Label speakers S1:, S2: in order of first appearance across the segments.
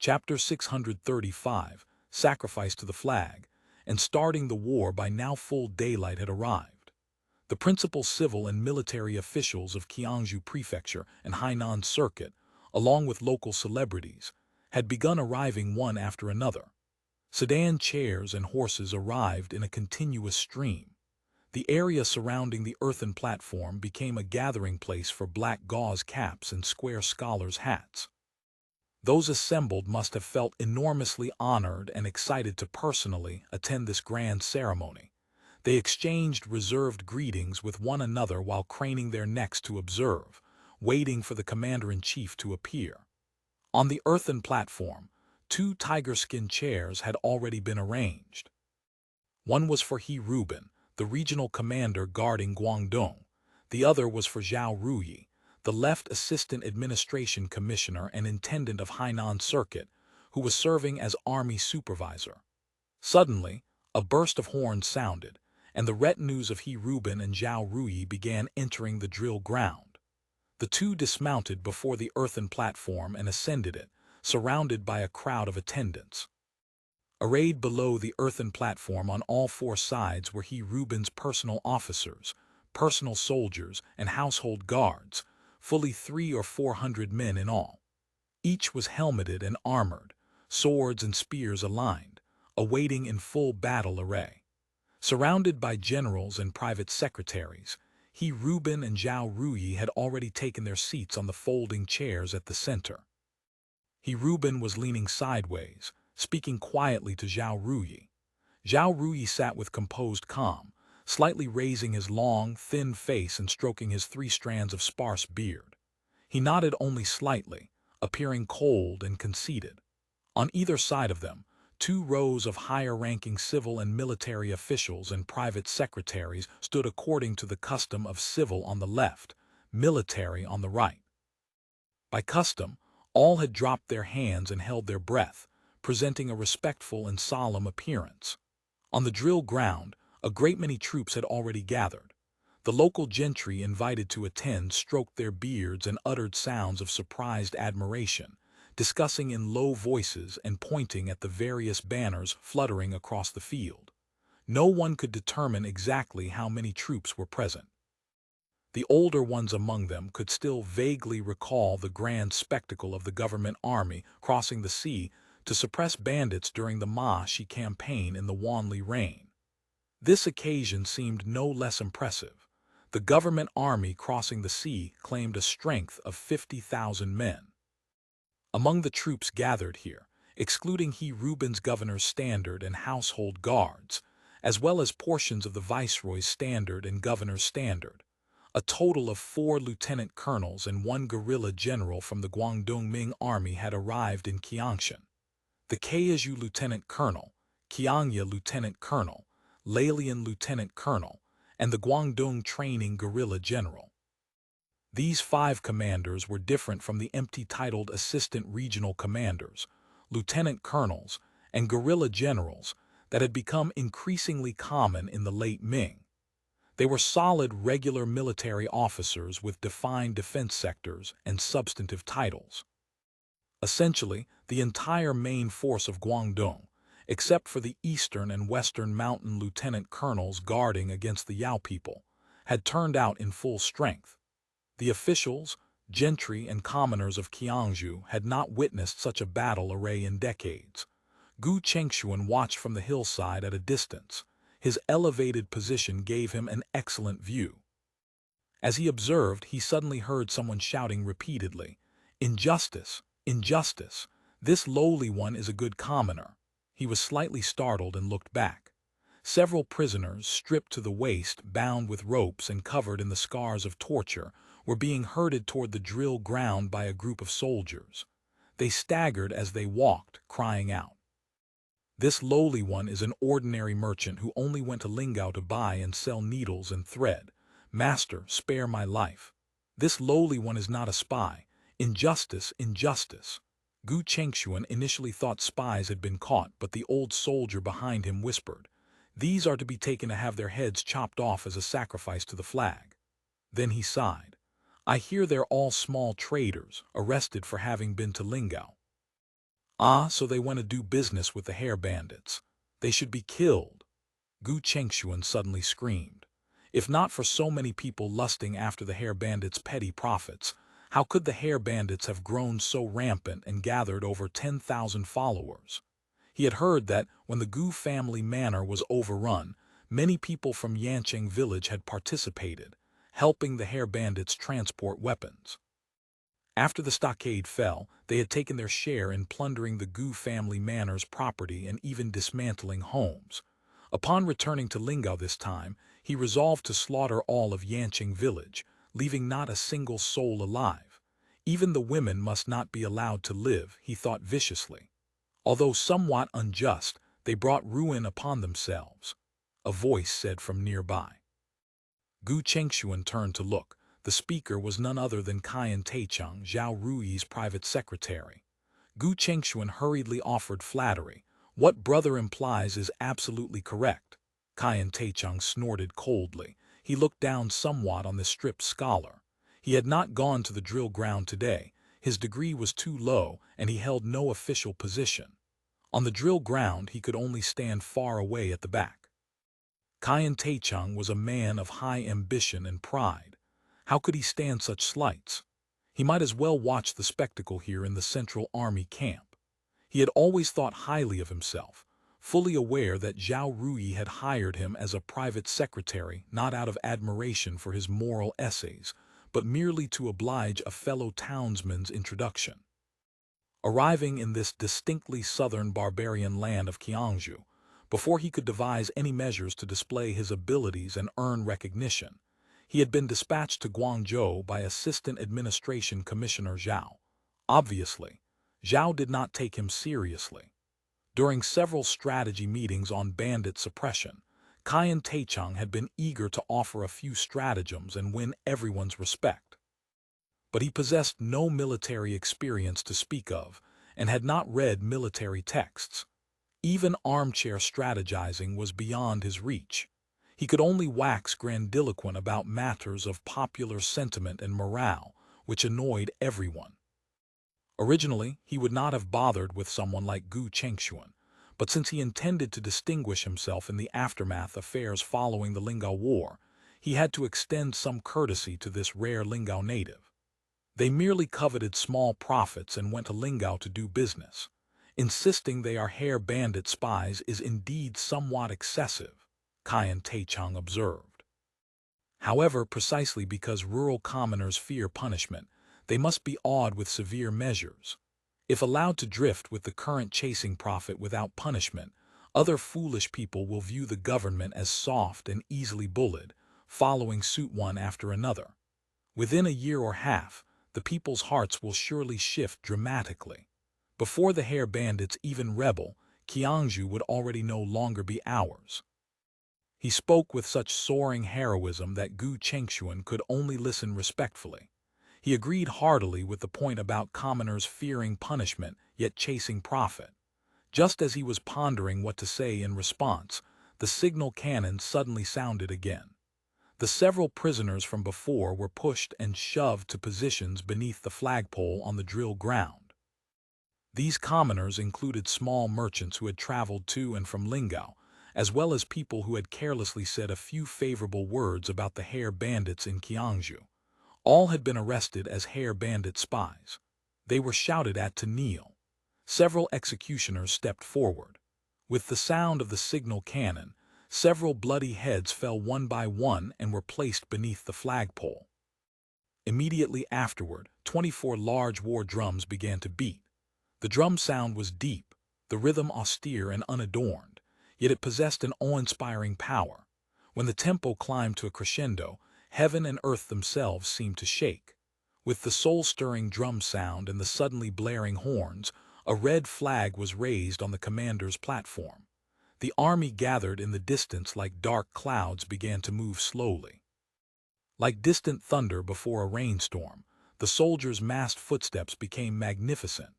S1: Chapter 635, Sacrifice to the Flag, and starting the war by now full daylight had arrived. The principal civil and military officials of Qiangzhou Prefecture and Hainan Circuit, along with local celebrities, had begun arriving one after another. Sedan chairs and horses arrived in a continuous stream. The area surrounding the earthen platform became a gathering place for black gauze caps and square scholars' hats. Those assembled must have felt enormously honored and excited to personally attend this grand ceremony. They exchanged reserved greetings with one another while craning their necks to observe, waiting for the commander-in-chief to appear. On the earthen platform, 2 tiger-skin chairs had already been arranged. One was for He Ruben, the regional commander guarding Guangdong. The other was for Zhao Ruyi, the left assistant administration commissioner and intendant of Hainan Circuit, who was serving as army supervisor. Suddenly, a burst of horns sounded, and the retinues of He Ruben and Zhao Ruyi began entering the drill ground. The two dismounted before the earthen platform and ascended it, surrounded by a crowd of attendants. Arrayed below the earthen platform on all 4 sides were He Ruben's personal officers, personal soldiers, and household guards, fully 300 or 400 men in all. Each was helmeted and armored, swords and spears aligned, awaiting in full battle array. Surrounded by generals and private secretaries, He Ruben and Zhao Ruyi had already taken their seats on the folding chairs at the center. He Ruben was leaning sideways, speaking quietly to Zhao Ruyi. Zhao Ruyi sat with composed calm, slightly raising his long, thin face and stroking his 3 strands of sparse beard. He nodded only slightly, appearing cold and conceited. On either side of them, 2 rows of higher-ranking civil and military officials and private secretaries stood according to the custom of civil on the left, military on the right. By custom, all had dropped their hands and held their breath, presenting a respectful and solemn appearance. On the drill ground, a great many troops had already gathered. The local gentry invited to attend stroked their beards and uttered sounds of surprised admiration, discussing in low voices and pointing at the various banners fluttering across the field. No one could determine exactly how many troops were present. The older ones among them could still vaguely recall the grand spectacle of the government army crossing the sea to suppress bandits during the Ma Shi campaign in the Wanli reign. This occasion seemed no less impressive. The government army crossing the sea claimed a strength of 50,000 men. Among the troops gathered here, excluding He Ruben's governor's standard and household guards, as well as portions of the viceroy's standard and governor's standard, a total of 4 lieutenant colonels and 1 guerrilla general from the Guangdong Ming army had arrived in Qiangshan. The Kaiju lieutenant colonel, Qiangya lieutenant colonel, Lalian lieutenant colonel, and the Guangdong training guerrilla general. These 5 commanders were different from the empty-titled assistant regional commanders, lieutenant colonels, and guerrilla generals that had become increasingly common in the late Ming. They were solid regular military officers with defined defense sectors and substantive titles. Essentially, the entire main force of Guangdong, except for the eastern and western mountain lieutenant colonels guarding against the Yao people, had turned out in full strength. The officials, gentry, and commoners of Qiangzhou had not witnessed such a battle array in decades. Gu Chengshuan watched from the hillside at a distance. His elevated position gave him an excellent view. As he observed, he suddenly heard someone shouting repeatedly, "Injustice! Injustice! This lowly one is a good commoner." He was slightly startled and looked back. Several prisoners, stripped to the waist, bound with ropes and covered in the scars of torture, were being herded toward the drill ground by a group of soldiers. They staggered as they walked, crying out. "This lowly one is an ordinary merchant who only went to Lingao to buy and sell needles and thread. Master, spare my life. This lowly one is not a spy. Injustice, injustice." Gu Chengshuan initially thought spies had been caught, but the old soldier behind him whispered, "These are to be taken to have their heads chopped off as a sacrifice to the flag." Then he sighed, "I hear they're all small traders, arrested for having been to Lingao." Ah, so they want to do business with the hair bandits. They should be killed. Gu Chengshuan suddenly screamed. If not for so many people lusting after the hair bandits' petty profits, how could the hair bandits have grown so rampant and gathered over 10,000 followers? He had heard that when the Gu family manor was overrun, many people from Yancheng village had participated, helping the hair bandits transport weapons. After the stockade fell, they had taken their share in plundering the Gu family manor's property and even dismantling homes. Upon returning to Lingao this time, he resolved to slaughter all of Yancheng village, leaving not a single soul alive. Even the women must not be allowed to live, he thought viciously. Although somewhat unjust, they brought ruin upon themselves. A voice said from nearby. Gu Chengshuan turned to look. The speaker was none other than Qian Taichung, Zhao Rui's private secretary. Gu Chengshuan hurriedly offered flattery. What brother implies is absolutely correct. Qian Taichung snorted coldly. He looked down somewhat on the stripped scholar. He had not gone to the drill ground today. His degree was too low, and he held no official position. On the drill ground, he could only stand far away at the back. Qian Taichung was a man of high ambition and pride. How could he stand such slights? He might as well watch the spectacle here in the Central Army camp. He had always thought highly of himself, fully aware that Zhao Rui had hired him as a private secretary not out of admiration for his moral essays, but merely to oblige a fellow townsman's introduction. Arriving in this distinctly southern barbarian land of Qiangzhou, before he could devise any measures to display his abilities and earn recognition, he had been dispatched to Guangzhou by Assistant Administration Commissioner Zhao. Obviously, Zhao did not take him seriously. During several strategy meetings on bandit suppression, Qian Taichung had been eager to offer a few stratagems and win everyone's respect. But he possessed no military experience to speak of and had not read military texts. Even armchair strategizing was beyond his reach. He could only wax grandiloquent about matters of popular sentiment and morale, which annoyed everyone. Originally, he would not have bothered with someone like Gu Chengshuan, but since he intended to distinguish himself in the aftermath affairs following the Lingao War, he had to extend some courtesy to this rare Lingao native. They merely coveted small profits and went to Lingao to do business. Insisting they are hair bandit spies is indeed somewhat excessive, Qian Taichung observed. However, precisely because rural commoners fear punishment, they must be awed with severe measures. If allowed to drift with the current chasing profit without punishment, other foolish people will view the government as soft and easily bullied, following suit one after another. Within a year or half, the people's hearts will surely shift dramatically. Before the hair bandits even rebel, Qiangzhou would already no longer be ours. He spoke with such soaring heroism that Gu Chengshuan could only listen respectfully. He agreed heartily with the point about commoners fearing punishment yet chasing profit. Just as he was pondering what to say in response, the signal cannon suddenly sounded again. The several prisoners from before were pushed and shoved to positions beneath the flagpole on the drill ground. These commoners included small merchants who had traveled to and from Lingao, as well as people who had carelessly said a few favorable words about the hair bandits in Qiangzhou. All had been arrested as hair bandit spies. They were shouted at to kneel. Several executioners stepped forward. With the sound of the signal cannon, several bloody heads fell one by one and were placed beneath the flagpole. Immediately afterward, 24 large war drums began to beat. The drum sound was deep, the rhythm austere and unadorned, yet it possessed an awe-inspiring power. When the tempo climbed to a crescendo, heaven and earth themselves seemed to shake. With the soul-stirring drum sound and the suddenly blaring horns, a red flag was raised on the commander's platform. The army gathered in the distance like dark clouds began to move slowly. Like distant thunder before a rainstorm, the soldiers' massed footsteps became magnificent.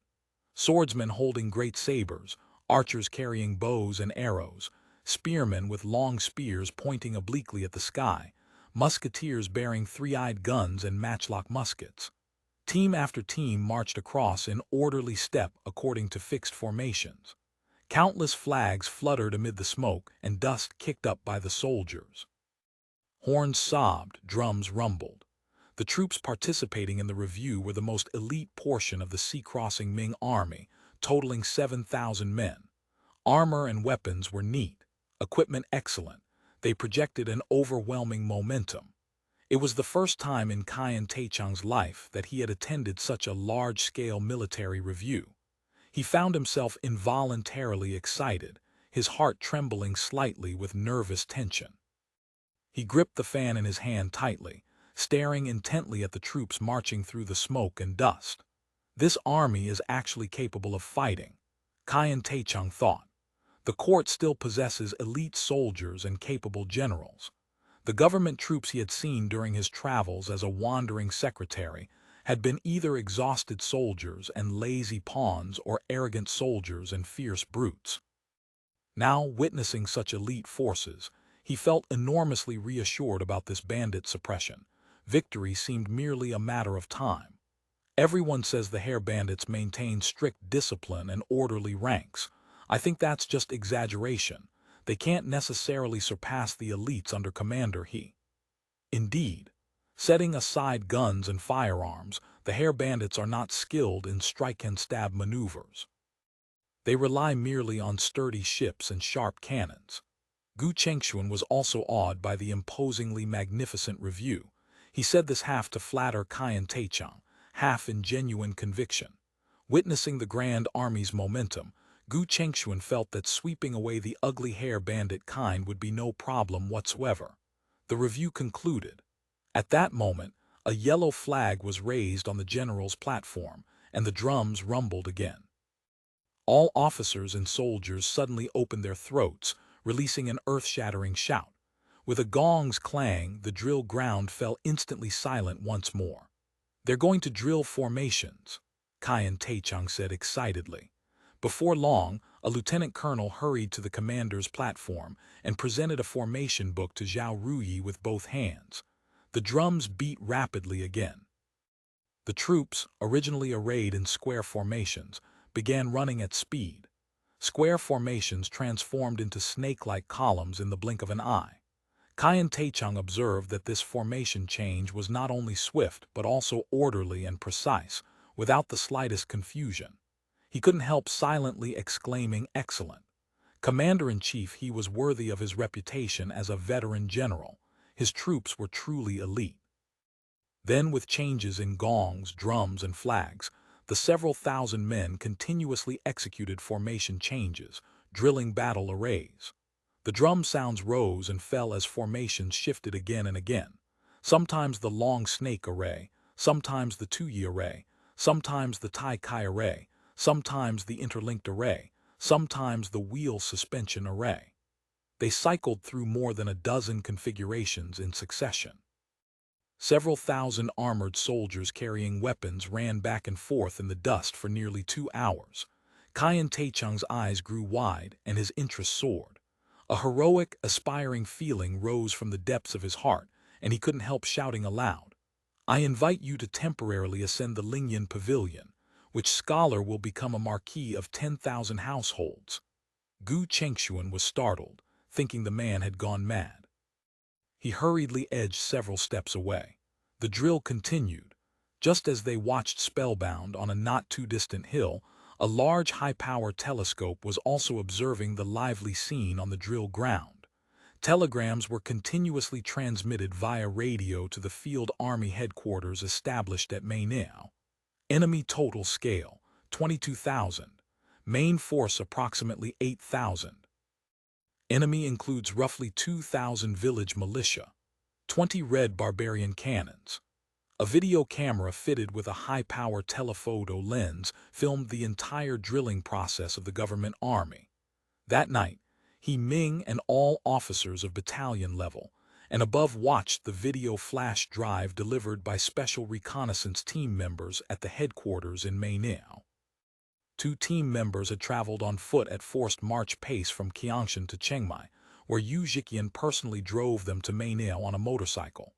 S1: Swordsmen holding great sabers, archers carrying bows and arrows, spearmen with long spears pointing obliquely at the sky, musketeers bearing three-eyed guns and matchlock muskets. Team after team marched across in orderly step according to fixed formations. Countless flags fluttered amid the smoke and dust kicked up by the soldiers. Horns sobbed, drums rumbled. The troops participating in the review were the most elite portion of the sea-crossing Ming army, totaling 7,000 men. Armor and weapons were neat, equipment excellent. They projected an overwhelming momentum. It was the first time in Qian Taichung's life that he had attended such a large-scale military review. He found himself involuntarily excited, his heart trembling slightly with nervous tension. He gripped the fan in his hand tightly, staring intently at the troops marching through the smoke and dust. This army is actually capable of fighting, Qian Taichung thought. The court still possesses elite soldiers and capable generals. The government troops he had seen during his travels as a wandering secretary had been either exhausted soldiers and lazy pawns or arrogant soldiers and fierce brutes. Now, witnessing such elite forces, he felt enormously reassured about this bandit suppression. Victory seemed merely a matter of time. Everyone says the hair bandits maintain strict discipline and orderly ranks. I think that's just exaggeration. They can't necessarily surpass the elites under Commander He. Indeed, setting aside guns and firearms, the hair bandits are not skilled in strike-and-stab maneuvers. They rely merely on sturdy ships and sharp cannons. Gu Chengxuan was also awed by the imposingly magnificent review. He said this half to flatter Qian Taichung, half in genuine conviction. Witnessing the grand army's momentum, Gu Chengxuan felt that sweeping away the ugly hair bandit kind would be no problem whatsoever. The review concluded. At that moment, a yellow flag was raised on the general's platform, and the drums rumbled again. All officers and soldiers suddenly opened their throats, releasing an earth-shattering shout. With a gong's clang, the drill ground fell instantly silent once more. "They're going to drill formations," Qian Taichung said excitedly. Before long, a lieutenant colonel hurried to the commander's platform and presented a formation book to Zhao Ruyi with both hands. The drums beat rapidly again. The troops, originally arrayed in square formations, began running at speed. Square formations transformed into snake-like columns in the blink of an eye. Qian Taichung observed that this formation change was not only swift but also orderly and precise, without the slightest confusion. He couldn't help silently exclaiming, "Excellent." Commander-in-chief, he was worthy of his reputation as a veteran general. His troops were truly elite. Then, with changes in gongs, drums, and flags, the several thousand men continuously executed formation changes, drilling battle arrays. The drum sounds rose and fell as formations shifted again and again. Sometimes the long snake array, sometimes the Tuyi array, sometimes the Tai Kai array, sometimes the interlinked array, sometimes the wheel suspension array. They cycled through more than a dozen configurations in succession. Several thousand armored soldiers carrying weapons ran back and forth in the dust for nearly 2 hours. Qian Taichung's eyes grew wide and his interest soared. A heroic, aspiring feeling rose from the depths of his heart, and he couldn't help shouting aloud, "I invite you to temporarily ascend the Lanyan Pavilion, which scholar will become a marquis of 10,000 households." Gu Chengxuan was startled, thinking the man had gone mad. He hurriedly edged several steps away. The drill continued. Just as they watched spellbound on a not-too-distant hill, a large high-power telescope was also observing the lively scene on the drill ground. Telegrams were continuously transmitted via radio to the field army headquarters established at Mainao. Enemy total scale, 22,000. Main force approximately 8,000. Enemy includes roughly 2,000 village militia, 20 red barbarian cannons. A video camera fitted with a high-power telephoto lens filmed the entire drilling process of the government army. That night, Ming and all officers of battalion level and above watched the video flash drive delivered by special reconnaissance team members at the headquarters in Mainao. 2 team members had traveled on foot at forced march pace from Qiangshan to Chengmai, where Yu Ziqian personally drove them to Mainao on a motorcycle.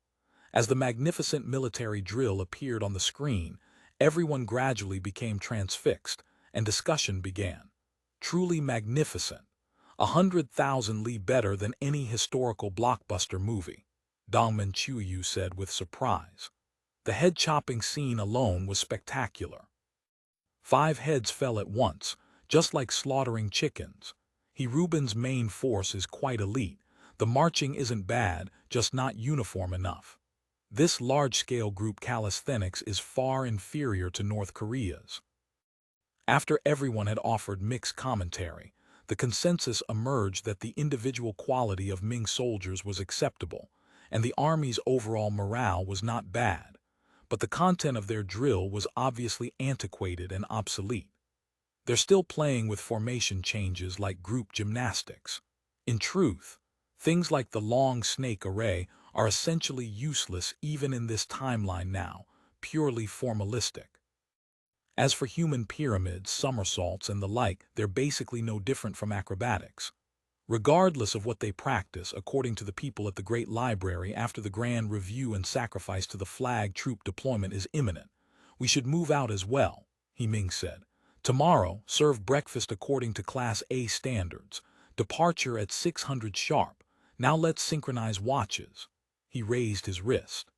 S1: As the magnificent military drill appeared on the screen, Everyone gradually became transfixed, and discussion began. Truly magnificent. 100,000 li better than any historical blockbuster movie, Dongmen Chuyu said with surprise. The head-chopping scene alone was spectacular. 5 heads fell at once, just like slaughtering chickens. Reuben's main force is quite elite. The marching isn't bad, just not uniform enough. This large-scale group calisthenics is far inferior to North Korea's. After everyone had offered mixed commentary, the consensus emerged that the individual quality of Ming soldiers was acceptable, and the army's overall morale was not bad, but the content of their drill was obviously antiquated and obsolete. They're still playing with formation changes like group gymnastics. In truth, things like the long snake array are essentially useless even in this timeline now, purely formalistic. As for human pyramids, somersaults, and the like, they're basically no different from acrobatics. Regardless of what they practice, according to the people at the Great Library, after the grand review and sacrifice to the flag troop deployment is imminent, we should move out as well, Ming said. Tomorrow, serve breakfast according to Class A standards. Departure at 600 sharp. Now let's synchronize watches. He raised his wrist.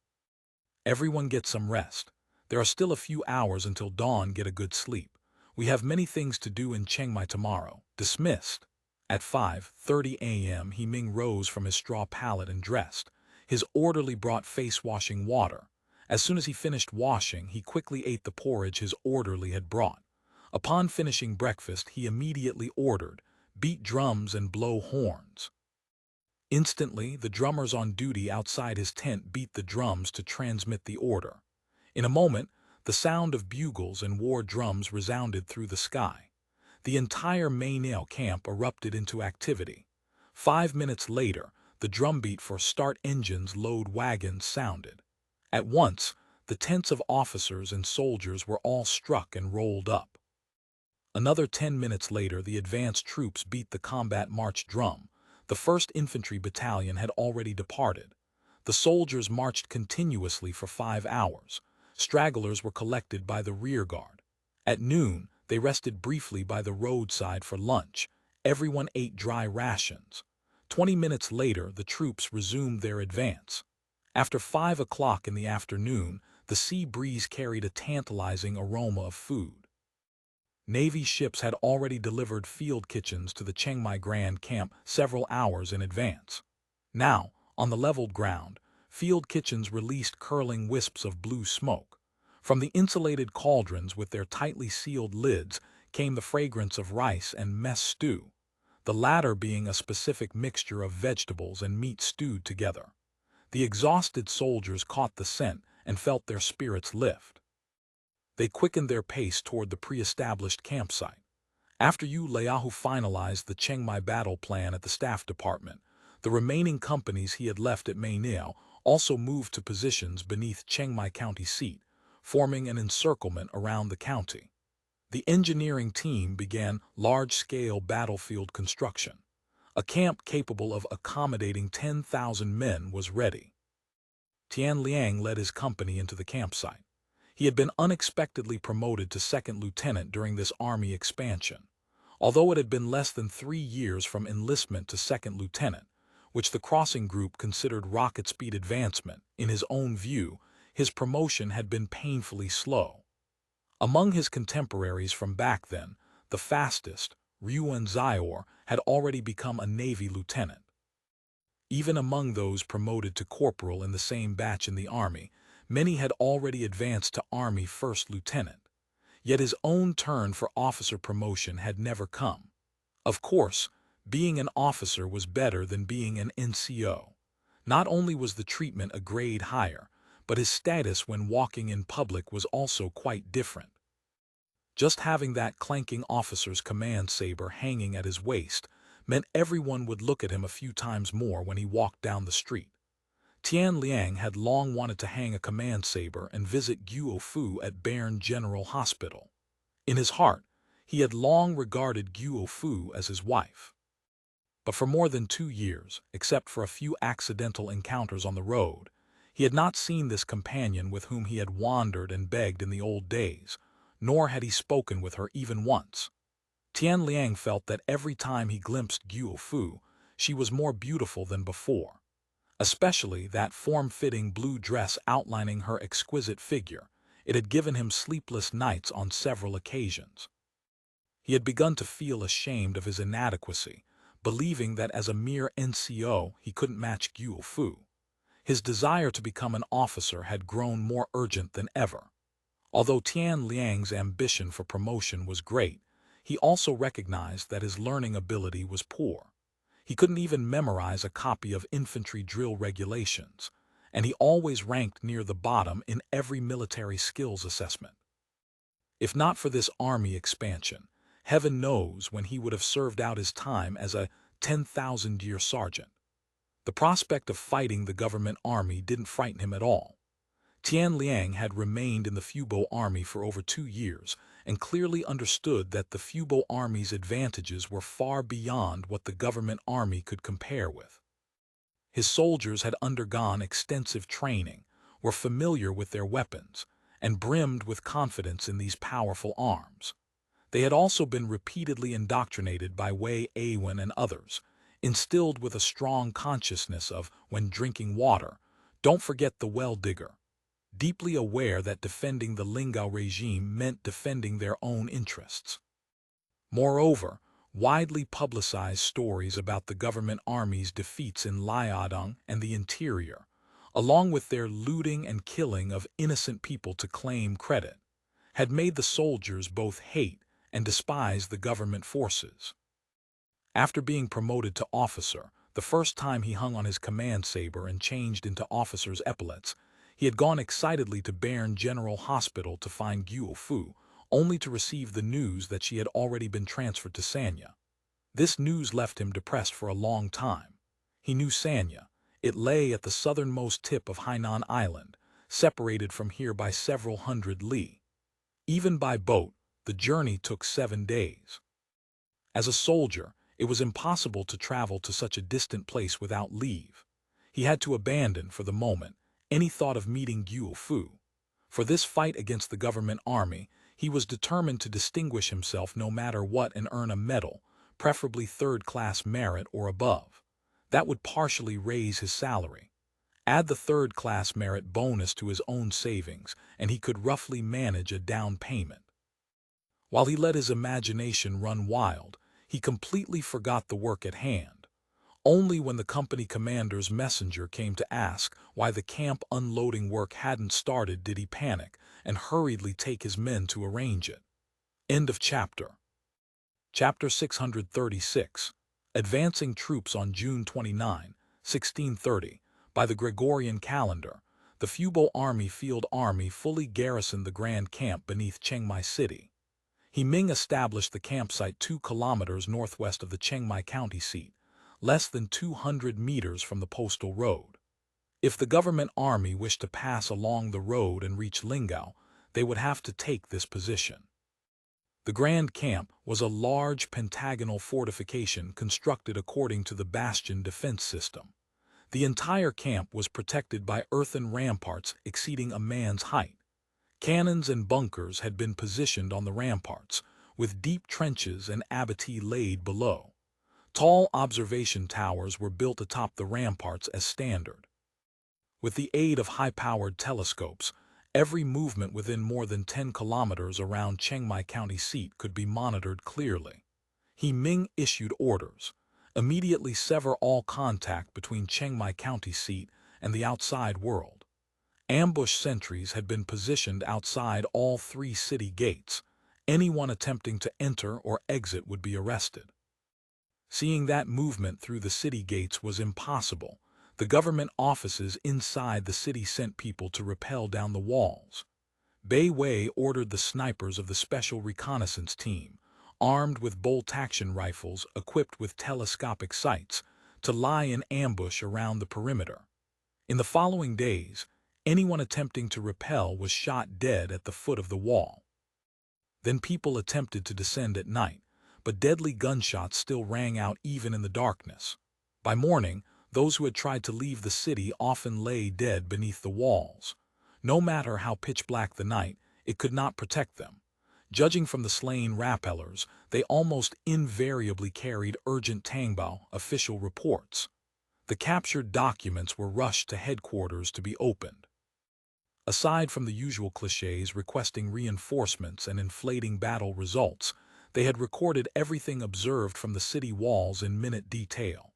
S1: Everyone get some rest. There are still a few hours until dawn. Get a good sleep. We have many things to do in Chengmai tomorrow. Dismissed. At 5:30 a.m. Ming rose from his straw pallet and dressed. His orderly brought face-washing water. As soon as he finished washing, he quickly ate the porridge his orderly had brought. Upon finishing breakfast, he immediately ordered, beat drums and blow horns. Instantly, the drummers on duty outside his tent beat the drums to transmit the order. In a moment, the sound of bugles and war drums resounded through the sky. The entire Mainao camp erupted into activity. 5 minutes later, the drumbeat for start engines load wagons sounded. At once, the tents of officers and soldiers were all struck and rolled up. Another 10 minutes later, the advanced troops beat the combat march drum. The 1st Infantry Battalion had already departed. The soldiers marched continuously for 5 hours. Stragglers were collected by the rearguard. At noon, they rested briefly by the roadside for lunch. Everyone ate dry rations. 20 minutes later, the troops resumed their advance. After 5 o'clock in the afternoon, the sea breeze carried a tantalizing aroma of food. Navy ships had already delivered field kitchens to the Chengmai Grand Camp several hours in advance. Now, on the leveled ground, field kitchens released curling wisps of blue smoke. From the insulated cauldrons with their tightly sealed lids came the fragrance of rice and mess stew, the latter being a specific mixture of vegetables and meat stewed together. The exhausted soldiers caught the scent and felt their spirits lift. They quickened their pace toward the pre-established campsite. After Yu Leahu finalized the Chengmai battle plan at the staff department, the remaining companies he had left at Mainao also moved to positions beneath Chengmai County seat, forming an encirclement around the county. The engineering team began large-scale battlefield construction. A camp capable of accommodating 10,000 men was ready. Tian Liang led his company into the campsite. He had been unexpectedly promoted to 2nd lieutenant during this army expansion. Although it had been less than 3 years from enlistment to 2nd lieutenant, which the crossing group considered rocket-speed advancement, in his own view, his promotion had been painfully slow. Among his contemporaries from back then, the fastest, Ryuan Zior, had already become a Navy lieutenant. Even among those promoted to corporal in the same batch in the Army, many had already advanced to Army 1st lieutenant. Yet his own turn for officer promotion had never come. Of course, being an officer was better than being an NCO. Not only was the treatment a grade higher, but his status when walking in public was also quite different. Just having that clanking officer's command saber hanging at his waist meant everyone would look at him a few times more when he walked down the street. Tian Liang had long wanted to hang a command saber and visit Guo Fu at Bern General Hospital. In his heart, he had long regarded Guo Fu as his wife. But for more than 2 years, except for a few accidental encounters on the road, He had not seen this companion with whom he had wandered and begged in the old days, nor had he spoken with her even once. Tian Liang felt that every time he glimpsed Guo Fu, she was more beautiful than before, especially that form-fitting blue dress outlining her exquisite figure. It had given him sleepless nights on several occasions. He had begun to feel ashamed of his inadequacy, believing that as a mere NCO he couldn't match Guo Fu. His desire to become an officer had grown more urgent than ever. Although Tian Liang's ambition for promotion was great, he also recognized that his learning ability was poor. He couldn't even memorize a copy of infantry drill regulations, and he always ranked near the bottom in every military skills assessment. If not for this army expansion, heaven knows when he would have served out his time as a 10,000-year sergeant. The prospect of fighting the government army didn't frighten him at all. Tian Liang had remained in the Fubo army for over 2 years and clearly understood that the Fubo army's advantages were far beyond what the government army could compare with. His soldiers had undergone extensive training, were familiar with their weapons, and brimmed with confidence in these powerful arms. They had also been repeatedly indoctrinated by Wei Awen and others, instilled with a strong consciousness of, when drinking water, don't forget the well digger, deeply aware that defending the Lingao regime meant defending their own interests. Moreover, widely publicized stories about the government army's defeats in Liaodong and the interior, along with their looting and killing of innocent people to claim credit, had made the soldiers both hate and despise the government forces. After being promoted to officer, the first time he hung on his command saber and changed into officer's epaulets, he had gone excitedly to Bern General Hospital to find Guo Fu, only to receive the news that she had already been transferred to Sanya. This news left him depressed for a long time. He knew Sanya. It lay at the southernmost tip of Hainan Island, separated from here by several hundred li. Even by boat, the journey took 7 days. As a soldier, it was impossible to travel to such a distant place without leave. He had to abandon, for the moment, any thought of meeting Guo Fu. For this fight against the government army, he was determined to distinguish himself no matter what and earn a medal, preferably third-class merit or above. That would partially raise his salary. Add the third-class merit bonus to his own savings, and he could roughly manage a down payment. While he let his imagination run wild, he completely forgot the work at hand. Only when the company commander's messenger came to ask why the camp unloading work hadn't started did he panic and hurriedly take his men to arrange it. End of chapter. Chapter 636. Advancing troops on June 29, 1630. By the Gregorian calendar, the Fubo Army Field Army fully garrisoned the Grand Camp beneath Chengmai City. Ming established the campsite 2 kilometers northwest of the Chengmai county seat, less than 200 meters from the postal road. If the government army wished to pass along the road and reach Lingao, they would have to take this position. The Grand Camp was a large pentagonal fortification constructed according to the bastion defense system. The entire camp was protected by earthen ramparts exceeding a man's height. Cannons and bunkers had been positioned on the ramparts, with deep trenches and abattis laid below. Tall observation towers were built atop the ramparts as standard. With the aid of high-powered telescopes, every movement within more than 10 kilometers around Chengmai County seat could be monitored clearly. Ming issued orders: immediately sever all contact between Chengmai County seat and the outside world. Ambush sentries had been positioned outside all 3 city gates. Anyone attempting to enter or exit would be arrested. Seeing that movement through the city gates was impossible, the government offices inside the city sent people to rappel down the walls. Bai Wei ordered the snipers of the Special Reconnaissance Team, armed with bolt-action rifles equipped with telescopic sights, to lie in ambush around the perimeter. In the following days, anyone attempting to rappel was shot dead at the foot of the wall. Then people attempted to descend at night, but deadly gunshots still rang out even in the darkness. By morning, Those who had tried to leave the city often lay dead beneath the walls. No matter how pitch-black the night, it could not protect them. Judging from the slain rappellers, they almost invariably carried urgent Tangbao official reports. The captured documents were rushed to headquarters to be opened. Aside from the usual clichés requesting reinforcements and inflating battle results, they had recorded everything observed from the city walls in minute detail.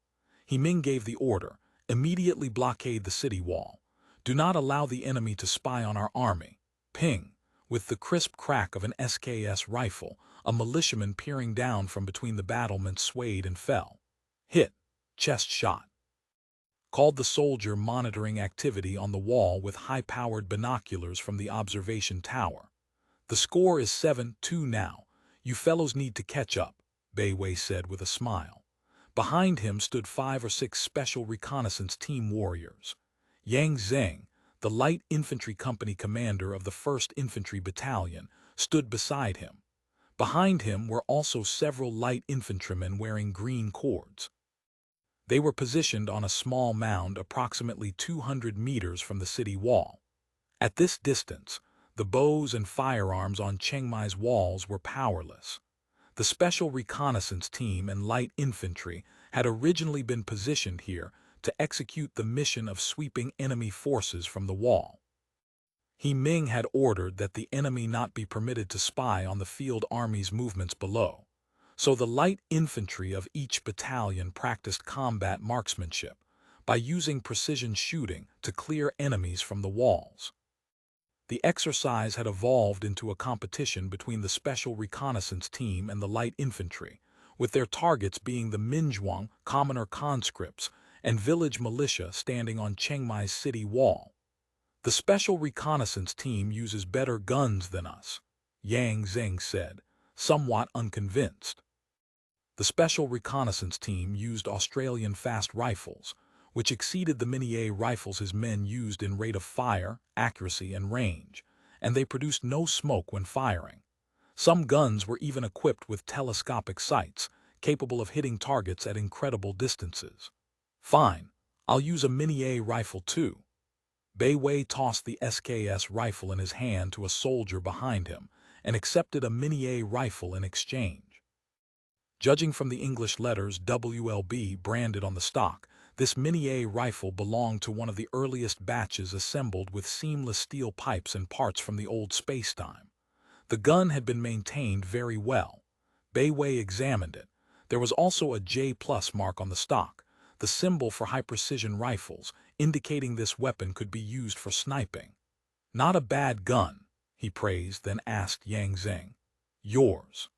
S1: Ming gave the order, immediately blockade the city wall. Do not allow the enemy to spy on our army. Ping. With the crisp crack of an SKS rifle, a militiaman peering down from between the battlements swayed and fell. Hit. Chest shot. Called the soldier monitoring activity on the wall with high-powered binoculars from the observation tower. The score is 7-2 now. You fellows need to catch up, Bai Wei said with a smile. Behind him stood 5 or 6 special reconnaissance team warriors. Yang Zheng, the light infantry company commander of the 1st Infantry Battalion, stood beside him. Behind him were also several light infantrymen wearing green cords. They were positioned on a small mound approximately 200 meters from the city wall. At this distance, the bows and firearms on Chengmai's walls were powerless. The Special Reconnaissance Team and Light Infantry had originally been positioned here to execute the mission of sweeping enemy forces from the wall. Ming had ordered that the enemy not be permitted to spy on the field army's movements below, so the light infantry of each battalion practiced combat marksmanship by using precision shooting to clear enemies from the walls. The exercise had evolved into a competition between the Special Reconnaissance Team and the Light Infantry, with their targets being the Minzhuang, commoner conscripts, and village militia standing on Chengmai's city wall. The Special Reconnaissance Team uses better guns than us, Yang Zheng said, somewhat unconvinced. The Special Reconnaissance Team used Australian fast rifles, which exceeded the Mini-A rifles his men used in rate of fire, accuracy, and range, and they produced no smoke when firing. Some guns were even equipped with telescopic sights, capable of hitting targets at incredible distances. Fine, I'll use a Mini-A rifle too. Bai Wei tossed the SKS rifle in his hand to a soldier behind him and accepted a Mini-A rifle in exchange. Judging from the English letters WLB branded on the stock, this Mini-A rifle belonged to one of the earliest batches assembled with seamless steel pipes and parts from the old space-time. The gun had been maintained very well. Bai Wei examined it. There was also a J+ mark on the stock, the symbol for high-precision rifles, indicating this weapon could be used for sniping. Not a bad gun, he praised, then asked Yang Zheng. Yours?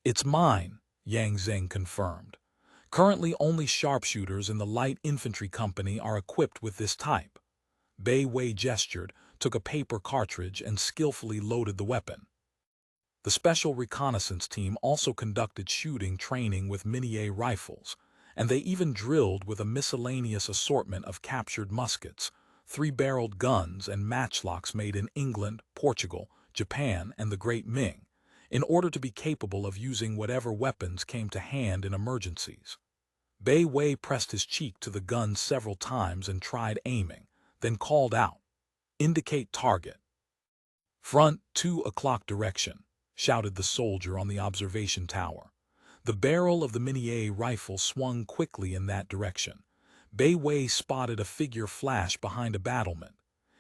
S1: It's mine, Yang Zheng confirmed. Currently only sharpshooters in the light infantry company are equipped with this type. Bai Wei gestured, took a paper cartridge and skillfully loaded the weapon. The Special Reconnaissance Team also conducted shooting training with Mini-A rifles, and they even drilled with a miscellaneous assortment of captured muskets, 3-barreled guns and matchlocks made in England, Portugal, Japan, and the Great Ming, in order to be capable of using whatever weapons came to hand in emergencies. Bai Wei pressed his cheek to the gun several times and tried aiming, then called out, "Indicate target." "Front, 2 o'clock direction," shouted the soldier on the observation tower. The barrel of the Mini-A rifle swung quickly in that direction. Bai Wei spotted a figure flash behind a battlement.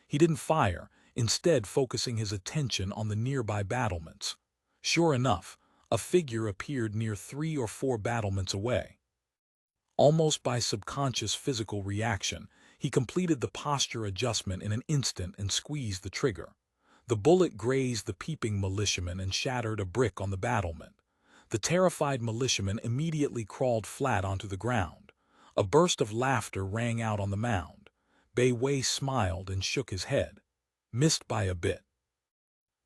S1: He didn't fire, instead focusing his attention on the nearby battlements. Sure enough, a figure appeared near 3 or 4 battlements away. Almost by subconscious physical reaction, he completed the posture adjustment in an instant and squeezed the trigger. The bullet grazed the peeping militiaman and shattered a brick on the battlement. The terrified militiaman immediately crawled flat onto the ground. A burst of laughter rang out on the mound. Bai Wei smiled and shook his head. Missed by a bit.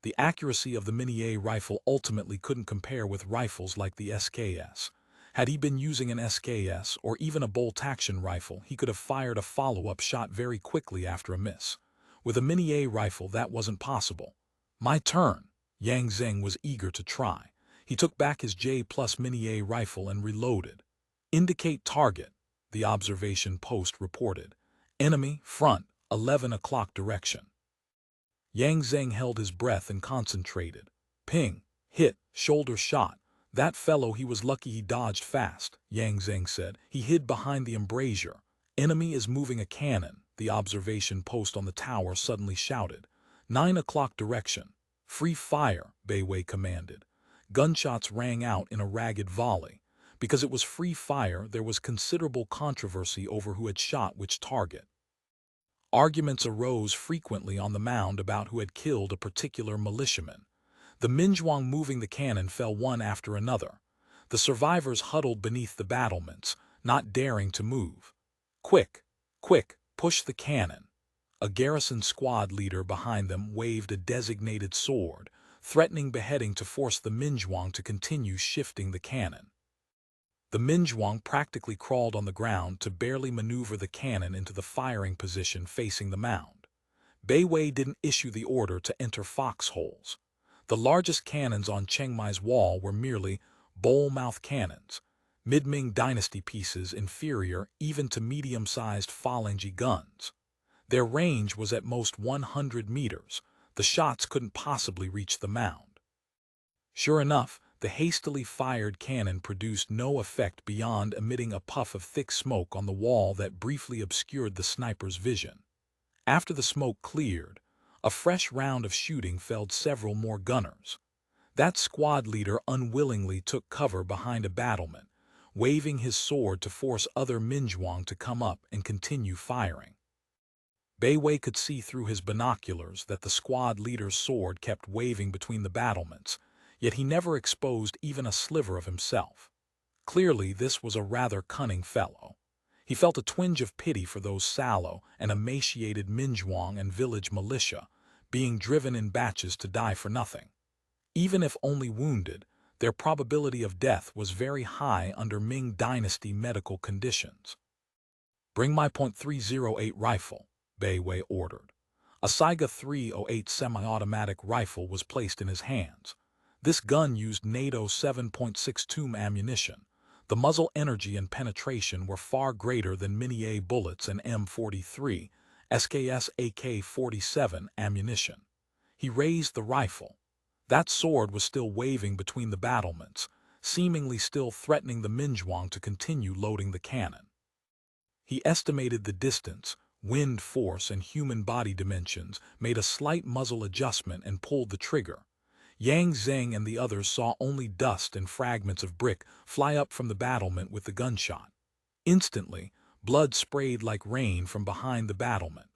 S1: The accuracy of the Mini-A rifle ultimately couldn't compare with rifles like the SKS. Had he been using an SKS or even a bolt-action rifle, he could have fired a follow-up shot very quickly after a miss. With a Mini-A rifle, that wasn't possible. My turn. Yang Zheng was eager to try. He took back his J+ Mini-A rifle and reloaded. Indicate target. the observation post reported. Enemy, front, 11 o'clock direction. Yang Zheng held his breath and concentrated. Ping, hit, shoulder shot. That fellow, he was lucky he dodged fast, Yang Zheng said. He hid behind the embrasure. Enemy is moving a cannon, the observation post on the tower suddenly shouted. 9 o'clock direction. Free fire, Bei Wei commanded. Gunshots rang out in a ragged volley. Because it was free fire, there was considerable controversy over who had shot which target. Arguments arose frequently on the mound about who had killed a particular militiaman. The Minzhuang moving the cannon fell one after another. The survivors huddled beneath the battlements, not daring to move. Quick, quick, push the cannon. A garrison squad leader behind them waved a designated sword, threatening beheading to force the Minzhuang to continue shifting the cannon. The Minzhuang practically crawled on the ground to barely maneuver the cannon into the firing position facing the mound. Bei Wei didn't issue the order to enter foxholes. The largest cannons on Chengmai's wall were merely bowl-mouth cannons, mid-Ming Dynasty pieces inferior even to medium-sized phalange guns. Their range was at most 100 meters. The shots couldn't possibly reach the mound. Sure enough, the hastily fired cannon produced no effect beyond emitting a puff of thick smoke on the wall that briefly obscured the sniper's vision. After the smoke cleared, a fresh round of shooting felled several more gunners. That squad leader unwillingly took cover behind a battlement, waving his sword to force other Minzhuang to come up and continue firing. Bei Wei could see through his binoculars that the squad leader's sword kept waving between the battlements, yet he never exposed even a sliver of himself. Clearly, this was a rather cunning fellow. He felt a twinge of pity for those sallow and emaciated Minzhuang and village militia, being driven in batches to die for nothing. Even if only wounded, their probability of death was very high under Ming Dynasty medical conditions. "Bring my .308 rifle," Bei Wei ordered. A Saiga 308 semi-automatic rifle was placed in his hands. This gun used NATO 7.62 ammunition. The muzzle energy and penetration were far greater than Minié bullets and M43, SKS AK-47 ammunition. He raised the rifle. That sword was still waving between the battlements, seemingly still threatening the Minzhuang to continue loading the cannon. He estimated the distance, wind force, and human body dimensions, made a slight muzzle adjustment, and pulled the trigger. Yang Zheng and the others saw only dust and fragments of brick fly up from the battlement with the gunshot. Instantly, blood sprayed like rain from behind the battlement.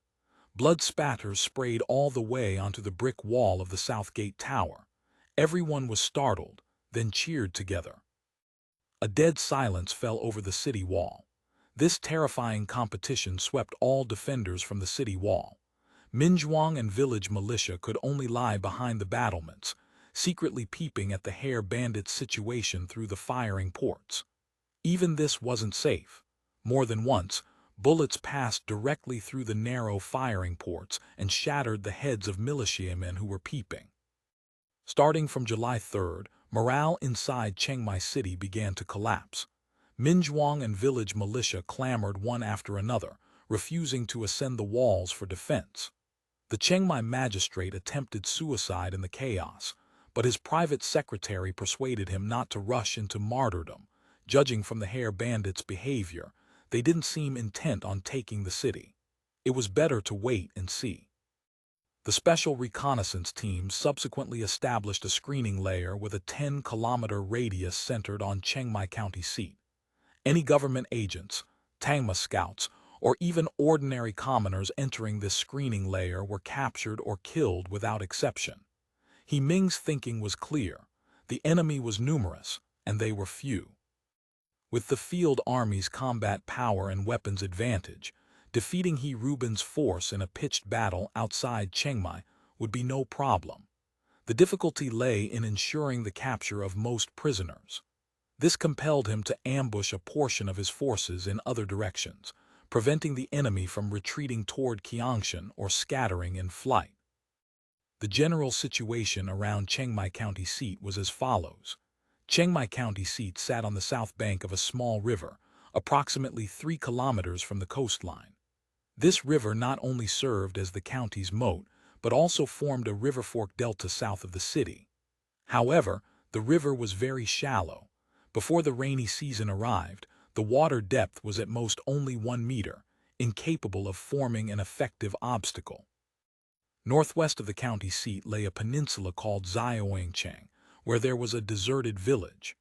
S1: Blood spatters sprayed all the way onto the brick wall of the South Gate Tower. Everyone was startled, then cheered together. A dead silence fell over the city wall. This terrifying competition swept all defenders from the city wall. Minzhuang and village militia could only lie behind the battlements, secretly peeping at the hair bandits' situation through the firing ports. Even this wasn't safe. More than once, bullets passed directly through the narrow firing ports and shattered the heads of militiamen who were peeping. Starting from July 3rd, morale inside Chengmai City began to collapse. Minzhuang and village militia clamored one after another, refusing to ascend the walls for defense. The Chengmai magistrate attempted suicide in the chaos, but his private secretary persuaded him not to rush into martyrdom. Judging from the hair bandits' behavior, they didn't seem intent on taking the city. It was better to wait and see. The special reconnaissance team subsequently established a screening layer with a 10-kilometer radius centered on Chengmai County seat. Any government agents, Tangma scouts, or even ordinary commoners entering this screening layer were captured or killed without exception. He Ming's thinking was clear. The enemy was numerous, and they were few. With the field army's combat power and weapons advantage, defeating He Rubin's force in a pitched battle outside Chengmai would be no problem. The difficulty lay in ensuring the capture of most prisoners. This compelled him to ambush a portion of his forces in other directions, preventing the enemy from retreating toward Qiangshan or scattering in flight. The general situation around Chengmai County seat was as follows. Chengmai County seat sat on the south bank of a small river, approximately 3 kilometers from the coastline. This river not only served as the county's moat, but also formed a river fork delta south of the city. However, the river was very shallow. Before the rainy season arrived, the water depth was at most only 1 meter, incapable of forming an effective obstacle. Northwest of the county seat lay a peninsula called Zioangcheng, where there was a deserted village.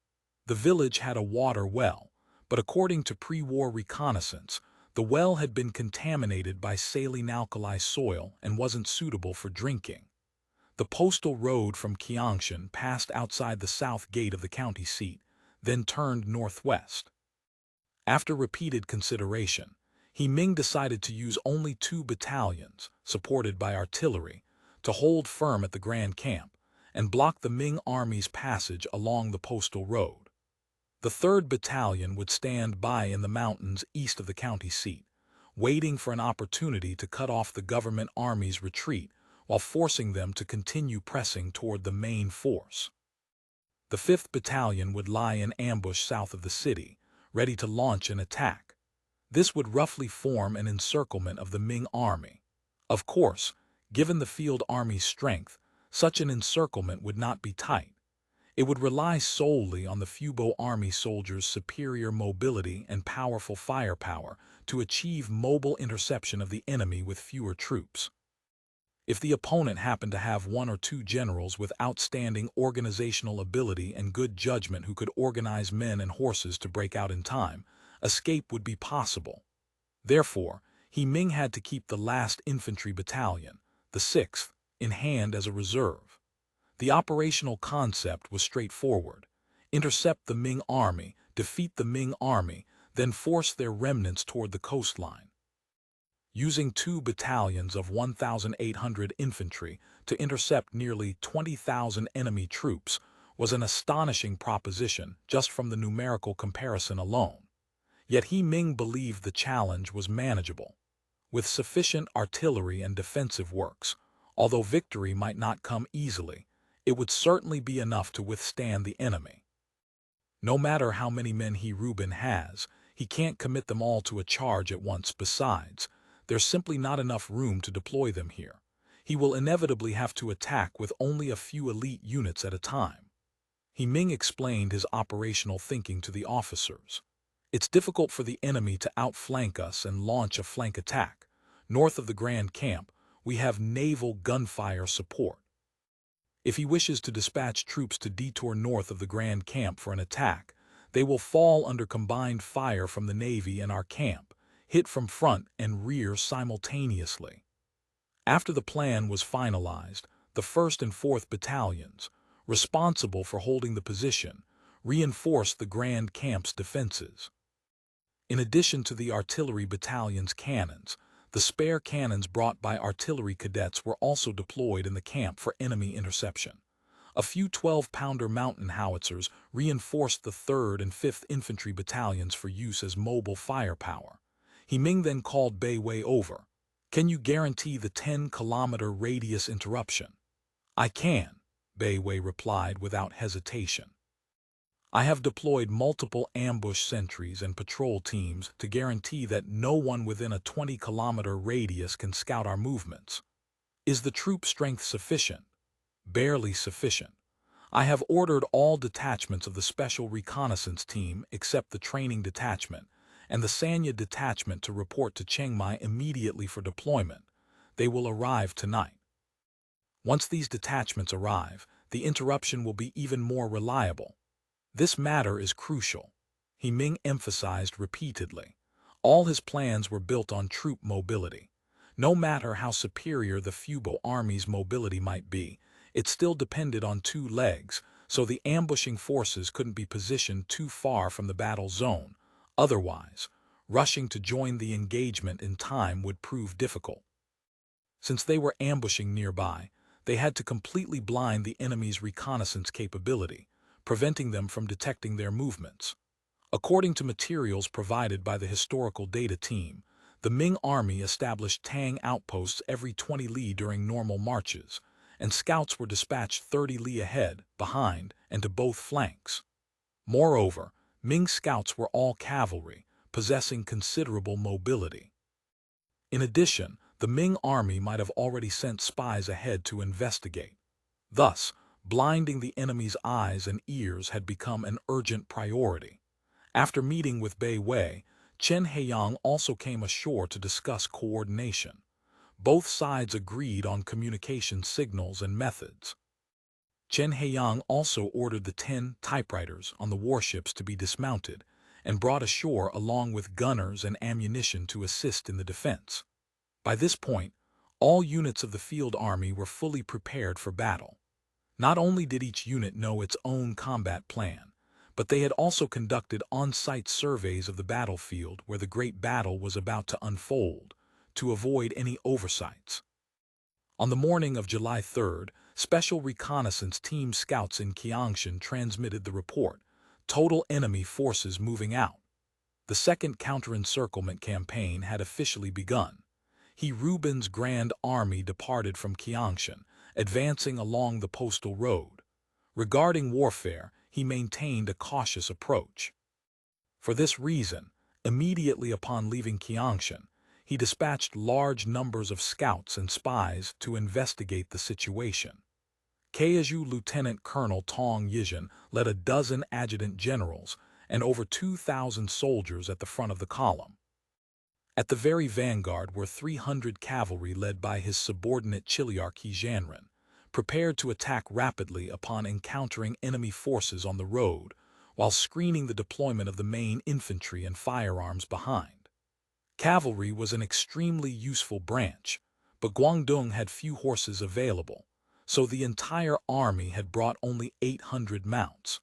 S1: The village had a water well, but according to pre-war reconnaissance, the well had been contaminated by saline alkali soil and wasn't suitable for drinking. The postal road from Qiangshan passed outside the south gate of the county seat, then turned northwest. After repeated consideration, Ming decided to use only 2 battalions, supported by artillery, to hold firm at the Grand Camp and block the Ming army's passage along the postal road. The 3rd Battalion would stand by in the mountains east of the county seat, waiting for an opportunity to cut off the government army's retreat while forcing them to continue pressing toward the main force. The 5th Battalion would lie in ambush south of the city, ready to launch an attack. This would roughly form an encirclement of the Ming army. Of course, given the field army's strength, such an encirclement would not be tight. It would rely solely on the Fubo army soldiers' superior mobility and powerful firepower to achieve mobile interception of the enemy with fewer troops. If the opponent happened to have 1 or 2 generals with outstanding organizational ability and good judgment who could organize men and horses to break out in time, escape would be possible. Therefore, Ming had to keep the last infantry battalion, the 6th, in hand as a reserve. The operational concept was straightforward: intercept the Ming army, defeat the Ming army, then force their remnants toward the coastline. Using 2 battalions of 1,800 infantry to intercept nearly 20,000 enemy troops was an astonishing proposition just from the numerical comparison alone. Yet Ming believed the challenge was manageable. With sufficient artillery and defensive works, although victory might not come easily, it would certainly be enough to withstand the enemy. No matter how many men Reuben has, he can't commit them all to a charge at once. Besides, there's simply not enough room to deploy them here. He will inevitably have to attack with only a few elite units at a time. Ming explained his operational thinking to the officers. It's difficult for the enemy to outflank us and launch a flank attack. North of the Grand Camp, we have naval gunfire support. If he wishes to dispatch troops to detour north of the Grand Camp for an attack, they will fall under combined fire from the Navy and our camp, hit from front and rear simultaneously. After the plan was finalized, the 1st and 4th Battalions, responsible for holding the position, reinforced the Grand Camp's defenses. In addition to the artillery battalion's cannons, the spare cannons brought by artillery cadets were also deployed in the camp for enemy interception. A few 12-pounder mountain howitzers reinforced the 3rd and 5th Infantry Battalions for use as mobile firepower. Ming then called Bei Wei over. "Can you guarantee the 10-kilometer radius interruption?" "I can," Bei Wei replied without hesitation. "I have deployed multiple ambush sentries and patrol teams to guarantee that no one within a 20-kilometer radius can scout our movements." "Is the troop strength sufficient?" "Barely sufficient. I have ordered all detachments of the Special Reconnaissance Team except the Training Detachment and the Sanya Detachment to report to Chengmai immediately for deployment. They will arrive tonight. Once these detachments arrive, the interruption will be even more reliable. This matter is crucial," Ming emphasized repeatedly. All his plans were built on troop mobility. No matter how superior the Fubo army's mobility might be, it still depended on 2 legs, so the ambushing forces couldn't be positioned too far from the battle zone. Otherwise, rushing to join the engagement in time would prove difficult. Since they were ambushing nearby, they had to completely blind the enemy's reconnaissance capability, preventing them from detecting their movements. According to materials provided by the historical data team, the Ming army established Tang outposts every 20 li during normal marches, and scouts were dispatched 30 li ahead, behind, and to both flanks. Moreover, Ming scouts were all cavalry, possessing considerable mobility. In addition, the Ming army might have already sent spies ahead to investigate. Thus, blinding the enemy's eyes and ears had become an urgent priority. After meeting with Bei Wei, Chen Heiyang also came ashore to discuss coordination. Both sides agreed on communication signals and methods. Chen Heiyang also ordered the 10 typewriters on the warships to be dismounted and brought ashore along with gunners and ammunition to assist in the defense. By this point, all units of the field army were fully prepared for battle. Not only did each unit know its own combat plan, but they had also conducted on-site surveys of the battlefield where the great battle was about to unfold, to avoid any oversights. On the morning of July 3rd, Special Reconnaissance Team scouts in Qiangshan transmitted the report, total enemy forces moving out. The second counter-encirclement campaign had officially begun. He Reuben's Grand Army departed from Qiangshan, advancing along the postal road. Regarding warfare, he maintained a cautious approach. For this reason, immediately upon leaving Qiangshan, he dispatched large numbers of scouts and spies to investigate the situation. Kaiju Lieutenant Colonel Tong Yizhen led a dozen adjutant generals and over 2,000 soldiers at the front of the column. At the very vanguard were 300 cavalry led by his subordinate Chiliarch Hejianren, prepared to attack rapidly upon encountering enemy forces on the road, while screening the deployment of the main infantry and firearms behind. Cavalry was an extremely useful branch, but Guangdong had few horses available, so the entire army had brought only 800 mounts.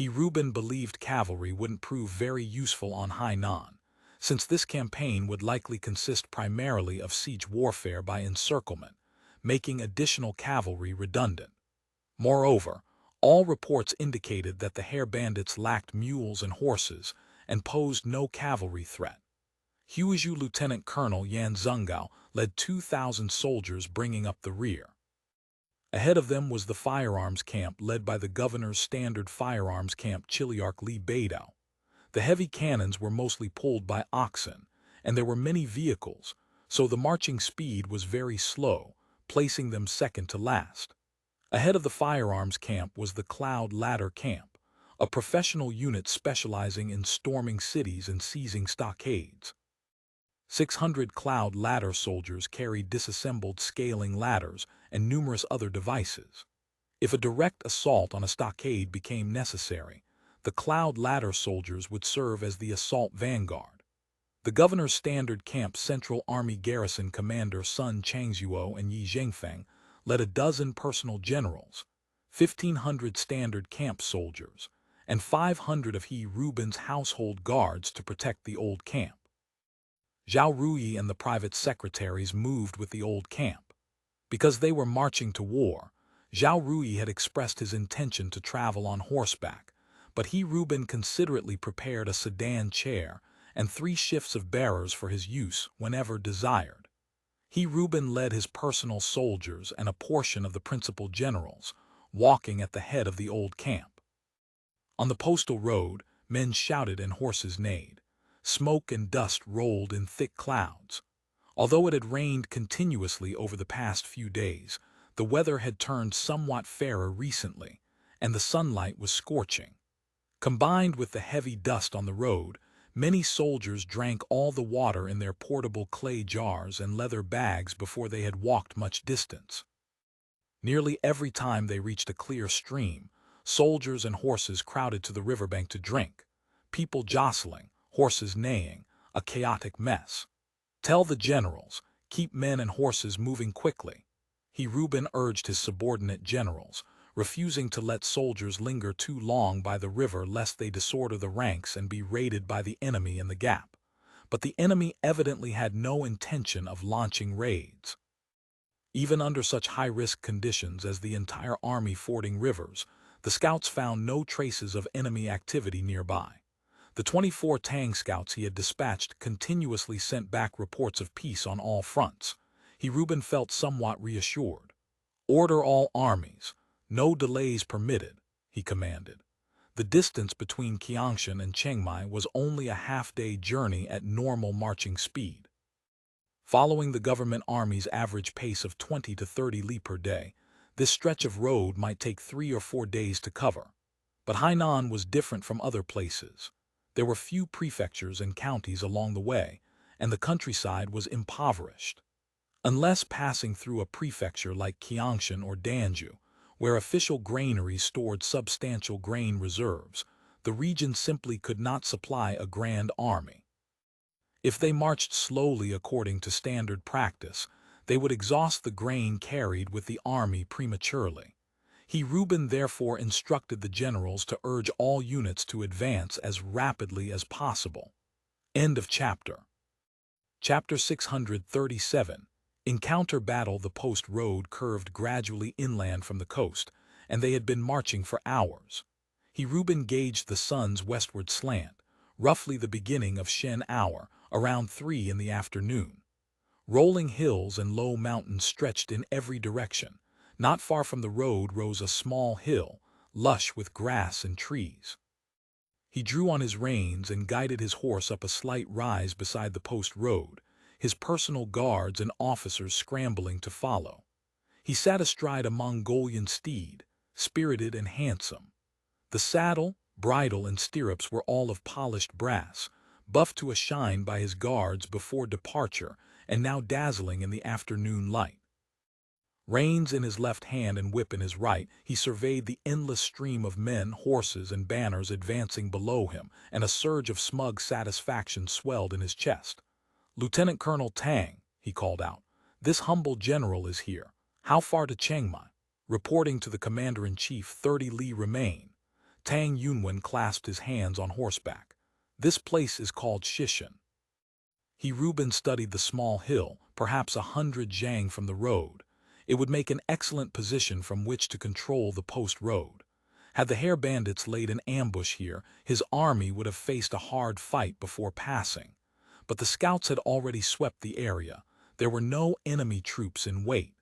S1: Reuben believed cavalry wouldn't prove very useful on Hainan, since this campaign would likely consist primarily of siege warfare by encirclement, making additional cavalry redundant. Moreover, all reports indicated that the Hare Bandits lacked mules and horses and posed no cavalry threat. Huizhu Lieutenant Colonel Yan Zhengao led 2,000 soldiers bringing up the rear. Ahead of them was the firearms camp led by the governor's standard firearms camp Chiliarch Li Beidao. The heavy cannons were mostly pulled by oxen, and there were many vehicles, so the marching speed was very slow, placing them second to last. Ahead of the firearms camp was the Cloud Ladder Camp, a professional unit specializing in storming cities and seizing stockades. 600 Cloud Ladder soldiers carried disassembled scaling ladders and numerous other devices. If a direct assault on a stockade became necessary, the Cloud Ladder soldiers would serve as the assault vanguard. The governor's standard camp Central Army Garrison Commander Sun Changzuo and Yi Zhengfeng led a dozen personal generals, 1,500 standard camp soldiers, and 500 of Reuben's household guards to protect the old camp. Zhao Ruyi and the private secretaries moved with the old camp. Because they were marching to war, Zhao Ruyi had expressed his intention to travel on horseback, but Reuben considerately prepared a sedan chair and 3 shifts of bearers for his use whenever desired. Reuben led his personal soldiers and a portion of the principal generals, walking at the head of the old camp. On the postal road, men shouted and horses neighed. Smoke and dust rolled in thick clouds. Although it had rained continuously over the past few days, the weather had turned somewhat fairer recently, and the sunlight was scorching. Combined with the heavy dust on the road, many soldiers drank all the water in their portable clay jars and leather bags before they had walked much distance. Nearly every time they reached a clear stream, soldiers and horses crowded to the riverbank to drink, people jostling, horses neighing, a chaotic mess. "Tell the generals, keep men and horses moving quickly," Reuben urged his subordinate generals, refusing to let soldiers linger too long by the river lest they disorder the ranks and be raided by the enemy in the gap. But the enemy evidently had no intention of launching raids. Even under such high-risk conditions as the entire army fording rivers, the scouts found no traces of enemy activity nearby. The 24 Tang scouts he had dispatched continuously sent back reports of peace on all fronts. Reuben felt somewhat reassured. "Order all armies. No delays permitted," he commanded. The distance between Qiangshan and Chengmai was only a half-day journey at normal marching speed. Following the government army's average pace of 20 to 30 li per day, this stretch of road might take 3 or 4 days to cover. But Hainan was different from other places. There were few prefectures and counties along the way, and the countryside was impoverished. Unless passing through a prefecture like Qiangshan or Danzhou, where official granaries stored substantial grain reserves, the region simply could not supply a grand army. If they marched slowly according to standard practice, they would exhaust the grain carried with the army prematurely. Reuben therefore instructed the generals to urge all units to advance as rapidly as possible. End of chapter. Chapter 637. Encounter battle. The post road curved gradually inland from the coast, and they had been marching for hours. Reuben gauged the sun's westward slant, roughly the beginning of Shen hour, around 3 in the afternoon. Rolling hills and low mountains stretched in every direction. Not far from the road rose a small hill, lush with grass and trees. He drew on his reins and guided his horse up a slight rise beside the post road, his personal guards and officers scrambling to follow. He sat astride a Mongolian steed, spirited and handsome. The saddle, bridle, and stirrups were all of polished brass, buffed to a shine by his guards before departure and now dazzling in the afternoon light. Reins in his left hand and whip in his right, he surveyed the endless stream of men, horses, and banners advancing below him, and a surge of smug satisfaction swelled in his chest. "Lieutenant Colonel Tang," he called out, "this humble general is here. How far to Chengmai?" Reporting to the commander-in-chief, 30 li remain. Tang Yunwen clasped his hands on horseback. "This place is called Shishan." Reuben studied the small hill, perhaps 100 zhang from the road. It would make an excellent position from which to control the post road. Had the Hare bandits laid an ambush here, his army would have faced a hard fight before passing. But the scouts had already swept the area. There were no enemy troops in wait.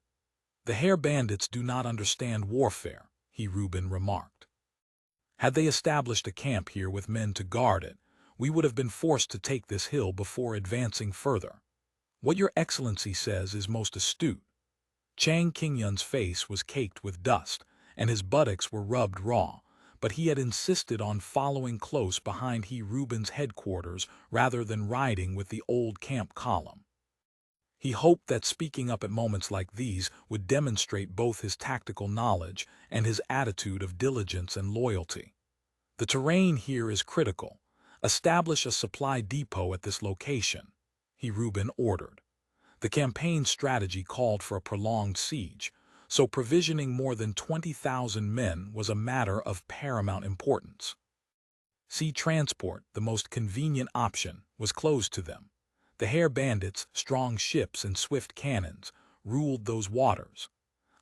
S1: "The Hare bandits do not understand warfare," Reuben remarked. "Had they established a camp here with men to guard it, we would have been forced to take this hill before advancing further. What your excellency says is most astute." Chang Qingyun's face was caked with dust, and his buttocks were rubbed raw, but he had insisted on following close behind Reuben's headquarters rather than riding with the old camp column. He hoped that speaking up at moments like these would demonstrate both his tactical knowledge and his attitude of diligence and loyalty. "The terrain here is critical. Establish a supply depot at this location," Reuben ordered. The campaign strategy called for a prolonged siege, so provisioning more than 20,000 men was a matter of paramount importance. Sea transport, the most convenient option, was closed to them. The Hare bandits, strong ships and swift cannons, ruled those waters.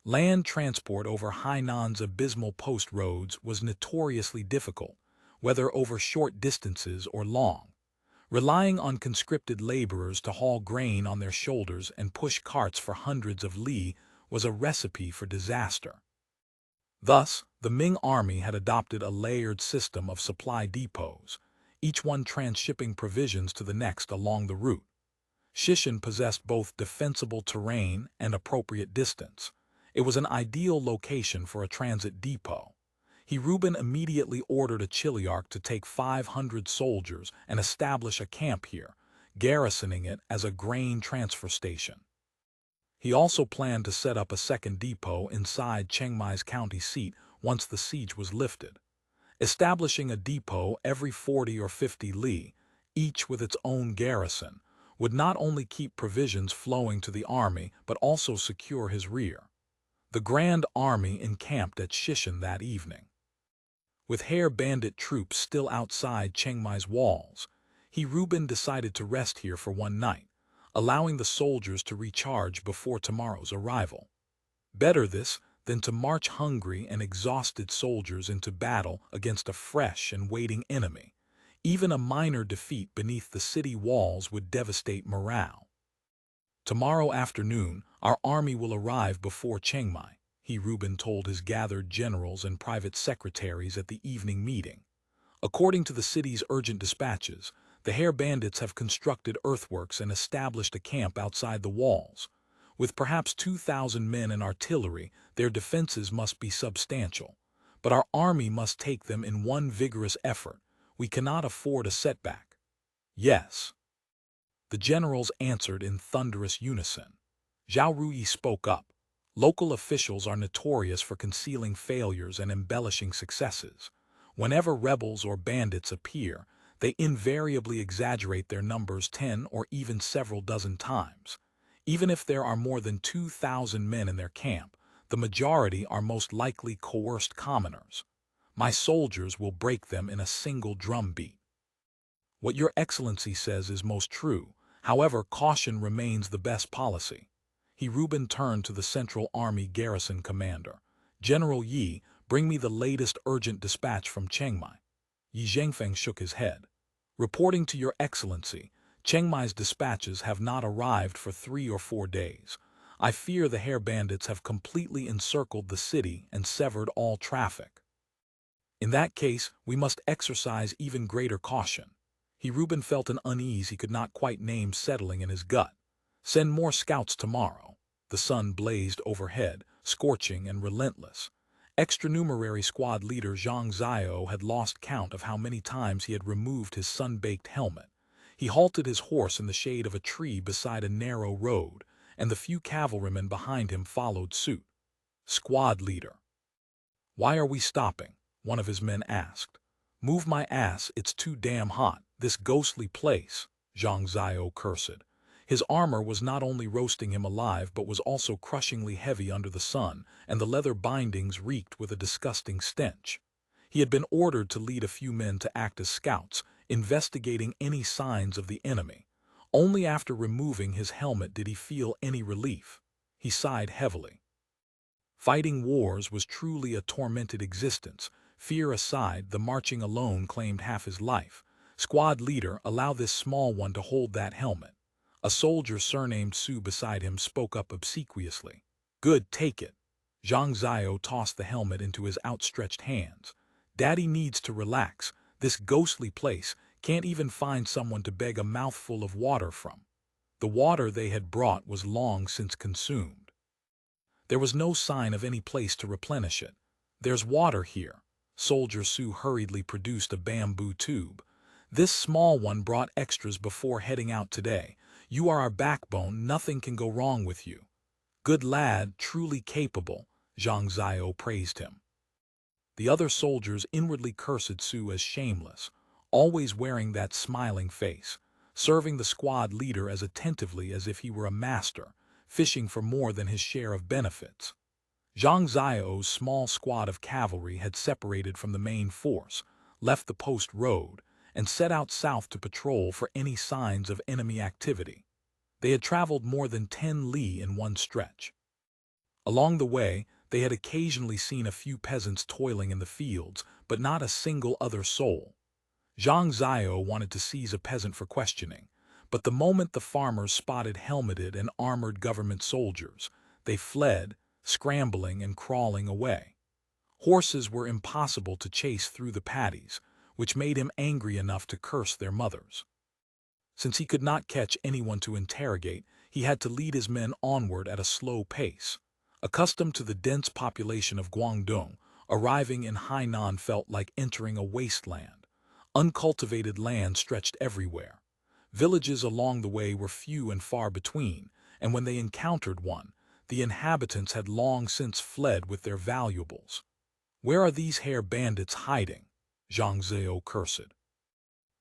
S1: Land transport over Hainan's abysmal post roads was notoriously difficult, whether over short distances or long. Relying on conscripted laborers to haul grain on their shoulders and push carts for hundreds of li was a recipe for disaster. Thus, the Ming army had adopted a layered system of supply depots, each one transshipping provisions to the next along the route. Shishan possessed both defensible terrain and appropriate distance. It was an ideal location for a transit depot. Reuben immediately ordered a chiliarch to take 500 soldiers and establish a camp here, garrisoning it as a grain transfer station. He also planned to set up a second depot inside Chengmai's county seat once the siege was lifted. Establishing a depot every 40 or 50 li, each with its own garrison, would not only keep provisions flowing to the army but also secure his rear. The Grand Army encamped at Shishan that evening. With Hare bandit troops still outside Chengmai's walls, Reuben decided to rest here for one night, allowing the soldiers to recharge before tomorrow's arrival. Better this than to march hungry and exhausted soldiers into battle against a fresh and waiting enemy. Even a minor defeat beneath the city walls would devastate morale. "Tomorrow afternoon, our army will arrive before Chengmai," Reuben told his gathered generals and private secretaries at the evening meeting. According to the city's urgent dispatches, the Hare Bandits have constructed earthworks and established a camp outside the walls. With perhaps 2,000 men and artillery, their defenses must be substantial. But our army must take them in one vigorous effort. We cannot afford a setback. Yes. The generals answered in thunderous unison. Zhao Ruyi spoke up. Local officials are notorious for concealing failures and embellishing successes. Whenever rebels or bandits appear, they invariably exaggerate their numbers 10 or even several dozen times. Even if there are more than 2,000 men in their camp, the majority are most likely coerced commoners. My soldiers will break them in a single drumbeat. What your excellency says is most true. However, caution remains the best policy. Reuben turned to the Central Army Garrison Commander. General Yi, bring me the latest urgent dispatch from Chengmai. Yi Zhengfeng shook his head. Reporting to your excellency, Chengmai's dispatches have not arrived for 3 or 4 days. I fear the Hare Bandits have completely encircled the city and severed all traffic. In that case, we must exercise even greater caution. Reuben felt an unease he could not quite name settling in his gut. Send more scouts tomorrow. The sun blazed overhead, scorching and relentless. Extranumerary squad leader Zhang Ziao had lost count of how many times he had removed his sun-baked helmet. He halted his horse in the shade of a tree beside a narrow road, and the few cavalrymen behind him followed suit. Squad leader. Why are we stopping? One of his men asked. Move my ass, it's too damn hot, this ghostly place, Zhang Ziao cursed. His armor was not only roasting him alive but was also crushingly heavy under the sun, and the leather bindings reeked with a disgusting stench. He had been ordered to lead a few men to act as scouts, investigating any signs of the enemy. Only after removing his helmet did he feel any relief. He sighed heavily. Fighting wars was truly a tormented existence. Fear aside, the marching alone claimed half his life. Squad leader, allow this small one to hold that helmet. A soldier surnamed Su beside him spoke up obsequiously. Good, take it. Zhang Ziao tossed the helmet into his outstretched hands. Daddy needs to relax. This ghostly place can't even find someone to beg a mouthful of water from. The water they had brought was long since consumed. There was no sign of any place to replenish it. There's water here. Soldier Su hurriedly produced a bamboo tube. This small one brought extras before heading out today. You are our backbone, nothing can go wrong with you. Good lad, truly capable, Zhang Ziao praised him. The other soldiers inwardly cursed Su as shameless, always wearing that smiling face, serving the squad leader as attentively as if he were a master, fishing for more than his share of benefits. Zhang Ziao's small squad of cavalry had separated from the main force, left the post road, and set out south to patrol for any signs of enemy activity. They had traveled more than 10 li in one stretch. Along the way, they had occasionally seen a few peasants toiling in the fields, but not a single other soul. Zhang Ziao wanted to seize a peasant for questioning, but the moment the farmers spotted helmeted and armored government soldiers, they fled, scrambling and crawling away. Horses were impossible to chase through the paddies, which made him angry enough to curse their mothers. Since he could not catch anyone to interrogate, he had to lead his men onward at a slow pace. Accustomed to the dense population of Guangdong, arriving in Hainan felt like entering a wasteland. Uncultivated land stretched everywhere. Villages along the way were few and far between, and when they encountered one, the inhabitants had long since fled with their valuables. Where are these Hare Bandits hiding? Zhang Ziao cursed.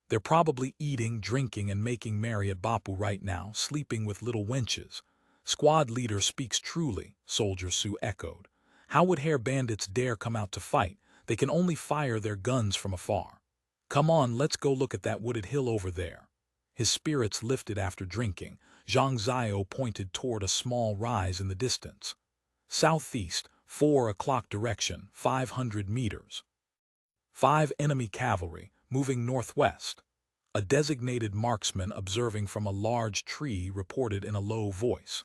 S1: They're probably eating, drinking, and making merry at Bapu right now, sleeping with little wenches. Squad leader speaks truly, Soldier Su echoed. How would Hare Bandits dare come out to fight? They can only fire their guns from afar. Come on, let's go look at that wooded hill over there. His spirits lifted after drinking. Zhang Ziao pointed toward a small rise in the distance. Southeast, 4 o'clock direction, 500 meters. 5 enemy cavalry, moving northwest. A designated marksman observing from a large tree reported in a low voice.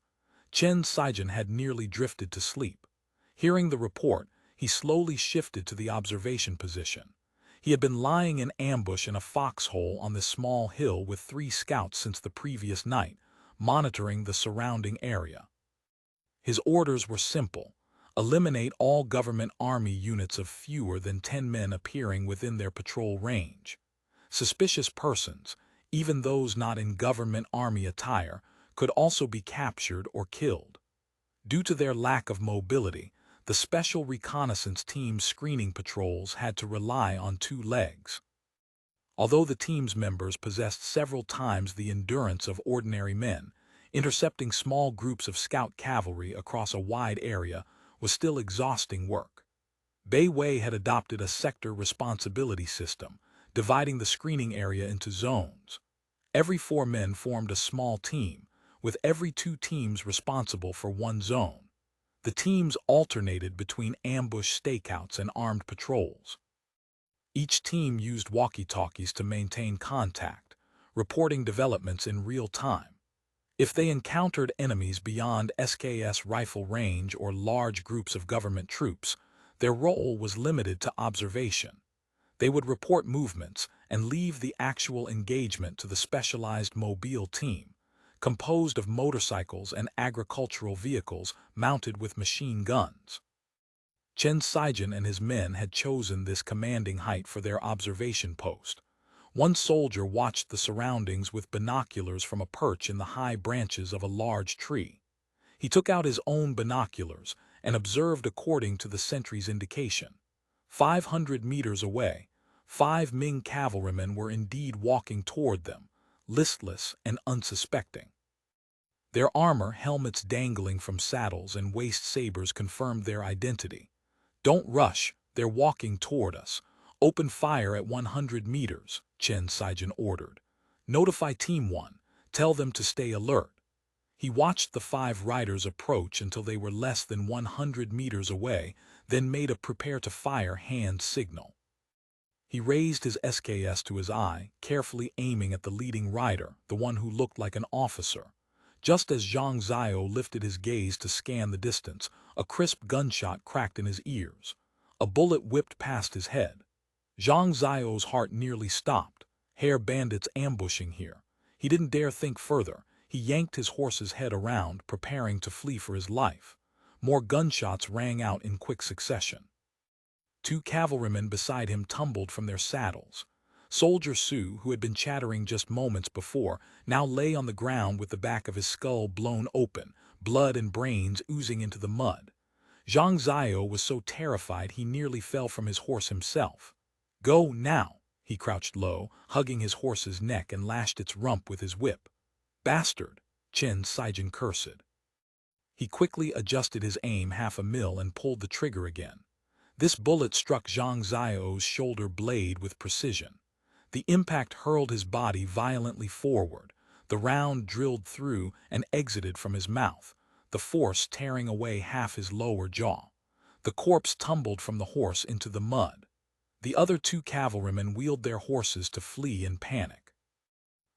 S1: Chen Saijian had nearly drifted to sleep. Hearing the report, he slowly shifted to the observation position. He had been lying in ambush in a foxhole on this small hill with 3 scouts since the previous night, monitoring the surrounding area. His orders were simple: eliminate all government army units of fewer than 10 men appearing within their patrol range. Suspicious persons, even those not in government army attire, could also be captured or killed. Due to their lack of mobility, the Special Reconnaissance Team's screening patrols had to rely on 2 legs. Although the team's members possessed several times the endurance of ordinary men, intercepting small groups of scout cavalry across a wide area was still exhausting work. Bai Wei had adopted a sector responsibility system, dividing the screening area into zones. Every 4 men formed a small team, with every 2 teams responsible for 1 zone. The teams alternated between ambush stakeouts and armed patrols. Each team used walkie-talkies to maintain contact, reporting developments in real time. If they encountered enemies beyond SKS rifle range or large groups of government troops, their role was limited to observation. They would report movements and leave the actual engagement to the specialized mobile team, composed of motorcycles and agricultural vehicles mounted with machine guns. Chen Saijian and his men had chosen this commanding height for their observation post. One soldier watched the surroundings with binoculars from a perch in the high branches of a large tree. He took out his own binoculars and observed according to the sentry's indication. 500 meters away, 5 Ming cavalrymen were indeed walking toward them, listless and unsuspecting. Their armor, helmets dangling from saddles, and waist sabers confirmed their identity. "Don't rush, they're walking toward us. Open fire at 100 meters, Chen Saijian ordered. Notify Team 1, tell them to stay alert. He watched the 5 riders approach until they were less than 100 meters away, then made a prepare-to-fire hand signal. He raised his SKS to his eye, carefully aiming at the leading rider, the one who looked like an officer. Just as Zhang Ziao lifted his gaze to scan the distance, a crisp gunshot cracked in his ears. A bullet whipped past his head. Zhang Ziao's heart nearly stopped. Hare bandits ambushing here. He didn't dare think further. He yanked his horse's head around, preparing to flee for his life. More gunshots rang out in quick succession. 2 cavalrymen beside him tumbled from their saddles. Soldier Su, who had been chattering just moments before, now lay on the ground with the back of his skull blown open, blood and brains oozing into the mud. Zhang Ziao was so terrified he nearly fell from his horse himself. "Go now!" He crouched low, hugging his horse's neck, and lashed its rump with his whip. "Bastard!" Chen Saijian cursed. He quickly adjusted his aim half a mil and pulled the trigger again. This bullet struck Zhang Ziao's shoulder blade with precision. The impact hurled his body violently forward. The round drilled through and exited from his mouth, the force tearing away half his lower jaw. The corpse tumbled from the horse into the mud. The other 2 cavalrymen wheeled their horses to flee in panic.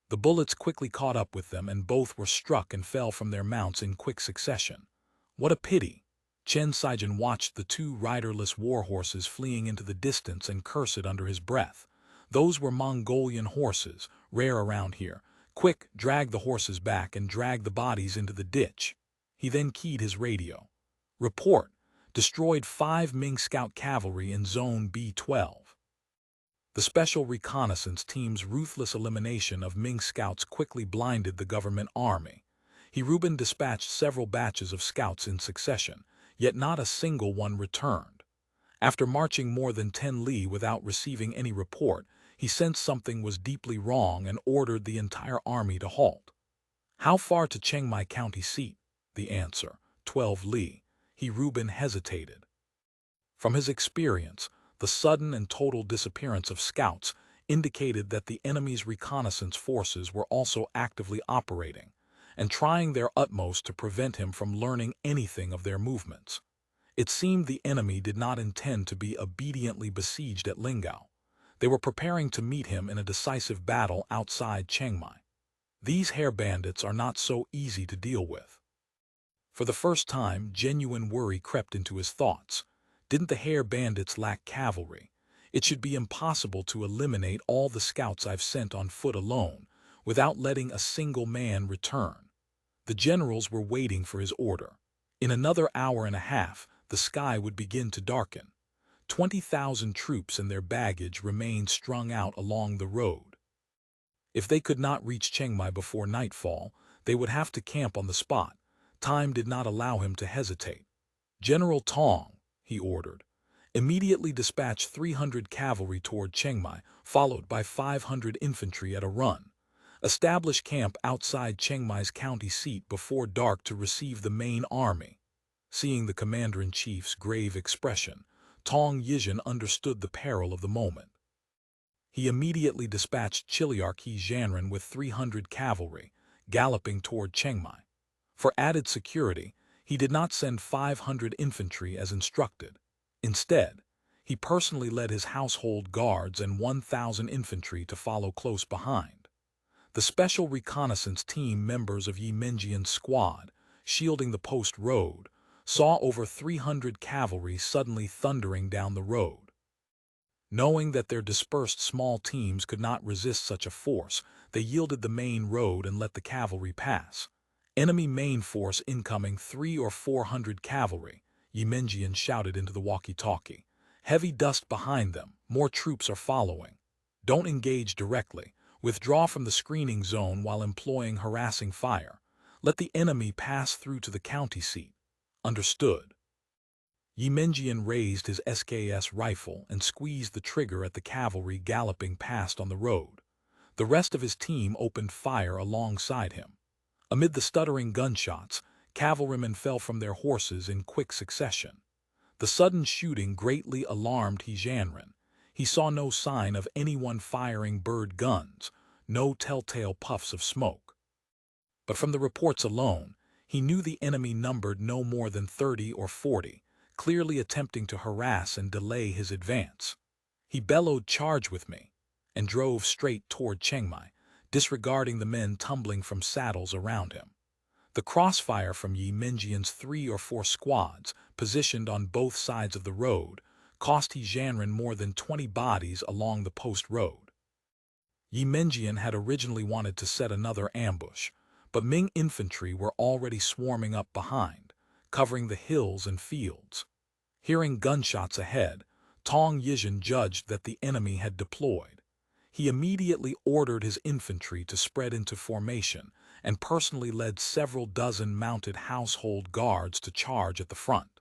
S1: The bullets quickly caught up with them, and both were struck and fell from their mounts in quick succession. What a pity! Chen Saijian watched the 2 riderless war horses fleeing into the distance and cursed under his breath. Those were Mongolian horses, rare around here. Quick, drag the horses back and drag the bodies into the ditch. He then keyed his radio. Report: destroyed 5 Ming Scout cavalry in Zone B12. The Special Reconnaissance Team's ruthless elimination of Ming Scouts quickly blinded the government army. Rubin dispatched several batches of scouts in succession, yet not a single one returned. After marching more than 10 li without receiving any report, he sensed something was deeply wrong and ordered the entire army to halt. "How far to Chengmai County seat?" The answer: 12 li. Rubin hesitated. From his experience, the sudden and total disappearance of scouts indicated that the enemy's reconnaissance forces were also actively operating and trying their utmost to prevent him from learning anything of their movements. It seemed the enemy did not intend to be obediently besieged at Lingao. They were preparing to meet him in a decisive battle outside Chengmai. These hare bandits are not so easy to deal with. For the first time, genuine worry crept into his thoughts. Didn't the Hare Bandits lack cavalry? It should be impossible to eliminate all the scouts I've sent on foot alone, without letting a single man return. The generals were waiting for his order. In another hour and a half, the sky would begin to darken. 20,000 troops and their baggage remained strung out along the road. If they could not reach Chengmai before nightfall, they would have to camp on the spot. Time did not allow him to hesitate. "General Tong," he ordered, "immediately dispatch 300 cavalry toward Chengmai, followed by 500 infantry at a run. Establish camp outside Chengmai's county seat before dark to receive the main army." Seeing the commander-in-chief's grave expression, Tong Yizhen understood the peril of the moment. He immediately dispatched Chiliarch Zhanren with 300 cavalry, galloping toward Chengmai. For added security, he did not send 500 infantry as instructed. Instead, he personally led his household guards and 1,000 infantry to follow close behind. The special reconnaissance team members of Yi Menjian's squad, shielding the post road, saw over 300 cavalry suddenly thundering down the road. Knowing that their dispersed small teams could not resist such a force, they yielded the main road and let the cavalry pass. "Enemy main force incoming 300 or 400 cavalry," Yi Menjian shouted into the walkie-talkie. "Heavy dust behind them, more troops are following. Don't engage directly. Withdraw from the screening zone while employing harassing fire. Let the enemy pass through to the county seat." "Understood." Yi Menjian raised his SKS rifle and squeezed the trigger at the cavalry galloping past on the road. The rest of his team opened fire alongside him. Amid the stuttering gunshots, cavalrymen fell from their horses in quick succession. The sudden shooting greatly alarmed Zhanren. He saw no sign of anyone firing bird guns, no telltale puffs of smoke. But from the reports alone, he knew the enemy numbered no more than 30 or 40, clearly attempting to harass and delay his advance. He bellowed, "Charge with me," and drove straight toward Chengmai, disregarding the men tumbling from saddles around him. The crossfire from Yi Menjian's 3 or 4 squads, positioned on both sides of the road, cost Zhanren more than 20 bodies along the post road. Yi Menjian had originally wanted to set another ambush, but Ming infantry were already swarming up behind, covering the hills and fields. Hearing gunshots ahead, Tong Yizhen judged that the enemy had deployed. He immediately ordered his infantry to spread into formation and personally led several dozen mounted household guards to charge at the front.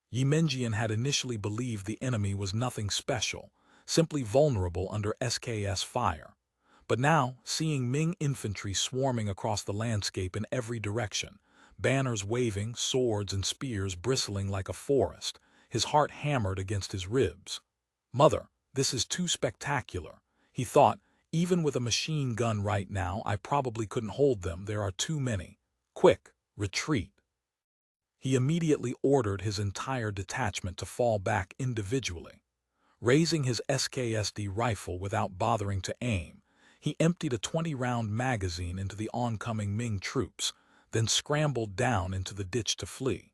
S1: Yi Menjian had initially believed the enemy was nothing special, simply vulnerable under SKS fire. But now, seeing Ming infantry swarming across the landscape in every direction, banners waving, swords and spears bristling like a forest, his heart hammered against his ribs. "Mother, this is too spectacular," he thought. "Even with a machine gun right now, I probably couldn't hold them. There are too many. Quick, retreat." He immediately ordered his entire detachment to fall back individually. Raising his SKSD rifle without bothering to aim, he emptied a 20-round magazine into the oncoming Ming troops, then scrambled down into the ditch to flee.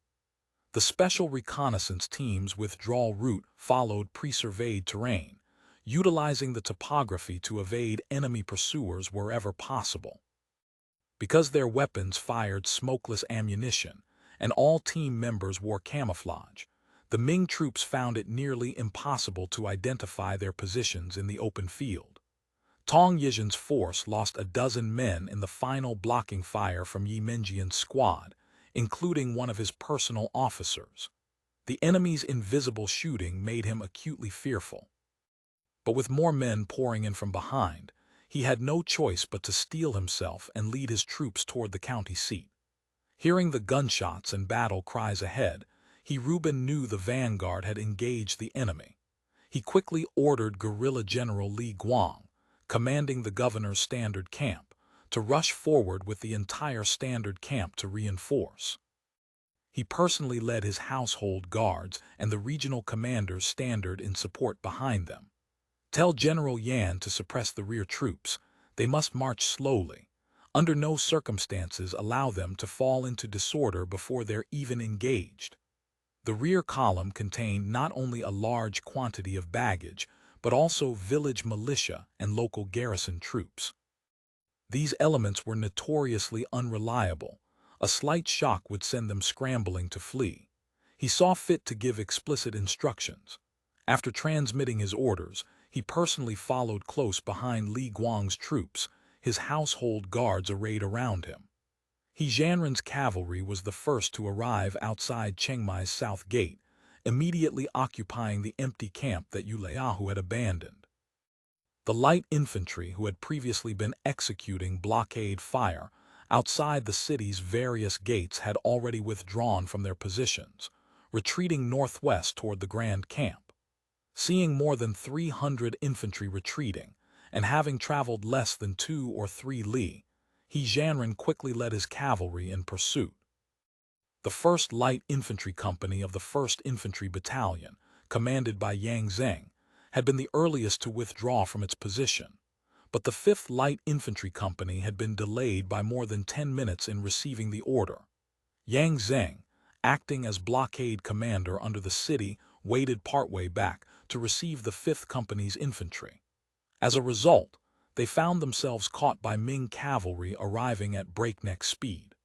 S1: The special reconnaissance team's withdrawal route followed pre-surveyed terrain, utilizing the topography to evade enemy pursuers wherever possible. Because their weapons fired smokeless ammunition, and all team members wore camouflage, the Ming troops found it nearly impossible to identify their positions in the open field. Tong Yizhen's force lost a dozen men in the final blocking fire from Yi Menjian's squad, including one of his personal officers. The enemy's invisible shooting made him acutely fearful. But with more men pouring in from behind, he had no choice but to steel himself and lead his troops toward the county seat. Hearing the gunshots and battle cries ahead, Reuben knew the vanguard had engaged the enemy. He quickly ordered Guerrilla General Li Guang, commanding the governor's standard camp, to rush forward with the entire standard camp to reinforce. He personally led his household guards and the regional commander's standard in support behind them. "Tell General Yan to suppress the rear troops. They must march slowly. Under no circumstances allow them to fall into disorder before they're even engaged. The rear column contained not only a large quantity of baggage, but also village militia and local garrison troops. These elements were notoriously unreliable. A slight shock would send them scrambling to flee. He saw fit to give explicit instructions. After transmitting his orders, he personally followed close behind Li Guang's troops, his household guards arrayed around him. He Jianren's cavalry was the first to arrive outside Chengmai's south gate, immediately occupying the empty camp that Yuliahu had abandoned. The light infantry who had previously been executing blockade fire outside the city's various gates had already withdrawn from their positions, retreating northwest toward the grand camp. Seeing more than 300 infantry retreating, and having traveled less than 2 or 3 li, He Jianren quickly led his cavalry in pursuit. The 1st Light Infantry Company of the 1st Infantry Battalion, commanded by Yang Zheng, had been the earliest to withdraw from its position, but the 5th Light Infantry Company had been delayed by more than 10 minutes in receiving the order. Yang Zheng, acting as blockade commander under the city, waited partway back to receive the 5th Company's infantry. As a result, they found themselves caught by Ming cavalry arriving at breakneck speed.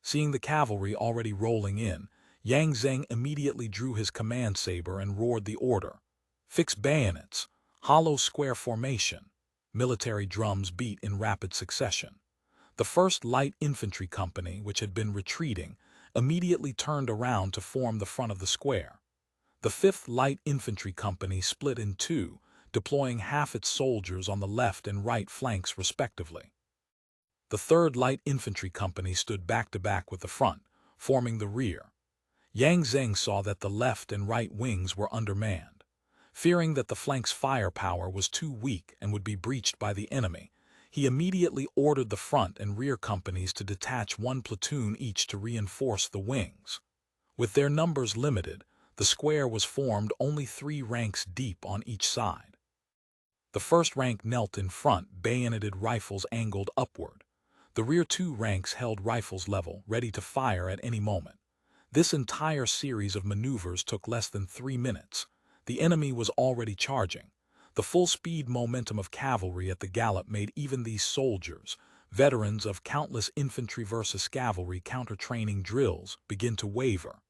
S1: Seeing the cavalry already rolling in, Yang Zheng immediately drew his command saber and roared the order. Fix bayonets, hollow square formation. Military drums beat in rapid succession. The 1st Light Infantry Company, which had been retreating, immediately turned around to form the front of the square. The 5th Light Infantry Company split in two, deploying half its soldiers on the left and right flanks respectively. The 3rd Light Infantry Company stood back-to-back with the front, forming the rear. Yang Zheng saw that the left and right wings were undermanned. Fearing that the flank's firepower was too weak and would be breached by the enemy, he immediately ordered the front and rear companies to detach 1 platoon each to reinforce the wings. With their numbers limited, the square was formed only 3 ranks deep on each side. The 1st rank knelt in front, bayoneted rifles angled upward. The rear 2 ranks held rifles level, ready to fire at any moment. This entire series of maneuvers took less than 3 minutes. The enemy was already charging. The full-speed momentum of cavalry at the gallop made even these soldiers, veterans of countless infantry versus cavalry counter-training drills, begin to waver.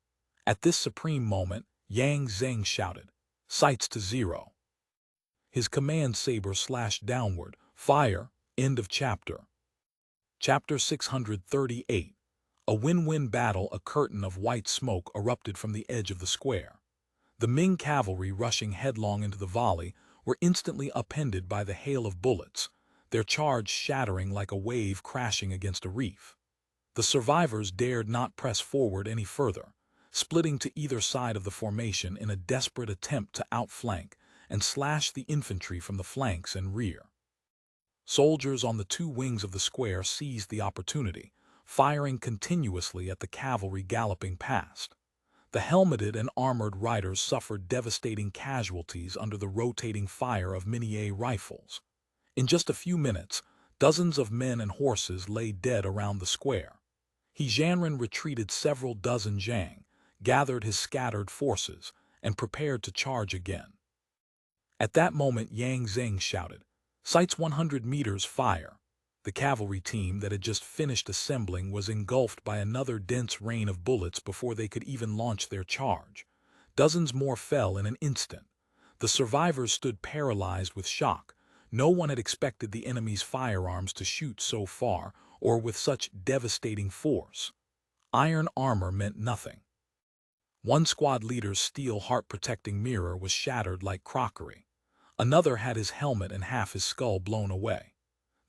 S1: At this supreme moment, Yang Zheng shouted, "Sights to 0." His command saber slashed downward. Fire. End of chapter. Chapter 638. A WinWin battle. A curtain of white smoke erupted from the edge of the square. The Ming cavalry, rushing headlong into the volley, were instantly upended by the hail of bullets, their charge shattering like a wave crashing against a reef. The survivors dared not press forward any further, splitting to either side of the formation in a desperate attempt to outflank and slash the infantry from the flanks and rear. Soldiers on the 2 wings of the square seized the opportunity, firing continuously at the cavalry galloping past. The helmeted and armored riders suffered devastating casualties under the rotating fire of minié rifles. In just a few minutes, dozens of men and horses lay dead around the square. He Jianren retreated several dozen zhang, gathered his scattered forces, and prepared to charge again. At that moment Yang Zheng shouted, "Sights 100 meters, fire!" The cavalry team that had just finished assembling was engulfed by another dense rain of bullets before they could even launch their charge. Dozens more fell in an instant. The survivors stood paralyzed with shock. No one had expected the enemy's firearms to shoot so far or with such devastating force. Iron armor meant nothing. One squad leader's steel heart-protecting mirror was shattered like crockery. Another had his helmet and half his skull blown away.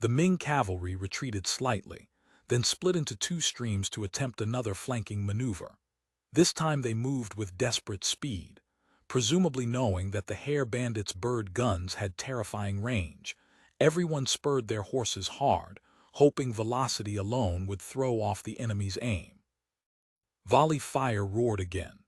S1: The Ming cavalry retreated slightly, then split into 2 streams to attempt another flanking maneuver. This time they moved with desperate speed, presumably knowing that the Hare Bandits' bird guns had terrifying range. Everyone spurred their horses hard, hoping velocity alone would throw off the enemy's aim. Volley fire roared again.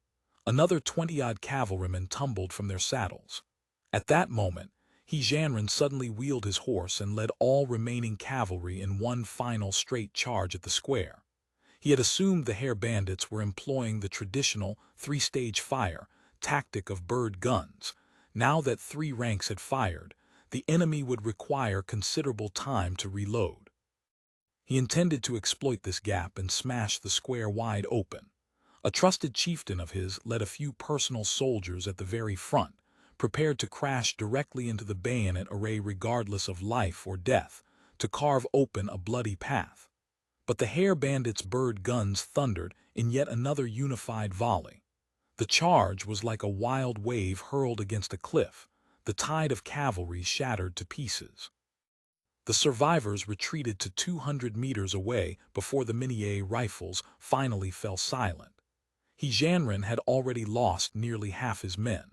S1: Another 20-odd cavalrymen tumbled from their saddles. At that moment, He Jianren suddenly wheeled his horse and led all remaining cavalry in one final straight charge at the square. He had assumed the hare bandits were employing the traditional three-stage fire tactic of bird guns. Now that 3 ranks had fired, the enemy would require considerable time to reload. He intended to exploit this gap and smash the square wide open. A trusted chieftain of his led a few personal soldiers at the very front, prepared to crash directly into the bayonet array regardless of life or death, to carve open a bloody path. But the hare bandits' bird guns thundered in yet another unified volley. The charge was like a wild wave hurled against a cliff, the tide of cavalry shattered to pieces. The survivors retreated to 200 meters away before the Minier rifles finally fell silent. He Jianren had already lost nearly half his men.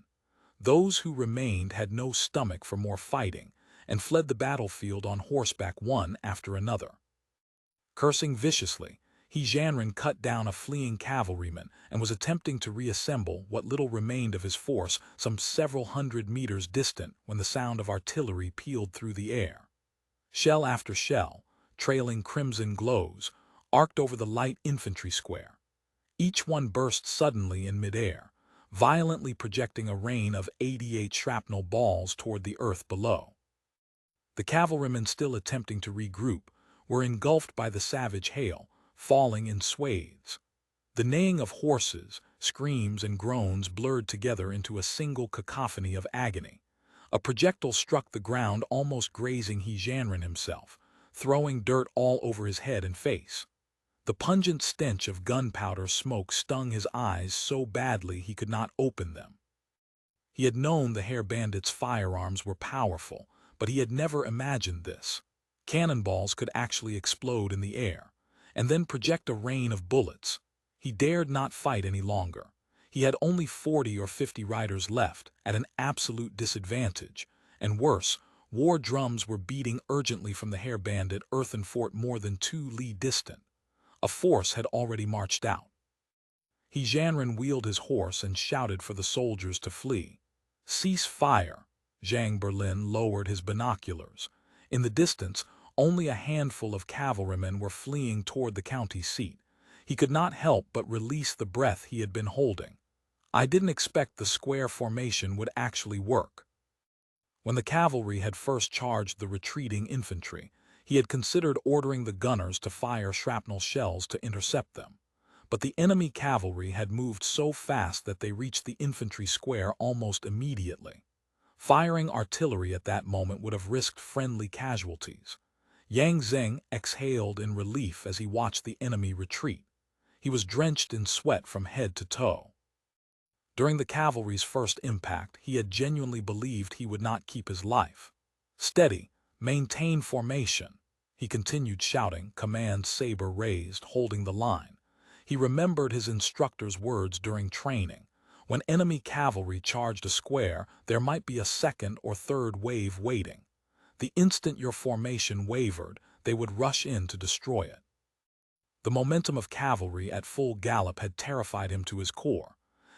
S1: Those who remained had no stomach for more fighting and fled the battlefield on horseback one after another. Cursing viciously, He Jianren cut down a fleeing cavalryman and was attempting to reassemble what little remained of his force some several hundred meters distant when the sound of artillery pealed through the air. Shell after shell, trailing crimson glows, arced over the light infantry square. Each one burst suddenly in midair, violently projecting a rain of 88 shrapnel balls toward the earth below. The cavalrymen still attempting to regroup were engulfed by the savage hail, falling in swathes. The neighing of horses, screams and groans blurred together into a single cacophony of agony. A projectile struck the ground, almost grazing He Jianren himself, throwing dirt all over his head and face. The pungent stench of gunpowder smoke stung his eyes so badly he could not open them. He had known the hare bandits' firearms were powerful, but he had never imagined this. Cannonballs could actually explode in the air, and then project a rain of bullets. He dared not fight any longer. He had only 40 or 50 riders left, at an absolute disadvantage, and worse, war drums were beating urgently from the hare bandit earthen fort more than 2 li distant. A force had already marched out. He Jianren wheeled his horse and shouted for the soldiers to flee. "Cease fire!" Zhang Berlin lowered his binoculars. In the distance, only a handful of cavalrymen were fleeing toward the county seat. He could not help but release the breath he had been holding. I didn't expect the square formation would actually work. When the cavalry had first charged the retreating infantry, he had considered ordering the gunners to fire shrapnel shells to intercept them. But the enemy cavalry had moved so fast that they reached the infantry square almost immediately. Firing artillery at that moment would have risked friendly casualties. Yang Zheng exhaled in relief as he watched the enemy retreat. He was drenched in sweat from head to toe. During the cavalry's first impact, he had genuinely believed he would not keep his life. "Steady, maintain formation," he continued shouting, command saber raised, holding the line. He remembered his instructor's words during training. When enemy cavalry charged a square, there might be a second or third wave waiting. The instant your formation wavered, they would rush in to destroy it. The momentum of cavalry at full gallop had terrified him to his core.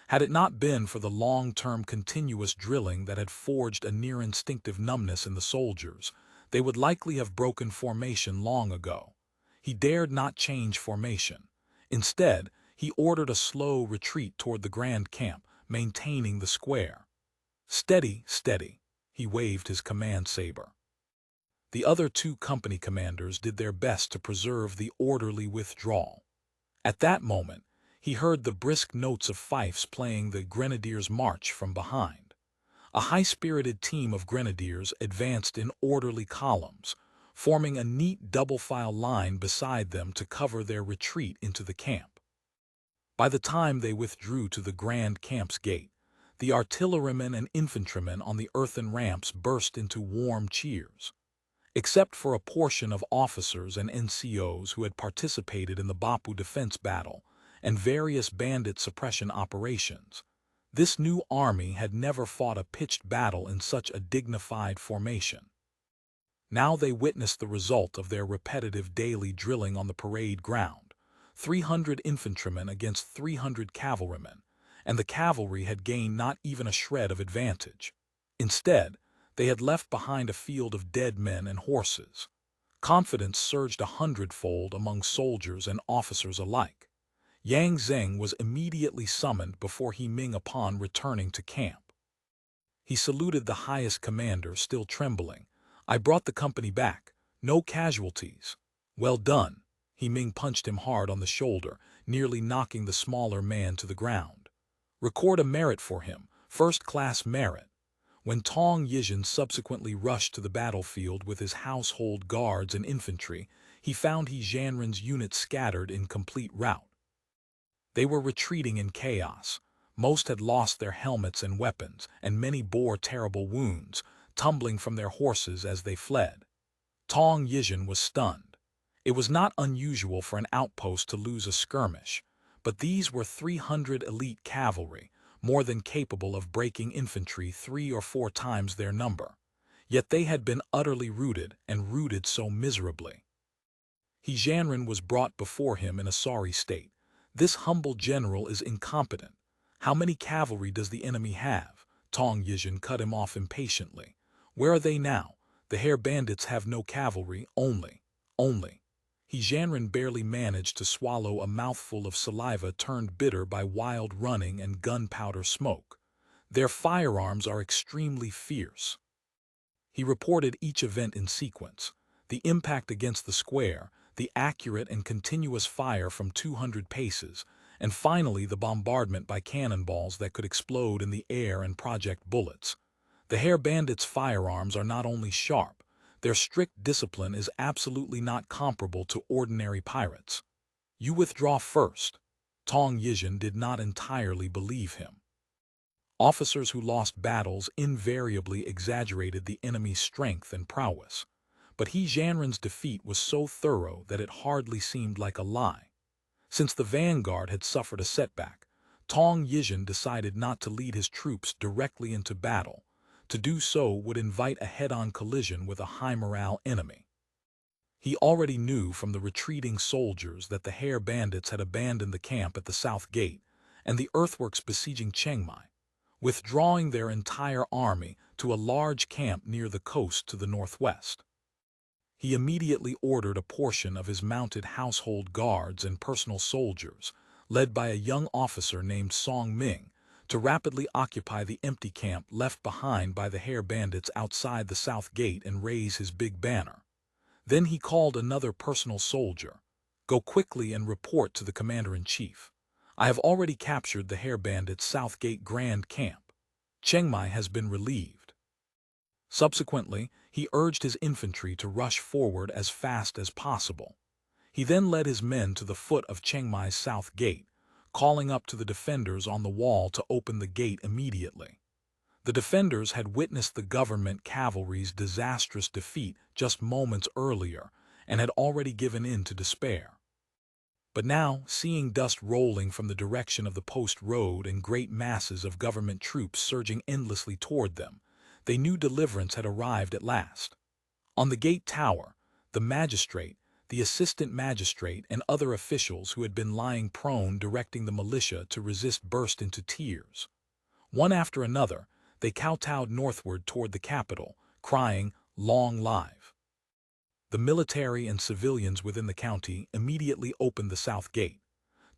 S1: Had it not been for the long-term continuous drilling that had forged a near-instinctive numbness in the soldiers, they would likely have broken formation long ago. He dared not change formation. Instead, he ordered a slow retreat toward the grand camp, maintaining the square. "Steady, steady," he waved his command saber. The other 2 company commanders did their best to preserve the orderly withdrawal. At that moment, he heard the brisk notes of fifes playing the Grenadiers' March from behind. A high-spirited team of grenadiers advanced in orderly columns, forming a neat double-file line beside them to cover their retreat into the camp. By the time they withdrew to the grand camp's gate, the artillerymen and infantrymen on the earthen ramps burst into warm cheers. Except for a portion of officers and NCOs who had participated in the Bapu defense battle and various bandit suppression operations, this new army had never fought a pitched battle in such a dignified formation. Now they witnessed the result of their repetitive daily drilling on the parade ground: 300 infantrymen against 300 cavalrymen, and the cavalry had gained not even a shred of advantage. Instead, They had left behind a field of dead men and horses. Confidence surged 100-fold among soldiers and officers alike. Yang Zheng was immediately summoned before Ming upon returning to camp. He saluted the highest commander, still trembling. "I brought the company back. No casualties." "Well done." Ming punched him hard on the shoulder, nearly knocking the smaller man to the ground. "Record a merit for him, first-class merit." When Tong Yizhen subsequently rushed to the battlefield with his household guards and infantry, he found Jianren's unit scattered in complete rout. They were retreating in chaos. Most had lost their helmets and weapons, and many bore terrible wounds, tumbling from their horses as they fled. Tong Yizhen was stunned. It was not unusual for an outpost to lose a skirmish, but these were 300 elite cavalry, more than capable of breaking infantry 3 or 4 times their number. Yet they had been utterly routed, and routed so miserably. Jianren was brought before him in a sorry state. "This humble general is incompetent. How many cavalry does the enemy have?" Tong Yizhen cut him off impatiently. "Where are they now? The hare bandits have no cavalry, only. Jianren barely managed to swallow a mouthful of saliva turned bitter by wild running and gunpowder smoke. "Their firearms are extremely fierce." He reported each event in sequence: the impact against the square, the accurate and continuous fire from 200 paces, and finally the bombardment by cannonballs that could explode in the air and project bullets. "The hare bandits' firearms are not only sharp, their strict discipline is absolutely not comparable to ordinary pirates." "You withdraw first." Tong Yizhen did not entirely believe him. Officers who lost battles invariably exaggerated the enemy's strength and prowess. But Jianren's defeat was so thorough that it hardly seemed like a lie. Since the vanguard had suffered a setback, Tong Yizhen decided not to lead his troops directly into battle. To do so would invite a head-on collision with a high-morale enemy. He already knew from the retreating soldiers that the hare bandits had abandoned the camp at the south gate and the earthworks besieging Chengmai, withdrawing their entire army to a large camp near the coast to the northwest. He immediately ordered a portion of his mounted household guards and personal soldiers, led by a young officer named Song Ming, to rapidly occupy the empty camp left behind by the hare bandits outside the south gate and raise his big banner. Then he called another personal soldier. "Go quickly and report to the commander-in-chief. I have already captured the hare bandits' south gate grand camp. Chengmai has been relieved." Subsequently, he urged his infantry to rush forward as fast as possible. He then led his men to the foot of Chengmai's south gate, calling up to the defenders on the wall to open the gate immediately. The defenders had witnessed the government cavalry's disastrous defeat just moments earlier and had already given in to despair. But now, seeing dust rolling from the direction of the post road and great masses of government troops surging endlessly toward them, they knew deliverance had arrived at last. On the gate tower, the magistrate, the assistant magistrate, and other officials who had been lying prone directing the militia to resist burst into tears. One after another, they kowtowed northward toward the capital, crying, "Long live!" The military and civilians within the county immediately opened the south gate.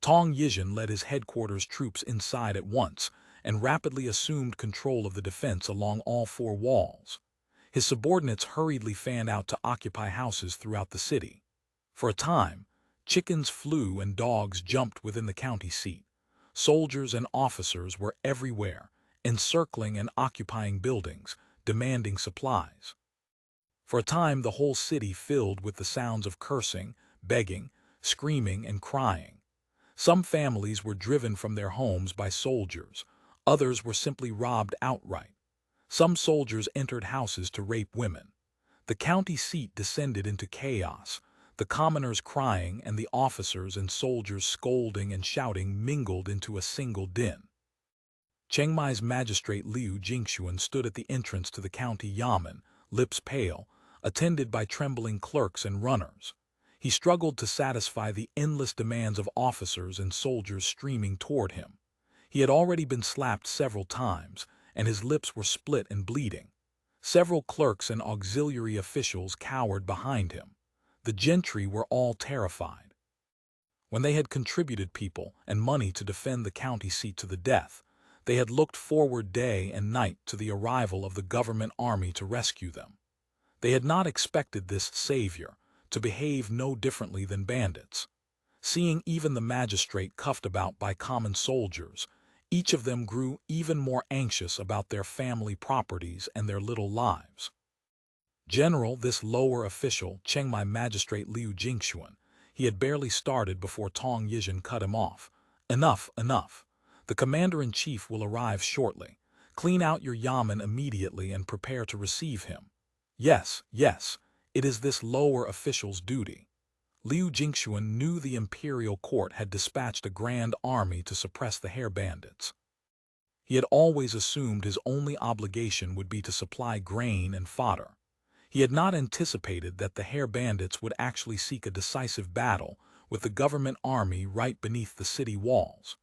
S1: Tong Yizhen led his headquarters troops inside at once and rapidly assumed control of the defense along all 4 walls. His subordinates hurriedly fanned out to occupy houses throughout the city. For a time, chickens flew and dogs jumped within the county seat. Soldiers and officers were everywhere, encircling and occupying buildings, demanding supplies. For a time, the whole city filled with the sounds of cursing, begging, screaming, and crying. Some families were driven from their homes by soldiers, others were simply robbed outright. Some soldiers entered houses to rape women. The county seat descended into chaos. The commoners crying and the officers and soldiers scolding and shouting mingled into a single din. Chengmai's magistrate Liu Jingxuan stood at the entrance to the county yamen, lips pale, attended by trembling clerks and runners. He struggled to satisfy the endless demands of officers and soldiers streaming toward him. He had already been slapped several times, and his lips were split and bleeding. Several clerks and auxiliary officials cowered behind him. The gentry were all terrified. When they had contributed people and money to defend the county seat to the death, they had looked forward day and night to the arrival of the government army to rescue them. They had not expected this savior to behave no differently than bandits. Seeing even the magistrate cuffed about by common soldiers, each of them grew even more anxious about their family properties and their little lives. General, this lower official, Chengmai magistrate Liu Jingxuan, he had barely started before Tong Yizhen cut him off. Enough, enough. The commander-in-chief will arrive shortly. Clean out your yamen immediately and prepare to receive him. Yes, yes, it is this lower official's duty. Liu Jingxuan knew the imperial court had dispatched a grand army to suppress the hair bandits. He had always assumed his only obligation would be to supply grain and fodder. He had not anticipated that the hair bandits would actually seek a decisive battle with the government army right beneath the city walls.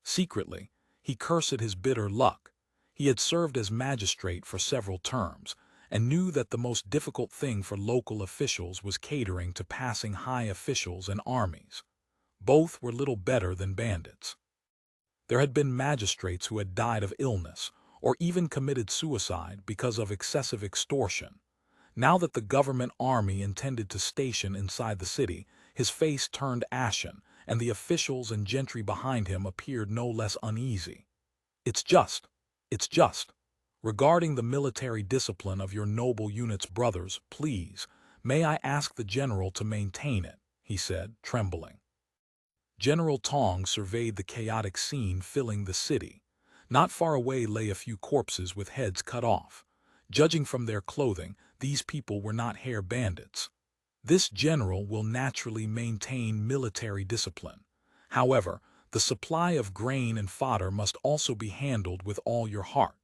S1: Secretly, he cursed his bitter luck. He had served as magistrate for several terms, and knew that the most difficult thing for local officials was catering to passing high officials and armies. Both were little better than bandits. There had been magistrates who had died of illness, or even committed suicide because of excessive extortion. Now that the government army intended to station inside the city, his face turned ashen, and the officials and gentry behind him appeared no less uneasy. It's just. Regarding the military discipline of your noble unit's brothers, please, may I ask the general to maintain it, he said, trembling. General Tong surveyed the chaotic scene filling the city. Not far away lay a few corpses with heads cut off. Judging from their clothing, these people were not hair bandits. This general will naturally maintain military discipline. However, the supply of grain and fodder must also be handled with all your heart.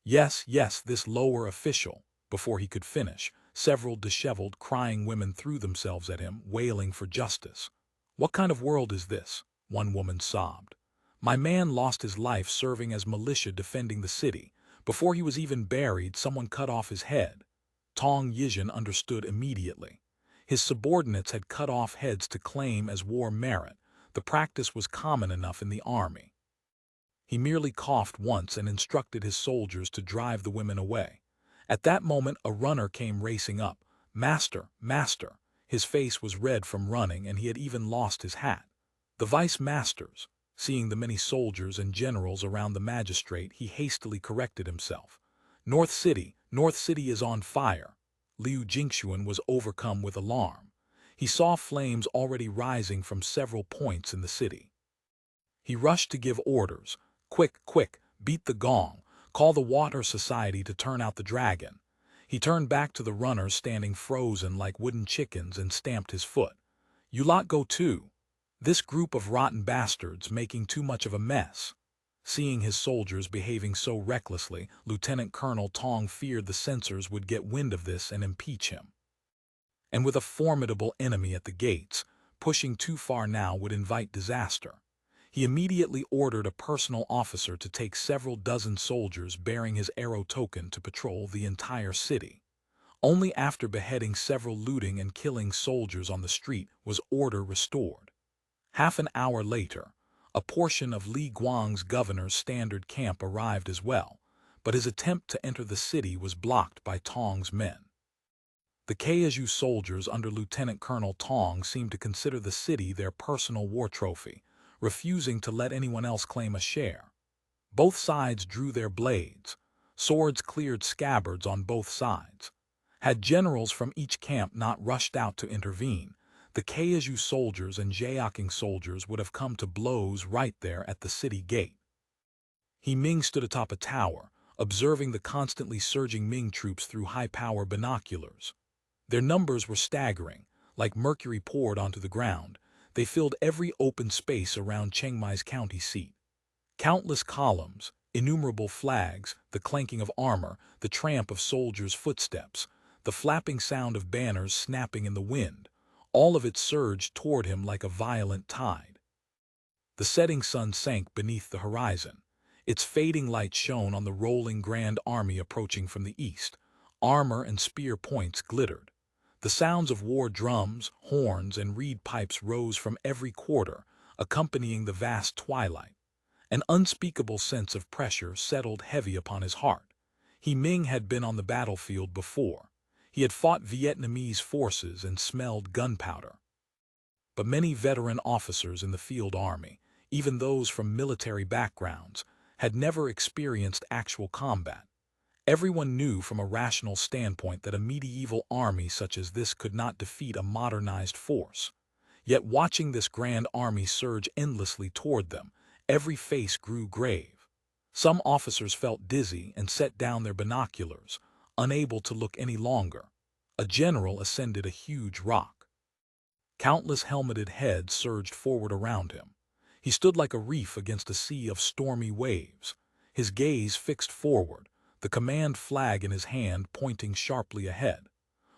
S1: Yes, this lower official. Before he could finish, several disheveled, crying women threw themselves at him, wailing for justice. What kind of world is this? One woman sobbed. My man lost his life serving as militia defending the city. Before he was even buried, someone cut off his head. Tong Yizhen understood immediately. His subordinates had cut off heads to claim as war merit. The practice was common enough in the army. He merely coughed once and instructed his soldiers to drive the women away. At that moment a runner came racing up. Master, master. His face was red from running and he had even lost his hat. The vice-masters. Seeing the many soldiers and generals around the magistrate, he hastily corrected himself. North City is on fire. Liu Jingxuan was overcome with alarm. He saw flames already rising from several points in the city. He rushed to give orders. Quick, beat the gong. Call the water society to turn out the dragon. He turned back to the runners standing frozen like wooden chickens and stamped his foot. You lot go too. This group of rotten bastards making too much of a mess. Seeing his soldiers behaving so recklessly, Lieutenant Colonel Tong feared the censors would get wind of this and impeach him. And with a formidable enemy at the gates, pushing too far now would invite disaster. He immediately ordered a personal officer to take several dozen soldiers bearing his arrow token to patrol the entire city. Only after beheading several looting and killing soldiers on the street was order restored. Half an hour later, a portion of Li Guang's governor's standard camp arrived as well, but his attempt to enter the city was blocked by Tong's men. The Kaiju soldiers under Lieutenant Colonel Tong seemed to consider the city their personal war trophy, refusing to let anyone else claim a share. Both sides drew their blades. Swords cleared scabbards on both sides. Had generals from each camp not rushed out to intervene, the Kaiju soldiers and Jiaqing soldiers would have come to blows right there at the city gate. Ming stood atop a tower, observing the constantly surging Ming troops through high-power binoculars. Their numbers were staggering. Like mercury poured onto the ground, they filled every open space around Chengmai's county seat. Countless columns, innumerable flags, the clanking of armor, the tramp of soldiers' footsteps, the flapping sound of banners snapping in the wind, all of it surged toward him like a violent tide. The setting sun sank beneath the horizon. Its fading light shone on the rolling grand army approaching from the east. Armor and spear points glittered. The sounds of war drums, horns, and reed pipes rose from every quarter, accompanying the vast twilight. An unspeakable sense of pressure settled heavy upon his heart. Ming had been on the battlefield before. He had fought Vietnamese forces and smelled gunpowder. But many veteran officers in the field army, even those from military backgrounds, had never experienced actual combat. Everyone knew from a rational standpoint that a medieval army such as this could not defeat a modernized force. Yet watching this grand army surge endlessly toward them, every face grew grave. Some officers felt dizzy and set down their binoculars, unable to look any longer. A general ascended a huge rock. Countless helmeted heads surged forward around him. He stood like a reef against a sea of stormy waves, his gaze fixed forward, the command flag in his hand pointing sharply ahead.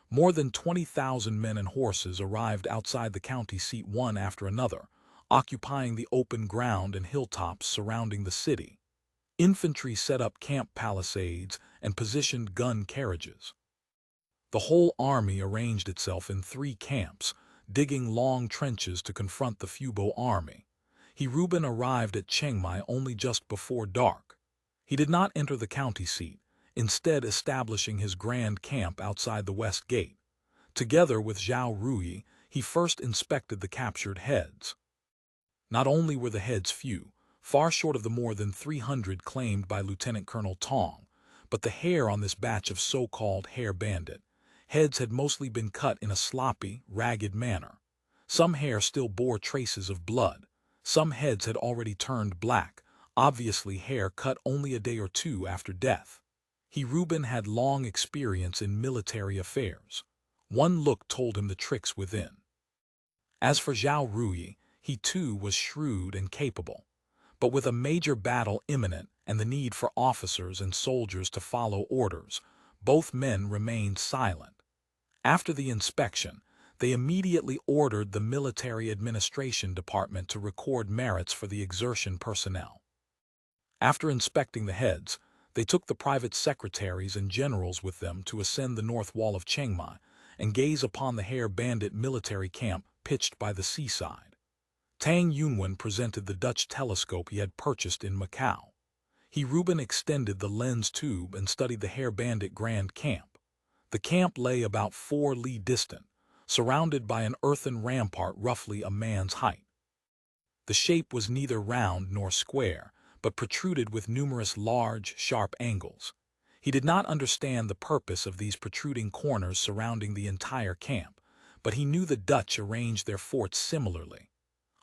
S1: More than 20,000 men and horses arrived outside the county seat one after another, occupying the open ground and hilltops surrounding the city. Infantry set up camp palisades and positioned gun carriages. The whole army arranged itself in 3 camps, digging long trenches to confront the Fubo army. Reuben arrived at Chengmai only just before dark. He did not enter the county seat, instead establishing his grand camp outside the west gate. Together with Zhao Ruyi, he first inspected the captured heads. Not only were the heads few, far short of the more than 300 claimed by Lieutenant Colonel Tong, but the hair on this batch of so-called hair bandit heads had mostly been cut in a sloppy, ragged manner. Some hair still bore traces of blood. Some heads had already turned black, obviously hair cut only a day or 2 after death. Reuben had long experience in military affairs. One look told him the tricks within. As for Zhao Ruyi, he too was shrewd and capable. But with a major battle imminent and the need for officers and soldiers to follow orders, both men remained silent. After the inspection, they immediately ordered the Military Administration Department to record merits for the exertion personnel. After inspecting the heads, they took the private secretaries and generals with them to ascend the north wall of Chengmai and gaze upon the hair bandit military camp pitched by the seaside. Tang Yunwen presented the Dutch telescope he had purchased in Macau. Reuben extended the lens tube and studied the hair bandit grand camp. The camp lay about 4 li distant, surrounded by an earthen rampart roughly a man's height. The shape was neither round nor square, but protruded with numerous large, sharp angles. He did not understand the purpose of these protruding corners surrounding the entire camp, but he knew the Dutch arranged their forts similarly.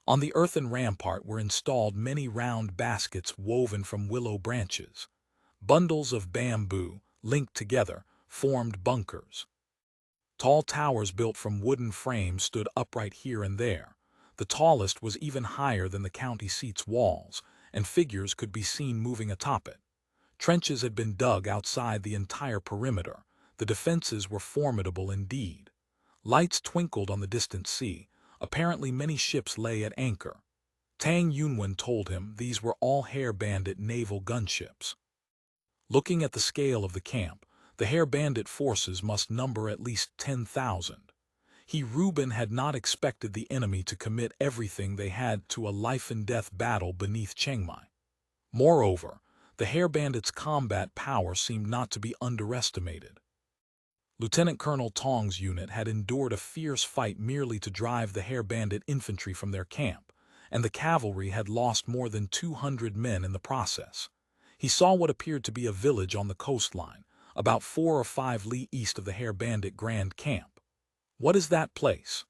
S1: On the earthen rampart were installed many round baskets woven from willow branches. Bundles of bamboo, linked together, formed bunkers. Tall towers built from wooden frames stood upright here and there. The tallest was even higher than the county seat's walls, and figures could be seen moving atop it. Trenches had been dug outside the entire perimeter. The defenses were formidable indeed. Lights twinkled on the distant sea. Apparently many ships lay at anchor. Tang Yunwen told him these were all hair bandit naval gunships. Looking at the scale of the camp, the hair bandit forces must number at least 10,000. Reuben had not expected the enemy to commit everything they had to a life-and-death battle beneath Chengmai. Moreover, the hair bandits' combat power seemed not to be underestimated. Lieutenant Colonel Tong's unit had endured a fierce fight merely to drive the hair bandit infantry from their camp, and the cavalry had lost more than 200 men in the process. He saw what appeared to be a village on the coastline, about 4 or 5 li east of the hair bandit grand camp. "What is that place?"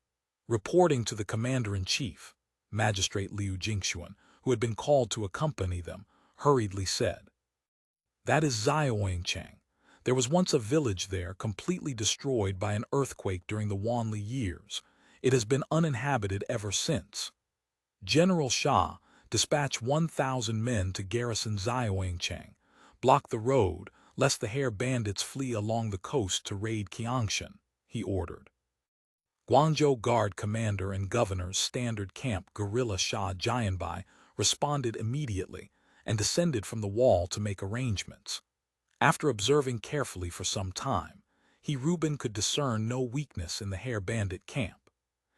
S1: Reporting to the commander-in-chief, Magistrate Liu Jingxuan, who had been called to accompany them, hurriedly said, "That is Zioyingchang. There was once a village there completely destroyed by an earthquake during the Wanli years. It has been uninhabited ever since. General Shah, dispatch 1,000 men to garrison Zioyingchang. Block the road, lest the hair bandits flee along the coast to raid Qiangshan," he ordered. Guangzhou Guard Commander and Governor's Standard Camp Guerrilla Shah Jianbai responded immediately, and descended from the wall to make arrangements. After observing carefully for some time, Reuben could discern no weakness in the Hare Bandit camp.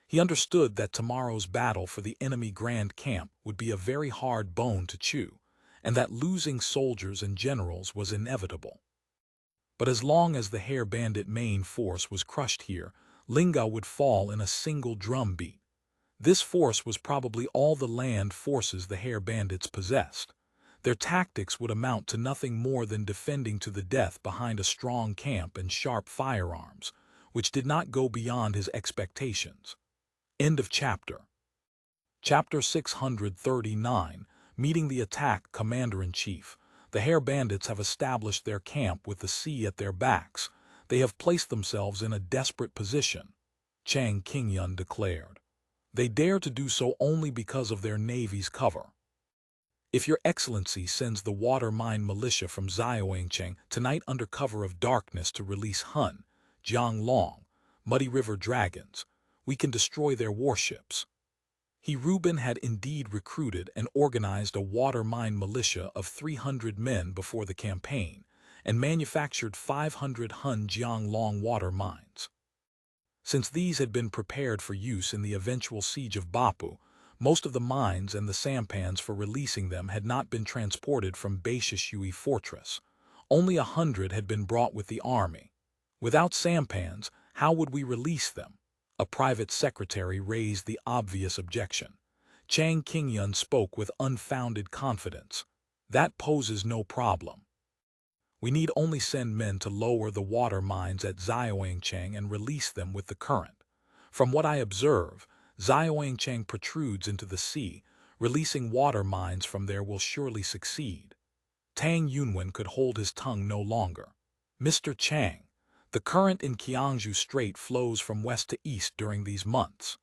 S1: He understood that tomorrow's battle for the enemy Grand Camp would be a very hard bone to chew, and that losing soldiers and generals was inevitable. But as long as the Hare Bandit main force was crushed here, Lingao would fall in a single drum beat. This force was probably all the land forces the Hare Bandits possessed. Their tactics would amount to nothing more than defending to the death behind a strong camp and sharp firearms, which did not go beyond his expectations. End of chapter. Chapter 639, Meeting the Attack Commander-in-Chief. The Hare Bandits have established their camp with the sea at their backs. They have placed themselves in a desperate position, Chang Qingyun declared. They dare to do so only because of their navy's cover. If Your Excellency sends the water mine militia from Zioangcheng tonight under cover of darkness to release Hun, Jianglong, Muddy River dragons, we can destroy their warships. Reuben had indeed recruited and organized a water mine militia of 300 men before the campaign, and manufactured 500 Hun Jianglong water mines. Since these had been prepared for use in the eventual siege of Bapu, most of the mines and the sampans for releasing them had not been transported from Baishishui Fortress. Only 100 had been brought with the army. Without sampans, how would we release them? A private secretary raised the obvious objection. Chang Qingyun spoke with unfounded confidence. That poses no problem. We need only send men to lower the water mines at Zioangcheng and release them with the current. From what I observe, Zioangcheng protrudes into the sea. Releasing water mines from there will surely succeed. Tang Yunwen could hold his tongue no longer. Mr. Chang, the current in Qiangzhou Strait flows from west to east during these months.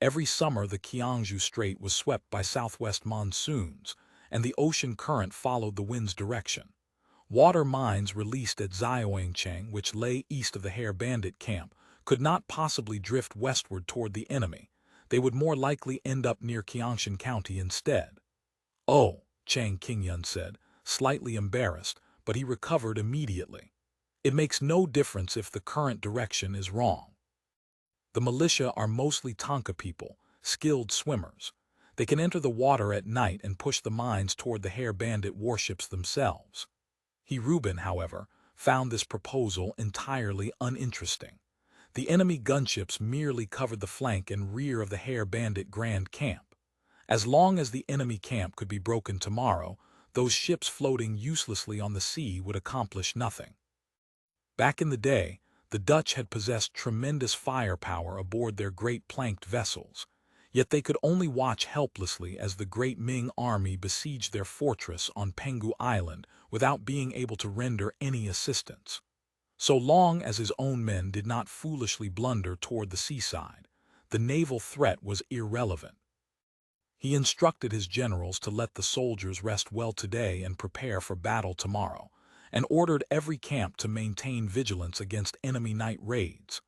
S1: Every summer the Qiangzhou Strait was swept by southwest monsoons, and the ocean current followed the wind's direction. Water mines released at Zioangcheng, which lay east of the Hare Bandit camp, could not possibly drift westward toward the enemy. They would more likely end up near Qiangshan County instead. Oh, Chang Qingyun said, slightly embarrassed, but he recovered immediately. It makes no difference if the current direction is wrong. The militia are mostly Tanka people, skilled swimmers. They can enter the water at night and push the mines toward the Hare Bandit warships themselves. Reuben, however, found this proposal entirely uninteresting. The enemy gunships merely covered the flank and rear of the Hare Bandit Grand Camp. As long as the enemy camp could be broken tomorrow, those ships floating uselessly on the sea would accomplish nothing. Back in the day, the Dutch had possessed tremendous firepower aboard their great planked vessels, yet they could only watch helplessly as the great Ming army besieged their fortress on Penghu Island without being able to render any assistance. So long as his own men did not foolishly blunder toward the seaside, the naval threat was irrelevant. He instructed his generals to let the soldiers rest well today and prepare for battle tomorrow, and ordered every camp to maintain vigilance against enemy night raids.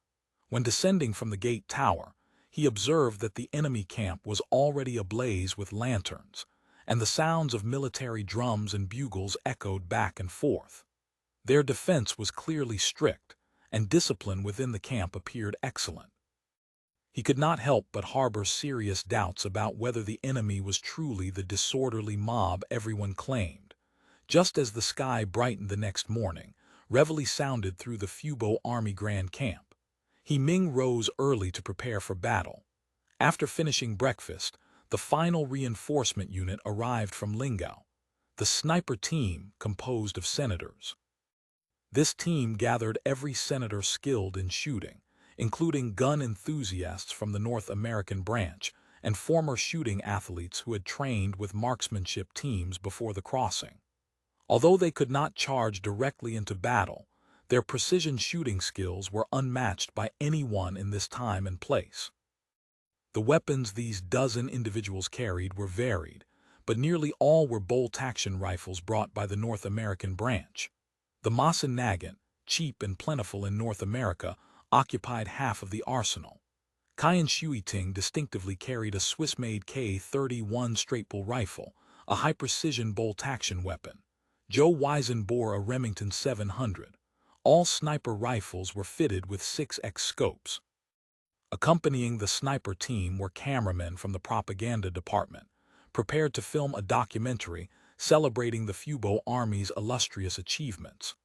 S1: When descending from the gate tower, he observed that the enemy camp was already ablaze with lanterns, and the sounds of military drums and bugles echoed back and forth. Their defense was clearly strict, and discipline within the camp appeared excellent. He could not help but harbor serious doubts about whether the enemy was truly the disorderly mob everyone claimed. Just as the sky brightened the next morning, reveille sounded through the Fubo Army Grand Camp. Ming rose early to prepare for battle. After finishing breakfast, the final reinforcement unit arrived from Lingao, the sniper team composed of senators. This team gathered every senator skilled in shooting, including gun enthusiasts from the North American branch and former shooting athletes who had trained with marksmanship teams before the crossing. Although they could not charge directly into battle, their precision shooting skills were unmatched by anyone in this time and place. The weapons these dozen individuals carried were varied, but nearly all were bolt-action rifles brought by the North American branch. The Masan Nagant, cheap and plentiful in North America, occupied half of the arsenal. Qian Shuiting distinctively carried a Swiss-made K-31 straightpull rifle, a high-precision bolt-action weapon. Joe Wisen bore a Remington 700. All sniper rifles were fitted with 6x scopes. Accompanying the sniper team were cameramen from the propaganda department, prepared to film a documentary celebrating the Fubo Army's illustrious achievements.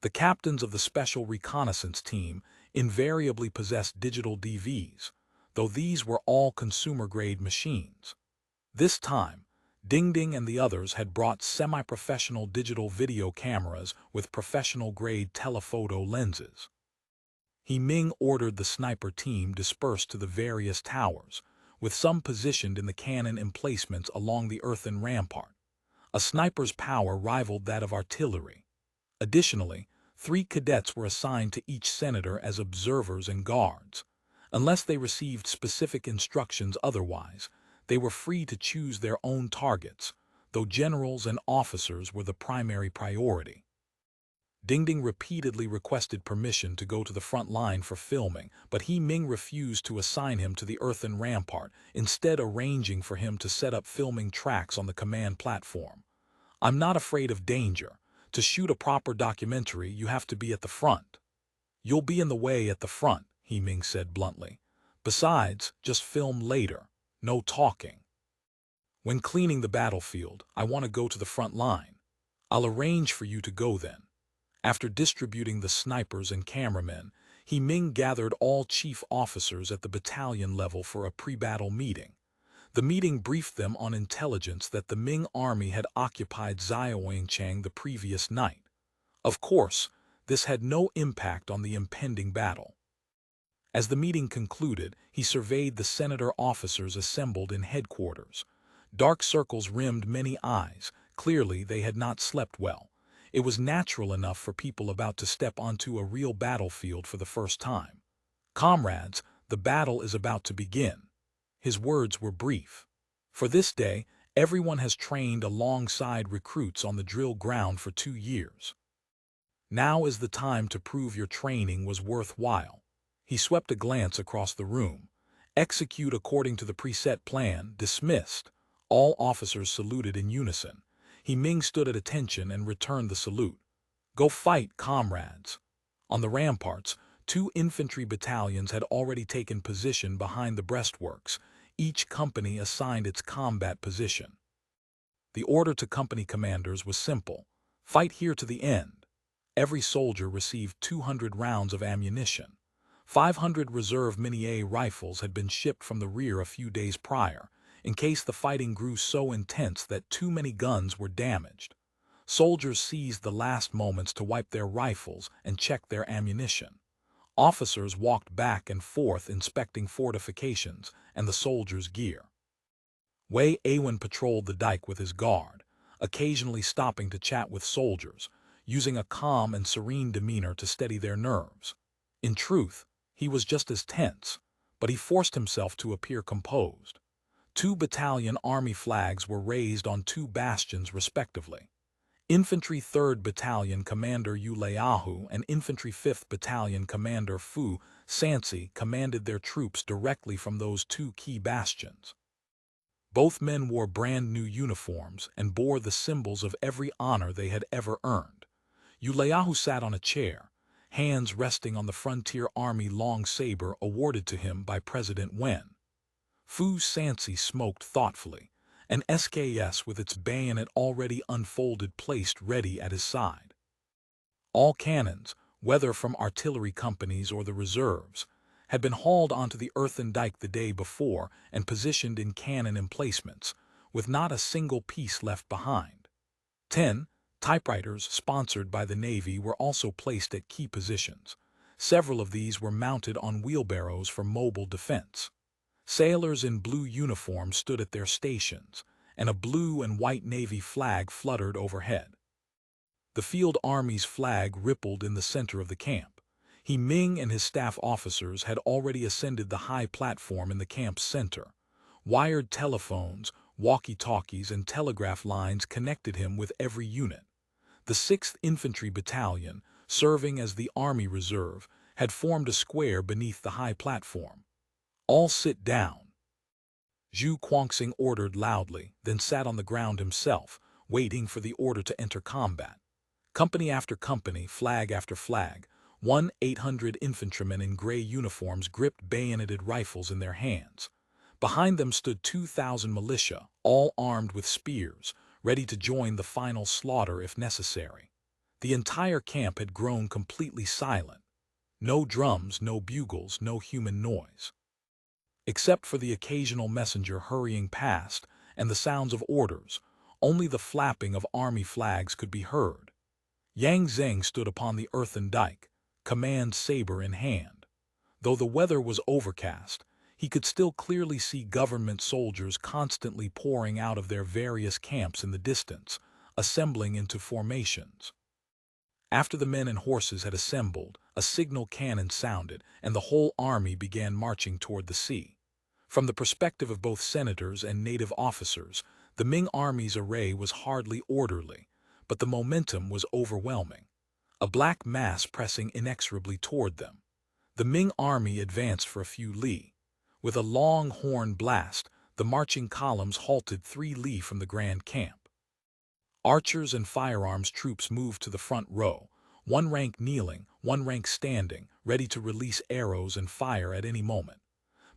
S1: The captains of the Special Reconnaissance Team invariably possessed digital DVs, though these were all consumer-grade machines. This time, Ding Ding and the others had brought semi-professional digital video cameras with professional-grade telephoto lenses. Ming ordered the sniper team dispersed to the various towers, with some positioned in the cannon emplacements along the earthen rampart. A sniper's power rivaled that of artillery. Additionally, 3 cadets were assigned to each senator as observers and guards. Unless they received specific instructions otherwise, they were free to choose their own targets, though generals and officers were the primary priority. Ding Ding repeatedly requested permission to go to the front line for filming, but Ming refused to assign him to the earthen rampart, instead arranging for him to set up filming tracks on the command platform. "I'm not afraid of danger. To shoot a proper documentary, you have to be at the front." "You'll be in the way at the front," Ming said bluntly. "Besides, just film later. No talking. When cleaning the battlefield, I want to go to the front line. I'll arrange for you to go then." After distributing the snipers and cameramen, Ming gathered all chief officers at the battalion level for a pre-battle meeting. The meeting briefed them on intelligence that the Ming army had occupied Xiaoyingchang the previous night. Of course, this had no impact on the impending battle. As the meeting concluded, he surveyed the senator officers assembled in headquarters. Dark circles rimmed many eyes. Clearly, they had not slept well. It was natural enough for people about to step onto a real battlefield for the first time. "Comrades, the battle is about to begin." His words were brief. For this day, everyone has trained alongside recruits on the drill ground for 2 years. Now is the time to prove your training was worthwhile. He swept a glance across the room. "Execute according to the preset plan. Dismissed." All officers saluted in unison. Ming stood at attention and returned the salute. "Go fight, comrades." On the ramparts, 2 infantry battalions had already taken position behind the breastworks. Each company assigned its combat position. The order to company commanders was simple: fight here to the end. Every soldier received 200 rounds of ammunition. 500 reserve Mini-A rifles had been shipped from the rear a few days prior, in case the fighting grew so intense that too many guns were damaged. Soldiers seized the last moments to wipe their rifles and check their ammunition. Officers walked back and forth inspecting fortifications and the soldiers' gear. Wei Awen patrolled the dike with his guard, occasionally stopping to chat with soldiers, using a calm and serene demeanor to steady their nerves. In truth, he was just as tense, but he forced himself to appear composed. 2 battalion army flags were raised on 2 bastions respectively. Infantry 3rd Battalion Commander Yu Leiahu and Infantry 5th Battalion Commander Fu Sansi commanded their troops directly from those 2 key bastions. Both men wore brand-new uniforms and bore the symbols of every honor they had ever earned. Yu Leiahu sat on a chair, hands resting on the Frontier Army long saber awarded to him by President Wen. Fu Sansi smoked thoughtfully, an SKS with its bayonet already unfolded placed ready at his side. All cannons, whether from artillery companies or the reserves, had been hauled onto the earthen dike the day before and positioned in cannon emplacements, with not a single piece left behind. 10 typewriters sponsored by the Navy were also placed at key positions. Several of these were mounted on wheelbarrows for mobile defense. Sailors in blue uniforms stood at their stations, and a blue and white Navy flag fluttered overhead. The field army's flag rippled in the center of the camp. Ming and his staff officers had already ascended the high platform in the camp's center. Wired telephones, walkie-talkies, and telegraph lines connected him with every unit. The 6th Infantry Battalion, serving as the Army Reserve, had formed a square beneath the high platform. "All sit down." Zhu Guangxing ordered loudly, then sat on the ground himself, waiting for the order to enter combat. Company after company, flag after flag, 1,800 infantrymen in gray uniforms gripped bayoneted rifles in their hands. Behind them stood 2,000 militia, all armed with spears, ready to join the final slaughter if necessary. The entire camp had grown completely silent. No drums, no bugles, no human noise. Except for the occasional messenger hurrying past and the sounds of orders, only the flapping of army flags could be heard. Yang Zheng stood upon the earthen dike, command saber in hand. Though the weather was overcast, he could still clearly see government soldiers constantly pouring out of their various camps in the distance, assembling into formations. After the men and horses had assembled, a signal cannon sounded, and the whole army began marching toward the sea. From the perspective of both senators and native officers, the Ming army's array was hardly orderly, but the momentum was overwhelming. A black mass pressing inexorably toward them. The Ming army advanced for a few li. With a long horn blast, the marching columns halted 3 li from the grand camp. Archers and firearms troops moved to the front row, one rank kneeling, one rank standing, ready to release arrows and fire at any moment.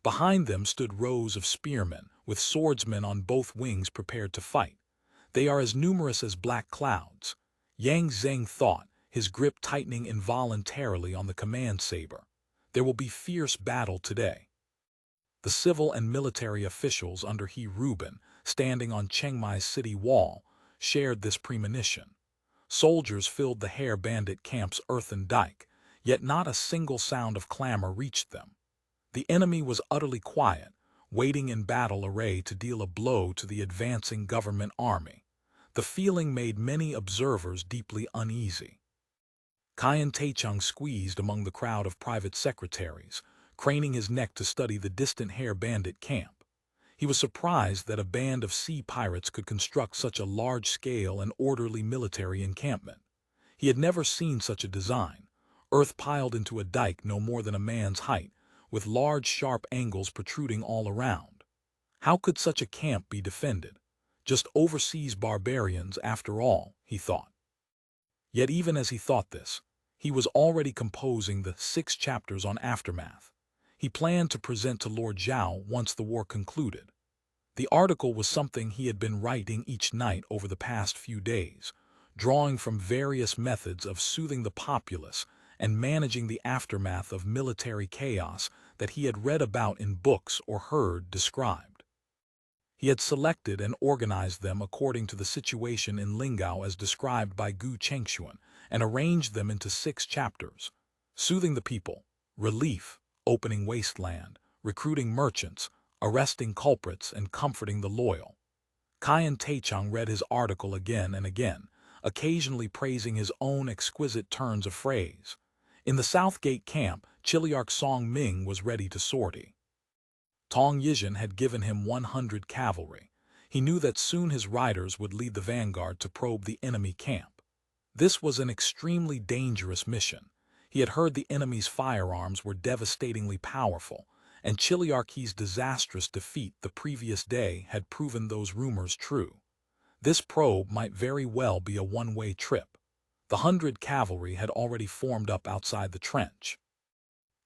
S1: Behind them stood rows of spearmen, with swordsmen on both wings prepared to fight. They are as numerous as black clouds. Yang Zheng thought, his grip tightening involuntarily on the command saber. There will be fierce battle today. The civil and military officials under He Reuben, standing on Chengmai's city wall, shared this premonition. Soldiers filled the Hare Bandit camp's earthen dike, yet not a single sound of clamor reached them. The enemy was utterly quiet, waiting in battle array to deal a blow to the advancing government army. The feeling made many observers deeply uneasy. Qian Taichung squeezed among the crowd of private secretaries, craning his neck to study the distant Hare Bandit camp. He was surprised that a band of sea pirates could construct such a large-scale and orderly military encampment. He had never seen such a design, earth piled into a dike no more than a man's height, with large sharp angles protruding all around. How could such a camp be defended? Just overseas barbarians after all, he thought. Yet even as he thought this, he was already composing the 6 chapters on Aftermath. He planned to present to Lord Zhao once the war concluded. The article was something he had been writing each night over the past few days, drawing from various methods of soothing the populace and managing the aftermath of military chaos that he had read about in books or heard described. He had selected and organized them according to the situation in Lingao as described by Gu Chengxuan and arranged them into 6 chapters: soothing the people, relief, opening wasteland, recruiting merchants, arresting culprits, and comforting the loyal. Qian Taichung read his article again and again, occasionally praising his own exquisite turns of phrase. In the South Gate camp, Chiliarch Song Ming was ready to sortie. Tong Yizhen had given him 100 cavalry. He knew that soon his riders would lead the vanguard to probe the enemy camp. This was an extremely dangerous mission. He had heard the enemy's firearms were devastatingly powerful, and Chiliarchy's disastrous defeat the previous day had proven those rumors true. This probe might very well be a one-way trip. The 100 cavalry had already formed up outside the trench.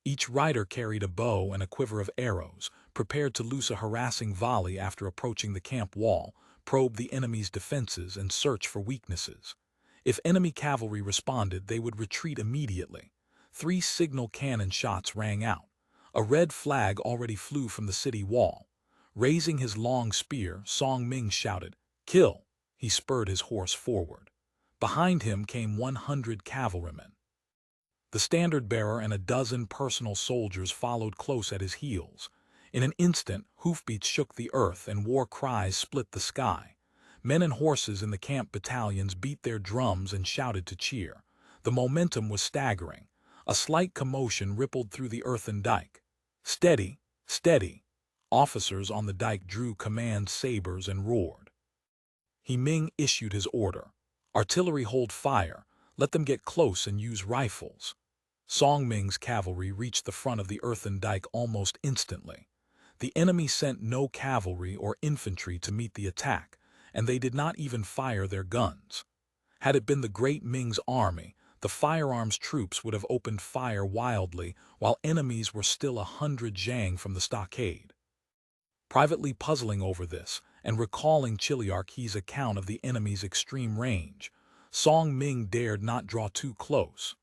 S1: Each rider carried a bow and a quiver of arrows, prepared to loose a harassing volley after approaching the camp wall, probe the enemy's defenses, and search for weaknesses. If enemy cavalry responded, they would retreat immediately. 3 signal cannon shots rang out. A red flag already flew from the city wall. Raising his long spear, Song Ming shouted, "Kill!" He spurred his horse forward. Behind him came 100 cavalrymen. The standard-bearer and a dozen personal soldiers followed close at his heels. In an instant, hoofbeats shook the earth and war cries split the sky. Men and horses in the camp battalions beat their drums and shouted to cheer. The momentum was staggering. A slight commotion rippled through the earthen dike. "Steady! Steady!" Officers on the dike drew command sabers and roared. He Ming issued his order. "Artillery hold fire. Let them get close and use rifles." Song Ming's cavalry reached the front of the earthen dike almost instantly. The enemy sent no cavalry or infantry to meet the attack, and they did not even fire their guns. Had it been the great Ming's army, the firearms troops would have opened fire wildly while enemies were still 100 zhang from the stockade. Privately puzzling over this and recalling Chiliarch He's account of the enemy's extreme range, Song Ming dared not draw too close.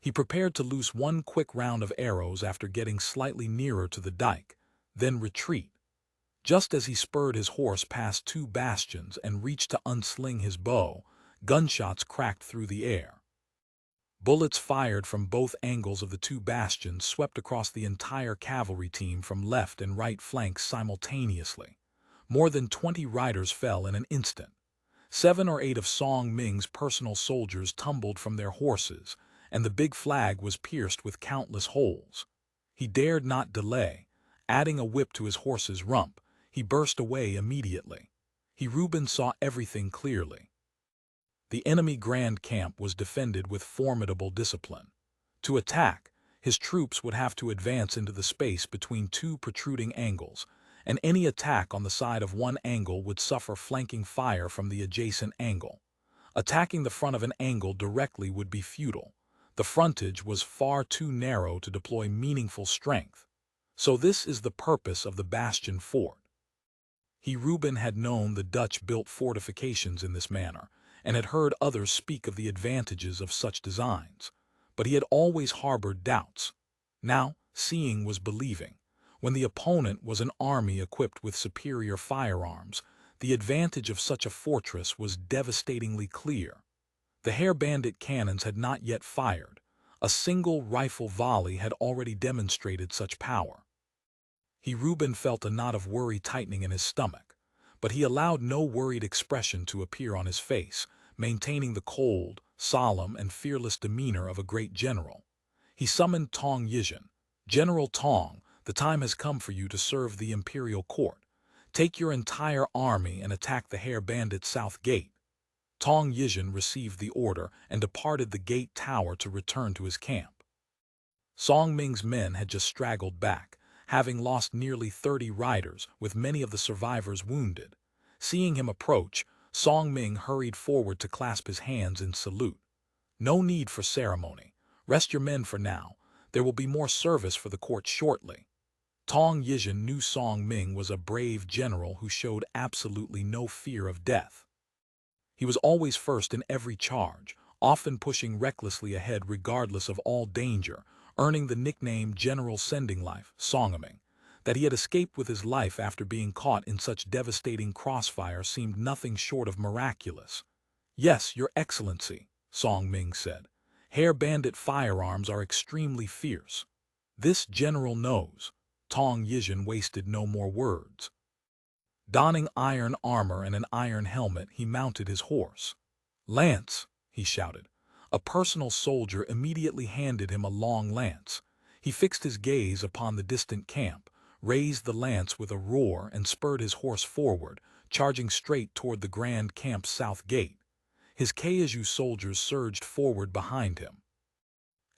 S1: He prepared to loose one quick round of arrows after getting slightly nearer to the dike, then retreat. Just as he spurred his horse past 2 bastions and reached to unsling his bow, gunshots cracked through the air. Bullets fired from both angles of the 2 bastions swept across the entire cavalry team from left and right flanks simultaneously. More than 20 riders fell in an instant. 7 or 8 of Song Ming's personal soldiers tumbled from their horses, and the big flag was pierced with countless holes. He dared not delay. Adding a whip to his horse's rump, he burst away immediately. Reuben saw everything clearly. The enemy grand camp was defended with formidable discipline. To attack, his troops would have to advance into the space between 2 protruding angles, and any attack on the side of one angle would suffer flanking fire from the adjacent angle. Attacking the front of an angle directly would be futile. The frontage was far too narrow to deploy meaningful strength. So this is the purpose of the bastion fort. Reuben had known the Dutch-built fortifications in this manner, and had heard others speak of the advantages of such designs, but he had always harbored doubts. Now, seeing was believing. When the opponent was an army equipped with superior firearms, the advantage of such a fortress was devastatingly clear. The Hair Bandit cannons had not yet fired. A single rifle volley had already demonstrated such power. Reuben felt a knot of worry tightening in his stomach, but he allowed no worried expression to appear on his face, maintaining the cold, solemn, and fearless demeanor of a great general. He summoned Tong Yizhen. "General Tong, the time has come for you to serve the imperial court. Take your entire army and attack the Hair Bandit South Gate." Tong Yizhen received the order and departed the gate tower to return to his camp. Song Ming's men had just straggled back, having lost nearly 30 riders, with many of the survivors wounded. Seeing him approach, Song Ming hurried forward to clasp his hands in salute. "No need for ceremony. Rest your men for now. There will be more service for the court shortly." Tong Yizhen knew Song Ming was a brave general who showed absolutely no fear of death. He was always first in every charge, often pushing recklessly ahead regardless of all danger, earning the nickname General Sending Life, Songming. That he had escaped with his life after being caught in such devastating crossfire seemed nothing short of miraculous. "Yes, Your Excellency," Song Ming said. "Hair Bandit firearms are extremely fierce. This general knows." Tong Yizhen wasted no more words. Donning iron armor and an iron helmet, he mounted his horse. "Lance!" he shouted. A personal soldier immediately handed him a long lance. He fixed his gaze upon the distant camp, raised the lance with a roar, and spurred his horse forward, charging straight toward the grand camp's south gate. His Kaiju soldiers surged forward behind him.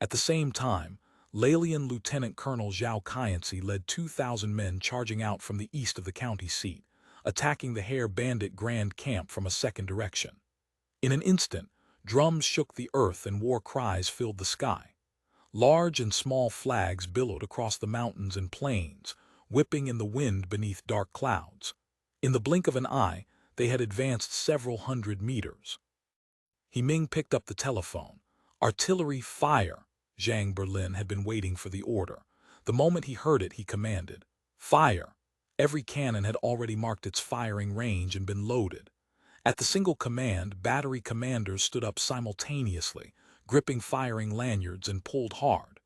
S1: At the same time, Lalian Lieutenant Colonel Zhao Kaianci led 2,000 men charging out from the east of the county seat, attacking the Hair Bandit grand camp from a second direction. In an instant, drums shook the earth and war cries filled the sky. Large and small flags billowed across the mountains and plains, whipping in the wind beneath dark clouds. In the blink of an eye, they had advanced several hundred meters. Ming picked up the telephone. "Artillery, fire!" Zhang Berlin had been waiting for the order. The moment he heard it, he commanded, "Fire!" Every cannon had already marked its firing range and been loaded. At the single command, battery commanders stood up simultaneously, gripping firing lanyards, and pulled hard.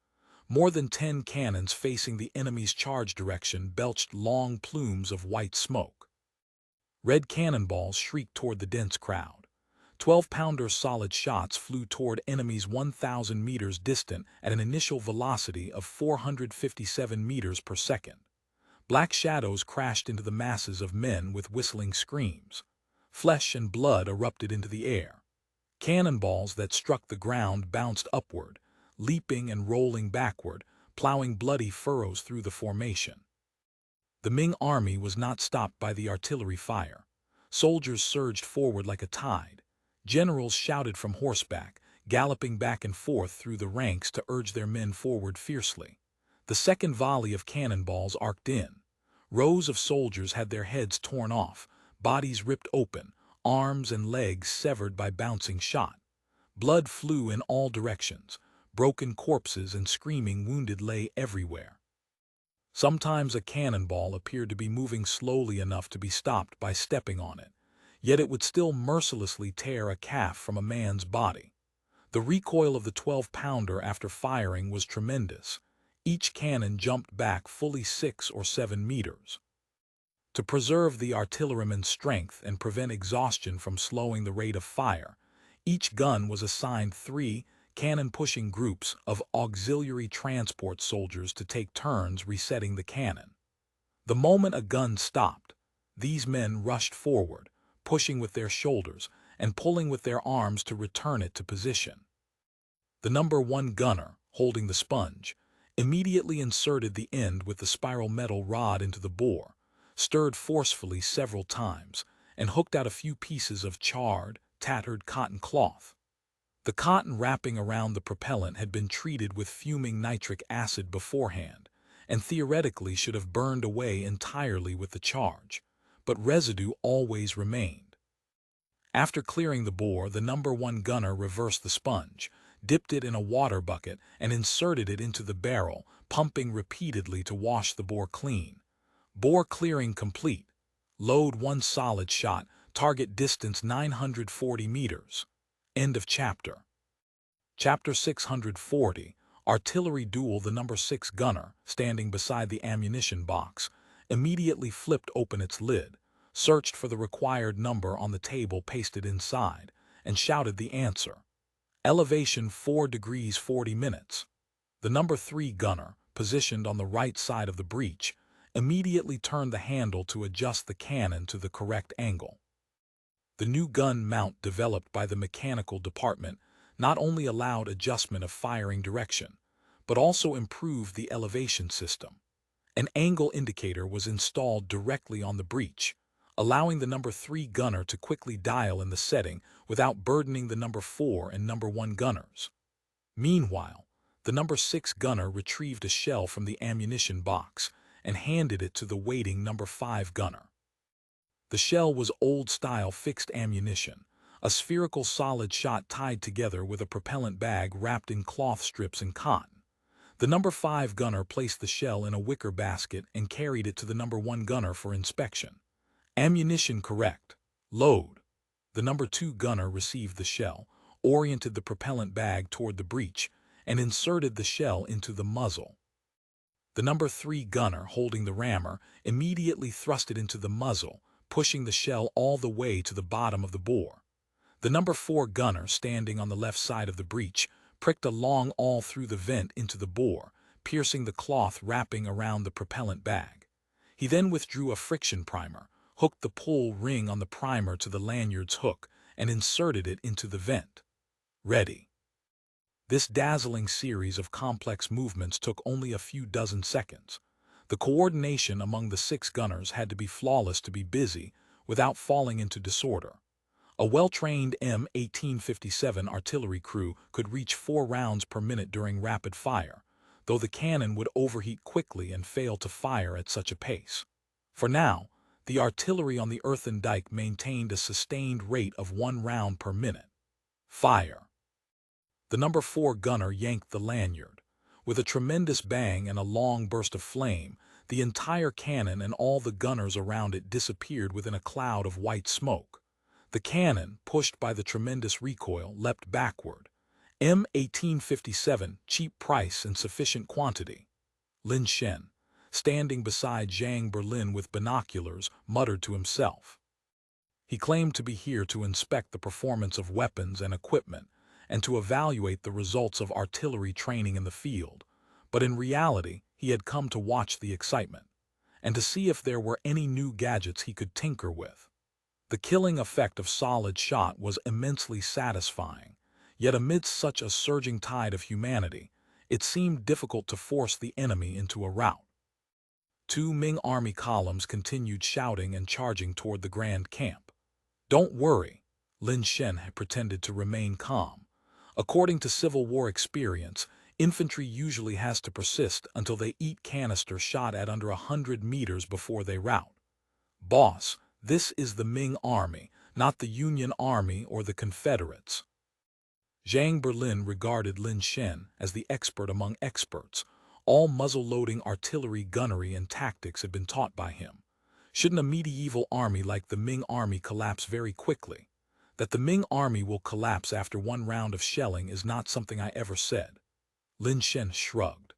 S1: More than 10 cannons facing the enemy's charge direction belched long plumes of white smoke. Red cannonballs shrieked toward the dense crowd. 12-pounder solid shots flew toward enemies 1,000 meters distant at an initial velocity of 457 meters per second. Black shadows crashed into the masses of men with whistling screams. Flesh and blood erupted into the air. Cannonballs that struck the ground bounced upward, leaping and rolling backward, plowing bloody furrows through the formation. The Ming army was not stopped by the artillery fire. Soldiers surged forward like a tide. Generals shouted from horseback, galloping back and forth through the ranks to urge their men forward fiercely. The second volley of cannonballs arced in. Rows of soldiers had their heads torn off, bodies ripped open, arms and legs severed by bouncing shot. Blood flew in all directions. Broken corpses and screaming wounded lay everywhere. Sometimes a cannonball appeared to be moving slowly enough to be stopped by stepping on it, yet it would still mercilessly tear a calf from a man's body. The recoil of the 12-pounder after firing was tremendous. Each cannon jumped back fully 6 or 7 meters. To preserve the artilleryman's strength and prevent exhaustion from slowing the rate of fire, each gun was assigned 3 cannon-pushing groups of auxiliary transport soldiers to take turns resetting the cannon. The moment a gun stopped, these men rushed forward, pushing with their shoulders and pulling with their arms to return it to position. The number 1 gunner, holding the sponge, immediately inserted the end with the spiral metal rod into the bore, stirred forcefully several times, and hooked out a few pieces of charred, tattered cotton cloth. The cotton wrapping around the propellant had been treated with fuming nitric acid beforehand, and theoretically should have burned away entirely with the charge, but residue always remained. After clearing the bore, the number 1 gunner reversed the sponge, dipped it in a water bucket, and inserted it into the barrel, pumping repeatedly to wash the bore clean. Bore clearing complete. Load 1 solid shot, target distance 940 meters. End of chapter. Chapter 640, Artillery Duel. The number 6 gunner, standing beside the ammunition box, immediately flipped open its lid, searched for the required number on the table pasted inside, and shouted the answer. Elevation 4 degrees 40 minutes. The number 3 gunner, positioned on the right side of the breech, immediately turned the handle to adjust the cannon to the correct angle. The new gun mount developed by the mechanical department not only allowed adjustment of firing direction, but also improved the elevation system. An angle indicator was installed directly on the breech, allowing the number 3 gunner to quickly dial in the setting without burdening the number 4 and number 1 gunners. Meanwhile, the number 6 gunner retrieved a shell from the ammunition box and handed it to the waiting number 5 gunner. The shell was old-style fixed ammunition, a spherical solid shot tied together with a propellant bag wrapped in cloth strips and cotton. The number 5 gunner placed the shell in a wicker basket and carried it to the number 1 gunner for inspection. Ammunition correct. Load. The number 2 gunner received the shell, oriented the propellant bag toward the breech, and inserted the shell into the muzzle. The number 3 gunner, holding the rammer, immediately thrust it into the muzzle, pushing the shell all the way to the bottom of the bore. The number 4 gunner, standing on the left side of the breech, pricked a long awl through the vent into the bore, piercing the cloth wrapping around the propellant bag. He then withdrew a friction primer, hooked the pull ring on the primer to the lanyard's hook, and inserted it into the vent. Ready. This dazzling series of complex movements took only a few dozen seconds. The coordination among the 6 gunners had to be flawless to be busy without falling into disorder. A well-trained M1857 artillery crew could reach 4 rounds per minute during rapid fire, though the cannon would overheat quickly and fail to fire at such a pace. For now, the artillery on the Earthen Dike maintained a sustained rate of 1 round per minute. Fire. The number 4 gunner yanked the lanyard. With a tremendous bang and a long burst of flame, the entire cannon and all the gunners around it disappeared within a cloud of white smoke. The cannon, pushed by the tremendous recoil, leapt backward. M1857, cheap price and sufficient quantity. Lin Shen, standing beside Zhang Berlin with binoculars, muttered to himself. He claimed to be here to inspect the performance of weapons and equipment, and to evaluate the results of artillery training in the field, but in reality he had come to watch the excitement, and to see if there were any new gadgets he could tinker with. The killing effect of solid shot was immensely satisfying, yet amidst such a surging tide of humanity, it seemed difficult to force the enemy into a rout. Two Ming army columns continued shouting and charging toward the grand camp. "Don't worry," Lin Shen had pretended to remain calm. According to Civil War experience, infantry usually has to persist until they eat canister shot at under 100 meters before they rout. "Boss, this is the Ming army, not the Union Army or the Confederates." Zhang Berlin regarded Lin Shen as the expert among experts. All muzzle-loading artillery gunnery and tactics had been taught by him. Shouldn't a medieval army like the Ming army collapse very quickly? That the Ming army will collapse after one round of shelling is not something I ever said. Lin Shen shrugged.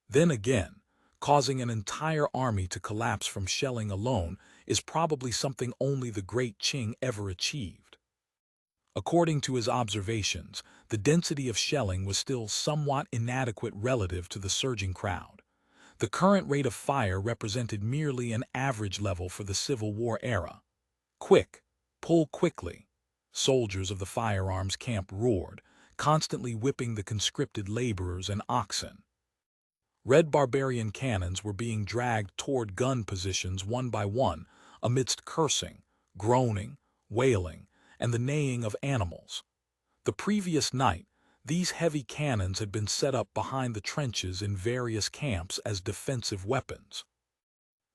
S1: Then again, causing an entire army to collapse from shelling alone is probably something only the great Qing ever achieved. According to his observations, the density of shelling was still somewhat inadequate relative to the surging crowd. The current rate of fire represented merely an average level for the Civil War era. "Quick! Pull quickly!" Soldiers of the firearms camp roared, constantly whipping the conscripted laborers and oxen. Red barbarian cannons were being dragged toward gun positions one by one, amidst cursing, groaning, wailing, and the neighing of animals. The previous night, these heavy cannons had been set up behind the trenches in various camps as defensive weapons.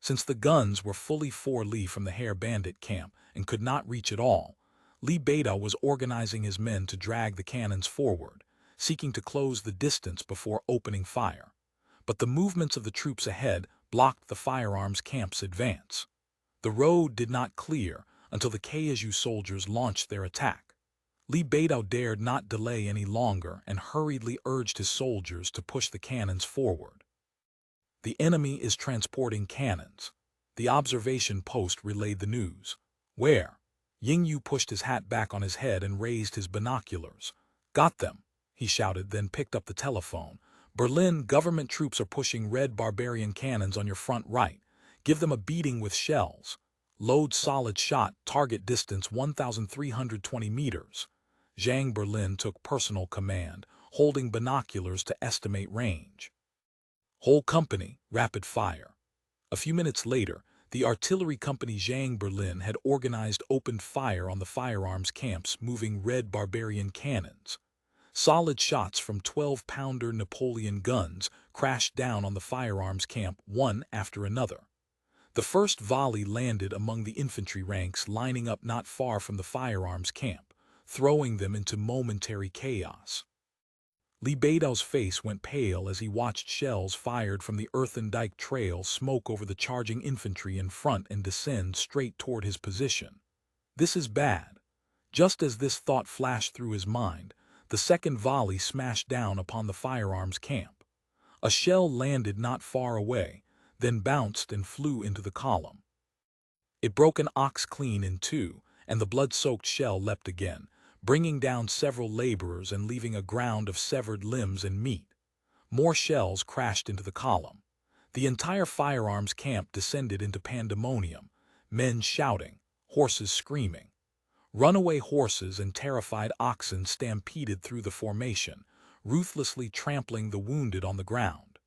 S1: Since the guns were fully 4 li from the Hare Bandit camp and could not reach at all, Li Da was organizing his men to drag the cannons forward, seeking to close the distance before opening fire. But the movements of the troops ahead blocked the firearms camp's advance. The road did not clear until the KSU soldiers launched their attack. Li Da dared not delay any longer and hurriedly urged his soldiers to push the cannons forward. "The enemy is transporting cannons." The observation post relayed the news. "Where?" Yingyu pushed his hat back on his head and raised his binoculars. "Got them," he shouted, then picked up the telephone. "Berlin, government troops are pushing red barbarian cannons on your front right. Give them a beating with shells. Load solid shot, target distance 1,320 meters. Zhang Berlin took personal command, holding binoculars to estimate range. Whole company, rapid fire. A few minutes later, the artillery company Zhang Berlin had organized opened fire on the firearms camps, moving red barbarian cannons. Solid shots from 12-pounder Napoleon guns crashed down on the firearms camp one after another. The first volley landed among the infantry ranks lining up not far from the firearms camp, throwing them into momentary chaos. Li Dao's face went pale as he watched shells fired from the Earthen Dike trail smoke over the charging infantry in front and descend straight toward his position. This is bad. Just as this thought flashed through his mind, the second volley smashed down upon the firearms camp. A shell landed not far away, then bounced and flew into the column. It broke an ox clean in two, and the blood-soaked shell leapt again, bringing down several laborers and leaving a ground of severed limbs and meat. More shells crashed into the column. The entire firearms camp descended into pandemonium, men shouting, horses screaming. Runaway horses and terrified oxen stampeded through the formation, ruthlessly trampling the wounded on the ground.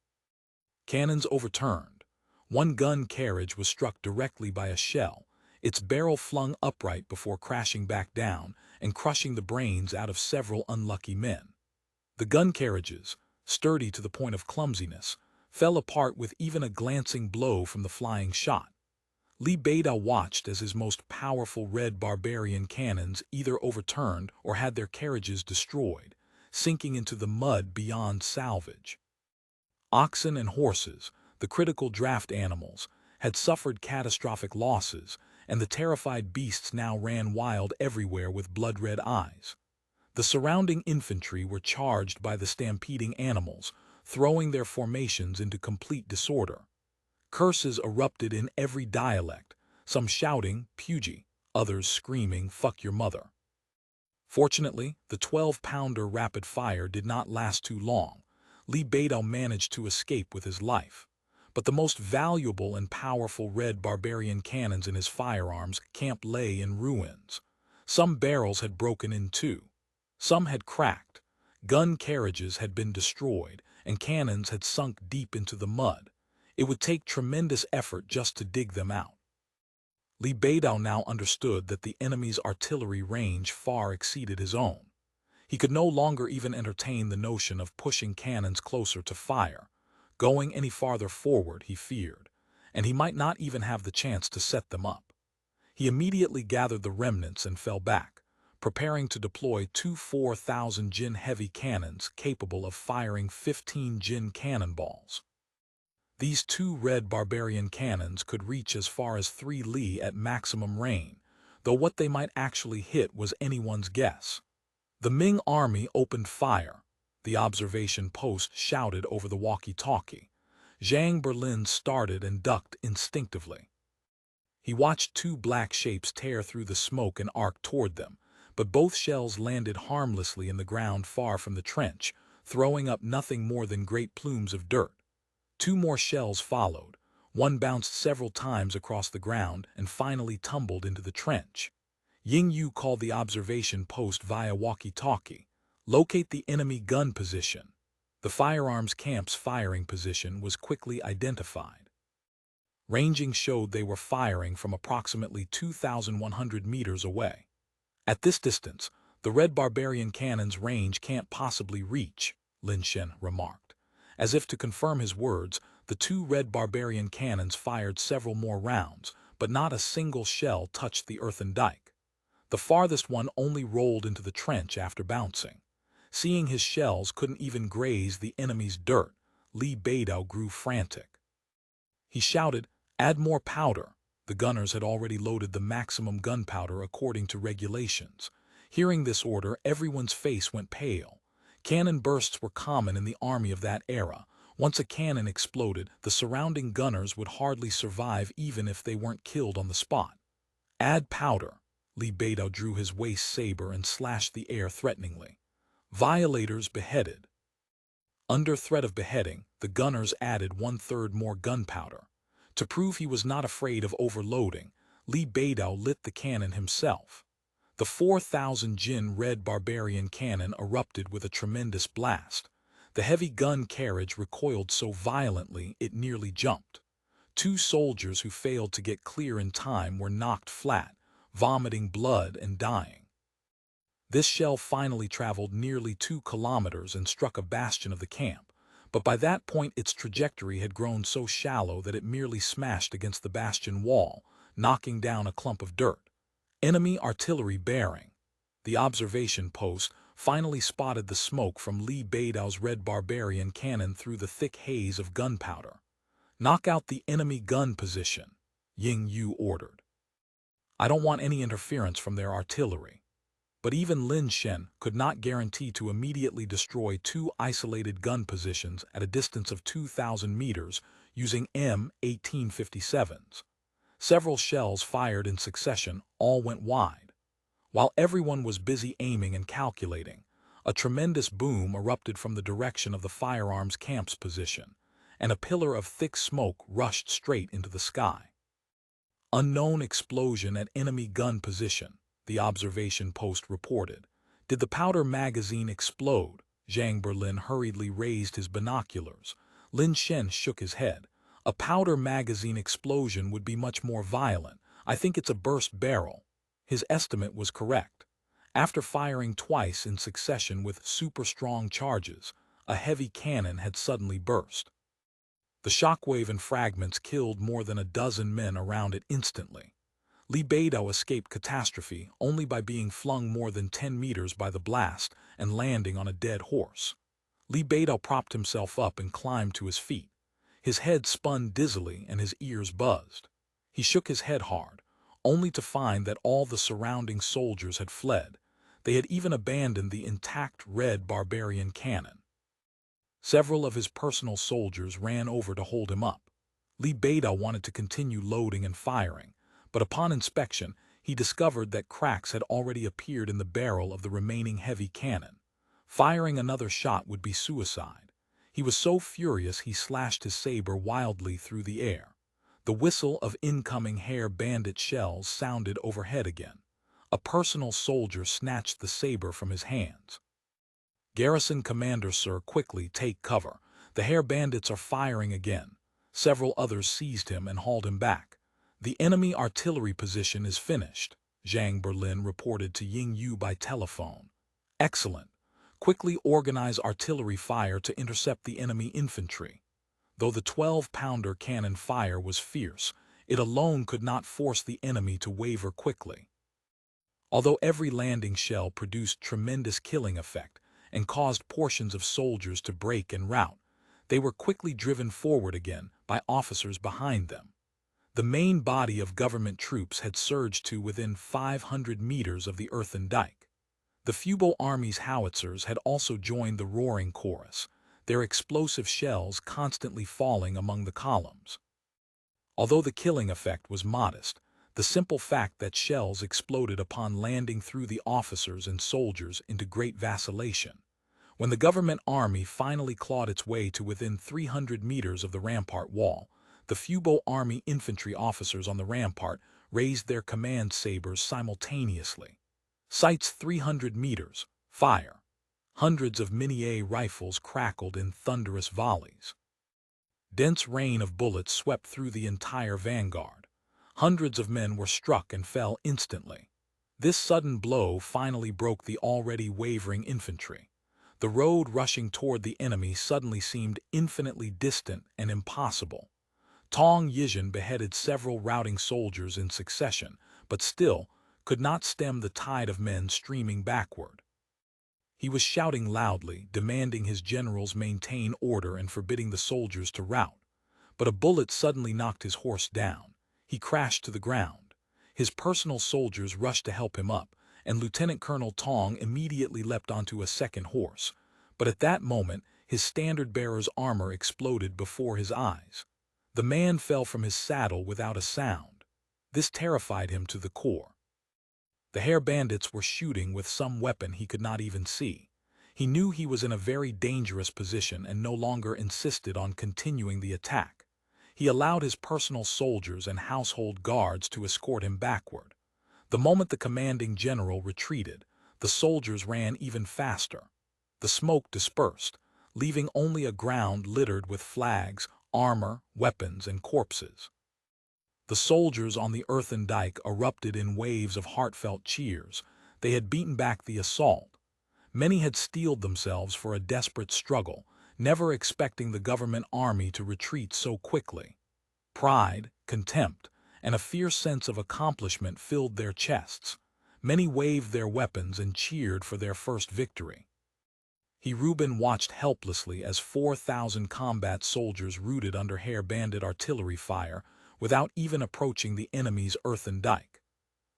S1: Cannons overturned. One gun carriage was struck directly by a shell, its barrel flung upright before crashing back down and crushing the brains out of several unlucky men. The gun carriages, sturdy to the point of clumsiness, fell apart with even a glancing blow from the flying shot. Li Da watched as his most powerful red barbarian cannons either overturned or had their carriages destroyed, sinking into the mud beyond salvage. Oxen and horses, the critical draft animals, had suffered catastrophic losses, and the terrified beasts now ran wild everywhere with blood-red eyes. The surrounding infantry were charged by the stampeding animals, throwing their formations into complete disorder. Curses erupted in every dialect, some shouting, "Pugy," others screaming, "Fuck your mother." Fortunately, the 12-pounder rapid fire did not last too long. Li Da managed to escape with his life. But the most valuable and powerful red barbarian cannons in his firearms camp lay in ruins. Some barrels had broken in two. Some had cracked. Gun carriages had been destroyed, and cannons had sunk deep into the mud. It would take tremendous effort just to dig them out. Li Beidao now understood that the enemy's artillery range far exceeded his own. He could no longer even entertain the notion of pushing cannons closer to fire. Going any farther forward, he feared, and he might not even have the chance to set them up. He immediately gathered the remnants and fell back, preparing to deploy two 4,000 Jin heavy cannons capable of firing 15 Jin cannonballs. These two red barbarian cannons could reach as far as 3 li at maximum range, though what they might actually hit was anyone's guess. The Ming army opened fire. The observation post shouted over the walkie-talkie. Zhang Berlin started and ducked instinctively. He watched two black shapes tear through the smoke and arc toward them, but both shells landed harmlessly in the ground far from the trench, throwing up nothing more than great plumes of dirt. Two more shells followed. One bounced several times across the ground and finally tumbled into the trench. Ying Yu called the observation post via walkie-talkie. Locate the enemy gun position. The firearms camp's firing position was quickly identified. Ranging showed they were firing from approximately 2,100 meters away. At this distance, the red barbarian cannon's range can't possibly reach, Lin Shen remarked. As if to confirm his words, the two red barbarian cannons fired several more rounds, but not a single shell touched the earthen dike. The farthest one only rolled into the trench after bouncing. Seeing his shells couldn't even graze the enemy's dirt, Li Beidao grew frantic. He shouted, "Add more powder." The gunners had already loaded the maximum gunpowder according to regulations. Hearing this order, everyone's face went pale. Cannon bursts were common in the army of that era. Once a cannon exploded, the surrounding gunners would hardly survive even if they weren't killed on the spot. "Add powder." Li Beidao drew his waist saber and slashed the air threateningly. Violators beheaded. Under threat of beheading, the gunners added 1/3 more gunpowder. To prove he was not afraid of overloading, Li Beidao lit the cannon himself. The 4,000 Jin red barbarian cannon erupted with a tremendous blast. The heavy gun carriage recoiled so violently it nearly jumped. Two soldiers who failed to get clear in time were knocked flat, vomiting blood and dying. This shell finally traveled nearly 2 kilometers and struck a bastion of the camp, but by that point its trajectory had grown so shallow that it merely smashed against the bastion wall, knocking down a clump of dirt. Enemy artillery bearing. The observation post finally spotted the smoke from Li Beidao's red barbarian cannon through the thick haze of gunpowder. "Knock out the enemy gun position," Ying Yu ordered. "I don't want any interference from their artillery." But even Lin Shen could not guarantee to immediately destroy two isolated gun positions at a distance of 2,000 meters using M1857s. Several shells fired in succession all went wide. While everyone was busy aiming and calculating, a tremendous boom erupted from the direction of the firearms camp's position, and a pillar of thick smoke rushed straight into the sky. "Unknown explosion at enemy gun position," the observation post reported. "Did the powder magazine explode?" Zhang Berlin hurriedly raised his binoculars. Lin Shen shook his head. "A powder magazine explosion would be much more violent. I think it's a burst barrel." His estimate was correct. After firing twice in succession with super-strong charges, a heavy cannon had suddenly burst. The shockwave and fragments killed more than a dozen men around it instantly. Li Beidao escaped catastrophe only by being flung more than 10 meters by the blast and landing on a dead horse. Li Beidao propped himself up and climbed to his feet. His head spun dizzily and his ears buzzed. He shook his head hard, only to find that all the surrounding soldiers had fled. They had even abandoned the intact red barbarian cannon. Several of his personal soldiers ran over to hold him up. Li Beidao wanted to continue loading and firing, but upon inspection, he discovered that cracks had already appeared in the barrel of the remaining heavy cannon. Firing another shot would be suicide. He was so furious he slashed his saber wildly through the air. The whistle of incoming hair bandit shells sounded overhead again. A personal soldier snatched the saber from his hands. "Garrison commander, sir, quickly take cover. The hair bandits are firing again." Several others seized him and hauled him back. "The enemy artillery position is finished," Zhang Berlin reported to Ying Yu by telephone. "Excellent. Quickly organize artillery fire to intercept the enemy infantry." Though the 12-pounder cannon fire was fierce, it alone could not force the enemy to waver quickly. Although every landing shell produced tremendous killing effect and caused portions of soldiers to break and rout, they were quickly driven forward again by officers behind them. The main body of government troops had surged to within 500 meters of the earthen dike. The Fubo army's howitzers had also joined the roaring chorus, their explosive shells constantly falling among the columns. Although the killing effect was modest, the simple fact that shells exploded upon landing threw the officers and soldiers into great vacillation. When the government army finally clawed its way to within 300 meters of the rampart wall, the Fubo army infantry officers on the rampart raised their command sabers simultaneously. "Sights 300 meters, fire!" Hundreds of Mini-A rifles crackled in thunderous volleys. Dense rain of bullets swept through the entire vanguard. Hundreds of men were struck and fell instantly. This sudden blow finally broke the already wavering infantry. The road rushing toward the enemy suddenly seemed infinitely distant and impossible. Tong Yizhen beheaded several routing soldiers in succession, but still could not stem the tide of men streaming backward. He was shouting loudly, demanding his generals maintain order and forbidding the soldiers to rout. But a bullet suddenly knocked his horse down. He crashed to the ground. His personal soldiers rushed to help him up, and Lieutenant Colonel Tong immediately leapt onto a second horse. But at that moment, his standard-bearer's armor exploded before his eyes. The man fell from his saddle without a sound. This terrified him to the core. The hare bandits were shooting with some weapon he could not even see. He knew he was in a very dangerous position and no longer insisted on continuing the attack. He allowed his personal soldiers and household guards to escort him backward. The moment the commanding general retreated, the soldiers ran even faster. The smoke dispersed, leaving only a ground littered with flags, armor, weapons, and corpses. The soldiers on the earthen dike erupted in waves of heartfelt cheers. They had beaten back the assault. Many had steeled themselves for a desperate struggle, never expecting the government army to retreat so quickly. Pride, contempt, and a fierce sense of accomplishment filled their chests. Many waved their weapons and cheered for their first victory. Reuben watched helplessly as 4,000 combat soldiers rooted under hare bandit artillery fire, without even approaching the enemy's earthen dike.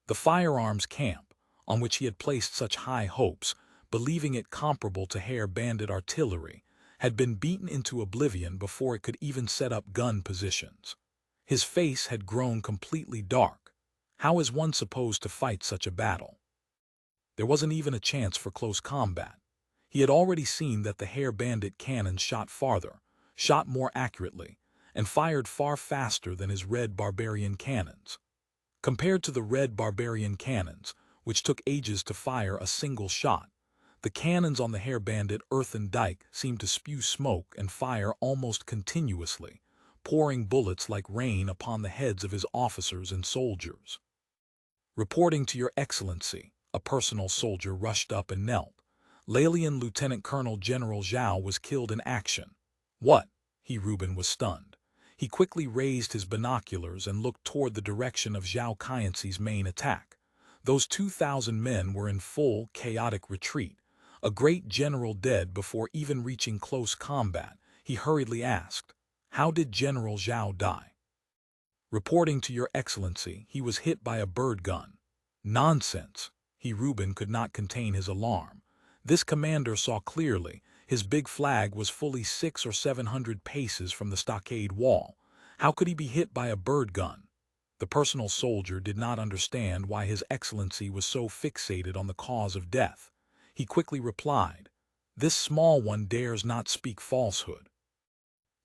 S1: The firearms camp, on which he had placed such high hopes, believing it comparable to hare bandit artillery, had been beaten into oblivion before it could even set up gun positions. His face had grown completely dark. How is one supposed to fight such a battle? There wasn't even a chance for close combat. He had already seen that the hare bandit cannons shot farther, shot more accurately, and fired far faster than his red barbarian cannons. Compared to the red barbarian cannons, which took ages to fire a single shot, the cannons on the hare bandit earthen dike seemed to spew smoke and fire almost continuously, pouring bullets like rain upon the heads of his officers and soldiers. "Reporting to Your Excellency," a personal soldier rushed up and knelt. "Lanyan Lieutenant Colonel General Zhao was killed in action." "What?" Reuben was stunned. He quickly raised his binoculars and looked toward the direction of Zhao Qianxi's main attack. Those 2,000 men were in full, chaotic retreat. A great general dead before even reaching close combat, he hurriedly asked, "How did General Zhao die?" "Reporting to Your Excellency, he was hit by a bird gun." "Nonsense!" Reuben could not contain his alarm. This commander saw clearly. His big flag was fully 600 or 700 paces from the stockade wall. How could he be hit by a bird gun? The personal soldier did not understand why His Excellency was so fixated on the cause of death. He quickly replied, "This small one dares not speak falsehood.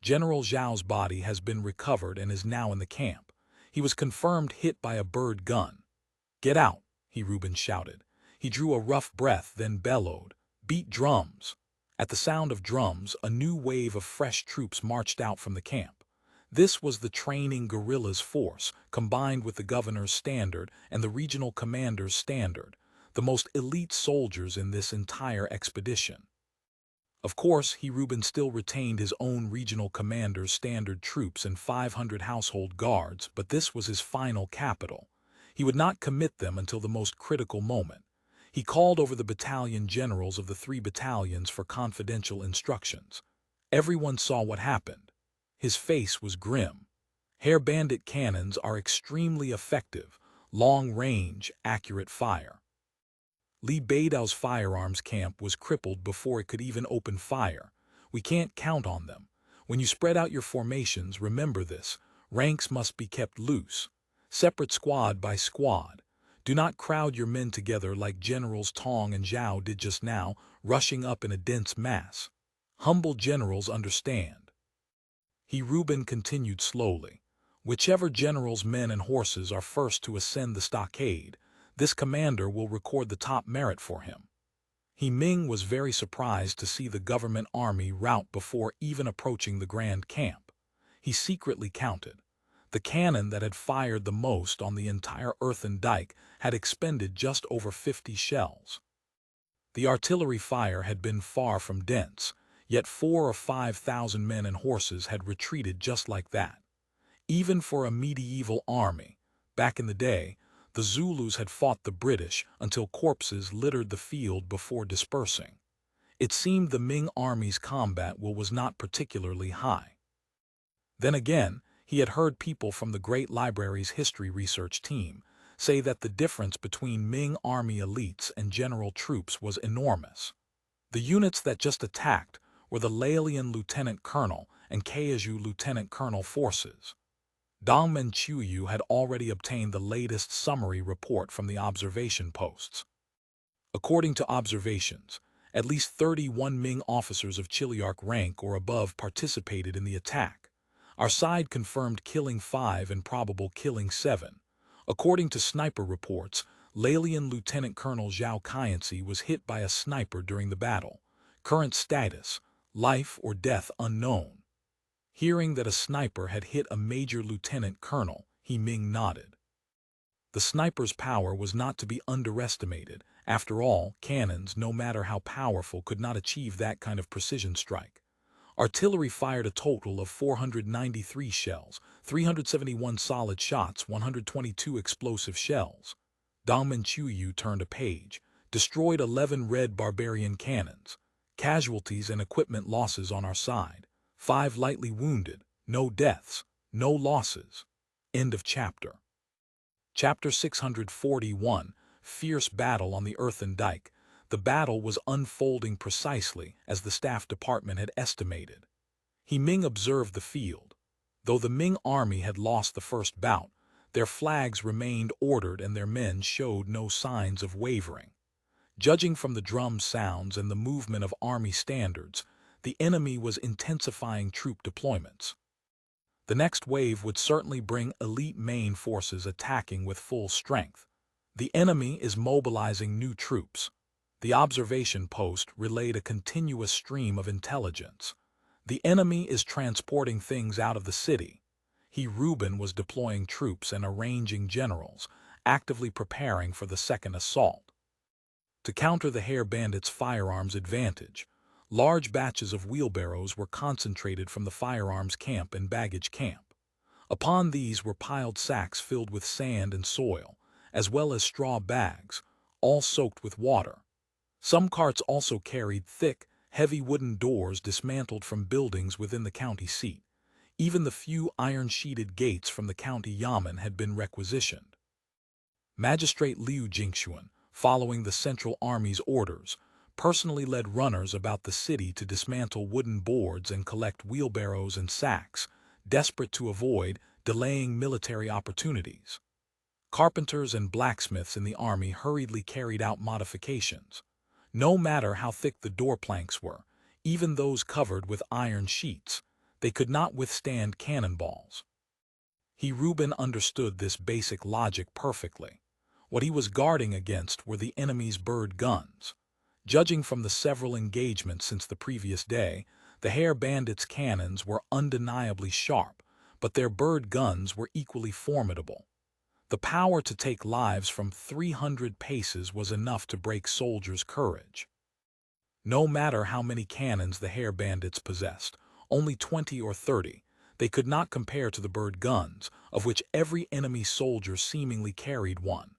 S1: General Zhao's body has been recovered and is now in the camp. He was confirmed hit by a bird gun." "Get out," Reuben shouted. He drew a rough breath, then bellowed, "Beat drums." At the sound of drums, a new wave of fresh troops marched out from the camp. This was the training guerrillas force, combined with the governor's standard and the regional commander's standard, the most elite soldiers in this entire expedition. Of course, Reuben still retained his own regional commander's standard troops and 500 household guards, but this was his final capital. He would not commit them until the most critical moment. He called over the battalion generals of the 3 battalions for confidential instructions. Everyone saw what happened. His face was grim. Hair bandit cannons are extremely effective, long-range, accurate fire. Li Beidao's firearms camp was crippled before it could even open fire. We can't count on them. When you spread out your formations, remember this. Ranks must be kept loose. Separate squad by squad. Do not crowd your men together like Generals Tong and Zhao did just now, rushing up in a dense mass. Humble generals understand. Reuben continued slowly. Whichever general's men and horses are first to ascend the stockade, this commander will record the top merit for him. Ming was very surprised to see the government army rout before even approaching the grand camp. He secretly counted. The cannon that had fired the most on the entire earthen dike had expended just over 50 shells. The artillery fire had been far from dense, yet 4,000 or 5,000 men and horses had retreated just like that. Even for a medieval army, back in the day, the Zulus had fought the British until corpses littered the field before dispersing. It seemed the Ming army's combat will was not particularly high. Then again, he had heard people from the Great Library's history research team say that the difference between Ming army elites and general troops was enormous. The units that just attacked were the Lanyan lieutenant colonel and Kaiju lieutenant colonel forces. Dongmen Chuyu had already obtained the latest summary report from the observation posts. According to observations, at least 31 Ming officers of Chiliarch rank or above participated in the attack. Our side confirmed killing 5 and probable killing 7. According to sniper reports, Lanyan Lieutenant Colonel Zhao Kaianci was hit by a sniper during the battle. Current status, life or death unknown. Hearing that a sniper had hit a major lieutenant colonel, Ming nodded. The sniper's power was not to be underestimated. After all, cannons, no matter how powerful, could not achieve that kind of precision strike. Artillery fired a total of 493 shells, 371 solid shots, 122 explosive shells. Dongmen Chuyu turned a page, destroyed 11 red barbarian cannons. Casualties and equipment losses on our side. 5 lightly wounded, no deaths, no losses. End of chapter. Chapter 641, Fierce Battle on the Earthen Dike. The battle was unfolding precisely as the staff department had estimated. Ming observed the field. Though the Ming army had lost the first bout, their flags remained ordered and their men showed no signs of wavering. Judging from the drum sounds and the movement of army standards, the enemy was intensifying troop deployments. The next wave would certainly bring elite main forces attacking with full strength. The enemy is mobilizing new troops. The observation post relayed a continuous stream of intelligence. The enemy is transporting things out of the city. Reuben was deploying troops and arranging generals, actively preparing for the second assault. To counter the Hair Bandits' firearms advantage, large batches of wheelbarrows were concentrated from the firearms camp and baggage camp. Upon these were piled sacks filled with sand and soil, as well as straw bags, all soaked with water. Some carts also carried thick, heavy wooden doors dismantled from buildings within the county seat. Even the few iron-sheeted gates from the county yamen had been requisitioned. Magistrate Liu Jingxuan, following the Central Army's orders, personally led runners about the city to dismantle wooden boards and collect wheelbarrows and sacks, desperate to avoid delaying military opportunities. Carpenters and blacksmiths in the army hurriedly carried out modifications. No matter how thick the door planks were, even those covered with iron sheets, they could not withstand cannonballs. Reuben understood this basic logic perfectly. What he was guarding against were the enemy's bird guns. Judging from the several engagements since the previous day, the Hair Bandits' cannons were undeniably sharp, but their bird guns were equally formidable. The power to take lives from 300 paces was enough to break soldiers' courage. No matter how many cannons the hair bandits possessed, only 20 or 30, they could not compare to the bird guns, of which every enemy soldier seemingly carried one.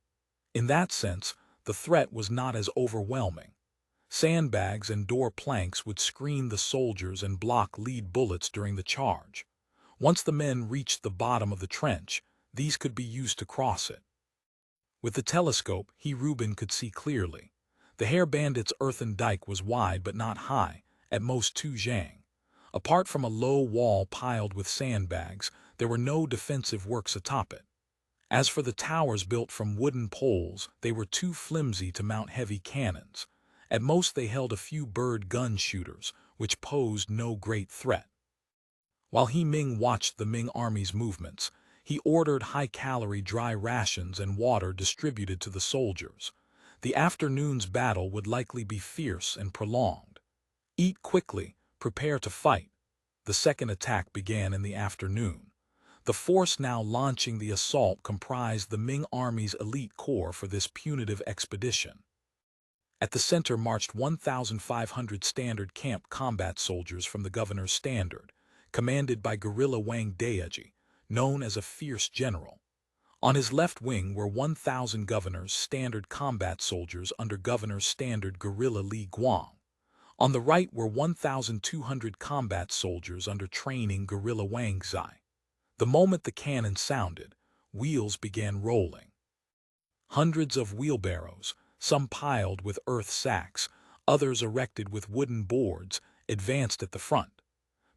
S1: In that sense, the threat was not as overwhelming. Sandbags and door planks would screen the soldiers and block lead bullets during the charge. Once the men reached the bottom of the trench, these could be used to cross it. With the telescope, Reuben could see clearly. The hair bandits' earthen dike was wide but not high, at most 2 zhang. Apart from a low wall piled with sandbags, there were no defensive works atop it. As for the towers built from wooden poles, they were too flimsy to mount heavy cannons. At most they held a few bird gun shooters, which posed no great threat. While Ming watched the Ming army's movements, he ordered high-calorie dry rations and water distributed to the soldiers. The afternoon's battle would likely be fierce and prolonged. Eat quickly, prepare to fight. The second attack began in the afternoon. The force now launching the assault comprised the Ming army's elite corps for this punitive expedition. At the center marched 1,500 standard camp combat soldiers from the governor's standard, commanded by guerrilla Wang Daiji, known as a fierce general. On his left wing were 1,000 governor's standard combat soldiers under governor's standard guerrilla Li Guang. On the right were 1,200 combat soldiers under training guerrilla Wang Zai. The moment the cannon sounded, wheels began rolling. Hundreds of wheelbarrows, some piled with earth sacks, others erected with wooden boards, advanced at the front.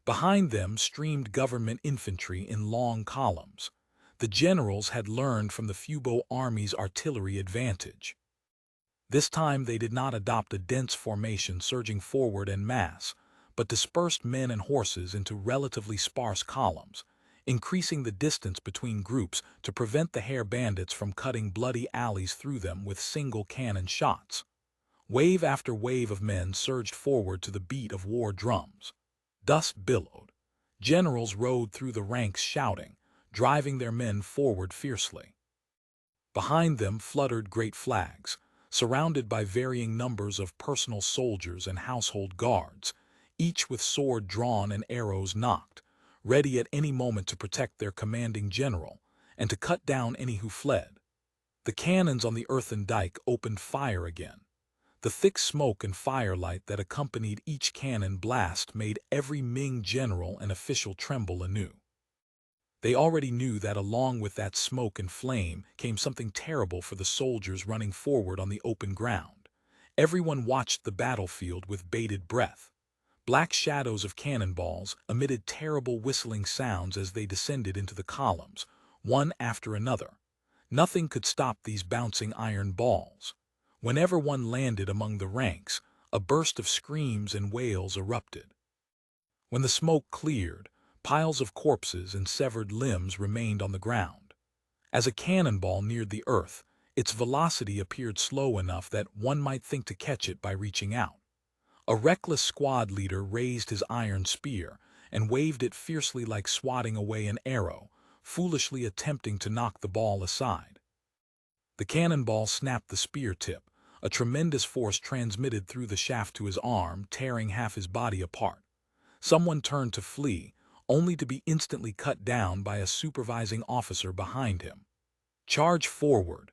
S1: Behind them streamed government infantry in long columns. The generals had learned from the Fubo army's artillery advantage. This time they did not adopt a dense formation surging forward en masse, but dispersed men and horses into relatively sparse columns, increasing the distance between groups to prevent the hair bandits from cutting bloody alleys through them with single cannon shots. Wave after wave of men surged forward to the beat of war drums. Dust billowed. Generals rode through the ranks shouting, driving their men forward fiercely. Behind them fluttered great flags, surrounded by varying numbers of personal soldiers and household guards, each with sword drawn and arrows nocked, ready at any moment to protect their commanding general and to cut down any who fled. The cannons on the earthen dike opened fire again. The thick smoke and firelight that accompanied each cannon blast made every Ming general and official tremble anew. They already knew that along with that smoke and flame came something terrible for the soldiers running forward on the open ground. Everyone watched the battlefield with bated breath. Black shadows of cannonballs emitted terrible whistling sounds as they descended into the columns, one after another. Nothing could stop these bouncing iron balls. Whenever one landed among the ranks, a burst of screams and wails erupted. When the smoke cleared, piles of corpses and severed limbs remained on the ground. As a cannonball neared the earth, its velocity appeared slow enough that one might think to catch it by reaching out. A reckless squad leader raised his iron spear and waved it fiercely like swatting away an arrow, foolishly attempting to knock the ball aside. The cannonball snapped the spear tip, a tremendous force transmitted through the shaft to his arm, tearing half his body apart. Someone turned to flee, only to be instantly cut down by a supervising officer behind him. Charge forward,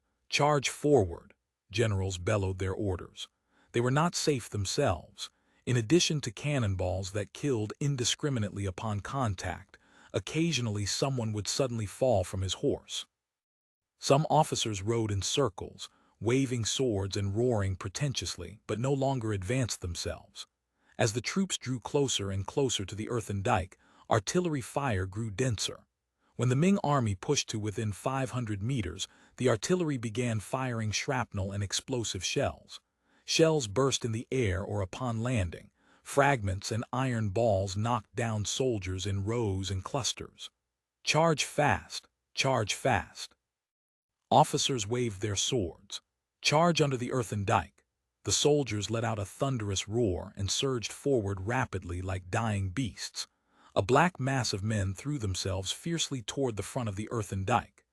S1: generals bellowed their orders. They were not safe themselves. In addition to cannonballs that killed indiscriminately upon contact, occasionally someone would suddenly fall from his horse. Some officers rode in circles, waving swords and roaring pretentiously, but no longer advanced themselves. As the troops drew closer and closer to the earthen dike, artillery fire grew denser. When the Ming army pushed to within 500 meters, the artillery began firing shrapnel and explosive shells. Shells burst in the air or upon landing. Fragments and iron balls knocked down soldiers in rows and clusters. Charge fast, charge fast. Officers waved their swords. Charge under the earthen dike. The soldiers let out a thunderous roar and surged forward rapidly like dying beasts. A black mass of men threw themselves fiercely toward the front of the earthen dike.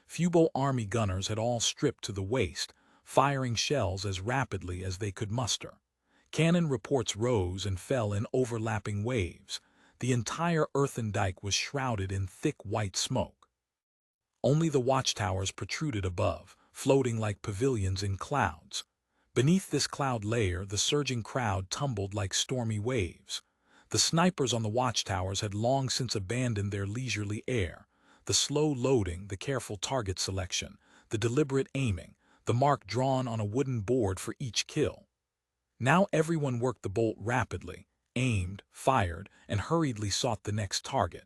S1: Fubo army gunners had all stripped to the waist, firing shells as rapidly as they could muster. Cannon reports rose and fell in overlapping waves. The entire earthen dike was shrouded in thick white smoke. Only the watchtowers protruded above, floating like pavilions in clouds. Beneath this cloud layer, the surging crowd tumbled like stormy waves. The snipers on the watchtowers had long since abandoned their leisurely air. The slow loading, the careful target selection, the deliberate aiming, the mark drawn on a wooden board for each kill. Now everyone worked the bolt rapidly, aimed, fired, and hurriedly sought the next target.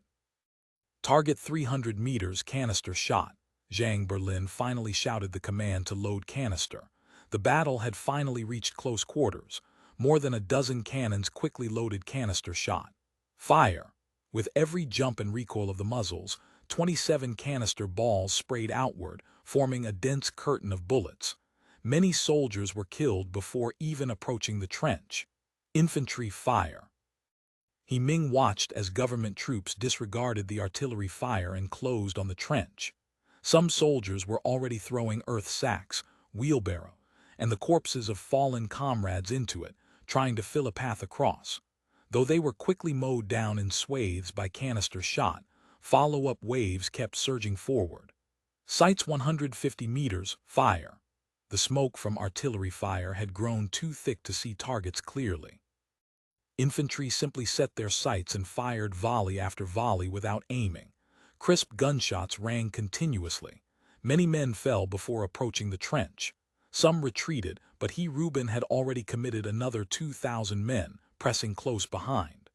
S1: Target 300 meters, canister shot. Zhang Berlin finally shouted the command to load canister. The battle had finally reached close quarters. More than a dozen cannons quickly loaded canister shot. Fire! With every jump and recoil of the muzzles, 27 canister balls sprayed outward, forming a dense curtain of bullets. Many soldiers were killed before even approaching the trench. Infantry fire. Ming watched as government troops disregarded the artillery fire and closed on the trench. Some soldiers were already throwing earth sacks, wheelbarrow, and the corpses of fallen comrades into it, trying to fill a path across. Though they were quickly mowed down in swathes by canister shot, follow-up waves kept surging forward. Sights 150 meters, fire. The smoke from artillery fire had grown too thick to see targets clearly. Infantry simply set their sights and fired volley after volley without aiming. Crisp gunshots rang continuously. Many men fell before approaching the trench. Some retreated, but Reuben had already committed another 2,000 men, pressing close behind.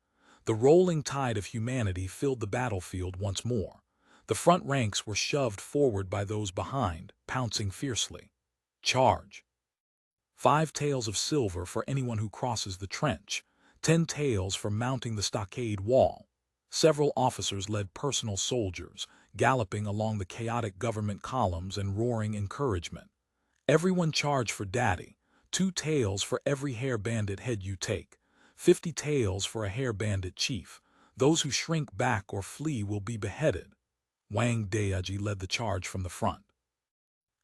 S1: The rolling tide of humanity filled the battlefield once more. The front ranks were shoved forward by those behind, pouncing fiercely. Charge! 5 taels of silver for anyone who crosses the trench. 10 taels for mounting the stockade wall. Several officers led personal soldiers, galloping along the chaotic government columns and roaring encouragement. Everyone charge for daddy. 2 taels for every hair bandit head you take. 50 taels for a hair bandit chief. Those who shrink back or flee will be beheaded. Wang Daiji led the charge from the front.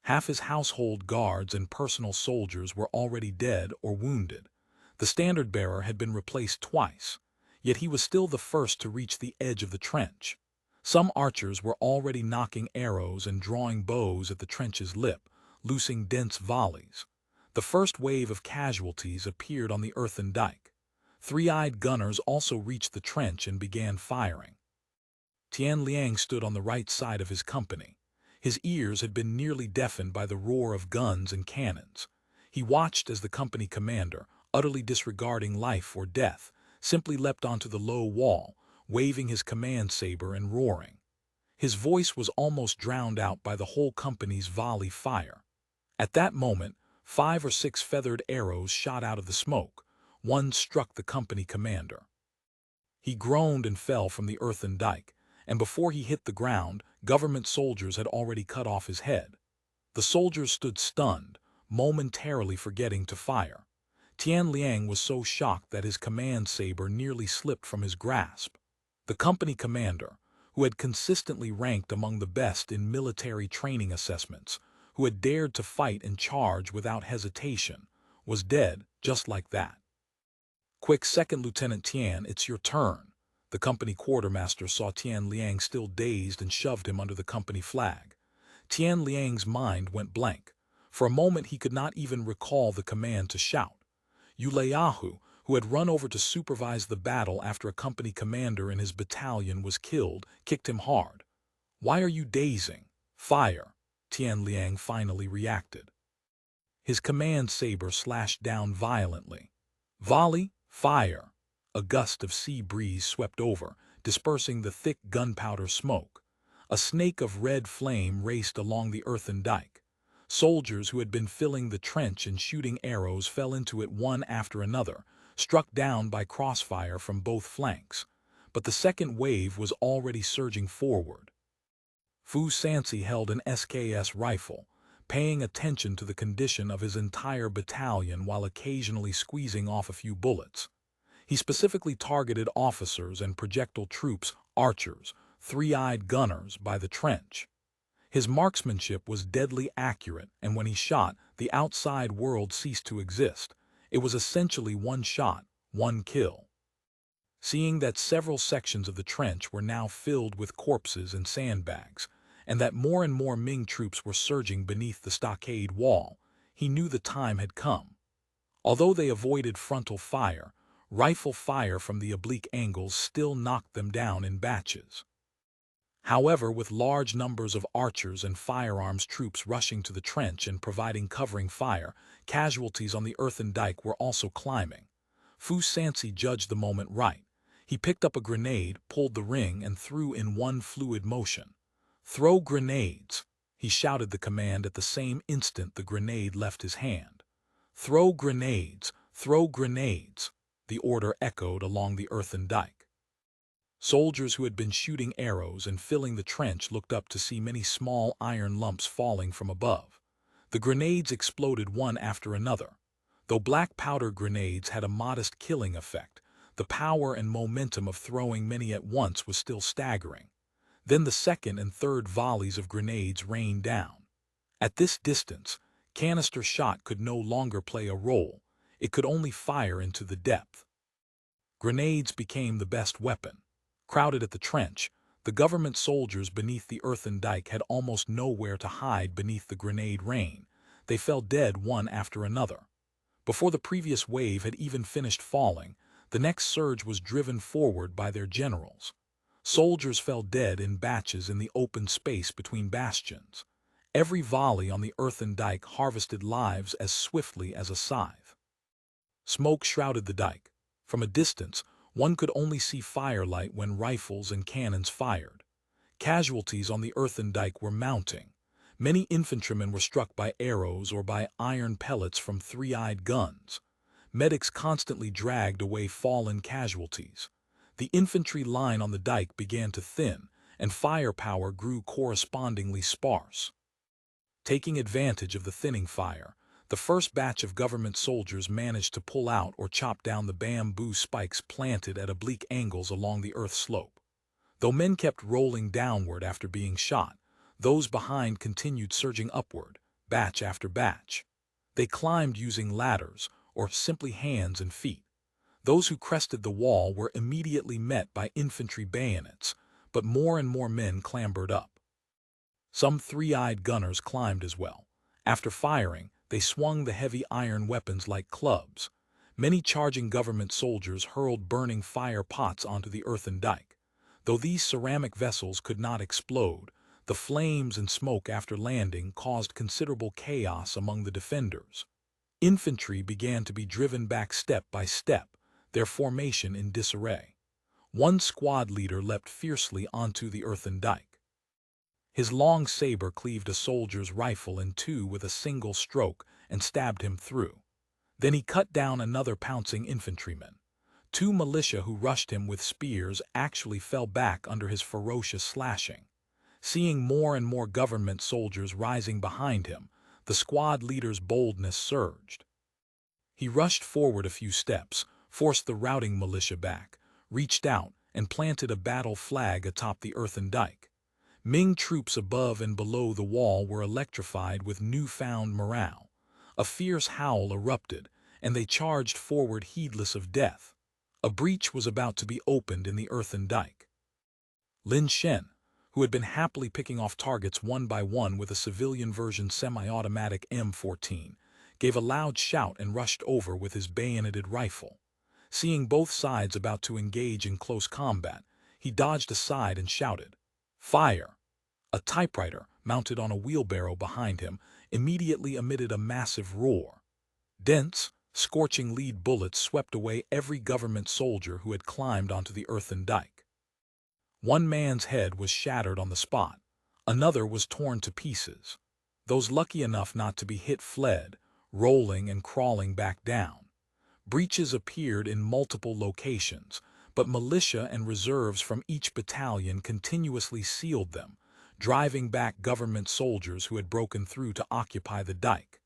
S1: Half his household guards and personal soldiers were already dead or wounded. The standard-bearer had been replaced twice, yet he was still the first to reach the edge of the trench. Some archers were already knocking arrows and drawing bows at the trench's lip, loosing dense volleys. The first wave of casualties appeared on the earthen dike. 3-eyed gunners also reached the trench and began firing. Tian Liang stood on the right side of his company. His ears had been nearly deafened by the roar of guns and cannons. He watched as the company commander, utterly disregarding life or death, simply leapt onto the low wall, waving his command saber and roaring. His voice was almost drowned out by the whole company's volley fire. At that moment, 5 or 6 feathered arrows shot out of the smoke. One struck the company commander. He groaned and fell from the earthen dike, and before he hit the ground, government soldiers had already cut off his head. The soldiers stood stunned, momentarily forgetting to fire. Tian Liang was so shocked that his command saber nearly slipped from his grasp. The company commander, who had consistently ranked among the best in military training assessments, who had dared to fight and charge without hesitation, was dead just like that. "Quick, Second Lieutenant Tian, it's your turn." The company quartermaster saw Tian Liang still dazed and shoved him under the company flag. Tian Liang's mind went blank. For a moment he could not even recall the command to shout. Yuleyahu, who had run over to supervise the battle after a company commander in his battalion was killed, kicked him hard. "Why are you dazing? Fire!" Tian Liang finally reacted. His command saber slashed down violently. Volley, fire! A gust of sea breeze swept over, dispersing the thick gunpowder smoke. A snake of red flame raced along the earthen dike. Soldiers who had been filling the trench and shooting arrows fell into it one after another, struck down by crossfire from both flanks. But the second wave was already surging forward. Fu Sansi held an SKS rifle, paying attention to the condition of his entire battalion while occasionally squeezing off a few bullets. He specifically targeted officers and projectile troops, archers, three-eyed gunners by the trench. His marksmanship was deadly accurate, and when he shot, the outside world ceased to exist. It was essentially one shot, one kill. Seeing that several sections of the trench were now filled with corpses and sandbags, and that more and more Ming troops were surging beneath the stockade wall, he knew the time had come. Although they avoided frontal fire, rifle fire from the oblique angles still knocked them down in batches. However, with large numbers of archers and firearms troops rushing to the trench and providing covering fire, casualties on the earthen dike were also climbing. Fu Sansi judged the moment right. He picked up a grenade, pulled the ring, and threw in one fluid motion. "Throw grenades!" He shouted the command at the same instant the grenade left his hand. "Throw grenades! Throw grenades!" The order echoed along the earthen dike. Soldiers who had been shooting arrows and filling the trench looked up to see many small iron lumps falling from above. The grenades exploded one after another. Though black powder grenades had a modest killing effect, the power and momentum of throwing many at once was still staggering. Then the second and third volleys of grenades rained down. At this distance, canister shot could no longer play a role. It could only fire into the depth. Grenades became the best weapon. Crowded at the trench, the government soldiers beneath the earthen dike had almost nowhere to hide beneath the grenade rain. They fell dead one after another. Before the previous wave had even finished falling, the next surge was driven forward by their generals. Soldiers fell dead in batches in the open space between bastions. Every volley on the earthen dike harvested lives as swiftly as a scythe. Smoke shrouded the dike. From a distance, one could only see firelight when rifles and cannons fired. Casualties on the earthen dike were mounting. Many infantrymen were struck by arrows or by iron pellets from three-eyed guns. Medics constantly dragged away fallen casualties. The infantry line on the dike began to thin, and firepower grew correspondingly sparse. Taking advantage of the thinning fire, the first batch of government soldiers managed to pull out or chop down the bamboo spikes planted at oblique angles along the earth slope. Though men kept rolling downward after being shot, those behind continued surging upward, batch after batch. They climbed using ladders, or simply hands and feet. Those who crested the wall were immediately met by infantry bayonets, but more and more men clambered up. Some three-eyed gunners climbed as well. After firing, they swung the heavy iron weapons like clubs. Many charging government soldiers hurled burning fire pots onto the earthen dike. Though these ceramic vessels could not explode, the flames and smoke after landing caused considerable chaos among the defenders. Infantry began to be driven back step by step, their formation in disarray. One squad leader leapt fiercely onto the earthen dike. His long saber cleaved a soldier's rifle in two with a single stroke and stabbed him through. Then he cut down another pouncing infantryman. Two militia who rushed him with spears actually fell back under his ferocious slashing. Seeing more and more government soldiers rising behind him, the squad leader's boldness surged. He rushed forward a few steps, forced the routing militia back, reached out, and planted a battle flag atop the earthen dike. Ming troops above and below the wall were electrified with newfound morale. A fierce howl erupted, and they charged forward heedless of death. A breach was about to be opened in the earthen dike. Lin Shen, who had been happily picking off targets one by one with a civilian-version semi-automatic M14, gave a loud shout and rushed over with his bayoneted rifle. Seeing both sides about to engage in close combat, he dodged aside and shouted, "Fire!" A typewriter, mounted on a wheelbarrow behind him, immediately emitted a massive roar. Dense, scorching lead bullets swept away every government soldier who had climbed onto the earthen dike. One man's head was shattered on the spot. Another was torn to pieces. Those lucky enough not to be hit fled, rolling and crawling back down. Breaches appeared in multiple locations, but militia and reserves from each battalion continuously sealed them, driving back government soldiers who had broken through to occupy the dike.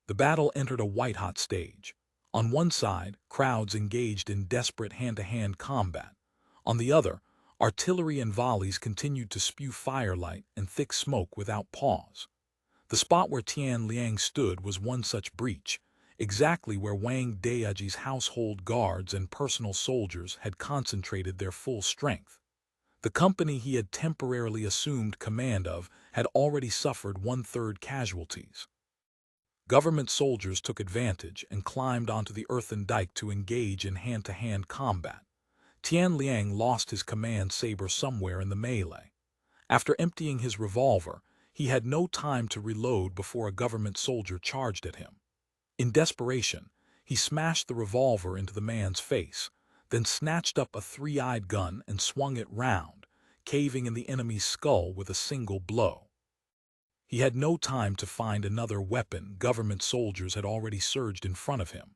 S1: The battle entered a white-hot stage. On one side, crowds engaged in desperate hand-to-hand combat. On the other, artillery and volleys continued to spew firelight and thick smoke without pause. The spot where Tian Liang stood was one such breach, exactly where Wang Daoji's household guards and personal soldiers had concentrated their full strength. The company he had temporarily assumed command of had already suffered one-third casualties. Government soldiers took advantage and climbed onto the earthen dike to engage in hand-to-hand combat. Tian Liang lost his command saber somewhere in the melee. After emptying his revolver, he had no time to reload before a government soldier charged at him. In desperation, he smashed the revolver into the man's face, then snatched up a three-eyed gun and swung it round, caving in the enemy's skull with a single blow. He had no time to find another weapon. Government soldiers had already surged in front of him.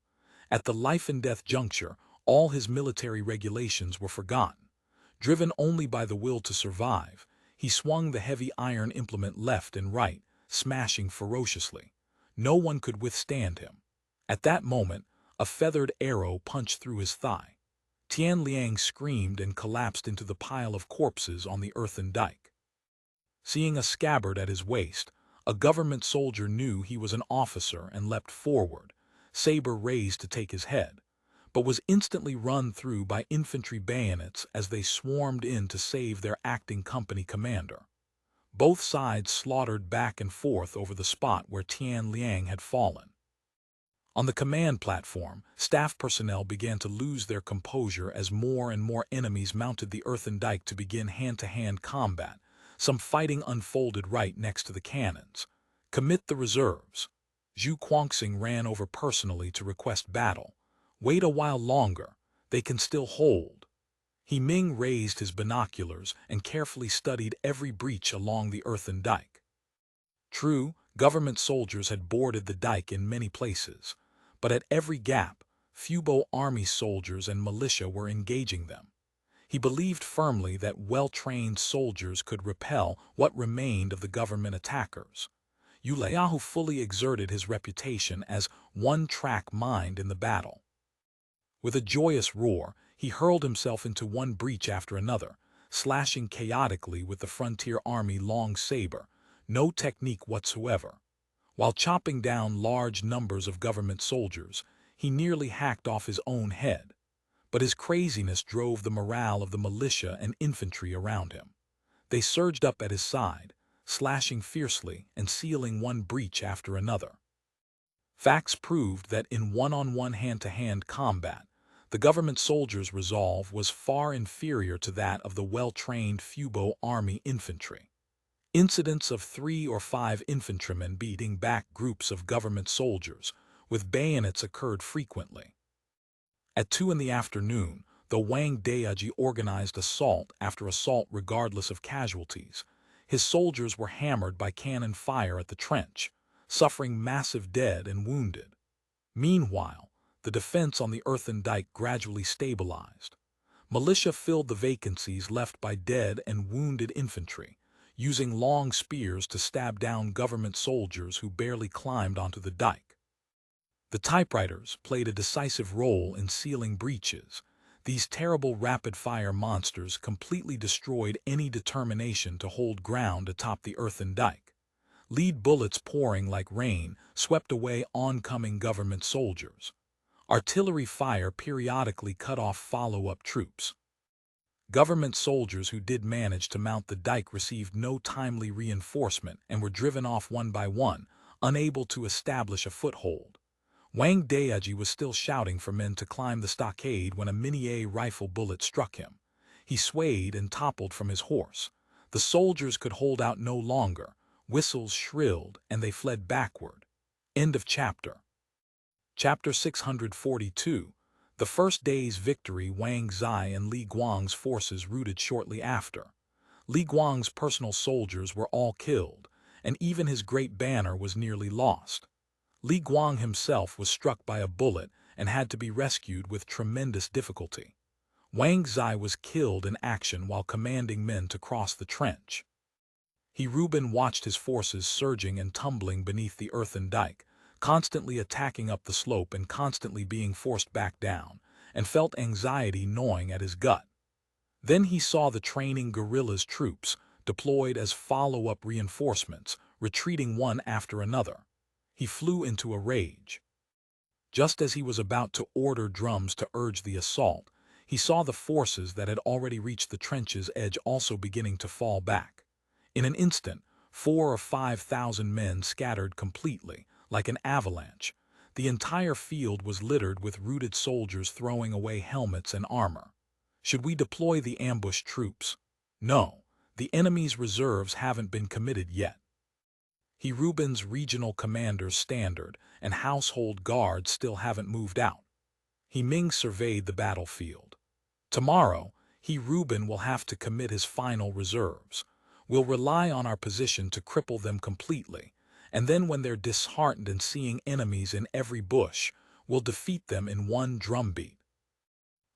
S1: At the life-and-death juncture, all his military regulations were forgotten. Driven only by the will to survive, he swung the heavy iron implement left and right, smashing ferociously. No one could withstand him. At that moment, a feathered arrow punched through his thigh. Tian Liang screamed and collapsed into the pile of corpses on the earthen dike. Seeing a scabbard at his waist, a government soldier knew he was an officer and leapt forward, saber raised to take his head, but was instantly run through by infantry bayonets as they swarmed in to save their acting company commander. Both sides slaughtered back and forth over the spot where Tian Liang had fallen. On the command platform, staff personnel began to lose their composure as more and more enemies mounted the earthen dike to begin hand-to-hand combat. Some fighting unfolded right next to the cannons. Commit the reserves. Zhu Guangxing ran over personally to request battle. Wait a while longer. They can still hold. He Ming raised his binoculars and carefully studied every breach along the earthen dike. True, government soldiers had boarded the dike in many places, but at every gap, Fubo army soldiers and militia were engaging them. He believed firmly that well-trained soldiers could repel what remained of the government attackers. Yuliahu fully exerted his reputation as one-track mind in the battle. With a joyous roar, he hurled himself into one breach after another, slashing chaotically with the frontier army long saber, no technique whatsoever. While chopping down large numbers of government soldiers, he nearly hacked off his own head. But his craziness drove the morale of the militia and infantry around him. They surged up at his side, slashing fiercely and sealing one breach after another. Facts proved that in one-on-one hand-to-hand combat, the government soldiers' resolve was far inferior to that of the well-trained Fubo army infantry. Incidents of 3 or 5 infantrymen beating back groups of government soldiers with bayonets occurred frequently. At 2 in the afternoon, the Wang Daoji organized assault after assault regardless of casualties. His soldiers were hammered by cannon fire at the trench, suffering massive dead and wounded. Meanwhile, the defense on the earthen dike gradually stabilized. Militia filled the vacancies left by dead and wounded infantry, using long spears to stab down government soldiers who barely climbed onto the dike. The typewriters played a decisive role in sealing breaches. These terrible rapid-fire monsters completely destroyed any determination to hold ground atop the earthen dike. Lead bullets pouring like rain swept away oncoming government soldiers. Artillery fire periodically cut off follow-up troops. Government soldiers who did manage to mount the dike received no timely reinforcement and were driven off one by one, unable to establish a foothold. Wang Daoji was still shouting for men to climb the stockade when a Minié rifle bullet struck him. He swayed and toppled from his horse. The soldiers could hold out no longer. Whistles shrilled and they fled backward. End of chapter. Chapter 642. The first day's victory. Wang Zai and Li Guang's forces routed shortly after. Li Guang's personal soldiers were all killed, and even his great banner was nearly lost. Li Guang himself was struck by a bullet and had to be rescued with tremendous difficulty. Wang Zai was killed in action while commanding men to cross the trench. He Reuben watched his forces surging and tumbling beneath the earthen dike, constantly attacking up the slope and constantly being forced back down, and felt anxiety gnawing at his gut. Then he saw the training guerrillas' troops, deployed as follow-up reinforcements, retreating one after another. He flew into a rage. Just as he was about to order drums to urge the assault, he saw the forces that had already reached the trench's edge also beginning to fall back. In an instant, 4,000 or 5,000 men scattered completely, like an avalanche. The entire field was littered with routed soldiers throwing away helmets and armor. Should we deploy the ambushed troops? No, the enemy's reserves haven't been committed yet. Reuben's regional commanders Standard and household guards still haven't moved out. Ming surveyed the battlefield. Tomorrow, Reuben will have to commit his final reserves. We'll rely on our position to cripple them completely, and then when they're disheartened and seeing enemies in every bush, we'll defeat them in one drumbeat.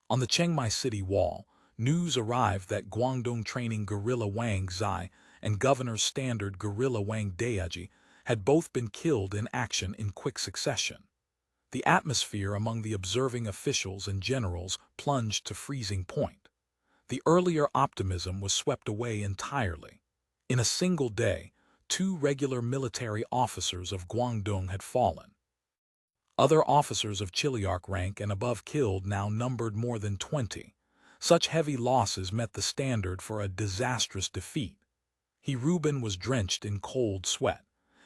S1: On the Chengmai city wall, news arrived that Guangdong training guerrilla Wang Zai and Governor's Standard guerrilla Wang Daiji had both been killed in action in quick succession. The atmosphere among the observing officials and generals plunged to freezing point. The earlier optimism was swept away entirely. In a single day, 2 regular military officers of Guangdong had fallen. Other officers of Chiliarch rank and above killed now numbered more than 20. Such heavy losses met the Standard for a disastrous defeat. Reuben was drenched in cold sweat.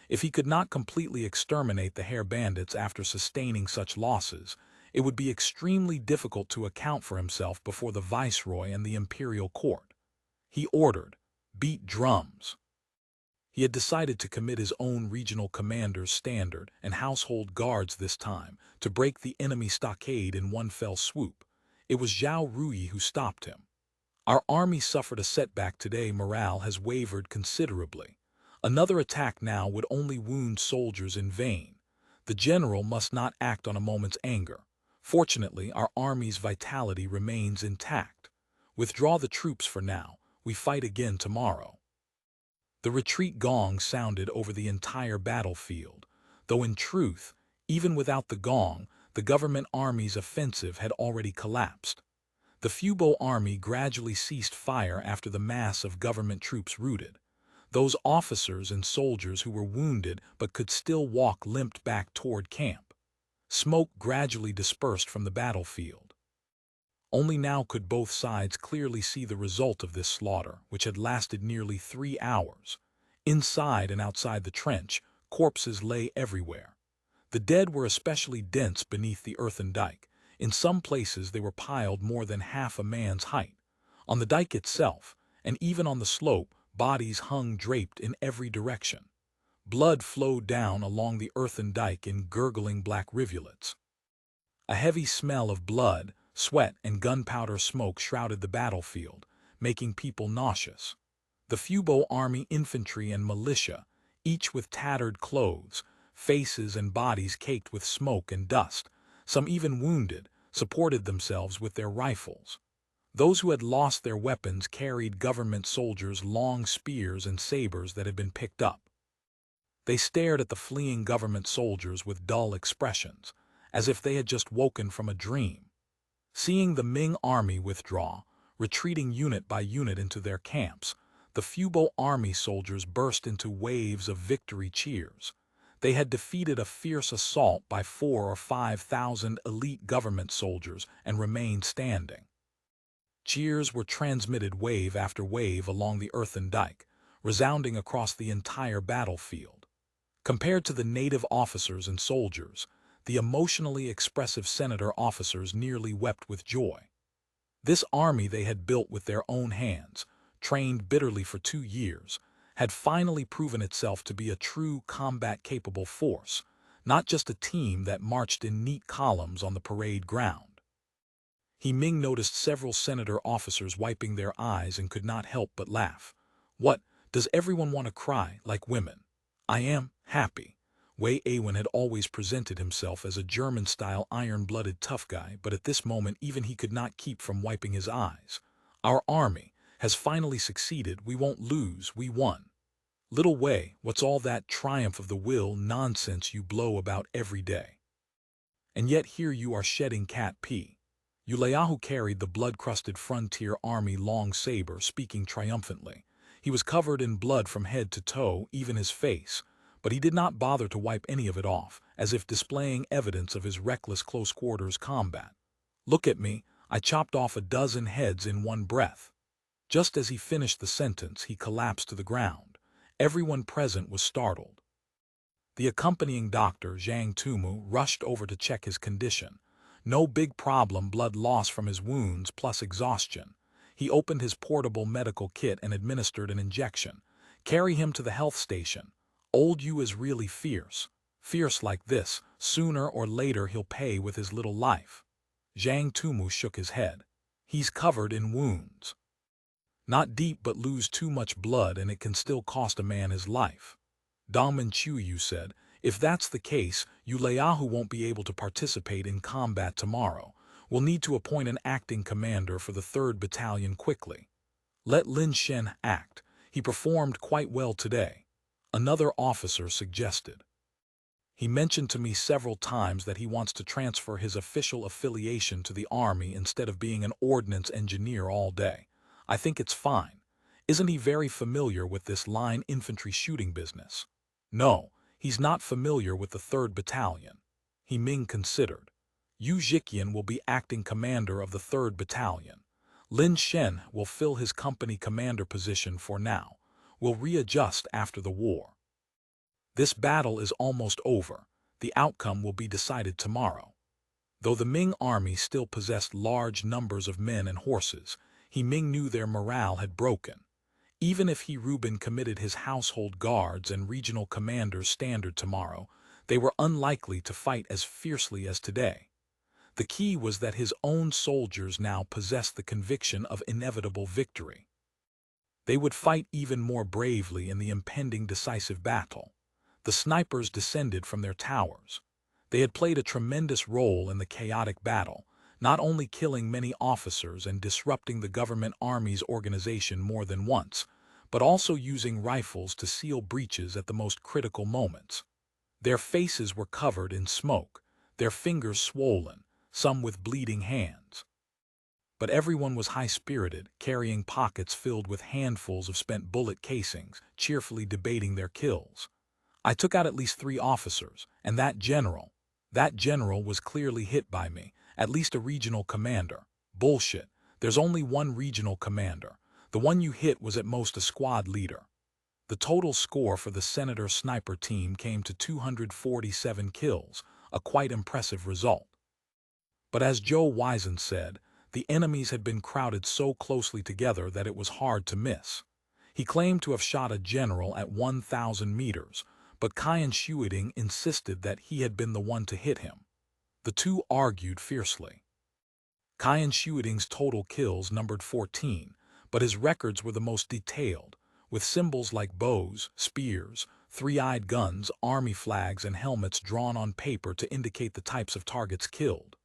S1: If he could not completely exterminate the Hare Bandits after sustaining such losses, it would be extremely difficult to account for himself before the Viceroy and the Imperial Court. He ordered, "Beat drums." He had decided to commit his own regional commanders Standard and household guards this time to break the enemy stockade in one fell swoop. It was Zhao Ruyi who stopped him. "Our army suffered a setback today. Morale has wavered considerably. Another attack now would only wound soldiers in vain. The general must not act on a moment's anger. Fortunately, our army's vitality remains intact. Withdraw the troops for now. We fight again tomorrow." The retreat gong sounded over the entire battlefield, though in truth, even without the gong, the government army's offensive had already collapsed. The Fubo army gradually ceased fire after the mass of government troops routed. Those officers and soldiers who were wounded but could still walk limped back toward camp. Smoke gradually dispersed from the battlefield. Only now could both sides clearly see the result of this slaughter, which had lasted nearly 3 hours. Inside and outside the trench, corpses lay everywhere. The dead were especially dense beneath the earthen dike. In some places they were piled more than half a man's height. On the dike itself, and even on the slope, bodies hung draped in every direction. Blood flowed down along the earthen dike in gurgling black rivulets. A heavy smell of blood, sweat, and gunpowder smoke shrouded the battlefield, making people nauseous. The Fubo army infantry and militia, each with tattered clothes, faces and bodies caked with smoke and dust, some even wounded, supported themselves with their rifles. Those who had lost their weapons carried government soldiers' long spears and sabers that had been picked up. They stared at the fleeing government soldiers with dull expressions, as if they had just woken from a dream. Seeing the Ming army withdraw, retreating unit by unit into their camps, the Fubo army soldiers burst into waves of victory cheers. They had defeated a fierce assault by 4,000 or 5,000 elite government soldiers and remained standing. Cheers were transmitted wave after wave along the earthen dike, resounding across the entire battlefield. Compared to the native officers and soldiers, the emotionally expressive senator officers nearly wept with joy. This army they had built with their own hands, trained bitterly for 2 years, had finally proven itself to be a true combat-capable force, not just a team that marched in neat columns on the parade ground. Ming noticed several senator officers wiping their eyes and could not help but laugh. "What, does everyone want to cry like women? I am happy." Wei Awen had always presented himself as a German-style iron-blooded tough guy, but at this moment even he could not keep from wiping his eyes. "Our army has finally succeeded. We won't lose, we won." Little Wei, what's all that triumph of the will nonsense you blow about every day? And yet here you are shedding cat pee. Euliahu carried the blood-crusted frontier army long saber, speaking triumphantly. He was covered in blood from head to toe, even his face, but he did not bother to wipe any of it off, as if displaying evidence of his reckless close-quarters combat. Look at me, I chopped off a dozen heads in one breath. Just as he finished the sentence, he collapsed to the ground. Everyone present was startled. The accompanying doctor, Zhang Tumu, rushed over to check his condition. No big problem, blood loss from his wounds plus exhaustion. He opened his portable medical kit and administered an injection. Carry him to the health station. Old Yu is really fierce. Fierce like this, sooner or later he'll pay with his little life. Zhang Tumu shook his head. He's covered in wounds. Not deep, but lose too much blood and it can still cost a man his life. Dongman Chuyu said, if that's the case, Euliahu won't be able to participate in combat tomorrow. We'll need to appoint an acting commander for the 3rd Battalion quickly. Let Lin Shen act. He performed quite well today. Another officer suggested. He mentioned to me several times that he wants to transfer his official affiliation to the army instead of being an ordnance engineer all day. I think it's fine. Isn't he very familiar with this line infantry shooting business? No, he's not familiar with the 3rd Battalion. Ming considered. Yu Zhiqian will be acting commander of the 3rd Battalion. Lin Shen will fill his company commander position for now. We'll readjust after the war. This battle is almost over. The outcome will be decided tomorrow. Though the Ming army still possessed large numbers of men and horses, Ming knew their morale had broken. Even if Reuben committed his household guards and regional commanders standard tomorrow, they were unlikely to fight as fiercely as today. The key was that his own soldiers now possessed the conviction of inevitable victory. They would fight even more bravely in the impending decisive battle. The snipers descended from their towers. They had played a tremendous role in the chaotic battle, not only killing many officers and disrupting the government army's organization more than once, but also using rifles to seal breaches at the most critical moments. Their faces were covered in smoke, their fingers swollen, some with bleeding hands. But everyone was high-spirited, carrying pockets filled with handfuls of spent bullet casings, cheerfully debating their kills. I took out at least 3 officers, and that general was clearly hit by me. At least a regional commander. Bullshit. There's only one regional commander. The one you hit was at most a squad leader. The total score for the Senator sniper team came to 247 kills, a quite impressive result. But as Joe Wiesen said, the enemies had been crowded so closely together that it was hard to miss. He claimed to have shot a general at 1,000 meters, but Qian Shuiding insisted that he had been the one to hit him. The two argued fiercely. Qian Shuiding's total kills numbered 14, but his records were the most detailed, with symbols like bows, spears, 3-eyed guns, army flags, and helmets drawn on paper to indicate the types of targets killed.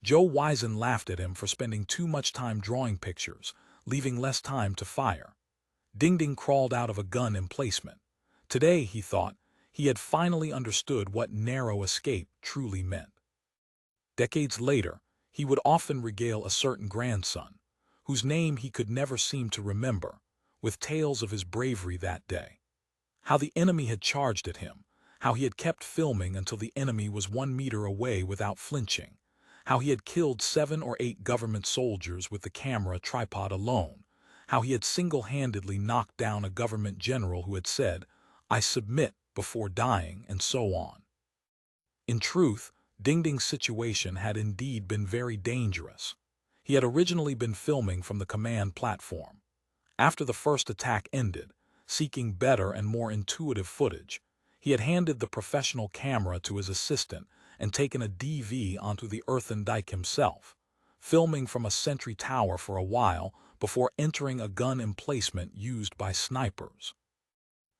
S1: Joe Wiesen laughed at him for spending too much time drawing pictures, leaving less time to fire. Ding Ding crawled out of a gun emplacement. Today, he thought, he had finally understood what narrow escape truly meant. Decades later, he would often regale a certain grandson, whose name he could never seem to remember, with tales of his bravery that day. How the enemy had charged at him, how he had kept filming until the enemy was 1 meter away without flinching, how he had killed 7 or 8 government soldiers with the camera tripod alone, how he had single-handedly knocked down a government general who had said, "I submit," before dying, and so on. In truth, Ding Ding's situation had indeed been very dangerous. He had originally been filming from the command platform. After the first attack ended, seeking better and more intuitive footage, he had handed the professional camera to his assistant and taken a DV onto the Earthen Dike himself, filming from a sentry tower for a while before entering a gun emplacement used by snipers.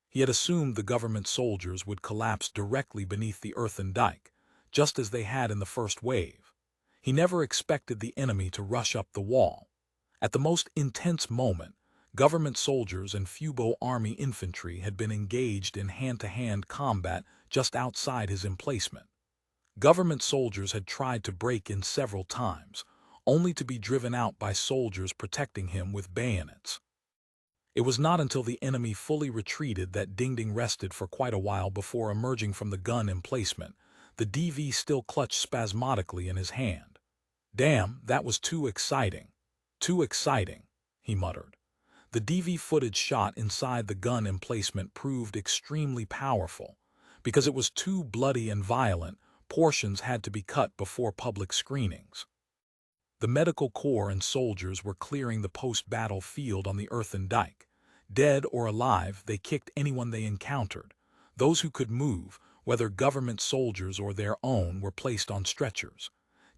S1: He had assumed the government soldiers would collapse directly beneath the Earthen Dike, just as they had in the first wave. He never expected the enemy to rush up the wall. At the most intense moment, Government soldiers and Fubo army infantry had been engaged in hand-to-hand combat just outside his emplacement. Government soldiers had tried to break in several times, only to be driven out by soldiers protecting him with bayonets. It was not until the enemy fully retreated that Dingding rested for quite a while before emerging from the gun emplacement, the DV still clutched spasmodically in his hand. "Damn, that was too exciting. Too exciting," he muttered. The DV footage shot inside the gun emplacement proved extremely powerful. Because it was too bloody and violent, portions had to be cut before public screenings. The medical corps and soldiers were clearing the post-battle field on the Earthen Dike. Dead or alive, they kicked anyone they encountered. Those who could move, whether government soldiers or their own, were placed on stretchers.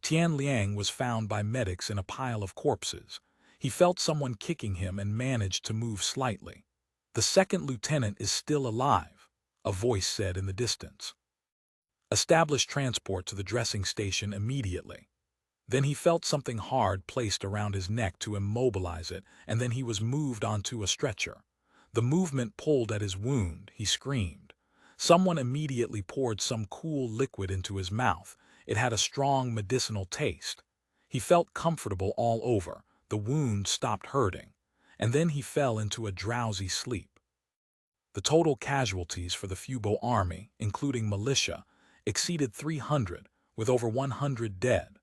S1: Tian Liang was found by medics in a pile of corpses. He felt someone kicking him and managed to move slightly. "The second lieutenant is still alive," a voice said in the distance. "Establish transport to the dressing station immediately." Then he felt something hard placed around his neck to immobilize it, and then he was moved onto a stretcher. The movement pulled at his wound, he screamed. Someone immediately poured some cool liquid into his mouth. It had a strong medicinal taste. He felt comfortable all over, the wound stopped hurting, and then he fell into a drowsy sleep. The total casualties for the Fubo army, including militia, exceeded 300, with over 100 dead.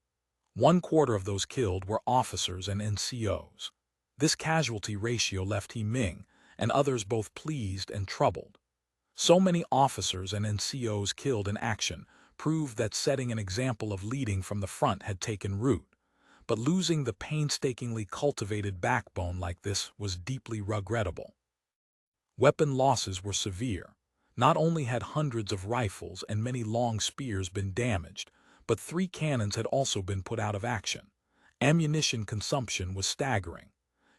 S1: 1/4 of those killed were officers and NCOs. This casualty ratio left He Ming and others both pleased and troubled. So many officers and NCOs killed in action proved that setting an example of leading from the front had taken root, but losing the painstakingly cultivated backbone like this was deeply regrettable. Weapon losses were severe. Not only had hundreds of rifles and many long spears been damaged, but 3 cannons had also been put out of action. Ammunition consumption was staggering.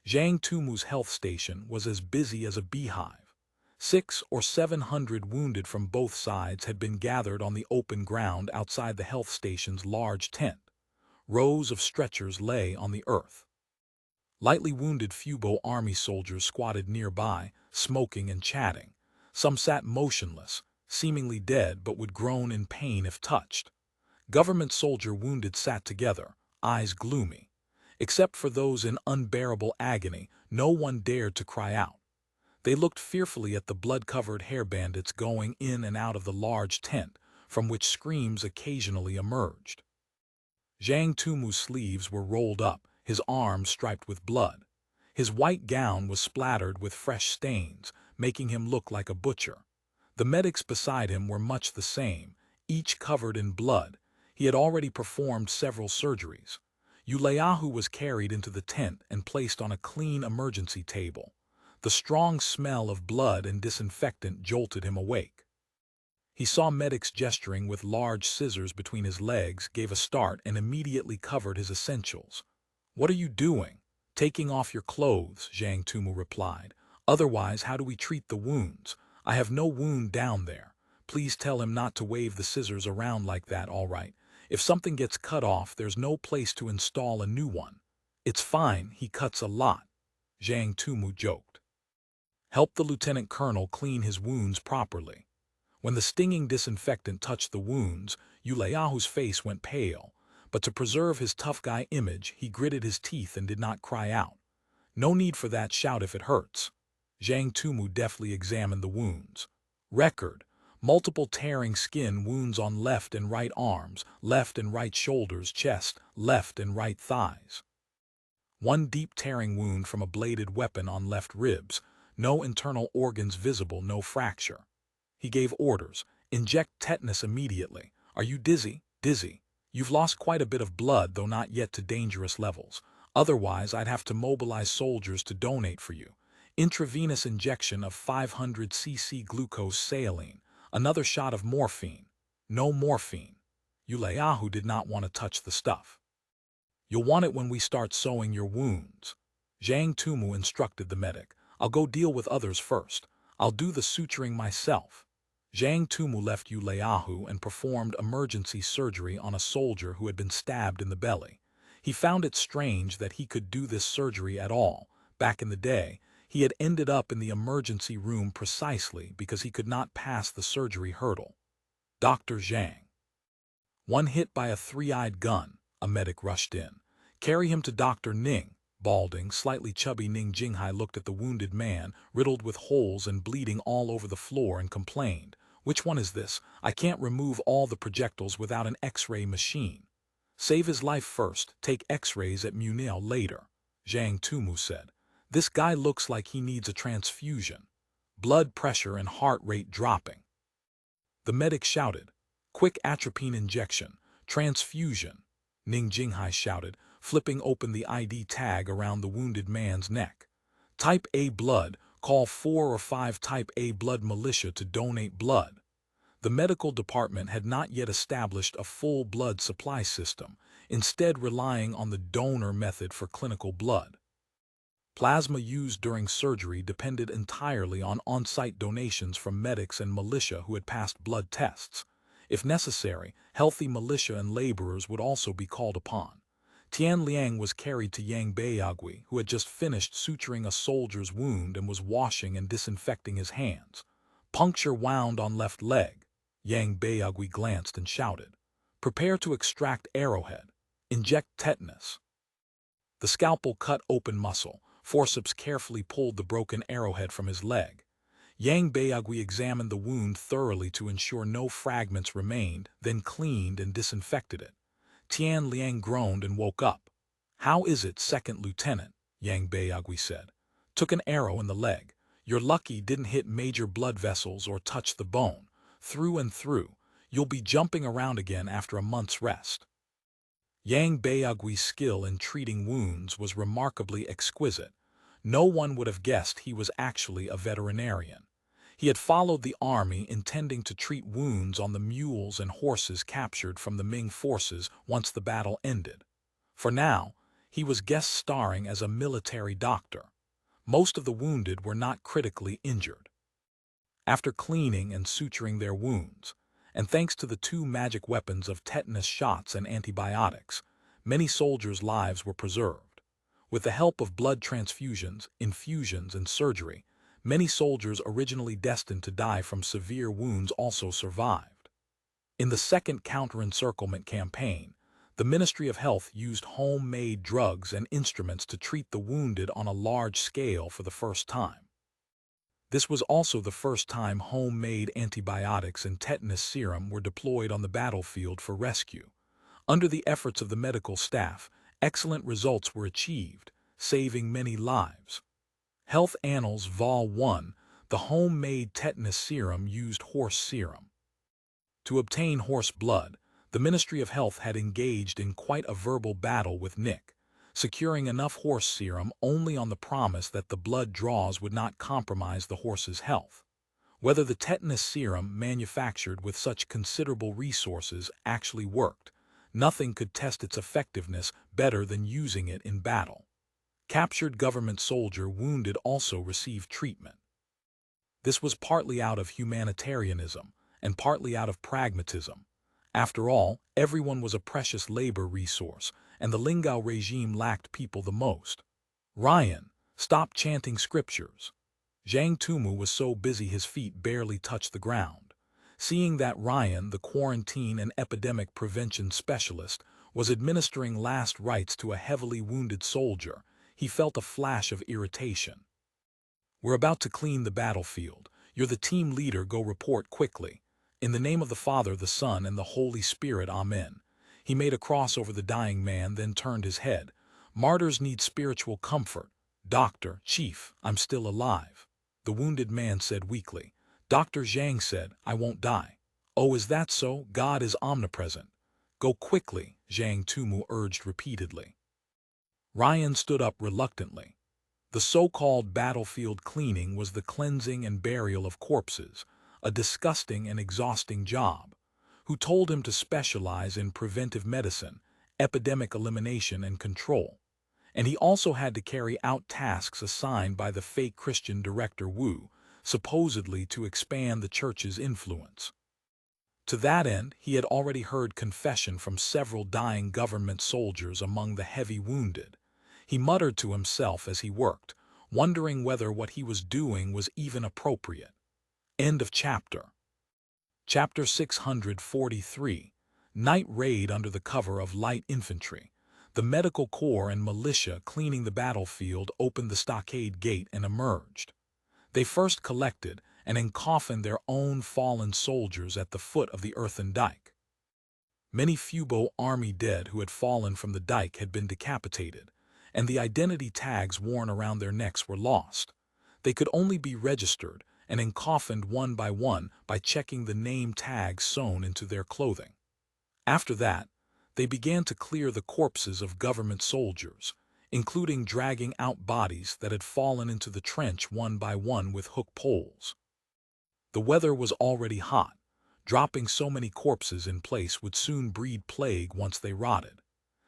S1: Zhang Tumu's health station was as busy as a beehive. 600 or 700 wounded from both sides had been gathered on the open ground outside the health station's large tent. Rows of stretchers lay on the earth. Lightly wounded Fubo army soldiers squatted nearby, smoking and chatting. Some sat motionless, seemingly dead but would groan in pain if touched. Government soldier wounded sat together, eyes gloomy. Except for those in unbearable agony, no one dared to cry out. They looked fearfully at the blood-covered hair bandits going in and out of the large tent, from which screams occasionally emerged. Zhang Tumu's sleeves were rolled up, his arms striped with blood. His white gown was splattered with fresh stains, making him look like a butcher. The medics beside him were much the same, each covered in blood. He had already performed several surgeries. Yuleahu was carried into the tent and placed on a clean emergency table. The strong smell of blood and disinfectant jolted him awake. He saw medics gesturing with large scissors between his legs, gave a start, and immediately covered his essentials. "What are you doing?" "Taking off your clothes," Zhang Tumu replied. "Otherwise, how do we treat the wounds? I have no wound down there. Please tell him not to wave the scissors around like that, all right? If something gets cut off, there's no place to install a new one." "It's fine, he cuts a lot," Zhang Tumu joked. "Help the lieutenant colonel clean his wounds properly." When the stinging disinfectant touched the wounds, Yuleahu's face went pale, but to preserve his tough guy image, he gritted his teeth and did not cry out. "No need for that, shout if it hurts." Zhang Tumu deftly examined the wounds. Record: multiple tearing skin wounds on left and right arms, left and right shoulders, chest, left and right thighs. One deep tearing wound from a bladed weapon on left ribs, no internal organs visible, no fracture. He gave orders: "Inject tetanus immediately. Are you dizzy?" "Dizzy. You've lost quite a bit of blood, though not yet to dangerous levels. Otherwise, I'd have to mobilize soldiers to donate for you. Intravenous injection of 500 cc glucose saline. Another shot of morphine." "No morphine." Yuleahu did not want to touch the stuff. "You'll want it when we start sewing your wounds." Zhang Tumu instructed the medic. "I'll go deal with others first. I'll do the suturing myself." Zhang Tumu left Yuleahu and performed emergency surgery on a soldier who had been stabbed in the belly. He found it strange that he could do this surgery at all. Back in the day, He had ended up in the emergency room precisely because he could not pass the surgery hurdle. Dr. Zhang. One hit by a three-eyed gun, a medic rushed in. Carry him to Dr. Ning. Balding, slightly chubby Ning Jinghai looked at the wounded man, riddled with holes and bleeding all over the floor, and complained, "Which one is this? I can't remove all the projectiles without an X-ray machine." "Save his life first, take X-rays at Munich later," Zhang Tumu said. "This guy looks like he needs a transfusion. Blood pressure and heart rate dropping." The medic shouted, "Quick atropine injection, transfusion." Ning Jinghai shouted, flipping open the ID tag around the wounded man's neck. "Type A blood, call 4 or 5 Type A blood militia to donate blood." The medical department had not yet established a full blood supply system, instead relying on the donor method for clinical blood. Plasma used during surgery depended entirely on on-site donations from medics and militia who had passed blood tests. If necessary, healthy militia and laborers would also be called upon. Tian Liang was carried to Yang Beiyagui, who had just finished suturing a soldier's wound and was washing and disinfecting his hands. "Puncture wound on left leg." Yang Beiyagui glanced and shouted, "Prepare to extract arrowhead. Inject tetanus." The scalpel cut open muscle. Forceps carefully pulled the broken arrowhead from his leg. Yang Beiyagui examined the wound thoroughly to ensure no fragments remained, then cleaned and disinfected it. Tian Liang groaned and woke up. "How is it, Second Lieutenant?" Yang Beiyagui said. "Took an arrow in the leg. You're lucky didn't hit major blood vessels or touch the bone. Through and through. You'll be jumping around again after a month's rest." Yang Beiyagüi's skill in treating wounds was remarkably exquisite. No one would have guessed he was actually a veterinarian. He had followed the army intending to treat wounds on the mules and horses captured from the Ming forces once the battle ended. For now, he was guest starring as a military doctor. Most of the wounded were not critically injured. After cleaning and suturing their wounds, and thanks to the 2 magic weapons of tetanus shots and antibiotics, many soldiers' lives were preserved. With the help of blood transfusions, infusions, and surgery, many soldiers originally destined to die from severe wounds also survived. In the second counter-encirclement campaign, the Ministry of Health used homemade drugs and instruments to treat the wounded on a large scale for the first time. This was also the first time homemade antibiotics and tetanus serum were deployed on the battlefield for rescue. Under the efforts of the medical staff, excellent results were achieved, saving many lives. Health Annals Vol. 1, the homemade tetanus serum used horse serum. To obtain horse blood, the Ministry of Health had engaged in quite a verbal battle with Nick, securing enough horse serum only on the promise that the blood draws would not compromise the horse's health. Whether the tetanus serum manufactured with such considerable resources actually worked, nothing could test its effectiveness better than using it in battle. Captured government soldier wounded also received treatment. This was partly out of humanitarianism and partly out of pragmatism. After all, everyone was a precious labor resource, and the Lingao regime lacked people the most. "Ryan, stop chanting scriptures." Zhang Tumu was so busy his feet barely touched the ground. Seeing that Ryan, the quarantine and epidemic prevention specialist, was administering last rites to a heavily wounded soldier, he felt a flash of irritation. "We're about to clean the battlefield. You're the team leader, go report quickly. In the name of the Father, the Son, and the Holy Spirit, Amen." He made a cross over the dying man, then turned his head. "Martyrs need spiritual comfort. Doctor, Chief, I'm still alive." The wounded man said weakly. Dr. Zhang said, "I won't die." "Oh, is that so? God is omnipresent." "Go quickly," Zhang Tumu urged repeatedly. Ryan stood up reluctantly. The so-called battlefield cleaning was the cleansing and burial of corpses, a disgusting and exhausting job. Who told him to specialize in preventive medicine, epidemic elimination and control? And he also had to carry out tasks assigned by the fake Christian director Wu, supposedly to expand the church's influence. To that end, he had already heard confession from several dying government soldiers among the heavy wounded. He muttered to himself as he worked, wondering whether what he was doing was even appropriate. End of chapter. Chapter 643. Night Raid under the cover of light infantry. The medical corps and militia cleaning the battlefield opened the stockade gate and emerged. They first collected and encoffined their own fallen soldiers at the foot of the earthen dike. Many Fubo army dead who had fallen from the dike had been decapitated, and the identity tags worn around their necks were lost. They could only be registered and encoffined one by checking the name tags sewn into their clothing. After that, they began to clear the corpses of government soldiers, including dragging out bodies that had fallen into the trench one by one with hook poles. The weather was already hot. Dropping so many corpses in place would soon breed plague once they rotted.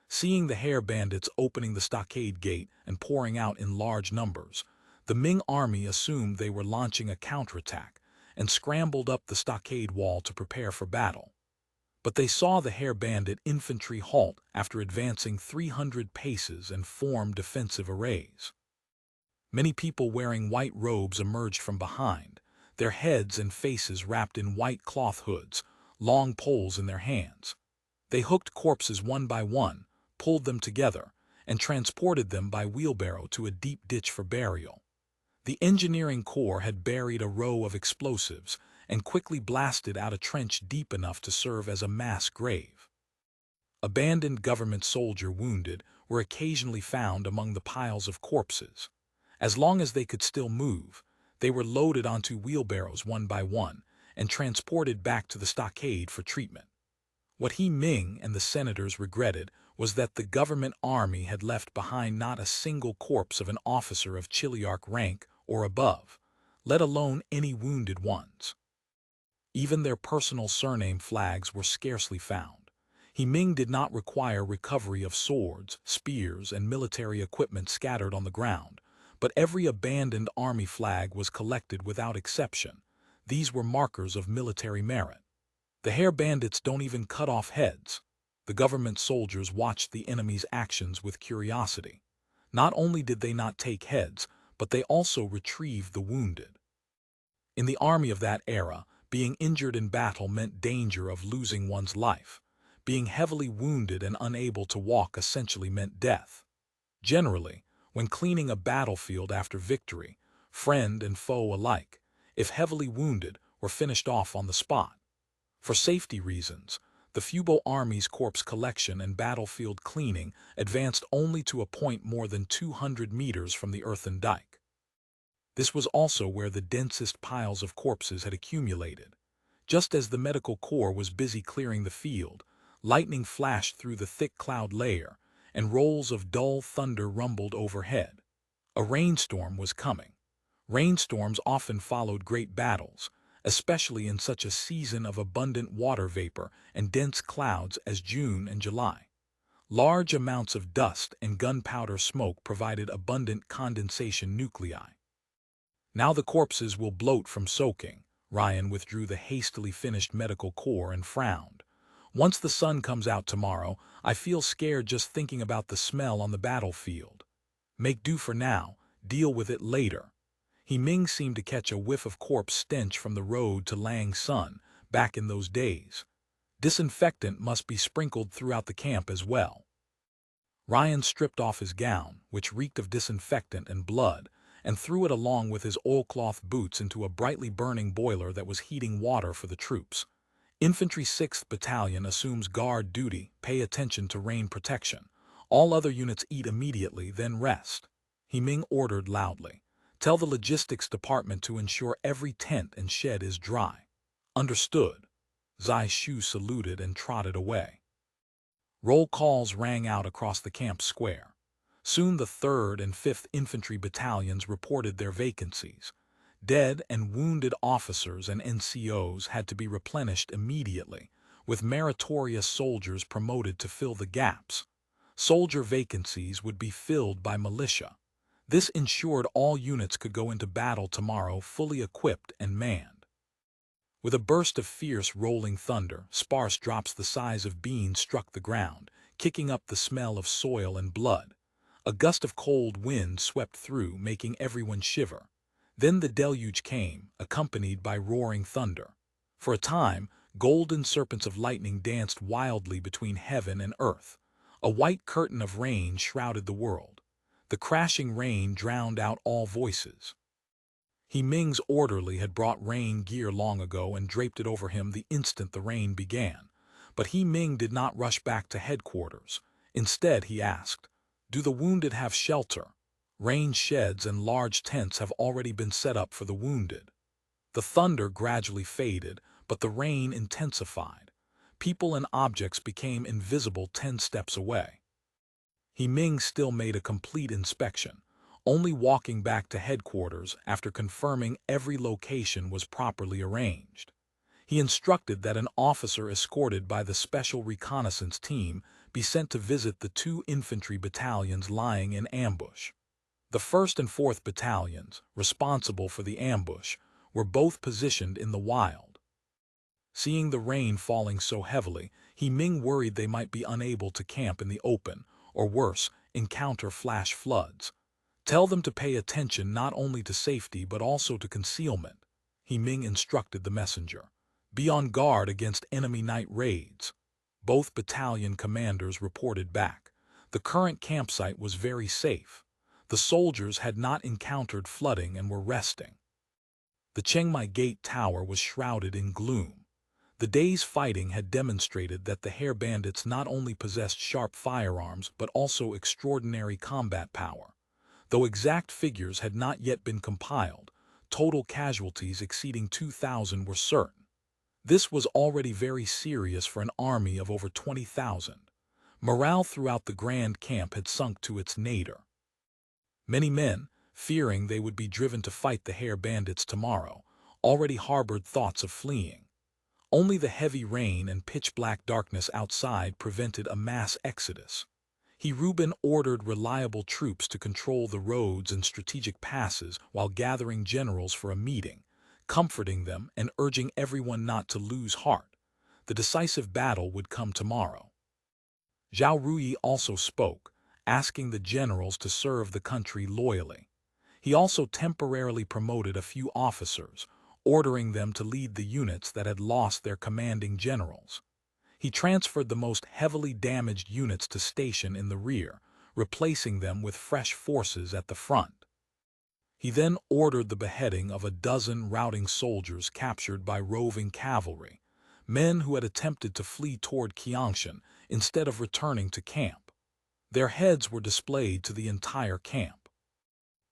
S1: Seeing the hair bandits opening the stockade gate and pouring out in large numbers, the Ming army assumed they were launching a counterattack and scrambled up the stockade wall to prepare for battle. But they saw the hair bandit infantry halt after advancing 300 paces and form defensive arrays. Many people wearing white robes emerged from behind, their heads and faces wrapped in white cloth hoods, long poles in their hands. They hooked corpses one by one, pulled them together, and transported them by wheelbarrow to a deep ditch for burial. The engineering corps had buried a row of explosives and quickly blasted out a trench deep enough to serve as a mass grave. Abandoned government soldier wounded were occasionally found among the piles of corpses. As long as they could still move, they were loaded onto wheelbarrows one by one and transported back to the stockade for treatment. What He Ming and the senators regretted was that the government army had left behind not a single corpse of an officer of Chiliarch rank or above, let alone any wounded ones. Even their personal surname flags were scarcely found. He Ming did not require recovery of swords, spears, and military equipment scattered on the ground, but every abandoned army flag was collected without exception. These were markers of military merit. The hair bandits don't even cut off heads. The government soldiers watched the enemy's actions with curiosity. Not only did they not take heads, but they also retrieved the wounded. In the army of that era, being injured in battle meant danger of losing one's life. Being heavily wounded and unable to walk essentially meant death. Generally, when cleaning a battlefield after victory, friend and foe alike, if heavily wounded, were finished off on the spot. For safety reasons, the Fubo Army's corpse collection and battlefield cleaning advanced only to a point more than 200 meters from the earthen dike. This was also where the densest piles of corpses had accumulated. Just as the medical corps was busy clearing the field, lightning flashed through the thick cloud layer, and rolls of dull thunder rumbled overhead. A rainstorm was coming. Rainstorms often followed great battles, especially in such a season of abundant water vapor and dense clouds as June and July. Large amounts of dust and gunpowder smoke provided abundant condensation nuclei. Now the corpses will bloat from soaking. Ryan withdrew the hastily finished medical corps and frowned. Once the sun comes out tomorrow, I feel scared just thinking about the smell on the battlefield. Make do for now, deal with it later. He Ming seemed to catch a whiff of corpse stench from the road to Lang Sun back in those days. Disinfectant must be sprinkled throughout the camp as well. Ryan stripped off his gown, which reeked of disinfectant and blood, and threw it along with his oilcloth boots into a brightly burning boiler that was heating water for the troops. Infantry 6th Battalion assumes guard duty, pay attention to rain protection. All other units eat immediately, then rest. He Ming ordered loudly. Tell the logistics department to ensure every tent and shed is dry. Understood. Zai Shu saluted and trotted away. Roll calls rang out across the camp square. Soon the 3rd and 5th Infantry Battalions reported their vacancies. Dead and wounded officers and NCOs had to be replenished immediately, with meritorious soldiers promoted to fill the gaps. Soldier vacancies would be filled by militia. This ensured all units could go into battle tomorrow fully equipped and manned. With a burst of fierce rolling thunder, sparse drops the size of beans struck the ground, kicking up the smell of soil and blood. A gust of cold wind swept through, making everyone shiver. Then the deluge came, accompanied by roaring thunder. For a time, golden serpents of lightning danced wildly between heaven and earth. A white curtain of rain shrouded the world. The crashing rain drowned out all voices. Ming's orderly had brought rain gear long ago and draped it over him the instant the rain began. But Ming did not rush back to headquarters. Instead, he asked, "Do the wounded have shelter?" Rain sheds and large tents have already been set up for the wounded. The thunder gradually faded, but the rain intensified. People and objects became invisible 10 steps away. Ming still made a complete inspection, only walking back to headquarters after confirming every location was properly arranged. He instructed that an officer escorted by the Special Reconnaissance Team be sent to visit the 2 infantry battalions lying in ambush. The 1st and 4th battalions, responsible for the ambush, were both positioned in the wild. Seeing the rain falling so heavily, Ming worried they might be unable to camp in the open, or worse, encounter flash floods. "Tell them to pay attention not only to safety but also to concealment," Ming instructed the messenger. "Be on guard against enemy night raids." Both battalion commanders reported back. The current campsite was very safe. The soldiers had not encountered flooding and were resting. The Chengmai Gate Tower was shrouded in gloom. The day's fighting had demonstrated that the Hair Bandits not only possessed sharp firearms but also extraordinary combat power. Though exact figures had not yet been compiled, total casualties exceeding 2,000 were certain. This was already very serious for an army of over 20,000. Morale throughout the Grand Camp had sunk to its nadir. Many men, fearing they would be driven to fight the Hair Bandits tomorrow, already harbored thoughts of fleeing. Only the heavy rain and pitch-black darkness outside prevented a mass exodus. Reuben ordered reliable troops to control the roads and strategic passes while gathering generals for a meeting, comforting them and urging everyone not to lose heart. The decisive battle would come tomorrow. Zhao Rui also spoke, asking the generals to serve the country loyally. He also temporarily promoted a few officers, ordering them to lead the units that had lost their commanding generals. He transferred the most heavily damaged units to station in the rear, replacing them with fresh forces at the front. He then ordered the beheading of a dozen routing soldiers captured by roving cavalry, men who had attempted to flee toward Qiangshan instead of returning to camp. Their heads were displayed to the entire camp.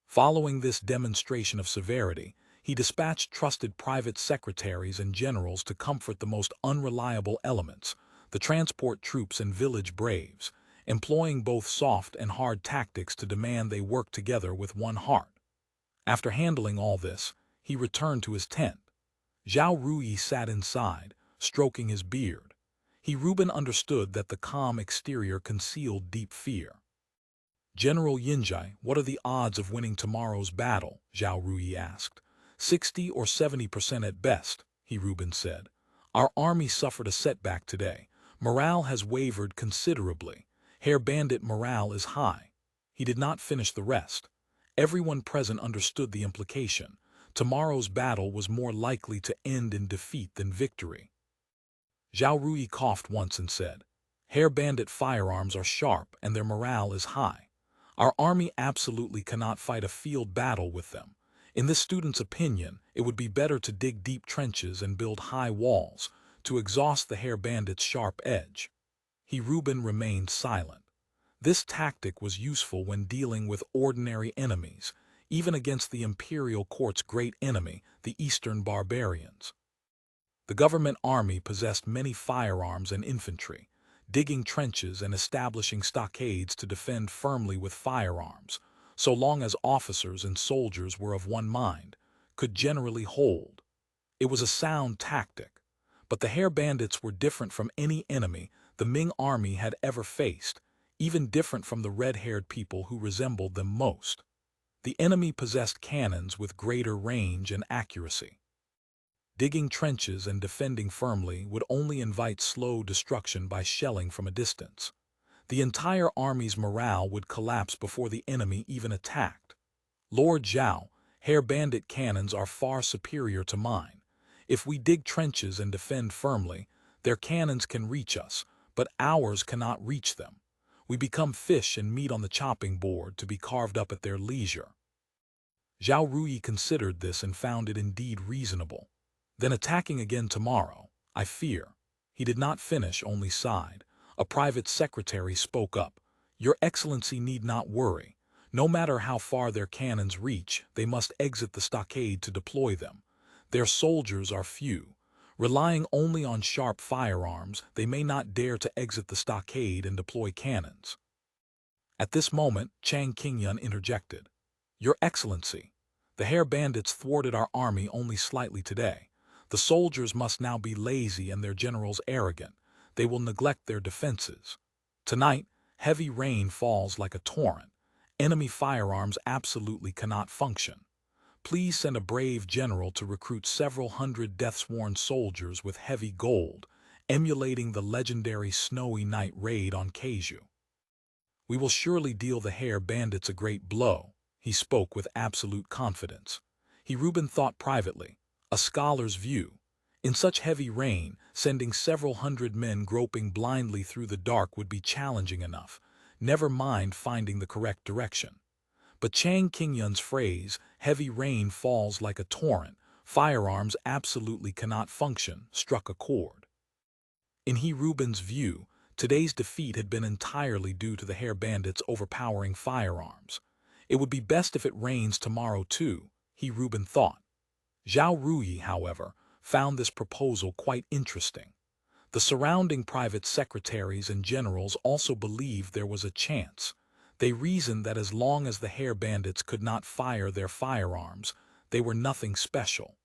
S1: Following this demonstration of severity, he dispatched trusted private secretaries and generals to comfort the most unreliable elements, the transport troops and village braves, employing both soft and hard tactics to demand they work together with one heart. After handling all this, he returned to his tent. Zhao Rui sat inside, stroking his beard. Reuben understood that the calm exterior concealed deep fear. "General Yinjai, what are the odds of winning tomorrow's battle?" Zhao Rui asked. 60 or 70% at best, Reuben said. "Our army suffered a setback today. Morale has wavered considerably. Hair Bandit morale is high." He did not finish the rest. Everyone present understood the implication. Tomorrow's battle was more likely to end in defeat than victory. Zhao Rui coughed once and said, "Hair Bandit firearms are sharp and their morale is high. Our army absolutely cannot fight a field battle with them. In this student's opinion, it would be better to dig deep trenches and build high walls, to exhaust the Hair Bandit's sharp edge." Reuben remained silent. This tactic was useful when dealing with ordinary enemies, even against the imperial court's great enemy, the Eastern barbarians. The government army possessed many firearms and infantry. Digging trenches and establishing stockades to defend firmly with firearms, so long as officers and soldiers were of one mind, could generally hold. It was a sound tactic. But the Hair Bandits were different from any enemy the Ming army had ever faced, even different from the red-haired people who resembled them most. The enemy possessed cannons with greater range and accuracy. Digging trenches and defending firmly would only invite slow destruction by shelling from a distance. The entire army's morale would collapse before the enemy even attacked. Lord Zhao, hair bandit cannons are far superior to mine. If we dig trenches and defend firmly, their cannons can reach us, but ours cannot reach them. We become fish and meat on the chopping board to be carved up at their leisure. Zhao Ruyi considered this and found it indeed reasonable. Then attacking again tomorrow, I fear. He did not finish, only sighed. A private secretary spoke up. Your Excellency need not worry. No matter how far their cannons reach, they must exit the stockade to deploy them. Their soldiers are few. Relying only on sharp firearms, they may not dare to exit the stockade and deploy cannons. At this moment, Chang Qingyun interjected. Your Excellency, the hair bandits thwarted our army only slightly today. The soldiers must now be lazy and their generals arrogant. They will neglect their defenses. Tonight, heavy rain falls like a torrent. Enemy firearms absolutely cannot function. Please send a brave general to recruit several hundred death-sworn soldiers with heavy gold, emulating the legendary Snowy Night raid on Keju. We will surely deal the hair bandits a great blow. He spoke with absolute confidence. Reuben thought privately, a scholar's view. In such heavy rain, sending several hundred men groping blindly through the dark would be challenging enough, never mind finding the correct direction. But Chang Qingyun's phrase, heavy rain falls like a torrent, firearms absolutely cannot function, struck a chord. In Reuben's view, today's defeat had been entirely due to the hair bandits' overpowering firearms. It would be best if it rains tomorrow too, Reuben thought. Zhao Ruyi, however, found this proposal quite interesting. The surrounding private secretaries and generals also believed there was a chance. They reasoned that as long as the hair bandits could not fire their firearms, they were nothing special.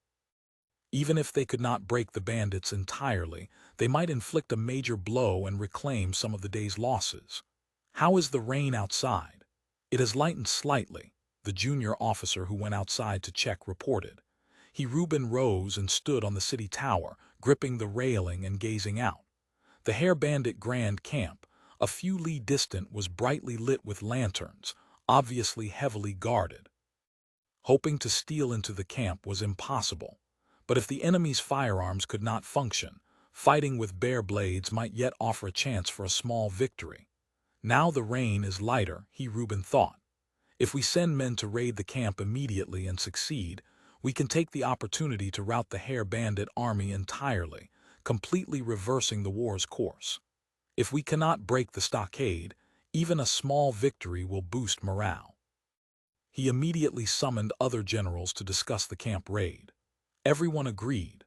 S1: Even if they could not break the bandits entirely, they might inflict a major blow and reclaim some of the day's losses. How is the rain outside? It has lightened slightly, the junior officer who went outside to check reported. Reuben rose and stood on the city tower, gripping the railing and gazing out. The hair bandit grand camp, a few li distant, was brightly lit with lanterns, obviously heavily guarded. Hoping to steal into the camp was impossible, but if the enemy's firearms could not function, fighting with bare blades might yet offer a chance for a small victory. Now the rain is lighter, Reuben thought. If we send men to raid the camp immediately and succeed, we can take the opportunity to rout the hair bandit army entirely, completely reversing the war's course. If we cannot break the stockade, even a small victory will boost morale. He immediately summoned other generals to discuss the camp raid. Everyone agreed.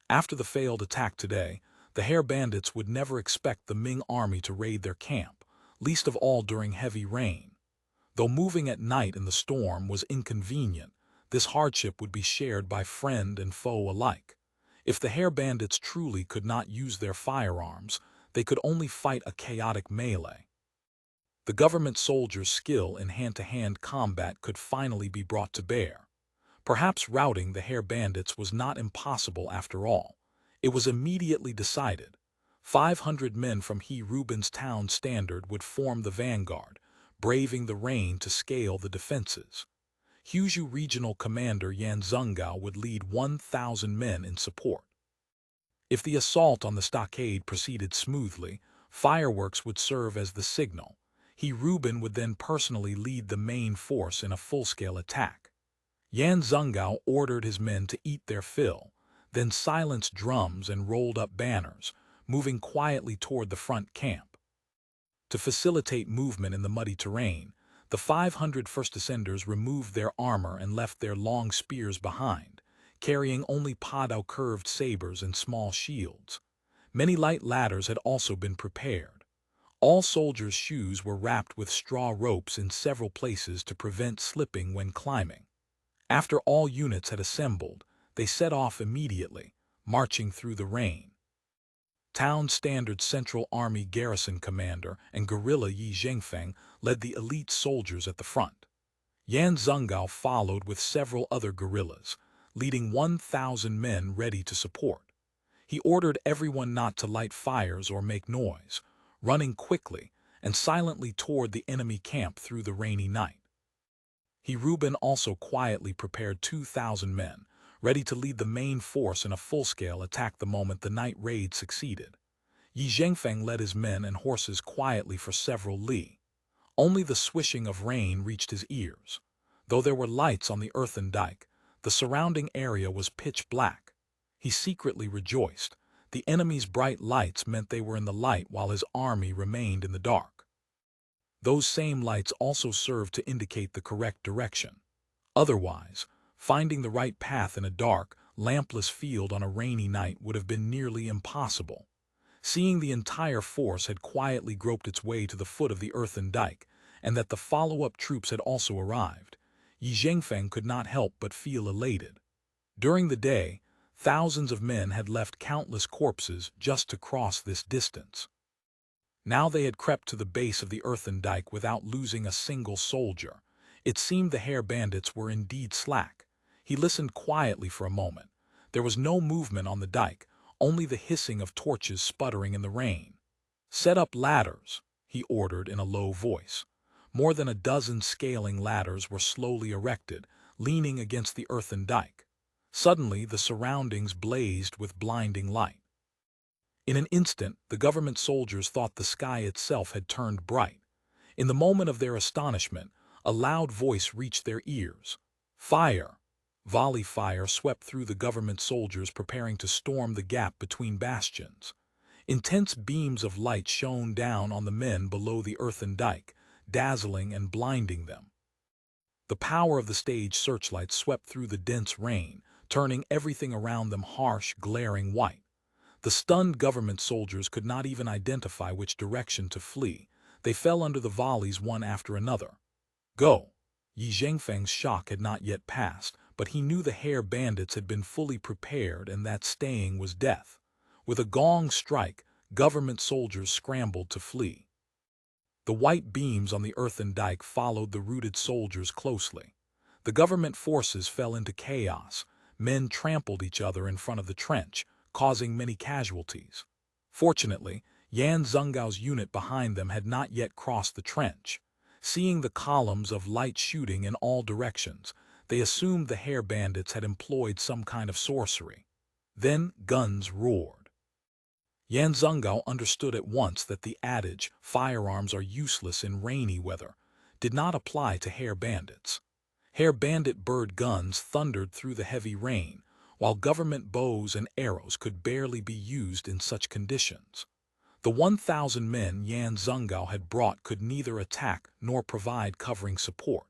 S1: After the failed attack today, the hair bandits would never expect the Ming army to raid their camp, least of all during heavy rain. Though moving at night in the storm was inconvenient, this hardship would be shared by friend and foe alike. If the hair bandits truly could not use their firearms, they could only fight a chaotic melee. The government soldiers' skill in hand-to-hand combat could finally be brought to bear. Perhaps routing the hair bandits was not impossible after all. It was immediately decided. 500 men from Reuben's town standard would form the vanguard, braving the rain to scale the defenses. Huzhu Regional Commander Yan Zhengao would lead 1,000 men in support. If the assault on the stockade proceeded smoothly, fireworks would serve as the signal. Reuben would then personally lead the main force in a full-scale attack. Yan Zhengao ordered his men to eat their fill, then silenced drums and rolled up banners, moving quietly toward the front camp. To facilitate movement in the muddy terrain, the 500 first descenders removed their armor and left their long spears behind, carrying only Padao curved sabers and small shields. Many light ladders had also been prepared. All soldiers' shoes were wrapped with straw ropes in several places to prevent slipping when climbing. After all units had assembled, they set off immediately, marching through the rain. Town Standard Central Army Garrison Commander and guerrilla Yi Zhengfeng led the elite soldiers at the front. Yan Zhengao followed with several other guerrillas, leading 1,000 men ready to support. He ordered everyone not to light fires or make noise, running quickly, and silently toward the enemy camp through the rainy night. Reuben also quietly prepared 2,000 men, ready to lead the main force in a full-scale attack the moment the night raid succeeded. Yi Zhengfeng led his men and horses quietly for several li. Only the swishing of rain reached his ears. Though there were lights on the earthen dike, the surrounding area was pitch black. He secretly rejoiced. The enemy's bright lights meant they were in the light while his army remained in the dark. Those same lights also served to indicate the correct direction. Otherwise, finding the right path in a dark, lampless field on a rainy night would have been nearly impossible. Seeing the entire force had quietly groped its way to the foot of the earthen dike, and that the follow-up troops had also arrived, Yi Zhengfeng could not help but feel elated. During the day, thousands of men had left countless corpses just to cross this distance. Now they had crept to the base of the earthen dike without losing a single soldier. It seemed the hare bandits were indeed slack. He listened quietly for a moment. There was no movement on the dike, only the hissing of torches sputtering in the rain. "Set up ladders," he ordered in a low voice. More than a dozen scaling ladders were slowly erected, leaning against the earthen dike. Suddenly, the surroundings blazed with blinding light. In an instant, the government soldiers thought the sky itself had turned bright. In the moment of their astonishment, a loud voice reached their ears. "Fire!" Volley fire swept through the government soldiers preparing to storm the gap between bastions. Intense beams of light shone down on the men below the earthen dike, dazzling and blinding them. The power of the stage searchlights swept through the dense rain, turning everything around them harsh, glaring white. The stunned government soldiers could not even identify which direction to flee. They fell under the volleys one after another. "Go!" Yi Zhengfeng's shock had not yet passed, but he knew the hare bandits had been fully prepared and that staying was death. With a gong strike, government soldiers scrambled to flee. The white beams on the earthen dike followed the routed soldiers closely. The government forces fell into chaos. Men trampled each other in front of the trench, causing many casualties. Fortunately, Yan Zhengao's unit behind them had not yet crossed the trench. Seeing the columns of light shooting in all directions, they assumed the hare bandits had employed some kind of sorcery. Then guns roared. Yan Zhengao understood at once that the adage, "firearms are useless in rainy weather," did not apply to hare bandits. Hare bandit bird guns thundered through the heavy rain, while government bows and arrows could barely be used in such conditions. The 1,000 men Yan Zhengao had brought could neither attack nor provide covering support.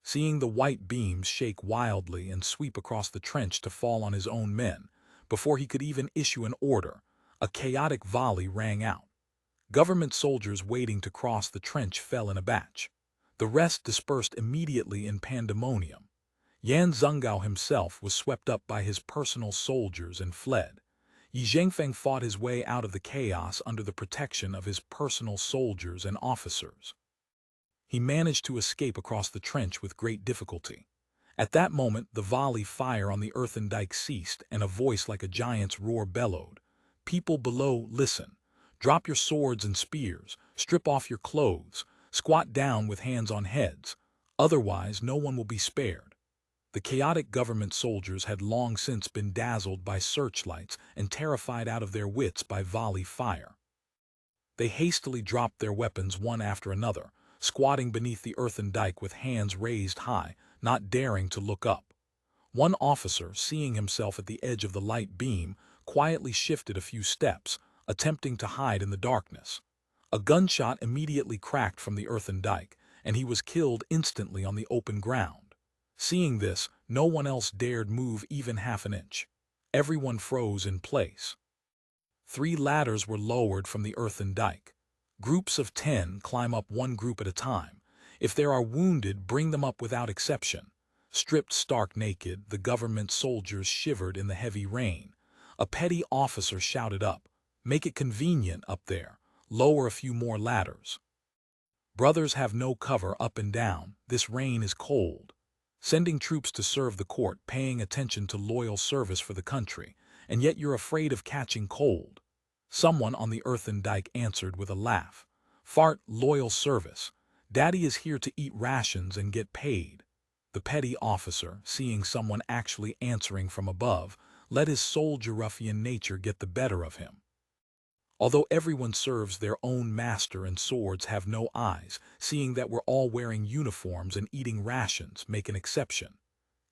S1: Seeing the white beams shake wildly and sweep across the trench to fall on his own men, before he could even issue an order, a chaotic volley rang out. Government soldiers waiting to cross the trench fell in a batch. The rest dispersed immediately in pandemonium. Yan Zhengao himself was swept up by his personal soldiers and fled. Yi Zhengfeng fought his way out of the chaos under the protection of his personal soldiers and officers. He managed to escape across the trench with great difficulty. At that moment, the volley fire on the earthen dike ceased, and a voice like a giant's roar bellowed, "People below, listen. Drop your swords and spears, strip off your clothes, squat down with hands on heads. Otherwise, no one will be spared." The chaotic government soldiers had long since been dazzled by searchlights and terrified out of their wits by volley fire. They hastily dropped their weapons one after another, squatting beneath the earthen dike with hands raised high, not daring to look up. One officer, seeing himself at the edge of the light beam, quietly shifted a few steps, attempting to hide in the darkness. A gunshot immediately cracked from the earthen dike, and he was killed instantly on the open ground. Seeing this, no one else dared move even half an inch. Everyone froze in place. 3 ladders were lowered from the earthen dike. Groups of 10 climb up one group at a time. If there are wounded, bring them up without exception. Stripped stark naked, the government soldiers shivered in the heavy rain. A petty officer shouted up, "Make it convenient up there. Lower a few more ladders. Brothers have no cover up and down. This rain is cold. Sending troops to serve the court, paying attention to loyal service for the country, and yet you're afraid of catching cold." Someone on the earthen dike answered with a laugh. Fart, loyal service. Daddy is here to eat rations and get paid. The petty officer, seeing someone actually answering from above, let his soldier ruffian nature get the better of him. Although everyone serves their own master and swords have no eyes, seeing that we're all wearing uniforms and eating rations make an exception.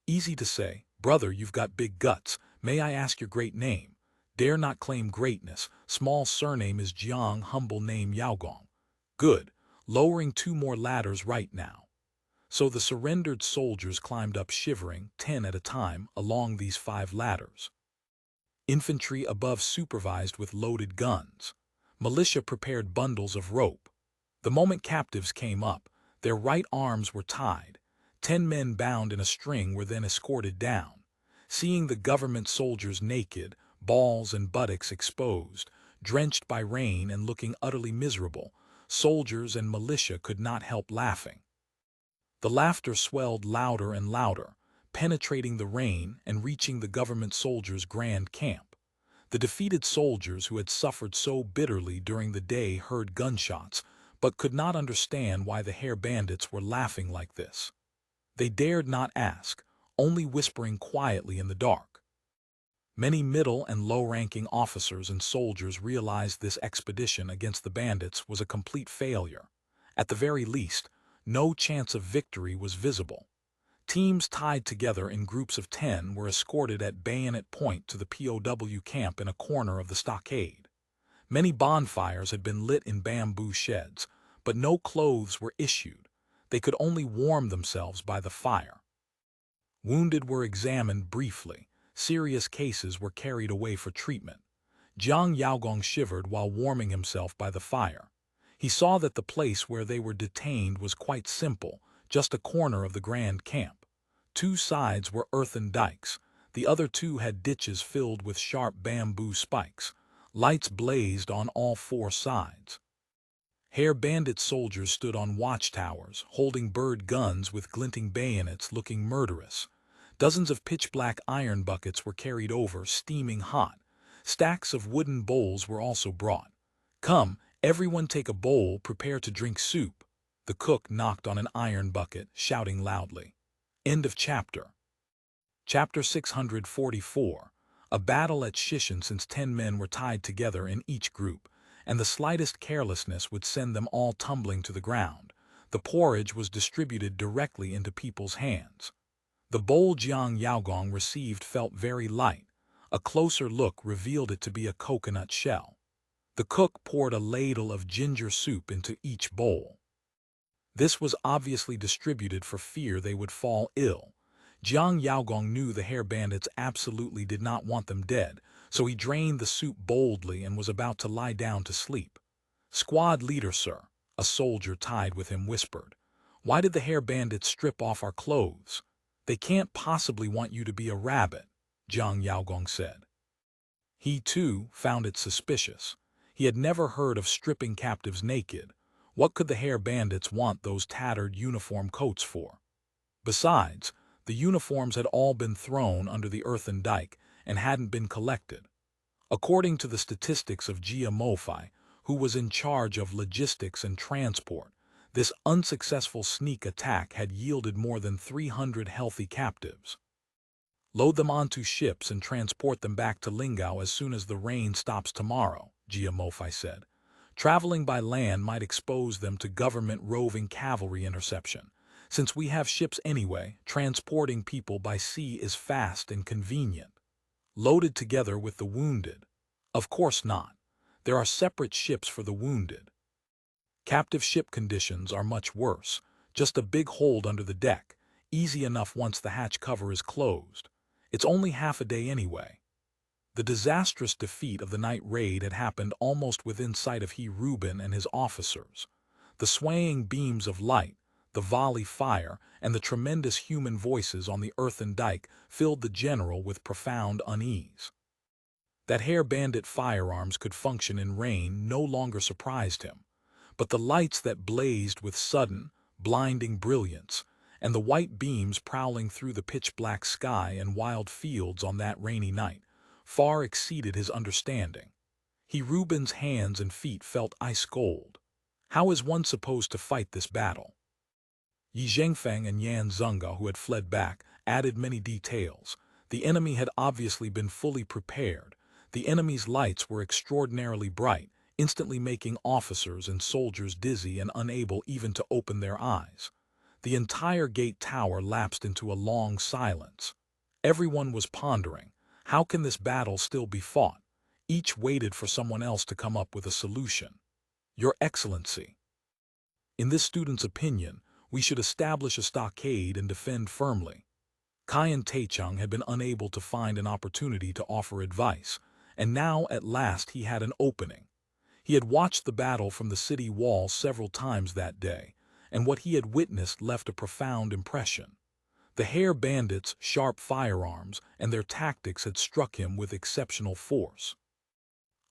S1: Easy to say, brother, you've got big guts. May I ask your great name? Dare not claim greatness. Small surname is Jiang, humble name Yaogong. Good. Lowering 2 more ladders right now. So the surrendered soldiers climbed up shivering, 10 at a time, along these 5 ladders. Infantry above supervised with loaded guns. Militia prepared bundles of rope. The moment captives came up, their right arms were tied. 10 men bound in a string were then escorted down. Seeing the government soldiers naked, balls and buttocks exposed, drenched by rain and looking utterly miserable, soldiers and militia could not help laughing. The laughter swelled louder and louder, penetrating the rain and reaching the government soldiers' grand camp. The defeated soldiers who had suffered so bitterly during the day heard gunshots, but could not understand why the hair bandits were laughing like this. They dared not ask, only whispering quietly in the dark. Many middle and low-ranking officers and soldiers realized this expedition against the bandits was a complete failure. At the very least, no chance of victory was visible. Teams tied together in groups of 10 were escorted at bayonet point to the POW camp in a corner of the stockade. Many bonfires had been lit in bamboo sheds, but no clothes were issued. They could only warm themselves by the fire. Wounded were examined briefly. Serious cases were carried away for treatment. Jiang Yaogong shivered while warming himself by the fire. He saw that the place where they were detained was quite simple, just a corner of the grand camp. 2 sides were earthen dikes. The other 2 had ditches filled with sharp bamboo spikes. Lights blazed on all 4 sides. Hair bandit soldiers stood on watchtowers, holding bird guns with glinting bayonets looking murderous. Dozens of pitch-black iron buckets were carried over, steaming hot. Stacks of wooden bowls were also brought. Come, everyone take a bowl, prepare to drink soup. The cook knocked on an iron bucket, shouting loudly. End of chapter. Chapter 644. A battle at Shishan. Since 10 men were tied together in each group, and the slightest carelessness would send them all tumbling to the ground, the porridge was distributed directly into people's hands. The bowl Jiang Yaogong received felt very light. A closer look revealed it to be a coconut shell. The cook poured a ladle of ginger soup into each bowl. This was obviously distributed for fear they would fall ill. Jiang Yaogong knew the hair bandits absolutely did not want them dead, so he drained the soup boldly and was about to lie down to sleep. "Squad leader, sir," a soldier tied with him whispered. "Why did the hair bandits strip off our clothes?" "They can't possibly want you to be a rabbit," Jiang Yaogong said. He, too, found it suspicious. He had never heard of stripping captives naked. What could the hair bandits want those tattered uniform coats for? Besides, the uniforms had all been thrown under the earthen dike and hadn't been collected. According to the statistics of Jia Mofai, who was in charge of logistics and transport, this unsuccessful sneak attack had yielded more than 300 healthy captives. "Load them onto ships and transport them back to Lingao as soon as the rain stops tomorrow," Jia Mofai said. "Traveling by land might expose them to government roving cavalry interception. Since we have ships anyway, transporting people by sea is fast and convenient." "Loaded together with the wounded?" "Of course not. There are separate ships for the wounded. Captive ship conditions are much worse. Just a big hold under the deck, easy enough once the hatch cover is closed. It's only half a day anyway." The disastrous defeat of the night raid had happened almost within sight of Reuben and his officers. The swaying beams of light, the volley fire, and the tremendous human voices on the earthen dike filled the general with profound unease. That hair bandit firearms could function in rain no longer surprised him. But the lights that blazed with sudden, blinding brilliance, and the white beams prowling through the pitch-black sky and wild fields on that rainy night, far exceeded his understanding. Reuben's hands and feet felt ice cold. How is one supposed to fight this battle? Yi Zhengfeng and Yan Zhengao, who had fled back, added many details. The enemy had obviously been fully prepared. The enemy's lights were extraordinarily bright, instantly making officers and soldiers dizzy and unable even to open their eyes. The entire gate tower lapsed into a long silence. Everyone was pondering, how can this battle still be fought? Each waited for someone else to come up with a solution. Your Excellency, in this student's opinion, we should establish a stockade and defend firmly. Qian Taichung had been unable to find an opportunity to offer advice, and now at last he had an opening. He had watched the battle from the city wall several times that day, and what he had witnessed left a profound impression. The Hare Bandits' sharp firearms and their tactics had struck him with exceptional force.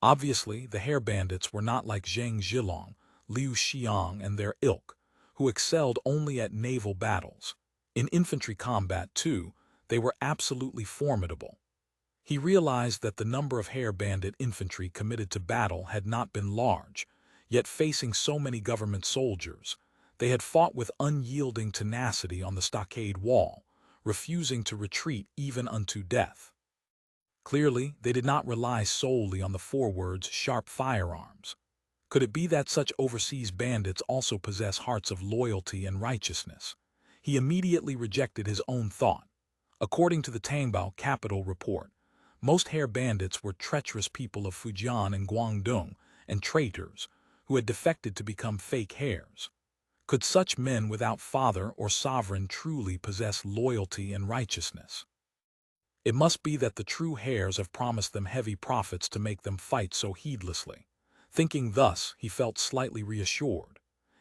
S1: Obviously, the Hare Bandits were not like Zhang Zhilong, Liu Xiang and their ilk, who excelled only at naval battles. In infantry combat, too, they were absolutely formidable. He realized that the number of Hare Bandit infantry committed to battle had not been large, yet facing so many government soldiers, they had fought with unyielding tenacity on the stockade wall, refusing to retreat even unto death. Clearly, they did not rely solely on the forwards' sharp firearms. Could it be that such overseas bandits also possess hearts of loyalty and righteousness? He immediately rejected his own thought. According to the Tangbao Capital Report, most Hare Bandits were treacherous people of Fujian and Guangdong and traitors who had defected to become fake hares. Could such men without father or sovereign truly possess loyalty and righteousness? It must be that the true hares have promised them heavy profits to make them fight so heedlessly. Thinking thus, he felt slightly reassured.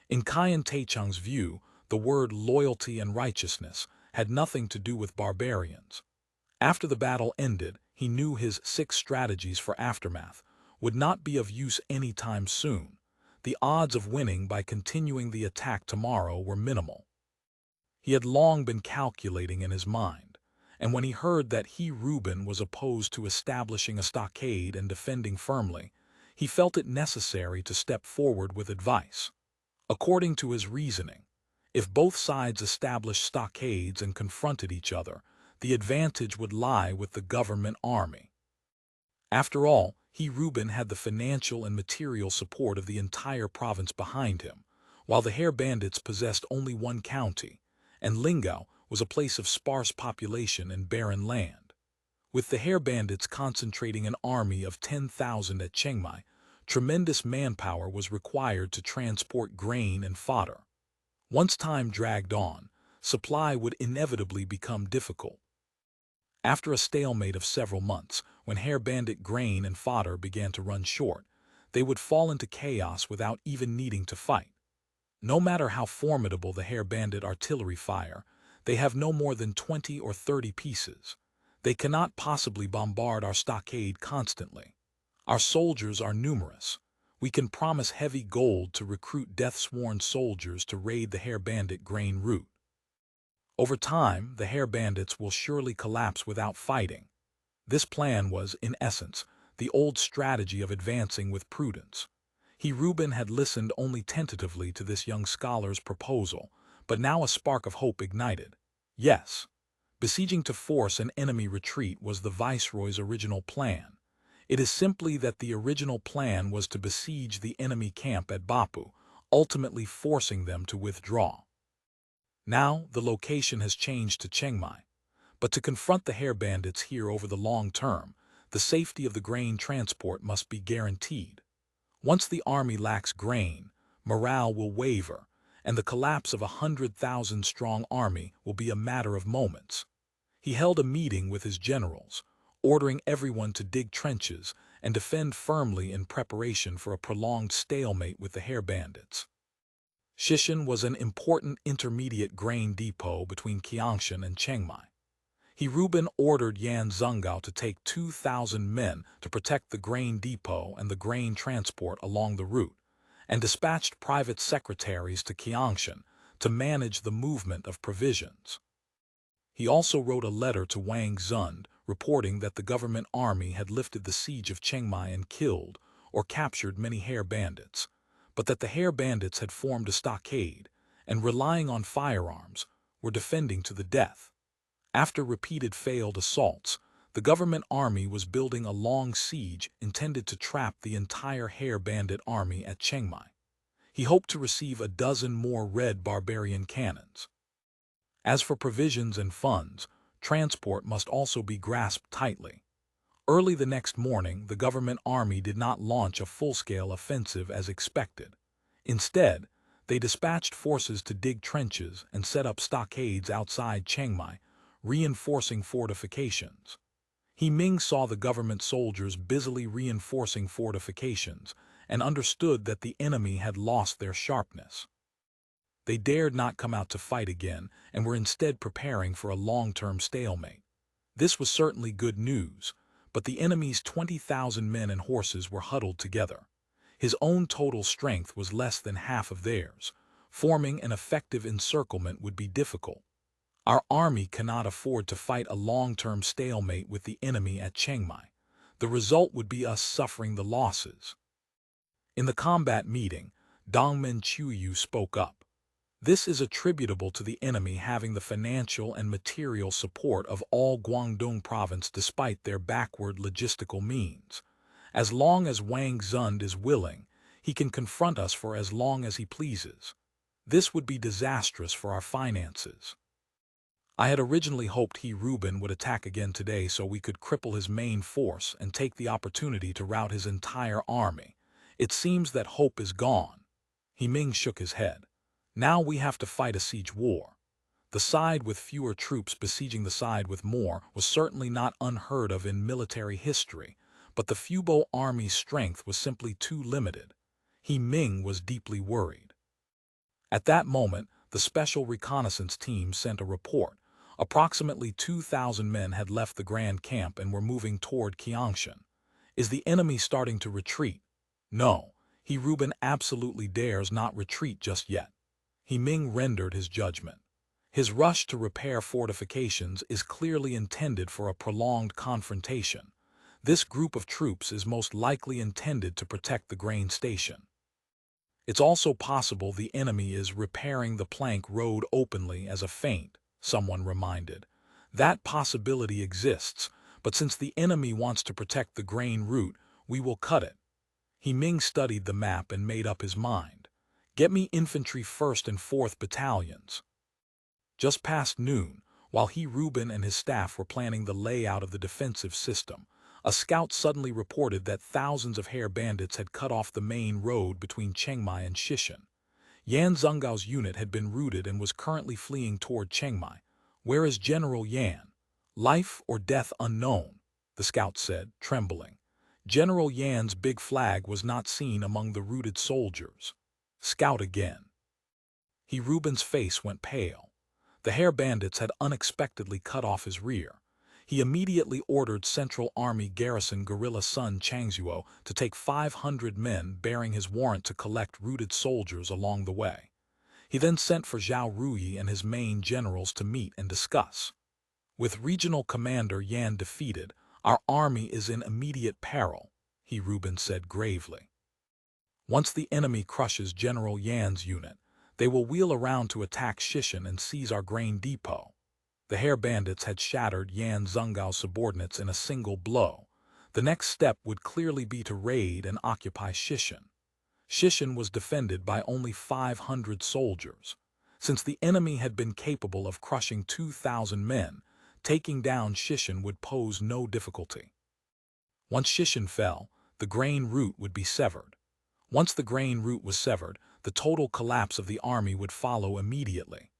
S1: In Qian Taichung's view, the word loyalty and righteousness had nothing to do with barbarians. After the battle ended, he knew his 6 strategies for aftermath would not be of use any time soon. The odds of winning by continuing the attack tomorrow were minimal. He had long been calculating in his mind, and when he heard that Reuben was opposed to establishing a stockade and defending firmly, he felt it necessary to step forward with advice. According to his reasoning, if both sides established stockades and confronted each other, the advantage would lie with the government army. After all, Reuben had the financial and material support of the entire province behind him, while the Hare Bandits possessed only one county, and Lingao was a place of sparse population and barren land. With the Hare Bandits concentrating an army of 10,000 at Chengmai, tremendous manpower was required to transport grain and fodder. Once time dragged on, supply would inevitably become difficult. After a stalemate of several months, when Hare Bandit grain and fodder began to run short, they would fall into chaos without even needing to fight. No matter how formidable the Hare Bandit artillery fire, they have no more than 20 or 30 pieces. They cannot possibly bombard our stockade constantly. Our soldiers are numerous. We can promise heavy gold to recruit death-sworn soldiers to raid the Hare Bandit grain route. Over time, the Hare Bandits will surely collapse without fighting. This plan was, in essence, the old strategy of advancing with prudence. Reuben had listened only tentatively to this young scholar's proposal, but now a spark of hope ignited. Yes, besieging to force an enemy retreat was the Viceroy's original plan. It is simply that the original plan was to besiege the enemy camp at Bapu, ultimately forcing them to withdraw. Now, the location has changed to Chengmai, but to confront the Hare Bandits here over the long term, the safety of the grain transport must be guaranteed. Once the army lacks grain, morale will waver, and the collapse of a 100,000-strong army will be a matter of moments. He held a meeting with his generals, ordering everyone to dig trenches and defend firmly in preparation for a prolonged stalemate with the Hare Bandits. Shishan was an important intermediate grain depot between Qiangshan and Chengmai. Reuben ordered Yan Zhengao to take 2,000 men to protect the grain depot and the grain transport along the route, and dispatched private secretaries to Qiangshan to manage the movement of provisions. He also wrote a letter to Wang Zund reporting that the government army had lifted the siege of Chengmai and killed or captured many Hare Bandits, but that the Hair Bandits had formed a stockade and, relying on firearms, were defending to the death. After repeated failed assaults, the government army was building a long siege intended to trap the entire Hair Bandit army at Chengmai. He hoped to receive a dozen more red barbarian cannons. As for provisions and funds, transport must also be grasped tightly. Early the next morning, the government army did not launch a full-scale offensive as expected. Instead, they dispatched forces to dig trenches and set up stockades outside Chengmai, reinforcing fortifications. Ming saw the government soldiers busily reinforcing fortifications and understood that the enemy had lost their sharpness. They dared not come out to fight again and were instead preparing for a long-term stalemate. This was certainly good news, but the enemy's 20,000 men and horses were huddled together. His own total strength was less than half of theirs. Forming an effective encirclement would be difficult. Our army cannot afford to fight a long-term stalemate with the enemy at Chengmai. The result would be us suffering the losses. In the combat meeting, Dongmen Chuyu spoke up. This is attributable to the enemy having the financial and material support of all Guangdong province despite their backward logistical means. As long as Wang Zund is willing, he can confront us for as long as he pleases. This would be disastrous for our finances. I had originally hoped Reuben would attack again today so we could cripple his main force and take the opportunity to rout his entire army. It seems that hope is gone. Ming shook his head. Now we have to fight a siege war. The side with fewer troops besieging the side with more was certainly not unheard of in military history, but the Fubo army's strength was simply too limited. Ming was deeply worried. At that moment, the special reconnaissance team sent a report. Approximately 2,000 men had left the Grand Camp and were moving toward Qiangshan. Is the enemy starting to retreat? No, Reuben absolutely dares not retreat just yet. Ming rendered his judgment. His rush to repair fortifications is clearly intended for a prolonged confrontation. This group of troops is most likely intended to protect the grain station. It's also possible the enemy is repairing the plank road openly as a feint, someone reminded. That possibility exists, but since the enemy wants to protect the grain route, we will cut it. Ming studied the map and made up his mind. Get me infantry 1st and 4th battalions. Just past noon, while Reuben and his staff were planning the layout of the defensive system, a scout suddenly reported that thousands of Hair Bandits had cut off the main road between Chengmai and Shishan. Yan Zenggao's unit had been routed and was currently fleeing toward Chengmai. Where is General Yan? Life or death unknown, the scout said, trembling. General Yan's big flag was not seen among the routed soldiers. Scout again. Reuben's face went pale. The Hair Bandits had unexpectedly cut off his rear. He immediately ordered Central Army Garrison Guerrilla Sun Changzuo to take 500 men bearing his warrant to collect routed soldiers along the way. He then sent for Zhao Ruyi and his main generals to meet and discuss. With Regional Commander Yan defeated, our army is in immediate peril, Reuben said gravely. Once the enemy crushes General Yan's unit, they will wheel around to attack Shishan and seize our grain depot. The Hair Bandits had shattered Yan Zenggao's subordinates in a single blow. The next step would clearly be to raid and occupy Shishan. Shishan was defended by only 500 soldiers. Since the enemy had been capable of crushing 2,000 men, taking down Shishan would pose no difficulty. Once Shishan fell, the grain route would be severed. Once the grain route was severed, the total collapse of the army would follow immediately.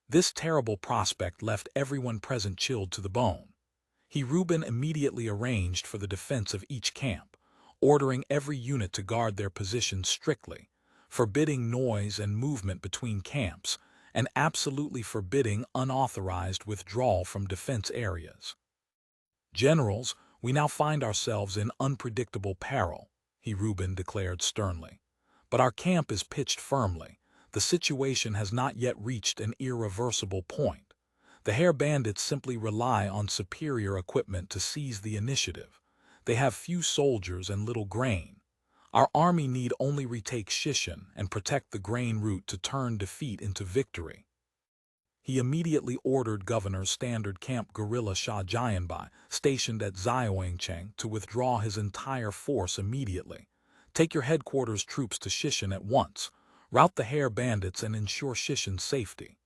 S1: This terrible prospect left everyone present chilled to the bone. Reuben immediately arranged for the defense of each camp, ordering every unit to guard their positions strictly, forbidding noise and movement between camps, and absolutely forbidding unauthorized withdrawal from defense areas. Generals, we now find ourselves in unpredictable peril, Reuben declared sternly. But our camp is pitched firmly. The situation has not yet reached an irreversible point. The Hair Bandits simply rely on superior equipment to seize the initiative. They have few soldiers and little grain. Our army need only retake Shishan and protect the grain route to turn defeat into victory. He immediately ordered Governor Standard Camp Guerrilla Sha Jianbai, stationed at Zioangcheng, to withdraw his entire force immediately. Take your headquarters troops to Shishan at once. Rout the hair bandits and ensure Shishan's safety.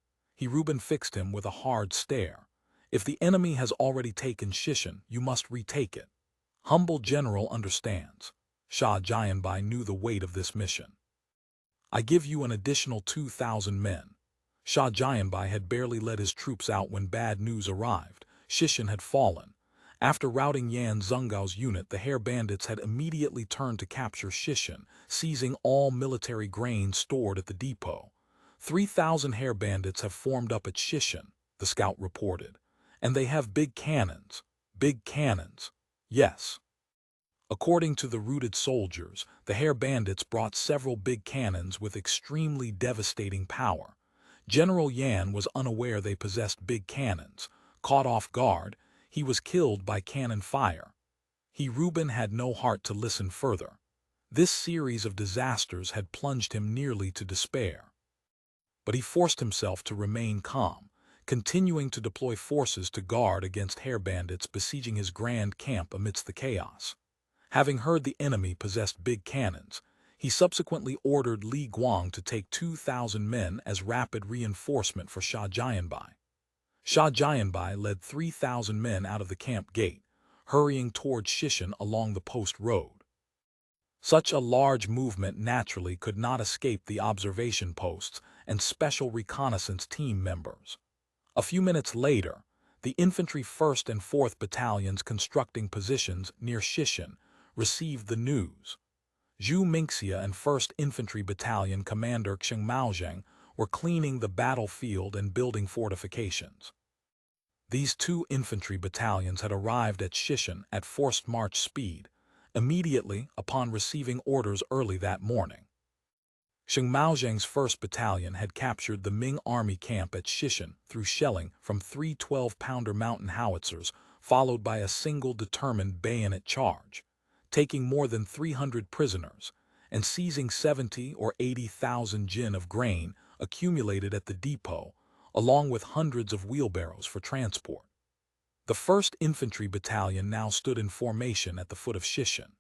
S1: Reuben fixed him with a hard stare. If the enemy has already taken Shishan, you must retake it. Humble general understands. Sha Jianbai knew the weight of this mission. I give you an additional 2,000 men. Sha Jianbai had barely led his troops out when bad news arrived. Shishan had fallen. After routing Yan Zungao's unit, the hair bandits had immediately turned to capture Shishan, seizing all military grain stored at the depot. 3,000 hair bandits have formed up at Shishan, the scout reported. And they have big cannons. Big cannons. Yes. According to the routed soldiers, the hair bandits brought several big cannons with extremely devastating power. General Yan was unaware they possessed big cannons. Caught off guard, he was killed by cannon fire. Reuben had no heart to listen further. This series of disasters had plunged him nearly to despair. But he forced himself to remain calm, continuing to deploy forces to guard against hair bandits besieging his grand camp amidst the chaos. Having heard the enemy possessed big cannons, he subsequently ordered Li Guang to take 2,000 men as rapid reinforcement for Sha Jianbai. Sha Jianbai led 3,000 men out of the camp gate, hurrying toward Shishan along the post road. Such a large movement naturally could not escape the observation posts and special reconnaissance team members. A few minutes later, the infantry 1st and 4th battalions constructing positions near Shishan received the news. Zhu Mingxia and 1st Infantry Battalion Commander Chengmai were cleaning the battlefield and building fortifications. These two infantry battalions had arrived at Shishan at forced march speed, immediately upon receiving orders early that morning. Chengmai's 1st Battalion had captured the Ming Army camp at Shishan through shelling from 3 12-pounder mountain howitzers, followed by a single determined bayonet charge, taking more than 300 prisoners, and seizing 70 or 80,000 jin of grain accumulated at the depot, along with hundreds of wheelbarrows for transport. The 1st Infantry Battalion now stood in formation at the foot of Shishan.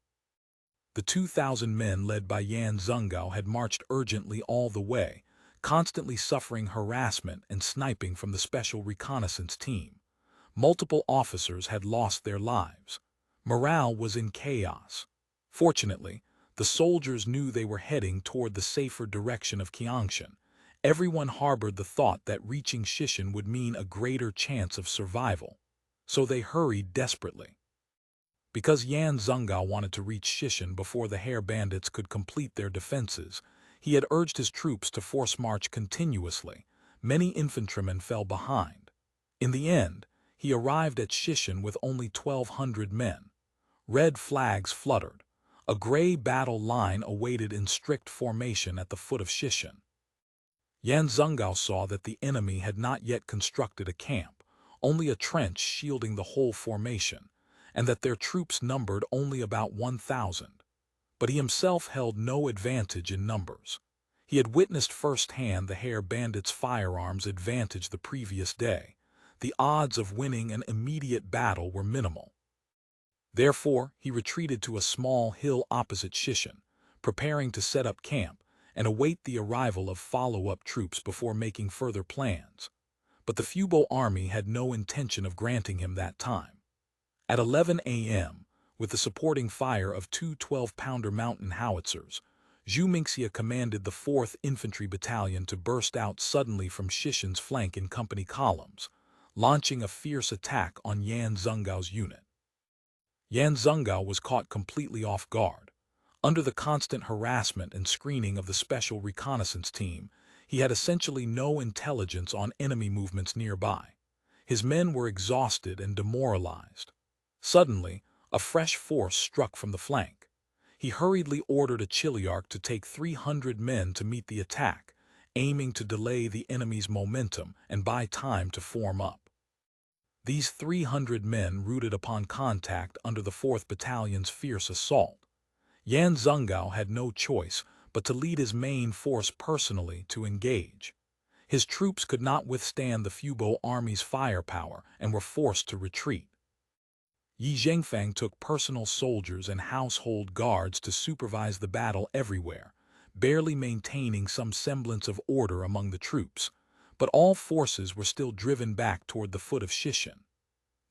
S1: The 2,000 men led by Yan Zungao had marched urgently all the way, constantly suffering harassment and sniping from the special reconnaissance team. Multiple officers had lost their lives. Morale was in chaos. Fortunately, the soldiers knew they were heading toward the safer direction of Qiangshan. Everyone harbored the thought that reaching Shishan would mean a greater chance of survival. So they hurried desperately. Because Yan Zungao wanted to reach Shishan before the hair bandits could complete their defenses, he had urged his troops to force march continuously. Many infantrymen fell behind. In the end, he arrived at Shishan with only 1,200 men. Red flags fluttered. A gray battle line awaited in strict formation at the foot of Shishan. Yan Zungao saw that the enemy had not yet constructed a camp, only a trench shielding the whole formation, and that their troops numbered only about 1,000. But he himself held no advantage in numbers. He had witnessed firsthand the hair bandits' firearms advantage the previous day. The odds of winning an immediate battle were minimal. Therefore, he retreated to a small hill opposite Shishan, preparing to set up camp and await the arrival of follow-up troops before making further plans. But the Fubo army had no intention of granting him that time. At 11 a.m., with the supporting fire of 2 12-pounder mountain howitzers, Zhu Mingxia commanded the 4th Infantry Battalion to burst out suddenly from Shishan's flank in company columns, launching a fierce attack on Yan Zungao's unit. Yan Zungao was caught completely off guard. Under the constant harassment and screening of the special reconnaissance team, he had essentially no intelligence on enemy movements nearby. His men were exhausted and demoralized. Suddenly, a fresh force struck from the flank. He hurriedly ordered a Chiliarch to take 300 men to meet the attack, aiming to delay the enemy's momentum and buy time to form up. These 300 men rooted upon contact under the 4th Battalion's fierce assault. Yan Zhengao had no choice but to lead his main force personally to engage. His troops could not withstand the Fubo army's firepower and were forced to retreat. Yi Zhengfang took personal soldiers and household guards to supervise the battle everywhere, barely maintaining some semblance of order among the troops, but all forces were still driven back toward the foot of Shishan.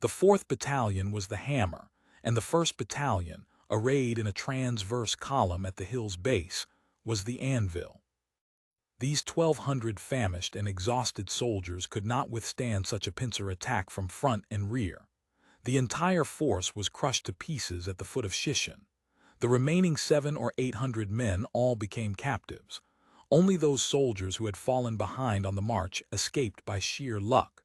S1: The 4th Battalion was the hammer, and the 1st Battalion, arrayed in a transverse column at the hill's base, was the anvil. These 1,200 famished and exhausted soldiers could not withstand such a pincer attack from front and rear. The entire force was crushed to pieces at the foot of Shishan. The remaining 700 or 800 men all became captives. Only those soldiers who had fallen behind on the march escaped by sheer luck.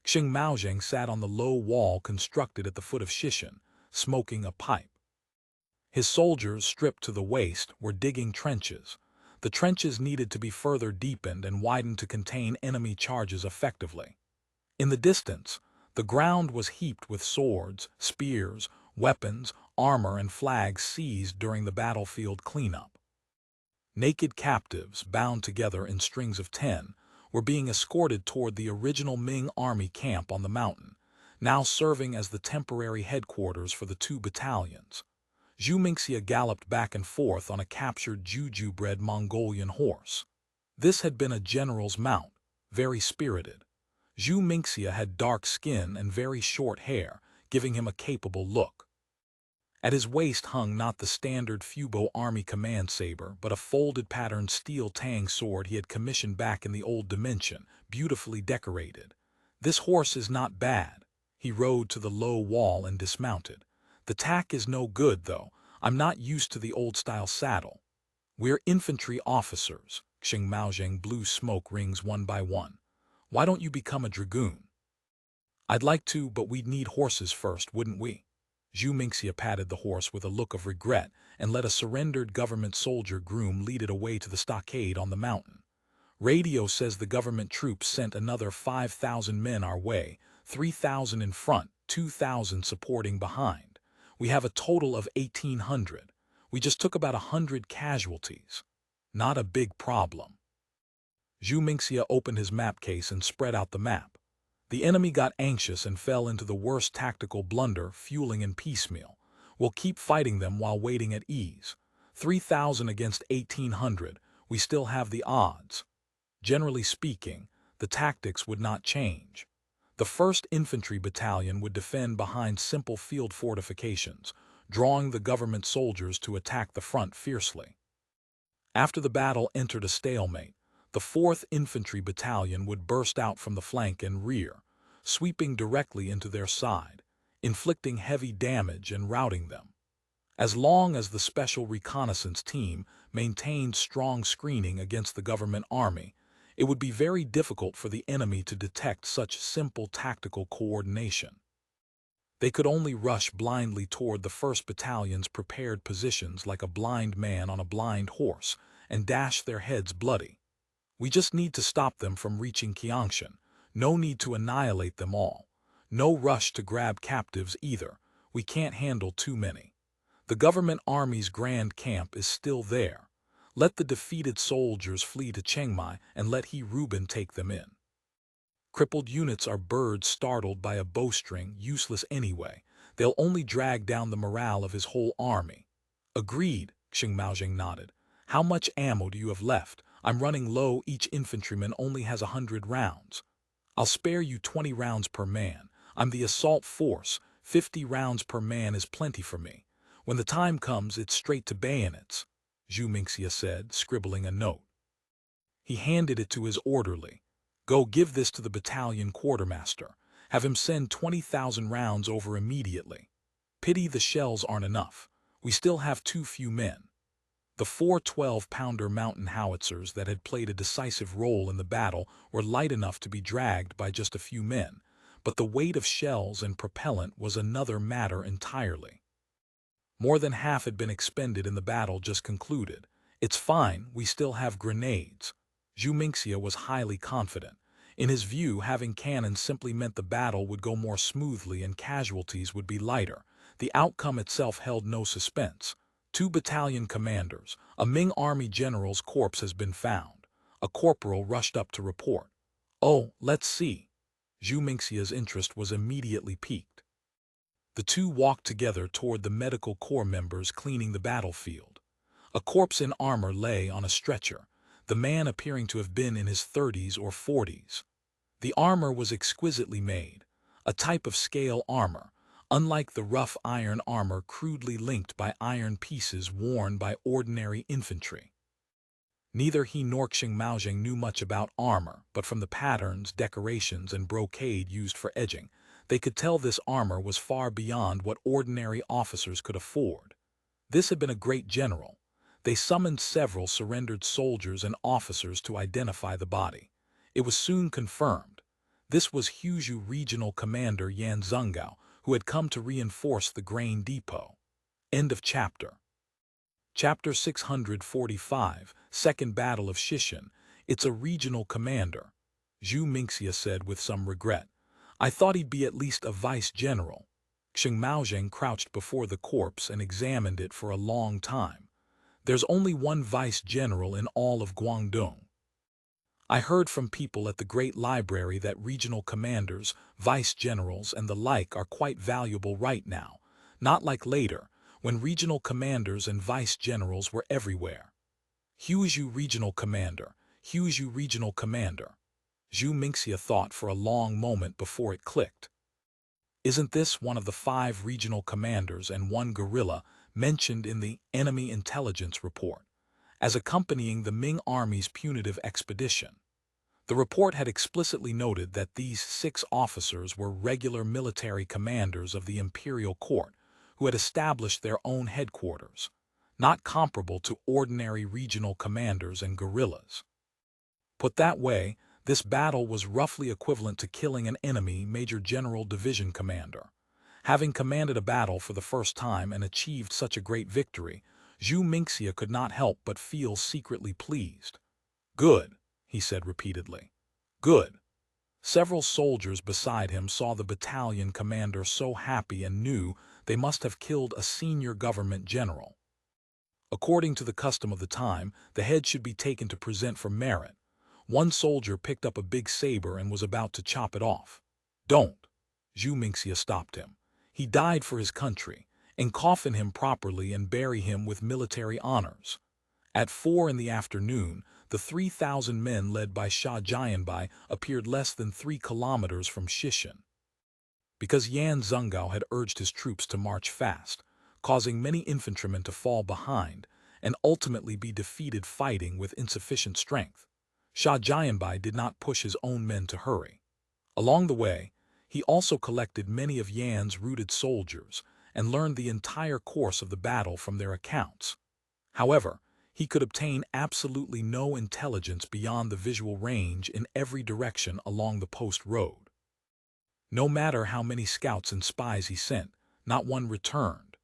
S1: Chengmai sat on the low wall constructed at the foot of Shishan, smoking a pipe. His soldiers, stripped to the waist, were digging trenches. The trenches needed to be further deepened and widened to contain enemy charges effectively. In the distance, the ground was heaped with swords, spears, weapons, armor, and flags seized during the battlefield cleanup. Naked captives, bound together in strings of 10, were being escorted toward the original Ming army camp on the mountain, now serving as the temporary headquarters for the 2 battalions. Zhu Mingxia galloped back and forth on a captured Juju-bred Mongolian horse. This had been a general's mount, very spirited. Zhu Mingxia had dark skin and very short hair, giving him a capable look. At his waist hung not the standard Fubo army command saber, but a folded patterned steel tang sword he had commissioned back in the old dimension, beautifully decorated. This horse is not bad. He rode to the low wall and dismounted. The tack is no good, though. I'm not used to the old-style saddle. We're infantry officers. Chengmai blew smoke rings one by one. Why don't you become a dragoon? I'd like to, but we'd need horses first, wouldn't we? Zhu Mingxia patted the horse with a look of regret and let a surrendered government soldier groom lead it away to the stockade on the mountain. Radio says the government troops sent another 5,000 men our way, 3,000 in front, 2,000 supporting behind. We have a total of 1,800. We just took about 100 casualties. Not a big problem. Zhu Mingxia opened his map case and spread out the map. The enemy got anxious and fell into the worst tactical blunder, fueling in piecemeal. We'll keep fighting them while waiting at ease. 3,000 against 1,800, we still have the odds. Generally speaking, the tactics would not change. The 1st Infantry Battalion would defend behind simple field fortifications, drawing the government soldiers to attack the front fiercely. After the battle entered a stalemate, the 4th Infantry Battalion would burst out from the flank and rear, sweeping directly into their side, inflicting heavy damage and routing them. As long as the Special Reconnaissance Team maintained strong screening against the government army, it would be very difficult for the enemy to detect such simple tactical coordination. They could only rush blindly toward the 1st Battalion's prepared positions like a blind man on a blind horse and dash their heads bloody. We just need to stop them from reaching Qiangshan. No need to annihilate them all. No rush to grab captives either. We can't handle too many. The government army's grand camp is still there. Let the defeated soldiers flee to Chengmai and let He Reuben take them in. Crippled units are birds startled by a bowstring, useless anyway. They'll only drag down the morale of his whole army. Agreed, Chengmai nodded. How much ammo do you have left? I'm running low. Each infantryman only has 100 rounds. I'll spare you 20 rounds per man. I'm the assault force. 50 rounds per man is plenty for me. When the time comes, it's straight to bayonets, Zhu Mingxia said, scribbling a note. He handed it to his orderly. Go give this to the battalion quartermaster. Have him send 20,000 rounds over immediately. Pity the shells aren't enough. We still have too few men. The 4 12-pounder mountain howitzers that had played a decisive role in the battle were light enough to be dragged by just a few men, but the weight of shells and propellant was another matter entirely. More than half had been expended in the battle just concluded. It's fine, we still have grenades. Zhu Mingxia was highly confident. In his view, having cannons simply meant the battle would go more smoothly and casualties would be lighter. The outcome itself held no suspense. 2 battalion commanders. A Ming army general's corpse has been found. A corporal rushed up to report. Oh, let's see. Zhu Mingxia's interest was immediately piqued. The two walked together toward the medical corps members cleaning the battlefield. A corpse in armor lay on a stretcher, the man appearing to have been in his 30s or 40s. The armor was exquisitely made, a type of scale armor, unlike the rough iron armor crudely linked by iron pieces worn by ordinary infantry. Neither he nor Chengmai knew much about armor, but from the patterns, decorations, and brocade used for edging, they could tell this armor was far beyond what ordinary officers could afford. This had been a great general. They summoned several surrendered soldiers and officers to identify the body. It was soon confirmed. This was Huzhou Regional Commander Yan Zhengao, who had come to reinforce the grain depot. End of chapter. Chapter 645, Second Battle of Shishan. It's a regional commander. Zhu Mingxia said with some regret. I thought he'd be at least a vice-general. Chengmai crouched before the corpse and examined it for a long time. There's only one vice-general in all of Guangdong. I heard from people at the Great Library that regional commanders, vice-generals, and the like are quite valuable right now, not like later, when regional commanders and vice-generals were everywhere. Huzhou Regional Commander, Huzhou Regional Commander. Zhu Mingxia thought for a long moment before it clicked. Isn't this one of the 5 regional commanders and 1 guerrilla mentioned in the enemy intelligence report, as accompanying the Ming army's punitive expedition? The report had explicitly noted that these 6 officers were regular military commanders of the imperial court who had established their own headquarters, not comparable to ordinary regional commanders and guerrillas. Put that way, this battle was roughly equivalent to killing an enemy Major General Division commander. Having commanded a battle for the first time and achieved such a great victory, Zhu Mingxia could not help but feel secretly pleased. Good, he said repeatedly. Good. Several soldiers beside him saw the battalion commander so happy and knew they must have killed a senior government general. According to the custom of the time, the head should be taken to present for merit. One soldier picked up a big saber and was about to chop it off. Don't. Zhu Mingxia stopped him. He died for his country, and coffin him properly and bury him with military honors. At 4 in the afternoon, the 3,000 men led by Sha Jianbai appeared less than 3 kilometers from Shishan. Because Yan Zhengao had urged his troops to march fast, causing many infantrymen to fall behind and ultimately be defeated fighting with insufficient strength, Sha Jianbai did not push his own men to hurry. Along the way, he also collected many of Yan's routed soldiers and learned the entire course of the battle from their accounts. However, he could obtain absolutely no intelligence beyond the visual range in every direction along the post road. No matter how many scouts and spies he sent, not one returned.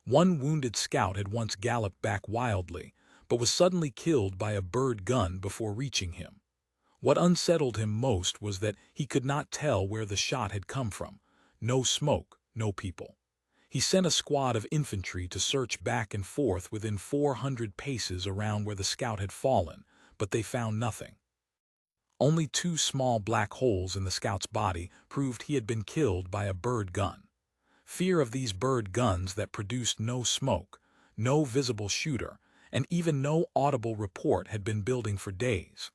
S1: One wounded scout had once galloped back wildly, but was suddenly killed by a bird gun before reaching him. What unsettled him most was that he could not tell where the shot had come from. No smoke, no people. He sent a squad of infantry to search back and forth within 400 paces around where the scout had fallen, but they found nothing. Only 2 small black holes in the scout's body proved he had been killed by a bird gun. Fear of these bird guns that produced no smoke, no visible shooter, and even no audible report had been building for days.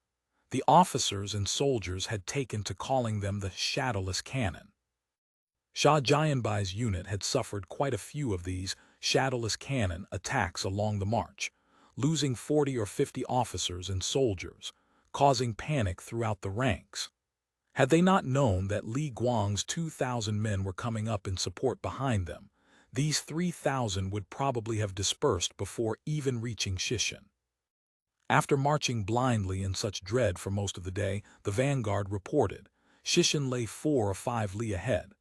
S1: The officers and soldiers had taken to calling them the shadowless cannon. Sha Jianbai's unit had suffered quite a few of these shadowless cannon attacks along the march, losing 40 or 50 officers and soldiers, causing panic throughout the ranks. Had they not known that Li Guang's 2,000 men were coming up in support behind them, these 3,000 would probably have dispersed before even reaching Shishan. After marching blindly in such dread for most of the day, the vanguard reported, Shishan lay 4 or 5 li ahead.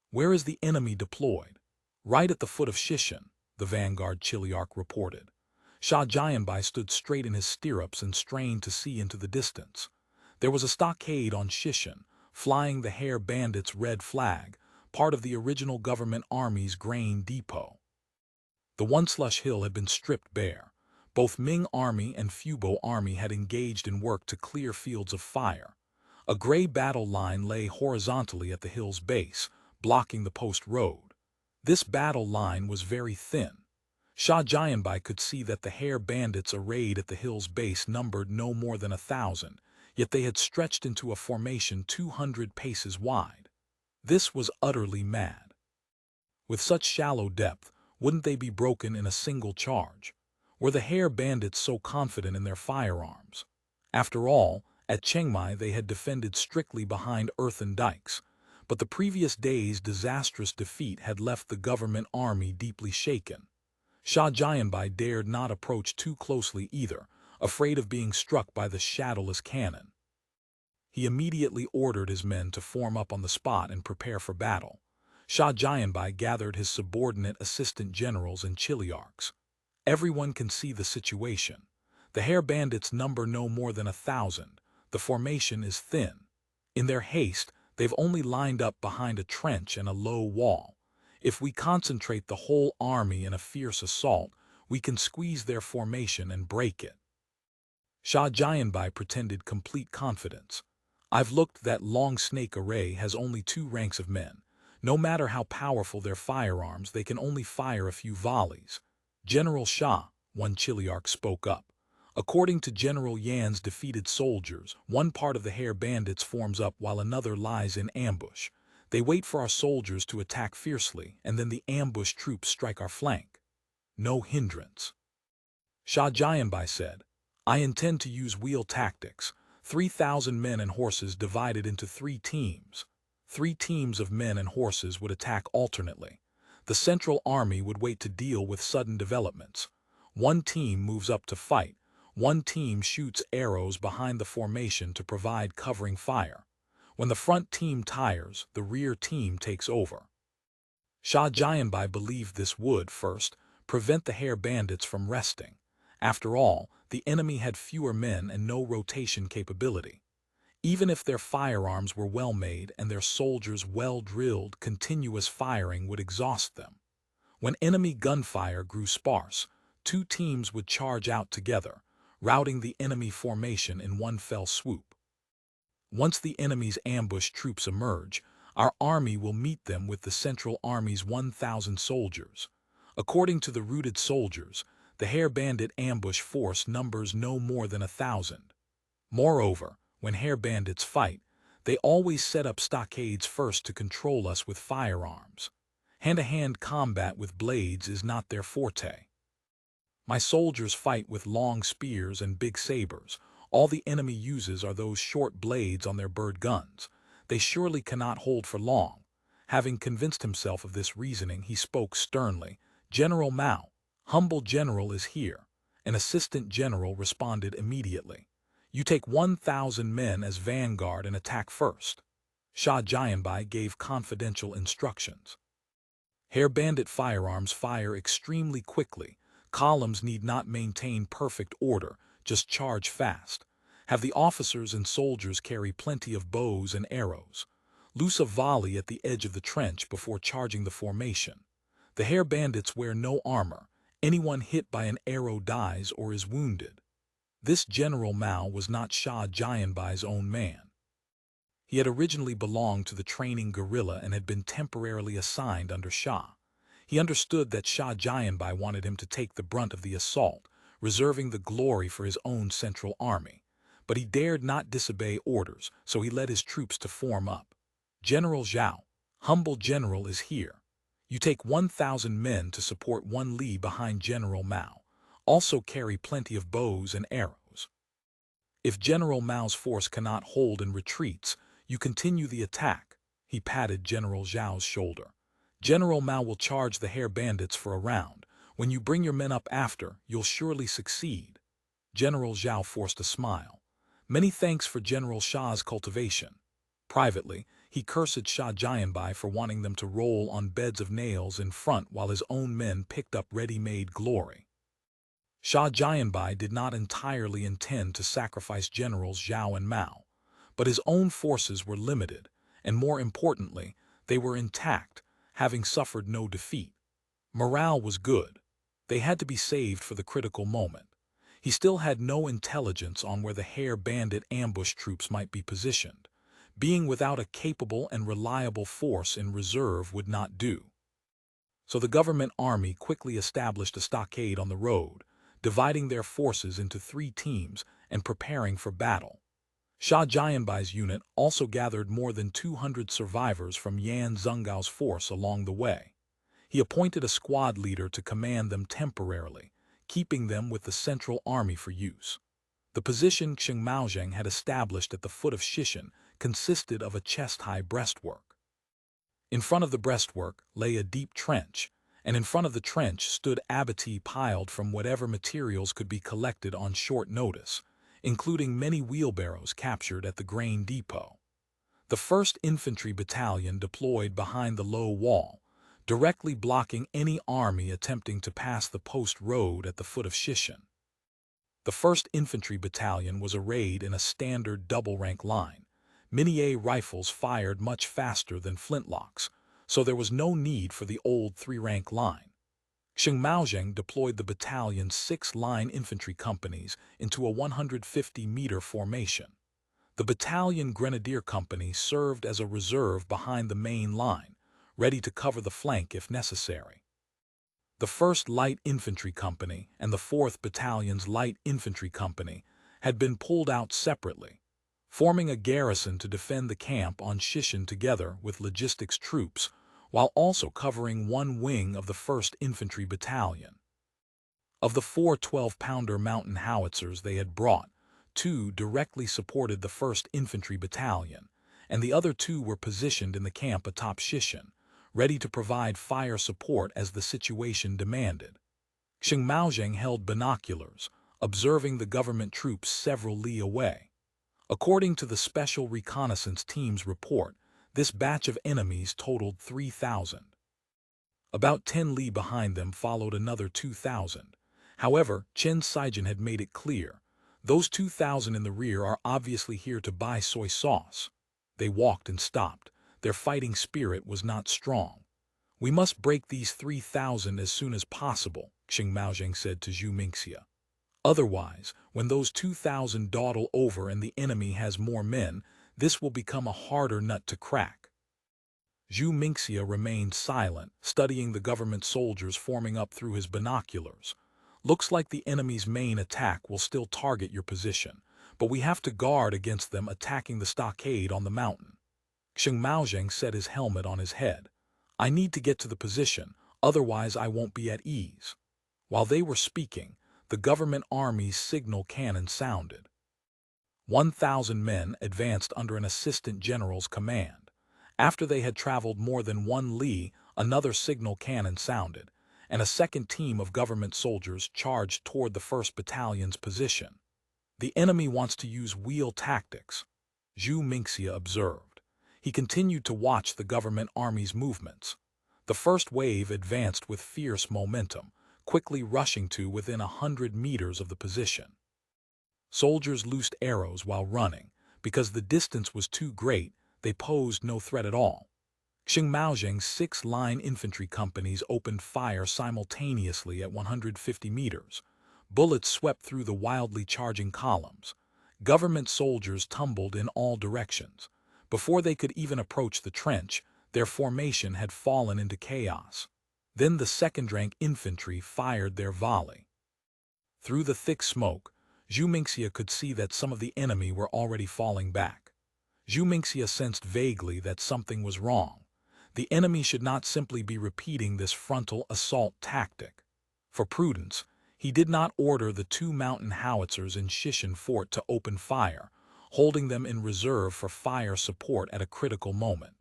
S1: Where is the enemy deployed? Right at the foot of Shishan, the vanguard Chiliarch reported. Sha Jianbai stood straight in his stirrups and strained to see into the distance. There was a stockade on Shishan, flying the Hare Bandits' red flag, part of the original government army's grain depot. The once-lush hill had been stripped bare. Both Ming army and Fubo army had engaged in work to clear fields of fire. A gray battle line lay horizontally at the hill's base, blocking the post road. This battle line was very thin. Shah Jayanbai could see that the hare bandits arrayed at the hill's base numbered no more than 1,000, yet they had stretched into a formation 200 paces wide. This was utterly mad. With such shallow depth, wouldn't they be broken in a single charge? Were the hare bandits so confident in their firearms? After all, at Chengmai they had defended strictly behind earthen dikes, but the previous day's disastrous defeat had left the government army deeply shaken. Shah Jayanbai dared not approach too closely either, afraid of being struck by the shadowless cannon. He immediately ordered his men to form up on the spot and prepare for battle. Shah Jayanbai gathered his subordinate assistant generals and chiliarchs. Everyone can see the situation. The hare bandits number no more than 1,000. The formation is thin. In their haste, they've only lined up behind a trench and a low wall. If we concentrate the whole army in a fierce assault, we can squeeze their formation and break it. Shah Jayanbai pretended complete confidence. I've looked. That long snake array has only 2 ranks of men. No matter how powerful their firearms, they can only fire a few volleys. General Shah, one chiliarch spoke up. According to General Yan's defeated soldiers, one part of the hare bandits forms up while another lies in ambush. They wait for our soldiers to attack fiercely, and then the ambushed troops strike our flank. No hindrance. Shah Jayanbai said, I intend to use wheel tactics. 3,000 men and horses divided into 3 teams. 3 teams of men and horses would attack alternately. The central army would wait to deal with sudden developments. 1 team moves up to fight. 1 team shoots arrows behind the formation to provide covering fire. When the front team tires, the rear team takes over. Shah Jayanbai believed this would, first, prevent the hare bandits from resting. After all, the enemy had fewer men and no rotation capability. Even if their firearms were well made and their soldiers well drilled, continuous firing would exhaust them. When enemy gunfire grew sparse, 2 teams would charge out together, routing the enemy formation in one fell swoop. Once the enemy's ambushed troops emerge, our army will meet them with the Central Army's 1,000 soldiers. According to the routed soldiers, the hare bandit ambush force numbers no more than 1,000. Moreover, when hare bandits fight, they always set up stockades first to control us with firearms. Hand-to-hand combat with blades is not their forte. My soldiers fight with long spears and big sabers. All the enemy uses are those short blades on their bird guns. They surely cannot hold for long. Having convinced himself of this reasoning, he spoke sternly. General Mao, humble general, is here. An assistant general responded immediately. You take 1,000 men as vanguard and attack first. Shah Jayanbai gave confidential instructions. Hare bandit firearms fire extremely quickly. Columns need not maintain perfect order, just charge fast. Have the officers and soldiers carry plenty of bows and arrows. Loose a volley at the edge of the trench before charging the formation. The hare bandits wear no armor. Anyone hit by an arrow dies or is wounded. This General Mao was not Shah Jayanbai's own man. He had originally belonged to the training guerrilla and had been temporarily assigned under Shah. He understood that Shah Jayanbai wanted him to take the brunt of the assault, reserving the glory for his own central army. But he dared not disobey orders, so he led his troops to form up. General Zhao, humble general, is here. You take 1,000 men to support 1 li behind General Mao. Also carry plenty of bows and arrows. If General Mao's force cannot hold and retreats, you continue the attack. He patted General Zhao's shoulder. General Mao will charge the hare bandits for a round. When you bring your men up after, you'll surely succeed. General Zhao forced a smile. Many thanks for General Shah's cultivation. Privately, he cursed Shah Jayanbai for wanting them to roll on beds of nails in front while his own men picked up ready-made glory. Shah Jayanbai did not entirely intend to sacrifice Generals Zhao and Mao, but his own forces were limited, and more importantly, they were intact, having suffered no defeat. Morale was good. They had to be saved for the critical moment. He still had no intelligence on where the Hare Bandit ambush troops might be positioned. Being without a capable and reliable force in reserve would not do. So the government army quickly established a stockade on the road, dividing their forces into 3 teams and preparing for battle. Shah Jianbai's unit also gathered more than 200 survivors from Yan Zhengao's force along the way. He appointed a squad leader to command them temporarily, keeping them with the central army for use. The position Chengmai had established at the foot of Shishan consisted of a chest-high breastwork. In front of the breastwork lay a deep trench, and in front of the trench stood abatis piled from whatever materials could be collected on short notice, including many wheelbarrows captured at the grain depot. The 1st Infantry Battalion deployed behind the low wall, directly blocking any army attempting to pass the post road at the foot of Shishan. The 1st Infantry Battalion was arrayed in a standard double-rank line. Mini-A rifles fired much faster than flintlocks, so there was no need for the old 3-rank line. Chengmai deployed the battalion's 6 line infantry companies into a 150-meter formation. The battalion Grenadier Company served as a reserve behind the main line, ready to cover the flank if necessary. The 1st Light Infantry Company and the 4th Battalion's Light Infantry Company had been pulled out separately, forming a garrison to defend the camp on Shishan together with logistics troops, while also covering one wing of the 1st Infantry Battalion. Of the 4 12-pounder mountain howitzers they had brought, 2 directly supported the 1st Infantry Battalion, and the other 2 were positioned in the camp atop Shishan, ready to provide fire support as the situation demanded. Chengmai held binoculars, observing the government troops several li away. According to the Special Reconnaissance Team's report, this batch of enemies totaled 3,000. About 10 li behind them followed another 2,000. However, Chen Sijin had made it clear, those 2,000 in the rear are obviously here to buy soy sauce. They walked and stopped. Their fighting spirit was not strong. We must break these 3,000 as soon as possible, Chengmai said to Zhu Mingxia. Otherwise, when those 2,000 dawdle over and the enemy has more men, this will become a harder nut to crack. Zhu Mingxia remained silent, studying the government soldiers forming up through his binoculars. Looks like the enemy's main attack will still target your position, but we have to guard against them attacking the stockade on the mountain. Chengmai set his helmet on his head. I need to get to the position, otherwise I won't be at ease. While they were speaking, the government army's signal cannon sounded. 1,000 men advanced under an assistant general's command. After they had traveled more than 1 li, another signal cannon sounded, and a second team of government soldiers charged toward the 1st Battalion's position. The enemy wants to use wheel tactics, Zhu Mingxia observed. He continued to watch the government army's movements. The first wave advanced with fierce momentum, quickly rushing to within 100 meters of the position. Soldiers loosed arrows while running. Because the distance was too great, they posed no threat at all. Chengmai's 6 line infantry companies opened fire simultaneously at 150 meters. Bullets swept through the wildly charging columns. Government soldiers tumbled in all directions. Before they could even approach the trench, their formation had fallen into chaos. Then the 2nd rank infantry fired their volley. Through the thick smoke, Zhu Mingxia could see that some of the enemy were already falling back. Zhu Mingxia sensed vaguely that something was wrong. The enemy should not simply be repeating this frontal assault tactic. For prudence, he did not order the 2 mountain howitzers in Shishan Fort to open fire, holding them in reserve for fire support at a critical moment.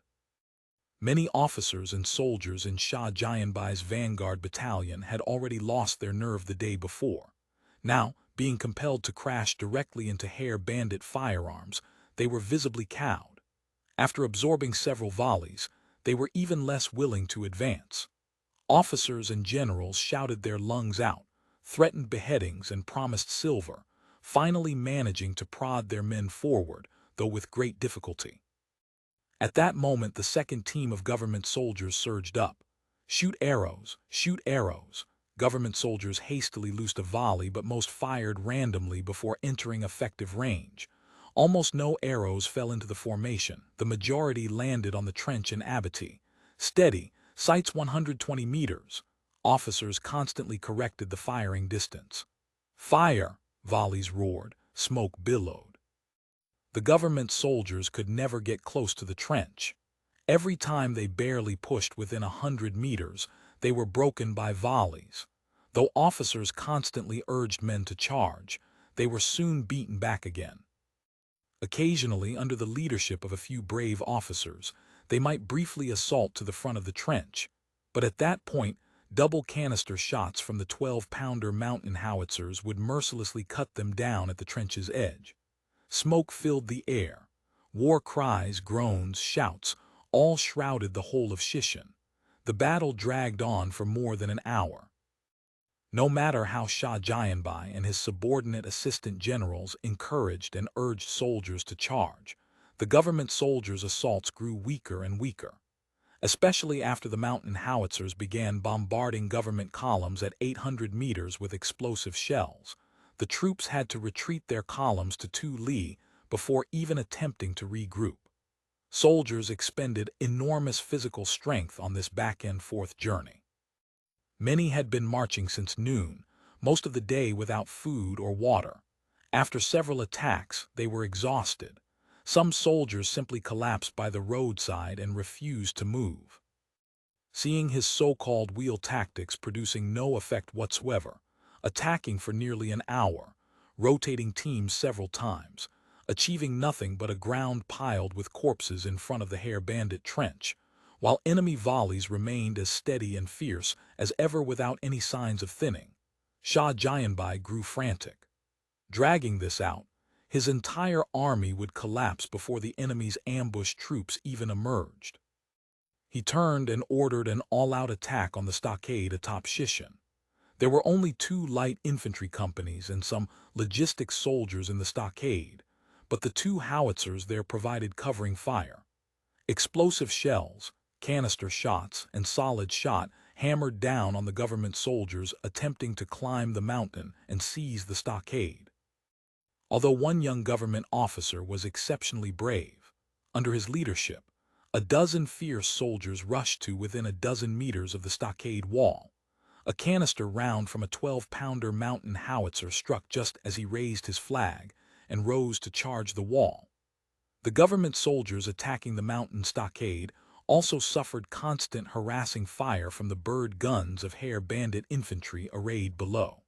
S1: Many officers and soldiers in Shah Jianbai's vanguard battalion had already lost their nerve the day before. Now, being compelled to crash directly into Hare Bandit firearms, they were visibly cowed. After absorbing several volleys, they were even less willing to advance. Officers and generals shouted their lungs out, threatened beheadings and promised silver, finally managing to prod their men forward, though with great difficulty. At that moment the 2nd team of government soldiers surged up. Shoot arrows, Government soldiers hastily loosed a volley, but most fired randomly before entering effective range. Almost no arrows fell into the formation. The majority landed on the trench in abattis. Steady, sights 120 meters. Officers constantly corrected the firing distance. Fire! Volleys roared, smoke billowed. The government soldiers could never get close to the trench. Every time they barely pushed within 100 meters, they were broken by volleys. Though officers constantly urged men to charge, they were soon beaten back again. Occasionally, under the leadership of a few brave officers, they might briefly assault to the front of the trench, but at that point, double canister shots from the 12-pounder mountain howitzers would mercilessly cut them down at the trench's edge. Smoke filled the air. War cries, groans, shouts, all shrouded the whole of Shishan. The battle dragged on for more than an hour. No matter how Shah Jianbai and his subordinate assistant generals encouraged and urged soldiers to charge, the government soldiers' assaults grew weaker and weaker. Especially after the mountain howitzers began bombarding government columns at 800 meters with explosive shells, the troops had to retreat their columns to 2 li before even attempting to regroup. Soldiers expended enormous physical strength on this back-and-forth journey. Many had been marching since noon, most of the day without food or water. After several attacks, they were exhausted. Some soldiers simply collapsed by the roadside and refused to move. Seeing his so-called wheel tactics producing no effect whatsoever, attacking for nearly an hour, rotating teams several times, achieving nothing but a ground piled with corpses in front of the Hare Bandit trench, while enemy volleys remained as steady and fierce as ever without any signs of thinning, Shah Jianbai grew frantic. Dragging this out, his entire army would collapse before the enemy's ambushed troops even emerged. He turned and ordered an all-out attack on the stockade atop Shishan. There were only 2 light infantry companies and some logistics soldiers in the stockade, but the 2 howitzers there provided covering fire. Explosive shells, canister shots, and solid shot hammered down on the government soldiers attempting to climb the mountain and seize the stockade. Although one young government officer was exceptionally brave, under his leadership, a dozen fierce soldiers rushed to within a dozen meters of the stockade wall. A canister round from a 12-pounder mountain howitzer struck just as he raised his flag and rose to charge the wall. The government soldiers attacking the mountain stockade also suffered constant harassing fire from the bird guns of Hare Bandit infantry arrayed below.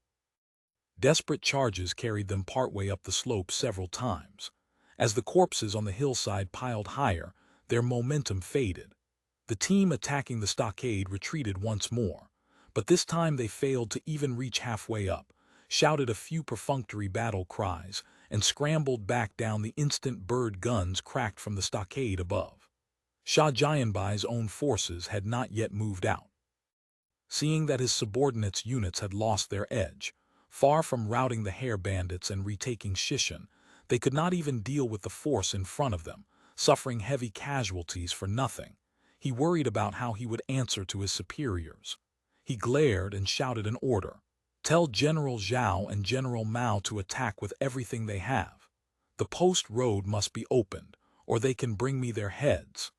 S1: Desperate charges carried them partway up the slope several times. As the corpses on the hillside piled higher, their momentum faded. The team attacking the stockade retreated once more, but this time they failed to even reach halfway up, shouted a few perfunctory battle cries, and scrambled back down the instant bird guns cracked from the stockade above. Shah Jianbai's own forces had not yet moved out. Seeing that his subordinates' units had lost their edge, far from routing the Hare Bandits and retaking Shishan, they could not even deal with the force in front of them, suffering heavy casualties for nothing. He worried about how he would answer to his superiors. He glared and shouted an order. "Tell General Zhao and General Mao to attack with everything they have. The post road must be opened, or they can bring me their heads."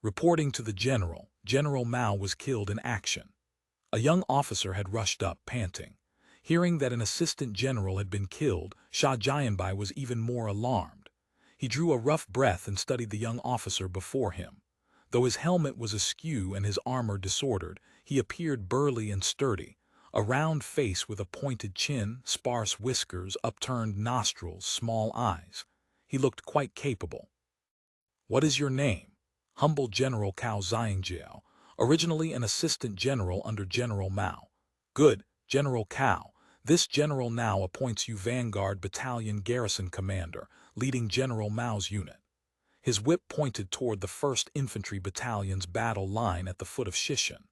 S1: Reporting to the general, General Mao was killed in action. A young officer had rushed up, panting. Hearing that an assistant general had been killed, Shah Jianbai was even more alarmed. He drew a rough breath and studied the young officer before him. Though his helmet was askew and his armor disordered, he appeared burly and sturdy, a round face with a pointed chin, sparse whiskers, upturned nostrils, small eyes. He looked quite capable. "What is your name?" Humble General Cao Xiangjiao, originally an assistant general under General Mao. "Good, General Cao. This general now appoints you Vanguard Battalion Garrison Commander, leading General Mao's unit." His whip pointed toward the 1st Infantry Battalion's battle line at the foot of Shishan.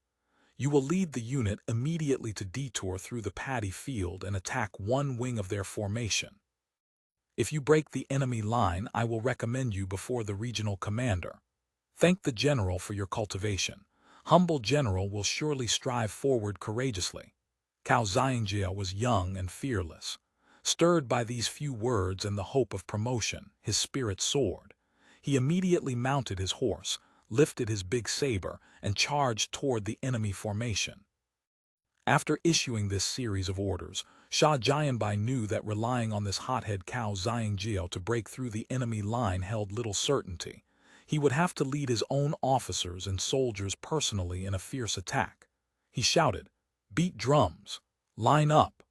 S1: "You will lead the unit immediately to detour through the paddy field and attack one wing of their formation. If you break the enemy line, I will recommend you before the regional commander. Thank the general for your cultivation. Humble general will surely strive forward courageously." Cao Xiangjie was young and fearless. Stirred by these few words and the hope of promotion, his spirit soared. He immediately mounted his horse, lifted his big saber, and charged toward the enemy formation. After issuing this series of orders, Sha Jianbai knew that relying on this hothead Cao Xiangjie to break through the enemy line held little certainty. He would have to lead his own officers and soldiers personally in a fierce attack. He shouted, "Beat drums! Line up!"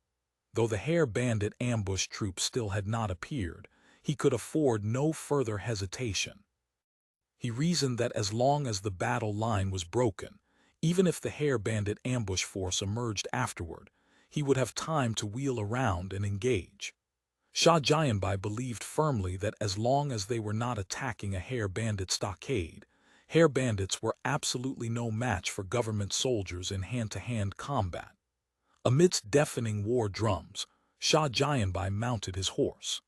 S1: Though the Hare Bandit ambush troops still had not appeared, he could afford no further hesitation. He reasoned that as long as the battle line was broken, even if the Hare Bandit ambush force emerged afterward, he would have time to wheel around and engage. Sha Jianbai believed firmly that as long as they were not attacking a Hare Bandit stockade, Hare Bandits were absolutely no match for government soldiers in hand-to-hand combat. Amidst deafening war drums, Sha Jianbai mounted his horse.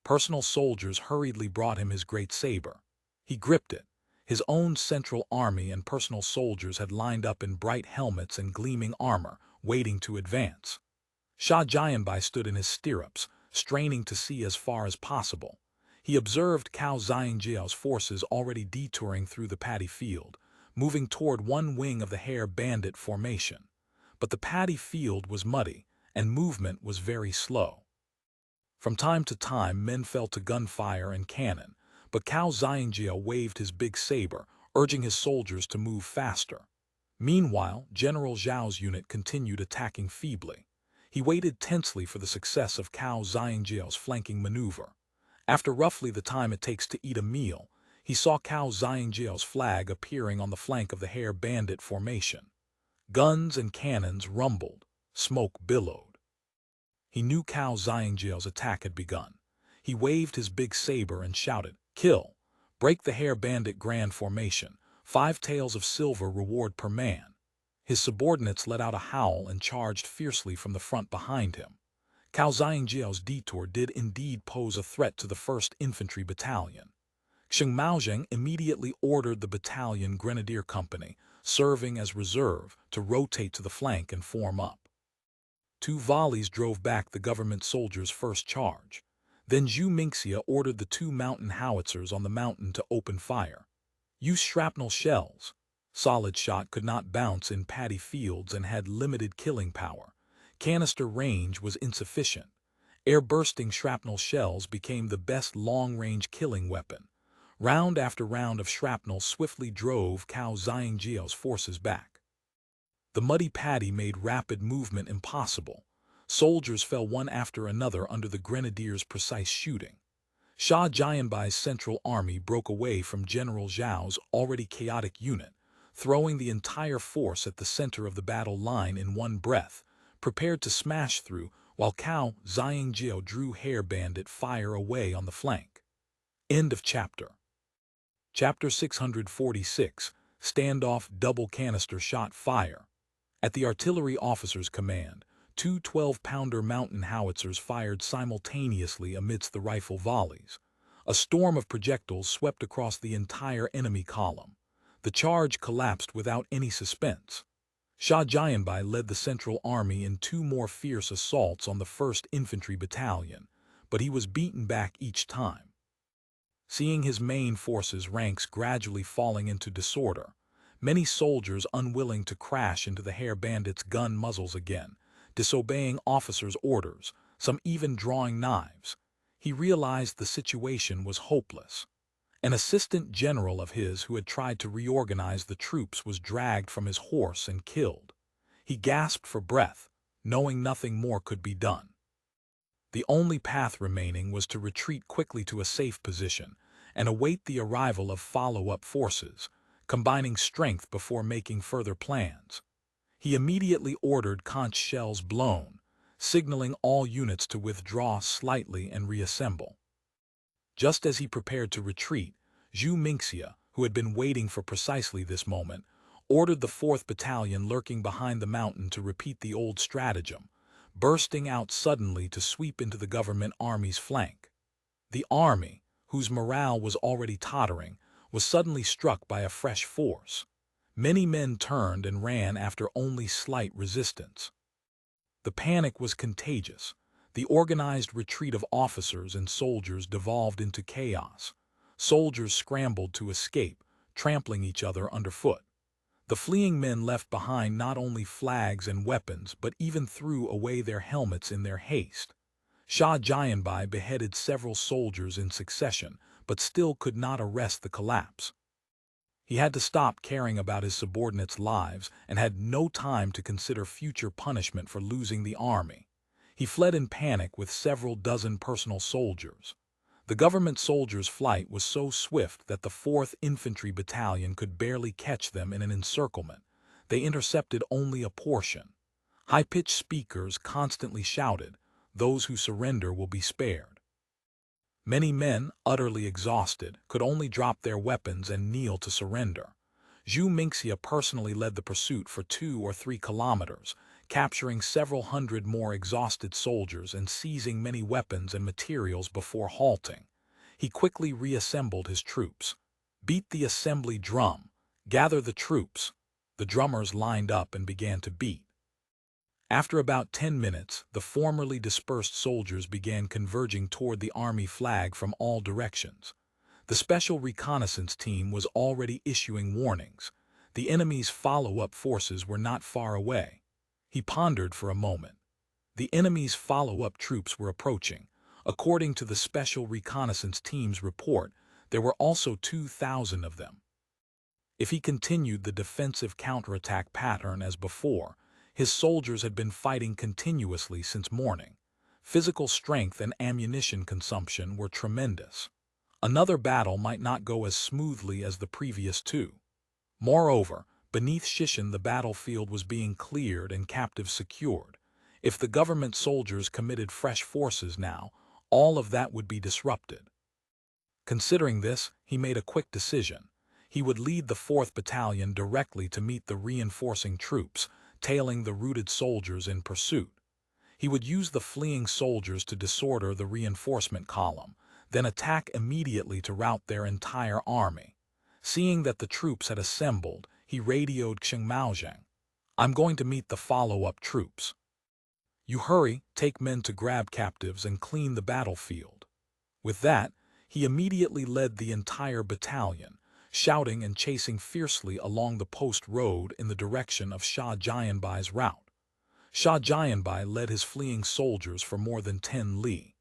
S1: Personal soldiers hurriedly brought him his great saber. He gripped it. His own central army and personal soldiers had lined up in bright helmets and gleaming armor, waiting to advance. Sha Jianbai stood in his stirrups, straining to see as far as possible. He observed Cao Xiangjie's forces already detouring through the paddy field, moving toward one wing of the Hare Bandit formation. But the paddy field was muddy, and movement was very slow. From time to time men fell to gunfire and cannon, but Cao Xiangjie waved his big saber, urging his soldiers to move faster. Meanwhile, General Zhao's unit continued attacking feebly. He waited tensely for the success of Cao Xiangjie's flanking maneuver. After roughly the time it takes to eat a meal, he saw Cao Xiangjie's flag appearing on the flank of the Hare Bandit formation. Guns and cannons rumbled, smoke billowed. He knew Cao Xiangjie's attack had begun. He waved his big saber and shouted, "Kill! Break the Hare Bandit grand formation, 5 taels of silver reward per man." His subordinates let out a howl and charged fiercely from the front behind him. Cao Xiangjie's detour did indeed pose a threat to the 1st Infantry Battalion. Chengmai immediately ordered the battalion Grenadier Company, serving as reserve, to rotate to the flank and form up. 2 volleys drove back the government soldiers' first charge. Then Zhu Mingxia ordered the 2 mountain howitzers on the mountain to open fire. Use shrapnel shells. Solid shot could not bounce in paddy fields and had limited killing power. Canister range was insufficient. Air-bursting shrapnel shells became the best long-range killing weapon. Round after round of shrapnel swiftly drove Cao Xiangjie's forces back. The muddy paddy made rapid movement impossible. Soldiers fell one after another under the grenadiers' precise shooting. Sha Jianbai's central army broke away from General Zhao's already chaotic unit, throwing the entire force at the center of the battle line in one breath, prepared to smash through, while Cao Xiangjie drew Hare Bandit fire away on the flank. End of chapter. Chapter 646, Standoff Double Canister Shot Fire. At the artillery officer's command, 2 12-pounder mountain howitzers fired simultaneously amidst the rifle volleys. A storm of projectiles swept across the entire enemy column. The charge collapsed without any suspense. Sha Jianbai led the Central Army in 2 more fierce assaults on the 1st Infantry Battalion, but he was beaten back each time. Seeing his main forces' ranks gradually falling into disorder, many soldiers unwilling to crash into the Hare Bandits' gun muzzles again, disobeying officers' orders, some even drawing knives, he realized the situation was hopeless. An assistant general of his who had tried to reorganize the troops was dragged from his horse and killed. He gasped for breath, knowing nothing more could be done. The only path remaining was to retreat quickly to a safe position and await the arrival of follow-up forces, combining strength before making further plans. He immediately ordered conch shells blown, signaling all units to withdraw slightly and reassemble. Just as he prepared to retreat, Zhu Mingxia, who had been waiting for precisely this moment, ordered the 4th Battalion lurking behind the mountain to repeat the old stratagem, bursting out suddenly to sweep into the government army's flank. The army, whose morale was already tottering, was suddenly struck by a fresh force. Many men turned and ran after only slight resistance. The panic was contagious. The organized retreat of officers and soldiers devolved into chaos. Soldiers scrambled to escape, trampling each other underfoot. The fleeing men left behind not only flags and weapons but even threw away their helmets in their haste. Shah Jahanbai beheaded several soldiers in succession, but still could not arrest the collapse. He had to stop caring about his subordinates' lives and had no time to consider future punishment for losing the army. He fled in panic with several dozen personal soldiers. The government soldiers' flight was so swift that the 4th Infantry Battalion could barely catch them in an encirclement. They intercepted only a portion. High-pitched speakers constantly shouted, "Those who surrender will be spared." Many men, utterly exhausted, could only drop their weapons and kneel to surrender. Zhu Mingxia personally led the pursuit for 2 or 3 kilometers, capturing several hundred more exhausted soldiers and seizing many weapons and materials before halting. He quickly reassembled his troops. "Beat the assembly drum. Gather the troops." The drummers lined up and began to beat. After about 10 minutes, the formerly dispersed soldiers began converging toward the army flag from all directions. The special reconnaissance team was already issuing warnings. The enemy's follow-up forces were not far away. He pondered for a moment. The enemy's follow-up troops were approaching. According to the special reconnaissance team's report, there were also 2,000 of them. If he continued the defensive counterattack pattern as before, his soldiers had been fighting continuously since morning. Physical strength and ammunition consumption were tremendous. Another battle might not go as smoothly as the previous 2. Moreover, beneath Shishan the battlefield was being cleared and captives secured. If the government soldiers committed fresh forces now, all of that would be disrupted. Considering this, he made a quick decision. He would lead the 4th Battalion directly to meet the reinforcing troops, tailing the routed soldiers in pursuit. He would use the fleeing soldiers to disorder the reinforcement column, then attack immediately to rout their entire army. Seeing that the troops had assembled, he radioed Chengmai, "I'm going to meet the follow-up troops. You hurry, take men to grab captives and clean the battlefield." With that, he immediately led the entire battalion, shouting and chasing fiercely along the post road in the direction of Shah Jahanbai's rout. Shah Jahanbai led his fleeing soldiers for more than 10 li.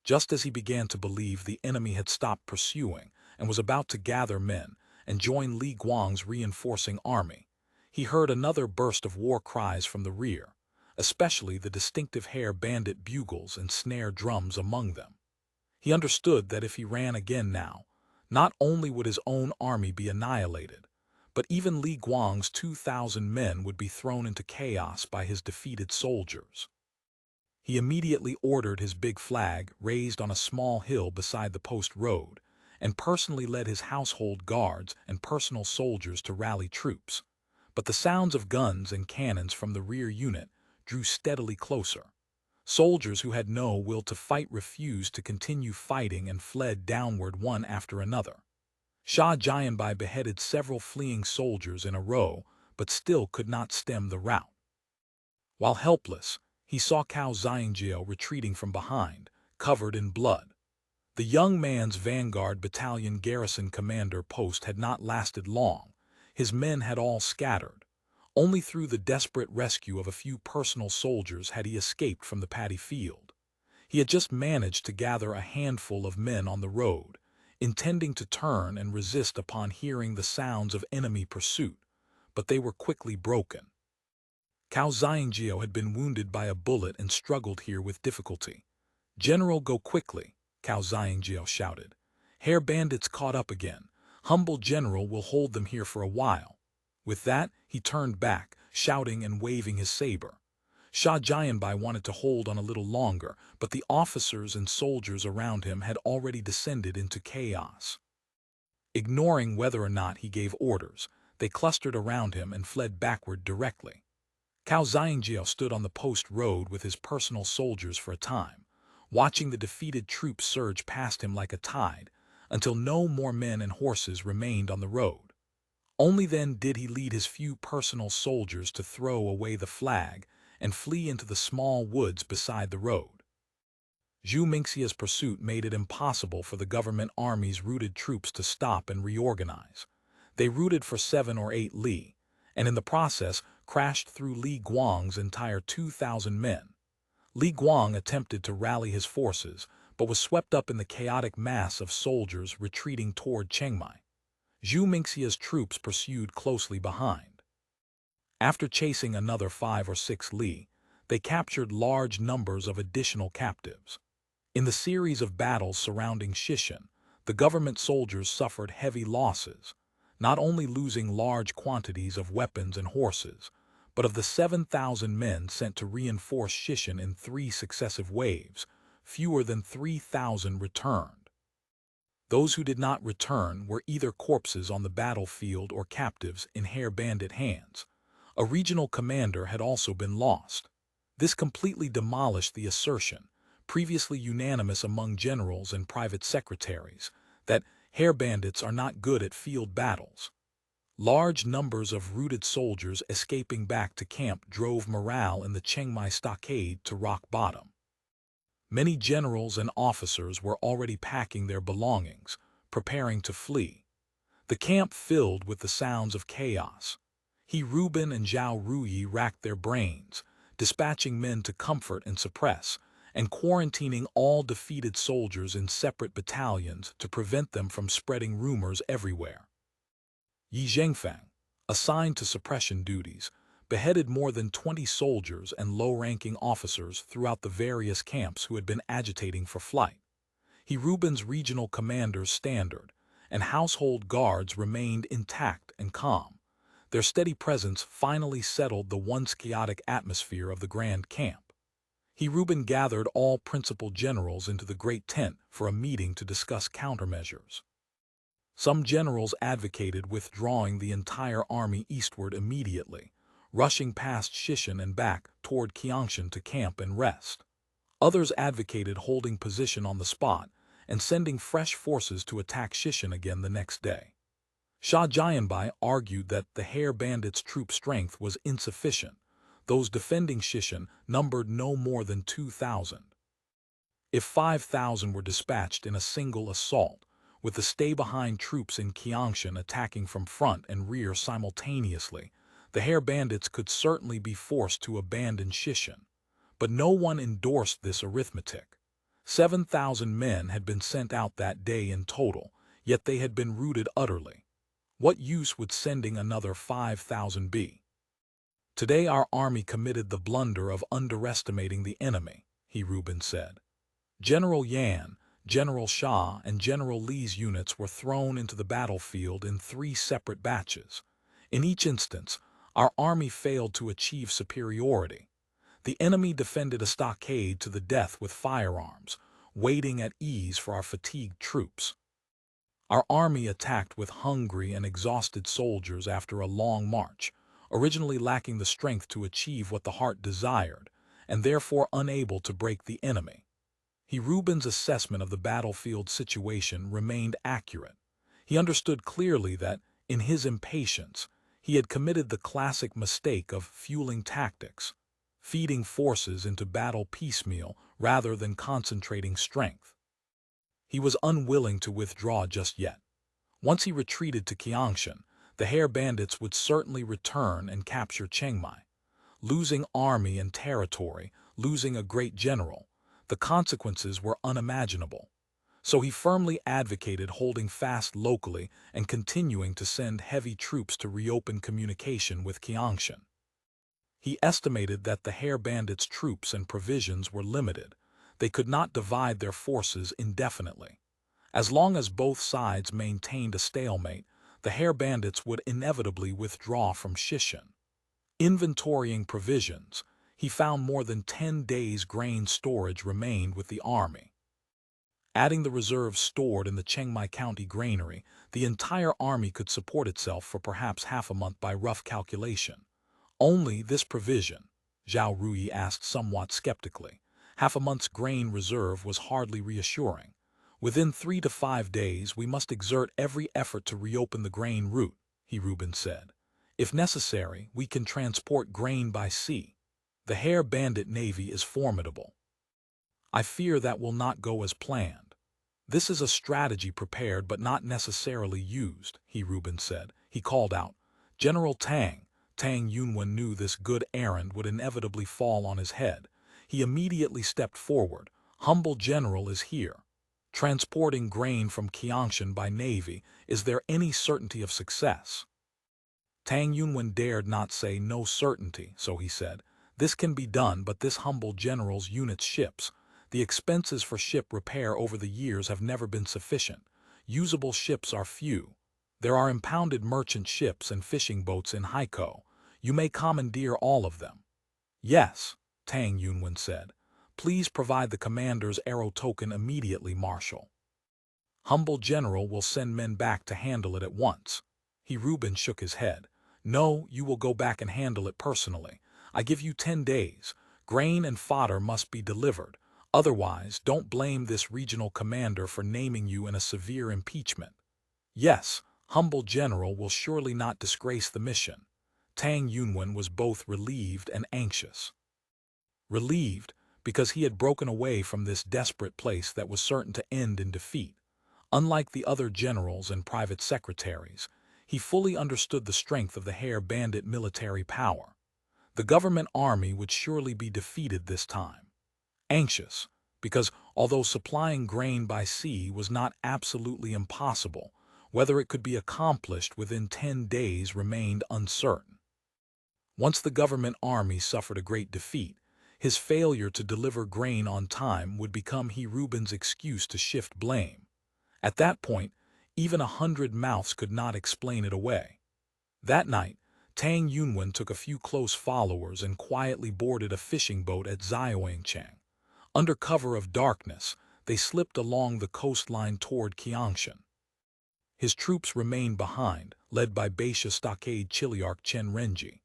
S1: Just as he began to believe the enemy had stopped pursuing and was about to gather men and join Li Guang's reinforcing army, he heard another burst of war cries from the rear, especially the distinctive hair bandit bugles and snare drums among them. He understood that if he ran again now, not only would his own army be annihilated, but even Li Guang's 2,000 men would be thrown into chaos by his defeated soldiers. He immediately ordered his big flag raised on a small hill beside the post road, and personally led his household guards and personal soldiers to rally troops. But the sounds of guns and cannons from the rear unit drew steadily closer. Soldiers who had no will to fight refused to continue fighting and fled downward one after another. Shah Jahanbai beheaded several fleeing soldiers in a row, but still could not stem the rout. While helpless, he saw Cao Xiangjio retreating from behind, covered in blood. The young man's vanguard battalion garrison commander post had not lasted long. His men had all scattered. Only through the desperate rescue of a few personal soldiers had he escaped from the paddy field. He had just managed to gather a handful of men on the road, intending to turn and resist upon hearing the sounds of enemy pursuit, but they were quickly broken. Cao Xiangjio had been wounded by a bullet and struggled here with difficulty. "General, go quickly," Cao Xiangjio shouted. "Hair bandits caught up again. Humble General will hold them here for a while." With that, he turned back, shouting and waving his saber. Shah Jahanbai wanted to hold on a little longer, but the officers and soldiers around him had already descended into chaos. Ignoring whether or not he gave orders, they clustered around him and fled backward directly. Cao Xiangjio stood on the post road with his personal soldiers for a time, watching the defeated troops surge past him like a tide, until no more men and horses remained on the road. Only then did he lead his few personal soldiers to throw away the flag and flee into the small woods beside the road. Zhu Mingxia's pursuit made it impossible for the government army's routed troops to stop and reorganize. They routed for 7 or 8 li, and in the process crashed through Li Guang's entire 2,000 men. Li Guang attempted to rally his forces, but was swept up in the chaotic mass of soldiers retreating toward Chengmai. Zhu Mingxia's troops pursued closely behind. After chasing another 5 or 6 li, they captured large numbers of additional captives. In the series of battles surrounding Shishan, the government soldiers suffered heavy losses, not only losing large quantities of weapons and horses, but of the 7,000 men sent to reinforce Shishan in 3 successive waves, fewer than 3,000 returned. Those who did not return were either corpses on the battlefield or captives in hair bandit hands. A regional commander had also been lost. This completely demolished the assertion, previously unanimous among generals and private secretaries, that hair bandits are not good at field battles. Large numbers of routed soldiers escaping back to camp drove morale in the Chengmai stockade to rock bottom. Many generals and officers were already packing their belongings, preparing to flee. The camp filled with the sounds of chaos. He Reuben and Zhao Ruyi racked their brains, dispatching men to comfort and suppress, and quarantining all defeated soldiers in separate battalions to prevent them from spreading rumors everywhere. Yi Zhengfang, assigned to suppression duties, beheaded more than 20 soldiers and low-ranking officers throughout the various camps who had been agitating for flight. He Reuben's regional commander's standard and household guards remained intact and calm. Their steady presence finally settled the once chaotic atmosphere of the grand camp. He Reuben gathered all principal generals into the great tent for a meeting to discuss countermeasures. Some generals advocated withdrawing the entire army eastward immediately, rushing past Shishan and back toward Qiangshan to camp and rest. Others advocated holding position on the spot and sending fresh forces to attack Shishan again the next day. Sha Jianbai argued that the hair bandits' troop strength was insufficient. Those defending Shishan numbered no more than 2,000. If 5,000 were dispatched in a single assault, with the stay-behind troops in Qiangshan attacking from front and rear simultaneously, the hair bandits could certainly be forced to abandon Shishan. But no one endorsed this arithmetic. 7,000 men had been sent out that day in total, yet they had been routed utterly. What use would sending another 5,000 be? Today our army committed the blunder of underestimating the enemy, He Reuben said. General Yan, General Sha, and General Li's units were thrown into the battlefield in 3 separate batches. In each instance, our army failed to achieve superiority. The enemy defended a stockade to the death with firearms, waiting at ease for our fatigued troops. Our army attacked with hungry and exhausted soldiers after a long march, originally lacking the strength to achieve what the heart desired, and therefore unable to break the enemy. He Reuben's assessment of the battlefield situation remained accurate. He understood clearly that, in his impatience, he had committed the classic mistake of fueling tactics, feeding forces into battle piecemeal rather than concentrating strength. He was unwilling to withdraw just yet. Once he retreated to Qiangshan, the hair bandits would certainly return and capture Chengmai. Losing army and territory, losing a great general, the consequences were unimaginable. So he firmly advocated holding fast locally and continuing to send heavy troops to reopen communication with Qiangshan. He estimated that the hair bandits' troops and provisions were limited. They could not divide their forces indefinitely. As long as both sides maintained a stalemate, the hair bandits would inevitably withdraw from Shishan. Inventorying provisions, he found more than 10 days' grain storage remained with the army. Adding the reserves stored in the Chengmai County granary, the entire army could support itself for perhaps half a month by rough calculation. Only this provision, Zhao Ruyi asked somewhat skeptically. Half a month's grain reserve was hardly reassuring. Within 3 to 5 days we must exert every effort to reopen the grain route, He Reuben said. If necessary, we can transport grain by sea. The Hare Bandit Navy is formidable. I fear that will not go as planned. This is a strategy prepared but not necessarily used, Reuben said. He called out, General Tang. Tang Yunwen knew this good errand would inevitably fall on his head. He immediately stepped forward. Humble General is here. Transporting grain from Qiangshan by navy, is there any certainty of success? Tang Yunwen dared not say no certainty, so he said, This can be done, but this humble general's unit's ships. The expenses for ship repair over the years have never been sufficient. Usable ships are few. There are impounded merchant ships and fishing boats in Haikou. You may commandeer all of them. Yes, Tang Yunwen said. Please provide the commander's arrow token immediately, Marshal. Humble General will send men back to handle it at once. Reuben shook his head. No, you will go back and handle it personally. I give you 10 days. Grain and fodder must be delivered. Otherwise, don't blame this regional commander for naming you in a severe impeachment. Yes, humble General will surely not disgrace the mission. Tang Yunwen was both relieved and anxious. Relieved, because he had broken away from this desperate place that was certain to end in defeat. Unlike the other generals and private secretaries, he fully understood the strength of the Hare Bandit military power. The government army would surely be defeated this time. Anxious, because although supplying grain by sea was not absolutely impossible, whether it could be accomplished within 10 days remained uncertain. Once the government army suffered a great defeat, his failure to deliver grain on time would become Reuben's excuse to shift blame. At that point, even 100 mouths could not explain it away. That night, Tang Yunwen took a few close followers and quietly boarded a fishing boat at Zioangchang. Under cover of darkness, they slipped along the coastline toward Qiangshan. His troops remained behind, led by Baisha Stockade Chiliarch Chen Renji.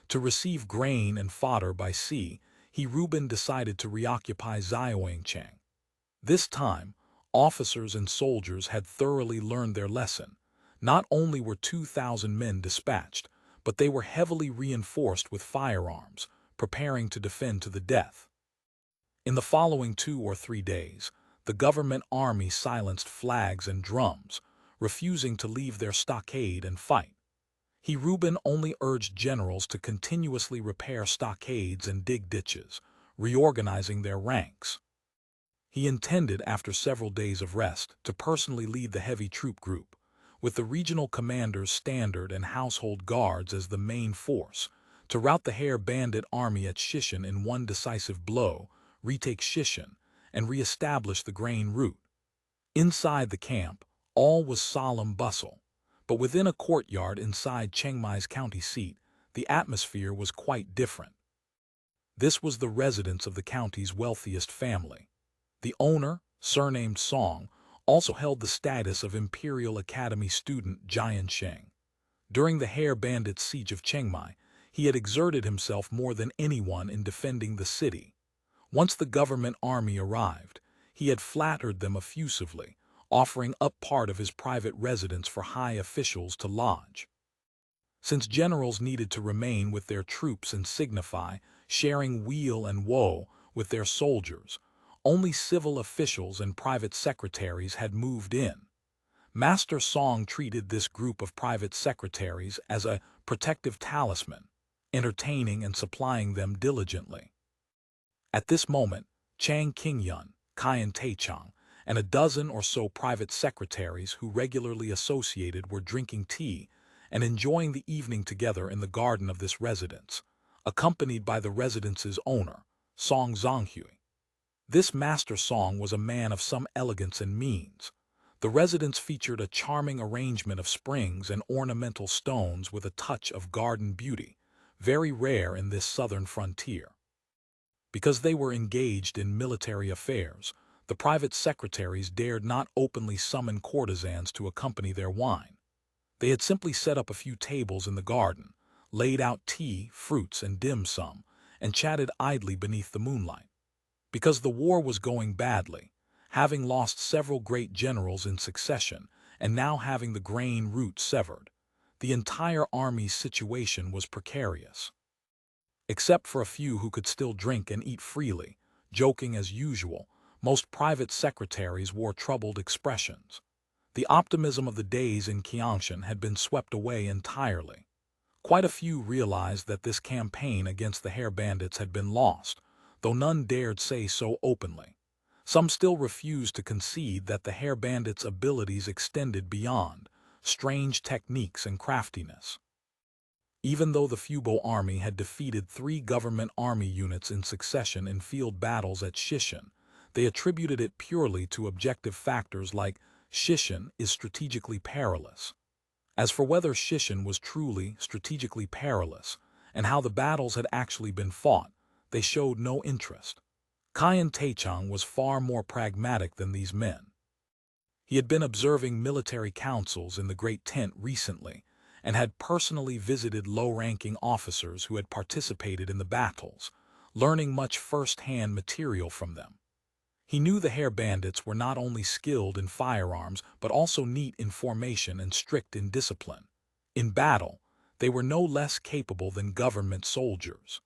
S1: To receive grain and fodder by sea, Reuben decided to reoccupy Zioangchang. This time, officers and soldiers had thoroughly learned their lesson. Not only were 2,000 men dispatched, but they were heavily reinforced with firearms, preparing to defend to the death. In the following 2 or 3 days, the government army silenced flags and drums, refusing to leave their stockade and fight. Reuben only urged generals to continuously repair stockades and dig ditches, reorganizing their ranks. He intended, after several days of rest, to personally lead the heavy troop group, with the regional commanders' standard and household guards as the main force, to rout the Hare Bandit army at Shishan in one decisive blow, retake Shishan, and re-establish the grain route. Inside the camp, all was solemn bustle, but within a courtyard inside Chengmai's county seat, the atmosphere was quite different. This was the residence of the county's wealthiest family. The owner, surnamed Song, also held the status of Imperial Academy student Jian Sheng. During the Hare Bandit's siege of Chengmai, he had exerted himself more than anyone in defending the city. Once the government army arrived, he had flattered them effusively, offering up part of his private residence for high officials to lodge. Since generals needed to remain with their troops and signify sharing weal and woe with their soldiers, only civil officials and private secretaries had moved in. Master Song treated this group of private secretaries as a protective talisman, entertaining and supplying them diligently. At this moment, Chang Qingyun, Kaian Taichang, and a dozen or so private secretaries who regularly associated were drinking tea and enjoying the evening together in the garden of this residence, accompanied by the residence's owner, Song Zonghui. This Master Song was a man of some elegance and means. The residence featured a charming arrangement of springs and ornamental stones with a touch of garden beauty, very rare in this southern frontier. Because they were engaged in military affairs, the private secretaries dared not openly summon courtesans to accompany their wine. They had simply set up a few tables in the garden, laid out tea, fruits, and dim sum, and chatted idly beneath the moonlight. Because the war was going badly, having lost several great generals in succession and now having the grain route severed, the entire army's situation was precarious. Except for a few who could still drink and eat freely, joking as usual, most private secretaries wore troubled expressions. The optimism of the days in Qiangshan had been swept away entirely. Quite a few realized that this campaign against the hair bandits had been lost, though none dared say so openly. Some still refused to concede that the hair bandits' abilities extended beyond strange techniques and craftiness. Even though the Fubo army had defeated 3 government army units in succession in field battles at Shishan, they attributed it purely to objective factors like Shishan is strategically perilous. As for whether Shishan was truly strategically perilous and how the battles had actually been fought, they showed no interest. Qian Taichang was far more pragmatic than these men. He had been observing military councils in the Great Tent recently, and had personally visited low-ranking officers who had participated in the battles, learning much first-hand material from them. He knew the hair bandits were not only skilled in firearms but also neat in formation and strict in discipline. In battle, they were no less capable than government soldiers.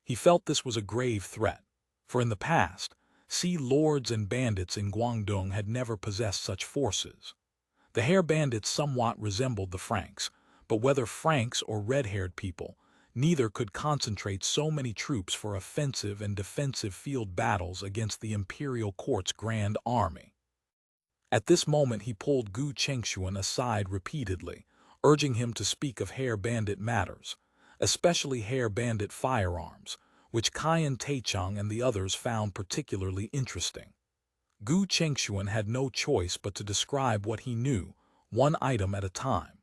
S1: He felt this was a grave threat, for in the past, sea lords and bandits in Guangdong had never possessed such forces. The hair bandits somewhat resembled the Franks, but whether Franks or red-haired people, neither could concentrate so many troops for offensive and defensive field battles against the imperial court's grand army. At this moment he pulled Gu Chengshuan aside repeatedly, urging him to speak of hair bandit matters, especially hair bandit firearms, which Qian Taichang and the others found particularly interesting. Gu Chengshuan had no choice but to describe what he knew, one item at a time.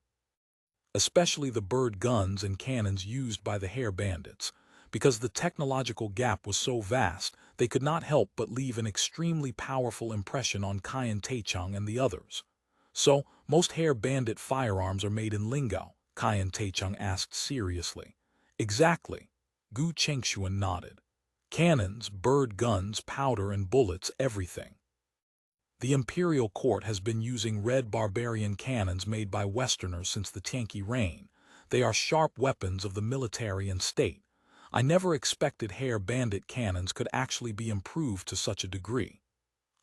S1: Especially the bird guns and cannons used by the hair bandits, because the technological gap was so vast they could not help but leave an extremely powerful impression on Qian Taichang and the others. So, most hair bandit firearms are made in Lingao? Qian Taichang asked seriously. Exactly. Gu Chengshuan nodded. Cannons, bird guns, powder and bullets, everything. The imperial court has been using red barbarian cannons made by Westerners since the Tianqi reign. They are sharp weapons of the military and state. I never expected hair bandit cannons could actually be improved to such a degree.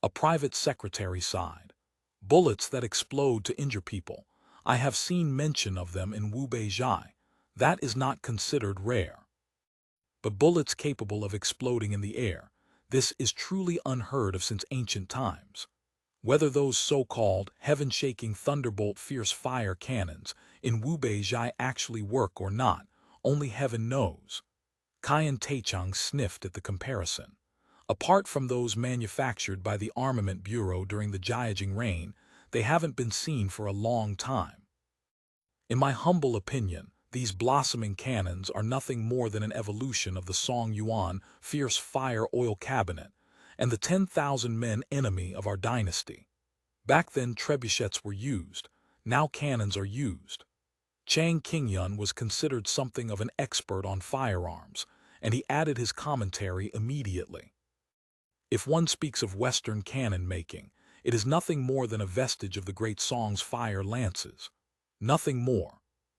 S1: A private secretary sighed. Bullets that explode to injure people. I have seen mention of them in Wu Beijai. That is not considered rare. But bullets capable of exploding in the air, this is truly unheard of since ancient times. Whether those so-called heaven-shaking thunderbolt fierce fire cannons in Wu Beijai actually work or not, only heaven knows. Qian Taichang sniffed at the comparison. Apart from those manufactured by the Armament Bureau during the Jiajing reign, they haven't been seen for a long time. In my humble opinion, these blossoming cannons are nothing more than an evolution of the Song Yuan fierce fire oil cabinet and the 10,000 men enemy of our dynasty. Back then trebuchets were used, now cannons are used. Chang Qingyun was considered something of an expert on firearms, and he added his commentary immediately. If one speaks of Western cannon making, it is nothing more than a vestige of the great Song's fire lances. Nothing more.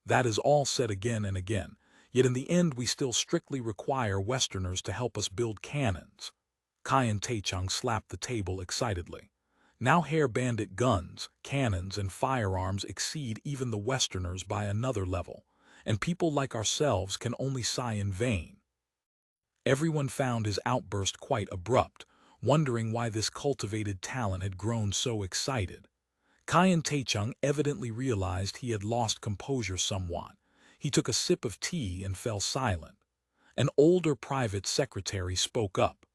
S1: That is all said again and again, yet in the end we still strictly require Westerners to help us build cannons. Qian Taichang slapped the table excitedly. Now hair bandit guns, cannons, and firearms exceed even the Westerners by another level, and people like ourselves can only sigh in vain. Everyone found his outburst quite abrupt, wondering why this cultivated talent had grown so excited. Qian Taichang evidently realized he had lost composure somewhat. He took a sip of tea and fell silent. An older private secretary spoke up.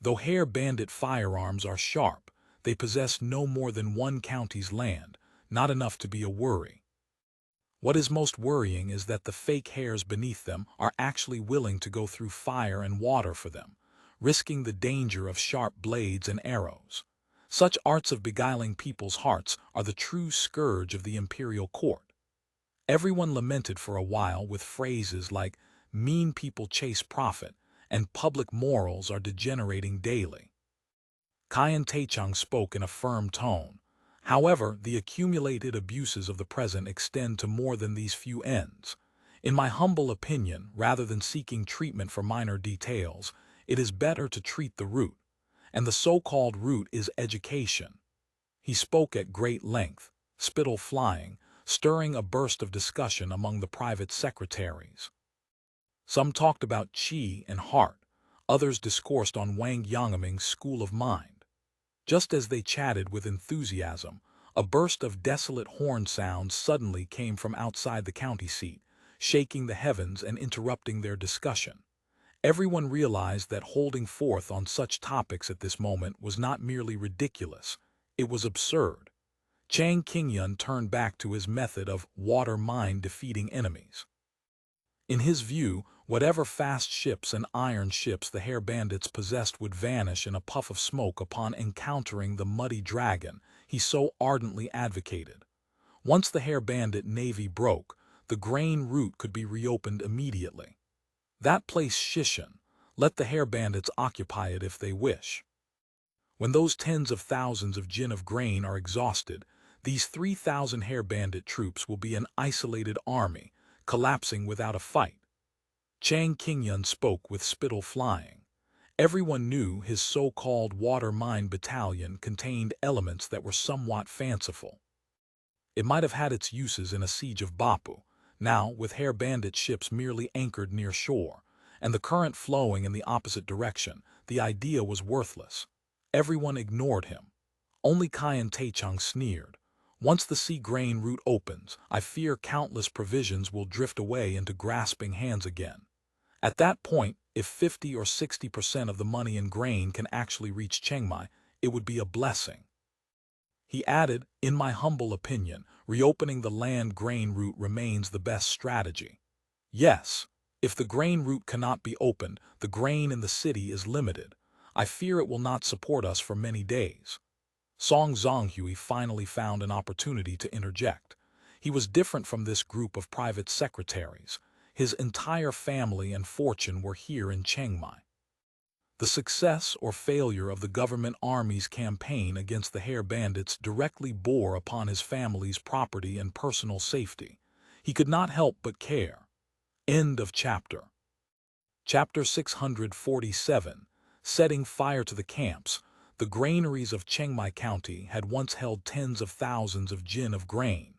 S1: Though hair bandit firearms are sharp, they possess no more than one county's land, not enough to be a worry. What is most worrying is that the fake hairs beneath them are actually willing to go through fire and water for them, risking the danger of sharp blades and arrows. Such arts of beguiling people's hearts are the true scourge of the imperial court. Everyone lamented for a while with phrases like, mean people chase profit, and public morals are degenerating daily. Qian Taichang spoke in a firm tone. However, the accumulated abuses of the present extend to more than these few ends. In my humble opinion, rather than seeking treatment for minor details, it is better to treat the root, and the so-called root is education. He spoke at great length, spittle flying, stirring a burst of discussion among the private secretaries. Some talked about qi and heart, others discoursed on Wang Yangming's school of mind. Just as they chatted with enthusiasm, a burst of desolate horn sounds suddenly came from outside the county seat, shaking the heavens and interrupting their discussion. Everyone realized that holding forth on such topics at this moment was not merely ridiculous, it was absurd. Chang Qingyun turned back to his method of water mine defeating enemies. In his view, whatever fast ships and iron ships the hair bandits possessed would vanish in a puff of smoke upon encountering the muddy dragon he so ardently advocated. Once the hair bandit navy broke, the grain route could be reopened immediately. That place Shishan, let the hair bandits occupy it if they wish. When those tens of thousands of jin of grain are exhausted, these 3,000 hair bandit troops will be an isolated army, collapsing without a fight. Chang Qingyun spoke with spittle flying. Everyone knew his so-called water mine battalion contained elements that were somewhat fanciful. It might have had its uses in a siege of Bapu. Now, with hair bandit ships merely anchored near shore, and the current flowing in the opposite direction, the idea was worthless. Everyone ignored him. Only Caiyan Taichung sneered. Once the sea grain route opens, I fear countless provisions will drift away into grasping hands again. At that point, if 50 or 60% of the money in grain can actually reach Chengmai, it would be a blessing. He added, in my humble opinion, reopening the land grain route remains the best strategy. Yes, if the grain route cannot be opened, the grain in the city is limited. I fear it will not support us for many days. Song Zonghui finally found an opportunity to interject. He was different from this group of private secretaries. His entire family and fortune were here in Chengmai. The success or failure of the government army's campaign against the hair bandits directly bore upon his family's property and personal safety. He could not help but care. End of chapter. Chapter 647. Setting fire to the camps. The granaries of Chengmai County had once held tens of thousands of jin of grain.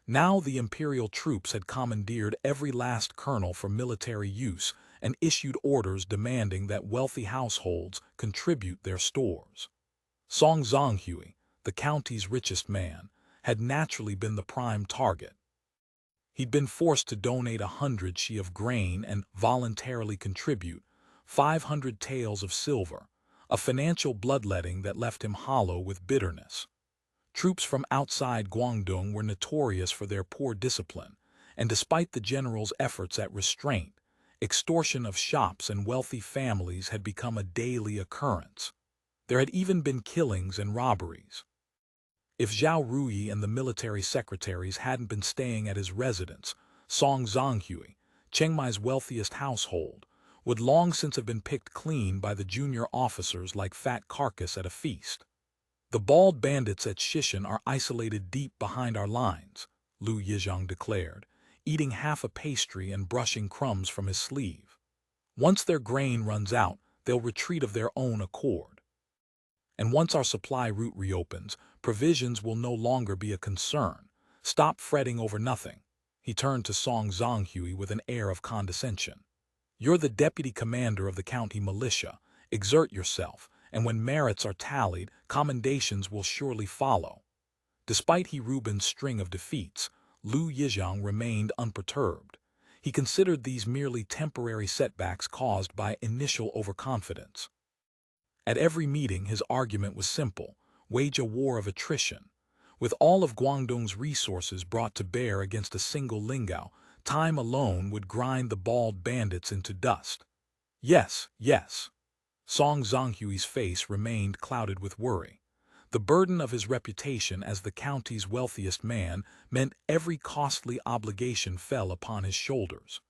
S1: Now the imperial troops had commandeered every last kernel for military use and issued orders demanding that wealthy households contribute their stores. Song Zonghui, the county's richest man, had naturally been the prime target. He'd been forced to donate 100 shi of grain and voluntarily contribute 500 taels of silver, a financial bloodletting that left him hollow with bitterness. Troops from outside Guangdong were notorious for their poor discipline, and despite the general's efforts at restraint, extortion of shops and wealthy families had become a daily occurrence. There had even been killings and robberies. If Zhao Ruyi and the military secretaries hadn't been staying at his residence, Song Zonghui, Chengmai's wealthiest household, would long since have been picked clean by the junior officers like fat carcass at a feast. The bald bandits at Shishan are isolated deep behind our lines, Lu Yizhang declared, eating half a pastry and brushing crumbs from his sleeve. Once their grain runs out, they'll retreat of their own accord. And once our supply route reopens, provisions will no longer be a concern. Stop fretting over nothing. He turned to Song Zonghui with an air of condescension. You're the deputy commander of the county militia. Exert yourself, and when merits are tallied, commendations will surely follow. Despite He Rubin's string of defeats, Lu Yizhang remained unperturbed. He considered these merely temporary setbacks caused by initial overconfidence. At every meeting, his argument was simple: wage a war of attrition. With all of Guangdong's resources brought to bear against a single Lingao, time alone would grind the bald bandits into dust. Yes, yes. Song Zonghui's face remained clouded with worry. The burden of his reputation as the county's wealthiest man meant every costly obligation fell upon his shoulders.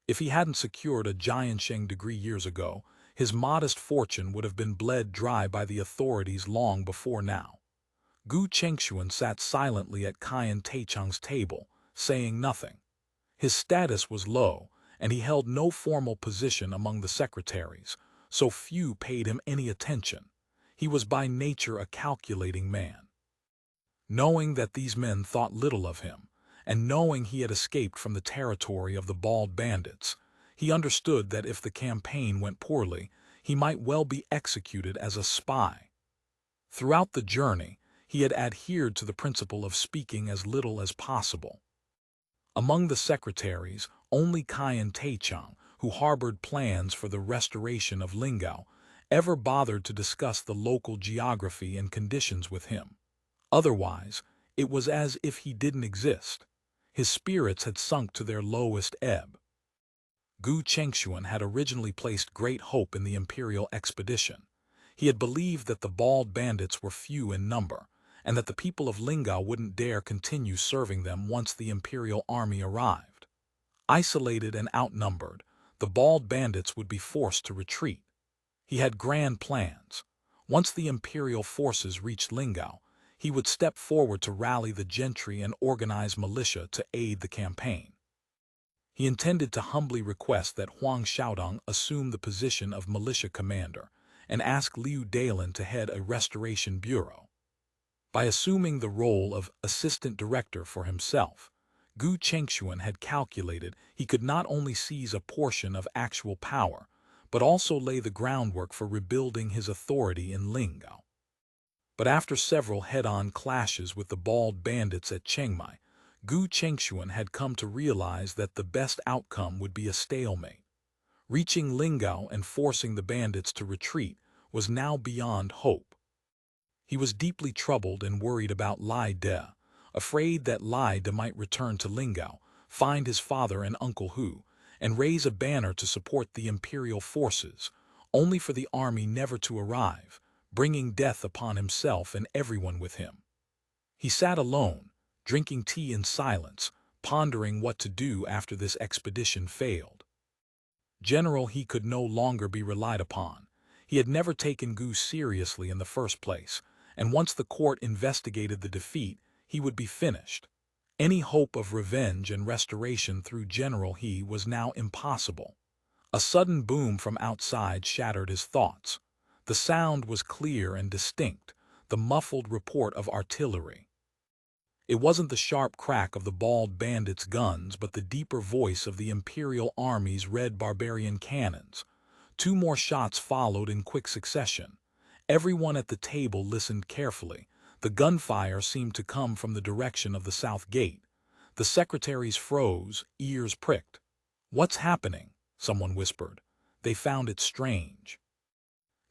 S1: If he hadn't secured a Jiansheng degree years ago, his modest fortune would have been bled dry by the authorities long before now. Gu Chengshuan sat silently at Caiyan Taichung's table, saying nothing. His status was low, and he held no formal position among the secretaries, so few paid him any attention. He was by nature a calculating man. Knowing that these men thought little of him, and knowing he had escaped from the territory of the Bald Bandits, he understood that if the campaign went poorly, he might well be executed as a spy. Throughout the journey, he had adhered to the principle of speaking as little as possible. Among the secretaries, only Caiyan Taichang, who harbored plans for the restoration of Lingao, ever bothered to discuss the local geography and conditions with him. Otherwise, it was as if he didn't exist. His spirits had sunk to their lowest ebb. Gu Chengshuan had originally placed great hope in the imperial expedition. He had believed that the Bald Bandits were few in number, and that the people of Lingao wouldn't dare continue serving them once the imperial army arrived. Isolated and outnumbered, the Bald Bandits would be forced to retreat. He had grand plans. Once the imperial forces reached Lingao, he would step forward to rally the gentry and organize militia to aid the campaign. He intended to humbly request that Huang Xiaodong assume the position of militia commander and ask Liu Dalin to head a restoration bureau. By assuming the role of assistant director for himself, Gu Chengshuan had calculated he could not only seize a portion of actual power, but also lay the groundwork for rebuilding his authority in Lingao. But after several head-on clashes with the Bald Bandits at Chengmai, Gu Chengshuan had come to realize that the best outcome would be a stalemate. Reaching Lingao and forcing the bandits to retreat was now beyond hope. He was deeply troubled and worried about Lai Da, afraid that Lai Da might return to Lingao, find his father and Uncle Hu, and raise a banner to support the imperial forces, only for the army never to arrive, bringing death upon himself and everyone with him. He sat alone, drinking tea in silence, pondering what to do after this expedition failed. General he could no longer be relied upon. He had never taken Gu seriously in the first place, and once the court investigated the defeat, he would be finished. Any hope of revenge and restoration through General He was now impossible. A sudden boom from outside shattered his thoughts. The sound was clear and distinct, the muffled report of artillery. It wasn't the sharp crack of the Bald Bandits' guns, but the deeper voice of the Imperial Army's red barbarian cannons. 2 more shots followed in quick succession. Everyone at the table listened carefully. The gunfire seemed to come from the direction of the south gate. The secretaries froze, ears pricked. "What's happening?" someone whispered. They found it strange.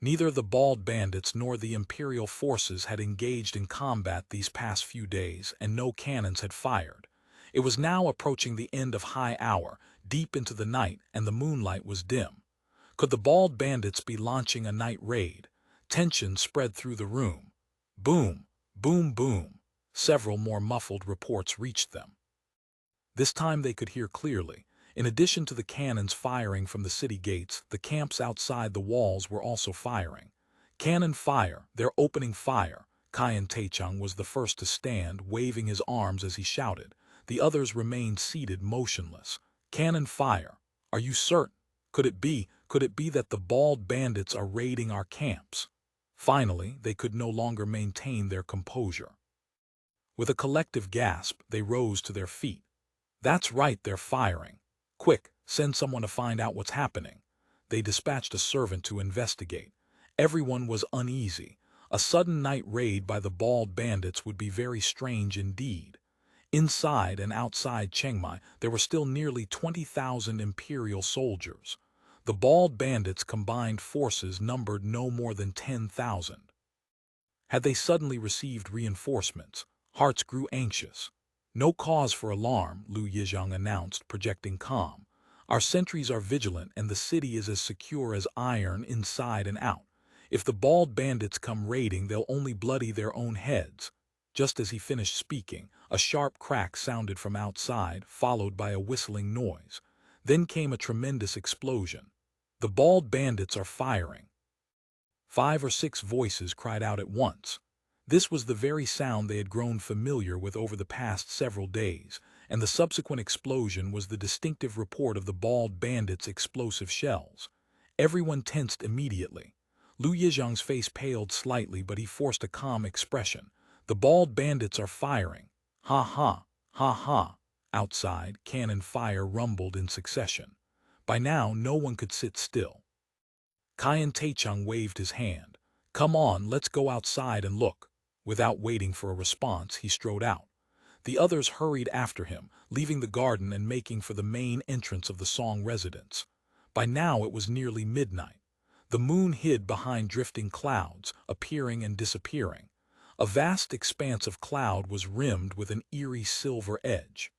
S1: Neither the Bald Bandits nor the Imperial forces had engaged in combat these past few days, and no cannons had fired. It was now approaching the end of high hour, deep into the night, and the moonlight was dim. Could the Bald Bandits be launching a night raid? Tension spread through the room. Boom, boom, boom. Several more muffled reports reached them. This time they could hear clearly. In addition to the cannons firing from the city gates, the camps outside the walls were also firing. "Cannon fire! They're opening fire!" Caiyan Taichang was the first to stand, waving his arms as he shouted. The others remained seated motionless. "Cannon fire! Are you certain? Could it be that the Bald Bandits are raiding our camps?" Finally, they could no longer maintain their composure. With a collective gasp, they rose to their feet. "That's right, they're firing. Quick, send someone to find out what's happening." They dispatched a servant to investigate. Everyone was uneasy. A sudden night raid by the Bald Bandits would be very strange indeed. Inside and outside Chengmai, there were still nearly 20,000 imperial soldiers. The Bald Bandits' combined forces numbered no more than 10,000. Had they suddenly received reinforcements? Hearts grew anxious. "No cause for alarm," Lu Yizhang announced, projecting calm. "Our sentries are vigilant and the city is as secure as iron inside and out. If the Bald Bandits come raiding, they'll only bloody their own heads." Just as he finished speaking, a sharp crack sounded from outside, followed by a whistling noise. Then came a tremendous explosion. "The Bald Bandits are firing!" 5 or 6 voices cried out at once. This was the very sound they had grown familiar with over the past several days, and the subsequent explosion was the distinctive report of the bald bandits' explosive shells. Everyone tensed immediately. Lu Yizhang's face paled slightly, but he forced a calm expression. The bald bandits are firing. Ha ha, ha ha. Outside, cannon fire rumbled in succession. By now, no one could sit still. Kaiyan Taichung waved his hand. Come on, let's go outside and look. Without waiting for a response, he strode out. The others hurried after him, leaving the garden and making for the main entrance of the Song residence. By now it was nearly midnight. The moon hid behind drifting clouds, appearing and disappearing. A vast expanse of cloud was rimmed with an eerie silver edge.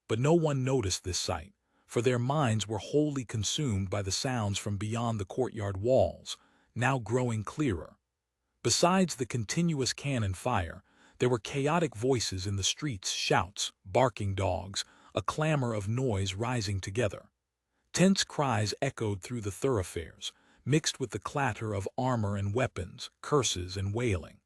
S1: But no one noticed this sight, for their minds were wholly consumed by the sounds from beyond the courtyard walls, now growing clearer. Besides the continuous cannon fire, there were chaotic voices in the streets, shouts, barking dogs, a clamor of noise rising together. Tense cries echoed through the thoroughfares, mixed with the clatter of armor and weapons, curses and wailing.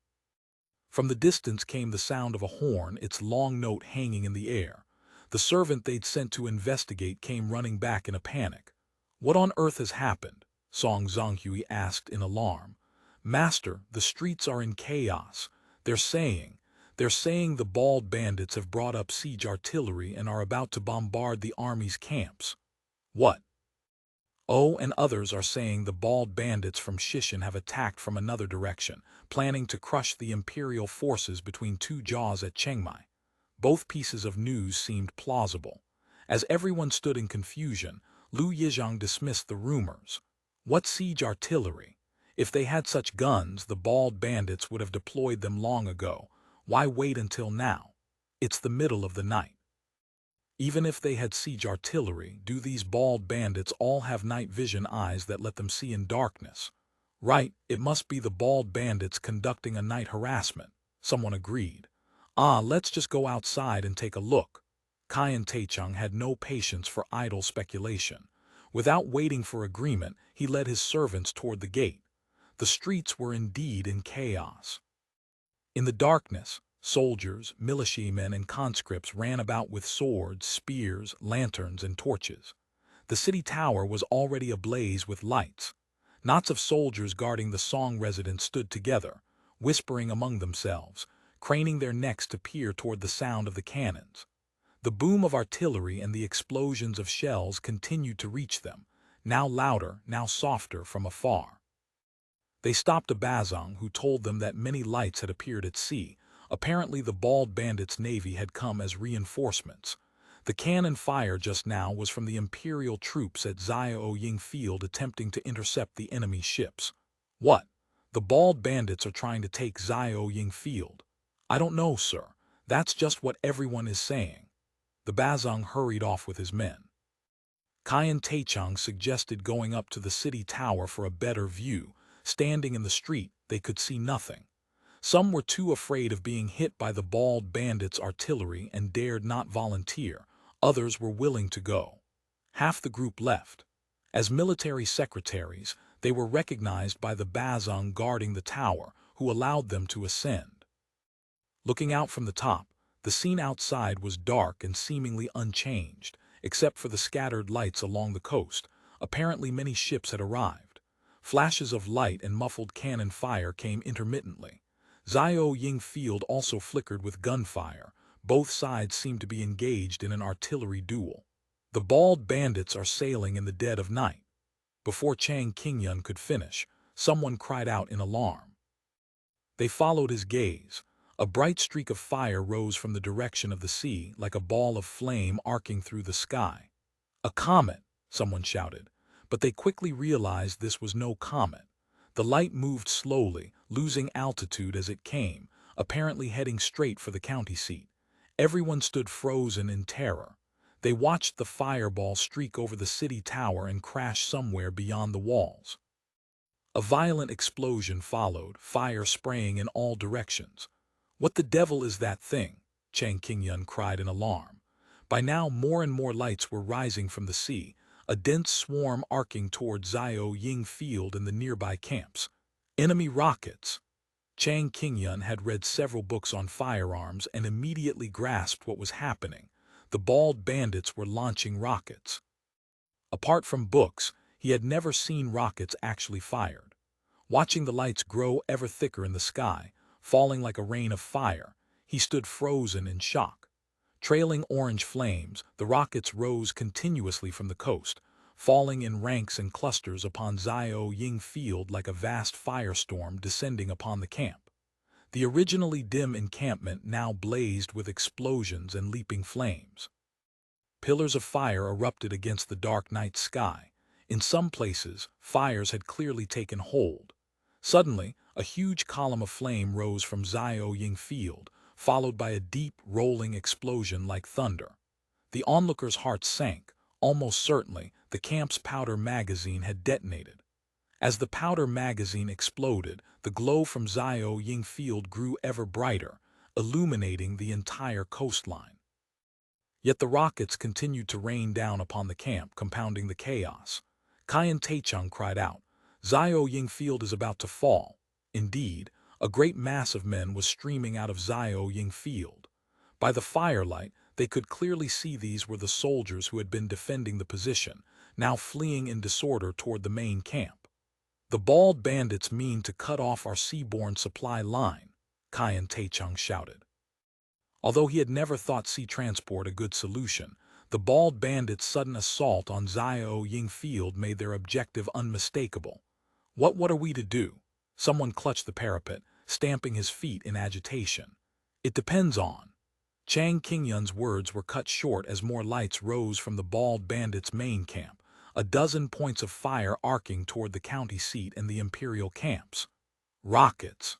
S1: From the distance came the sound of a horn, its long note hanging in the air. The servant they'd sent to investigate came running back in a panic. What on earth has happened? Song Zhonghui asked in alarm. Master, the streets are in chaos. They're saying the bald bandits have brought up siege artillery and are about to bombard the army's camps. What? Oh, and others are saying the bald bandits from Shishan have attacked from another direction, planning to crush the imperial forces between two jaws at Chengmai. Both pieces of news seemed plausible. As everyone stood in confusion, Lu Yizhang dismissed the rumors. What siege artillery? If they had such guns, the bald bandits would have deployed them long ago. Why wait until now? It's the middle of the night. Even if they had siege artillery, do these bald bandits all have night vision eyes that let them see in darkness? Right, it must be the bald bandits conducting a night harassment, someone agreed. Let's just go outside and take a look. Kaiyan Taichung had no patience for idle speculation. Without waiting for agreement, he led his servants toward the gate. The streets were indeed in chaos. In the darkness, soldiers, militiamen, and conscripts ran about with swords, spears, lanterns, and torches. The city tower was already ablaze with lights. Knots of soldiers guarding the Song residence stood together, whispering among themselves, craning their necks to peer toward the sound of the cannons. The boom of artillery and the explosions of shells continued to reach them, now louder, now softer from afar. They stopped a Bazong who told them that many lights had appeared at sea. Apparently the bald bandits' navy had come as reinforcements. The cannon fire just now was from the imperial troops at Xiaoying Field attempting to intercept the enemy ships. What? The bald bandits are trying to take Xiaoying Field? I don't know, sir. That's just what everyone is saying. The Bazong hurried off with his men. Kaiyan Taichung suggested going up to the city tower for a better view. Standing in the street, they could see nothing. Some were too afraid of being hit by the bald bandits' artillery and dared not volunteer. Others were willing to go. Half the group left. As military secretaries, they were recognized by the Bazong guarding the tower, who allowed them to ascend. Looking out from the top, the scene outside was dark and seemingly unchanged, except for the scattered lights along the coast. Apparently many ships had arrived. Flashes of light and muffled cannon fire came intermittently. Xiaoying Field also flickered with gunfire. Both sides seemed to be engaged in an artillery duel. The bald bandits are sailing in the dead of night. Before Chang Qingyun could finish, someone cried out in alarm. They followed his gaze. A bright streak of fire rose from the direction of the sea, like a ball of flame arcing through the sky. A comet, someone shouted, but they quickly realized this was no comet. The light moved slowly, losing altitude as it came, apparently heading straight for the county seat. Everyone stood frozen in terror. They watched the fireball streak over the city tower and crash somewhere beyond the walls. A violent explosion followed, fire spraying in all directions. What the devil is that thing? Chang Qingyun cried in alarm. By now more and more lights were rising from the sea, a dense swarm arcing toward Xiaoying Field and the nearby camps. Enemy rockets! Chang Qingyun had read several books on firearms and immediately grasped what was happening. the bald bandits were launching rockets. Apart from books, he had never seen rockets actually fired. Watching the lights grow ever thicker in the sky, falling like a rain of fire, he stood frozen in shock. Trailing orange flames, the rockets rose continuously from the coast, falling in ranks and clusters upon Zhao Ying Field like a vast firestorm descending upon the camp. The originally dim encampment now blazed with explosions and leaping flames. Pillars of fire erupted against the dark night sky. In some places, fires had clearly taken hold. Suddenly, a huge column of flame rose from Zhao Ying Field, followed by a deep, rolling explosion like thunder. The onlookers' hearts sank. Almost certainly, the camp's powder magazine had detonated. As the powder magazine exploded, the glow from Zhao Ying Field grew ever brighter, illuminating the entire coastline. Yet the rockets continued to rain down upon the camp, compounding the chaos. Qian Taichung cried out, "Zhao Ying Field is about to fall." Indeed, a great mass of men was streaming out of Zhao Ying Field. By the firelight, they could clearly see these were the soldiers who had been defending the position, now fleeing in disorder toward the main camp. "The bald bandits mean to cut off our seaborne supply line," Qian Taichung shouted. Although he had never thought sea transport a good solution, the bald bandits' sudden assault on Zhao Ying Field made their objective unmistakable. What are we to do?" Someone clutched the parapet, stamping his feet in agitation. "It depends on—" Chang Qingyun's words were cut short as more lights rose from the bald bandits' main camp, a dozen points of fire arcing toward the county seat and the imperial camps. Rockets!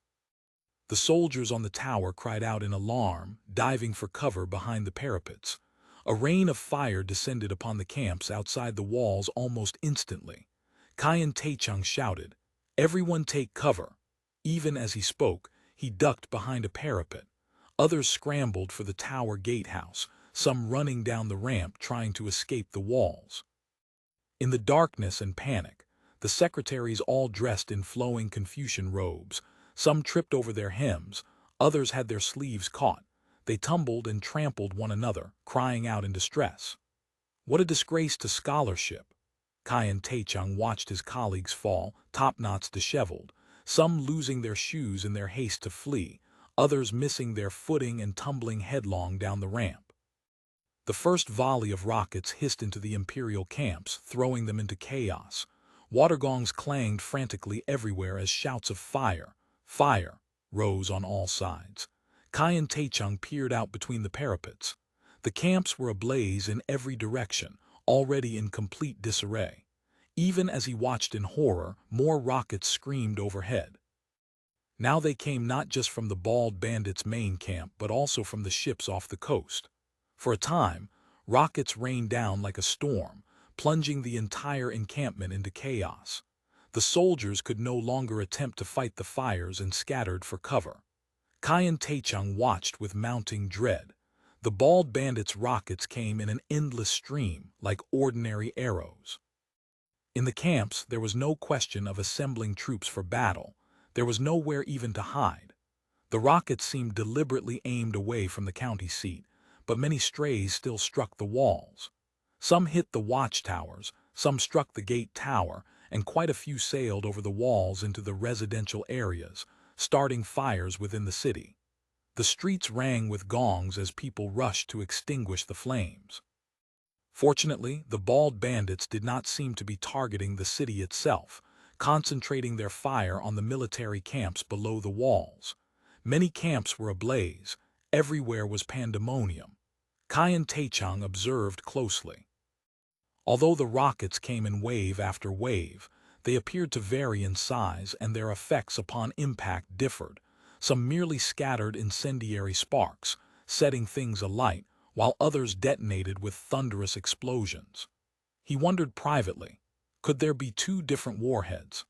S1: The soldiers on the tower cried out in alarm, diving for cover behind the parapets. A rain of fire descended upon the camps outside the walls almost instantly. Qian Taichung shouted, "Everyone take cover." Even as he spoke, he ducked behind a parapet. Others scrambled for the tower gatehouse, some running down the ramp trying to escape the walls. In the darkness and panic, the secretaries all dressed in flowing Confucian robes. Some tripped over their hems, others had their sleeves caught. They tumbled and trampled one another, crying out in distress. "What a disgrace to scholarship!" Qian Taichung watched his colleagues fall, topknots disheveled, some losing their shoes in their haste to flee, others missing their footing and tumbling headlong down the ramp. The first volley of rockets hissed into the imperial camps, throwing them into chaos. Water gongs clanged frantically everywhere as shouts of "Fire! Fire!" rose on all sides. Qian Taichung peered out between the parapets. The camps were ablaze in every direction, already in complete disarray. Even as he watched in horror, more rockets screamed overhead. Now they came not just from the bald bandits' main camp, but also from the ships off the coast. For a time, rockets rained down like a storm, plunging the entire encampment into chaos. The soldiers could no longer attempt to fight the fires and scattered for cover. Qian Taichung watched with mounting dread. The bald bandits' rockets came in an endless stream, like ordinary arrows. In the camps, there was no question of assembling troops for battle. There was nowhere even to hide. The rockets seemed deliberately aimed away from the county seat, but many strays still struck the walls. Some hit the watchtowers, some struck the gate tower, and quite a few sailed over the walls into the residential areas, starting fires within the city. The streets rang with gongs as people rushed to extinguish the flames. Fortunately, the bald bandits did not seem to be targeting the city itself, concentrating their fire on the military camps below the walls. Many camps were ablaze. Everywhere was pandemonium. Qian Taichung observed closely. Although the rockets came in wave after wave, they appeared to vary in size and their effects upon impact differed. Some merely scattered incendiary sparks, setting things alight, while others detonated with thunderous explosions. He wondered privately, could there be two different warheads?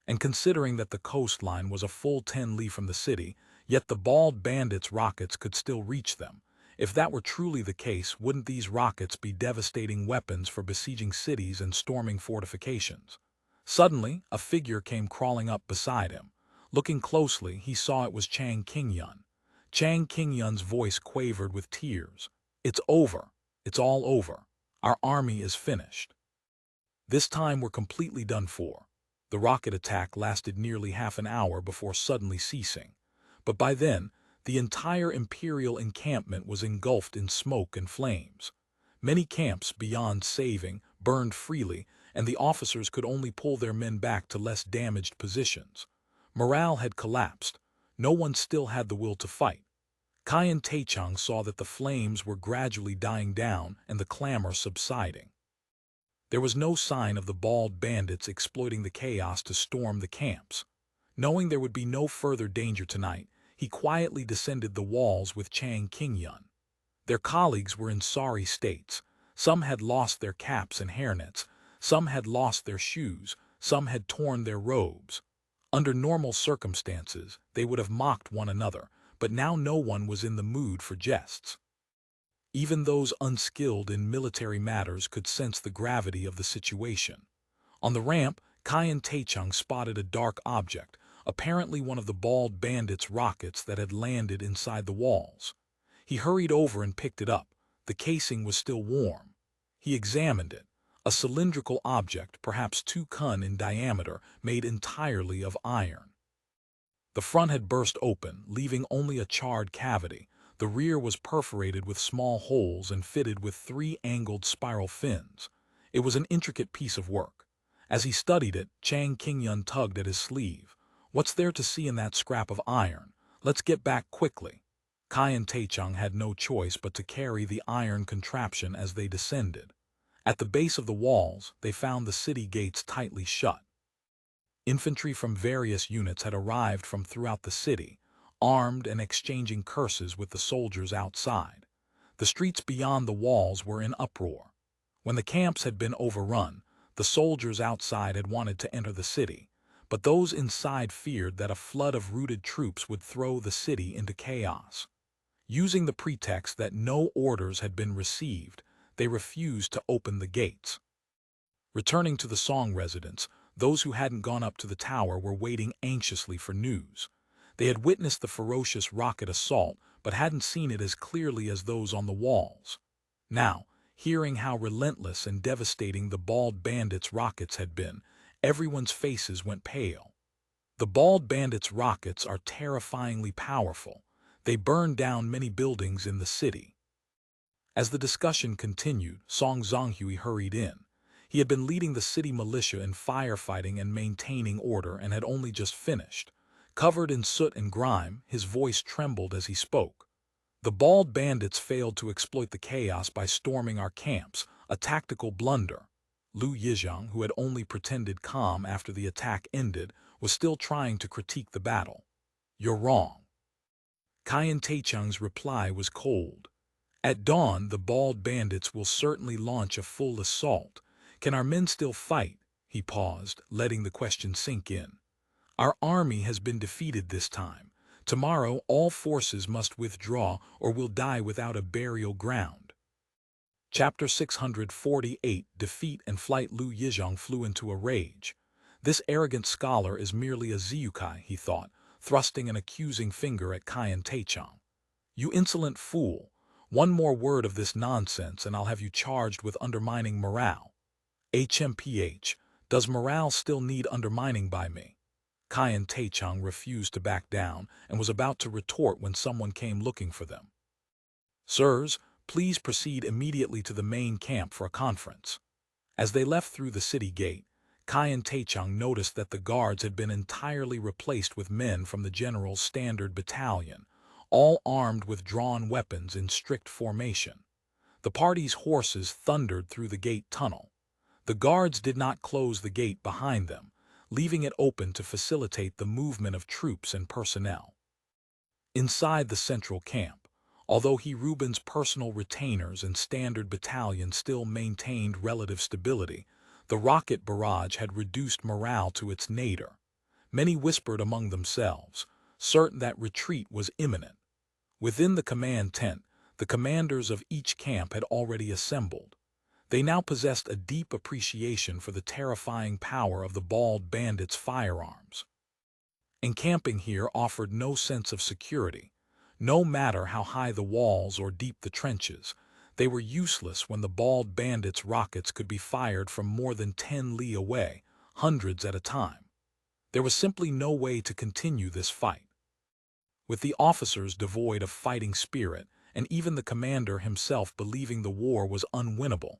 S1: And considering that the coastline was a full 10 li from the city, yet the bald bandits' rockets could still reach them. If that were truly the case, wouldn't these rockets be devastating weapons for besieging cities and storming fortifications? Suddenly, a figure came crawling up beside him. Looking closely, he saw it was Chang Qingyun. Chang Qingyun's voice quavered with tears. "It's over. It's all over. Our army is finished. This time we're completely done for." The rocket attack lasted nearly half an hour before suddenly ceasing. But by then, the entire Imperial encampment was engulfed in smoke and flames. Many camps, beyond saving, burned freely, and the officers could only pull their men back to less damaged positions. Morale had collapsed. No one still had the will to fight. Caiyan Taichung saw that the flames were gradually dying down and the clamor subsiding. There was no sign of the bald bandits exploiting the chaos to storm the camps. Knowing there would be no further danger tonight, he quietly descended the walls with Chang Qingyun. Their colleagues were in sorry states. Some had lost their caps and hairnets, some had lost their shoes, some had torn their robes. Under normal circumstances, they would have mocked one another, but now no one was in the mood for jests. Even those unskilled in military matters could sense the gravity of the situation. On the ramp, Caiyan Taichung spotted a dark object, apparently one of the bald bandits' rockets that had landed inside the walls. He hurried over and picked it up. The casing was still warm. He examined it. A cylindrical object, perhaps 2 kun in diameter, made entirely of iron. The front had burst open, leaving only a charred cavity. The rear was perforated with small holes and fitted with 3 angled spiral fins. It was an intricate piece of work. As he studied it, Chang Qingyun tugged at his sleeve. "What's there to see in that scrap of iron? Let's get back quickly." Caiyan Taichung had no choice but to carry the iron contraption as they descended. At the base of the walls, they found the city gates tightly shut. Infantry from various units had arrived from throughout the city, armed and exchanging curses with the soldiers outside. The streets beyond the walls were in uproar. When the camps had been overrun, the soldiers outside had wanted to enter the city, but those inside feared that a flood of routed troops would throw the city into chaos. Using the pretext that no orders had been received, they refused to open the gates. Returning to the Song residence, those who hadn't gone up to the tower were waiting anxiously for news. They had witnessed the ferocious rocket assault, but hadn't seen it as clearly as those on the walls. Now, hearing how relentless and devastating the bald bandits' rockets had been, everyone's faces went pale. The bald bandits' rockets are terrifyingly powerful. They burned down many buildings in the city. As the discussion continued, Song Zonghui hurried in. He had been leading the city militia in firefighting and maintaining order and had only just finished. Covered in soot and grime, his voice trembled as he spoke. "The bald bandits failed to exploit the chaos by storming our camps, a tactical blunder." Lu Yizhang, who had only pretended calm after the attack ended, was still trying to critique the battle. "You're wrong." Caiyan Taichung's reply was cold. "At dawn, the bald bandits will certainly launch a full assault. Can our men still fight?" He paused, letting the question sink in. "Our army has been defeated this time. Tomorrow all forces must withdraw or we'll die without a burial ground." Chapter 648, Defeat and Flight. Lu Yizhang flew into a rage. This arrogant scholar is merely a Ziyukai, he thought, thrusting an accusing finger at Caiyan Taichung. "You insolent fool! One more word of this nonsense and I'll have you charged with undermining morale." "HMPH, does morale still need undermining by me?" Caiyan Taichung refused to back down and was about to retort when someone came looking for them. "Sirs, please proceed immediately to the main camp for a conference." As they left through the city gate, Caiyan Taichung noticed that the guards had been entirely replaced with men from the general's standard battalion, all armed with drawn weapons in strict formation. The party's horses thundered through the gate tunnel. The guards did not close the gate behind them, leaving it open to facilitate the movement of troops and personnel. Inside the central camp, although Reuben's personal retainers and standard battalion still maintained relative stability, the rocket barrage had reduced morale to its nadir. Many whispered among themselves, certain that retreat was imminent. Within the command tent, the commanders of each camp had already assembled. They now possessed a deep appreciation for the terrifying power of the bald bandits' firearms. Encamping here offered no sense of security. No matter how high the walls or deep the trenches, They were useless when the bald bandits' rockets could be fired from more than 10 li away, hundreds at a time. There was simply no way to continue this fight. With the officers devoid of fighting spirit, and even the commander himself believing the war was unwinnable,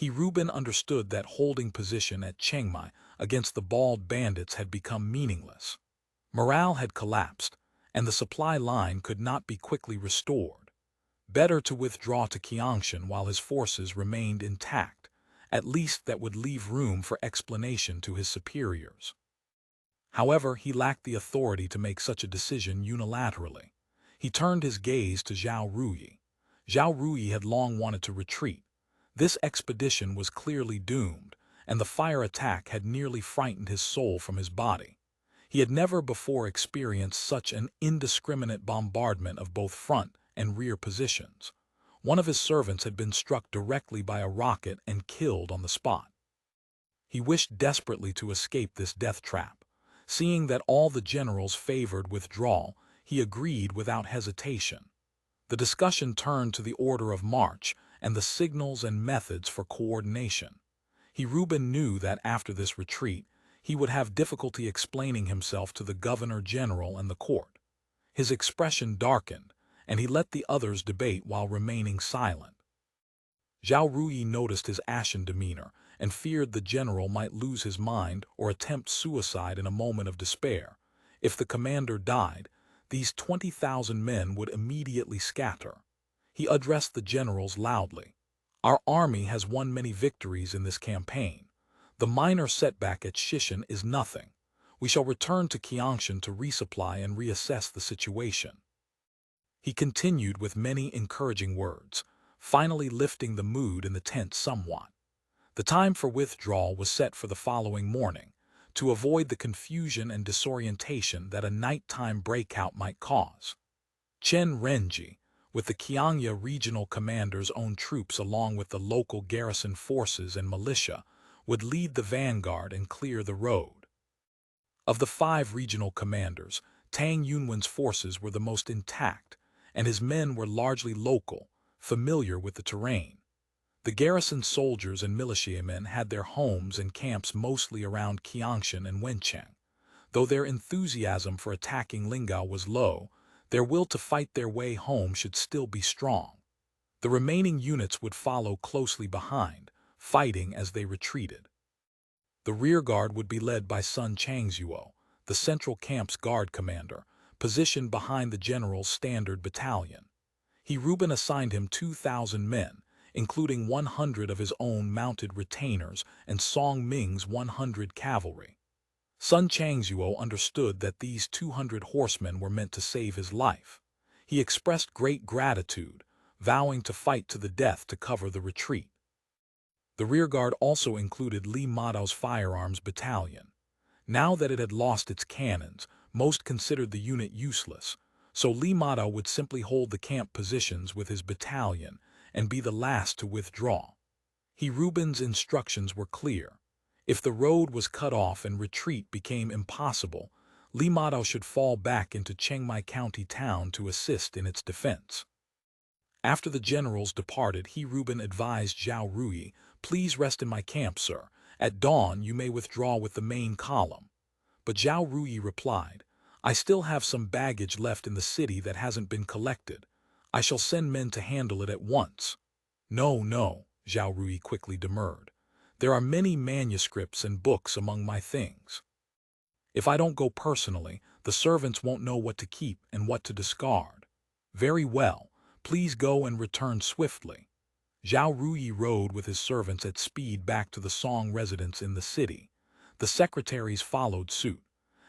S1: Reuben understood that holding position at Chengmai against the bald bandits had become meaningless. Morale had collapsed, and the supply line could not be quickly restored. Better to withdraw to Qiangshan while his forces remained intact. At least that would leave room for explanation to his superiors. However, he lacked the authority to make such a decision unilaterally. He turned his gaze to Zhao Ruyi. Zhao Ruyi had long wanted to retreat. This expedition was clearly doomed, and the fire attack had nearly frightened his soul from his body. He had never before experienced such an indiscriminate bombardment of both front and rear positions. One of his servants had been struck directly by a rocket and killed on the spot. He wished desperately to escape this death trap. Seeing that all the generals favored withdrawal, he agreed without hesitation. The discussion turned to the order of march and the signals and methods for coordination. Reuben knew that after this retreat, he would have difficulty explaining himself to the governor-general and the court. His expression darkened, and he let the others debate while remaining silent. Zhao Ruyi noticed his ashen demeanor and feared the general might lose his mind or attempt suicide in a moment of despair. If the commander died, these 20,000 men would immediately scatter. He addressed the generals loudly. "Our army has won many victories in this campaign. The minor setback at Shishan is nothing. We shall return to Qiangshan to resupply and reassess the situation." He continued with many encouraging words, finally lifting the mood in the tent somewhat. The time for withdrawal was set for the following morning, to avoid the confusion and disorientation that a nighttime breakout might cause. Chen Renji, with the Qiangya regional commander's own troops along with the local garrison forces and militia, would lead the vanguard and clear the road. Of the 5 regional commanders, Tang Yunwen's forces were the most intact, and his men were largely local, familiar with the terrain. The garrison soldiers and militiamen had their homes and camps mostly around Qiangshan and Wencheng. Though their enthusiasm for attacking Lingao was low, their will to fight their way home should still be strong. The remaining units would follow closely behind, fighting as they retreated. The rearguard would be led by Sun Changzuo, the central camp's guard commander, positioned behind the general's standard battalion. Reuben assigned him 2,000 men, including 100 of his own mounted retainers and Song Ming's 100 cavalry. Sun Changzuo understood that these 200 horsemen were meant to save his life. He expressed great gratitude, vowing to fight to the death to cover the retreat. The rearguard also included Li Mado's firearms battalion. Now that it had lost its cannons, most considered the unit useless, so Li Mado would simply hold the camp positions with his battalion and be the last to withdraw. Reuben's instructions were clear. If the road was cut off and retreat became impossible, Li Mado should fall back into Chengmai County town to assist in its defense. After the generals departed, Reuben advised Zhao Ruyi, "Please rest in my camp, sir. At dawn you may withdraw with the main column." But Zhao Ruyi replied, "I still have some baggage left in the city that hasn't been collected. I shall send men to handle it at once." "No, no," Zhao Ruyi quickly demurred. "There are many manuscripts and books among my things. If I don't go personally, the servants won't know what to keep and what to discard." "Very well. Please go and return swiftly." Zhao Ruyi rode with his servants at speed back to the Song residence in the city. The secretaries followed suit.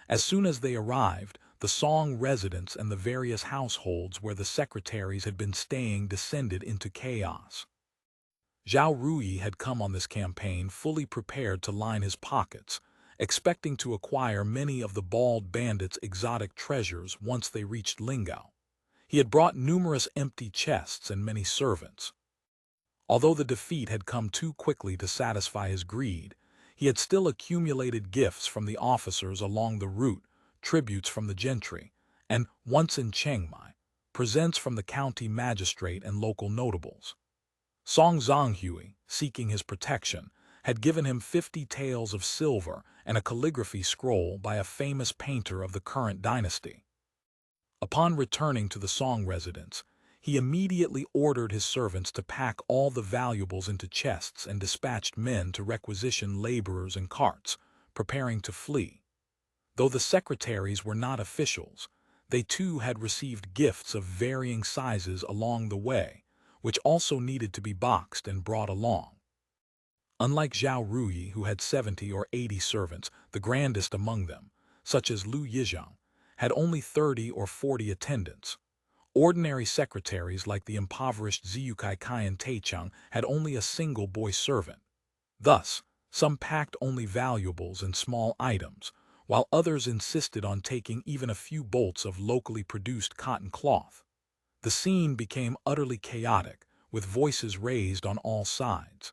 S1: As soon as they arrived, the Song residence and the various households where the secretaries had been staying descended into chaos. Zhao Ruyi had come on this campaign fully prepared to line his pockets, expecting to acquire many of the bald bandits' exotic treasures once they reached Lingao. He had brought numerous empty chests and many servants. Although the defeat had come too quickly to satisfy his greed, he had still accumulated gifts from the officers along the route, tributes from the gentry, and, once in Chengmai, presents from the county magistrate and local notables. Song Zonghui, seeking his protection, had given him 50 taels of silver and a calligraphy scroll by a famous painter of the current dynasty. Upon returning to the Song residence, he immediately ordered his servants to pack all the valuables into chests and dispatched men to requisition laborers and carts, preparing to flee. Though the secretaries were not officials, they too had received gifts of varying sizes along the way, which also needed to be boxed and brought along. Unlike Zhao Ruyi, who had 70 or 80 servants, the grandest among them, such as Lu Yizhang, had only 30 or 40 attendants. Ordinary secretaries like the impoverished Ziyukai Kaian Taichung had only a single boy servant. Thus, some packed only valuables and small items, while others insisted on taking even a few bolts of locally produced cotton cloth. The scene became utterly chaotic, with voices raised on all sides.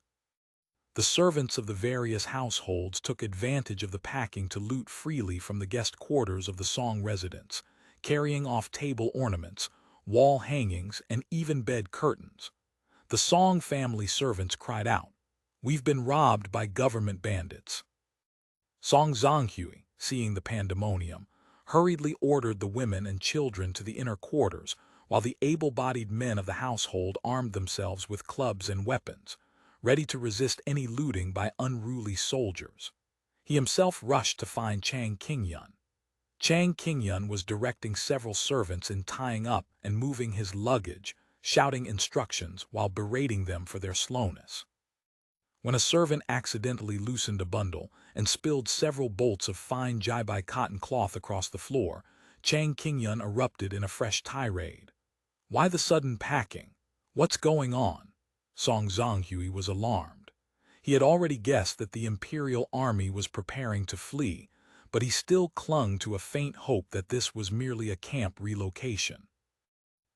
S1: The servants of the various households took advantage of the packing to loot freely from the guest quarters of the Song residence, carrying off table ornaments, wall hangings, and even bed curtains. The Song family servants cried out, "We've been robbed by government bandits." Song Zonghui, seeing the pandemonium, hurriedly ordered the women and children to the inner quarters, while the able-bodied men of the household armed themselves with clubs and weapons, ready to resist any looting by unruly soldiers. He himself rushed to find Chang Qingyun. Chang Qingyun was directing several servants in tying up and moving his luggage, shouting instructions while berating them for their slowness. When a servant accidentally loosened a bundle and spilled several bolts of fine Jaibai cotton cloth across the floor, Chang Qingyun erupted in a fresh tirade. "Why the sudden packing? What's going on?" Song Zonghui was alarmed. He had already guessed that the imperial army was preparing to flee, but he still clung to a faint hope that this was merely a camp relocation.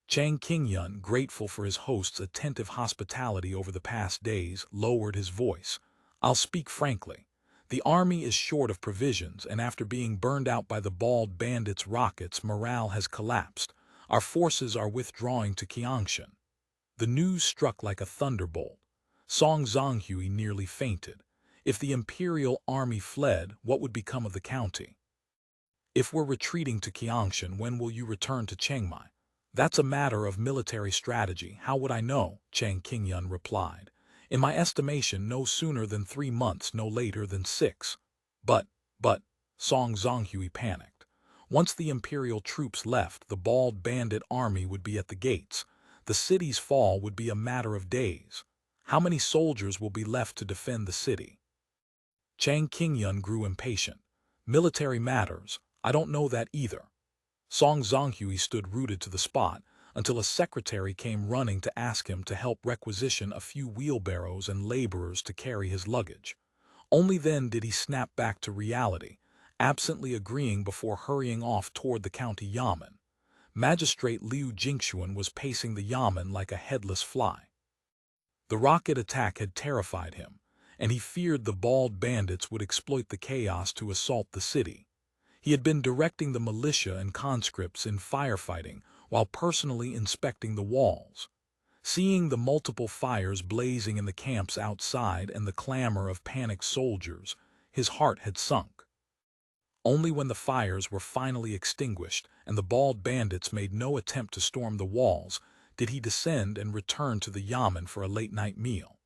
S1: Chang Qingyun, grateful for his host's attentive hospitality over the past days, lowered his voice. "I'll speak frankly. The army is short of provisions, and after being burned out by the bald bandits' rockets, morale has collapsed. Our forces are withdrawing to Qiangshan." The news struck like a thunderbolt. Song Zonghui nearly fainted. If the imperial army fled, what would become of the county? "If we're retreating to Qiangshan, when will you return to Chengmai?" "That's a matter of military strategy. How would I know?" Chang Qingyun replied. "In my estimation, no sooner than 3 months, no later than 6. But, Song Zonghui panicked. Once the imperial troops left, the bald bandit army would be at the gates. The city's fall would be a matter of days. How many soldiers will be left to defend the city?" Chang Qingyun grew impatient. "Military matters, I don't know that either." Song Zonghui stood rooted to the spot until a secretary came running to ask him to help requisition a few wheelbarrows and laborers to carry his luggage. Only then did he snap back to reality, absently agreeing before hurrying off toward the county yamen. Magistrate Liu Jingxuan was pacing the yamen like a headless fly. The rocket attack had terrified him, and he feared the bald bandits would exploit the chaos to assault the city. He had been directing the militia and conscripts in firefighting while personally inspecting the walls. Seeing the multiple fires blazing in the camps outside and the clamor of panicked soldiers, his heart had sunk. Only when the fires were finally extinguished and the bald bandits made no attempt to storm the walls did he descend and return to the yamen for a late-night meal.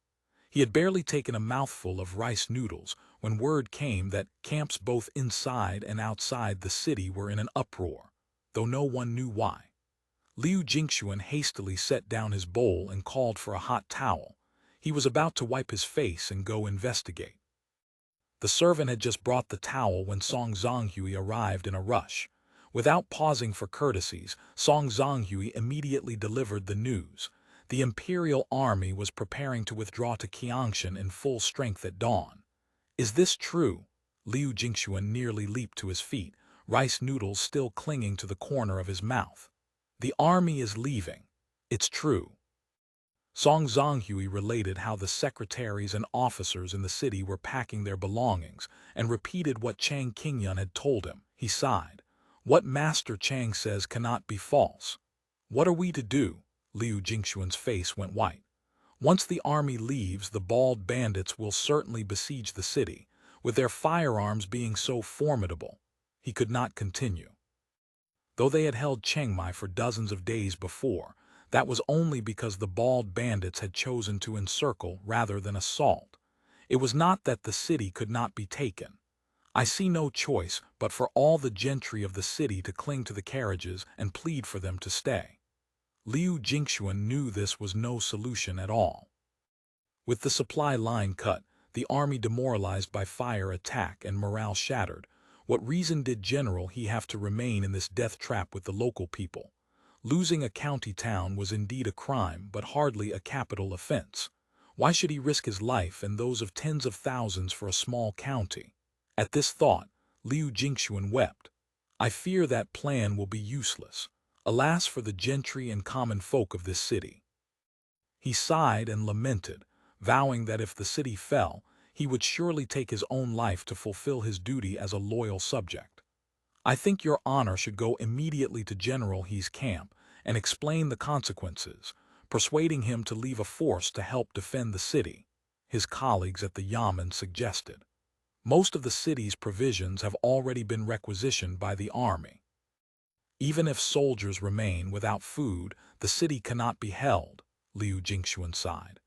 S1: He had barely taken a mouthful of rice noodles when word came that camps both inside and outside the city were in an uproar, though no one knew why. Liu Jingxuan hastily set down his bowl and called for a hot towel. He was about to wipe his face and go investigate. The servant had just brought the towel when Song Zonghui arrived in a rush. Without pausing for courtesies, Song Zonghui immediately delivered the news. The imperial army was preparing to withdraw to Qiangshan in full strength at dawn. "Is this true?" Liu Jingxuan nearly leaped to his feet, rice noodles still clinging to the corner of his mouth. "The army is leaving. It's true." Song Zonghui related how the secretaries and officers in the city were packing their belongings and repeated what Chang Qingyun had told him. He sighed. "What Master Chang says cannot be false." "What are we to do?" Liu Jingxuan's face went white. Once the army leaves, the bald bandits will certainly besiege the city, with their firearms being so formidable. He could not continue. Though they had held Chengmai for dozens of days before, that was only because the bald bandits had chosen to encircle rather than assault. It was not that the city could not be taken. I see no choice but for all the gentry of the city to cling to the carriages and plead for them to stay. Liu Jingxuan knew this was no solution at all. With the supply line cut, the army demoralized by fire attack and morale shattered, what reason did General he have to remain in this death trap with the local people? Losing a county town was indeed a crime, but hardly a capital offense. Why should he risk his life and those of tens of thousands for a small county? At this thought, Liu Jingxuan wept. I fear that plan will be useless. Alas for the gentry and common folk of this city. He sighed and lamented, vowing that if the city fell, he would surely take his own life to fulfill his duty as a loyal subject. I think your honor should go immediately to General He's camp and explain the consequences, persuading him to leave a force to help defend the city, his colleagues at the Yamen suggested. Most of the city's provisions have already been requisitioned by the army. Even if soldiers remain without food, the city cannot be held, Liu Jingxuan sighed.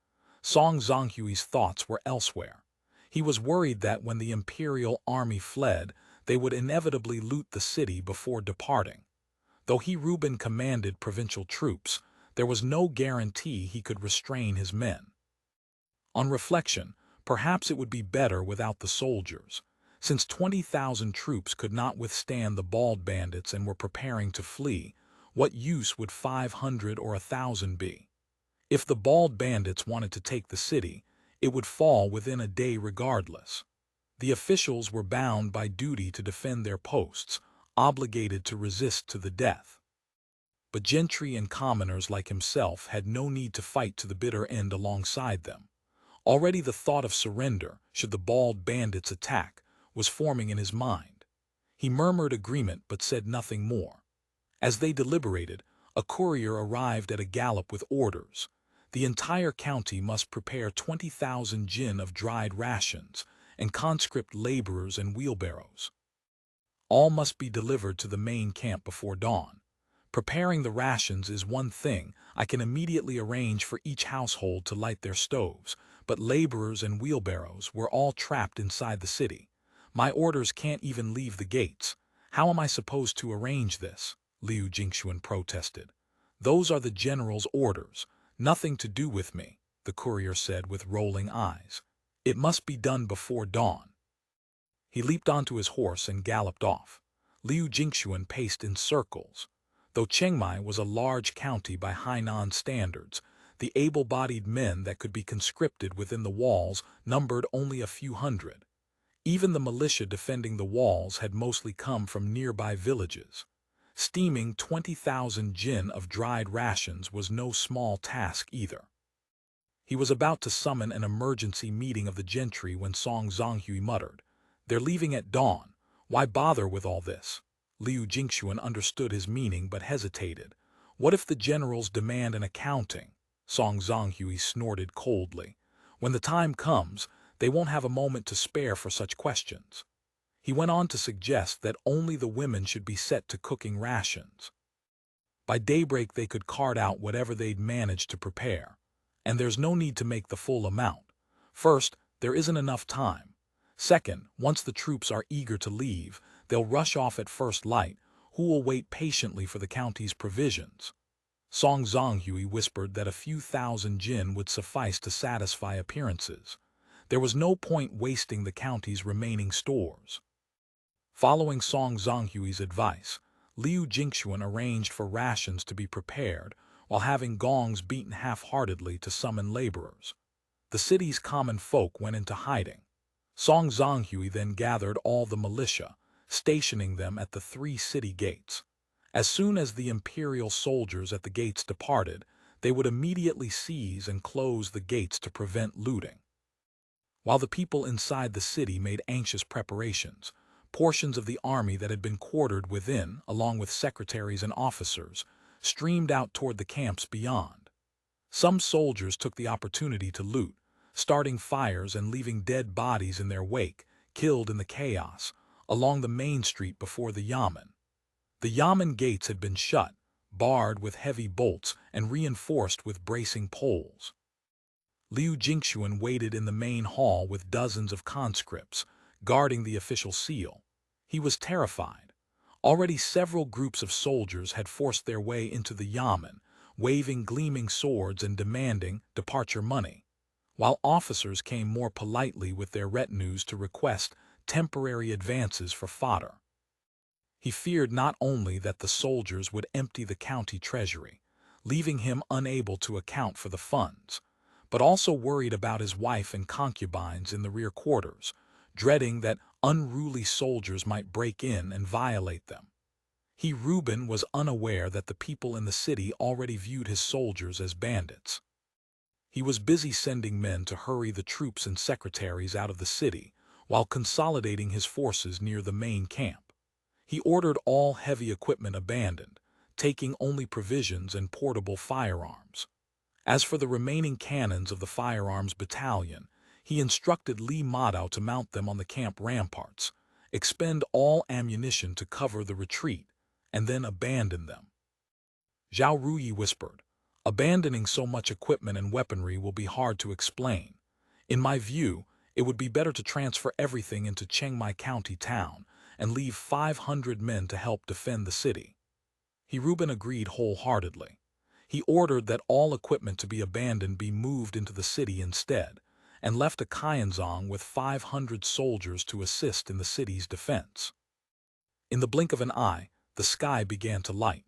S1: Song Zhonghui's thoughts were elsewhere. He was worried that when the imperial army fled, they would inevitably loot the city before departing. Though he Reuben commanded provincial troops, there was no guarantee he could restrain his men. On reflection, perhaps it would be better without the soldiers. Since 20,000 troops could not withstand the bald bandits and were preparing to flee, what use would 500 or 1,000 be? If the bald bandits wanted to take the city, it would fall within a day regardless. The officials were bound by duty to defend their posts, obligated to resist to the death. But gentry and commoners like himself had no need to fight to the bitter end alongside them. Already the thought of surrender, should the bald bandits attack, was forming in his mind. He murmured agreement but said nothing more. As they deliberated, a courier arrived at a gallop with orders. The entire county must prepare 20,000 jin of dried rations, and conscript laborers and wheelbarrows. All must be delivered to the main camp before dawn. Preparing the rations is one thing. I can immediately arrange for each household to light their stoves, but laborers and wheelbarrows were all trapped inside the city. My orders can't even leave the gates. How am I supposed to arrange this? Liu Jingxuan protested. Those are the general's orders, nothing to do with me, the courier said with rolling eyes. It must be done before dawn. He leaped onto his horse and galloped off. Liu Jingxuan paced in circles. Though Chengmai was a large county by Hainan standards, the able-bodied men that could be conscripted within the walls numbered only a few hundred. Even the militia defending the walls had mostly come from nearby villages. Steaming 20,000 jin of dried rations was no small task either. He was about to summon an emergency meeting of the gentry when Song Zhonghui muttered, "They're leaving at dawn. Why bother with all this?" Liu Jingxuan understood his meaning but hesitated. What if the generals demand an accounting? Song Zhonghui snorted coldly. When the time comes, they won't have a moment to spare for such questions. He went on to suggest that only the women should be set to cooking rations. By daybreak they could cart out whatever they'd managed to prepare. And there's no need to make the full amount. First, there isn't enough time. Second, once the troops are eager to leave, they'll rush off at first light. Who will wait patiently for the county's provisions? Song Zhonghui whispered that a few thousand jin would suffice to satisfy appearances. There was no point wasting the county's remaining stores. Following Song Zhonghui's advice, Liu Jingxuan arranged for rations to be prepared while having gongs beaten half-heartedly to summon laborers. The city's common folk went into hiding. Song Zhonghui then gathered all the militia, stationing them at the 3 city gates. As soon as the imperial soldiers at the gates departed, they would immediately seize and close the gates to prevent looting. While the people inside the city made anxious preparations, portions of the army that had been quartered within, along with secretaries and officers, streamed out toward the camps beyond. Some soldiers took the opportunity to loot, starting fires and leaving dead bodies in their wake, killed in the chaos, along the main street before the yamen. The yamen gates had been shut, barred with heavy bolts and reinforced with bracing poles. Liu Jingxuan waited in the main hall with dozens of conscripts, guarding the official seal. He was terrified. Already several groups of soldiers had forced their way into the yamen, waving gleaming swords and demanding departure money, while officers came more politely with their retinues to request temporary advances for fodder. He feared not only that the soldiers would empty the county treasury, leaving him unable to account for the funds, but also worried about his wife and concubines in the rear quarters, dreading that unruly soldiers might break in and violate them. Reuben was unaware that the people in the city already viewed his soldiers as bandits. He was busy sending men to hurry the troops and secretaries out of the city, while consolidating his forces near the main camp. He ordered all heavy equipment abandoned, taking only provisions and portable firearms. As for the remaining cannons of the firearms battalion, he instructed Li Madao to mount them on the camp ramparts, expend all ammunition to cover the retreat, and then abandon them. Zhao Ruyi whispered, "Abandoning so much equipment and weaponry will be hard to explain. In my view, it would be better to transfer everything into Chengmai County town and leave 500 men to help defend the city." Reuben agreed wholeheartedly. He ordered that all equipment to be abandoned be moved into the city instead, and left a Qianzong with 500 soldiers to assist in the city's defense. In the blink of an eye, the sky began to light.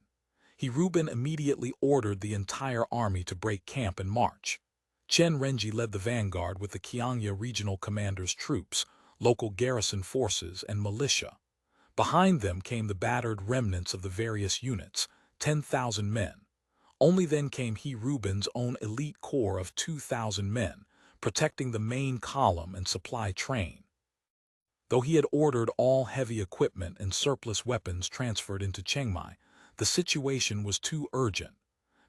S1: Reuben immediately ordered the entire army to break camp and march. Chen Renji led the vanguard with the Qiangya regional commander's troops, local garrison forces, and militia. Behind them came the battered remnants of the various units, 10,000 men. Only then came Reuben's own elite corps of 2,000 men, protecting the main column and supply train. Though he had ordered all heavy equipment and surplus weapons transferred into Chengmai, the situation was too urgent.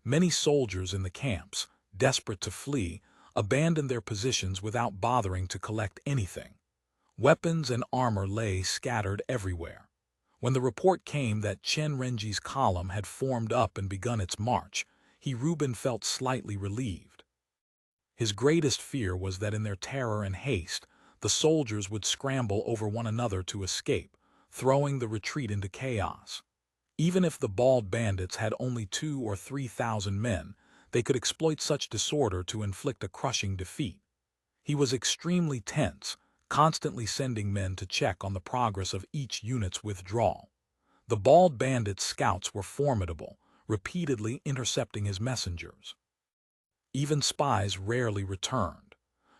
S1: Many soldiers in the camps, desperate to flee, abandoned their positions without bothering to collect anything. Weapons and armor lay scattered everywhere. When the report came that Chen Renji's column had formed up and begun its march, Reuben felt slightly relieved. His greatest fear was that in their terror and haste, the soldiers would scramble over one another to escape, throwing the retreat into chaos. Even if the bald bandits had only 2,000 or 3,000 men, they could exploit such disorder to inflict a crushing defeat. He was extremely tense, constantly sending men to check on the progress of each unit's withdrawal. The bald bandits' scouts were formidable, repeatedly intercepting his messengers. Even spies rarely returned.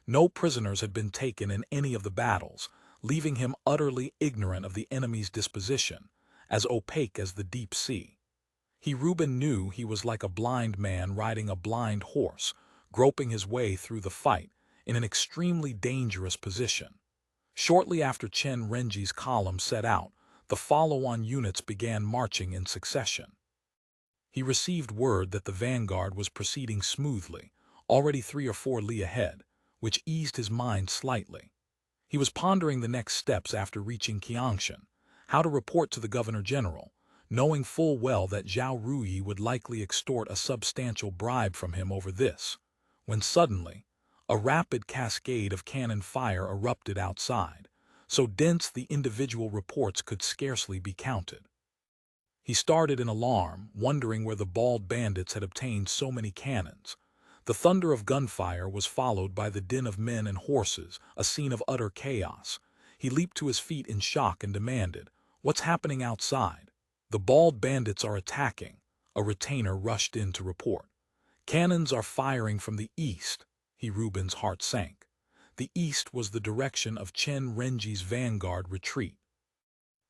S1: No prisoners had been taken in any of the battles, leaving him utterly ignorant of the enemy's disposition, as opaque as the deep sea. Reuben knew he was like a blind man riding a blind horse, groping his way through the fight, in an extremely dangerous position. Shortly after Chen Renji's column set out, the follow-on units began marching in succession. He received word that the vanguard was proceeding smoothly, already 3 or 4 li ahead, which eased his mind slightly. He was pondering the next steps after reaching Qiangshan, how to report to the governor-general, knowing full well that Zhao Ruyi would likely extort a substantial bribe from him over this, when suddenly, a rapid cascade of cannon fire erupted outside, so dense the individual reports could scarcely be counted. He started in alarm, wondering where the bald bandits had obtained so many cannons. The thunder of gunfire was followed by the din of men and horses, a scene of utter chaos. He leaped to his feet in shock and demanded, "What's happening outside?" "The bald bandits are attacking," a retainer rushed in to report. "Cannons are firing from the east." Reuben's heart sank. The east was the direction of Chen Renji's vanguard retreat.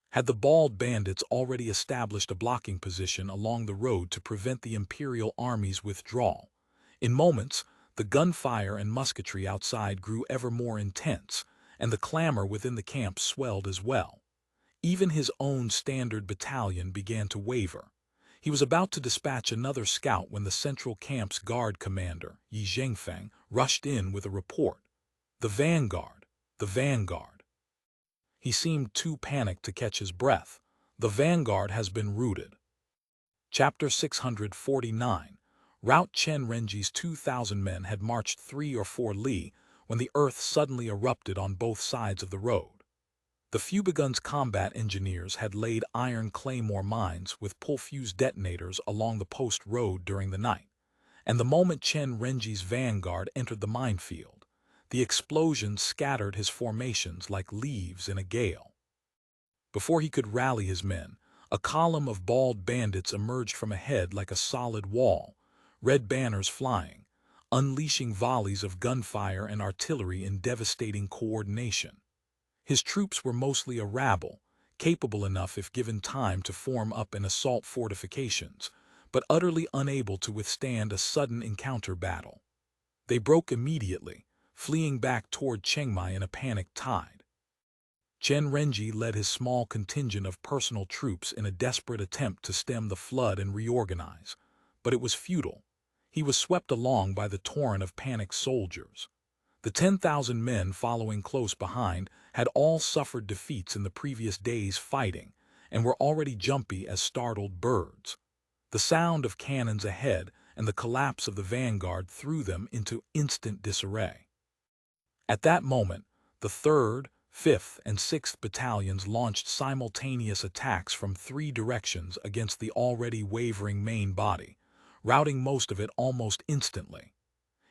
S1: Had the bald bandits already established a blocking position along the road to prevent the imperial army's withdrawal? In moments, the gunfire and musketry outside grew ever more intense, and the clamor within the camp swelled as well. Even his own standard battalion began to waver. He was about to dispatch another scout when the central camp's guard commander, Yi Zhengfeng, rushed in with a report. The vanguard! The vanguard! He seemed too panicked to catch his breath. The vanguard has been routed. Chapter 649. Rout Chen Renji's 2,000 men had marched 3 or 4 li when the earth suddenly erupted on both sides of the road. The Fubegun's combat engineers had laid iron claymore mines with pull-fuse detonators along the post road during the night, and the moment Chen Renji's vanguard entered the minefield, the explosions scattered his formations like leaves in a gale. Before he could rally his men, a column of bald bandits emerged from ahead like a solid wall, red banners flying, unleashing volleys of gunfire and artillery in devastating coordination. His troops were mostly a rabble, capable enough if given time to form up and assault fortifications, but utterly unable to withstand a sudden encounter battle. They broke immediately, fleeing back toward Chengmai in a panicked tide. Chen Renji led his small contingent of personal troops in a desperate attempt to stem the flood and reorganize, but it was futile. He was swept along by the torrent of panicked soldiers. The 10,000 men following close behind had all suffered defeats in the previous day's fighting and were already jumpy as startled birds. The sound of cannons ahead and the collapse of the vanguard threw them into instant disarray. At that moment, the 3rd, 5th, and 6th battalions launched simultaneous attacks from 3 directions against the already wavering main body, routing most of it almost instantly.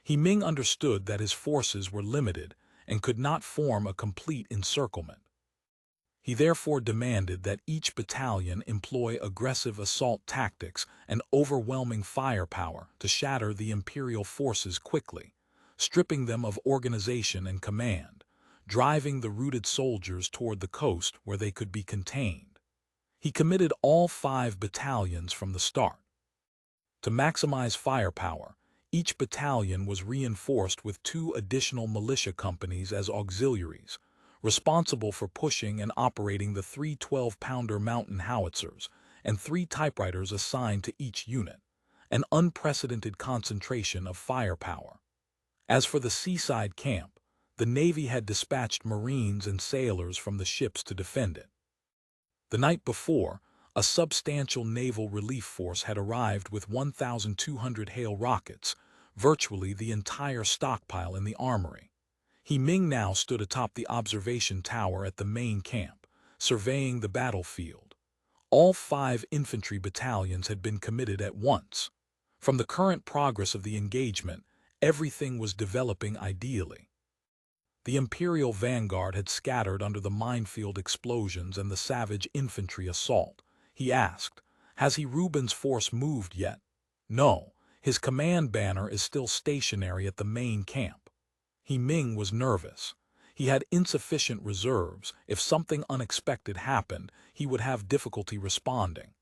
S1: Ming understood that his forces were limited and could not form a complete encirclement. He therefore demanded that each battalion employ aggressive assault tactics and overwhelming firepower to shatter the imperial forces quickly, stripping them of organization and command, driving the routed soldiers toward the coast where they could be contained. He committed all 5 battalions from the start. To maximize firepower, each battalion was reinforced with 2 additional militia companies as auxiliaries, responsible for pushing and operating the 3 12-pounder mountain howitzers and 3 typewriters assigned to each unit, an unprecedented concentration of firepower. As for the seaside camp, the Navy had dispatched Marines and sailors from the ships to defend it. The night before, a substantial naval relief force had arrived with 1,200 hail rockets, virtually the entire stockpile in the armory. Ming now stood atop the observation tower at the main camp, surveying the battlefield. All 5 infantry battalions had been committed at once. From the current progress of the engagement, everything was developing ideally. The Imperial vanguard had scattered under the minefield explosions and the savage infantry assault. He asked, "Has Reuben's force moved yet?" "No, his command banner is still stationary at the main camp." Ming was nervous. He had insufficient reserves. If something unexpected happened, he would have difficulty responding.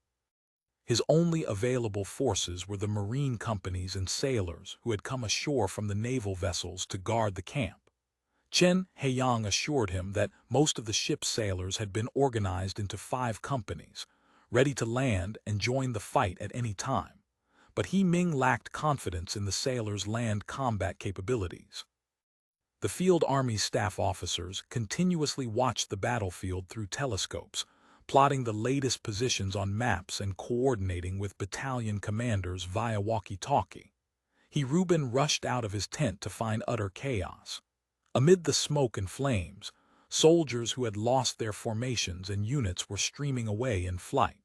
S1: His only available forces were the marine companies and sailors who had come ashore from the naval vessels to guard the camp. Chen Haiyang assured him that most of the ship's sailors had been organized into 5 companies, ready to land and join the fight at any time, but Ming lacked confidence in the sailors' land combat capabilities. The field army staff officers continuously watched the battlefield through telescopes, plotting the latest positions on maps and coordinating with battalion commanders via walkie-talkie. Reuben rushed out of his tent to find utter chaos. Amid the smoke and flames, soldiers who had lost their formations and units were streaming away in flight.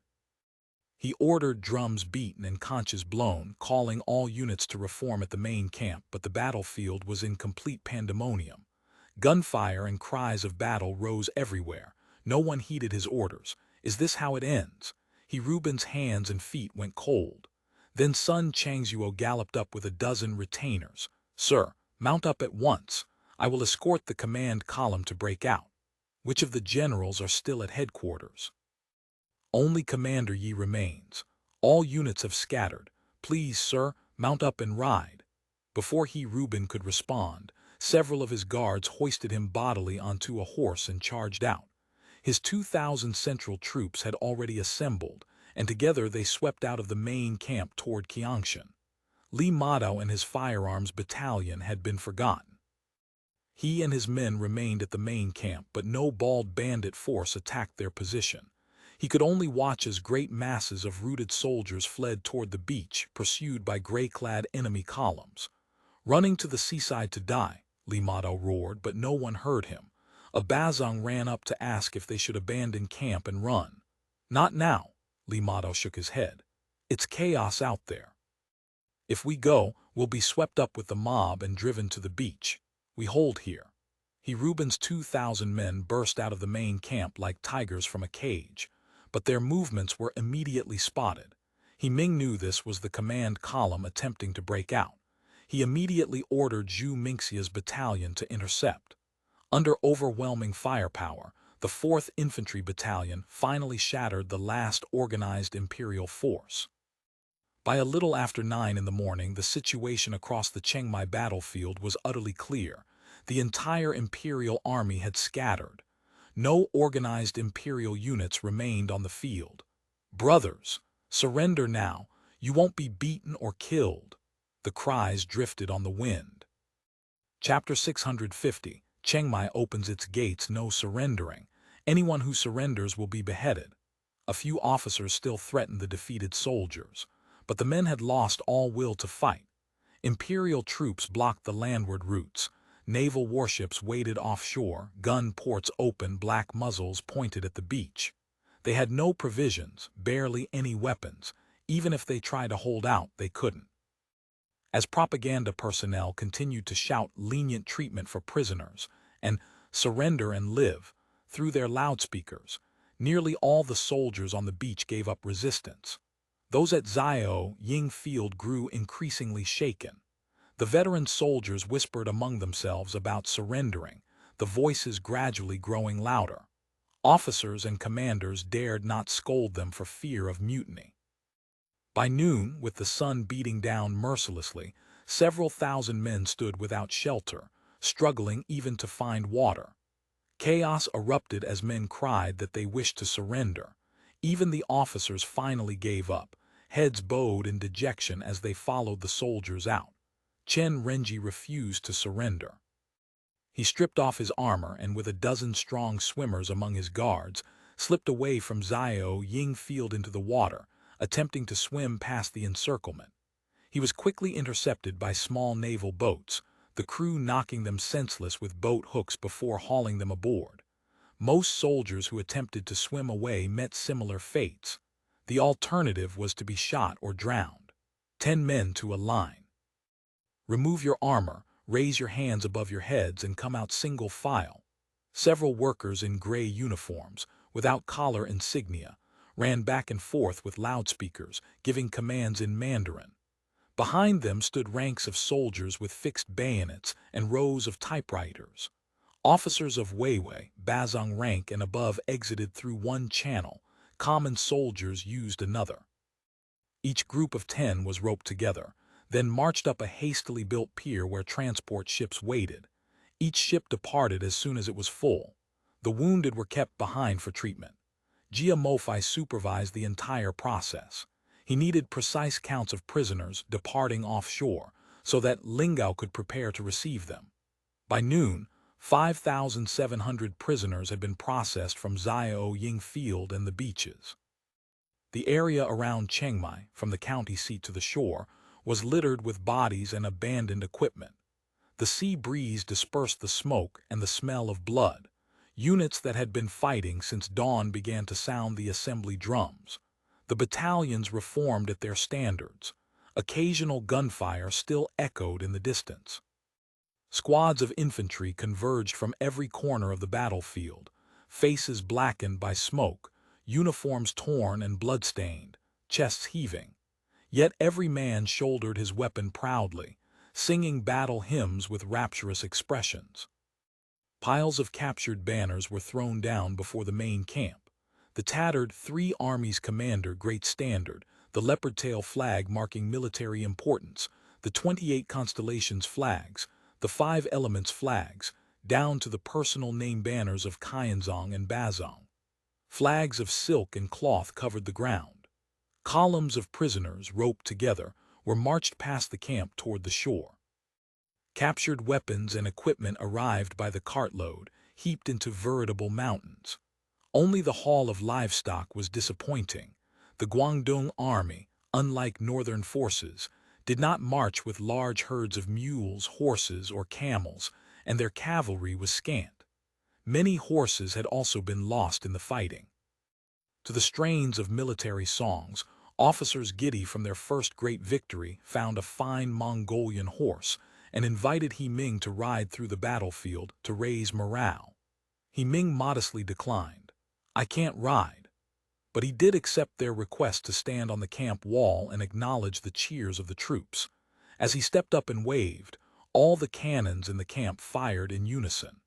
S1: He ordered drums beaten and conches blown, calling all units to reform at the main camp, but the battlefield was in complete pandemonium. Gunfire and cries of battle rose everywhere. No one heeded his orders. Is this how it ends? Reuben's hands and feet went cold. Then Sun Changzuo galloped up with a dozen retainers. "Sir, mount up at once. I will escort the command column to break out. Which of the generals are still at headquarters?" "Only Commander Yi remains. All units have scattered. Please, sir, mount up and ride." Before Reuben could respond, several of his guards hoisted him bodily onto a horse and charged out. His 2,000 central troops had already assembled, and together they swept out of the main camp toward Qiangshan. Li Madao and his firearms battalion had been forgotten. He and his men remained at the main camp, but no bald bandit force attacked their position. He could only watch as great masses of routed soldiers fled toward the beach, pursued by gray-clad enemy columns. Running to the seaside to die, Li Madao roared, but no one heard him. A Bazong ran up to ask if they should abandon camp and run. Not now, Li Madao shook his head. It's chaos out there. If we go, we'll be swept up with the mob and driven to the beach. We hold here. Reuben's 2,000 men burst out of the main camp like tigers from a cage, but their movements were immediately spotted. Ming knew this was the command column attempting to break out. He immediately ordered Zhu Mingxia's battalion to intercept. Under overwhelming firepower, the 4th Infantry Battalion finally shattered the last organized imperial force. By a little after 9 in the morning, the situation across the Chengmai battlefield was utterly clear. The entire imperial army had scattered. No organized imperial units remained on the field. "Brothers, surrender now. You won't be beaten or killed." The cries drifted on the wind. Chapter 650. Chengmai opens its gates. No surrendering. Anyone who surrenders will be beheaded. A few officers still threatened the defeated soldiers, but the men had lost all will to fight. Imperial troops blocked the landward routes. Naval warships waited offshore, gun ports open, black muzzles pointed at the beach. They had no provisions, barely any weapons. Even if they tried to hold out, they couldn't. As propaganda personnel continued to shout lenient treatment for prisoners and "surrender and live" through their loudspeakers, nearly all the soldiers on the beach gave up resistance. Those at Zhao Ying Field grew increasingly shaken. The veteran soldiers whispered among themselves about surrendering, the voices gradually growing louder. Officers and commanders dared not scold them for fear of mutiny. By noon, with the sun beating down mercilessly, several thousand men stood without shelter, struggling even to find water. Chaos erupted as men cried that they wished to surrender. Even the officers finally gave up, heads bowed in dejection as they followed the soldiers out. Chen Renji refused to surrender. He stripped off his armor and, with a dozen strong swimmers among his guards, slipped away from Zhao Ying Field into the water, attempting to swim past the encirclement. He was quickly intercepted by small naval boats, the crew knocking them senseless with boat hooks before hauling them aboard. Most soldiers who attempted to swim away met similar fates. The alternative was to be shot or drowned. 10 men to a line. Remove your armor, raise your hands above your heads, and come out single file. Several workers in gray uniforms, without collar insignia, ran back and forth with loudspeakers, giving commands in Mandarin. Behind them stood ranks of soldiers with fixed bayonets and rows of typewriters. Officers of Weiwei, Bazong rank and above exited through one channel. Common soldiers used another. Each group of 10 was roped together, then marched up a hastily built pier where transport ships waited. Each ship departed as soon as it was full. The wounded were kept behind for treatment. Jia Mofai supervised the entire process. He needed precise counts of prisoners departing offshore so that Lingao could prepare to receive them. By noon, 5,700 prisoners had been processed from Zhao Ying Field and the beaches. The area around Chengmai, from the county seat to the shore, was littered with bodies and abandoned equipment. The sea breeze dispersed the smoke and the smell of blood. Units that had been fighting since dawn began to sound the assembly drums. The battalions reformed at their standards. Occasional gunfire still echoed in the distance. Squads of infantry converged from every corner of the battlefield, faces blackened by smoke, uniforms torn and blood-stained, chests heaving. Yet every man shouldered his weapon proudly, singing battle hymns with rapturous expressions. Piles of captured banners were thrown down before the main camp. The tattered 3 Armies Commander Great Standard, the leopard tail flag marking military importance, the 28 Constellations flags, the 5 Elements flags, down to the personal name banners of Qianzong and Bazong. Flags of silk and cloth covered the ground. Columns of prisoners, roped together, were marched past the camp toward the shore. Captured weapons and equipment arrived by the cartload, heaped into veritable mountains. Only the haul of livestock was disappointing. The Guangdong army, unlike northern forces, did not march with large herds of mules, horses, or camels, and their cavalry was scant. Many horses had also been lost in the fighting. To the strains of military songs, officers giddy from their first great victory found a fine Mongolian horse and invited He Ming to ride through the battlefield to raise morale. He Ming modestly declined. "I can't ride." But he did accept their request to stand on the camp wall and acknowledge the cheers of the troops. As he stepped up and waved, all the cannons in the camp fired in unison.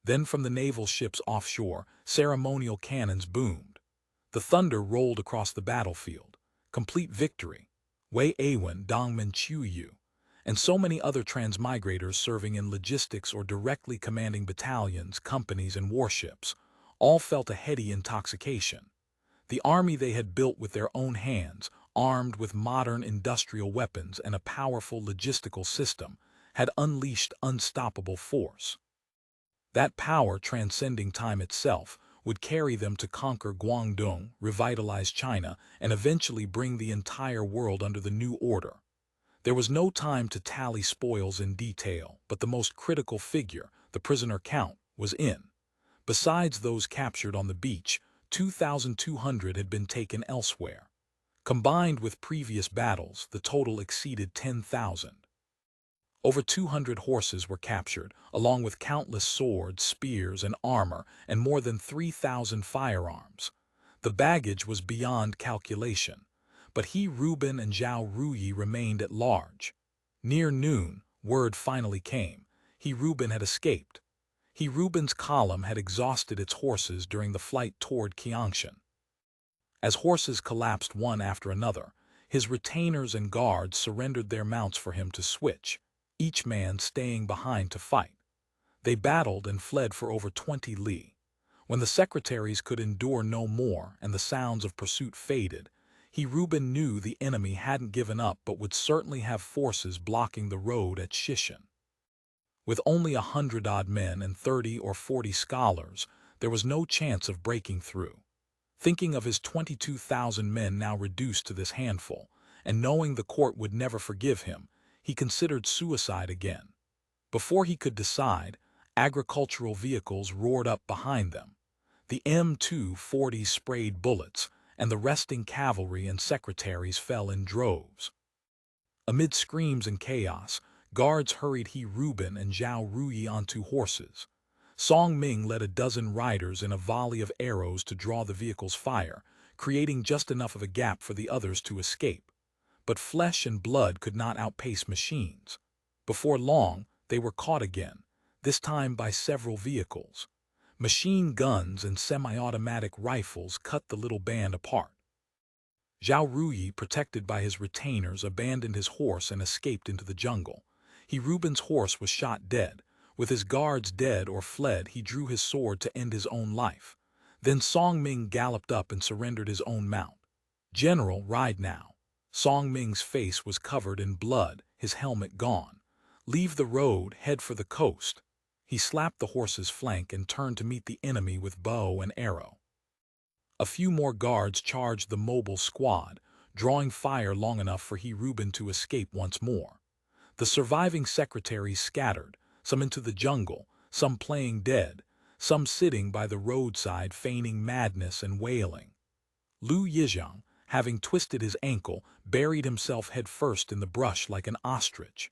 S1: Then from the naval ships offshore, ceremonial cannons boomed. The thunder rolled across the battlefield. Complete victory. Wei Awen, Dongmen Chuyu, and so many other transmigrators serving in logistics or directly commanding battalions, companies, and warships, all felt a heady intoxication. The army they had built with their own hands, armed with modern industrial weapons and a powerful logistical system, had unleashed unstoppable force. That power, transcending time itself, would carry them to conquer Guangdong, revitalize China, and eventually bring the entire world under the new order. There was no time to tally spoils in detail, but the most critical figure, the prisoner count, was in. Besides those captured on the beach, 2,200 had been taken elsewhere. Combined with previous battles, the total exceeded 10,000. Over 200 horses were captured, along with countless swords, spears, and armor, and more than 3,000 firearms. The baggage was beyond calculation, but He Reuben and Zhao Ruyi remained at large. Near noon, word finally came. He Reuben had escaped. He Reuben's column had exhausted its horses during the flight toward Qiangshan. As horses collapsed one after another, his retainers and guards surrendered their mounts for him to switch, each man staying behind to fight. They battled and fled for over 20 li. When the secretaries could endure no more and the sounds of pursuit faded, He Reuben knew the enemy hadn't given up but would certainly have forces blocking the road at Shishan. With only 100-odd men and 30 or 40 scholars, there was no chance of breaking through. Thinking of his 22,000 men now reduced to this handful, and knowing the court would never forgive him, he considered suicide again. Before he could decide, agricultural vehicles roared up behind them. The M240 sprayed bullets, and the resting cavalry and secretaries fell in droves. Amid screams and chaos, guards hurried He Reuben and Zhao Ruyi onto horses. Song Ming led a dozen riders in a volley of arrows to draw the vehicle's fire, creating just enough of a gap for the others to escape. But flesh and blood could not outpace machines. Before long, they were caught again, this time by several vehicles. Machine guns and semi-automatic rifles cut the little band apart. Zhao Ruyi, protected by his retainers, abandoned his horse and escaped into the jungle. He Reuben's horse was shot dead. With his guards dead or fled, he drew his sword to end his own life. Then Song Ming galloped up and surrendered his own mount. "General, ride now." Song Ming's face was covered in blood, his helmet gone. "Leave the road, head for the coast." He slapped the horse's flank and turned to meet the enemy with bow and arrow. A few more guards charged the mobile squad, drawing fire long enough for He Reuben to escape once more. The surviving secretaries scattered, some into the jungle, some playing dead, some sitting by the roadside feigning madness and wailing. Lu Yizhang, having twisted his ankle, buried himself headfirst in the brush like an ostrich.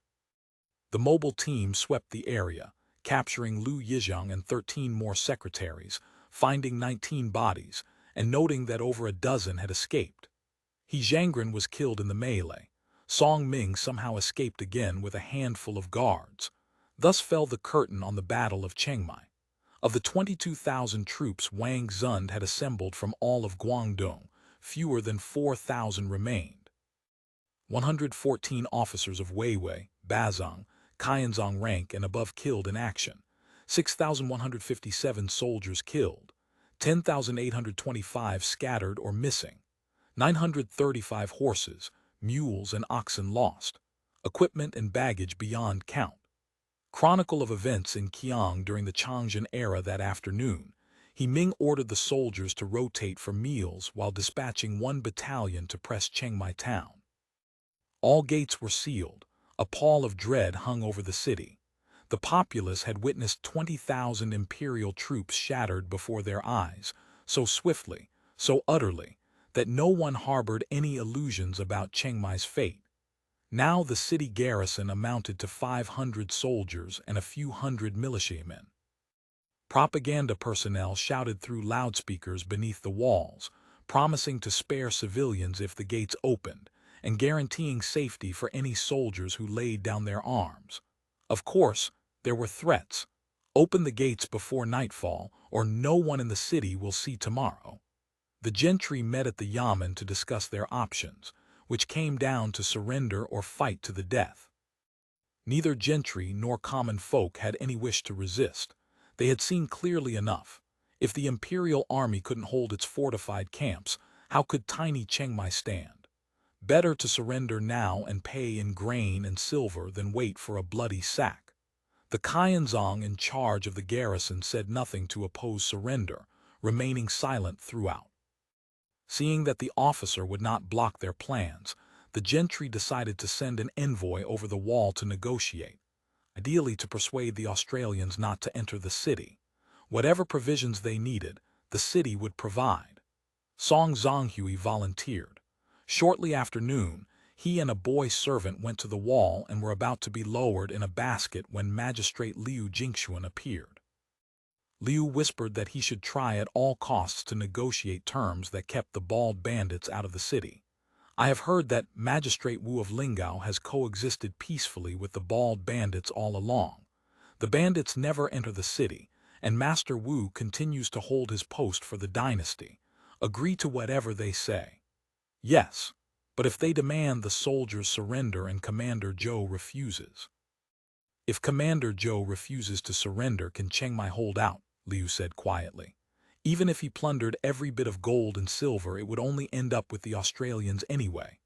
S1: The mobile team swept the area, capturing Lu Yizhang and 13 more secretaries, finding 19 bodies, and noting that over a dozen had escaped. He Zhangren was killed in the melee. Song Ming somehow escaped again with a handful of guards. Thus fell the curtain on the Battle of Chengmai. Of the 22,000 troops Wang Zund had assembled from all of Guangdong, fewer than 4,000 remained. 114 officers of Weiwei, Bazong, Qianzong rank and above killed in action, 6,157 soldiers killed, 10,825 scattered or missing. 935 horses, mules and oxen lost, equipment and baggage beyond count. Chronicle of events in Qiang during the Changjian era that afternoon. Ming ordered the soldiers to rotate for meals while dispatching one battalion to press Chengmai town. All gates were sealed. A pall of dread hung over the city. The populace had witnessed 20,000 imperial troops shattered before their eyes, so swiftly, so utterly, that no one harbored any illusions about Chengmai's fate. Now the city garrison amounted to 500 soldiers and a few hundred militiamen. Propaganda personnel shouted through loudspeakers beneath the walls, promising to spare civilians if the gates opened, and guaranteeing safety for any soldiers who laid down their arms. Of course, there were threats. Open the gates before nightfall, or no one in the city will see tomorrow. The gentry met at the yamen to discuss their options, which came down to surrender or fight to the death. Neither gentry nor common folk had any wish to resist. They had seen clearly enough. If the imperial army couldn't hold its fortified camps, how could tiny Chengmai stand? Better to surrender now and pay in grain and silver than wait for a bloody sack. The Qianzong in charge of the garrison said nothing to oppose surrender, remaining silent throughout. Seeing that the officer would not block their plans, the gentry decided to send an envoy over the wall to negotiate, ideally to persuade the Australians not to enter the city. Whatever provisions they needed, the city would provide. Song Zonghui volunteered. Shortly after noon, he and a boy servant went to the wall and were about to be lowered in a basket when Magistrate Liu Jingxuan appeared. Liu whispered that he should try at all costs to negotiate terms that kept the bald bandits out of the city. I have heard that Magistrate Wu of Lingao has coexisted peacefully with the bald bandits all along. The bandits never enter the city, and Master Wu continues to hold his post for the dynasty. Agree to whatever they say. Yes, but if they demand the soldiers surrender and Commander Zhou refuses. If Commander Zhou refuses to surrender, can Chengmai hold out? Liu said quietly. Even if he plundered every bit of gold and silver, it would only end up with the Australians anyway.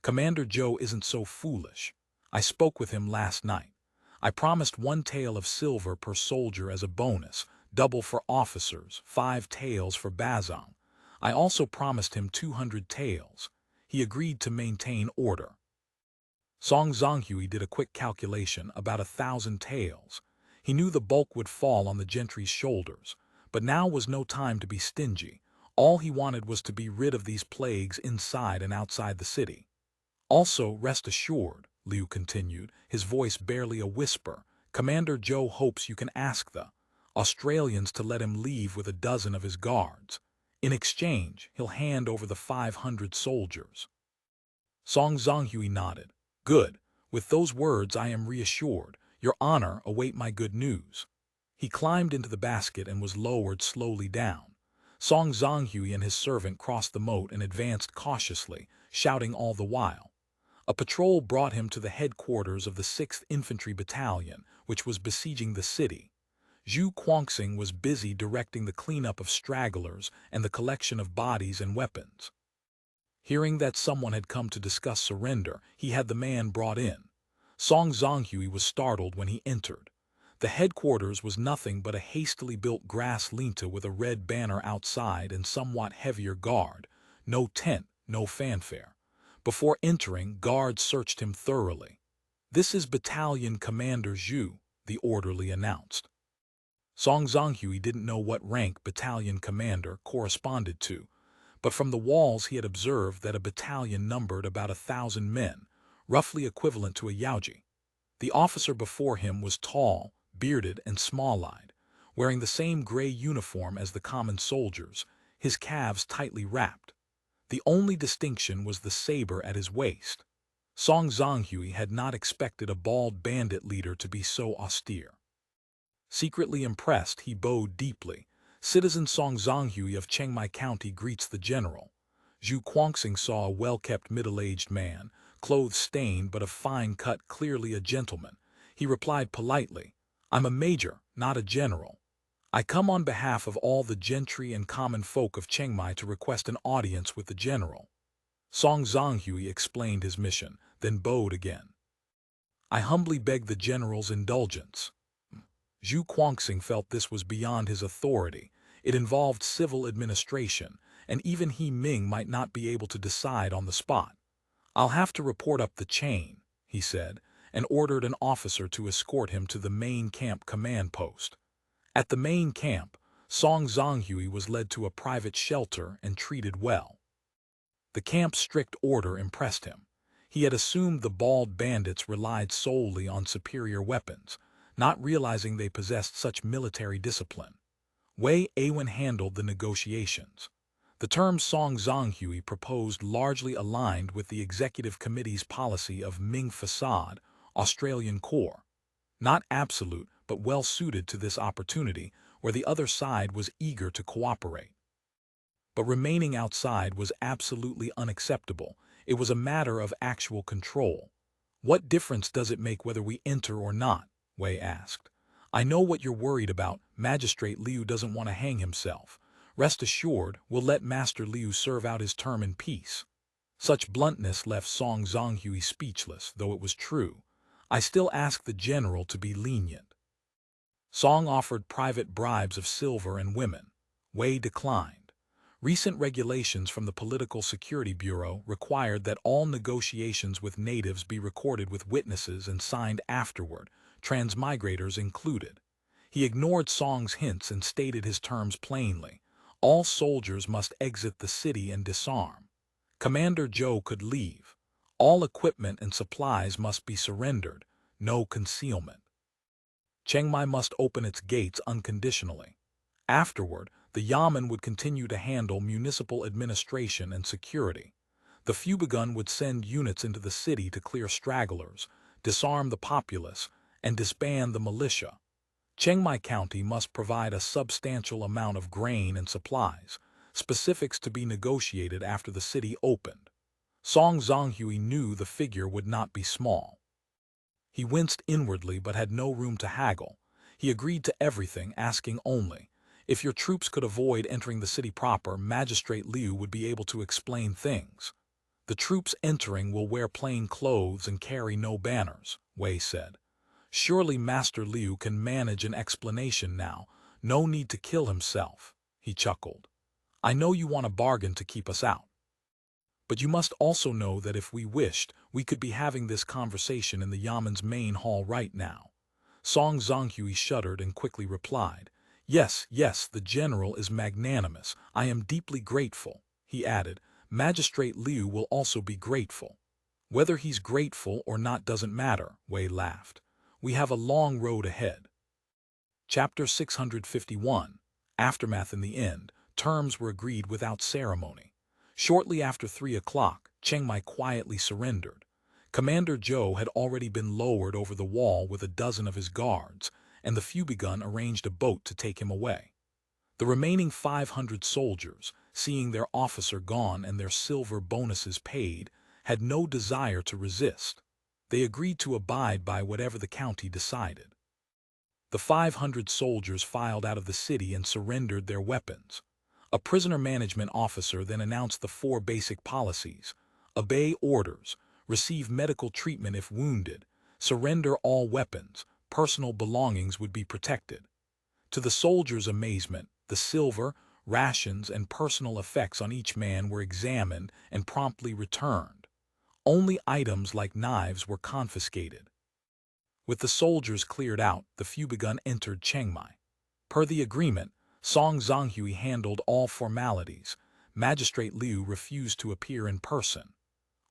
S1: Commander Zhou isn't so foolish. I spoke with him last night. I promised 1 tael of silver per soldier as a bonus, double for officers, 5 taels for Bazong. I also promised him 200 taels. He agreed to maintain order. Song Zonghui did a quick calculation, about 1,000 taels. He knew the bulk would fall on the gentry's shoulders, but now was no time to be stingy. All he wanted was to be rid of these plagues inside and outside the city. Also, rest assured, Liu continued, his voice barely a whisper, Commander Zhou hopes you can ask the Australians to let him leave with a dozen of his guards. In exchange, he'll hand over the 500 soldiers. Song Zonghui nodded. Good. With those words I am reassured. Your Honor, await my good news. He climbed into the basket and was lowered slowly down. Song Zonghui and his servant crossed the moat and advanced cautiously, shouting all the while. A patrol brought him to the headquarters of the 6th Infantry Battalion, which was besieging the city. Zhu Guangxing was busy directing the cleanup of stragglers and the collection of bodies and weapons. Hearing that someone had come to discuss surrender, he had the man brought in. Song Zonghui was startled when he entered. The headquarters was nothing but a hastily built grass linta with a red banner outside and somewhat heavier guard. No tent, no fanfare. Before entering, guards searched him thoroughly. This is Battalion Commander Zhu, the orderly announced. Song Zonghui didn't know what rank battalion commander corresponded to, but from the walls he had observed that a battalion numbered about 1,000 men, roughly equivalent to a yaoji. The officer before him was tall, bearded, and small-eyed, wearing the same gray uniform as the common soldiers, his calves tightly wrapped. The only distinction was the saber at his waist. Song Zonghui had not expected a bald bandit leader to be so austere. Secretly impressed, he bowed deeply. Citizen Song Zonghui of Chengmai County greets the general. Zhu Guangxing saw a well-kept middle-aged man, clothes stained but of fine cut, clearly a gentleman. He replied politely, I'm a major, not a general. I come on behalf of all the gentry and common folk of Chengmai to request an audience with the general. Song Zhonghui explained his mission, then bowed again. I humbly beg the general's indulgence. Zhu Guangxing felt this was beyond his authority. It involved civil administration, and even he Ming might not be able to decide on the spot. I'll have to report up the chain, he said, and ordered an officer to escort him to the main camp command post. At the main camp, Song Zhonghui was led to a private shelter and treated well. The camp's strict order impressed him. He had assumed the bald bandits relied solely on superior weapons, not realizing they possessed such military discipline. Wei Awen handled the negotiations. The terms Song Zhonghui proposed largely aligned with the Executive Committee's policy of Ming Facade, Australian core. Not absolute, but well suited to this opportunity, where the other side was eager to cooperate. But remaining outside was absolutely unacceptable. It was a matter of actual control. What difference does it make whether we enter or not? Wei asked. I know what you're worried about. Magistrate Liu doesn't want to hang himself. Rest assured, we'll let Master Liu serve out his term in peace. Such bluntness left Song Zhonghui speechless, though it was true. I still ask the general to be lenient. Song offered private bribes of silver and women. Wei declined. Recent regulations from the Political Security Bureau required that all negotiations with natives be recorded with witnesses and signed afterward, transmigrators included. He ignored Song's hints and stated his terms plainly. All soldiers must exit the city and disarm. Commander Zhou could leave. All equipment and supplies must be surrendered. No concealment. Chengmai must open its gates unconditionally. Afterward, the Yamen would continue to handle municipal administration and security. The Fubigun would send units into the city to clear stragglers, disarm the populace, and disband the militia. Chengmai County must provide a substantial amount of grain and supplies, specifics to be negotiated after the city opened. Song Zhonghui knew the figure would not be small. He winced inwardly but had no room to haggle. He agreed to everything, asking only, if your troops could avoid entering the city proper, Magistrate Liu would be able to explain things. The troops entering will wear plain clothes and carry no banners, Wei said. Surely Master Liu can manage an explanation now. No need to kill himself, he chuckled. I know you want a bargain to keep us out. But you must also know that if we wished, we could be having this conversation in the Yamen's main hall right now. Song Zhonghui shuddered and quickly replied, Yes, the general is magnanimous. I am deeply grateful, he added. Magistrate Liu will also be grateful. Whether he's grateful or not doesn't matter, Wei laughed. We have a long road ahead. Chapter 651. Aftermath. In the end, terms were agreed without ceremony. Shortly after 3 o'clock, Chengmai quietly surrendered. Commander Zhou had already been lowered over the wall with a dozen of his guards, and the Fubigun arranged a boat to take him away. The remaining 500 soldiers, seeing their officer gone and their silver bonuses paid, had no desire to resist. They agreed to abide by whatever the county decided. The 500 soldiers filed out of the city and surrendered their weapons. A prisoner management officer then announced the 4 basic policies: obey orders, receive medical treatment if wounded, surrender all weapons, personal belongings would be protected. To the soldiers' amazement, the silver, rations, and personal effects on each man were examined and promptly returned. Only items like knives were confiscated. With the soldiers cleared out, the Fubigun entered Chengmai. Per the agreement, Song Zhonghui handled all formalities. Magistrate Liu refused to appear in person.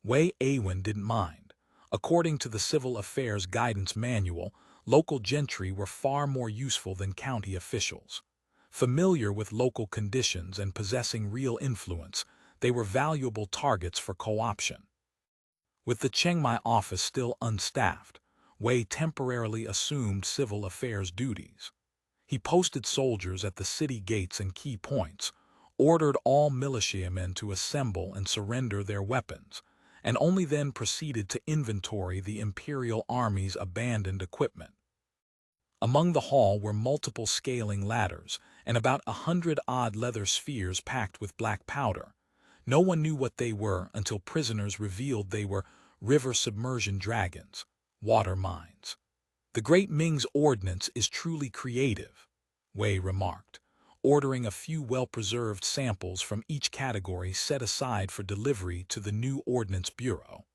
S1: Wei Awen didn't mind. According to the Civil Affairs Guidance Manual, local gentry were far more useful than county officials. Familiar with local conditions and possessing real influence, they were valuable targets for co-option. With the Chengmai office still unstaffed, Wei temporarily assumed civil affairs duties. He posted soldiers at the city gates and key points, ordered all militiamen to assemble and surrender their weapons, and only then proceeded to inventory the Imperial Army's abandoned equipment. Among the hall were multiple scaling ladders and about 100 odd leather spheres packed with black powder. No one knew what they were until prisoners revealed they were river submersion dragons, water mines. "The Great Ming's ordnance is truly creative," Wei remarked, ordering a few well-preserved samples from each category set aside for delivery to the new Ordnance Bureau.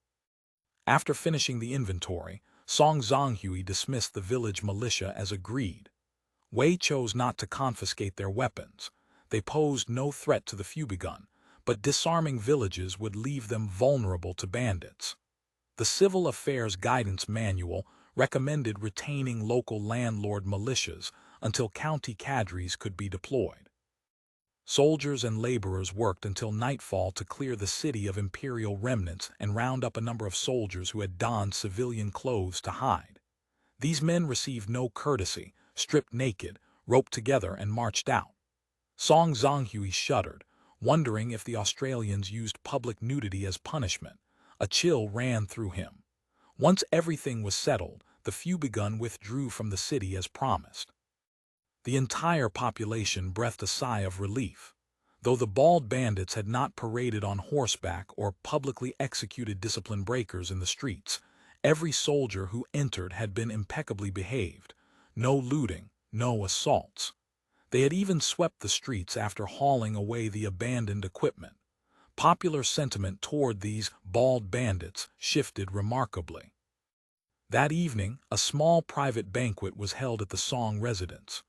S1: After finishing the inventory, Song Zonghui dismissed the village militia as agreed. Wei chose not to confiscate their weapons. They posed no threat to the Fubigun, but disarming villages would leave them vulnerable to bandits. The Civil Affairs Guidance Manual recommended retaining local landlord militias until county cadres could be deployed. Soldiers and laborers worked until nightfall to clear the city of imperial remnants and round up a number of soldiers who had donned civilian clothes to hide. These men received no courtesy, stripped naked, roped together, and marched out. Song Zonghui shuddered, wondering if the Australians used public nudity as punishment. A chill ran through him. Once everything was settled, the Fubigun withdrew from the city as promised. The entire population breathed a sigh of relief. Though the bald bandits had not paraded on horseback or publicly executed discipline breakers in the streets, every soldier who entered had been impeccably behaved. No looting, no assaults. They had even swept the streets after hauling away the abandoned equipment. Popular sentiment toward these bald bandits shifted remarkably. That evening, a small private banquet was held at the Song residence.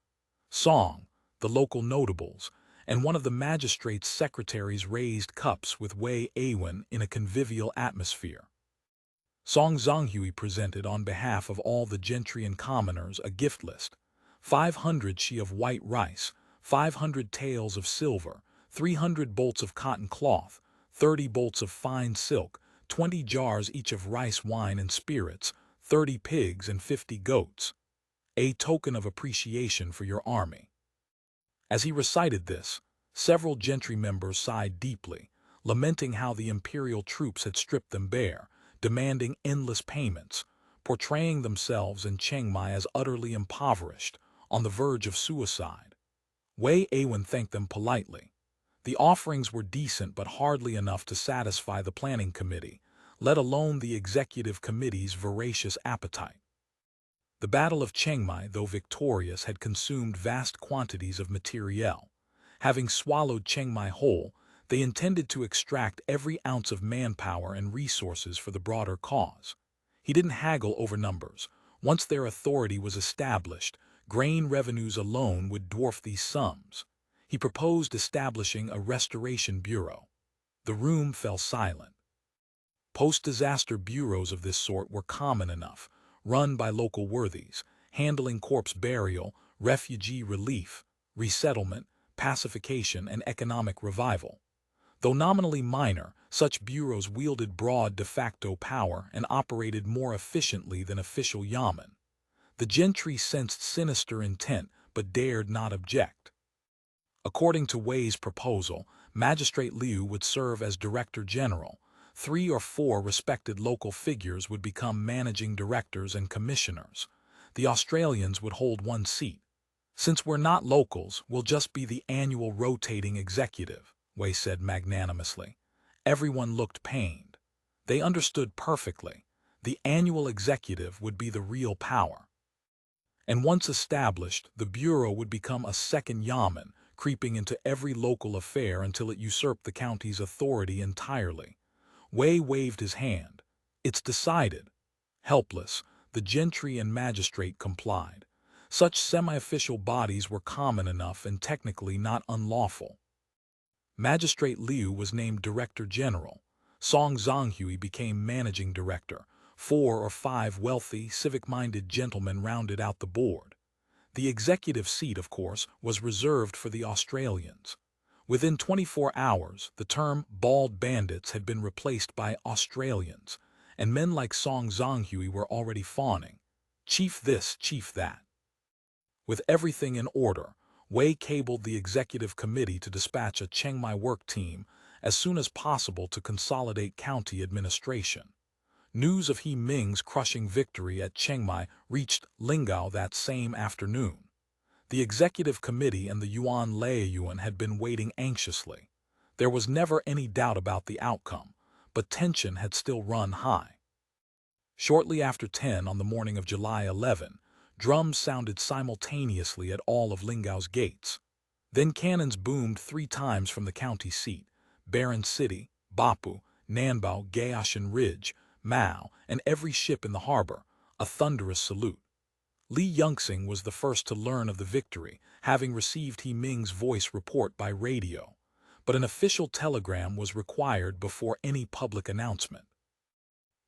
S1: Song, the local notables, and one of the magistrate's secretaries raised cups with Wei Awen in a convivial atmosphere. Song Zonghui presented on behalf of all the gentry and commoners a gift list: 500 shi of white rice, 500 taels of silver, 300 bolts of cotton cloth, 30 bolts of fine silk, 20 jars each of rice wine and spirits, 30 pigs and 50 goats. A token of appreciation for your army. As he recited this, several gentry members sighed deeply, lamenting how the imperial troops had stripped them bare, demanding endless payments, portraying themselves and Chengmai as utterly impoverished, on the verge of suicide. Wei Awen thanked them politely. The offerings were decent but hardly enough to satisfy the planning committee, let alone the executive committee's voracious appetite. The Battle of Chengmai, though victorious, had consumed vast quantities of materiel. Having swallowed Chengmai whole, they intended to extract every ounce of manpower and resources for the broader cause. He didn't haggle over numbers. Once their authority was established, grain revenues alone would dwarf these sums. He proposed establishing a restoration bureau. The room fell silent. Post-disaster bureaus of this sort were common enough, run by local worthies, handling corpse burial, refugee relief, resettlement, pacification, and economic revival. Though nominally minor, such bureaus wielded broad de facto power and operated more efficiently than official yamen. The gentry sensed sinister intent but dared not object. According to Wei's proposal, Magistrate Liu would serve as Director General. 3 or 4 respected local figures would become managing directors and commissioners. The Australians would hold 1 seat. "Since we're not locals, we'll just be the annual rotating executive," Wei said magnanimously. Everyone looked pained. They understood perfectly. The annual executive would be the real power. And once established, the bureau would become a second yamen, creeping into every local affair until it usurped the county's authority entirely. Wei waved his hand. "It's decided." Helpless, the gentry and magistrate complied. Such semi-official bodies were common enough and technically not unlawful. Magistrate Liu was named Director General. Song Zonghui became Managing Director. 4 or 5 wealthy, civic-minded gentlemen rounded out the board. The executive seat, of course, was reserved for the Australians. Within 24 hours, the term bald bandits had been replaced by Australians, and men like Song Zonghui were already fawning. Chief this, chief that. With everything in order, Wei cabled the executive committee to dispatch a Chengmai work team as soon as possible to consolidate county administration. News of He Ming's crushing victory at Chengmai reached Lingao that same afternoon. The executive committee and the Yuan Laoyuan had been waiting anxiously. There was never any doubt about the outcome, but tension had still run high. Shortly after 10 on the morning of July 11, drums sounded simultaneously at all of Lingao's gates. Then cannons boomed 3 times from the county seat, Baron City, Bapu, Nanbao, Gaoshan Ridge, Mao, and every ship in the harbor, a thunderous salute. Li Yunxing was the first to learn of the victory, having received He Ming's voice report by radio, but an official telegram was required before any public announcement.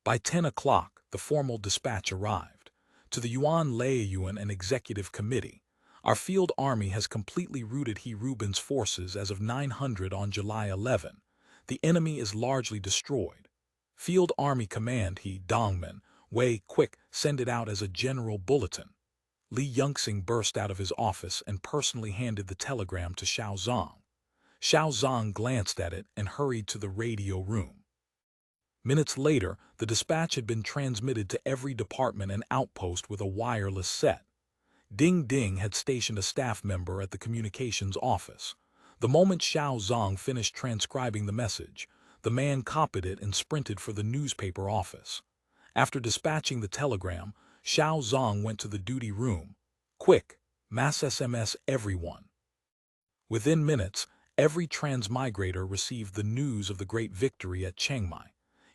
S1: By 10 o'clock, the formal dispatch arrived. To the Yuan Laiyuan and Executive Committee, our field army has completely routed He Rubin's forces as of 900 on July 11. The enemy is largely destroyed. Field Army Command He Dongmen, Wei, quick, send it out as a general bulletin. Li Yunxing burst out of his office and personally handed the telegram to Xiao Zong. Xiao Zong glanced at it and hurried to the radio room. Minutes later, the dispatch had been transmitted to every department and outpost with a wireless set. Ding Ding had stationed a staff member at the communications office. The moment Xiao Zong finished transcribing the message, the man copied it and sprinted for the newspaper office. After dispatching the telegram, Xiao Zong went to the duty room. Quick, mass SMS everyone. Within minutes, every transmigrator received the news of the great victory at Chengmai.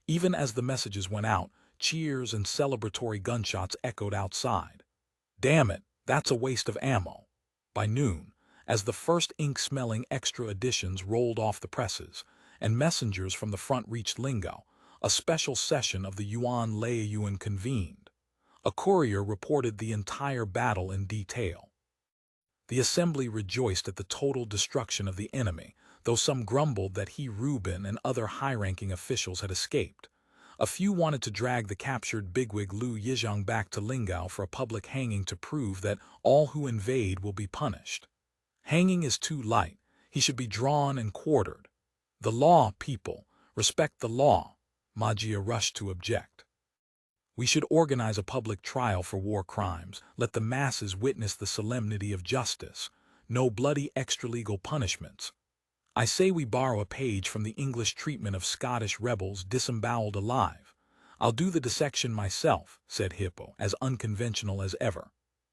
S1: Even as the messages went out, cheers and celebratory gunshots echoed outside. Damn it, that's a waste of ammo. By noon, as the first ink-smelling extra editions rolled off the presses, and messengers from the front reached Lingao, a special session of the Yuan Laiyuan convened. A courier reported the entire battle in detail. The assembly rejoiced at the total destruction of the enemy, though some grumbled that He Rubin and other high-ranking officials had escaped. A few wanted to drag the captured bigwig Lu Yizhang back to Lingao for a public hanging to prove that all who invade will be punished. Hanging is too light. He should be drawn and quartered. The law, people. Respect the law. Magia rushed to object. We should organize a public trial for war crimes. Let the masses witness the solemnity of justice. No bloody extralegal punishments. I say we borrow a page from the English treatment of Scottish rebels disemboweled alive. I'll do the dissection myself, said Hippo, as unconventional as ever.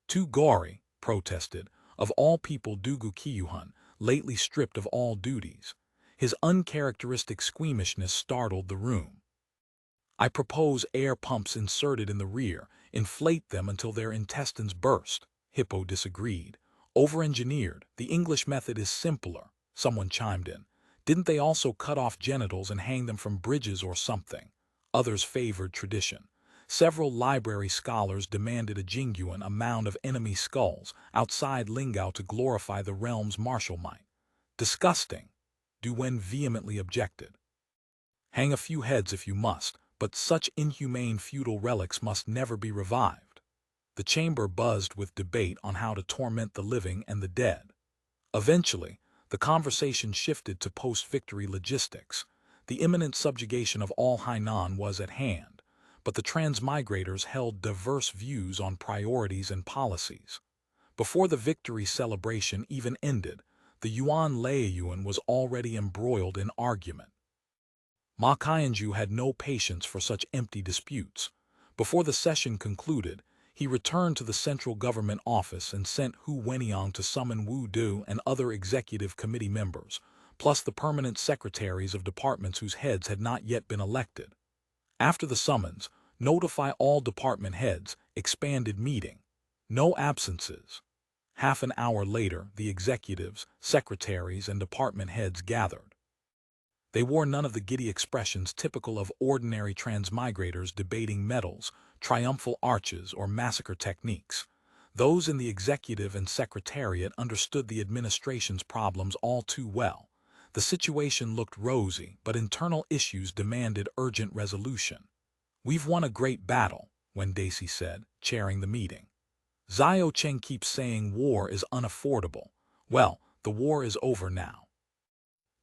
S1: Tu Gori, protested, of all people Dugu Kiyuhan, lately stripped of all duties. His uncharacteristic squeamishness startled the room. I propose air pumps inserted in the rear, inflate them until their intestines burst. Hippo disagreed. Over-engineered, the English method is simpler, someone chimed in. Didn't they also cut off genitals and hang them from bridges or something? Others favored tradition. Several library scholars demanded a Jingyuan, a mound of enemy skulls, outside Lingao to glorify the realm's martial might. Disgusting, Duwen vehemently objected. Hang a few heads if you must, but such inhumane feudal relics must never be revived. The chamber buzzed with debate on how to torment the living and the dead. Eventually, the conversation shifted to post-victory logistics. The imminent subjugation of all Hainan was at hand, but the transmigrators held diverse views on priorities and policies. Before the victory celebration even ended, the Yuan Laiyuan was already embroiled in argument. Ma Qianju had no patience for such empty disputes. Before the session concluded, he returned to the central government office and sent Hu Weniang to summon Wu Du and other executive committee members, plus the permanent secretaries of departments whose heads had not yet been elected. After the summons, notify all department heads, expanded meeting. No absences. Half an hour later, the executives, secretaries, and department heads gathered. They wore none of the giddy expressions typical of ordinary transmigrators debating medals, triumphal arches, or massacre techniques. Those in the executive and secretariat understood the administration's problems all too well. The situation looked rosy, but internal issues demanded urgent resolution. We've won a great battle, Wen Daisy said, chairing the meeting. Zhao Cheng keeps saying war is unaffordable. Well, the war is over now.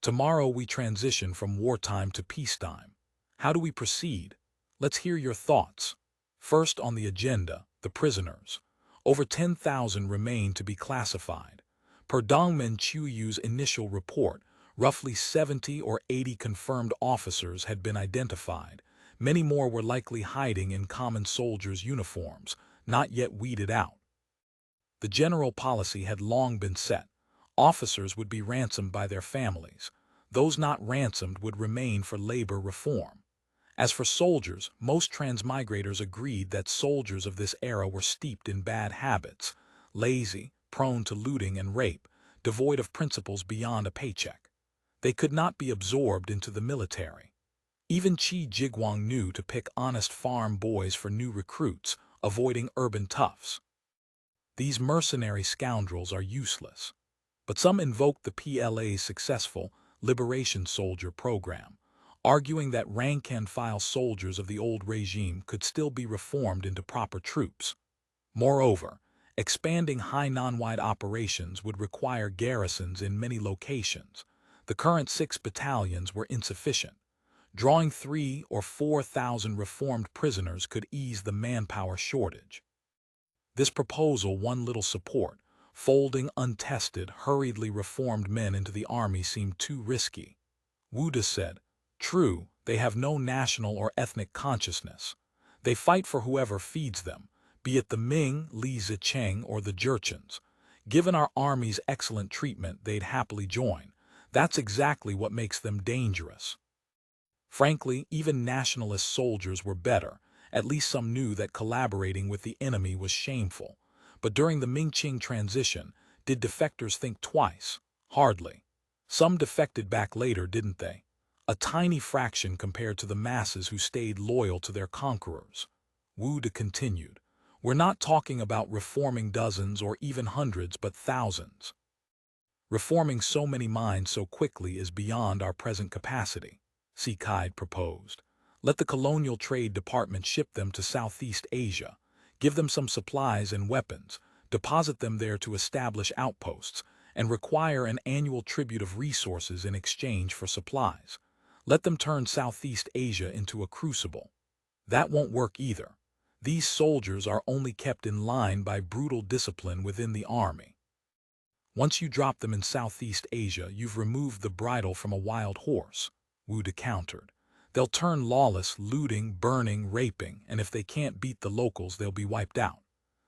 S1: Tomorrow we transition from wartime to peacetime. How do we proceed? Let's hear your thoughts. First on the agenda, the prisoners. Over 10,000 remain to be classified. Per Dongmen Chuyu's initial report, Roughly 70 or 80 confirmed officers had been identified. Many more were likely hiding in common soldiers' uniforms, not yet weeded out. The general policy had long been set. Officers would be ransomed by their families. Those not ransomed would remain for labor reform. As for soldiers, most transmigrators agreed that soldiers of this era were steeped in bad habits, lazy, prone to looting and rape, devoid of principles beyond a paycheck. They could not be absorbed into the military. Even Qi Jiguang knew to pick honest farm boys for new recruits, avoiding urban toughs. These mercenary scoundrels are useless. But some invoked the PLA's successful Liberation Soldier program, arguing that rank-and-file soldiers of the old regime could still be reformed into proper troops. Moreover, expanding Hainan-wide operations would require garrisons in many locations. The current 6 battalions were insufficient. Drawing 3,000 or 4,000 reformed prisoners could ease the manpower shortage. This proposal won little support. Folding untested, hurriedly reformed men into the army seemed too risky. Wu De said, "True, they have no national or ethnic consciousness. They fight for whoever feeds them, be it the Ming, Li Zicheng, or the Jurchens. Given our army's excellent treatment, they'd happily join. That's exactly what makes them dangerous." Frankly, even nationalist soldiers were better. At least some knew that collaborating with the enemy was shameful. But during the Ming-Qing transition, did defectors think twice? Hardly. Some defected back later, didn't they? A tiny fraction compared to the masses who stayed loyal to their conquerors. Wu De continued, "We're not talking about reforming dozens or even hundreds, but thousands. Reforming so many minds so quickly is beyond our present capacity," Sikaid proposed. "Let the Colonial Trade Department ship them to Southeast Asia. Give them some supplies and weapons, deposit them there to establish outposts, and require an annual tribute of resources in exchange for supplies. Let them turn Southeast Asia into a crucible. That won't work either. These soldiers are only kept in line by brutal discipline within the army. Once you drop them in Southeast Asia, you've removed the bridle from a wild horse," Wu De countered. "They'll turn lawless, looting, burning, raping, and if they can't beat the locals, they'll be wiped out.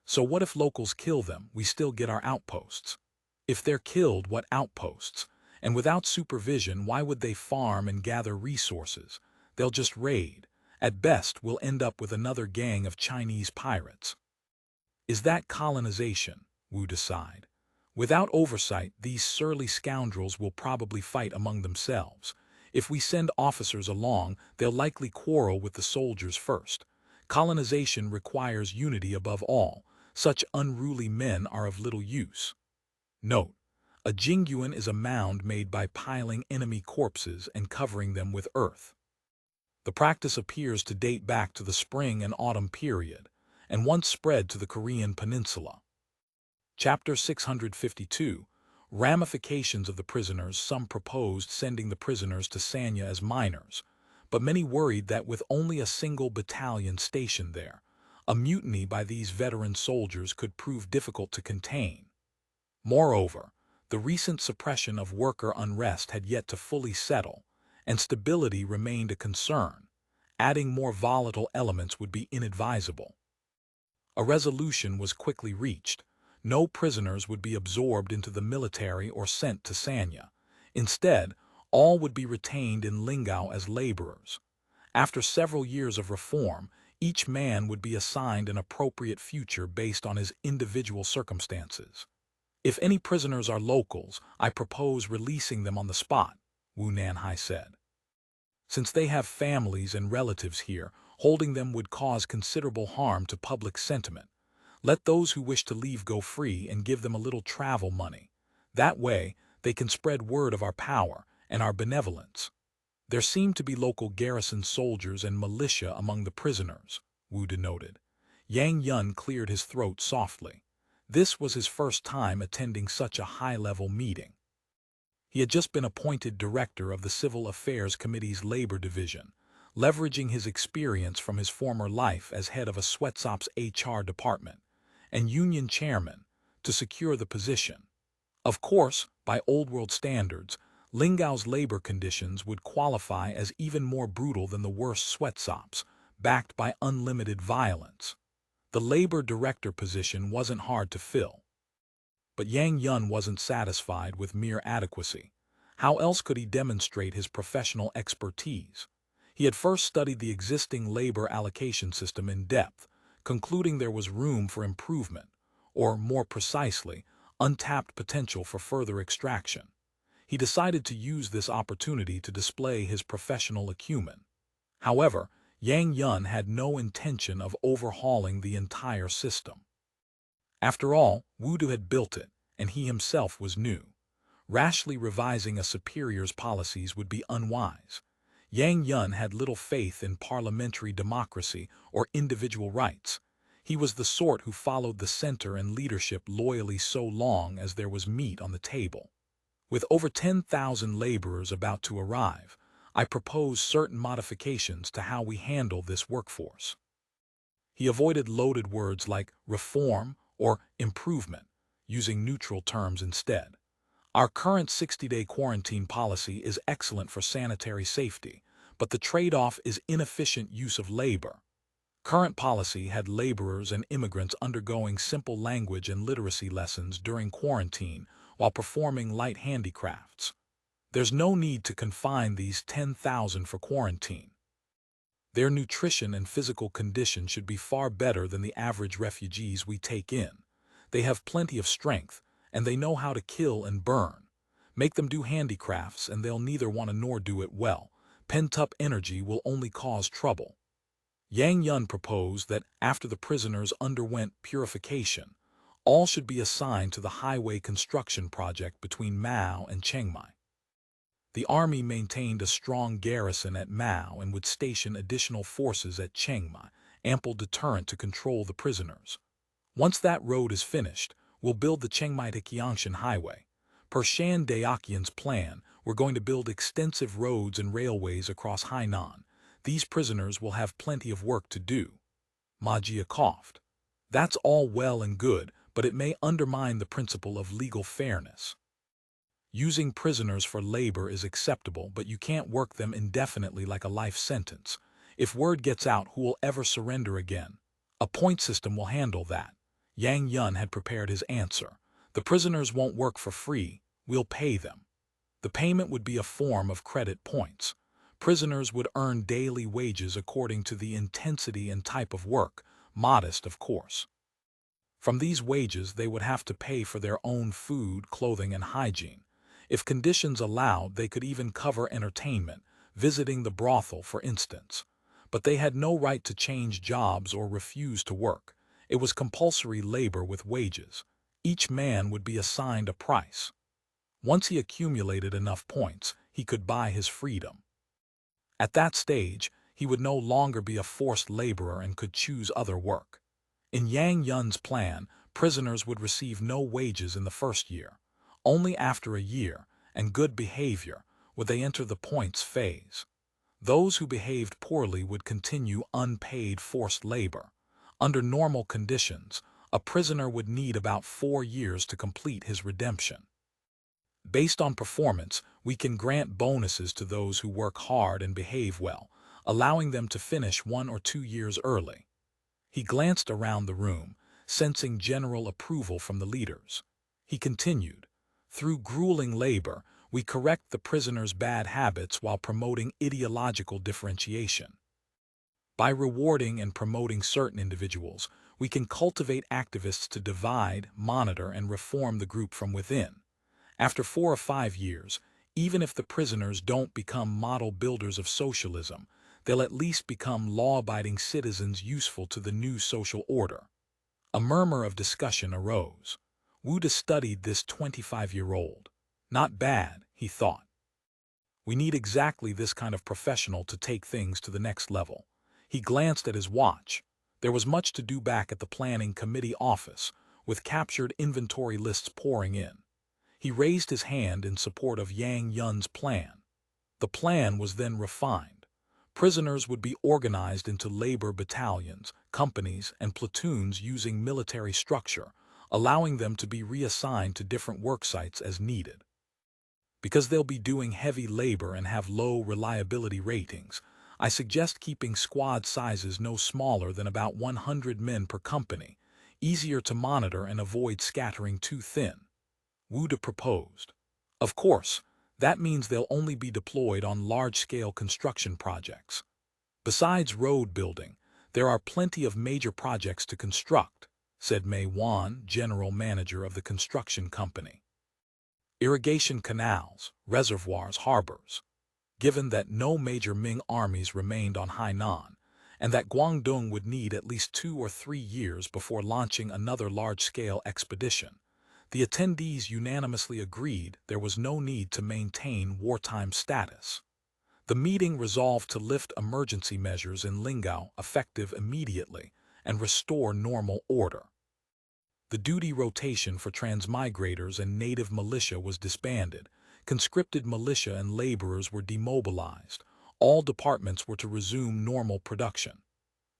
S1: So what if locals kill them? We still get our outposts. If they're killed, what outposts? And without supervision, why would they farm and gather resources? They'll just raid. At best, we'll end up with another gang of Chinese pirates." Is that colonization? Wu decided. Without oversight, these surly scoundrels will probably fight among themselves. If we send officers along, they'll likely quarrel with the soldiers first. Colonization requires unity above all. Such unruly men are of little use. Note: a jingyuan is a mound made by piling enemy corpses and covering them with earth. The practice appears to date back to the spring and autumn period, and once spread to the Korean peninsula. Chapter 652. Ramifications of the prisoners. Some proposed sending the prisoners to Sanya as minors, but many worried that with only a single battalion stationed there, a mutiny by these veteran soldiers could prove difficult to contain. Moreover, the recent suppression of worker unrest had yet to fully settle, and stability remained a concern. Adding more volatile elements would be inadvisable. A resolution was quickly reached. No prisoners would be absorbed into the military or sent to Sanya. Instead, all would be retained in Lingao as laborers. After several years of reform, each man would be assigned an appropriate future based on his individual circumstances. If any prisoners are locals, I propose releasing them on the spot, Wu Nanhai said. Since they have families and relatives here, holding them would cause considerable harm to public sentiment. Let those who wish to leave go free and give them a little travel money. That way, they can spread word of our power and our benevolence. There seem to be local garrison soldiers and militia among the prisoners, Wu denoted. Yang Yun cleared his throat softly. This was his first time attending such a high-level meeting. He had just been appointed director of the Civil Affairs Committee's Labor Division, leveraging his experience from his former life as head of a sweatshop's HR department, and union chairman, to secure the position. Of course, by old-world standards, Lingao's labor conditions would qualify as even more brutal than the worst sweatshops, backed by unlimited violence. The labor director position wasn't hard to fill. But Yang Yun wasn't satisfied with mere adequacy. How else could he demonstrate his professional expertise? He had first studied the existing labor allocation system in depth, concluding there was room for improvement, or more precisely, untapped potential for further extraction. He decided to use this opportunity to display his professional acumen. However, Yang Yun had no intention of overhauling the entire system. After all, Wudu had built it, and he himself was new. Rashly revising a superior's policies would be unwise. Yang Yun had little faith in parliamentary democracy or individual rights. He was the sort who followed the center and leadership loyally so long as there was meat on the table. With over 10,000 laborers about to arrive, I propose certain modifications to how we handle this workforce. He avoided loaded words like reform or improvement, using neutral terms instead. Our current 60-day quarantine policy is excellent for sanitary safety, but the trade-off is inefficient use of labor. Current policy had laborers and immigrants undergoing simple language and literacy lessons during quarantine while performing light handicrafts. There's no need to confine these 10,000 for quarantine. Their nutrition and physical condition should be far better than the average refugees we take in. They have plenty of strength, and they know how to kill and burn. Make them do handicrafts, and they'll neither want to nor do it well. Pent-up energy will only cause trouble. Yang Yun proposed that after the prisoners underwent purification, all should be assigned to the highway construction project between Mao and Chengmai. The army maintained a strong garrison at Mao and would station additional forces at Chengmai, ample deterrent to control the prisoners. Once that road is finished, we'll build the Chengmai to Qiangshan Highway. Per Shan Daoqian's plan, we're going to build extensive roads and railways across Hainan. These prisoners will have plenty of work to do. Ma Jia coughed. That's all well and good, but it may undermine the principle of legal fairness. Using prisoners for labor is acceptable, but you can't work them indefinitely like a life sentence. If word gets out who will ever surrender again, a point system will handle that. Yang Yun had prepared his answer. The prisoners won't work for free, we'll pay them. The payment would be a form of credit points. Prisoners would earn daily wages according to the intensity and type of work, modest of course. From these wages they would have to pay for their own food, clothing, and hygiene. If conditions allowed, they could even cover entertainment, visiting the brothel for instance. But they had no right to change jobs or refuse to work. It was compulsory labor with wages. Each man would be assigned a price. Once he accumulated enough points, he could buy his freedom. At that stage, he would no longer be a forced laborer and could choose other work. In Yang Yun's plan, prisoners would receive no wages in the first year. Only after a year, and good behavior, would they enter the points phase. Those who behaved poorly would continue unpaid forced labor. Under normal conditions, a prisoner would need about 4 years to complete his redemption. Based on performance, we can grant bonuses to those who work hard and behave well, allowing them to finish 1 or 2 years early. He glanced around the room, sensing general approval from the leaders. He continued, through grueling labor, we correct the prisoners' bad habits while promoting ideological differentiation. By rewarding and promoting certain individuals, we can cultivate activists to divide, monitor, and reform the group from within. After 4 or 5 years, even if the prisoners don't become model builders of socialism, they'll at least become law-abiding citizens useful to the new social order. A murmur of discussion arose. Wuda studied this 25-year-old. Not bad, he thought. We need exactly this kind of professional to take things to the next level. He glanced at his watch. There was much to do back at the planning committee office, with captured inventory lists pouring in. He raised his hand in support of Yang Yun's plan. The plan was then refined. Prisoners would be organized into labor battalions, companies, and platoons using military structure, allowing them to be reassigned to different work sites as needed. Because they'll be doing heavy labor and have low reliability ratings, I suggest keeping squad sizes no smaller than about 100 men per company, easier to monitor and avoid scattering too thin. Wu De proposed. Of course, that means they'll only be deployed on large-scale construction projects. Besides road building, there are plenty of major projects to construct, said Mei Wan, general manager of the construction company. Irrigation canals, reservoirs, harbors. Given that no major Ming armies remained on Hainan, and that Guangdong would need at least 2 or 3 years before launching another large-scale expedition, the attendees unanimously agreed there was no need to maintain wartime status. The meeting resolved to lift emergency measures in Lingao effective immediately and restore normal order. The duty rotation for transmigrators and native militia was disbanded, conscripted militia and laborers were demobilized, all departments were to resume normal production.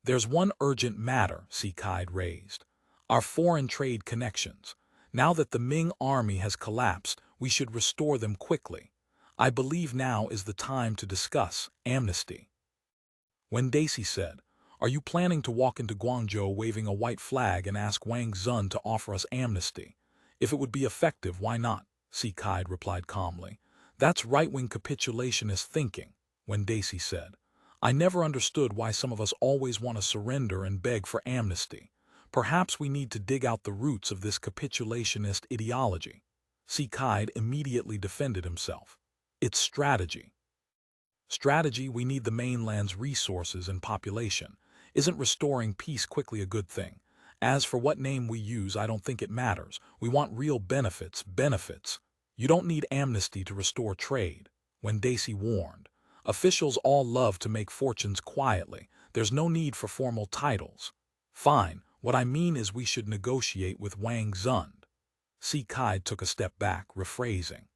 S1: There's one urgent matter, Sikaid raised. Our foreign trade connections. Now that the Ming army has collapsed, we should restore them quickly. I believe now is the time to discuss amnesty. When Daisy said, "Are you planning to walk into Guangzhou waving a white flag and ask Wang Zun to offer us amnesty? If it would be effective, why not?" Sikaid replied calmly. "That's right-wing capitulationist thinking." When Daisy said, "I never understood why some of us always want to surrender and beg for amnesty. Perhaps we need to dig out the roots of this capitulationist ideology." Sikaid immediately defended himself. "It's strategy. Strategy, we need the mainland's resources and population. Isn't restoring peace quickly a good thing? As for what name we use, I don't think it matters. We want real benefits, benefits. You don't need amnesty to restore trade." When Daisy warned, "Officials all love to make fortunes quietly. There's no need for formal titles." "Fine, what I mean is we should negotiate with Wang Zun." Sikaid took a step back, rephrasing.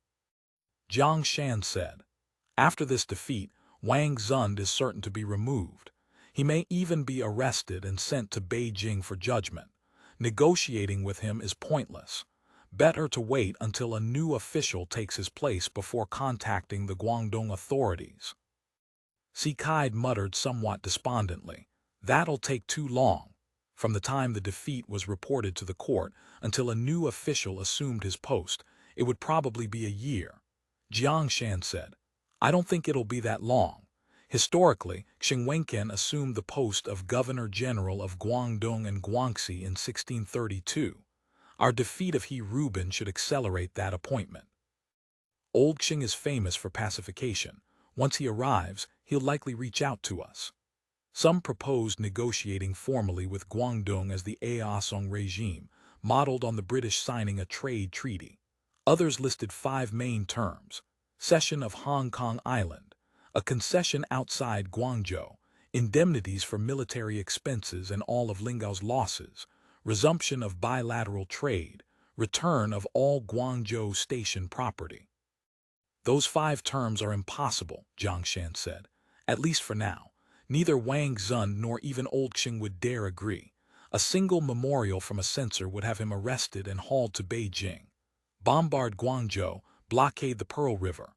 S1: Jiang Shan said, "After this defeat, Wang Zun is certain to be removed. He may even be arrested and sent to Beijing for judgment. Negotiating with him is pointless. Better to wait until a new official takes his place before contacting the Guangdong authorities." Sikaid muttered somewhat despondently, "That'll take too long. From the time the defeat was reported to the court until a new official assumed his post, it would probably be a year." Jiang Shan said, "I don't think it'll be that long. Historically, Xing Wenken assumed the post of Governor-General of Guangdong and Guangxi in 1632. Our defeat of He Ruben should accelerate that appointment. Old Xing is famous for pacification. Once he arrives, he'll likely reach out to us." Some proposed negotiating formally with Guangdong as the Aosong regime, modeled on the British signing a trade treaty. Others listed 5 main terms: cession of Hong Kong Island, a concession outside Guangzhou, indemnities for military expenses and all of Lingao's losses, resumption of bilateral trade, return of all Guangzhou station property. "Those 5 terms are impossible," Jiang Shan said, "at least for now. Neither Wang Zun nor even Old Xing would dare agree. A single memorial from a censor would have him arrested and hauled to Beijing. Bombard Guangzhou, blockade the Pearl River.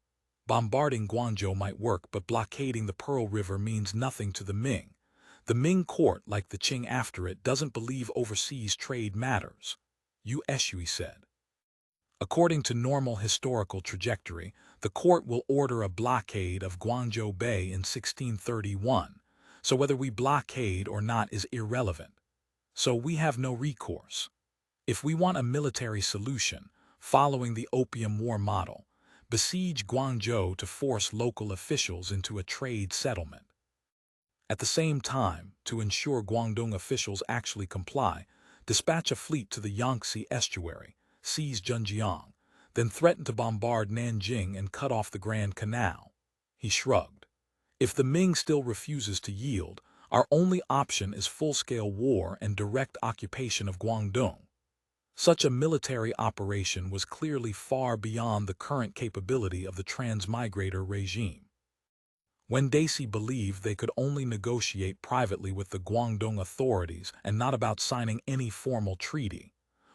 S1: Bombarding Guangzhou might work, but blockading the Pearl River means nothing to the Ming. The Ming court, like the Qing after it, doesn't believe overseas trade matters." Yu Eshui said. "According to normal historical trajectory, the court will order a blockade of Guangzhou Bay in 1631, so whether we blockade or not is irrelevant. So we have no recourse. If we want a military solution, following the Opium War model, besiege Guangzhou to force local officials into a trade settlement. At the same time, to ensure Guangdong officials actually comply, dispatch a fleet to the Yangtze estuary, seize Zhenjiang, then threaten to bombard Nanjing and cut off the Grand Canal." He shrugged. "If the Ming still refuses to yield, our only option is full-scale war and direct occupation of Guangdong." Such a military operation was clearly far beyond the current capability of the transmigrator regime. When Daisy believed they could only negotiate privately with the Guangdong authorities and not about signing any formal treaty.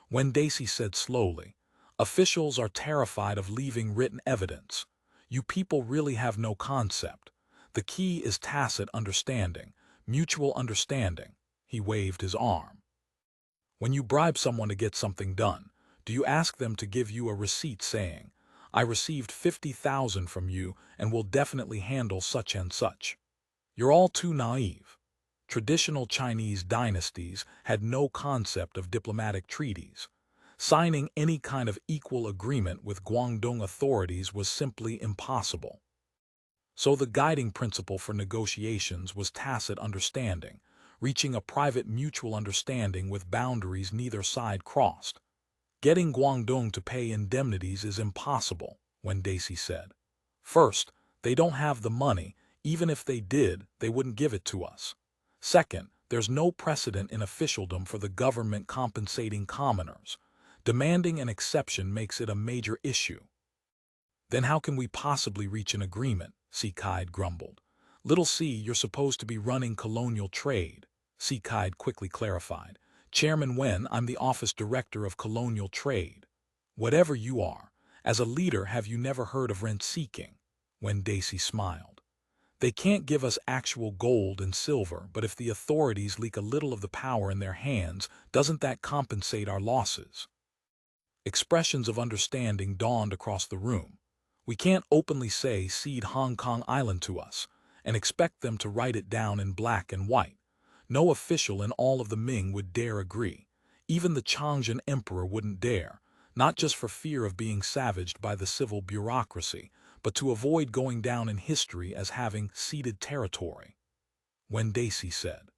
S1: When Daisy said slowly, Officials are terrified of leaving written evidence. You people really have no concept. The key is tacit understanding, mutual understanding. He waved his arm. When you bribe someone to get something done, do you ask them to give you a receipt saying, "I received 50,000 from you and will definitely handle such and such"? You're all too naive. Traditional Chinese dynasties had no concept of diplomatic treaties. Signing any kind of equal agreement with Guangdong authorities was simply impossible. So the guiding principle for negotiations was tacit understanding, reaching a private mutual understanding with boundaries neither side crossed. Getting Guangdong to pay indemnities is impossible, WinDynasty said. First, they don't have the money. Even if they did, they wouldn't give it to us. Second, there's no precedent in officialdom for the government compensating commoners. Demanding an exception makes it a major issue. Then how can we possibly reach an agreement? Dike grumbled. Little C, you're supposed to be running colonial trade. Dike quickly clarified. Chairman Wen, I'm the office director of colonial trade. Whatever you are, as a leader have you never heard of rent-seeking? WinDynasty smiled. They can't give us actual gold and silver, but if the authorities leak a little of the power in their hands, doesn't that compensate our losses? Expressions of understanding dawned across the room. We can't openly say cede Hong Kong Island to us, and expect them to write it down in black and white. No official in all of the Ming would dare agree. Even the Changjian emperor wouldn't dare, not just for fear of being savaged by the civil bureaucracy, but to avoid going down in history as having ceded territory. WinDynasty said.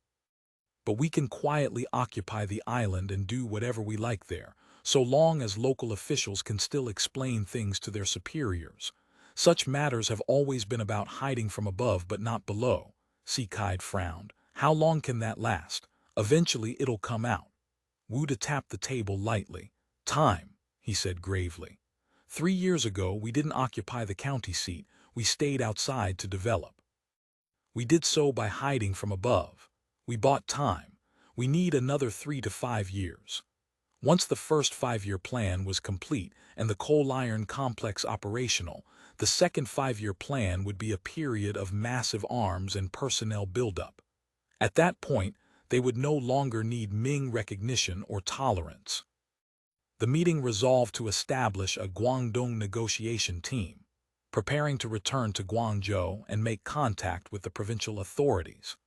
S1: But we can quietly occupy the island and do whatever we like there, so long as local officials can still explain things to their superiors. Such matters have always been about hiding from above but not below. Dike frowned. How long can that last? Eventually it'll come out. Wu Da tapped the table lightly. Time, he said gravely. 3 years ago we didn't occupy the county seat, we stayed outside to develop. We did so by hiding from above. We bought time. We need another 3 to 5 years. Once the first 5-year plan was complete and the coal-iron complex operational, the second 5-year plan would be a period of massive arms and personnel buildup. At that point, they would no longer need Ming recognition or tolerance. The meeting resolved to establish a Guangdong negotiation team, preparing to return to Guangzhou and make contact with the provincial authorities.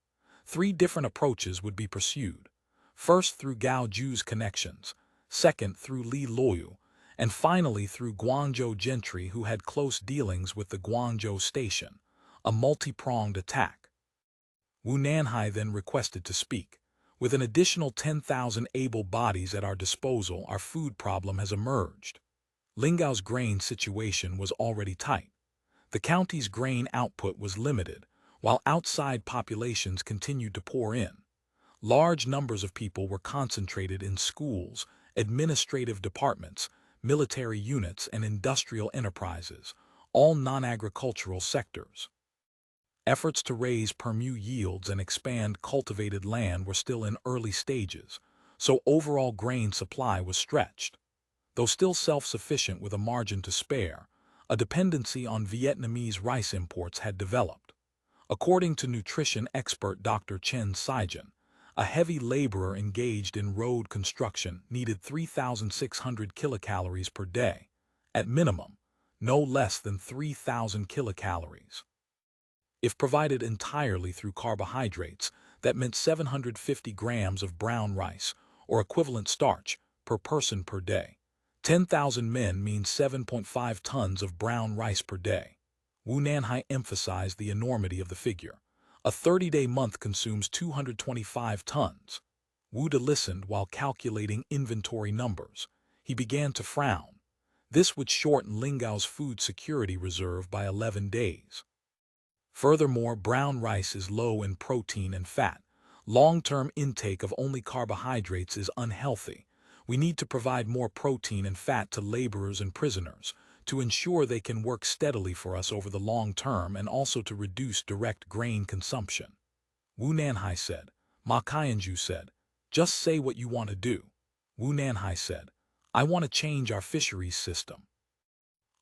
S1: 3 different approaches would be pursued. First through Gao Zhu's connections, second through Li Loyu, and finally through Guangzhou gentry who had close dealings with the Guangzhou station, a multi-pronged attack. Wu Nanhai then requested to speak. With an additional 10,000 able bodies at our disposal, our food problem has emerged. Lingao's grain situation was already tight. The county's grain output was limited, while outside populations continued to pour in. Large numbers of people were concentrated in schools, administrative departments, military units, and industrial enterprises, all non-agricultural sectors. Efforts to raise per-mu yields and expand cultivated land were still in early stages, so overall grain supply was stretched. Though still self-sufficient with a margin to spare, a dependency on Vietnamese rice imports had developed. According to nutrition expert Dr. Chen Saijian, a heavy laborer engaged in road construction needed 3,600 kilocalories per day, at minimum, no less than 3,000 kilocalories. If provided entirely through carbohydrates, that meant 750 grams of brown rice, or equivalent starch, per person per day. 10,000 men means 7.5 tons of brown rice per day. Wu Nanhai emphasized the enormity of the figure. A 30-day month consumes 225 tons. Wu Da listened while calculating inventory numbers. He began to frown. This would shorten Lingao's food security reserve by 11 days. Furthermore, brown rice is low in protein and fat. Long-term intake of only carbohydrates is unhealthy. We need to provide more protein and fat to laborers and prisoners, to ensure they can work steadily for us over the long term and also to reduce direct grain consumption. Wu Nanhai said. Ma Qianju said, just say what you want to do. Wu Nanhai said, I want to change our fisheries system.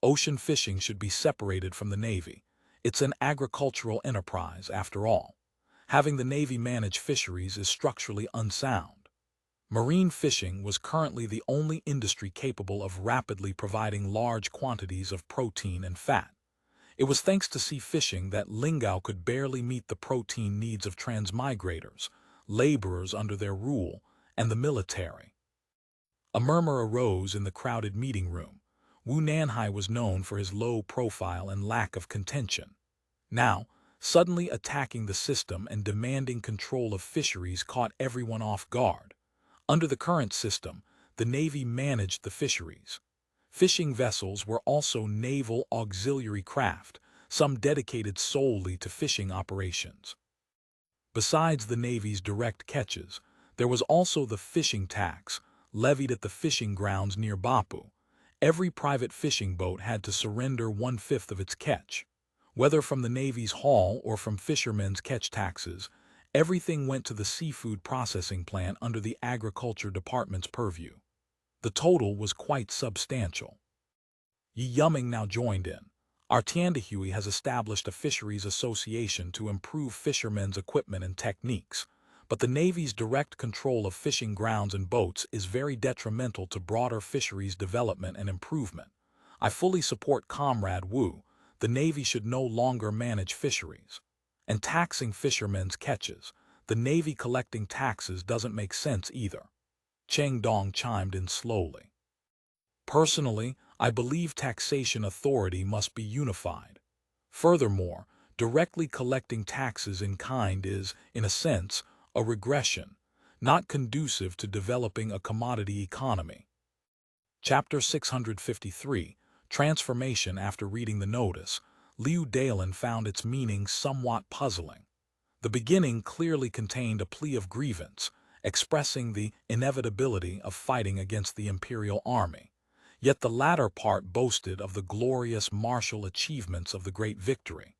S1: Ocean fishing should be separated from the Navy. It's an agricultural enterprise, after all. Having the Navy manage fisheries is structurally unsound. Marine fishing was currently the only industry capable of rapidly providing large quantities of protein and fat. It was thanks to sea fishing that Lingao could barely meet the protein needs of transmigrators, laborers under their rule, and the military. A murmur arose in the crowded meeting room. Wu Nanhai was known for his low profile and lack of contention. Now, suddenly attacking the system and demanding control of fisheries caught everyone off guard. Under the current system, the Navy managed the fisheries. Fishing vessels were also naval auxiliary craft, some dedicated solely to fishing operations. Besides the Navy's direct catches, there was also the fishing tax, levied at the fishing grounds near Bapu. Every private fishing boat had to surrender 1/5 of its catch. Whether from the Navy's haul or from fishermen's catch taxes, everything went to the seafood processing plant under the Agriculture Department's purview. The total was quite substantial. Yi Yuming now joined in. Our Tiandahui has established a fisheries association to improve fishermen's equipment and techniques, but the Navy's direct control of fishing grounds and boats is very detrimental to broader fisheries development and improvement. I fully support Comrade Wu. The Navy should no longer manage fisheries. And taxing fishermen's catches, the Navy collecting taxes doesn't make sense either. Cheng Dong chimed in slowly. Personally, I believe taxation authority must be unified. Furthermore, directly collecting taxes in kind is, in a sense, a regression, not conducive to developing a commodity economy. Chapter 653, Transformation. After reading the notice, Liu Dalin found its meaning somewhat puzzling. The beginning clearly contained a plea of grievance, expressing the inevitability of fighting against the imperial army. Yet the latter part boasted of the glorious martial achievements of the great victory.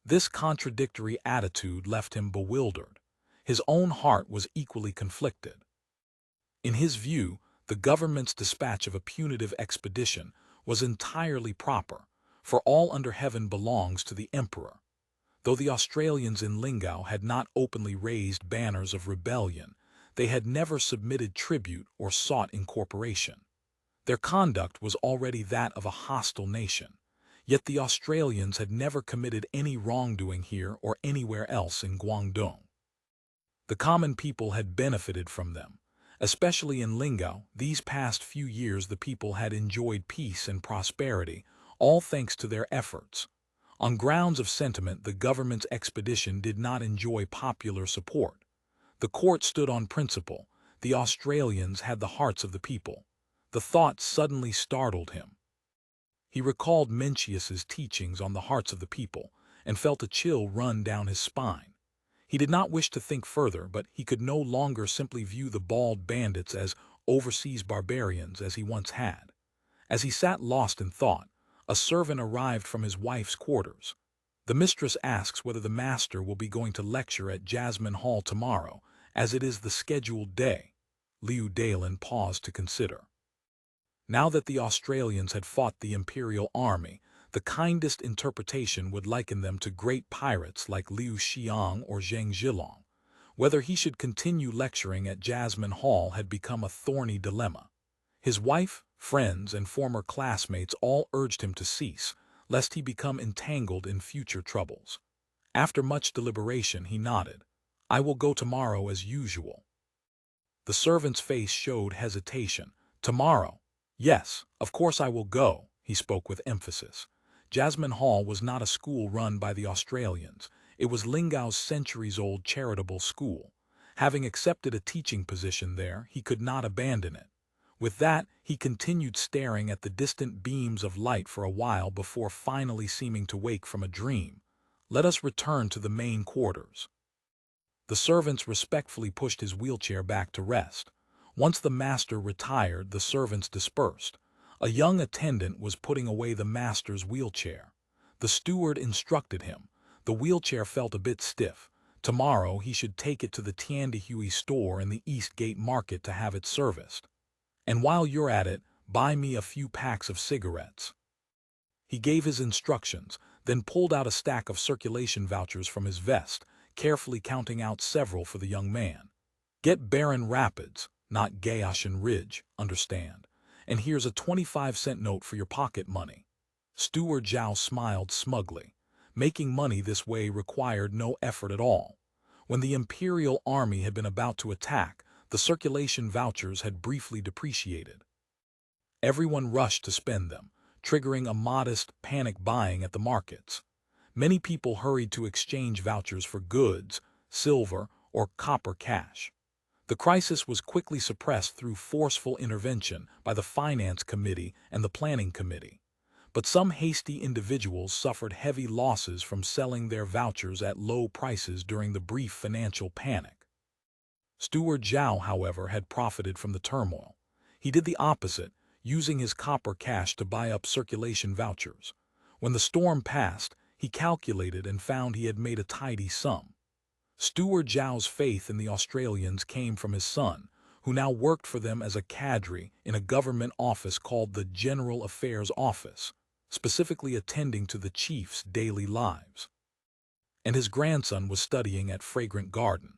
S1: This contradictory attitude left him bewildered. His own heart was equally conflicted. In his view, the government's dispatch of a punitive expedition was entirely proper, for all under heaven belongs to the emperor. Though the Australians in Lingao had not openly raised banners of rebellion, they had never submitted tribute or sought incorporation. Their conduct was already that of a hostile nation, yet the Australians had never committed any wrongdoing here or anywhere else in Guangdong. The common people had benefited from them. Especially in Lingao, these past few years the people had enjoyed peace and prosperity, all thanks to their efforts. On grounds of sentiment, the government's expedition did not enjoy popular support. The court stood on principle. The Australians had the hearts of the people. The thought suddenly startled him. He recalled Mencius's teachings on the hearts of the people and felt a chill run down his spine. He did not wish to think further, but he could no longer simply view the bald bandits as overseas barbarians as he once had. As he sat lost in thought, a servant arrived from his wife's quarters. The mistress asks whether the master will be going to lecture at Jasmine Hall tomorrow, as it is the scheduled day. Liu Dalin paused to consider. Now that the Australians had fought the imperial army, the kindest interpretation would liken them to great pirates like Liu Xiang or Zheng Zhilong. Whether he should continue lecturing at Jasmine Hall had become a thorny dilemma. His wife, friends, and former classmates all urged him to cease, lest he become entangled in future troubles. After much deliberation, he nodded. "I will go tomorrow as usual." The servant's face showed hesitation. "Tomorrow? Yes, of course I will go," he spoke with emphasis. Jasmine Hall was not a school run by the Australians. It was Lingao's centuries-old charitable school. Having accepted a teaching position there, he could not abandon it. With that, he continued staring at the distant beams of light for a while before finally seeming to wake from a dream. "Let us return to the main quarters." The servants respectfully pushed his wheelchair back to rest. Once the master retired, the servants dispersed. A young attendant was putting away the master's wheelchair. The steward instructed him. The wheelchair felt a bit stiff. Tomorrow he should take it to the Tiandahui store in the East Gate Market to have it serviced. "And while you're at it, "Buy me a few packs of cigarettes." He gave his instructions, then pulled out a stack of circulation vouchers from his vest, carefully counting out several for the young man. "Get Barren Rapids, not Gaoshan Ridge, understand? And here's a 25-cent note for your pocket money." Steward Zhao smiled smugly. Making money this way required no effort at all. When the Imperial Army had been about to attack, the circulation vouchers had briefly depreciated. Everyone rushed to spend them, triggering a modest panic buying at the markets. Many people hurried to exchange vouchers for goods, silver, or copper cash. The crisis was quickly suppressed through forceful intervention by the Finance Committee and the Planning Committee. But some hasty individuals suffered heavy losses from selling their vouchers at low prices during the brief financial panic. Steward Zhao, however, had profited from the turmoil. He did the opposite, using his copper cash to buy up circulation vouchers. When the storm passed, he calculated and found he had made a tidy sum. Steward Zhao's faith in the Australians came from his son, who now worked for them as a cadre in a government office called the General Affairs Office, specifically attending to the chief's daily lives. And his grandson was studying at Fragrant Garden.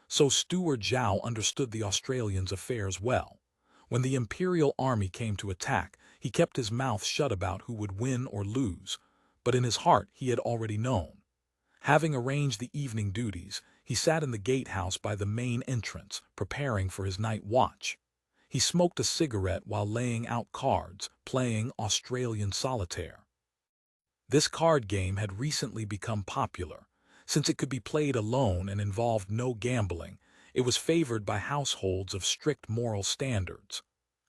S1: So Steward Zhao understood the Australians' affairs well. When the Imperial Army came to attack, he kept his mouth shut about who would win or lose, but in his heart he had already known. Having arranged the evening duties, he sat in the gatehouse by the main entrance, preparing for his night watch. He smoked a cigarette while laying out cards, playing Australian solitaire. This card game had recently become popular. Since it could be played alone and involved no gambling, it was favored by households of strict moral standards.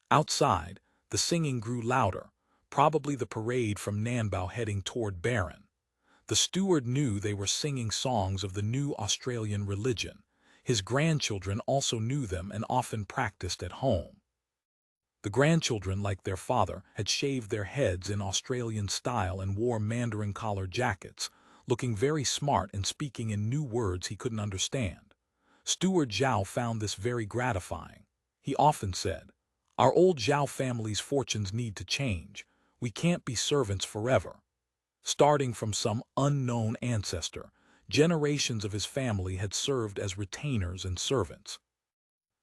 S1: Outside, the singing grew louder, probably the parade from Nanbao heading toward Barren. The steward knew they were singing songs of the new Australian religion. His grandchildren also knew them and often practiced at home. The grandchildren, like their father, had shaved their heads in Australian style and wore Mandarin collar jackets, looking very smart and speaking in new words he couldn't understand. Steward Zhao found this very gratifying. He often said, "Our old Zhao family's fortunes need to change. We can't be servants forever." Starting from some unknown ancestor, generations of his family had served as retainers and servants.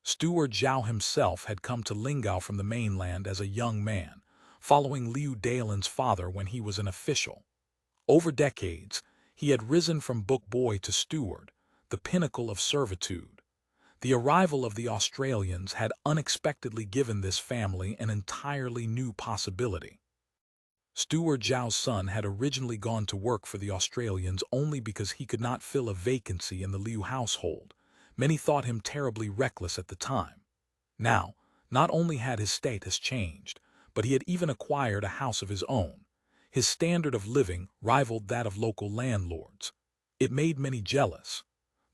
S1: Steward Zhao himself had come to Lingao from the mainland as a young man, following Liu Dalin's father when he was an official. Over decades, he had risen from book boy to steward, the pinnacle of servitude. The arrival of the Australians had unexpectedly given this family an entirely new possibility. Steward Zhao's son had originally gone to work for the Australians only because he could not fill a vacancy in the Liu household. Many thought him terribly reckless at the time. Now, not only had his status changed, but he had even acquired a house of his own. His standard of living rivaled that of local landlords. It made many jealous.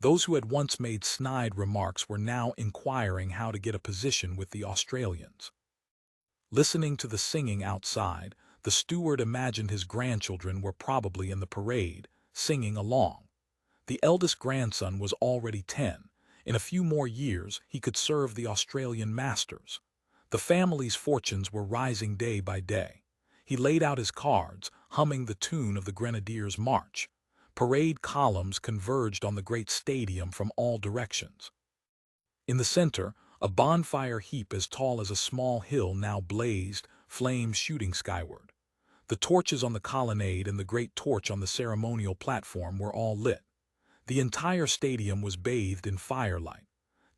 S1: Those who had once made snide remarks were now inquiring how to get a position with the Australians. Listening to the singing outside, the steward imagined his grandchildren were probably in the parade, singing along. The eldest grandson was already 10. In a few more years, he could serve the Australian masters. The family's fortunes were rising day by day. He laid out his cards, humming the tune of the Grenadiers' March. Parade columns converged on the great stadium from all directions. In the center, a bonfire heap as tall as a small hill now blazed, flames shooting skyward. The torches on the colonnade and the great torch on the ceremonial platform were all lit. The entire stadium was bathed in firelight.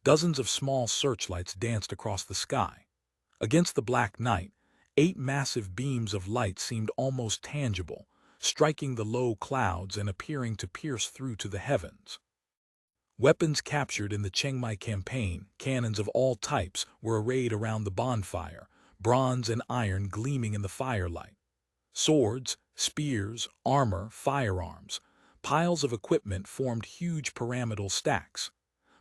S1: Dozens of small searchlights danced across the sky. Against the black night, 8 massive beams of light seemed almost tangible, striking the low clouds and appearing to pierce through to the heavens. Weapons captured in the Chengmai campaign, cannons of all types, were arrayed around the bonfire, bronze and iron gleaming in the firelight. Swords, spears, armor, firearms, piles of equipment formed huge pyramidal stacks.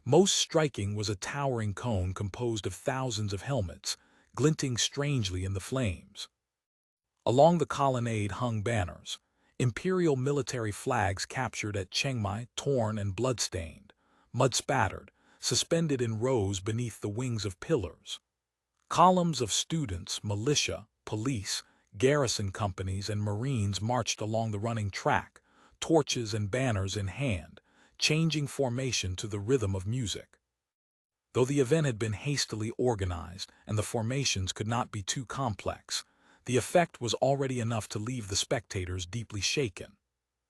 S1: Most striking was a towering cone composed of thousands of helmets, glinting strangely in the flames. Along the colonnade hung banners, imperial military flags captured at Chengmai, torn and blood-stained, mud-spattered, suspended in rows beneath the wings of pillars. Columns of students, militia, police, garrison companies, and marines marched along the running track, torches and banners in hand, changing formation to the rhythm of music. Though the event had been hastily organized and the formations could not be too complex, the effect was already enough to leave the spectators deeply shaken.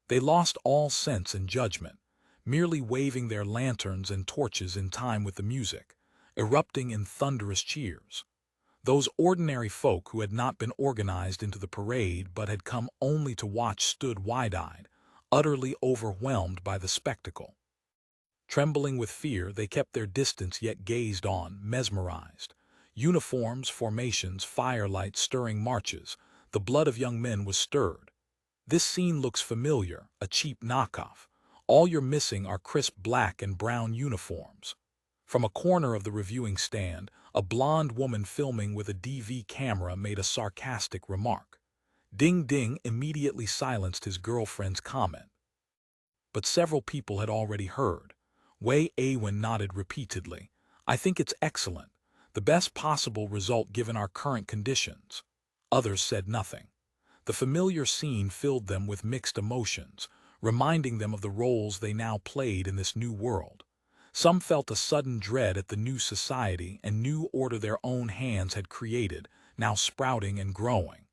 S1: They lost all sense and judgment, merely waving their lanterns and torches in time with the music, erupting in thunderous cheers. Those ordinary folk who had not been organized into the parade but had come only to watch stood wide-eyed, utterly overwhelmed by the spectacle. Trembling with fear, they kept their distance yet gazed on, mesmerized. Uniforms, formations, firelight, stirring marches. The blood of young men was stirred. This scene looks familiar, a cheap knockoff. All you're missing are crisp black and brown uniforms. From a corner of the reviewing stand, a blonde woman filming with a DV camera made a sarcastic remark. Ding Ding immediately silenced his girlfriend's comment. But several people had already heard. Wei Awen nodded repeatedly. I think it's excellent. The best possible result given our current conditions. Others said nothing. The familiar scene filled them with mixed emotions, reminding them of the roles they now played in this new world. Some felt a sudden dread at the new society and new order their own hands had created, now sprouting and growing.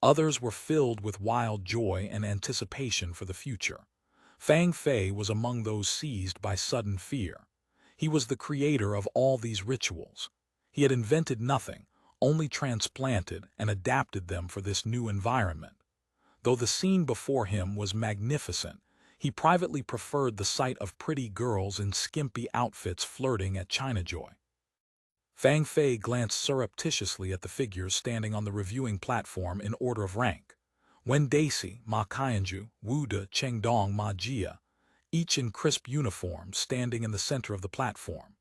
S1: Others were filled with wild joy and anticipation for the future. Fang Fei was among those seized by sudden fear. He was the creator of all these rituals. He had invented nothing, only transplanted and adapted them for this new environment. Though the scene before him was magnificent, he privately preferred the sight of pretty girls in skimpy outfits flirting at China Joy. Fang Fei glanced surreptitiously at the figures standing on the reviewing platform in order of rank. Wen Daisy, Ma Qianju, Wu De, Chengdong, Ma Jia, each in crisp uniforms standing in the center of the platform.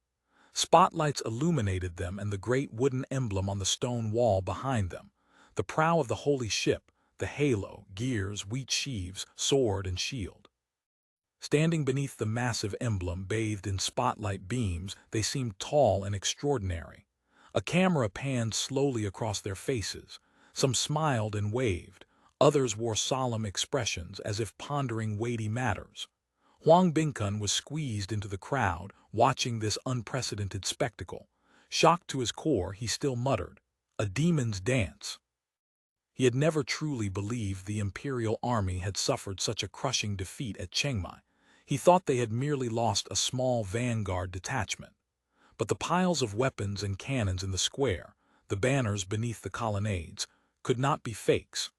S1: Spotlights illuminated them and the great wooden emblem on the stone wall behind them, the prow of the holy ship, the halo, gears, wheat sheaves, sword, and shield. Standing beneath the massive emblem bathed in spotlight beams, they seemed tall and extraordinary. A camera panned slowly across their faces. Some smiled and waved. Others wore solemn expressions as if pondering weighty matters. Huang Bingkun was squeezed into the crowd, watching this unprecedented spectacle. Shocked to his core, he still muttered, "A demon's dance." He had never truly believed the imperial army had suffered such a crushing defeat at Chengmai. He thought they had merely lost a small vanguard detachment. But the piles of weapons and cannons in the square, the banners beneath the colonnades, could not be fakes.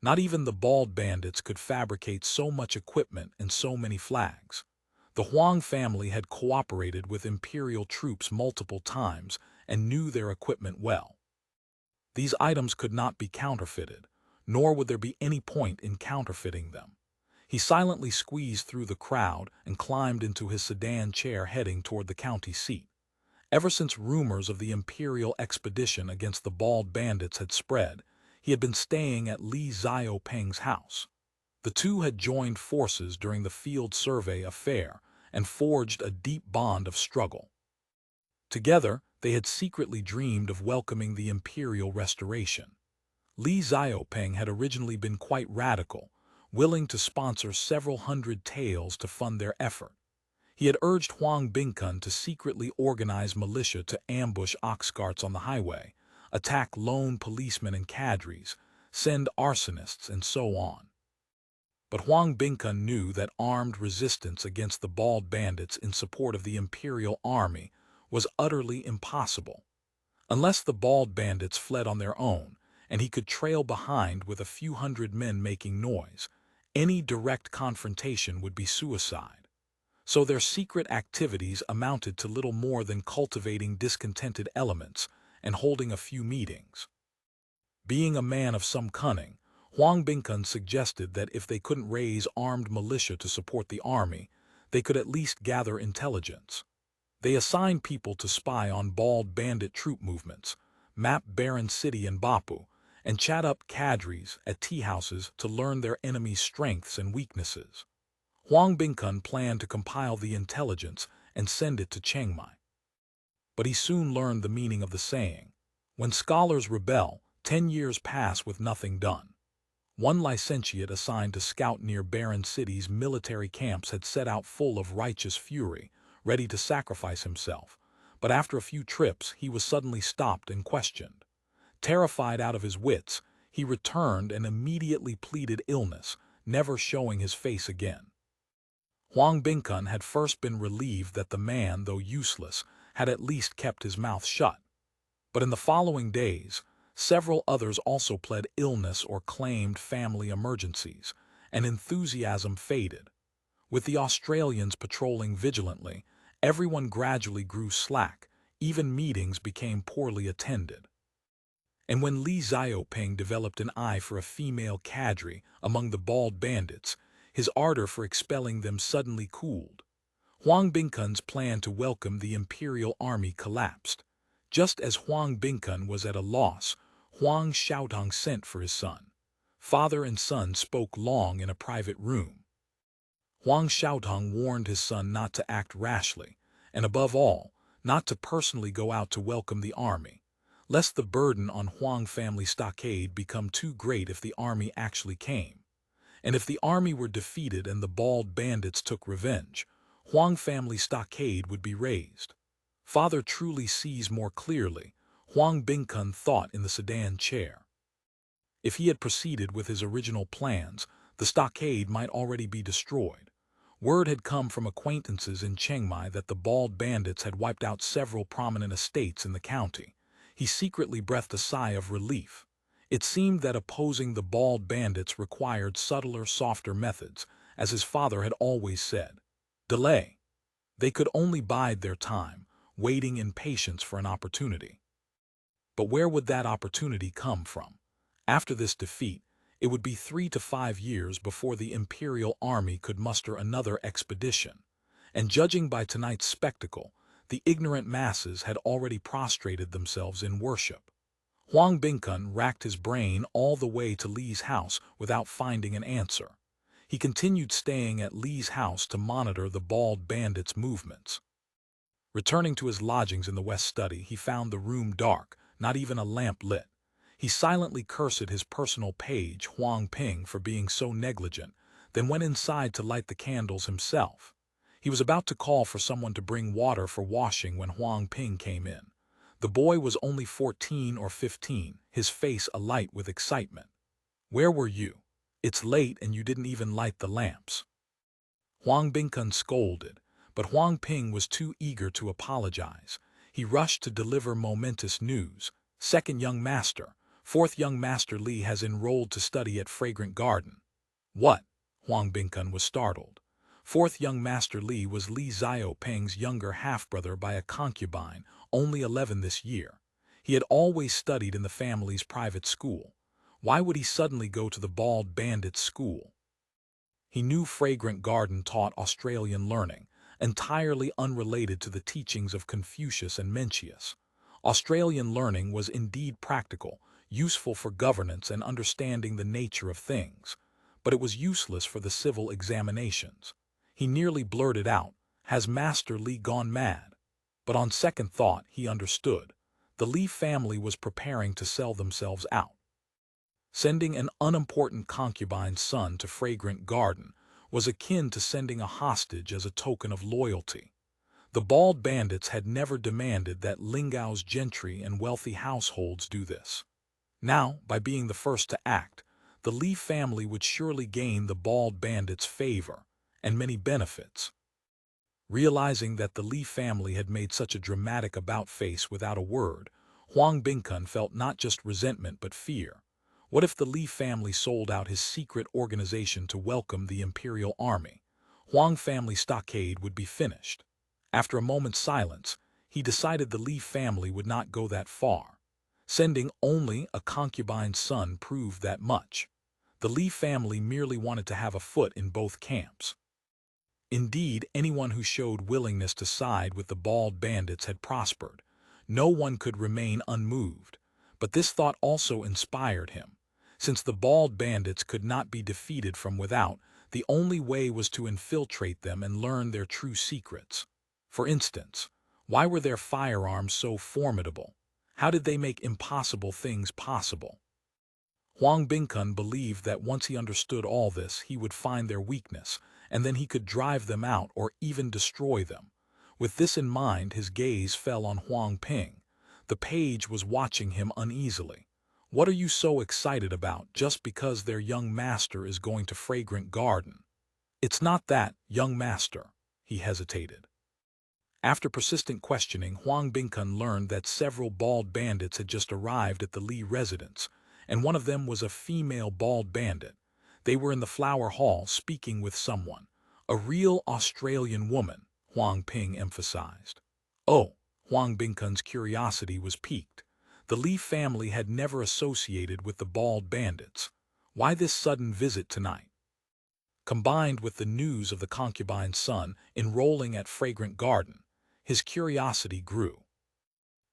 S1: Not even the bald bandits could fabricate so much equipment and so many flags. The Huang family had cooperated with imperial troops multiple times and knew their equipment well. These items could not be counterfeited, nor would there be any point in counterfeiting them. He silently squeezed through the crowd and climbed into his sedan chair heading toward the county seat. Ever since rumors of the imperial expedition against the bald bandits had spread, he had been staying at Li Xiaopeng's house. The two had joined forces during the field survey affair and forged a deep bond of struggle. Together, they had secretly dreamed of welcoming the imperial restoration. Li Xiaopeng had originally been quite radical, willing to sponsor several hundred taels to fund their effort. He had urged Huang Bingkun to secretly organize militia to ambush ox carts on the highway, attack lone policemen and cadres, send arsonists, and so on. But Huang Bingkun knew that armed resistance against the bald bandits in support of the imperial army was utterly impossible. Unless the bald bandits fled on their own, and he could trail behind with a few hundred men making noise, any direct confrontation would be suicide. So their secret activities amounted to little more than cultivating discontented elements and holding a few meetings. Being a man of some cunning, Huang Bingkun suggested that if they couldn't raise armed militia to support the army, they could at least gather intelligence. They assigned people to spy on bald bandit troop movements, map Baron City and Bapu, and chat up cadres at tea houses to learn their enemy's strengths and weaknesses. Huang Bingkun planned to compile the intelligence and send it to Chengmai. But he soon learned the meaning of the saying, When scholars rebel, 10 years pass with nothing done. One licentiate assigned to scout near barren cities' military camps had set out full of righteous fury, ready to sacrifice himself, but after a few trips he was suddenly stopped and questioned. Terrified out of his wits, he returned and immediately pleaded illness, never showing his face again. Huang Bingkun had first been relieved that the man, though useless, had at least kept his mouth shut. But in the following days, several others also pled illness or claimed family emergencies, and enthusiasm faded. With the Australians patrolling vigilantly, everyone gradually grew slack, even meetings became poorly attended. And when Li Xiaoping developed an eye for a female cadre among the bald bandits, his ardor for expelling them suddenly cooled. Huang Bingkun's plan to welcome the imperial army collapsed. Just as Huang Bingkun was at a loss, Huang Xiaotong sent for his son. Father and son spoke long in a private room. Huang Xiaotong warned his son not to act rashly, and above all, not to personally go out to welcome the army, lest the burden on Huang family stockade become too great if the army actually came. And if the army were defeated and the bald bandits took revenge, Huang family stockade would be raised. Father truly sees more clearly, Huang Bingkun thought in the sedan chair. If he had proceeded with his original plans, the stockade might already be destroyed. Word had come from acquaintances in Chengmai that the bald bandits had wiped out several prominent estates in the county. He secretly breathed a sigh of relief. It seemed that opposing the bald bandits required subtler, softer methods, as his father had always said. Delay. They could only bide their time, waiting in patience for an opportunity. But where would that opportunity come from? After this defeat, it would be 3 to 5 years before the imperial army could muster another expedition. And judging by tonight's spectacle, the ignorant masses had already prostrated themselves in worship. Huang Bingkun racked his brain all the way to Li's house without finding an answer. He continued staying at Li's house to monitor the bald bandits' movements. Returning to his lodgings in the west study, he found the room dark, not even a lamp lit. He silently cursed his personal page, Huang Ping, for being so negligent, then went inside to light the candles himself. He was about to call for someone to bring water for washing when Huang Ping came in. The boy was only 14 or 15, his face alight with excitement. "Where were you? It's late and you didn't even light the lamps." Huang Bingkun scolded, but Huang Ping was too eager to apologize. He rushed to deliver momentous news. "Second young master, fourth young master Li has enrolled to study at Fragrant Garden." "What?" Huang Bingkun was startled. Fourth young master Li was Li Xiaoping's younger half-brother by a concubine, only 11 this year. He had always studied in the family's private school. Why would he suddenly go to the bald bandits' school? He knew Fragrant Garden taught Australian learning, entirely unrelated to the teachings of Confucius and Mencius. Australian learning was indeed practical, useful for governance and understanding the nature of things, but it was useless for the civil examinations. He nearly blurted out, "Has Master Li gone mad?" But on second thought, he understood. The Li family was preparing to sell themselves out. Sending an unimportant concubine's son to Fragrant Garden was akin to sending a hostage as a token of loyalty. The bald bandits had never demanded that Lingao's gentry and wealthy households do this. Now, by being the first to act, the Li family would surely gain the bald bandits' favor and many benefits. Realizing that the Li family had made such a dramatic about-face without a word, Huang Bingkun felt not just resentment but fear. What if the Li family sold out his secret organization to welcome the imperial army? Huang family stockade would be finished. After a moment's silence, he decided the Li family would not go that far. Sending only a concubine's son proved that much. The Li family merely wanted to have a foot in both camps. Indeed, anyone who showed willingness to side with the bald bandits had prospered. No one could remain unmoved. But this thought also inspired him. Since the bald bandits could not be defeated from without, the only way was to infiltrate them and learn their true secrets. For instance, why were their firearms so formidable? How did they make impossible things possible? Huang Bingkun believed that once he understood all this, he would find their weakness, and then he could drive them out or even destroy them. With this in mind, his gaze fell on Huang Ping. The page was watching him uneasily. What are you so excited about just because their young master is going to Fragrant Garden? It's not that, young master. He hesitated. After persistent questioning, Huang Bingkun learned that several bald bandits had just arrived at the Li residence, and one of them was a female bald bandit. They were in the flower hall speaking with someone. A real Australian woman, Huang Ping emphasized. Oh, Huang Bingkun's curiosity was piqued. The Li family had never associated with the bald bandits. Why this sudden visit tonight? Combined with the news of the concubine's son enrolling at Fragrant Garden, his curiosity grew.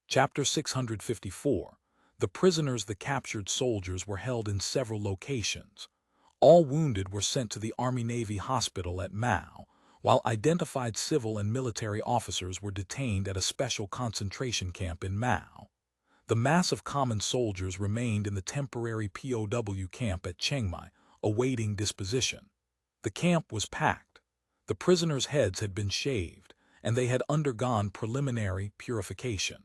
S1: Chapter 654. The prisoners, the captured soldiers, were held in several locations. All wounded were sent to the Army-Navy hospital at Mao, while identified civil and military officers were detained at a special concentration camp in Mao. The mass of common soldiers remained in the temporary POW camp at Chengmai, awaiting disposition. The camp was packed. The prisoners' heads had been shaved, and they had undergone preliminary purification.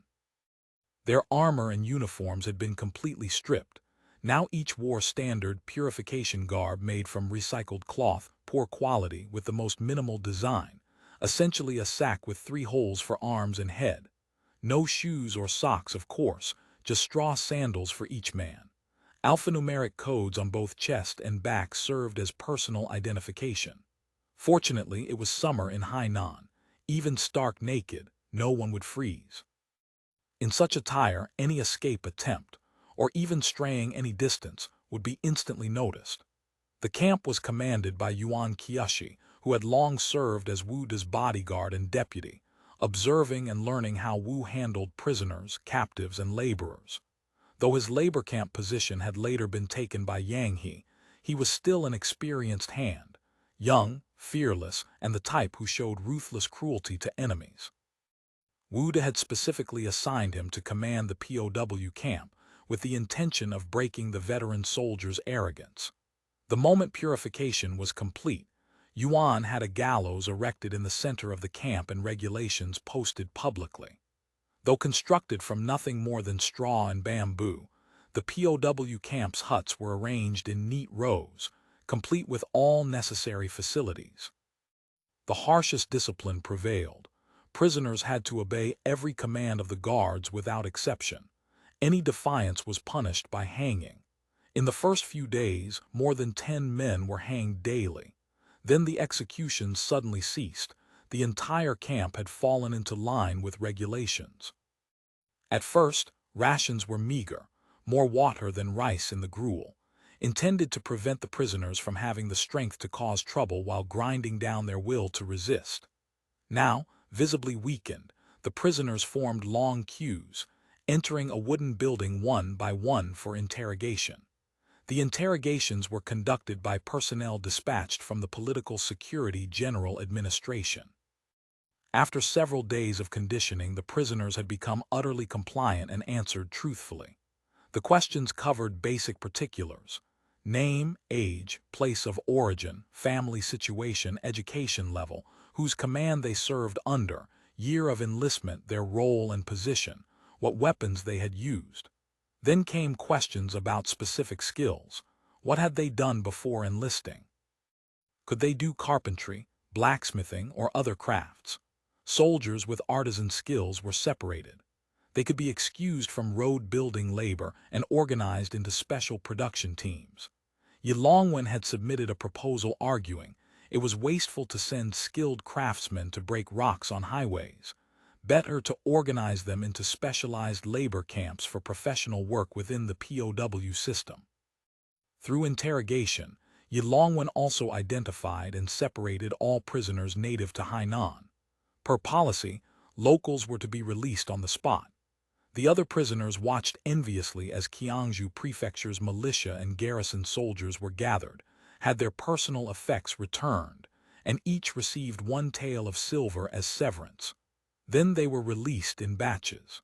S1: Their armor and uniforms had been completely stripped. Now each wore standard purification garb made from recycled cloth, poor quality with the most minimal design, essentially a sack with 3 holes for arms and head. No shoes or socks, of course, just straw sandals for each man. Alphanumeric codes on both chest and back served as personal identification. Fortunately, it was summer in Hainan. Even stark naked, no one would freeze. In such attire, any escape attempt, or even straying any distance, would be instantly noticed. The camp was commanded by Yuan Qiushi, who had long served as Wu De's bodyguard and deputy, observing and learning how Wu handled prisoners, captives, and laborers. Though his labor camp position had later been taken by Yang he was still an experienced hand, young, fearless, and the type who showed ruthless cruelty to enemies. Wu De had specifically assigned him to command the POW camp with the intention of breaking the veteran soldiers' arrogance. The moment purification was complete, Yuan had a gallows erected in the center of the camp and regulations posted publicly. Though constructed from nothing more than straw and bamboo, the POW camp's huts were arranged in neat rows, complete with all necessary facilities. The harshest discipline prevailed. Prisoners had to obey every command of the guards without exception. Any defiance was punished by hanging. In the first few days, more than 10 men were hanged daily. Then the executions suddenly ceased. The entire camp had fallen into line with regulations. At first, rations were meager, more water than rice in the gruel, intended to prevent the prisoners from having the strength to cause trouble while grinding down their will to resist. Now, visibly weakened, the prisoners formed long queues, entering a wooden building one by one for interrogation. The interrogations were conducted by personnel dispatched from the Political Security General Administration. After several days of conditioning, the prisoners had become utterly compliant and answered truthfully. The questions covered basic particulars: name, age, place of origin, family situation, education level, whose command they served under, year of enlistment, their role and position, what weapons they had used. Then came questions about specific skills. What had they done before enlisting? Could they do carpentry, blacksmithing, or other crafts? Soldiers with artisan skills were separated. They could be excused from road-building labor and organized into special production teams. Yilongwen had submitted a proposal arguing it was wasteful to send skilled craftsmen to break rocks on highways. Better to organize them into specialized labor camps for professional work within the POW system. Through interrogation, Yilongwen also identified and separated all prisoners native to Hainan. Per policy, locals were to be released on the spot. The other prisoners watched enviously as Qiangju Prefecture's militia and garrison soldiers were gathered, had their personal effects returned, and each received 1 tael of silver as severance. Then they were released in batches.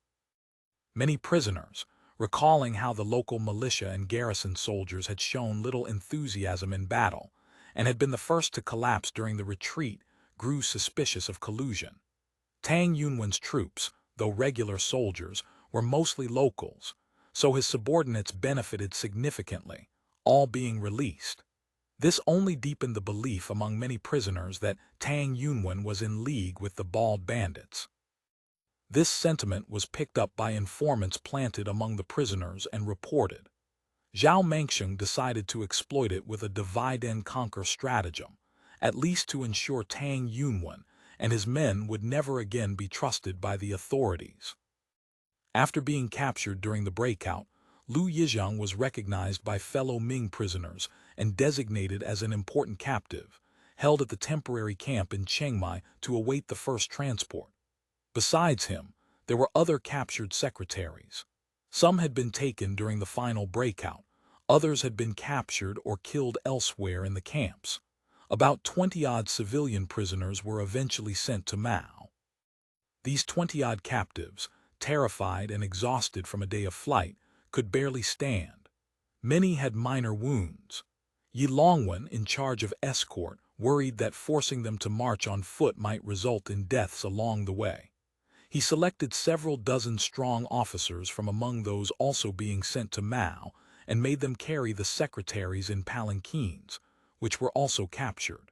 S1: Many prisoners, recalling how the local militia and garrison soldiers had shown little enthusiasm in battle and had been the first to collapse during the retreat, grew suspicious of collusion. Tang Yunwen's troops, though regular soldiers, were mostly locals, so his subordinates benefited significantly, all being released. This only deepened the belief among many prisoners that Tang Yunwen was in league with the bald bandits. This sentiment was picked up by informants planted among the prisoners and reported. Zhao Mengsheng decided to exploit it with a divide-and-conquer stratagem, at least to ensure Tang Yunwen and his men would never again be trusted by the authorities. After being captured during the breakout, Lu Yizhang was recognized by fellow Ming prisoners and designated as an important captive, held at the temporary camp in Chengmai to await the first transport. Besides him, there were other captured secretaries. Some had been taken during the final breakout, others had been captured or killed elsewhere in the camps. About 20-odd civilian prisoners were eventually sent to Mao. These 20-odd captives, terrified and exhausted from a day of flight, could barely stand. Many had minor wounds. Yi Longwen, in charge of escort, worried that forcing them to march on foot might result in deaths along the way. He selected several dozen strong officers from among those also being sent to Mao and made them carry the secretaries in palanquins, which were also captured.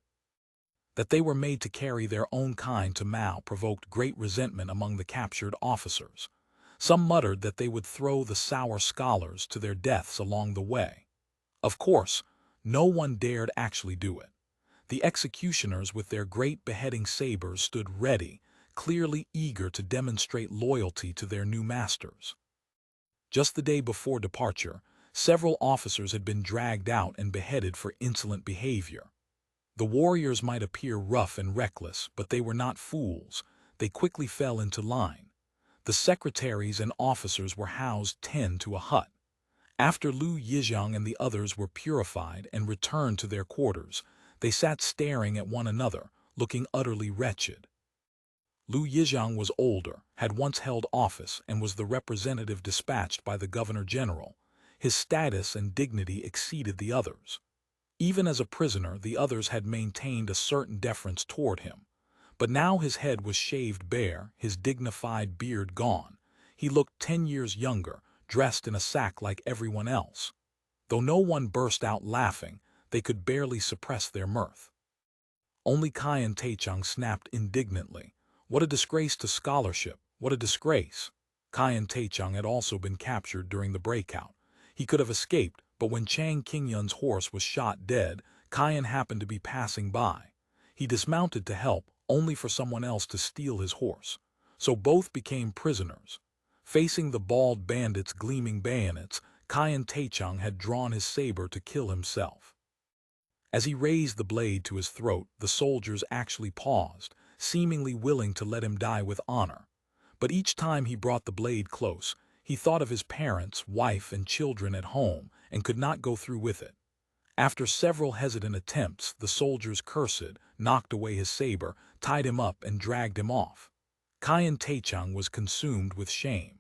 S1: That they were made to carry their own kind to Mao provoked great resentment among the captured officers. Some muttered that they would throw the sour scholars to their deaths along the way. Of course, no one dared actually do it. The executioners with their great beheading sabers stood ready, clearly eager to demonstrate loyalty to their new masters. Just the day before departure, several officers had been dragged out and beheaded for insolent behavior. The warriors might appear rough and reckless, but they were not fools. They quickly fell into line. The secretaries and officers were housed 10 to a hut. After Lu Yizhang and the others were purified and returned to their quarters, they sat staring at one another, looking utterly wretched. Lu Yizhang was older, had once held office, and was the representative dispatched by the governor-general. His status and dignity exceeded the others. Even as a prisoner, the others had maintained a certain deference toward him. But now his head was shaved bare, his dignified beard gone. He looked 10 years younger, dressed in a sack like everyone else. Though no one burst out laughing, they could barely suppress their mirth. Only Caiyan Taichung snapped indignantly. What a disgrace to scholarship! What a disgrace! Caiyan Taichung had also been captured during the breakout. He could have escaped, but when Chang Qingyun's horse was shot dead, Caiyan happened to be passing by. He dismounted to help, only for someone else to steal his horse. So both became prisoners. Facing the bald bandits' gleaming bayonets, Caiyan Taichung had drawn his saber to kill himself. As he raised the blade to his throat, the soldiers actually paused, seemingly willing to let him die with honor. But each time he brought the blade close, he thought of his parents, wife, and children at home and could not go through with it. After several hesitant attempts, the soldiers cursed, knocked away his saber, tied him up, and dragged him off. Caiyan Taichung was consumed with shame.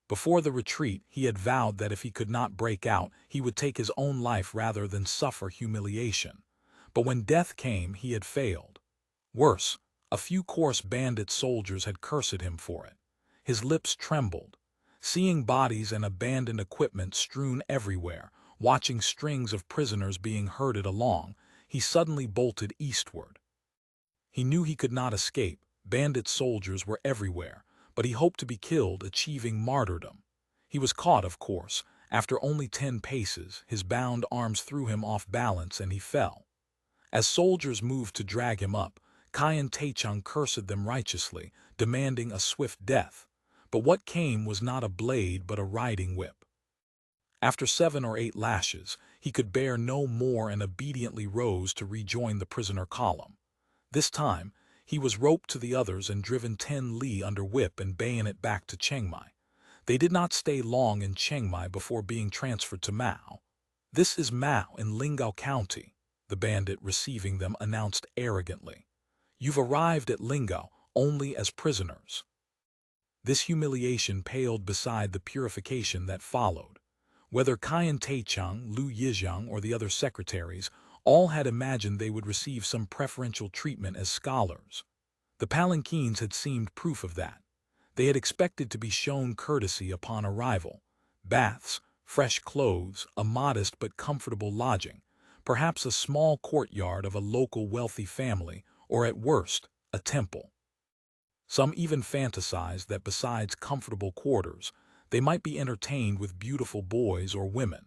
S1: Before the retreat, he had vowed that if he could not break out, he would take his own life rather than suffer humiliation. But when death came, he had failed. Worse, a few coarse bandit soldiers had cursed him for it. His lips trembled. Seeing bodies and abandoned equipment strewn everywhere, watching strings of prisoners being herded along, he suddenly bolted eastward. He knew he could not escape. Bandit soldiers were everywhere, but he hoped to be killed, achieving martyrdom. He was caught, of course. After only 10 paces, his bound arms threw him off balance and he fell. As soldiers moved to drag him up, Caiyan Taichung cursed them righteously, demanding a swift death. But what came was not a blade but a riding whip. After 7 or 8 lashes, he could bear no more and obediently rose to rejoin the prisoner column. This time, he was roped to the others and driven 10 li under whip and bayonet back to Chengmai. They did not stay long in Chengmai before being transferred to Mao. "This is Mao in Lingao County," the bandit receiving them announced arrogantly. "You've arrived at Lingao only as prisoners." This humiliation paled beside the purification that followed. Whether Qian Taichung, Lu Yijiang, or the other secretaries, all had imagined they would receive some preferential treatment as scholars. The palanquins had seemed proof of that. They had expected to be shown courtesy upon arrival. Baths, fresh clothes, a modest but comfortable lodging, perhaps a small courtyard of a local wealthy family, or at worst, a temple. Some even fantasized that besides comfortable quarters, they might be entertained with beautiful boys or women.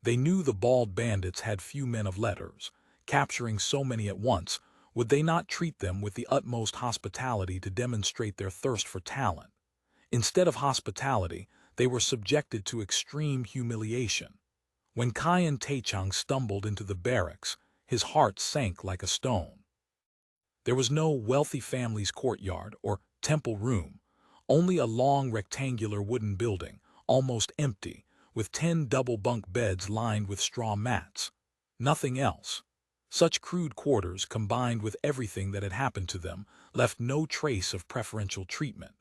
S1: They knew the bald bandits had few men of letters. Capturing so many at once, would they not treat them with the utmost hospitality to demonstrate their thirst for talent? Instead of hospitality, they were subjected to extreme humiliation. When Qian Taichung stumbled into the barracks, his heart sank like a stone. There was no wealthy family's courtyard or temple room, only a long rectangular wooden building, almost empty, with 10 double-bunk beds lined with straw mats. Nothing else. Such crude quarters, combined with everything that had happened to them, left no trace of preferential treatment.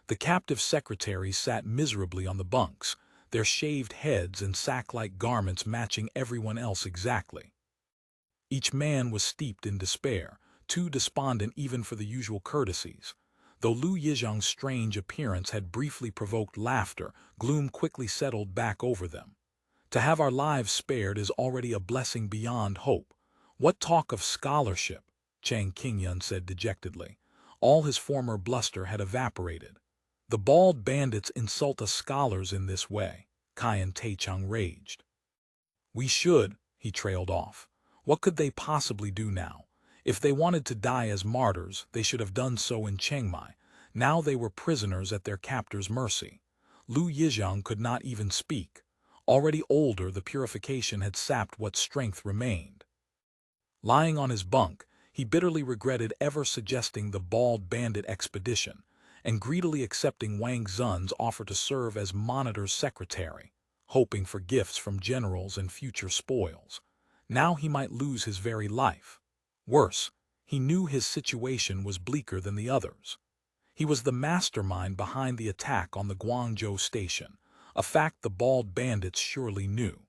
S1: The captive secretaries sat miserably on the bunks, their shaved heads and sack-like garments matching everyone else exactly. Each man was steeped in despair, too despondent even for the usual courtesies. Though Lu Yijiang's strange appearance had briefly provoked laughter, gloom quickly settled back over them. To have our lives spared is already a blessing beyond hope. What talk of scholarship? Chang Qingyun said dejectedly. All his former bluster had evaporated. The bald bandits insult us scholars in this way, Qian Taichung raged. We should, he trailed off. What could they possibly do now? If they wanted to die as martyrs, they should have done so in Chengmai. Now they were prisoners at their captor's mercy. Lu Yijiang could not even speak. Already older, the purification had sapped what strength remained. Lying on his bunk, he bitterly regretted ever suggesting the bald bandit expedition, and greedily accepting Wang Zun's offer to serve as monitor's secretary, hoping for gifts from generals and future spoils. Now he might lose his very life. Worse, he knew his situation was bleaker than the others. He was the mastermind behind the attack on the Guangzhou station, a fact the bald bandits surely knew.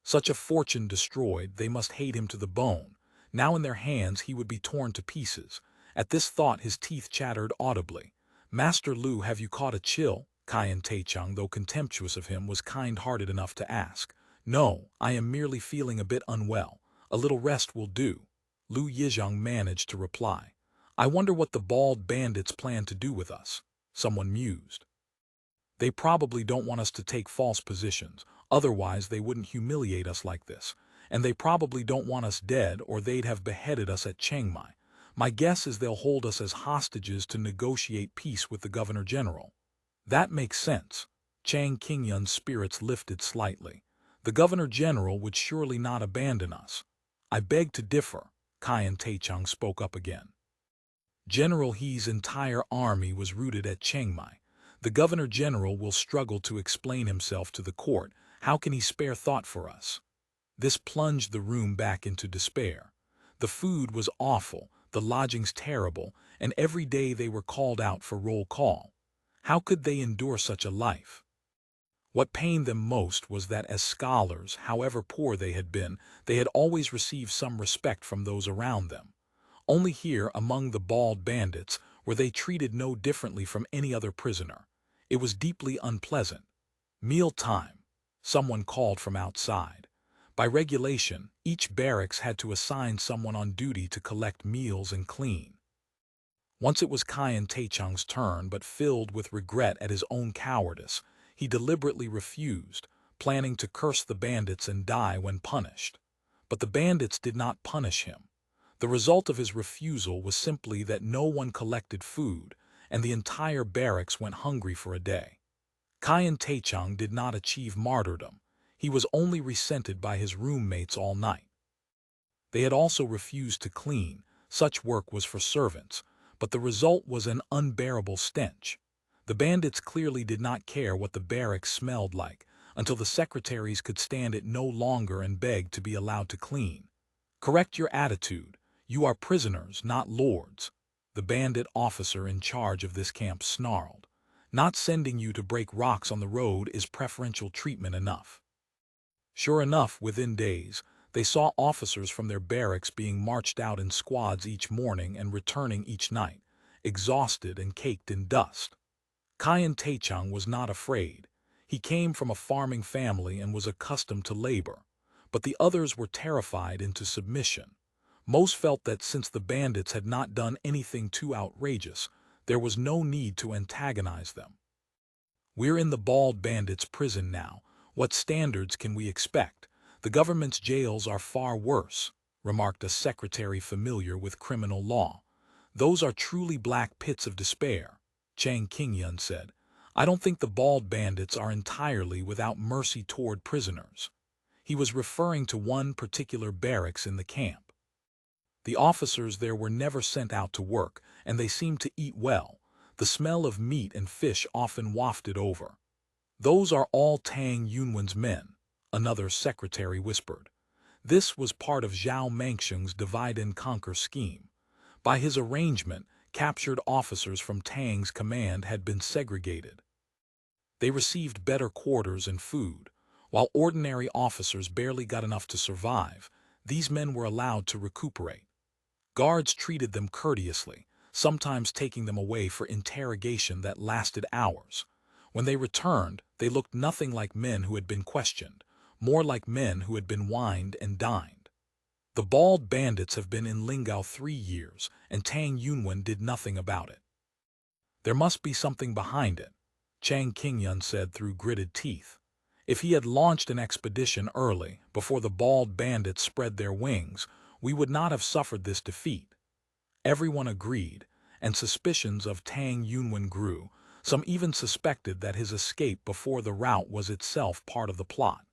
S1: Such a fortune destroyed, they must hate him to the bone. Now in their hands he would be torn to pieces. At this thought his teeth chattered audibly. Master Lu, have you caught a chill? Qian Taichung, though contemptuous of him, was kind-hearted enough to ask. No, I am merely feeling a bit unwell. A little rest will do. Lu Yijiang managed to reply. I wonder what the bald bandits plan to do with us, someone mused. They probably don't want us to take false positions, otherwise they wouldn't humiliate us like this. And they probably don't want us dead, or they'd have beheaded us at Chengmai. My guess is they'll hold us as hostages to negotiate peace with the Governor-General. That makes sense. Chang Qingyun's spirits lifted slightly. The Governor-General would surely not abandon us. I beg to differ, Qian Taichung spoke up again. General He's entire army was routed at Chengmai. The Governor-General will struggle to explain himself to the court. How can he spare thought for us? This plunged the room back into despair. The food was awful, the lodgings terrible, and every day they were called out for roll call. How could they endure such a life? What pained them most was that as scholars, however poor they had been, they had always received some respect from those around them. Only here, among the bald bandits, were they treated no differently from any other prisoner. It was deeply unpleasant. Meal time. Someone called from outside. By regulation, each barracks had to assign someone on duty to collect meals and clean. Once it was Qian Taichung's turn, but filled with regret at his own cowardice, he deliberately refused, planning to curse the bandits and die when punished. But the bandits did not punish him. The result of his refusal was simply that no one collected food, and the entire barracks went hungry for a day. Qian Taichung did not achieve martyrdom. He was only resented by his roommates all night. They had also refused to clean. Such work was for servants, but the result was an unbearable stench. The bandits clearly did not care what the barracks smelled like, until the secretaries could stand it no longer and begged to be allowed to clean. Correct your attitude. You are prisoners, not lords, the bandit officer in charge of this camp snarled. Not sending you to break rocks on the road is preferential treatment enough. Sure enough, within days, they saw officers from their barracks being marched out in squads each morning and returning each night, exhausted and caked in dust. Kaiyan Taichung was not afraid. He came from a farming family and was accustomed to labor. But the others were terrified into submission. Most felt that since the bandits had not done anything too outrageous, there was no need to antagonize them. "We're in the bald bandits' prison now. What standards can we expect? The government's jails are far worse," remarked a secretary familiar with criminal law. "Those are truly black pits of despair," Chang Qingyun said. "I don't think the bald bandits are entirely without mercy toward prisoners." He was referring to one particular barracks in the camp. The officers there were never sent out to work, and they seemed to eat well. The smell of meat and fish often wafted over. "Those are all Tang Yunwen's men," another secretary whispered. This was part of Zhao Mangsheng's divide-and-conquer scheme. By his arrangement, captured officers from Tang's command had been segregated. They received better quarters and food. While ordinary officers barely got enough to survive, these men were allowed to recuperate. Guards treated them courteously, sometimes taking them away for interrogation that lasted hours. When they returned, they looked nothing like men who had been questioned, more like men who had been wined and dined. The bald bandits have been in Lingao 3 years, and Tang Yunwen did nothing about it. "There must be something behind it," Chang Qingyun said through gritted teeth. "If he had launched an expedition early, before the bald bandits spread their wings, we would not have suffered this defeat." Everyone agreed, and suspicions of Tang Yunwen grew. Some even suspected that his escape before the rout was itself part of the plot.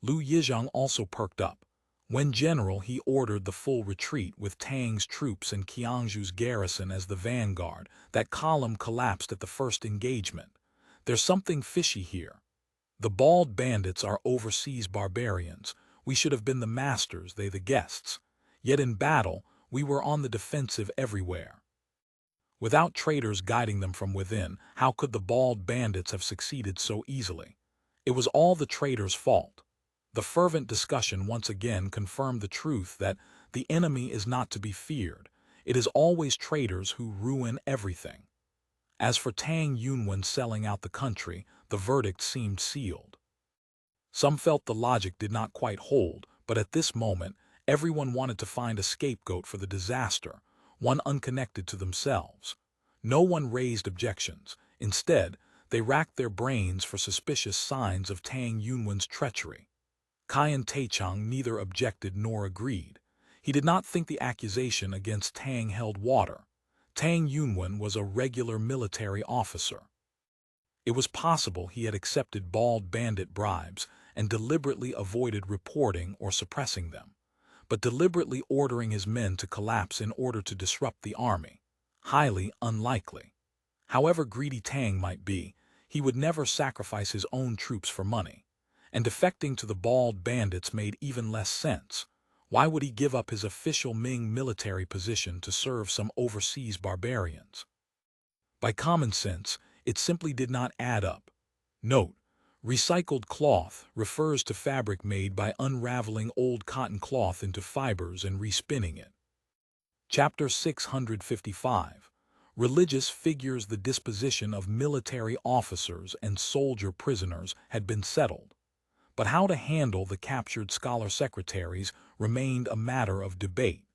S1: Lu Yizhang also perked up. When general, he ordered the full retreat with Tang's troops and Qiangzhu's garrison as the vanguard. That column collapsed at the first engagement. "There's something fishy here. The bald bandits are overseas barbarians. We should have been the masters, they the guests. Yet in battle, we were on the defensive everywhere. Without traitors guiding them from within, how could the bald bandits have succeeded so easily? It was all the traitors' fault." The fervent discussion once again confirmed the truth that the enemy is not to be feared. It is always traitors who ruin everything. As for Tang Yunwen selling out the country, the verdict seemed sealed. Some felt the logic did not quite hold, but at this moment, everyone wanted to find a scapegoat for the disaster, one unconnected to themselves. No one raised objections. Instead, they racked their brains for suspicious signs of Tang Yunwen's treachery. Kaiyan Taichung neither objected nor agreed. He did not think the accusation against Tang held water. Tang Yunwen was a regular military officer. It was possible he had accepted bald bandit bribes and deliberately avoided reporting or suppressing them, but deliberately ordering his men to collapse in order to disrupt the army. Highly unlikely. However greedy Tang might be, he would never sacrifice his own troops for money. And defecting to the bald bandits made even less sense. Why would he give up his official Ming military position to serve some overseas barbarians? By common sense, it simply did not add up. Note: recycled cloth refers to fabric made by unraveling old cotton cloth into fibers and respinning it. Chapter 655. Religious figures. The disposition of military officers and soldier prisoners had been settled. But how to handle the captured scholar secretaries remained a matter of debate.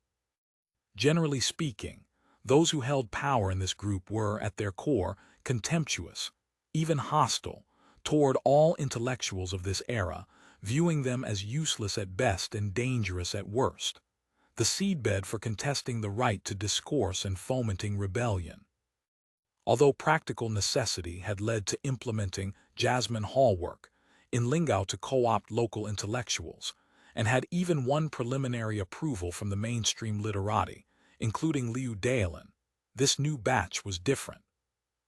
S1: Generally speaking, those who held power in this group were, at their core, contemptuous, even hostile, toward all intellectuals of this era, viewing them as useless at best and dangerous at worst, the seedbed for contesting the right to discourse and fomenting rebellion. Although practical necessity had led to implementing Jasmine Hall work in Lingao to co-opt local intellectuals, and had even won preliminary approval from the mainstream literati, including Liu Daolin, this new batch was different.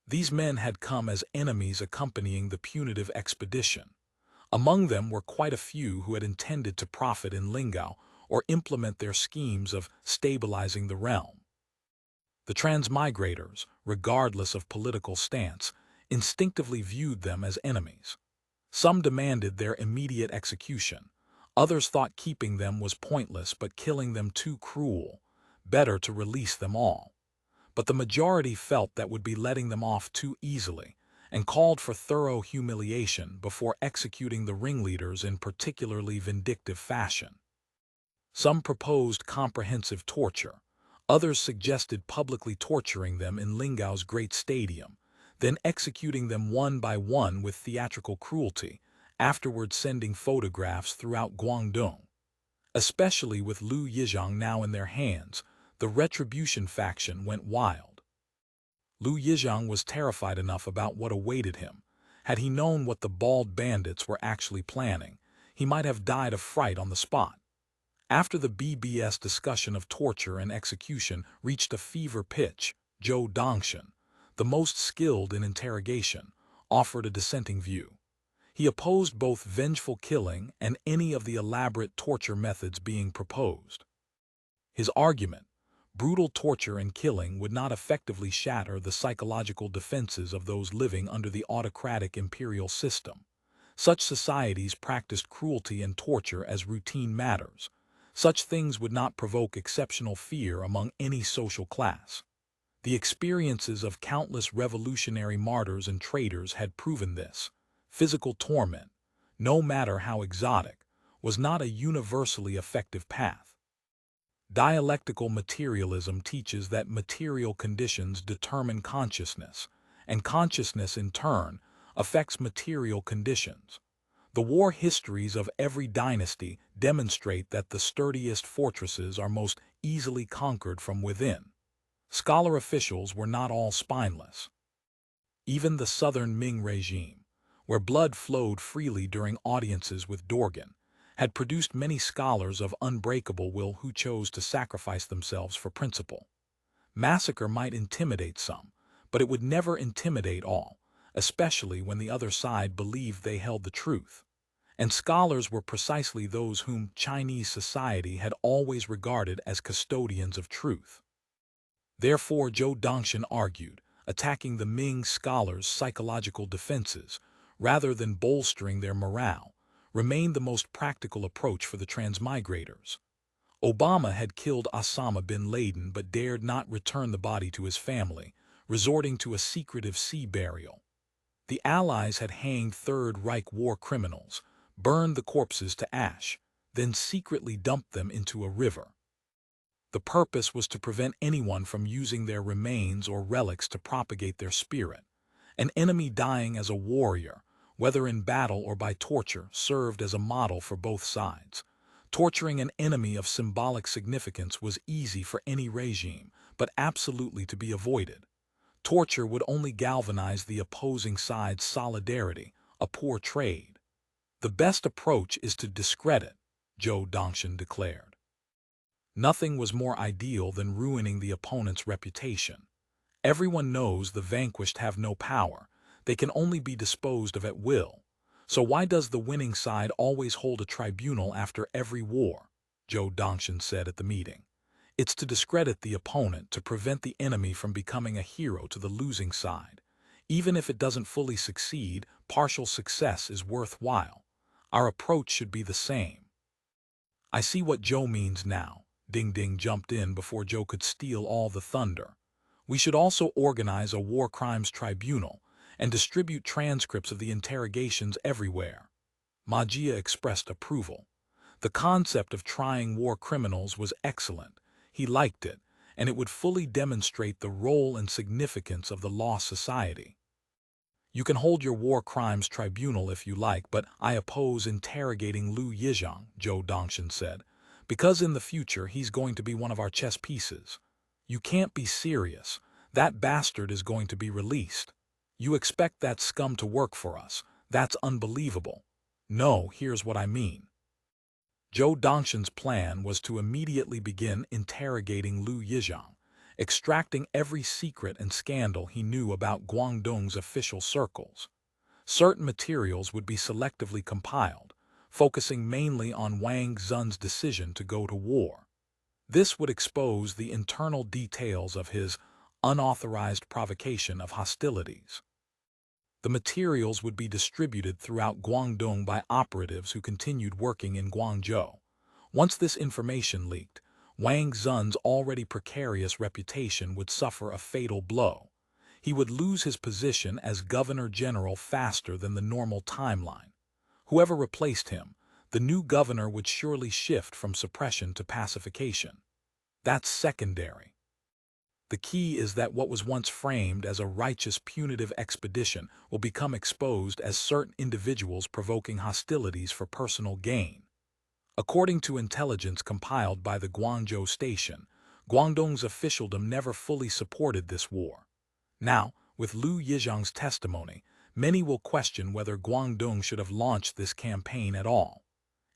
S1: These men had come as enemies accompanying the punitive expedition. Among them were quite a few who had intended to profit in Lingao or implement their schemes of stabilizing the realm. The transmigrators, regardless of political stance, instinctively viewed them as enemies. Some demanded their immediate execution. Others thought keeping them was pointless but killing them too cruel. Better to release them all. But the majority felt that would be letting them off too easily, and called for thorough humiliation before executing the ringleaders in particularly vindictive fashion. Some proposed comprehensive torture. Others suggested publicly torturing them in Lingao's great stadium, then executing them one by one with theatrical cruelty, afterward sending photographs throughout Guangdong. Especially with Liu Yizhang now in their hands, the retribution faction went wild. Liu Yizhang was terrified enough about what awaited him. Had he known what the bald bandits were actually planning, he might have died of fright on the spot. After the BBS discussion of torture and execution reached a fever pitch, Zhou Dongshan, the most skilled in interrogation, offered a dissenting view. He opposed both vengeful killing and any of the elaborate torture methods being proposed. His argument, brutal torture and killing would not effectively shatter the psychological defenses of those living under the autocratic imperial system. Such societies practiced cruelty and torture as routine matters. Such things would not provoke exceptional fear among any social class. The experiences of countless revolutionary martyrs and traitors had proven this. Physical torment, no matter how exotic, was not a universally effective path. Dialectical materialism teaches that material conditions determine consciousness, and consciousness in turn affects material conditions. The war histories of every dynasty demonstrate that the sturdiest fortresses are most easily conquered from within. Scholar officials were not all spineless. Even the southern Ming regime, where blood flowed freely during audiences with Dorgan, had produced many scholars of unbreakable will who chose to sacrifice themselves for principle. Massacre might intimidate some, but it would never intimidate all, especially when the other side believed they held the truth. And scholars were precisely those whom Chinese society had always regarded as custodians of truth. Therefore, Zhou Dongshan argued, attacking the Ming scholars' psychological defenses, rather than bolstering their morale, remained the most practical approach for the transmigrators. Obama had killed Osama bin Laden but dared not return the body to his family, resorting to a secretive sea burial. The Allies had hanged Third Reich war criminals, burned the corpses to ash, then secretly dumped them into a river. The purpose was to prevent anyone from using their remains or relics to propagate their spirit. An enemy dying as a warrior, whether in battle or by torture, served as a model for both sides. Torturing an enemy of symbolic significance was easy for any regime, but absolutely to be avoided. Torture would only galvanize the opposing side's solidarity, a poor trade. The best approach is to discredit, Zhou Dongshan declared. Nothing was more ideal than ruining the opponent's reputation. Everyone knows the vanquished have no power. They can only be disposed of at will. So why does the winning side always hold a tribunal after every war? Zhou Dongshan said at the meeting. It's to discredit the opponent, to prevent the enemy from becoming a hero to the losing side. Even if it doesn't fully succeed, partial success is worthwhile. Our approach should be the same. I see what Zhou means now. Ding Ding jumped in before Zhou could steal all the thunder. We should also organize a war crimes tribunal and distribute transcripts of the interrogations everywhere. Ma Jia expressed approval. The concept of trying war criminals was excellent. He liked it, and it would fully demonstrate the role and significance of the law society. You can hold your war crimes tribunal if you like, but I oppose interrogating Liu Yizhang, Zhou Dongshan said, because in the future he's going to be one of our chess pieces. You can't be serious. That bastard is going to be released. You expect that scum to work for us. That's unbelievable. No, here's what I mean. Zhou Dongshan's plan was to immediately begin interrogating Liu Yizhang, extracting every secret and scandal he knew about Guangdong's official circles. Certain materials would be selectively compiled, focusing mainly on Wang Xun's decision to go to war. This would expose the internal details of his unauthorized provocation of hostilities. The materials would be distributed throughout Guangdong by operatives who continued working in Guangzhou. Once this information leaked, Wang Xun's already precarious reputation would suffer a fatal blow. He would lose his position as governor-general faster than the normal timeline. Whoever replaced him, the new governor would surely shift from suppression to pacification. That's secondary. The key is that what was once framed as a righteous punitive expedition will become exposed as certain individuals provoking hostilities for personal gain. According to intelligence compiled by the Guangzhou station, Guangdong's officialdom never fully supported this war. Now, with Liu Yizhang's testimony, many will question whether Guangdong should have launched this campaign at all.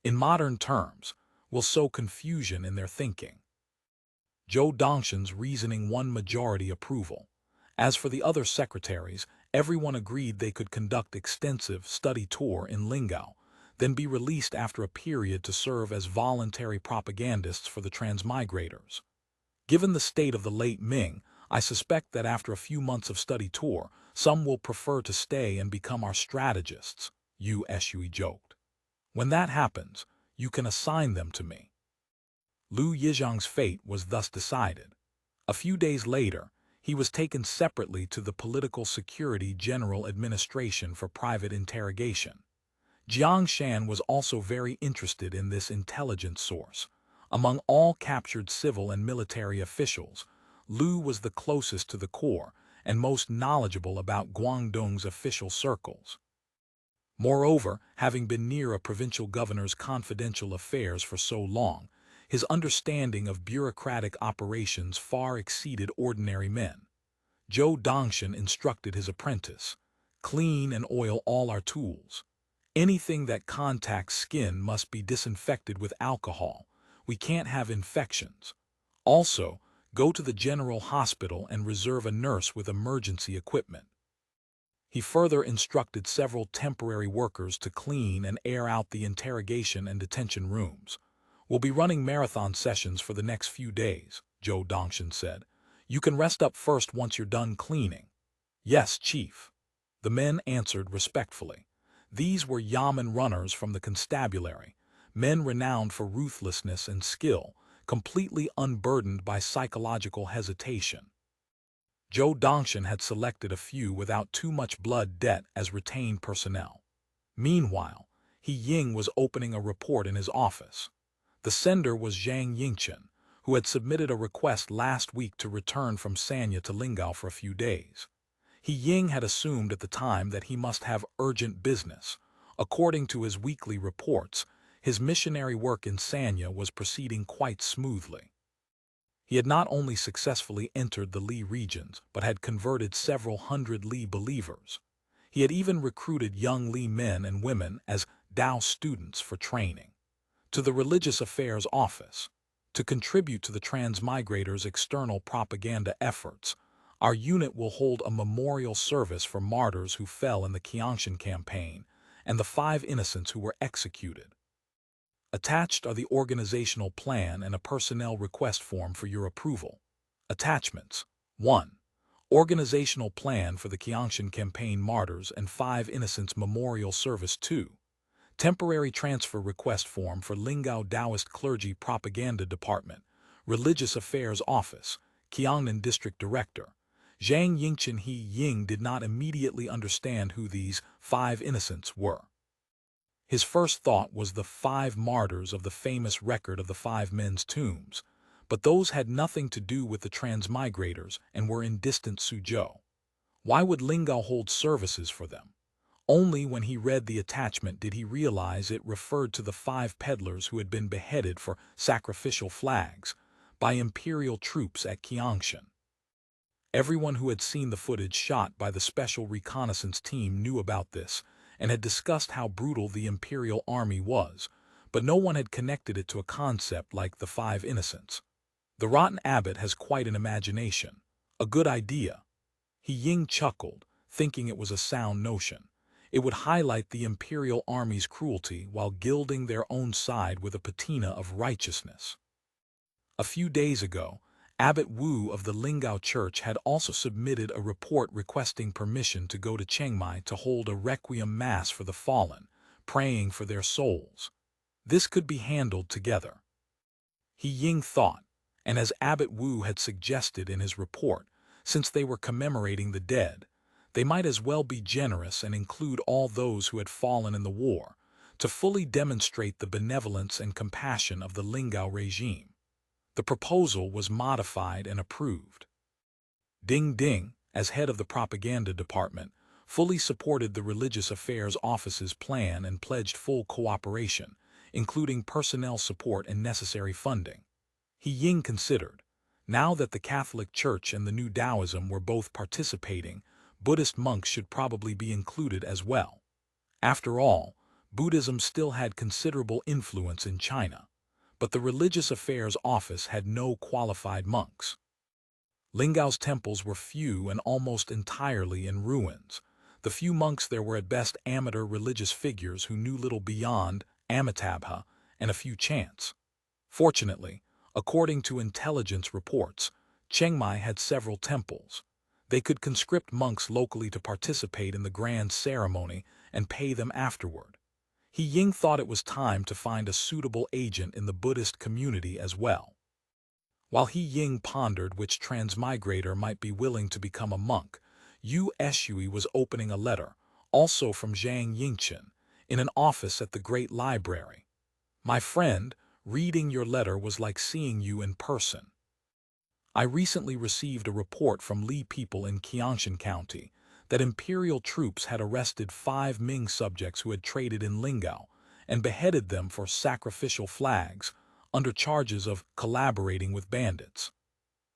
S1: In modern terms, will sow confusion in their thinking. Zhou Dongshan's reasoning won majority approval. As for the other secretaries, everyone agreed they could conduct extensive study tour in Lingao, then be released after a period to serve as voluntary propagandists for the transmigrators. Given the state of the late Ming, I suspect that after a few months of study tour, some will prefer to stay and become our strategists, Yu Shui joked. When that happens, you can assign them to me. Liu Yizhang's fate was thus decided. A few days later, he was taken separately to the Political Security General Administration for private interrogation. Jiang Shan was also very interested in this intelligence source. Among all captured civil and military officials, Liu was the closest to the core and most knowledgeable about Guangdong's official circles. Moreover, having been near a provincial governor's confidential affairs for so long, his understanding of bureaucratic operations far exceeded ordinary men. Zhou Dongshan instructed his apprentice, "Clean and oil all our tools. Anything that contacts skin must be disinfected with alcohol. We can't have infections. Also, go to the general hospital and reserve a nurse with emergency equipment." He further instructed several temporary workers to clean and air out the interrogation and detention rooms. "We'll be running marathon sessions for the next few days," Zhou Dongshan said. "You can rest up first once you're done cleaning." "Yes, Chief," the men answered respectfully. These were yamen runners from the constabulary, men renowned for ruthlessness and skill, completely unburdened by psychological hesitation. Zhou Dongshan had selected a few without too much blood debt as retained personnel. Meanwhile, He Ying was opening a report in his office. The sender was Zhang Yingchen, who had submitted a request last week to return from Sanya to Lingao for a few days. He Ying had assumed at the time that he must have urgent business. According to his weekly reports, his missionary work in Sanya was proceeding quite smoothly. He had not only successfully entered the Li regions, but had converted several hundred Li believers. He had even recruited young Li men and women as Dao students for training. To the Religious Affairs Office, to contribute to the transmigrators' external propaganda efforts, our unit will hold a memorial service for martyrs who fell in the Qiangshan campaign and the 5 innocents who were executed. Attached are the organizational plan and a personnel request form for your approval. Attachments: 1. Organizational plan for the Qiangshan campaign martyrs and 5 innocents memorial service. 2. Temporary transfer request form for Lingao Taoist Clergy Propaganda Department, Religious Affairs Office, Qiangnan District Director. Zhang Yingchen. He Ying did not immediately understand who these 5 innocents were. His first thought was the 5 martyrs of the famous record of the 5 men's tombs, but those had nothing to do with the transmigrators and were in distant Suzhou. Why would Lingao hold services for them? Only when he read the attachment did he realize it referred to the 5 peddlers who had been beheaded for sacrificial flags by imperial troops at Qiangshan. Everyone who had seen the footage shot by the special reconnaissance team knew about this and had discussed how brutal the imperial army was, but no one had connected it to a concept like the 5 innocents. The rotten abbot has quite an imagination. A good idea. He Ying chuckled, thinking it was a sound notion. It would highlight the imperial army's cruelty while gilding their own side with a patina of righteousness. A few days ago, Abbot Wu of the Lingao Church had also submitted a report requesting permission to go to Chengmai to hold a requiem mass for the fallen, praying for their souls. This could be handled together. He Ying thought, and as Abbot Wu had suggested in his report, since they were commemorating the dead, they might as well be generous and include all those who had fallen in the war, to fully demonstrate the benevolence and compassion of the Lingao regime. The proposal was modified and approved. Ding Ding, as head of the propaganda department, fully supported the Religious Affairs Office's plan and pledged full cooperation, including personnel support and necessary funding. He Ying considered, now that the Catholic Church and the New Taoism were both participating, Buddhist monks should probably be included as well. After all, Buddhism still had considerable influence in China, but the Religious Affairs Office had no qualified monks. Lingao's temples were few and almost entirely in ruins. The few monks there were at best amateur religious figures who knew little beyond Amitabha and a few chants. Fortunately, according to intelligence reports, Chengmai had several temples. They could conscript monks locally to participate in the grand ceremony and pay them afterward. He Ying thought it was time to find a suitable agent in the Buddhist community as well. While He Ying pondered which transmigrator might be willing to become a monk, Yu Shui was opening a letter, also from Zhang Yingchen, in an office at the Great Library. My friend, reading your letter was like seeing you in person. I recently received a report from Li people in Qiangshan County that imperial troops had arrested 5 Ming subjects who had traded in Lingao and beheaded them for sacrificial flags under charges of collaborating with bandits.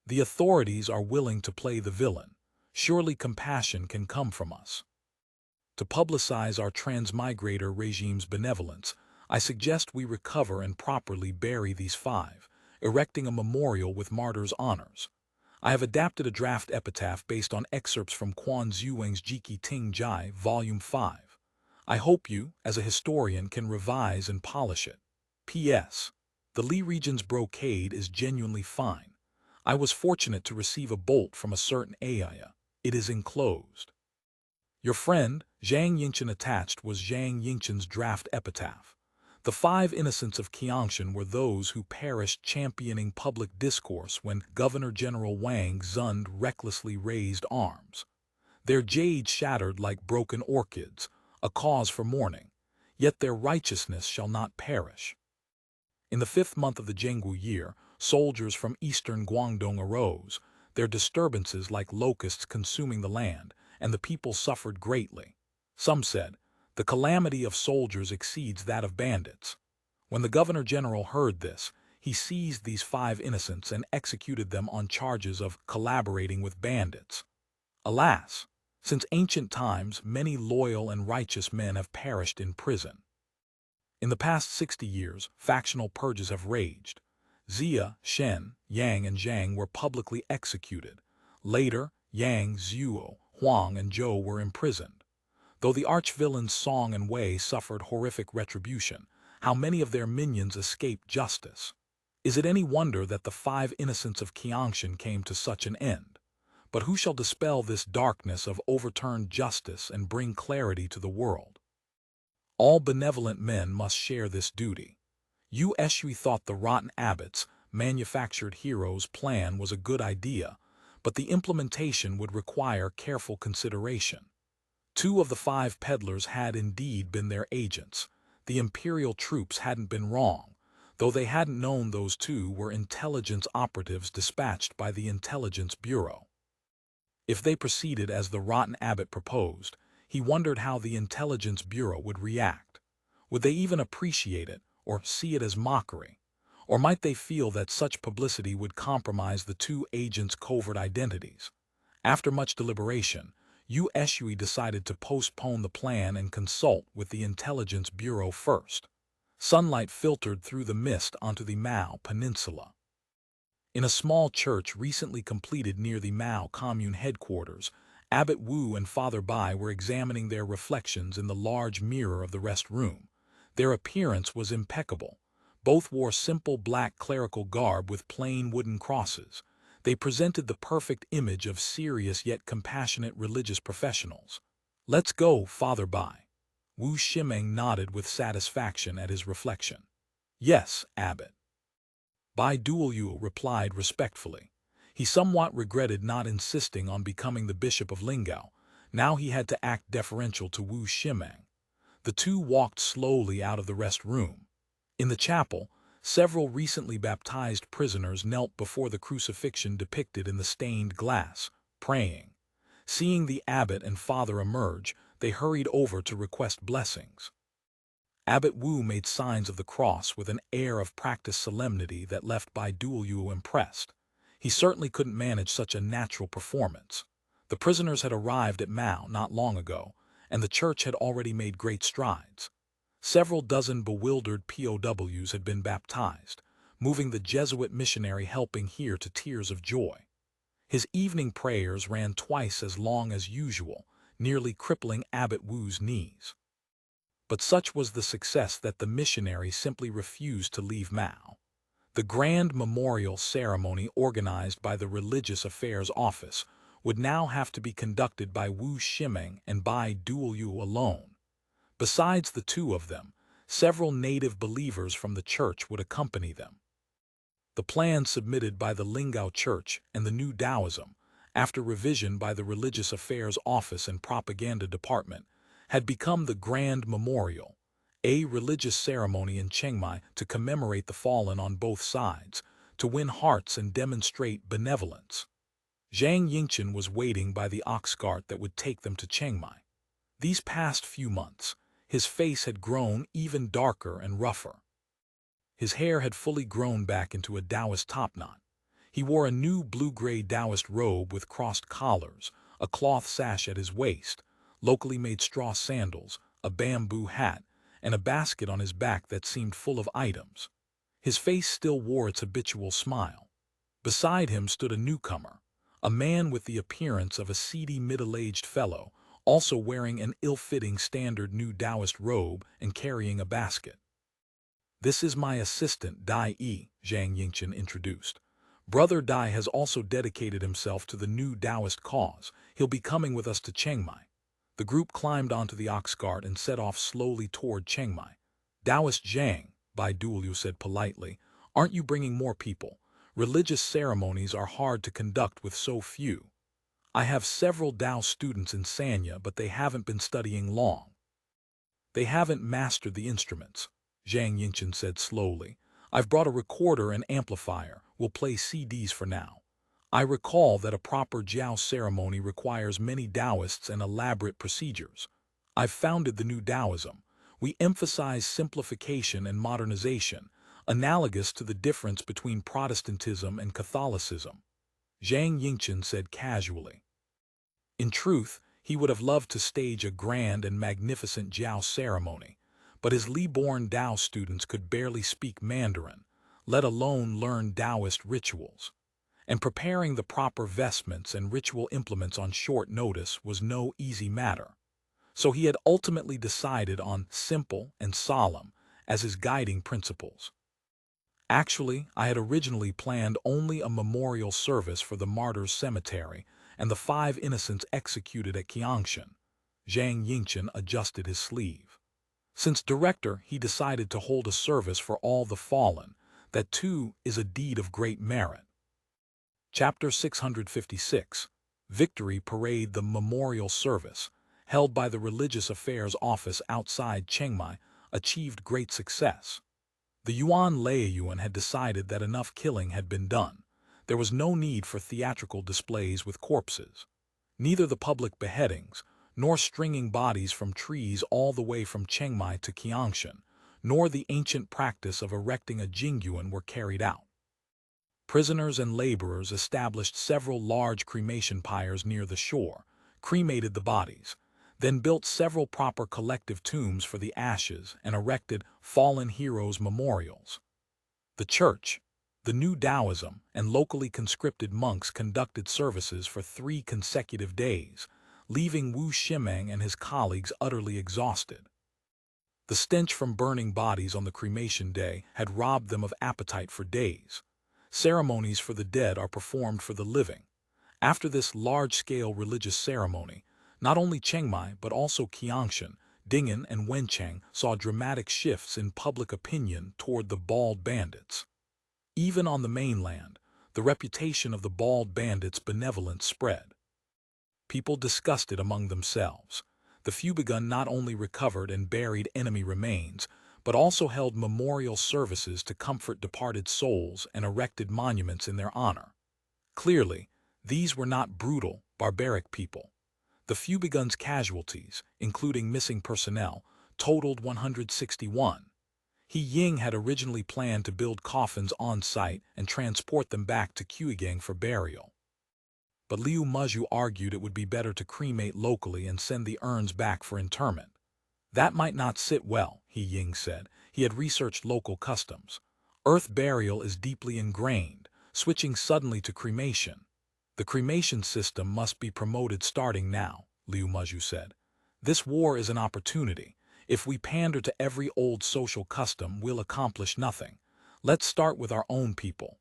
S1: The authorities are willing to play the villain. Surely compassion can come from us. To publicize our transmigrator regime's benevolence, I suggest we recover and properly bury these 5, erecting a memorial with martyrs' honors. I have adapted a draft epitaph based on excerpts from Quan Zuwang's Jiki Ting Jai, Volume 5. I hope you, as a historian, can revise and polish it. P.S. The Li region's brocade is genuinely fine. I was fortunate to receive a bolt from a certain Aya. It is enclosed. Your friend, Zhang Yingchen. Attached was Zhang Yingchen's draft epitaph. The 5 innocents of Qiangshan were those who perished championing public discourse when Governor-General Wang Zund recklessly raised arms. Their jade shattered like broken orchids, a cause for mourning, yet their righteousness shall not perish. In the 5th month of the Zhengwu year, soldiers from eastern Guangdong arose, their disturbances like locusts consuming the land, and the people suffered greatly. Some said, the calamity of soldiers exceeds that of bandits. When the Governor-General heard this, he seized these 5 innocents and executed them on charges of collaborating with bandits. Alas, since ancient times many loyal and righteous men have perished in prison. In the past 60 years, factional purges have raged. Xia, Shen, Yang and Zhang were publicly executed. Later, Yang, Zhuo, Huang and Zhou were imprisoned. Though the arch-villains Song and Wei suffered horrific retribution, how many of their minions escaped justice? Is it any wonder that the 5 innocents of Qiangshan came to such an end? But who shall dispel this darkness of overturned justice and bring clarity to the world? All benevolent men must share this duty. Yu Shui thought the rotten abbots, manufactured heroes plan was a good idea, but the implementation would require careful consideration. 2 of the 5 peddlers had indeed been their agents. The imperial troops hadn't been wrong, though they hadn't known those 2 were intelligence operatives dispatched by the Intelligence Bureau. If they proceeded as the rotten abbot proposed, he wondered how the Intelligence Bureau would react. Would they even appreciate it, or see it as mockery? Or might they feel that such publicity would compromise the 2 agents' covert identities? After much deliberation, Yu Shui decided to postpone the plan and consult with the Intelligence Bureau first. Sunlight filtered through the mist onto the Mao Peninsula. In a small church recently completed near the Mao Commune headquarters, Abbot Wu and Father Bai were examining their reflections in the large mirror of the rest room. Their appearance was impeccable. Both wore simple black clerical garb with plain wooden crosses. They presented the perfect image of serious yet compassionate religious professionals. "Let's go, Father Bai." Wu Shimeng nodded with satisfaction at his reflection. "Yes, Abbot." Bai Duelu replied respectfully. He somewhat regretted not insisting on becoming the Bishop of Lingao. Now he had to act deferential to Wu Shimeng. The two walked slowly out of the rest room. In the chapel, several recently baptized prisoners knelt before the crucifixion depicted in the stained glass, praying. Seeing the abbot and father emerge, they hurried over to request blessings. Abbot Wu made signs of the cross with an air of practiced solemnity that left Bai Duelu impressed. He certainly couldn't manage such a natural performance. The prisoners had arrived at Mao not long ago, and the church had already made great strides. Several dozen bewildered POWs had been baptized, moving the Jesuit missionary helping here to tears of joy. His evening prayers ran twice as long as usual, nearly crippling Abbot Wu's knees. But such was the success that the missionary simply refused to leave Mao. The grand memorial ceremony organized by the Religious Affairs Office would now have to be conducted by Wu Shimeng and Bai Duelu alone. Besides the two of them, several native believers from the church would accompany them. The plan submitted by the Lingao Church and the New Taoism, after revision by the Religious Affairs Office and Propaganda Department, had become the Grand Memorial, a religious ceremony in Chengmai to commemorate the fallen on both sides, to win hearts and demonstrate benevolence. Zhang Yingchen was waiting by the ox cart that would take them to Chengmai. These past few months, his face had grown even darker and rougher. His hair had fully grown back into a Taoist topknot. He wore a new blue-gray Taoist robe with crossed collars, a cloth sash at his waist, locally made straw sandals, a bamboo hat, and a basket on his back that seemed full of items. His face still wore its habitual smile. Beside him stood a newcomer, a man with the appearance of a seedy middle-aged fellow, also wearing an ill-fitting standard new Taoist robe and carrying a basket. "This is my assistant, Dike," Zhang Yingchen introduced. "Brother Dai has also dedicated himself to the new Taoist cause. He'll be coming with us to Chengmai." The group climbed onto the ox cart and set off slowly toward Chengmai. "Taoist Zhang," Bai Duelu said politely, "aren't you bringing more people? Religious ceremonies are hard to conduct with so few. I have several Tao students in Sanya, but they haven't been studying long. They haven't mastered the instruments," Zhang Yingchen said slowly. "I've brought a recorder and amplifier. We'll play CDs for now. I recall that a proper Jiao ceremony requires many Taoists and elaborate procedures. I've founded the New Taoism. We emphasize simplification and modernization, analogous to the difference between Protestantism and Catholicism," Zhang Yingchen said casually. In truth, he would have loved to stage a grand and magnificent Jiao ceremony, but his Li-born Tao students could barely speak Mandarin, let alone learn Taoist rituals. And preparing the proper vestments and ritual implements on short notice was no easy matter. So he had ultimately decided on simple and solemn as his guiding principles. "Actually, I had originally planned only a memorial service for the martyrs' cemetery and the 5 innocents executed at Qiangshan." Zhang Yingchen adjusted his sleeve. "Since director, he decided to hold a service for all the fallen. That too is a deed of great merit." Chapter 656, Victory Parade. The memorial service, held by the Religious Affairs Office outside Chengmai, achieved great success. The Yuan Laiyuan had decided that enough killing had been done. There was no need for theatrical displays with corpses. Neither the public beheadings, nor stringing bodies from trees all the way from Chengmai to Qiangshan, nor the ancient practice of erecting a jingyuan were carried out. Prisoners and laborers established several large cremation pyres near the shore, cremated the bodies, then built several proper collective tombs for the ashes and erected fallen heroes' memorials. The church, the New Taoism, and locally conscripted monks conducted services for 3 consecutive days, leaving Wu Shimeng and his colleagues utterly exhausted. The stench from burning bodies on the cremation day had robbed them of appetite for days. ceremonies for the dead are performed for the living. After this large-scale religious ceremony, not only Chengmai but also Qiangshan, Ding'an, and Wencheng saw dramatic shifts in public opinion toward the bald bandits. Even on the mainland, the reputation of the bald bandits' benevolence spread. People discussed it among themselves. The Fubegun not only recovered and buried enemy remains, but also held memorial services to comfort departed souls and erected monuments in their honor. Clearly, these were not brutal, barbaric people. The Fubegun's casualties, including missing personnel, totaled 161. He Ying had originally planned to build coffins on site and transport them back to Qiugang for burial. But Liu Muzhu argued it would be better to cremate locally and send the urns back for interment. That might not sit well, He Ying said. He had researched local customs. Earth burial is deeply ingrained, switching suddenly to cremation. The cremation system must be promoted starting now, Liu Muzhu said. This war is an opportunity. If we pander to every old social custom, we'll accomplish nothing. Let's start with our own people.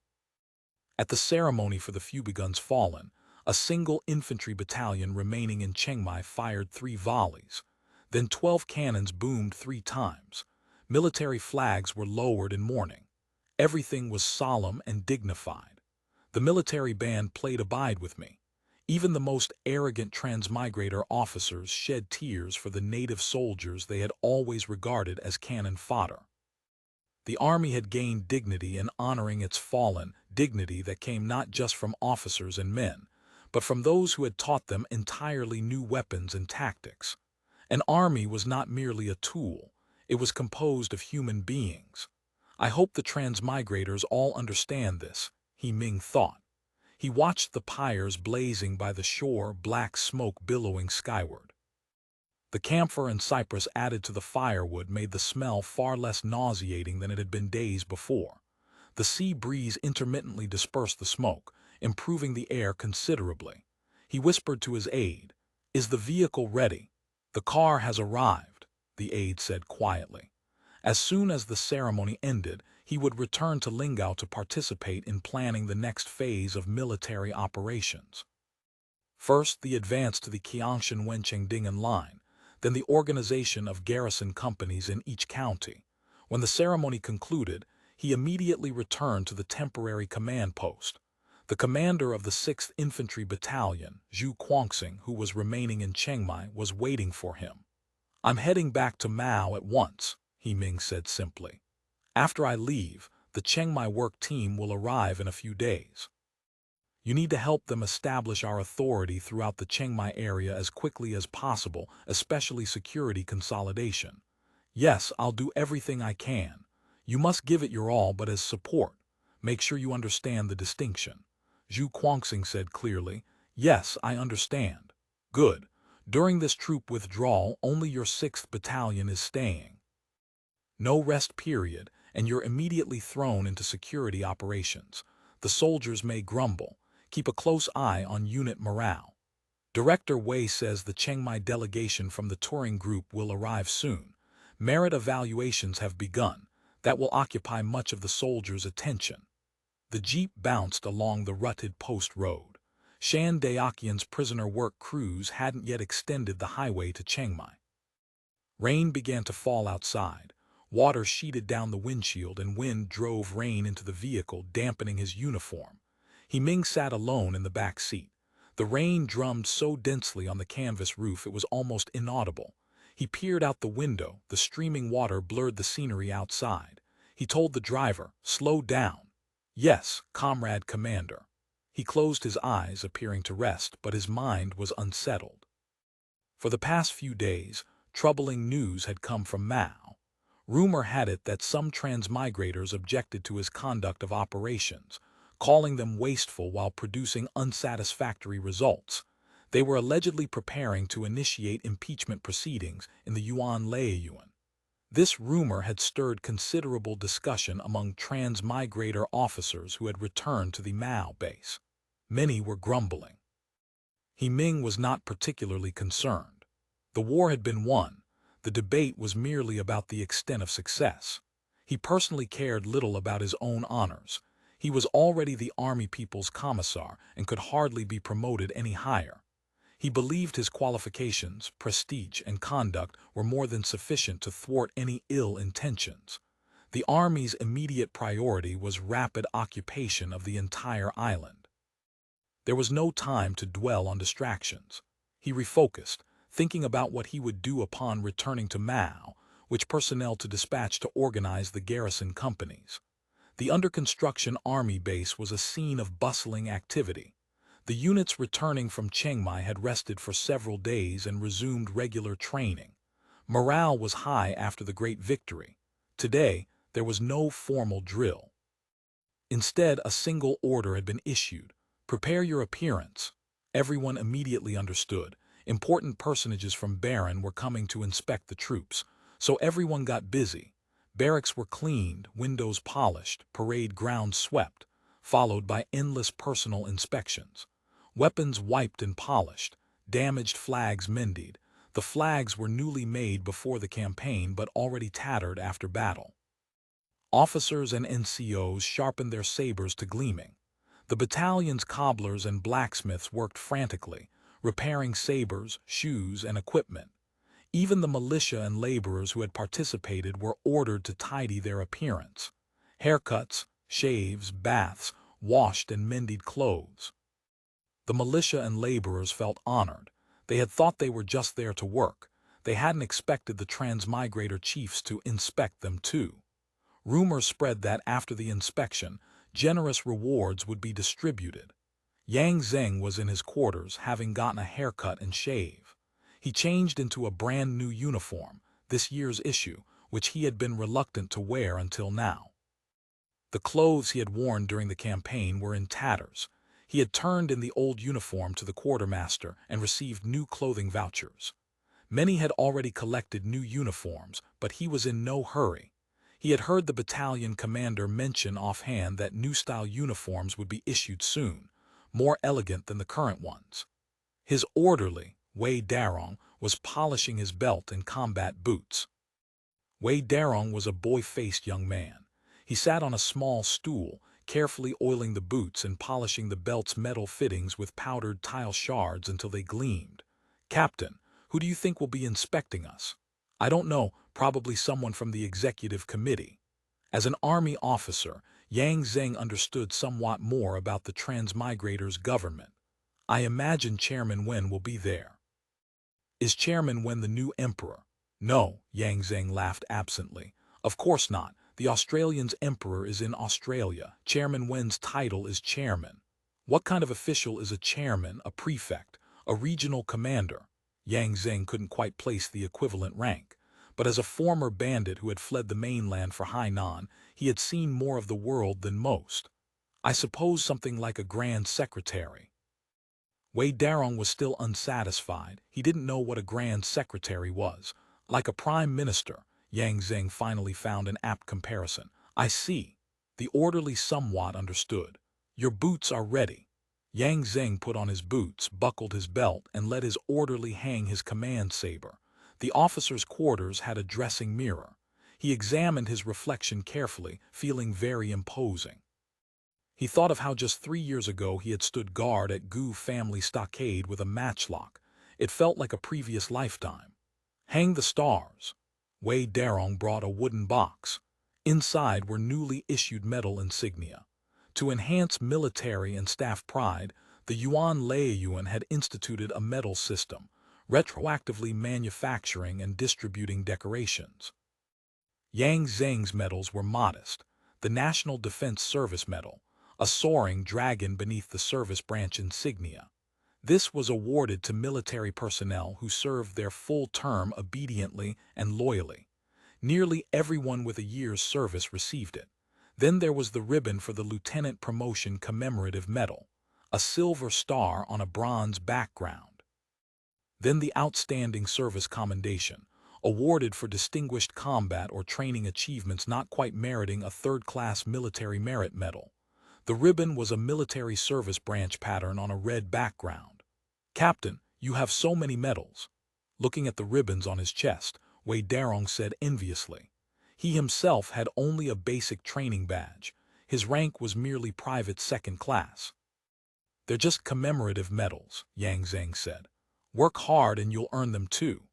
S1: At the ceremony for the Fubegun's fallen, a single infantry battalion remaining in Chengmai fired 3 volleys. Then 12 cannons boomed 3 times. Military flags were lowered in mourning. Everything was solemn and dignified. The military band played Abide With Me. Even the most arrogant transmigrator officers shed tears for the native soldiers they had always regarded as cannon fodder. The army had gained dignity in honoring its fallen, dignity that came not just from officers and men, but from those who had taught them entirely new weapons and tactics. An army was not merely a tool, it was composed of human beings. I hope the transmigrators all understand this, He Ming thought. He watched the pyres blazing by the shore, black smoke billowing skyward. The camphor and cypress added to the firewood made the smell far less nauseating than it had been days before. The sea breeze intermittently dispersed the smoke, improving the air considerably. He whispered to his aide, "Is the vehicle ready?" "The car has arrived," the aide said quietly. As soon as the ceremony ended, he would return to Lingao to participate in planning the next phase of military operations. First, the advance to the Qiangshan-Wencheng-Ding'an line, then the organization of garrison companies in each county. When the ceremony concluded, he immediately returned to the temporary command post. The commander of the 6th Infantry Battalion, Zhu Quanxing, who was remaining in Chengmai, was waiting for him. "I'm heading back to Mao at once," He Ming said simply. "After I leave, the Chengmai work team will arrive in a few days. You need to help them establish our authority throughout the Chengmai area as quickly as possible, especially security consolidation." "Yes, I'll do everything I can. You must give it your all, but as support. Make sure you understand the distinction." Zhu Quanxing said clearly. "Yes, I understand." "Good. During this troop withdrawal, only your 6th Battalion is staying. No rest period, and you're immediately thrown into security operations. The soldiers may grumble. Keep a close eye on unit morale. Director Wei says the Chengmai delegation from the touring group will arrive soon. Merit evaluations have begun. That will occupy much of the soldiers' attention." The jeep bounced along the rutted post road. Shan Daoqian's prisoner work crews hadn't yet extended the highway to Chengmai. Rain began to fall outside. Water sheeted down the windshield and wind drove rain into the vehicle, dampening his uniform. He Ming sat alone in the back seat. The rain drummed so densely on the canvas roof it was almost inaudible. He peered out the window. The streaming water blurred the scenery outside. He told the driver, "Slow down." "Yes, comrade commander." He closed his eyes, appearing to rest, but his mind was unsettled. For the past few days, troubling news had come from Mao. Rumor had it that some transmigrators objected to his conduct of operations, calling them wasteful while producing unsatisfactory results. They were allegedly preparing to initiate impeachment proceedings in the Yuan Laiyuan. This rumor had stirred considerable discussion among transmigrator officers who had returned to the Mao base. Many were grumbling. He Ming was not particularly concerned. The war had been won. The debate was merely about the extent of success. He personally cared little about his own honors. He was already the army people's commissar and could hardly be promoted any higher. He believed his qualifications, prestige, and conduct were more than sufficient to thwart any ill intentions. The army's immediate priority was rapid occupation of the entire island. There was no time to dwell on distractions. He refocused, thinking about what he would do upon returning to Mao, which personnel to dispatch to organize the garrison companies. The under-construction army base was a scene of bustling activity. The units returning from Chengmai had rested for several days and resumed regular training. Morale was high after the great victory. Today, there was no formal drill. Instead, a single order had been issued: prepare your appearance. Everyone immediately understood. Important personages from Baron were coming to inspect the troops, so everyone got busy. Barracks were cleaned, windows polished, parade grounds swept, followed by endless personal inspections. Weapons wiped and polished, damaged flags mended. The flags were newly made before the campaign but already tattered after battle. Officers and NCOs sharpened their sabers to gleaming. The battalion's cobblers and blacksmiths worked frantically, repairing sabers, shoes, and equipment. Even the militia and laborers who had participated were ordered to tidy their appearance. Haircuts, shaves, baths, washed and mended clothes. The militia and laborers felt honored. They had thought they were just there to work. They hadn't expected the transmigrator chiefs to inspect them too. Rumors spread that after the inspection, generous rewards would be distributed. Yang Zheng was in his quarters, having gotten a haircut and shave. He changed into a brand new uniform, this year's issue, which he had been reluctant to wear until now. The clothes he had worn during the campaign were in tatters. He had turned in the old uniform to the quartermaster and received new clothing vouchers. Many had already collected new uniforms, but he was in no hurry. He had heard the battalion commander mention offhand that new-style uniforms would be issued soon, more elegant than the current ones. His orderly, Wei Darong, was polishing his belt and combat boots. Wei Darong was a boy-faced young man. He sat on a small stool, carefully oiling the boots and polishing the belt's metal fittings with powdered tile shards until they gleamed. "Captain, who do you think will be inspecting us?" "I don't know, probably someone from the executive committee." As an army officer, Yang Zheng understood somewhat more about the transmigrator's government. "I imagine Chairman Wen will be there." "Is Chairman Wen the new emperor?" "No," Yang Zheng laughed absently. "Of course not. The Australian's emperor is in Australia. Chairman Wen's title is chairman." "What kind of official is a chairman, a prefect, a regional commander?" Yang Zheng couldn't quite place the equivalent rank, but as a former bandit who had fled the mainland for Hainan, he had seen more of the world than most. "I suppose something like a grand secretary." Wei Darong was still unsatisfied. He didn't know what a grand secretary was. "Like a prime minister." Yang Zheng finally found an apt comparison. "I see." The orderly somewhat understood. "Your boots are ready." Yang Zheng put on his boots, buckled his belt, and let his orderly hang his command saber. The officer's quarters had a dressing mirror. He examined his reflection carefully, feeling very imposing. He thought of how just 3 years ago he had stood guard at Gu family stockade with a matchlock. It felt like a previous lifetime. "Hang the stars." Wei Darong brought a wooden box. Inside were newly issued medal insignia. To enhance military and staff pride, the Yuan Laiyuan had instituted a medal system, retroactively manufacturing and distributing decorations. Yang Zheng's medals were modest: the National Defense Service Medal, a soaring dragon beneath the service branch insignia. This was awarded to military personnel who served their full term obediently and loyally. Nearly everyone with a year's service received it. Then there was the ribbon for the Lieutenant Promotion Commemorative Medal, a silver star on a bronze background. Then the Outstanding Service Commendation, awarded for distinguished combat or training achievements not quite meriting a third-class military merit medal. The ribbon was a military service branch pattern on a red background. "Captain, you have so many medals." Looking at the ribbons on his chest, Wei Darong said enviously. He himself had only a basic training badge. His rank was merely private second class. "They're just commemorative medals," Yang Zheng said. "Work hard and you'll earn them too."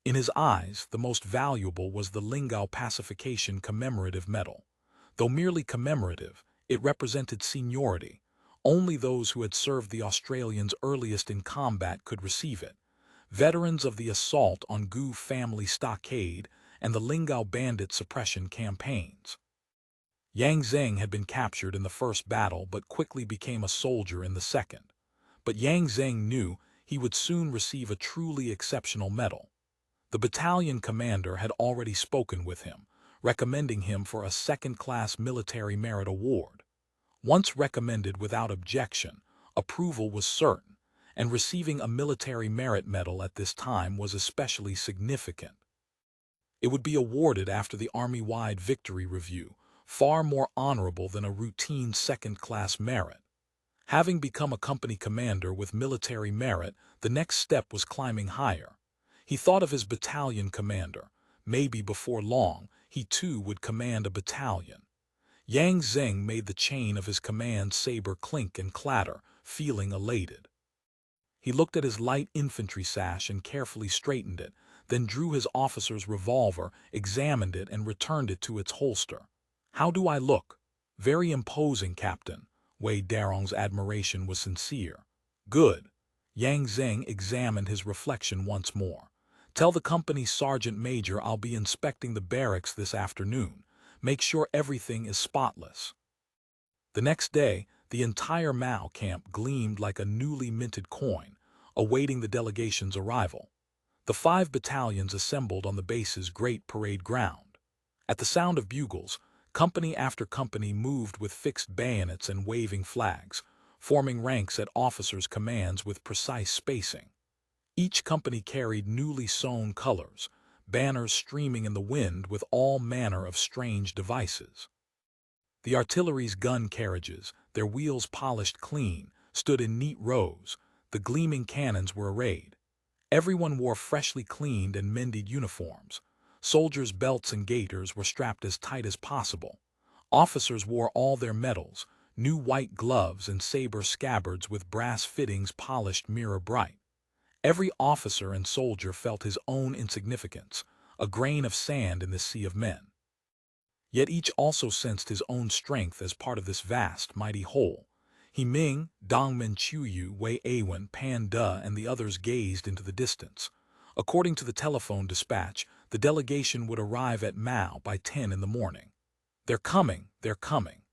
S1: In his eyes, the most valuable was the Lingao Pacification Commemorative Medal. Though merely commemorative, it represented seniority. Only those who had served the Australians earliest in combat could receive it. Veterans of the assault on Gu family stockade and the Lingao bandit suppression campaigns. Yang Zheng had been captured in the first battle but quickly became a soldier in the second. But Yang Zheng knew he would soon receive a truly exceptional medal. The battalion commander had already spoken with him, recommending him for a second-class military merit award. Once recommended without objection, approval was certain, and receiving a military merit medal at this time was especially significant. It would be awarded after the Army-wide victory review, far more honorable than a routine second-class merit. Having become a company commander with military merit, the next step was climbing higher. He thought of his battalion commander. Maybe before long, he too would command a battalion. Yang Zheng made the chain of his command saber clink and clatter, feeling elated. He looked at his light infantry sash and carefully straightened it, then drew his officer's revolver, examined it, and returned it to its holster. "How do I look?" "Very imposing, Captain." Wei Darong's admiration was sincere. "Good." Yang Zheng examined his reflection once more. "Tell the company's sergeant major I'll be inspecting the barracks this afternoon. Make sure everything is spotless." The next day, the entire Mao camp gleamed like a newly minted coin, awaiting the delegation's arrival. The 5 battalions assembled on the base's great parade ground. At the sound of bugles, company after company moved with fixed bayonets and waving flags, forming ranks at officers' commands with precise spacing. Each company carried newly sewn colors, banners streaming in the wind with all manner of strange devices. The artillery's gun carriages, their wheels polished clean, stood in neat rows. The gleaming cannons were arrayed. Everyone wore freshly cleaned and mended uniforms. Soldiers' belts and gaiters were strapped as tight as possible. Officers wore all their medals, new white gloves and saber scabbards with brass fittings polished mirror bright. Every officer and soldier felt his own insignificance, a grain of sand in this sea of men. Yet each also sensed his own strength as part of this vast, mighty whole. He Ming, Dongmen Chuyu, Wei Awen, Pan De, and the others gazed into the distance. According to the telephone dispatch, the delegation would arrive at Mao by 10 in the morning. "They're coming, they're coming."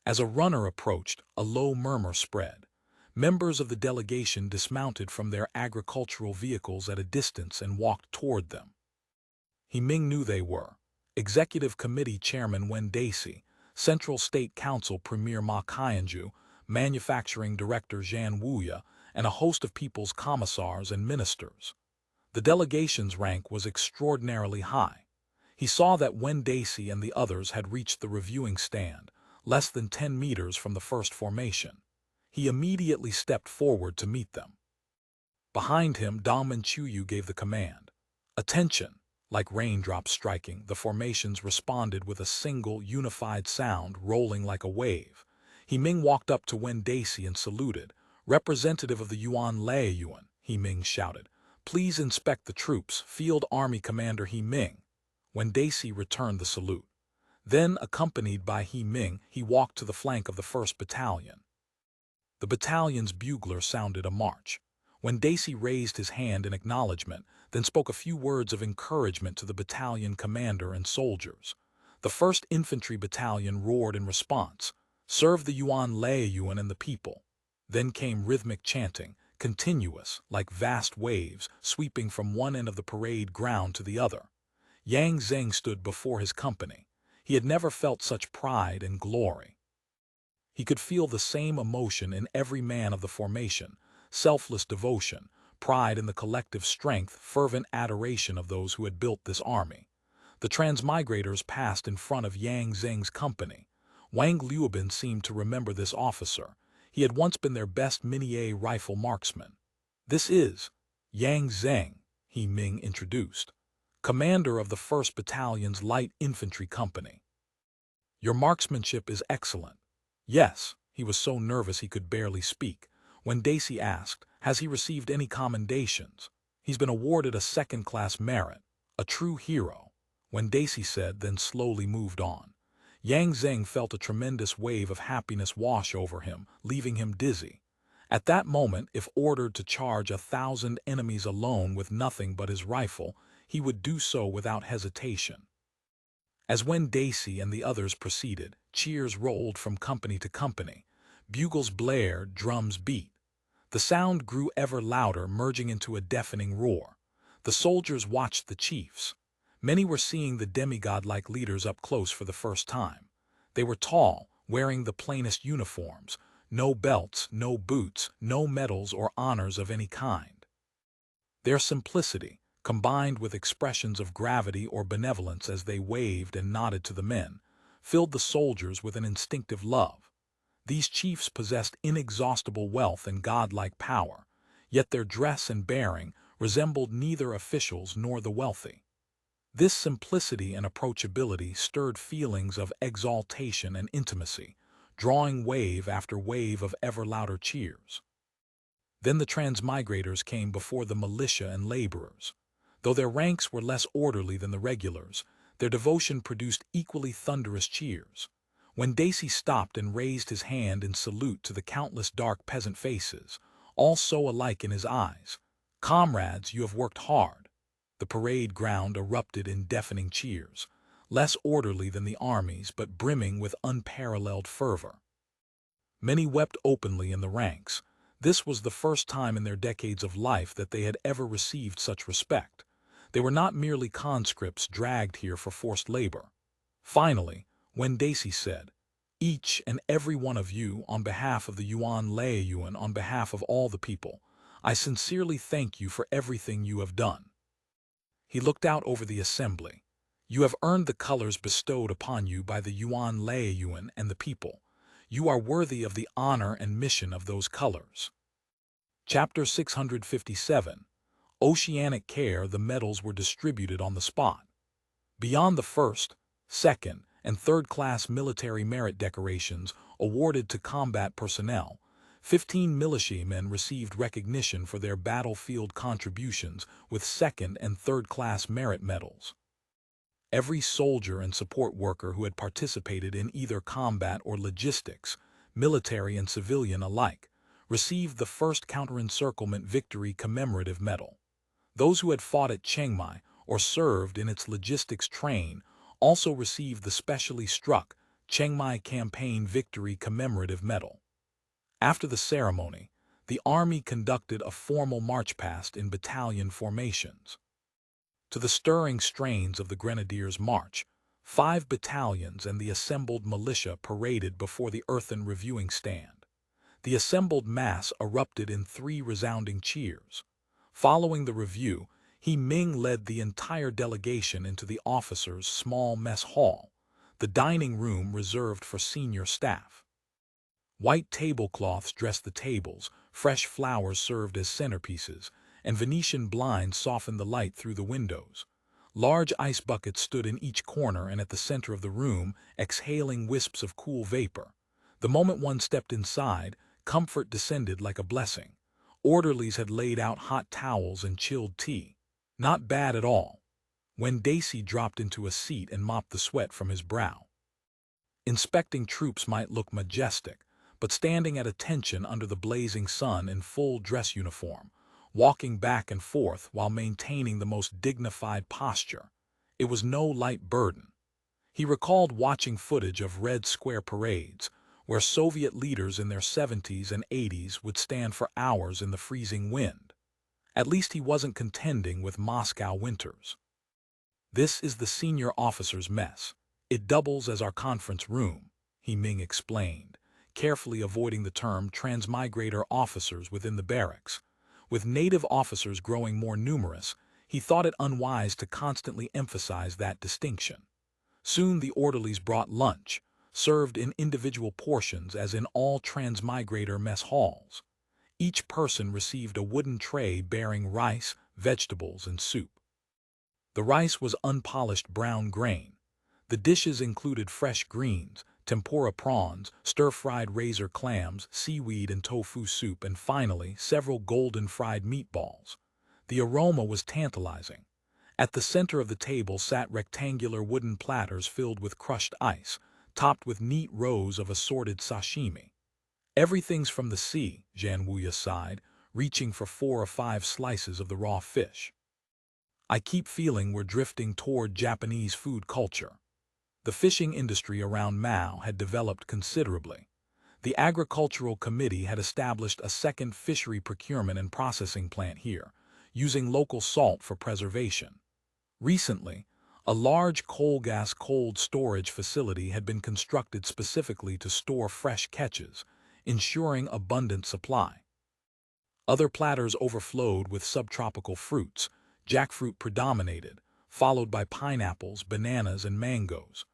S1: As a runner approached, a low murmur spread. Members of the delegation dismounted from their agricultural vehicles at a distance and walked toward them. He Ming knew they were Executive Committee Chairman Wen Daisy, Central State Council Premier Ma Qianju, Manufacturing Director Zhan Wuya, and a host of people's commissars and ministers. The delegation's rank was extraordinarily high. He saw that Wen Daisy and the others had reached the reviewing stand, less than 10 meters from the first formation. He immediately stepped forward to meet them. Behind him, Dongmen Chuyu gave the command. "Attention!" Like raindrops striking, the formations responded with a single, unified sound rolling like a wave. He Ming walked up to Wen Daisy and saluted. "Representative of the Yuan Laiyuan," He Ming shouted. "Please inspect the troops, Field Army Commander He Ming." Wen Daisy returned the salute. Then, accompanied by He Ming, he walked to the flank of the 1st Battalion. The battalion's bugler sounded a march. When Daisy raised his hand in acknowledgement, then spoke a few words of encouragement to the battalion commander and soldiers. The 1st Infantry Battalion roared in response, "Serve the Yuan Laiyuan and the people." Then came rhythmic chanting, continuous, like vast waves, sweeping from one end of the parade ground to the other. Yang Zheng stood before his company. He had never felt such pride and glory. He could feel the same emotion in every man of the formation, selfless devotion, pride in the collective strength, fervent adoration of those who had built this army. The transmigrators passed in front of Yang Zheng's company. Wang Liubin seemed to remember this officer. He had once been their best Minier rifle marksman. "This is Yang Zheng," He Ming introduced, "commander of the 1st Battalion's Light Infantry Company." Your marksmanship is excellent. Yes, he was so nervous he could barely speak. When Daisy asked, has he received any commendations? He's been awarded a second-class merit, a true hero. When Daisy said, then slowly moved on. Yang Zheng felt a tremendous wave of happiness wash over him, leaving him dizzy. At that moment, if ordered to charge 1,000 enemies alone with nothing but his rifle, he would do so without hesitation. As when Daisy and the others proceeded, cheers rolled from company to company. Bugles blared, drums beat. The sound grew ever louder, merging into a deafening roar. The soldiers watched the chiefs. Many were seeing the demigod-like leaders up close for the first time. They were tall, wearing the plainest uniforms, no belts, no boots, no medals or honors of any kind. Their simplicity, combined with expressions of gravity or benevolence as they waved and nodded to the men, filled the soldiers with an instinctive love. These chiefs possessed inexhaustible wealth and godlike power, yet their dress and bearing resembled neither officials nor the wealthy. This simplicity and approachability stirred feelings of exaltation and intimacy, drawing wave after wave of ever louder cheers. Then the transmigrators came before the militia and laborers. Though their ranks were less orderly than the regulars, their devotion produced equally thunderous cheers. When Daisy stopped and raised his hand in salute to the countless dark peasant faces, all so alike in his eyes, "Comrades, you have worked hard." The parade ground erupted in deafening cheers, less orderly than the armies but brimming with unparalleled fervor. Many wept openly in the ranks. This was the first time in their decades of life that they had ever received such respect. They were not merely conscripts dragged here for forced labor. Finally, when Daisy said, "Each and every one of you, on behalf of the Yuan Laiyuan, on behalf of all the people, I sincerely thank you for everything you have done." He looked out over the assembly. "You have earned the colors bestowed upon you by the Yuan Laiyuan and the people. You are worthy of the honor and mission of those colors." Chapter 657. Oceanic Care. The medals were distributed on the spot. Beyond the first, second, and third-class military merit decorations awarded to combat personnel, 15 militiamen received recognition for their battlefield contributions with second- and third-class merit medals. Every soldier and support worker who had participated in either combat or logistics, military and civilian alike, received the first Counter-Encirclement Victory Commemorative Medal. Those who had fought at Chengmai or served in its logistics train also received the specially struck Chengmai Campaign Victory Commemorative Medal. After the ceremony, the army conducted a formal march past in battalion formations. To the stirring strains of the Grenadiers' March, 5 battalions and the assembled militia paraded before the Earthen reviewing stand. The assembled mass erupted in 3 resounding cheers. Following the review, Ming led the entire delegation into the officers' small mess hall, the dining room reserved for senior staff. White tablecloths dressed the tables, fresh flowers served as centerpieces, and Venetian blinds softened the light through the windows. Large ice buckets stood in each corner and at the center of the room, exhaling wisps of cool vapor. The moment one stepped inside, comfort descended like a blessing. Orderlies had laid out hot towels and chilled tea. Not bad at all. When Daisy dropped into a seat and mopped the sweat from his brow. Inspecting troops might look majestic, but standing at attention under the blazing sun in full dress uniform, walking back and forth while maintaining the most dignified posture, it was no light burden. He recalled watching footage of Red Square parades, where Soviet leaders in their 70s and 80s would stand for hours in the freezing wind. At least he wasn't contending with Moscow winters. "This is the senior officers' mess. It doubles as our conference room," Ming explained, carefully avoiding the term transmigrator officers within the barracks. With native officers growing more numerous, he thought it unwise to constantly emphasize that distinction. Soon the orderlies brought lunch, served in individual portions as in all transmigrator mess halls. Each person received a wooden tray bearing rice, vegetables, and soup. The rice was unpolished brown grain. The dishes included fresh greens, tempura prawns, stir-fried razor clams, seaweed and tofu soup, and finally, several golden-fried meatballs. The aroma was tantalizing. At the center of the table sat rectangular wooden platters filled with crushed ice, topped with neat rows of assorted sashimi. Everything's from the sea, Zhan Wuya sighed, reaching for 4 or 5 slices of the raw fish. I keep feeling we're drifting toward Japanese food culture. The fishing industry around Mao had developed considerably. The Agricultural Committee had established a second fishery procurement and processing plant here, using local salt for preservation. Recently, a large coal gas cold storage facility had been constructed specifically to store fresh catches, ensuring abundant supply. Other platters overflowed with subtropical fruits. Jackfruit predominated, followed by pineapples, bananas, and mangoes.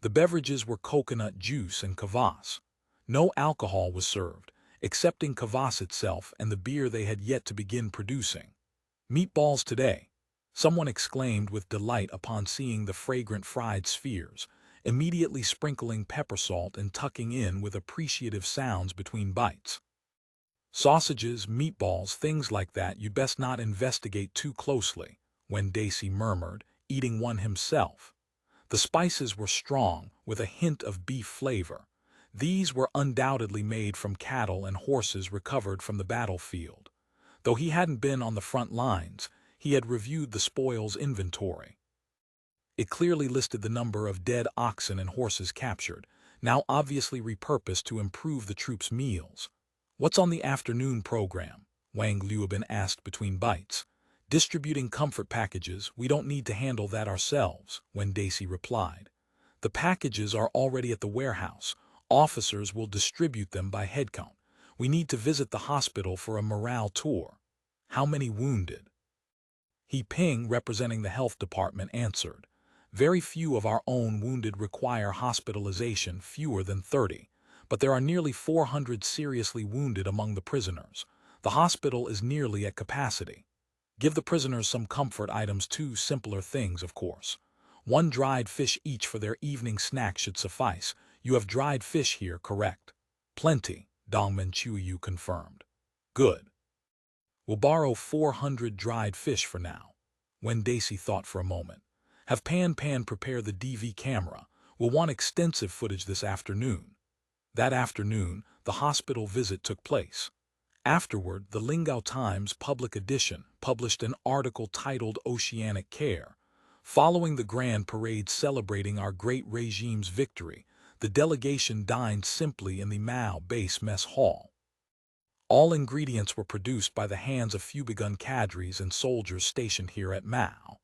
S1: The beverages were coconut juice and kvass. No alcohol was served, excepting kvass itself and the beer they had yet to begin producing. Meatballs today, someone exclaimed with delight upon seeing the fragrant fried spheres, immediately sprinkling pepper salt and tucking in with appreciative sounds between bites. Sausages, meatballs, things like that you'd best not investigate too closely, Wen Daisy murmured, eating one himself. The spices were strong, with a hint of beef flavor. These were undoubtedly made from cattle and horses recovered from the battlefield. Though he hadn't been on the front lines, he had reviewed the spoils inventory. It clearly listed the number of dead oxen and horses captured, now obviously repurposed to improve the troops' meals. "What's on the afternoon program?" Wang Liuben asked between bites. "Distributing comfort packages, we don't need to handle that ourselves," Wen Daisy replied. "The packages are already at the warehouse. Officers will distribute them by headcount. We need to visit the hospital for a morale tour." "How many wounded?" He Ping, representing the health department, answered. "Very few of our own wounded require hospitalization, fewer than 30. But there are nearly 400 seriously wounded among the prisoners. The hospital is nearly at capacity. Give the prisoners some comfort items too, simpler things, of course. 1 dried fish each for their evening snack should suffice. You have dried fish here, correct?" "Plenty," Dongmen Chuyu confirmed. "Good. We'll borrow 400 dried fish for now." Wen Daisy thought for a moment. "Have Pan prepare the DV camera. We'll want extensive footage this afternoon." That afternoon, the hospital visit took place. Afterward, the Lingao Times public edition published an article titled Oceanic Care. Following the grand parade celebrating our great regime's victory, the delegation dined simply in the Mao base mess hall. All ingredients were produced by the hands of Fubigun cadres and soldiers stationed here at Mao.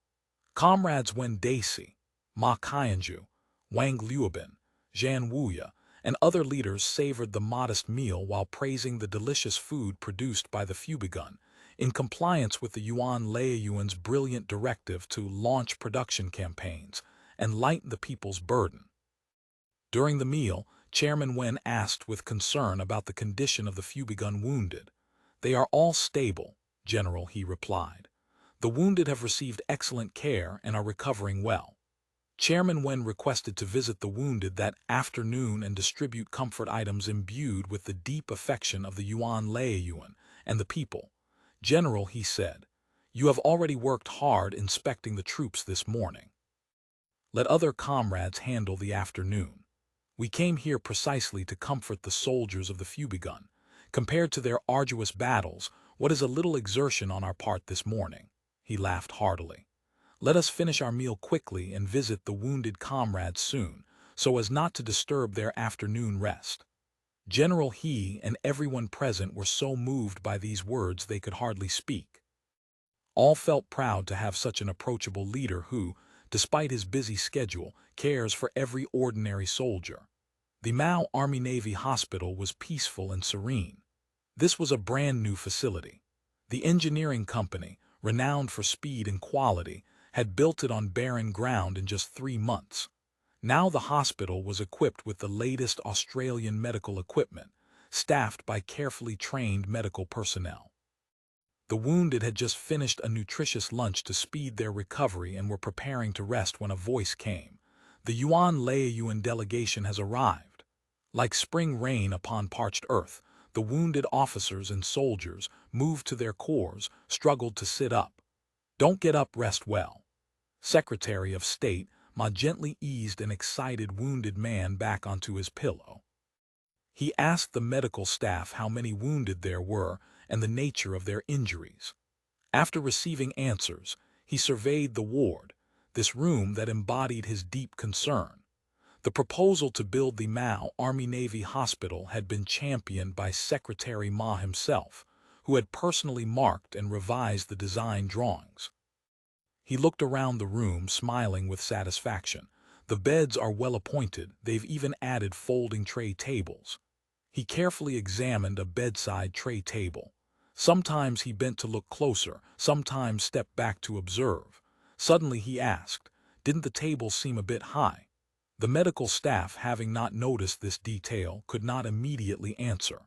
S1: Comrades Wen Daisy, Ma Qianju, Wang Liuben, Zhan Wuya, and other leaders savored the modest meal while praising the delicious food produced by the Fubigun, in compliance with the Yuan Laiyuan's brilliant directive to launch production campaigns and lighten the people's burden. During the meal, Chairman Wen asked with concern about the condition of the Fubigun wounded. "They are all stable, General," he replied. "The wounded have received excellent care and are recovering well." Chairman Wen requested to visit the wounded that afternoon and distribute comfort items imbued with the deep affection of the Yuan Laiyuan and the people. "General," he said, "you have already worked hard inspecting the troops this morning. Let other comrades handle the afternoon. We came here precisely to comfort the soldiers of the Fubigun. Compared to their arduous battles, what is a little exertion on our part this morning?" He laughed heartily. "Let us finish our meal quickly and visit the wounded comrades soon, so as not to disturb their afternoon rest." General He and everyone present were so moved by these words they could hardly speak. All felt proud to have such an approachable leader who, despite his busy schedule, cares for every ordinary soldier. The Mao Army-Navy Hospital was peaceful and serene. This was a brand new facility. The engineering company, renowned for speed and quality, had built it on barren ground in just 3 months. Now the hospital was equipped with the latest Australian medical equipment, staffed by carefully trained medical personnel. The wounded had just finished a nutritious lunch to speed their recovery and were preparing to rest when a voice came. The Yuan Laoyuan delegation has arrived. Like spring rain upon parched earth, the wounded officers and soldiers, moved to their corps, struggled to sit up. Don't get up, rest well. Secretary of State Ma gently eased an excited wounded man back onto his pillow. He asked the medical staff how many wounded there were and the nature of their injuries. After receiving answers, he surveyed the ward, this room that embodied his deep concern. The proposal to build the Mao Army-Navy Hospital had been championed by Secretary Ma himself, who had personally marked and revised the design drawings. He looked around the room, smiling with satisfaction. The beds are well appointed, they've even added folding tray tables. He carefully examined a bedside tray table. Sometimes he bent to look closer, sometimes stepped back to observe. Suddenly he asked, "Didn't the table seem a bit high?" The medical staff, having not noticed this detail, could not immediately answer.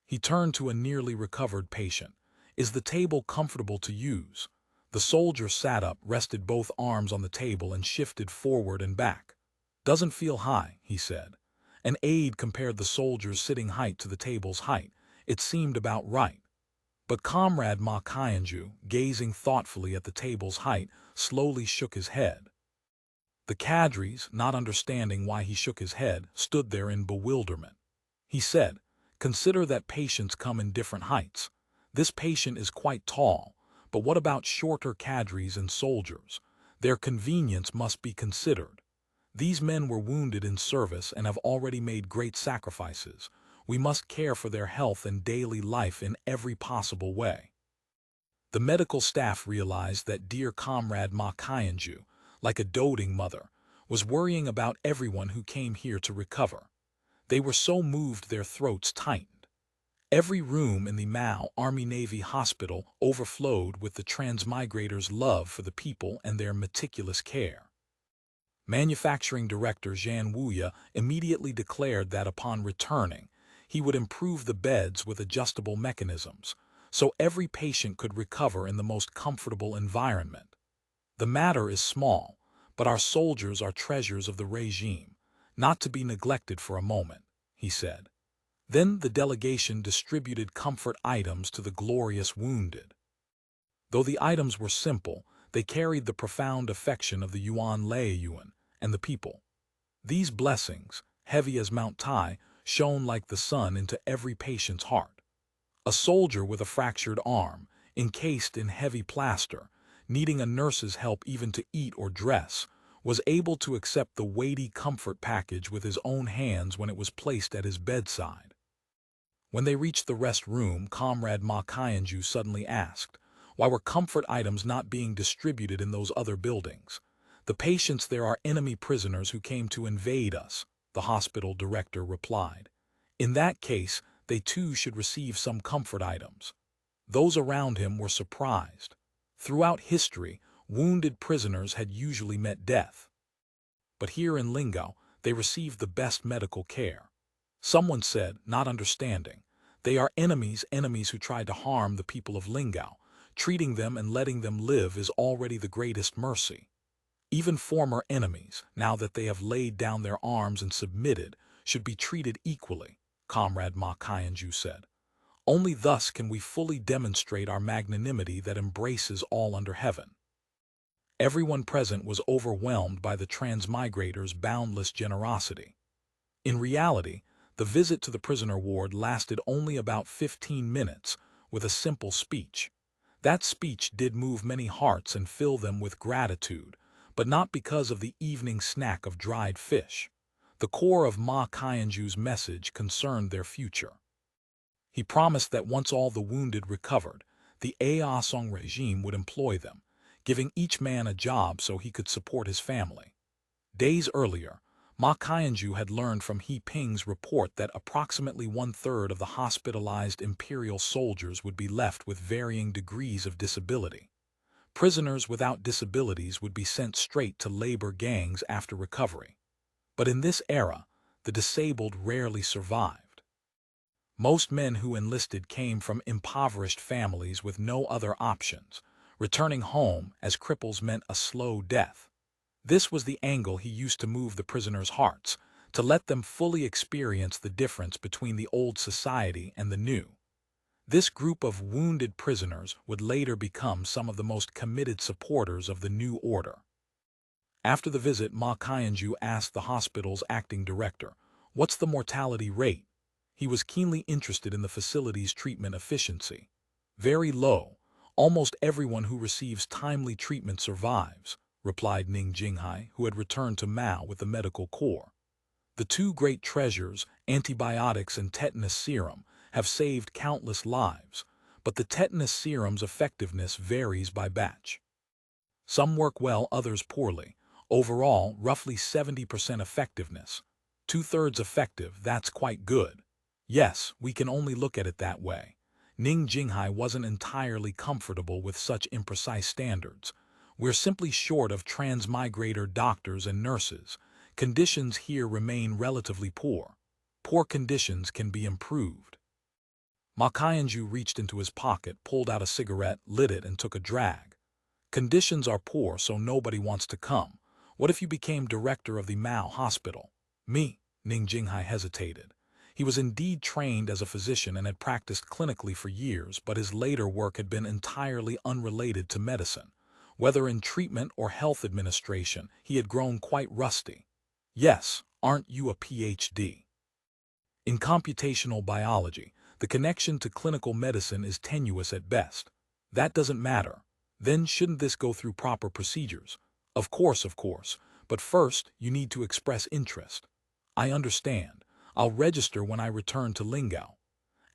S1: He turned to a nearly recovered patient. "Is the table comfortable to use?" The soldier sat up, rested both arms on the table, and shifted forward and back. "Doesn't feel high," he said. An aide compared the soldier's sitting height to the table's height. It seemed about right. But Comrade Ma Qianju, gazing thoughtfully at the table's height, slowly shook his head. The cadres, not understanding why he shook his head, stood there in bewilderment. He said, "Consider that patients come in different heights. This patient is quite tall, but what about shorter cadres and soldiers? Their convenience must be considered. These men were wounded in service and have already made great sacrifices. We must care for their health and daily life in every possible way." The medical staff realized that dear Comrade Ma Qianju, like a doting mother, was worrying about everyone who came here to recover. They were so moved their throats tightened. Every room in the Mao Army-Navy Hospital overflowed with the transmigrators' love for the people and their meticulous care. Manufacturing Director Zhan Wuya immediately declared that upon returning, he would improve the beds with adjustable mechanisms, so every patient could recover in the most comfortable environment. "The matter is small, but our soldiers are treasures of the regime, not to be neglected for a moment," he said. Then the delegation distributed comfort items to the glorious wounded. Though the items were simple, they carried the profound affection of the Yuan Laoyuan and the people. These blessings, heavy as Mount Tai, shone like the sun into every patient's heart. A soldier with a fractured arm, encased in heavy plaster, needing a nurse's help even to eat or dress, was able to accept the weighty comfort package with his own hands when it was placed at his bedside. When they reached the rest room, Comrade Ma Qianju suddenly asked, "Why were comfort items not being distributed in those other buildings?" "The patients there are enemy prisoners who came to invade us," the hospital director replied. "In that case, they too should receive some comfort items." Those around him were surprised. Throughout history, wounded prisoners had usually met death. But here in Lingao, they received the best medical care. Someone said, not understanding, "They are enemies who tried to harm the people of Lingao. Treating them and letting them live is already the greatest mercy. Even former enemies, now that they have laid down their arms and submitted, should be treated equally," Comrade Ma Qianju said. "Only thus can we fully demonstrate our magnanimity that embraces all under heaven." Everyone present was overwhelmed by the transmigrators' boundless generosity. In reality, the visit to the prisoner ward lasted only about 15 minutes, with a simple speech. That speech did move many hearts and fill them with gratitude, but not because of the evening snack of dried fish. The core of Ma Qianju's message concerned their future. He promised that once all the wounded recovered, the Aosong regime would employ them, giving each man a job so he could support his family. Days earlier, Ma Qianju had learned from He Ping's report that approximately 1/3 of the hospitalized imperial soldiers would be left with varying degrees of disability. Prisoners without disabilities would be sent straight to labor gangs after recovery. But in this era, the disabled rarely survived. Most men who enlisted came from impoverished families with no other options. Returning home as cripples meant a slow death. This was the angle he used to move the prisoners' hearts, to let them fully experience the difference between the old society and the new. This group of wounded prisoners would later become some of the most committed supporters of the new order. After the visit, Ma Qianju asked the hospital's acting director, "What's the mortality rate?" He was keenly interested in the facility's treatment efficiency. "Very low. Almost everyone who receives timely treatment survives," replied Ning Jinghai, who had returned to Mao with the medical corps. "The two great treasures, antibiotics and tetanus serum, have saved countless lives, but the tetanus serum's effectiveness varies by batch. Some work well, others poorly. Overall, roughly 70% effectiveness. 2/3 effective, that's quite good." "Yes, we can only look at it that way." Ning Jinghai wasn't entirely comfortable with such imprecise standards. "We're simply short of transmigrator doctors and nurses. Conditions here remain relatively poor. Poor conditions can be improved." Ma Qianju reached into his pocket, pulled out a cigarette, lit it, and took a drag. "Conditions are poor, so nobody wants to come. What if you became director of the Mao Hospital?" "Me?" Ning Jinghai hesitated. He was indeed trained as a physician and had practiced clinically for years, but his later work had been entirely unrelated to medicine. Whether in treatment or health administration, he had grown quite rusty. "Yes, aren't you a PhD? In computational biology, the connection to clinical medicine is tenuous at best." "That doesn't matter. Then shouldn't this go through proper procedures?" Of course, but first you need to express interest." "I understand. I'll register when I return to Lingao."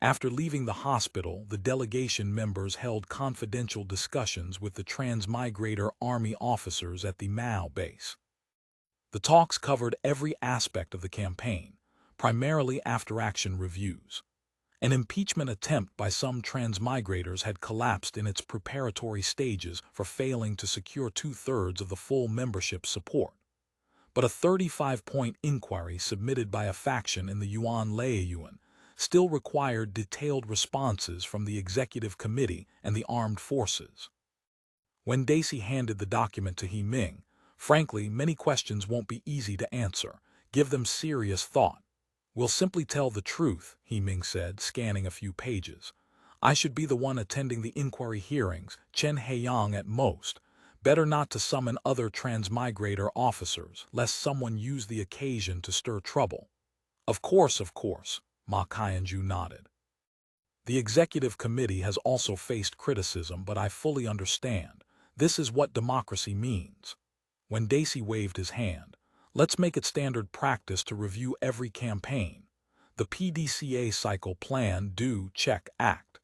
S1: After leaving the hospital, the delegation members held confidential discussions with the transmigrator army officers at the Mao base. The talks covered every aspect of the campaign, primarily after-action reviews. An impeachment attempt by some transmigrators had collapsed in its preparatory stages for failing to secure 2/3 of the full membership support. But a 35-point inquiry submitted by a faction in the Yuan Laiyuan still required detailed responses from the executive committee and the armed forces. When Daisy handed the document to He Ming, "Frankly, many questions won't be easy to answer. Give them serious thought." "We'll simply tell the truth," He Ming said, scanning a few pages. "I should be the one attending the inquiry hearings, Chen Heiyang at most. Better not to summon other transmigrator officers, lest someone use the occasion to stir trouble." Of course," Ma Qianju nodded. "The executive committee has also faced criticism, but I fully understand. This is what democracy means." When Daisy waved his hand, "Let's make it standard practice to review every campaign. The PDCA cycle plan, do, check, act.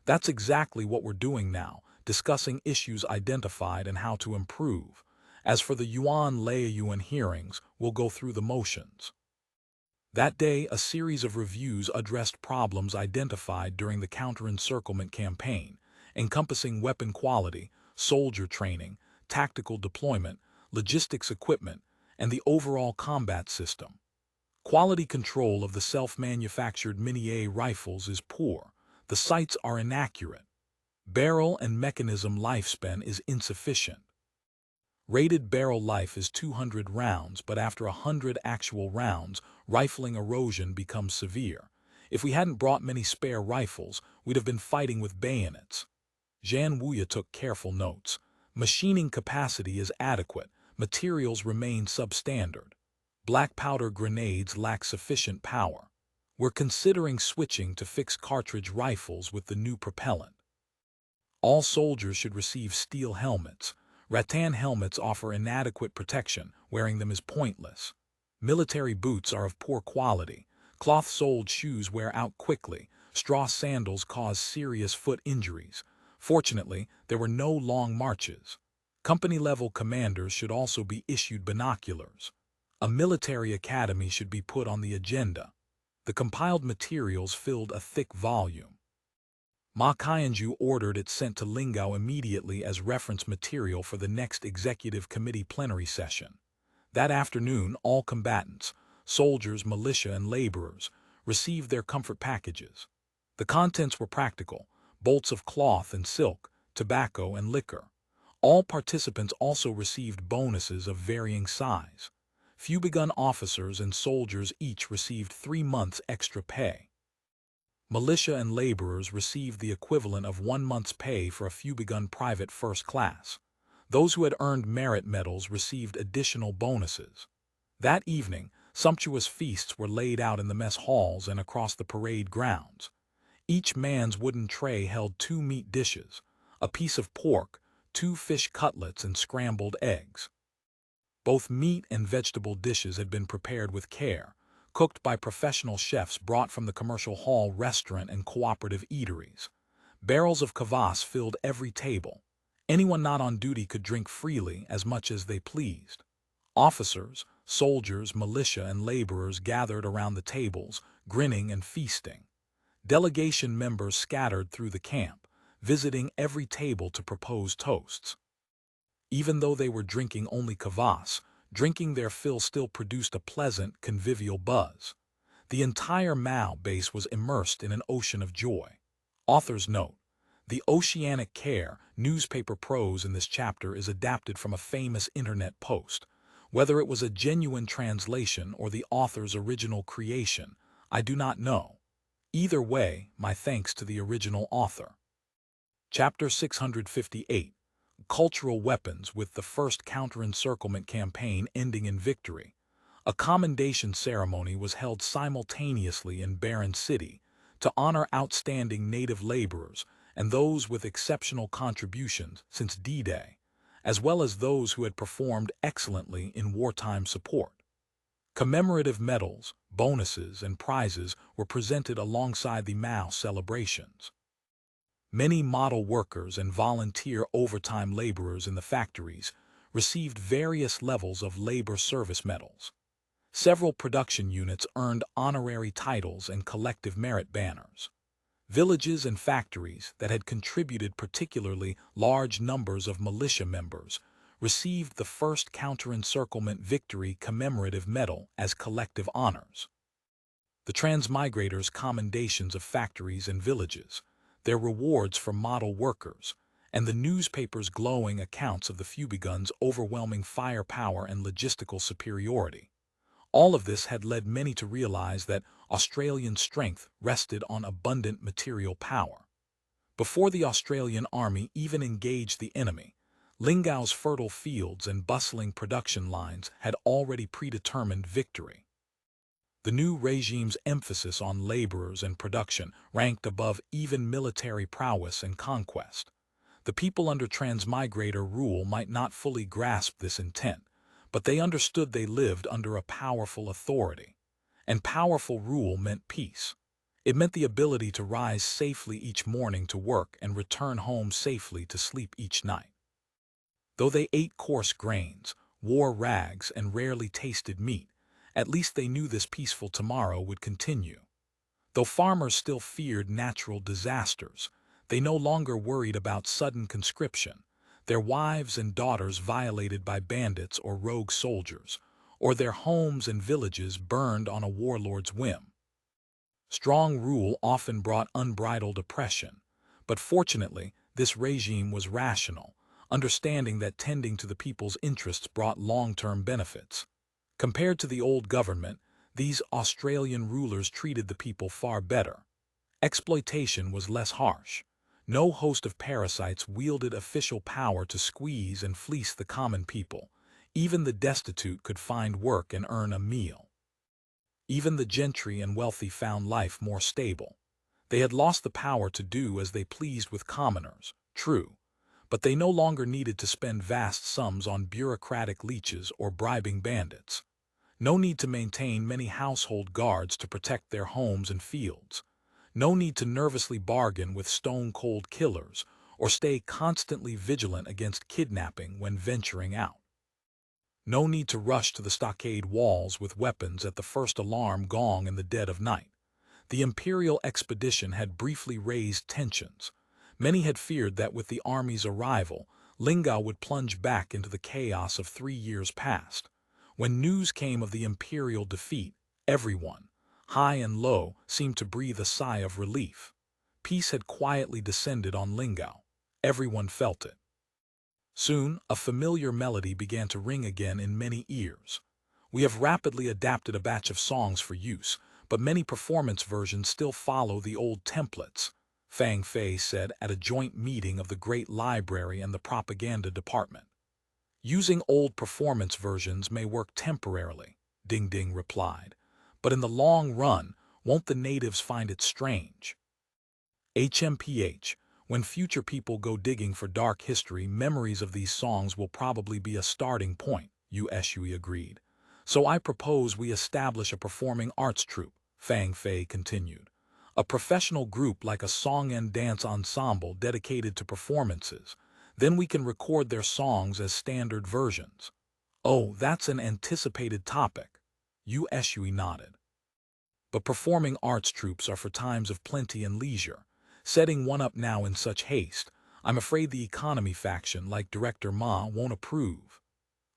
S1: That's exactly what we're doing now, discussing issues identified and how to improve. As for the Yuan Laiyuan hearings, we'll go through the motions." That day, a series of reviews addressed problems identified during the counter-encirclement campaign, encompassing weapon quality, soldier training, tactical deployment, logistics equipment, and the overall combat system. Quality control of the self-manufactured Mini-A rifles is poor. The sights are inaccurate. Barrel and mechanism lifespan is insufficient. Rated barrel life is 200 rounds, but after 100 actual rounds, rifling erosion becomes severe. If we hadn't brought many spare rifles, we'd have been fighting with bayonets. Zhan Wuya took careful notes. Machining capacity is adequate. Materials remain substandard. Black powder grenades lack sufficient power. We're considering switching to fixed cartridge rifles with the new propellant. All soldiers should receive steel helmets. Rattan helmets offer inadequate protection. Wearing them is pointless. Military boots are of poor quality. Cloth-soled shoes wear out quickly. Straw sandals cause serious foot injuries. Fortunately, there were no long marches. Company-level commanders should also be issued binoculars. A military academy should be put on the agenda. The compiled materials filled a thick volume. Ma Qianju ordered it sent to Lingao immediately as reference material for the next executive committee plenary session. That afternoon, all combatants, soldiers, militia, and laborers, received their comfort packages. The contents were practical: bolts of cloth and silk, tobacco and liquor. All participants also received bonuses of varying size. Few begun officers and soldiers each received 3 months extra pay. Militia and laborers received the equivalent of 1 month's pay for a few begun private first class. Those who had earned merit medals received additional bonuses. That evening, sumptuous feasts were laid out in the mess halls and across the parade grounds. Each man's wooden tray held 2 meat dishes, a piece of pork, 2 fish cutlets, and scrambled eggs. Both meat and vegetable dishes had been prepared with care, cooked by professional chefs brought from the commercial hall restaurant and cooperative eateries. Barrels of kvass filled every table. Anyone not on duty could drink freely as much as they pleased. Officers, soldiers, militia, and laborers gathered around the tables, grinning and feasting. Delegation members scattered through the camp, visiting every table to propose toasts. Even though they were drinking only kvass, drinking their fill still produced a pleasant, convivial buzz. The entire Mao base was immersed in an ocean of joy. Author's note: the Oceanic care newspaper prose in this chapter is adapted from a famous internet post. Whether it was a genuine translation or the author's original creation, I do not know. Either way, my thanks to the original author. Chapter 658. Cultural weapons, with the first counter-encirclement campaign ending in victory. A commendation ceremony was held simultaneously in Baron City to honor outstanding native laborers and those with exceptional contributions since D-Day, as well as those who had performed excellently in wartime support. Commemorative medals, bonuses, and prizes were presented alongside the Mao celebrations. Many model workers and volunteer overtime laborers in the factories received various levels of labor service medals. Several production units earned honorary titles and collective merit banners. Villages and factories that had contributed particularly large numbers of militia members received the first counter-encirclement victory commemorative medal as collective honors. The transmigrators' commendations of factories and villages, their rewards for model workers, and the newspapers' glowing accounts of the Fubigun's overwhelming firepower and logistical superiority. All of this had led many to realize that Australian strength rested on abundant material power. Before the Australian army even engaged the enemy, Lingao's fertile fields and bustling production lines had already predetermined victory. The new regime's emphasis on laborers and production ranked above even military prowess and conquest. The people under transmigrator rule might not fully grasp this intent, but they understood they lived under a powerful authority. And powerful rule meant peace. It meant the ability to rise safely each morning to work and return home safely to sleep each night. Though they ate coarse grains, wore rags, and rarely tasted meat, at least they knew this peaceful tomorrow would continue. Though farmers still feared natural disasters, they no longer worried about sudden conscription, their wives and daughters violated by bandits or rogue soldiers, or their homes and villages burned on a warlord's whim. Strong rule often brought unbridled oppression, but fortunately this regime was rational, understanding that tending to the people's interests brought long-term benefits. Compared to the old government, these Australian rulers treated the people far better. Exploitation was less harsh. No host of parasites wielded official power to squeeze and fleece the common people. Even the destitute could find work and earn a meal. Even the gentry and wealthy found life more stable. They had lost the power to do as they pleased with commoners, true, but they no longer needed to spend vast sums on bureaucratic leeches or bribing bandits. No need to maintain many household guards to protect their homes and fields. No need to nervously bargain with stone-cold killers or stay constantly vigilant against kidnapping when venturing out. No need to rush to the stockade walls with weapons at the first alarm gong in the dead of night. The imperial expedition had briefly raised tensions. Many had feared that with the army's arrival, Lingao would plunge back into the chaos of 3 years past. When news came of the imperial defeat, everyone, high and low, seemed to breathe a sigh of relief. Peace had quietly descended on Lingao. Everyone felt it. Soon, a familiar melody began to ring again in many ears. We have rapidly adapted a batch of songs for use, but many performance versions still follow the old templates, Fang Fei said at a joint meeting of the Great Library and the Propaganda Department. Using old performance versions may work temporarily, Ding Ding replied, but in the long run, won't the natives find it strange? HMPH, when future people go digging for dark history, memories of these songs will probably be a starting point, Ushui agreed. So I propose we establish a performing arts troupe, Fang Fei continued. A professional group like a song and dance ensemble dedicated to performances. Then we can record their songs as standard versions. Oh, that's an anticipated topic. Ushui nodded. But performing arts troupes are for times of plenty and leisure. Setting one up now in such haste, I'm afraid the economy faction like Director Ma won't approve.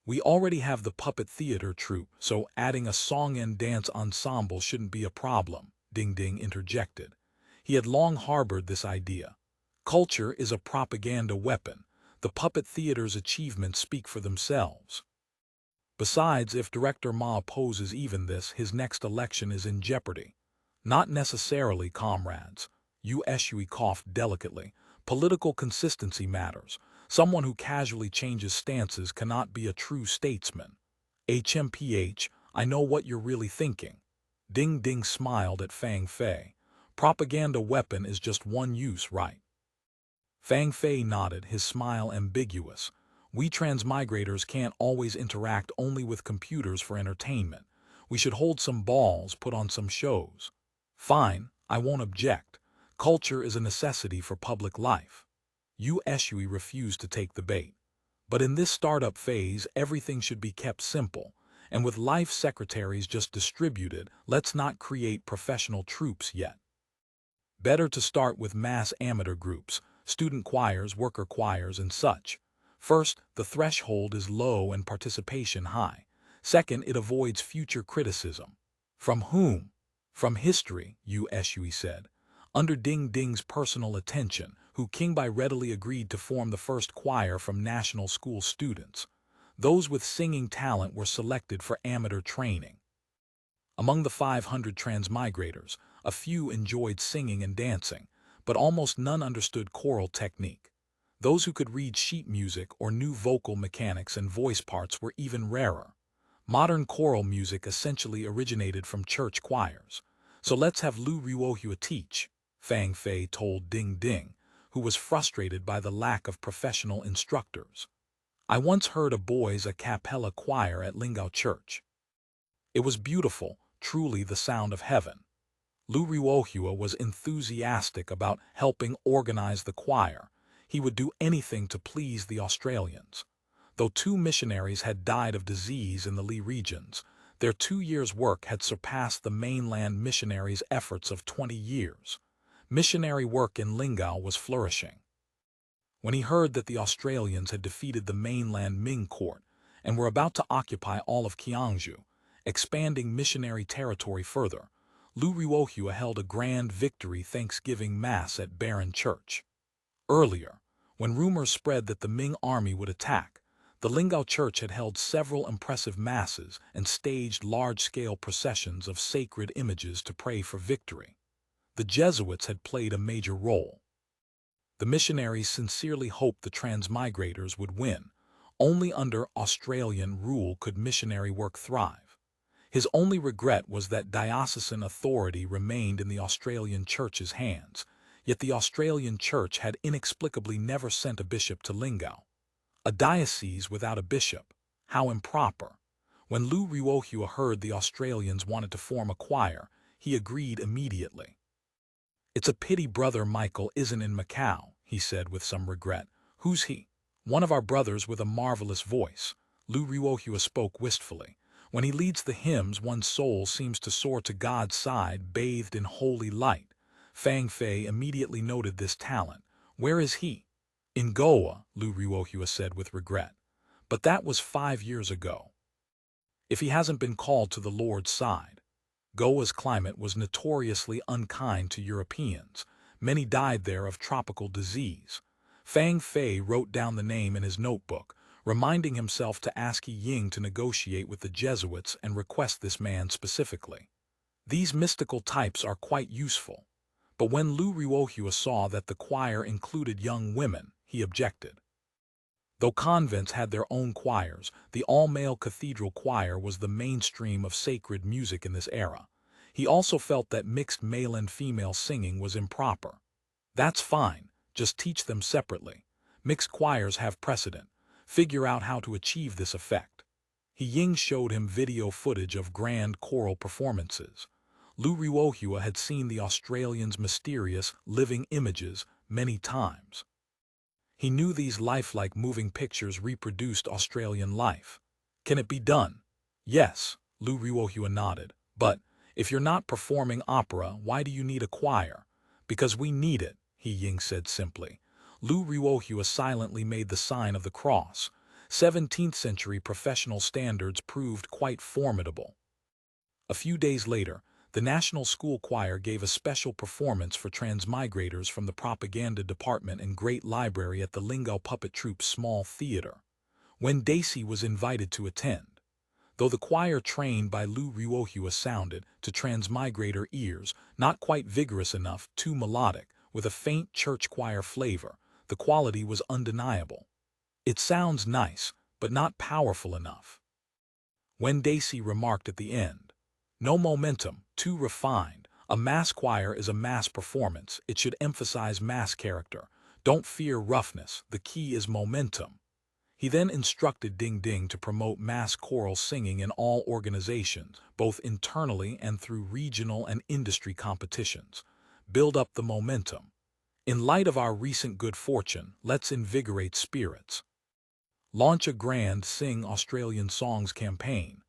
S1: We already have the puppet theater troupe, so adding a song and dance ensemble shouldn't be a problem, Ding Ding interjected. He had long harbored this idea. Culture is a propaganda weapon. The puppet theater's achievements speak for themselves. Besides, if Director Ma opposes even this, his next election is in jeopardy. Not necessarily, comrades. Ushui coughed delicately. Political consistency matters. Someone who casually changes stances cannot be a true statesman. HMPH, I know what you're really thinking. Ding Ding smiled at Fang Fei. Propaganda weapon is just one use, right? Fang Fei nodded, his smile ambiguous. We transmigrators can't always interact only with computers for entertainment. We should hold some balls, put on some shows. Fine, I won't object. Culture is a necessity for public life. Ushui refused to take the bait. But in this startup phase, everything should be kept simple. And with life secretaries just distributed, let's not create professional troupes yet. Better to start with mass amateur groups, student choirs, worker choirs, and such. First, the threshold is low and participation high. Second, it avoids future criticism. From whom? From history, Ushui said. Under Ding Ding's personal attention, who Qingbai readily agreed to form the first choir from national school students. Those with singing talent were selected for amateur training. Among the 500 transmigrators, a few enjoyed singing and dancing, but almost none understood choral technique. Those who could read sheet music or knew vocal mechanics and voice parts were even rarer. Modern choral music essentially originated from church choirs. So let's have Lu Ruohua teach, Fang Fei told Ding Ding, who was frustrated by the lack of professional instructors. I once heard a boys' a cappella choir at Lingao Church. It was beautiful, truly the sound of heaven. Lu Ruohua was enthusiastic about helping organize the choir. He would do anything to please the Australians. Though 2 missionaries had died of disease in the Li regions, their 2 years' work had surpassed the mainland missionaries' efforts of 20 years. Missionary work in Lingao was flourishing. When he heard that the Australians had defeated the mainland Ming court and were about to occupy all of Qiangju, expanding missionary territory further, Lu Ruohua held a grand victory Thanksgiving Mass at Baron Church. Earlier, when rumors spread that the Ming army would attack, the Lingao Church had held several impressive masses and staged large-scale processions of sacred images to pray for victory. The Jesuits had played a major role. The missionaries sincerely hoped the transmigrators would win. Only under Australian rule could missionary work thrive. His only regret was that diocesan authority remained in the Australian Church's hands, yet the Australian Church had inexplicably never sent a bishop to Lingao. A diocese without a bishop, how improper. When Lu Ruohua heard the Australians wanted to form a choir, he agreed immediately. It's a pity Brother Michael isn't in Macau, he said with some regret. Who's he? One of our brothers with a marvelous voice. Lu Ruohua spoke wistfully. When he leads the hymns, one's soul seems to soar to God's side, bathed in holy light. Fang Fei immediately noted this talent. Where is he? In Goa, Lu Ruohua said with regret. But that was 5 years ago. If he hasn't been called to the Lord's side. Goa's climate was notoriously unkind to Europeans. Many died there of tropical disease. Fang Fei wrote down the name in his notebook, reminding himself to ask Yi Ying to negotiate with the Jesuits and request this man specifically. These mystical types are quite useful. But when Lu Ruohua saw that the choir included young women, he objected. Though convents had their own choirs, the all-male cathedral choir was the mainstream of sacred music in this era. He also felt that mixed male and female singing was improper. That's fine, just teach them separately. Mixed choirs have precedent. Figure out how to achieve this effect. He Ying showed him video footage of grand choral performances. Lu Ruohua had seen the Australians' mysterious, living images many times. He knew these lifelike moving pictures reproduced Australian life. Can it be done? Yes, Lu Ruohua nodded. But, if you're not performing opera, why do you need a choir? Because we need it, He Ying said simply. Lu Ruohua silently made the sign of the cross. 17th century professional standards proved quite formidable. A few days later, the National School Choir gave a special performance for transmigrators from the propaganda department and Great Library at the Lingao Puppet Troupe's small theater. Wen Dacey was invited to attend. Though the choir trained by Lu Ruohua sounded, to transmigrator ears, not quite vigorous enough, too melodic, with a faint church choir flavor, the quality was undeniable. It sounds nice, but not powerful enough. Wen Dacey remarked at the end. No momentum, too refined. A mass choir is a mass performance. It should emphasize mass character. Don't fear roughness. The key is momentum. He then instructed Ding Ding to promote mass choral singing in all organizations, both internally and through regional and industry competitions. Build up the momentum. In light of our recent good fortune, let's invigorate spirits. Launch a grand Sing Australian Songs campaign.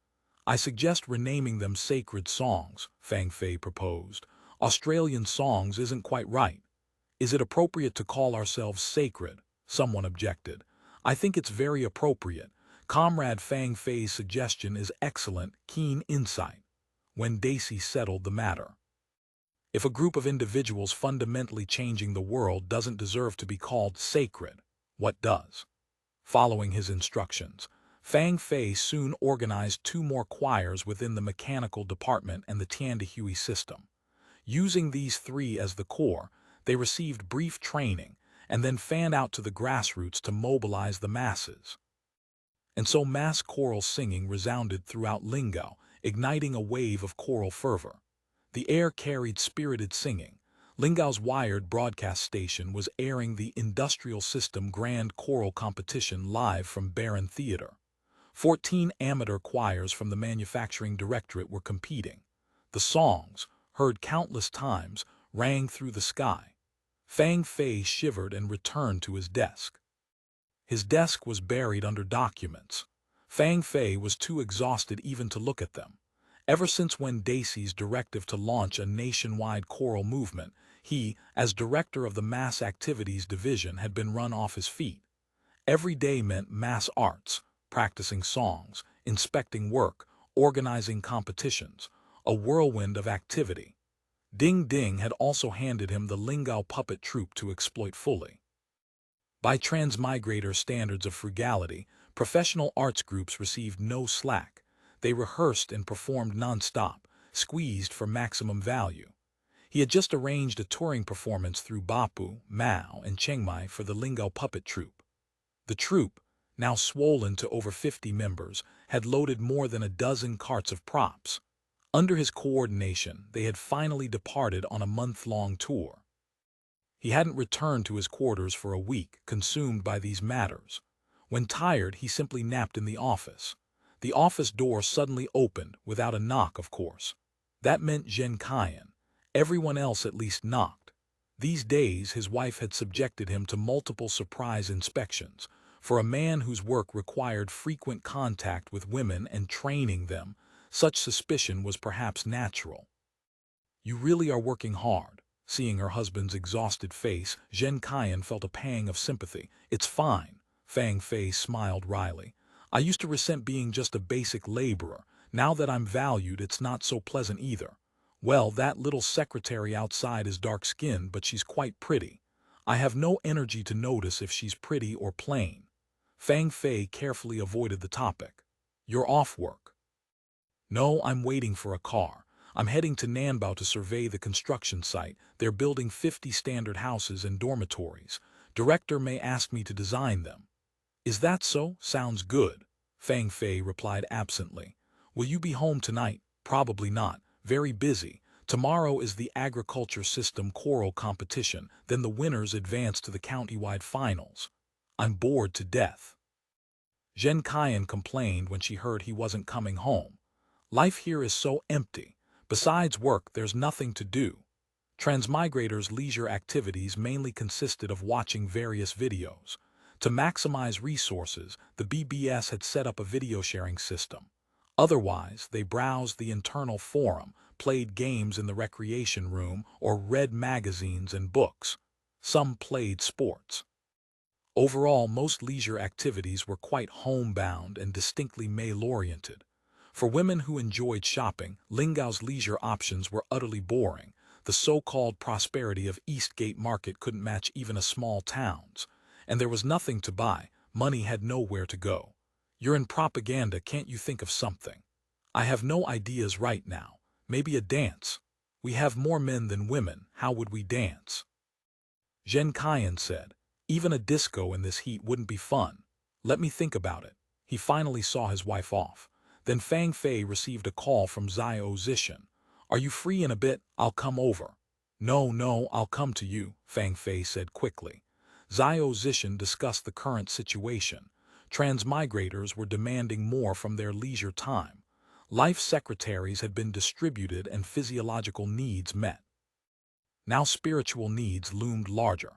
S1: I suggest renaming them Sacred Songs, Fang Fei proposed. Australian songs isn't quite right. Is it appropriate to call ourselves sacred? Someone objected. I think it's very appropriate. Comrade Fang Fei's suggestion is excellent, keen insight. Wen Dacey settled the matter. If a group of individuals fundamentally changing the world doesn't deserve to be called sacred, what does? Following his instructions, Fang Fei soon organized 2 more choirs within the mechanical department and the Tiandehui system. Using these 3 as the core, they received brief training and then fanned out to the grassroots to mobilize the masses. And so mass choral singing resounded throughout Lingao, igniting a wave of choral fervor. The air carried spirited singing. Lingao's wired broadcast station was airing the Industrial System Grand Choral Competition live from Baron Theatre. 14 amateur choirs from the Manufacturing Directorate were competing. The songs, heard countless times, rang through the sky. Fang Fei shivered and returned to his desk. His desk was buried under documents. Fang Fei was too exhausted even to look at them. Ever since Wen Dacey's directive to launch a nationwide choral movement, he, as director of the Mass Activities Division, had been run off his feet. Every day meant mass arts, practicing songs, inspecting work, organizing competitions, a whirlwind of activity. Ding Ding had also handed him the Lingao Puppet Troupe to exploit fully. By transmigrator standards of frugality, professional arts groups received no slack. They rehearsed and performed non-stop, squeezed for maximum value. He had just arranged a touring performance through Bapu, Mao, and Chengmai for the Lingao Puppet Troupe. The troupe, now swollen to over 50 members, had loaded more than a dozen carts of props. Under his coordination, they had finally departed on a month-long tour. He hadn't returned to his quarters for a week, consumed by these matters. When tired, he simply napped in the office. The office door suddenly opened, without a knock, of course. That meant Zhen Kaiyan. Everyone else at least knocked. These days, his wife had subjected him to multiple surprise inspections. For a man whose work required frequent contact with women and training them, such suspicion was perhaps natural. You really are working hard. Seeing her husband's exhausted face, Zhen Kaiyan felt a pang of sympathy. It's fine, Fang Fei smiled wryly. I used to resent being just a basic laborer. Now that I'm valued, it's not so pleasant either. Well, that little secretary outside is dark-skinned, but she's quite pretty. I have no energy to notice if she's pretty or plain. Fang Fei carefully avoided the topic. You're off work. No, I'm waiting for a car. I'm heading to Nanbao to survey the construction site. They're building 50 standard houses and dormitories. Director may ask me to design them. Is that so? Sounds good. Fang Fei replied absently. Will you be home tonight? Probably not. Very busy. Tomorrow is the agriculture system choral competition, then the winners advance to the county-wide finals. I'm bored to death. Zhen Qian complained when she heard he wasn't coming home. Life here is so empty. Besides work, there's nothing to do. Transmigrators' leisure activities mainly consisted of watching various videos. To maximize resources, the BBS had set up a video sharing system. Otherwise, they browsed the internal forum, played games in the recreation room, or read magazines and books. Some played sports. Overall, most leisure activities were quite homebound and distinctly male-oriented. For women who enjoyed shopping, Lingao's leisure options were utterly boring. The so-called prosperity of Eastgate Market couldn't match even a small town's. And there was nothing to buy. Money had nowhere to go. You're in propaganda, can't you think of something? I have no ideas right now. Maybe a dance. We have more men than women. How would we dance? Zhen Qian said. Even a disco in this heat wouldn't be fun. Let me think about it. He finally saw his wife off. Then Fang Fei received a call from Xiao Zishan. Are you free in a bit? I'll come over. No, I'll come to you, Fang Fei said quickly. Xiao Zishan discussed the current situation. Transmigrators were demanding more from their leisure time. Life secretaries had been distributed and physiological needs met. Now spiritual needs loomed larger.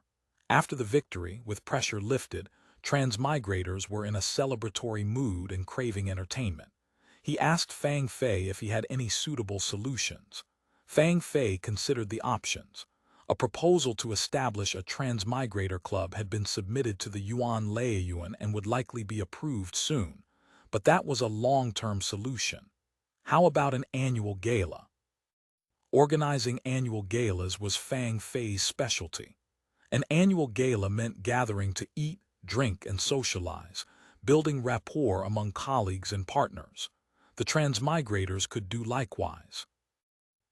S1: After the victory, with pressure lifted, transmigrators were in a celebratory mood and craving entertainment. He asked Fang Fei if he had any suitable solutions. Fang Fei considered the options. A proposal to establish a transmigrator club had been submitted to the Yuan Laiyuan and would likely be approved soon. But that was a long-term solution. How about an annual gala? Organizing annual galas was Fang Fei's specialty. An annual gala meant gathering to eat, drink, and socialize, building rapport among colleagues and partners. The transmigrators could do likewise.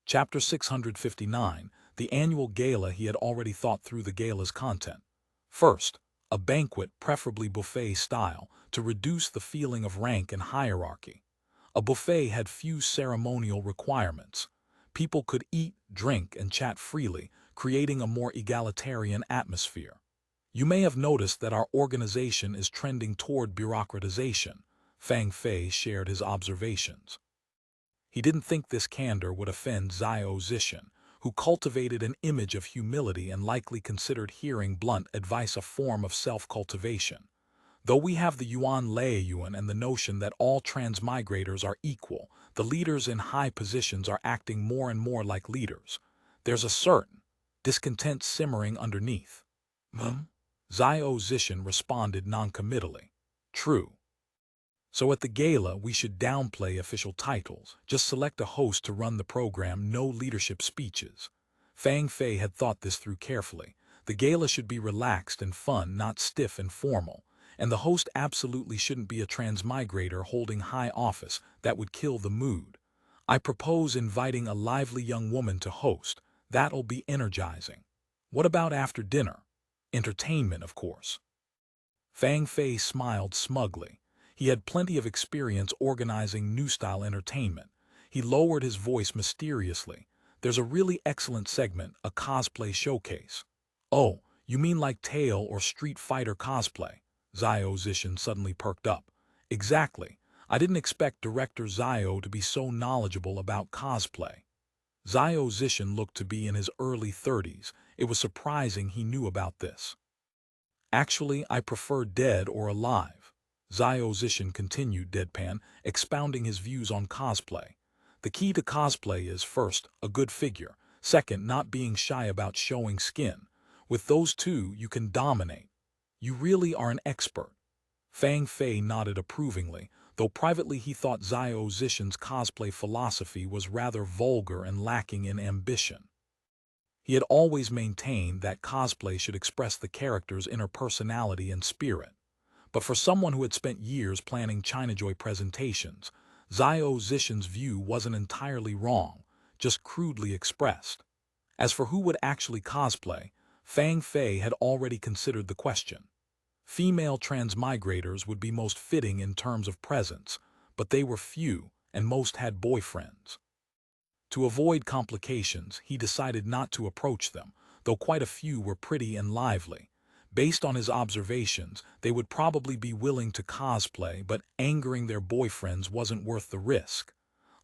S1: Chapter 659, the annual gala. He had already thought through the gala's content. First, a banquet, preferably buffet style, to reduce the feeling of rank and hierarchy. A buffet had few ceremonial requirements. People could eat, drink, and chat freely, creating a more egalitarian atmosphere. You may have noticed that our organization is trending toward bureaucratization. Fang Fei shared his observations. He didn't think this candor would offend Xiao Zishan, who cultivated an image of humility and likely considered hearing blunt advice a form of self-cultivation. Though we have the Yuan Laiyuan and the notion that all transmigrators are equal, the leaders in high positions are acting more and more like leaders. There's a certain discontent simmering underneath. Xiao Zishan responded noncommittally. True. So at the gala, we should downplay official titles, just select a host to run the program, no leadership speeches. Fang Fei had thought this through carefully. The gala should be relaxed and fun, not stiff and formal. And the host absolutely shouldn't be a transmigrator holding high office. That would kill the mood. I propose inviting a lively young woman to host. That'll be energizing. What about after dinner? Entertainment, of course. Fang Fei smiled smugly. He had plenty of experience organizing new-style entertainment. He lowered his voice mysteriously. There's a really excellent segment, a cosplay showcase. Oh, you mean like Tail or Street Fighter cosplay? Xiao Zishan suddenly perked up. Exactly. I didn't expect Director Xiao to be so knowledgeable about cosplay. Xiao Zishan looked to be in his early 30s. It was surprising he knew about this. Actually, I prefer dead or alive. Xiao Zishan continued deadpan, expounding his views on cosplay. The key to cosplay is, first, a good figure, second, not being shy about showing skin. With those two, you can dominate. You really are an expert. Fang Fei nodded approvingly, though privately he thought Xiao Zishan's cosplay philosophy was rather vulgar and lacking in ambition. He had always maintained that cosplay should express the character's inner personality and spirit. But for someone who had spent years planning ChinaJoy presentations, Zhao Zishan's view wasn't entirely wrong, just crudely expressed. As for who would actually cosplay, Fang Fei had already considered the question. Female transmigrators would be most fitting in terms of presence, but they were few, and most had boyfriends. To avoid complications, he decided not to approach them, though quite a few were pretty and lively. Based on his observations, they would probably be willing to cosplay, but angering their boyfriends wasn't worth the risk.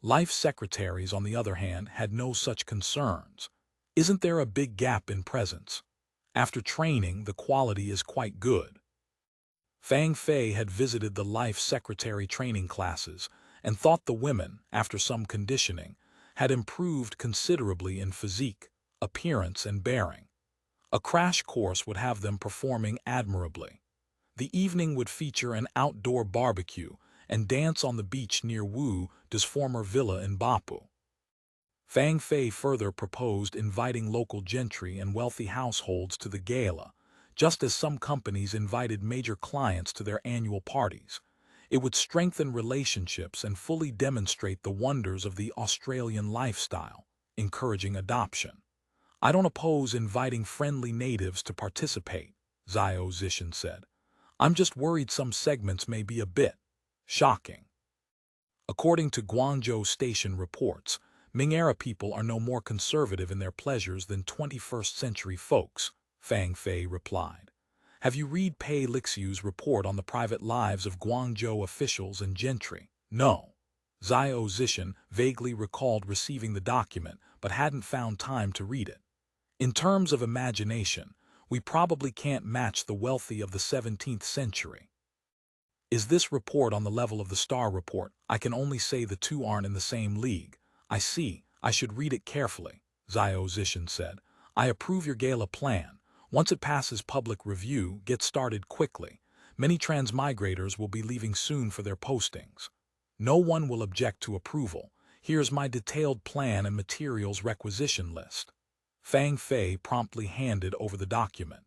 S1: Life secretaries, on the other hand, had no such concerns. Isn't there a big gap in presence? After training, the quality is quite good. Fang Fei had visited the life secretary training classes and thought the women, after some conditioning, had improved considerably in physique, appearance, and bearing. A crash course would have them performing admirably. The evening would feature an outdoor barbecue and dance on the beach near Wu Da's former villa in Bapu. Fang Fei further proposed inviting local gentry and wealthy households to the gala, just as some companies invited major clients to their annual parties. It would strengthen relationships and fully demonstrate the wonders of the Australian lifestyle, encouraging adoption. I don't oppose inviting friendly natives to participate, Zhao Zishan said. I'm just worried some segments may be a bit shocking. According to Guangzhou station reports, Ming-era people are no more conservative in their pleasures than 21st century folks, Fang Fei replied. Have you read Pei Lixiu's report on the private lives of Guangzhou officials and gentry? No. Zhao Zishan vaguely recalled receiving the document, but hadn't found time to read it. In terms of imagination, we probably can't match the wealthy of the 17th century. Is this report on the level of the Star Report? I can only say the two aren't in the same league. I see. I should read it carefully, Zhao Zishan said. I approve your gala plan. Once it passes public review, get started quickly. Many transmigrators will be leaving soon for their postings. No one will object to approval. Here's my detailed plan and materials requisition list. Fang Fei promptly handed over the document.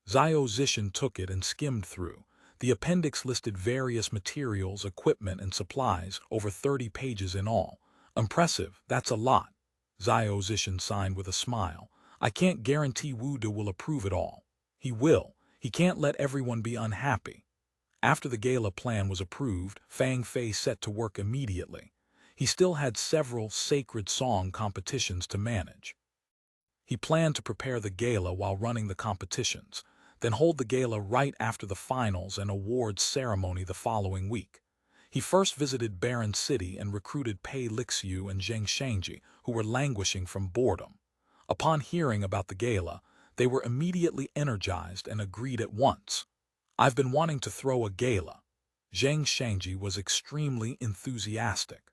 S1: Zhao Zishan took it and skimmed through. The appendix listed various materials, equipment, and supplies, over 30 pages in all. Impressive, that's a lot. Zhao Zishan signed with a smile. I can't guarantee Wu Da will approve it all. He will. He can't let everyone be unhappy. After the gala plan was approved, Fang Fei set to work immediately. He still had several sacred song competitions to manage. He planned to prepare the gala while running the competitions, then hold the gala right after the finals and awards ceremony the following week. He first visited Baron City and recruited Pei Lixiu and Zheng Shangji, who were languishing from boredom. Upon hearing about the gala, they were immediately energized and agreed at once. I've been wanting to throw a gala. Zheng Shangji was extremely enthusiastic.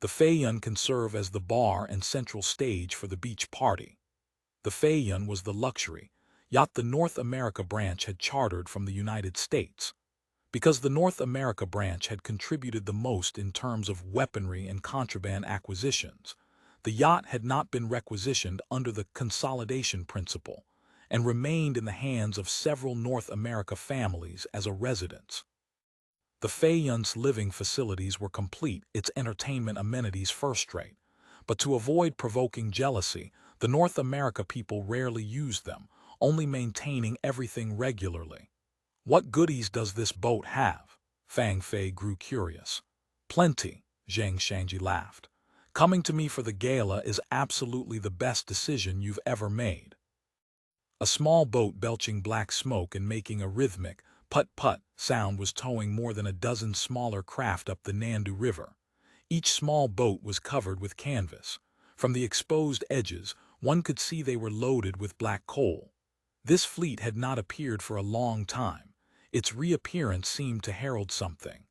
S1: The Feiyun can serve as the bar and central stage for the beach party. The Feiyun was the luxury yacht the North America branch had chartered from the United States. Because the North America branch had contributed the most in terms of weaponry and contraband acquisitions, the yacht had not been requisitioned under the consolidation principle and remained in the hands of several North America families as a residence. The Feiyun's living facilities were complete, its entertainment amenities first-rate, but to avoid provoking jealousy, the North America people rarely used them, only maintaining everything regularly. What goodies does this boat have? Fang Fei grew curious. Plenty, Zheng Shangji laughed. Coming to me for the gala is absolutely the best decision you've ever made. A small boat belching black smoke and making a rhythmic put-put sound was towing more than a dozen smaller craft up the Nandu River. Each small boat was covered with canvas. From the exposed edges, one could see they were loaded with black coal. This fleet had not appeared for a long time. Its reappearance seemed to herald something.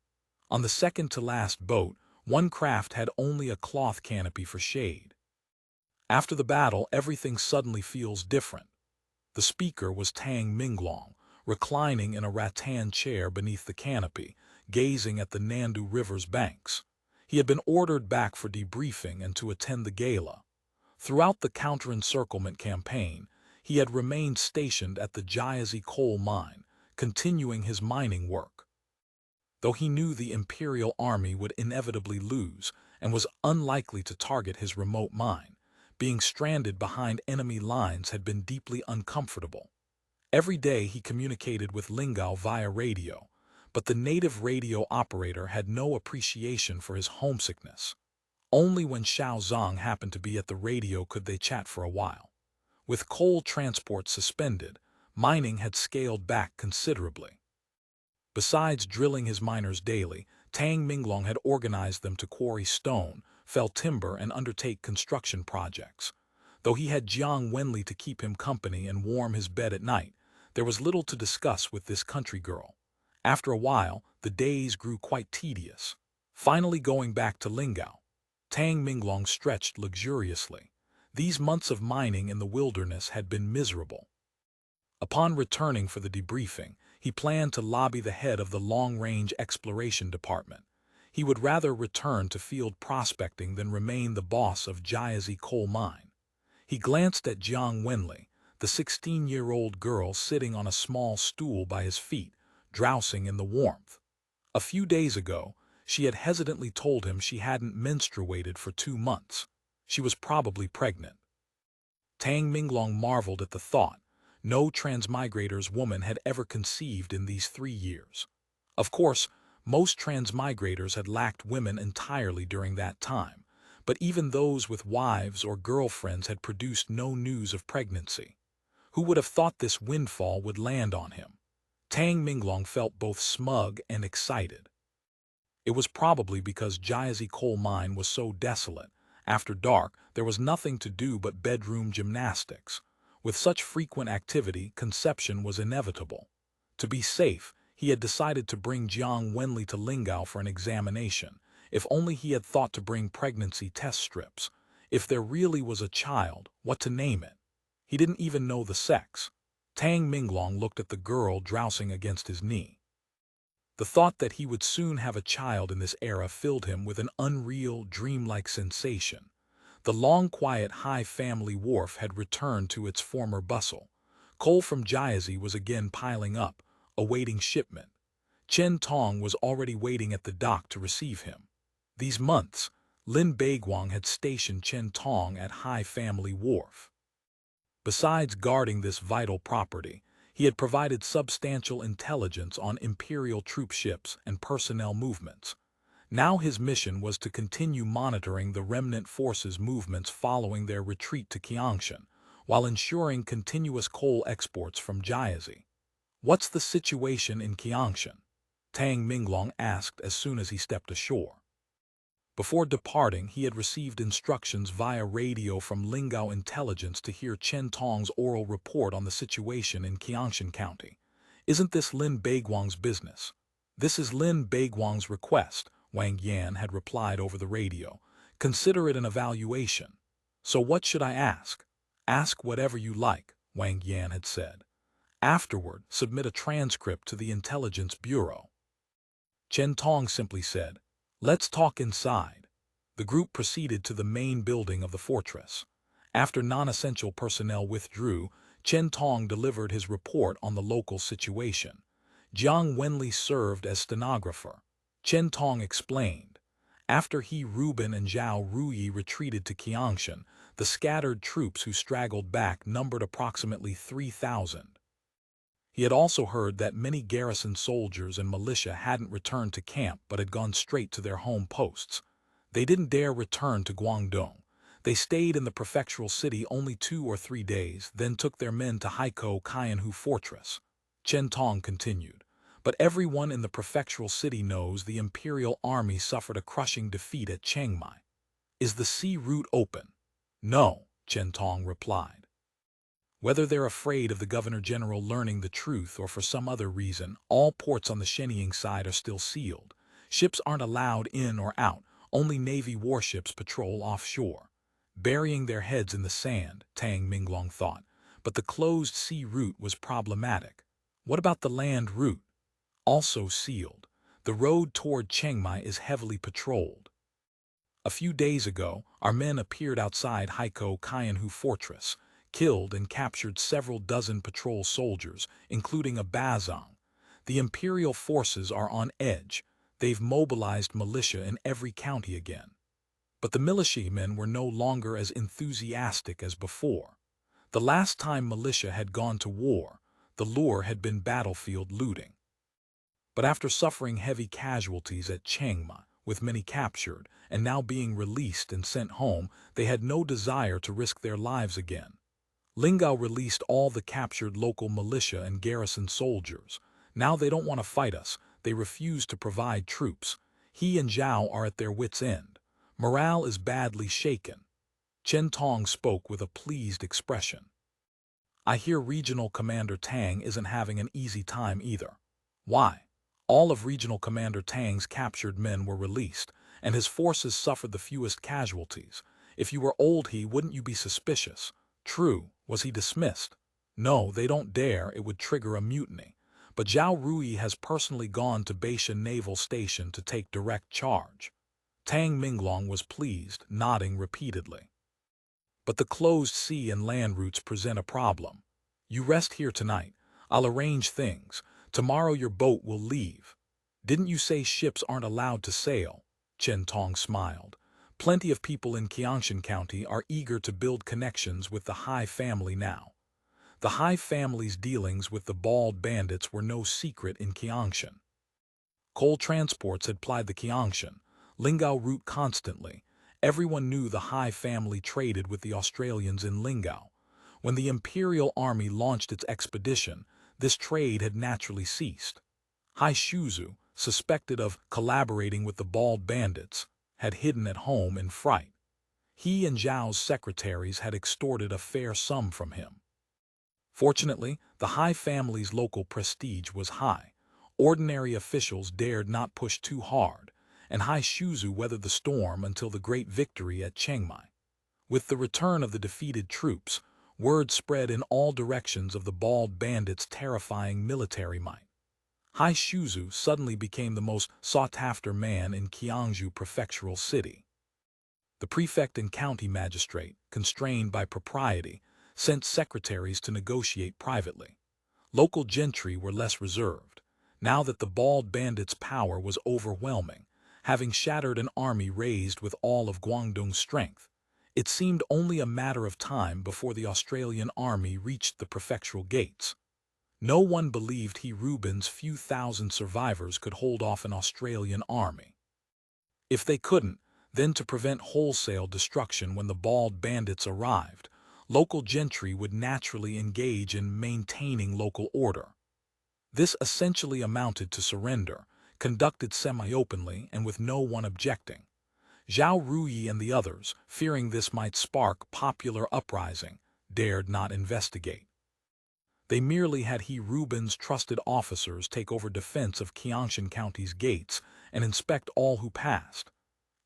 S1: On the second-to-last boat, one craft had only a cloth canopy for shade. After the battle, everything suddenly feels different. The speaker was Tang Mingguang, reclining in a rattan chair beneath the canopy, gazing at the Nandu River's banks. He had been ordered back for debriefing and to attend the gala. Throughout the counter-encirclement campaign, he had remained stationed at the Jiazi coal mine, continuing his mining work. Though he knew the Imperial Army would inevitably lose and was unlikely to target his remote mine, being stranded behind enemy lines had been deeply uncomfortable. Every day he communicated with Lingao via radio, but the native radio operator had no appreciation for his homesickness. Only when Xiao Zong happened to be at the radio could they chat for a while. With coal transport suspended, mining had scaled back considerably. Besides drilling his miners daily, Tang Minglong had organized them to quarry stone, fell timber, and undertake construction projects. Though he had Jiang Wenli to keep him company and warm his bed at night, there was little to discuss with this country girl. After a while, the days grew quite tedious. Finally going back to Lingao, Tang Minglong stretched luxuriously. These months of mining in the wilderness had been miserable. Upon returning for the debriefing, he planned to lobby the head of the long-range exploration department. He would rather return to field prospecting than remain the boss of Jiazi coal mine. He glanced at Jiang Wenli, the 16-year-old girl sitting on a small stool by his feet, drowsing in the warmth. A few days ago, she had hesitantly told him she hadn't menstruated for 2 months. She was probably pregnant. Tang Minglong marveled at the thought. No transmigrator's woman had ever conceived in these 3 years. Of course, most transmigrators had lacked women entirely during that time, but even those with wives or girlfriends had produced no news of pregnancy. Who would have thought this windfall would land on him? Tang Minglong felt both smug and excited. It was probably because Jiazi coal mine was so desolate. After dark, there was nothing to do but bedroom gymnastics. With such frequent activity, conception was inevitable. To be safe, he had decided to bring Jiang Wenli to Lingao for an examination. If only he had thought to bring pregnancy test strips. If there really was a child, what to name it? He didn't even know the sex. Tang Minglong looked at the girl drowsing against his knee. The thought that he would soon have a child in this era filled him with an unreal, dreamlike sensation. The long quiet high family wharf had returned to its former bustle. Coal from Jiazi was again piling up, awaiting shipment. Chen Tong was already waiting at the dock to receive him. These months, Lin Baiguang had stationed Chen Tong at High Family Wharf. Besides guarding this vital property, he had provided substantial intelligence on Imperial troop ships and personnel movements. Now his mission was to continue monitoring the remnant forces' movements following their retreat to Qiangshan, while ensuring continuous coal exports from Jiazi. "What's the situation in Qiangshan?" Tang Minglong asked as soon as he stepped ashore. Before departing, he had received instructions via radio from Lingao Intelligence to hear Chen Tong's oral report on the situation in Qiangshan County. "Isn't this Lin Baiguang's business?" "This is Lin Baiguang's request," Wang Yan had replied over the radio. "Consider it an evaluation." "So what should I ask?" "Ask whatever you like," Wang Yan had said. "Afterward, submit a transcript to the Intelligence Bureau." Chen Tong simply said, "Let's talk inside." The group proceeded to the main building of the fortress. After non-essential personnel withdrew, Chen Tong delivered his report on the local situation. Jiang Wenli served as stenographer. Chen Tong explained. After He Ruben and Zhao Ruyi retreated to Qiangshan, the scattered troops who straggled back numbered approximately 3,000. He had also heard that many garrison soldiers and militia hadn't returned to camp but had gone straight to their home posts. They didn't dare return to Guangdong. They stayed in the prefectural city only 2 or 3 days, then took their men to Haikou Qianhu Fortress. Chen Tong continued. But everyone in the prefectural city knows the Imperial Army suffered a crushing defeat at Chengmai. "Is the sea route open?" "No," Chen Tong replied. Whether they're afraid of the Governor-General learning the truth or for some other reason, all ports on the Shenying side are still sealed. Ships aren't allowed in or out, only Navy warships patrol offshore. Burying their heads in the sand, Tang Minglong thought, but the closed sea route was problematic. What about the land route? Also sealed. The road toward Chengmai is heavily patrolled. A few days ago, our men appeared outside Haikou Kaianhu Fortress, killed and captured several dozen patrol soldiers, including a Bazong. The imperial forces are on edge. They've mobilized militia in every county again. But the militiamen were no longer as enthusiastic as before. The last time militia had gone to war, the lure had been battlefield looting. But after suffering heavy casualties at Chengmai, with many captured, and now being released and sent home, they had no desire to risk their lives again. Lingao released all the captured local militia and garrison soldiers. Now they don't want to fight us, they refuse to provide troops. He and Zhao are at their wits' end. Morale is badly shaken. Chen Tong spoke with a pleased expression. I hear Regional Commander Tang isn't having an easy time either. Why? All of Regional Commander Tang's captured men were released, and his forces suffered the fewest casualties. If you were old wouldn't you be suspicious? True, was he dismissed? No, they don't dare, it would trigger a mutiny. But Zhao Rui has personally gone to Beisha Naval Station to take direct charge. Tang Minglong was pleased, nodding repeatedly. But the closed sea and land routes present a problem. You rest here tonight. I'll arrange things. Tomorrow your boat will leave. Didn't you say ships aren't allowed to sail? Chen Tong smiled. Plenty of people in Qiangshan County are eager to build connections with the Hai family now. The Hai family's dealings with the bald bandits were no secret in Qiangshan. Coal transports had plied the Qiangshan, Lingao route constantly. Everyone knew the Hai family traded with the Australians in Lingao. When the Imperial Army launched its expedition, this trade had naturally ceased. Hai Shuzu, suspected of collaborating with the bald bandits, had hidden at home in fright. He and Zhao's secretaries had extorted a fair sum from him. Fortunately, the Hai family's local prestige was high. Ordinary officials dared not push too hard, and Hai Shuzu weathered the storm until the great victory at Chengmai. With the return of the defeated troops, word spread in all directions of the bald bandits' terrifying military might. Hai Shuzu suddenly became the most sought-after man in Qiangzhou prefectural city. The prefect and county magistrate, constrained by propriety, sent secretaries to negotiate privately. Local gentry were less reserved. Now that the bald bandits' power was overwhelming, having shattered an army raised with all of Guangdong's strength, it seemed only a matter of time before the Australian army reached the prefectural gates. No one believed Reuben's few thousand survivors could hold off an Australian army. If they couldn't, then to prevent wholesale destruction when the bald bandits arrived, local gentry would naturally engage in maintaining local order. This essentially amounted to surrender, conducted semi-openly and with no one objecting. Zhao Rui and the others, fearing this might spark popular uprising, dared not investigate. They merely had Reuben's trusted officers take over defense of Qiangshan County's gates and inspect all who passed.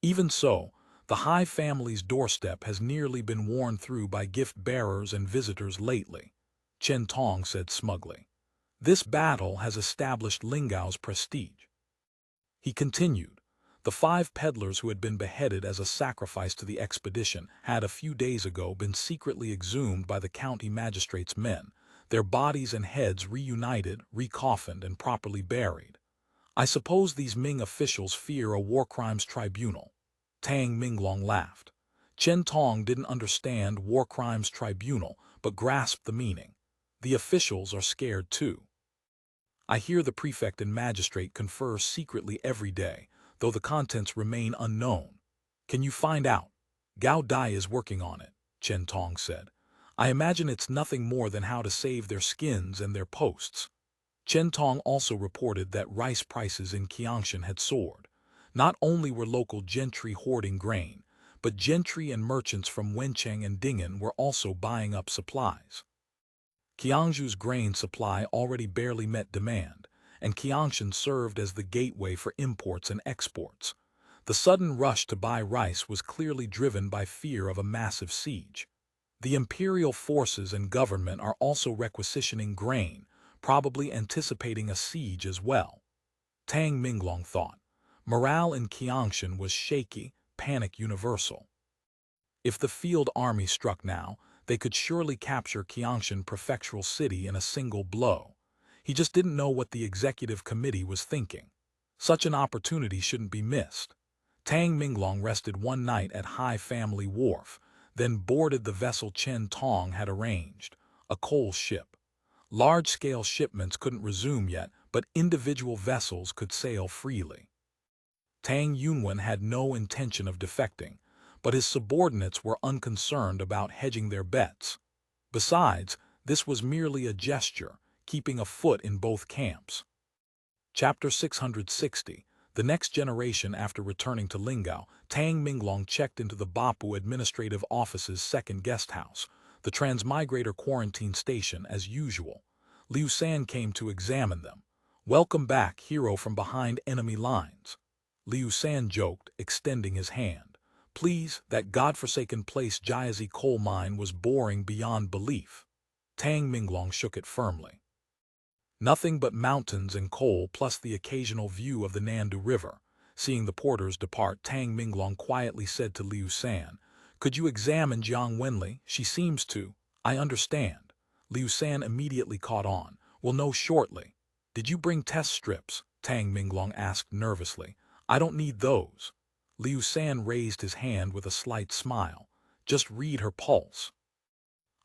S1: Even so, the Hai family's doorstep has nearly been worn through by gift-bearers and visitors lately, Chen Tong said smugly. This battle has established Lingao's prestige. He continued. The 5 peddlers who had been beheaded as a sacrifice to the expedition had a few days ago been secretly exhumed by the county magistrate's men, their bodies and heads reunited, recoffined, and properly buried. I suppose these Ming officials fear a war crimes tribunal. Tang Minglong laughed. Chen Tong didn't understand war crimes tribunal, but grasped the meaning. The officials are scared too. I hear the prefect and magistrate confer secretly every day, though the contents remain unknown. Can you find out? Gao Dai is working on it, Chen Tong said. I imagine it's nothing more than how to save their skins and their posts. Chen Tong also reported that rice prices in Qiangshan had soared. Not only were local gentry hoarding grain, but gentry and merchants from Wencheng and Ding'an were also buying up supplies. Qiangzhou's grain supply already barely met demand, and Qiangshan served as the gateway for imports and exports. The sudden rush to buy rice was clearly driven by fear of a massive siege. The imperial forces and government are also requisitioning grain, probably anticipating a siege as well. Tang Minglong thought. Morale in Qiangshan was shaky, panic universal. If the field army struck now, they could surely capture Qiangshan prefectural city in a single blow. He just didn't know what the executive committee was thinking. Such an opportunity shouldn't be missed. Tang Minglong rested one night at Hai Family Wharf, then boarded the vessel Chen Tong had arranged, a coal ship. Large-scale shipments couldn't resume yet, but individual vessels could sail freely. Tang Yunwen had no intention of defecting, but his subordinates were unconcerned about hedging their bets. Besides, this was merely a gesture, keeping a foot in both camps. Chapter 660. The next generation. After returning to Lingao, Tang Minglong checked into the Bapu Administrative Office's second guest house, the transmigrator quarantine station as usual. Liu San came to examine them. "Welcome back, hero from behind enemy lines," Liu San joked, extending his hand. "Please, that godforsaken place Jiazi coal mine was boring beyond belief." Tang Minglong shook it firmly. "Nothing but mountains and coal plus the occasional view of the Nandu River." Seeing the porters depart, Tang Minglong quietly said to Liu San, "Could you examine Jiang Wenli? She seems to—" "I understand." Liu San immediately caught on. "We'll know shortly." "Did you bring test strips?" Tang Minglong asked nervously. "I don't need those." Liu San raised his hand with a slight smile. "Just read her pulse."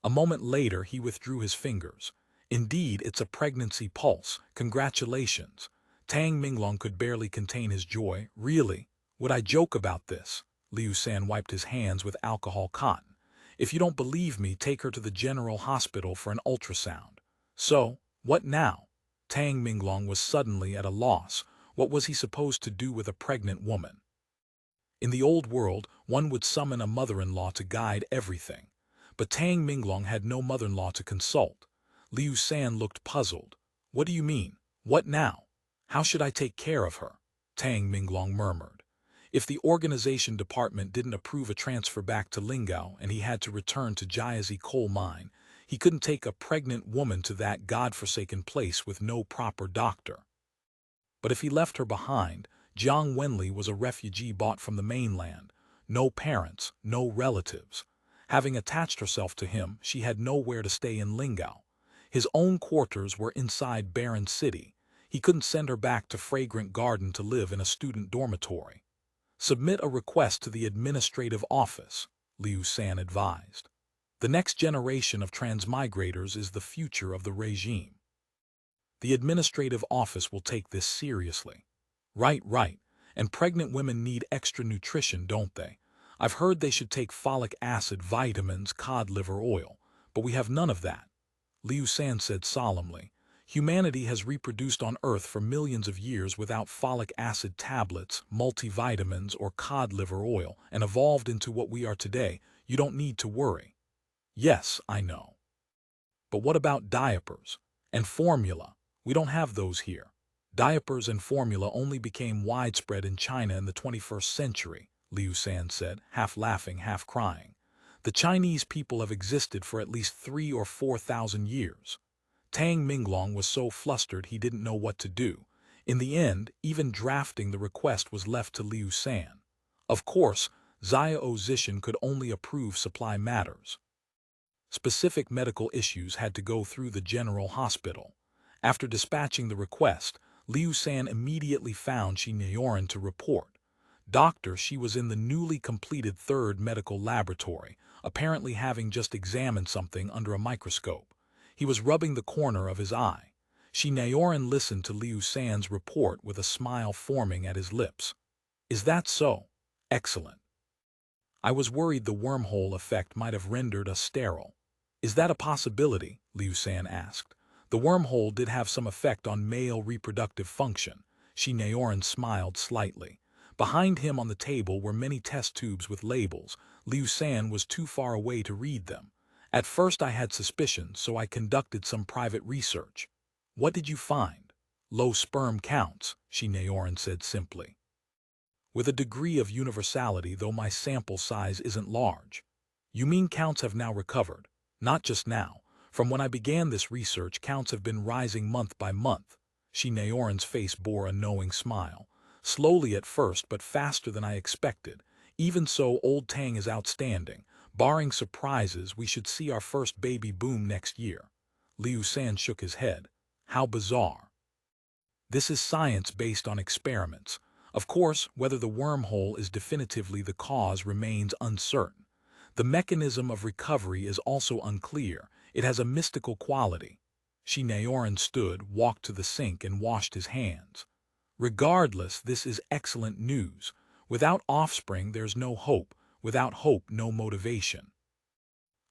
S1: A moment later he withdrew his fingers. "Indeed, it's a pregnancy pulse. Congratulations." Tang Minglong could barely contain his joy. "Really? Would I joke about this?" Liu San wiped his hands with alcohol cotton. "If you don't believe me, take her to the General Hospital for an ultrasound." "So, what now?" Tang Minglong was suddenly at a loss. What was he supposed to do with a pregnant woman? In the old world, one would summon a mother-in-law to guide everything. But Tang Minglong had no mother-in-law to consult. Liu San looked puzzled. "What do you mean? What now? How should I take care of her?" Tang Minglong murmured. If the organization department didn't approve a transfer back to Lingao and he had to return to Jiazi coal mine, he couldn't take a pregnant woman to that godforsaken place with no proper doctor. But if he left her behind, Jiang Wenli was a refugee bought from the mainland. No parents, no relatives. Having attached herself to him, she had nowhere to stay in Lingao. His own quarters were inside Barren City. He couldn't send her back to Fragrant Garden to live in a student dormitory. "Submit a request to the administrative office," Liu San advised. "The next generation of transmigrators is the future of the regime. The administrative office will take this seriously." Right. And pregnant women need extra nutrition, don't they? I've heard they should take folic acid, vitamins, cod liver oil, but we have none of that." Liu San said solemnly. "Humanity has reproduced on Earth for millions of years without folic acid tablets, multivitamins, or cod liver oil, and evolved into what we are today. You don't need to worry." "Yes, I know. But what about diapers? And formula? We don't have those here." "Diapers and formula only became widespread in China in the 21st century, Liu San said, half laughing, half crying. "The Chinese people have existed for at least 3,000 or 4,000 years. Tang Minglong was so flustered he didn't know what to do. In the end, even drafting the request was left to Liu San. Of course, Xia Zishan could only approve supply matters. Specific medical issues had to go through the General Hospital. After dispatching the request, Liu San immediately found Shi Naoran to report. "Doctor, she was in the newly completed 3rd medical laboratory, apparently having just examined something under a microscope." He was rubbing the corner of his eye. Shi Naoran listened to Liu San's report with a smile forming at his lips. "Is that so? Excellent. I was worried the wormhole effect might have rendered us sterile." "Is that a possibility?" Liu San asked. "The wormhole did have some effect on male reproductive function." Shi Naoran smiled slightly. Behind him on the table were many test tubes with labels. Liu San was too far away to read them. "At first I had suspicions, so I conducted some private research." "What did you find?" "Low sperm counts," Shi Naoran said simply. "With a degree of universality, though my sample size isn't large." "You mean counts have now recovered?" "Not just now. From when I began this research, counts have been rising month by month." Shi Naoran's face bore a knowing smile. "Slowly at first, but faster than I expected. Even so, old Tang is outstanding. Barring surprises, we should see our first baby boom next year. Liu San shook his head. How bizarre. This is science based on experiments. Of course, whether the wormhole is definitively the cause remains uncertain. The mechanism of recovery is also unclear. It has a mystical quality. Naoran stood, walked to the sink, and washed his hands. Regardless, this is excellent news. Without offspring, there's no hope. Without hope, no motivation.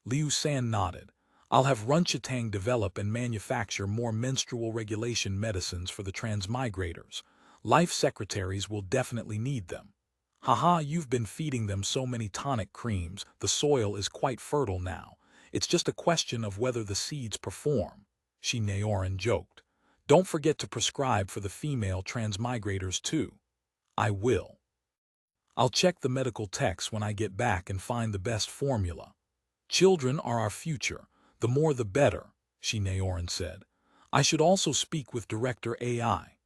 S1: Liu San nodded. I'll have Runchatang develop and manufacture more menstrual regulation medicines for the transmigrators. Life secretaries will definitely need them. Haha, you've been feeding them so many tonic creams, the soil is quite fertile now. It's just a question of whether the seeds perform. Naoran joked. Don't forget to prescribe for the female transmigrators too. I will. I'll check the medical text when I get back and find the best formula. Children are our future. The more the better, Naoran said. I should also speak with Director AI.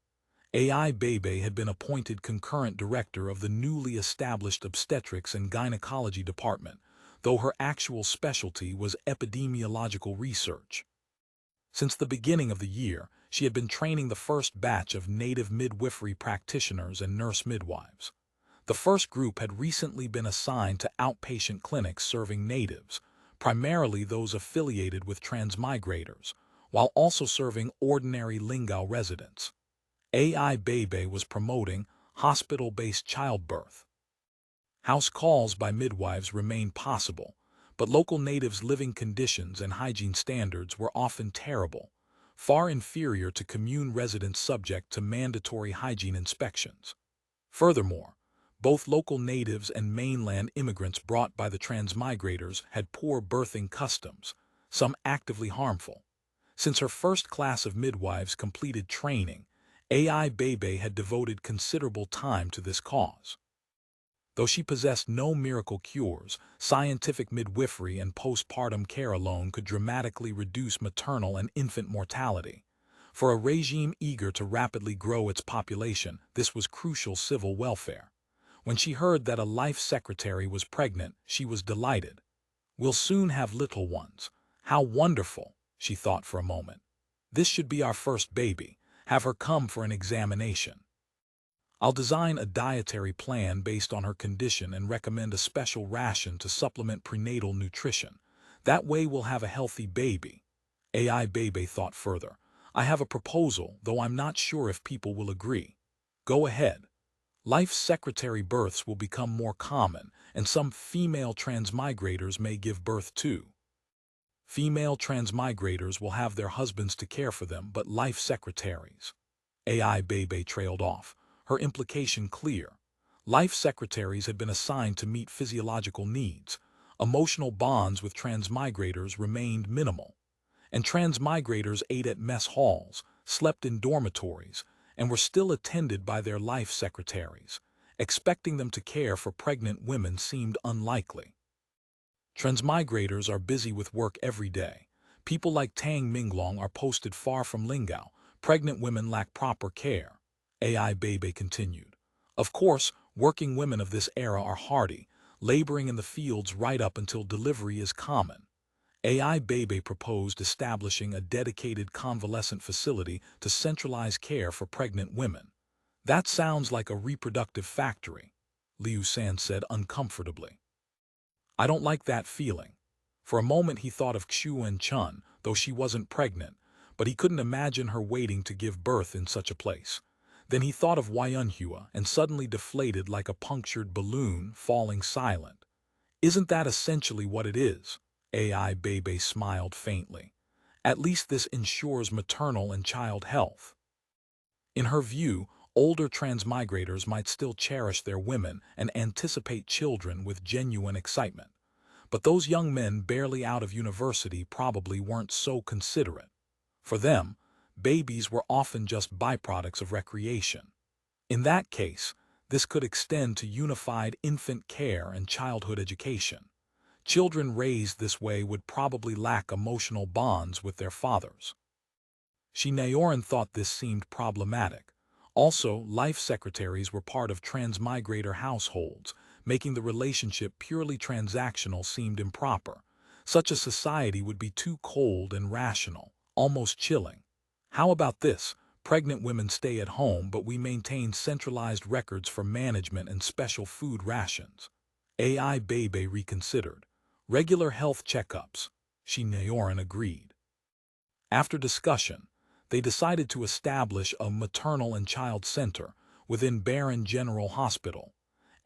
S1: AI Bebe had been appointed concurrent director of the newly established Obstetrics and Gynecology Department, though her actual specialty was epidemiological research. Since the beginning of the year, she had been training the first batch of native midwifery practitioners and nurse midwives. The first group had recently been assigned to outpatient clinics serving natives, primarily those affiliated with transmigrators, while also serving ordinary Lingao residents. AI Bebe was promoting hospital-based childbirth. House calls by midwives remained possible, but local natives' living conditions and hygiene standards were often terrible, far inferior to commune residents subject to mandatory hygiene inspections. Furthermore, both local natives and mainland immigrants brought by the transmigrators had poor birthing customs, some actively harmful. Since her first class of midwives completed training, AI Bebe had devoted considerable time to this cause. Though she possessed no miracle cures, scientific midwifery and postpartum care alone could dramatically reduce maternal and infant mortality. For a regime eager to rapidly grow its population, this was crucial civil welfare. When she heard that a life secretary was pregnant, she was delighted. We'll soon have little ones. How wonderful, she thought for a moment. This should be our first baby. Have her come for an examination. I'll design a dietary plan based on her condition and recommend a special ration to supplement prenatal nutrition. That way we'll have a healthy baby. AI Bebe thought further. I have a proposal, though I'm not sure if people will agree. Go ahead. Life secretary births will become more common, and some female transmigrators may give birth too. Female transmigrators will have their husbands to care for them, but life secretaries. AI Bebe trailed off, her implication clear. Life secretaries had been assigned to meet physiological needs. Emotional bonds with transmigrators remained minimal. And transmigrators ate at mess halls, slept in dormitories, and were still attended by their life secretaries. Expecting them to care for pregnant women seemed unlikely. Transmigrators are busy with work every day. People like Tang Minglong are posted far from Lingao. Pregnant women lack proper care. AI Bebe continued. Of course, working women of this era are hardy, laboring in the fields right up until delivery is common. AI Bebe proposed establishing a dedicated convalescent facility to centralize care for pregnant women. That sounds like a reproductive factory, Liu San said uncomfortably. I don't like that feeling. For a moment he thought of Xuan Chun, though she wasn't pregnant, but he couldn't imagine her waiting to give birth in such a place. Then he thought of Wayunhua and suddenly deflated like a punctured balloon, falling silent. Isn't that essentially what it is? AI Bebe smiled faintly. At least this ensures maternal and child health. In her view, older transmigrators might still cherish their women and anticipate children with genuine excitement. But those young men barely out of university probably weren't so considerate. For them, babies were often just byproducts of recreation. In that case, this could extend to unified infant care and childhood education. Children raised this way would probably lack emotional bonds with their fathers. Naoran thought this seemed problematic. Also, life secretaries were part of transmigrator households, making the relationship purely transactional seemed improper. Such a society would be too cold and rational, almost chilling. How about this? Pregnant women stay at home, but we maintain centralized records for management and special food rations. AI Bebe reconsidered. Regular health checkups. Shinneoran agreed. After discussion, they decided to establish a maternal and child center within Baron General Hospital,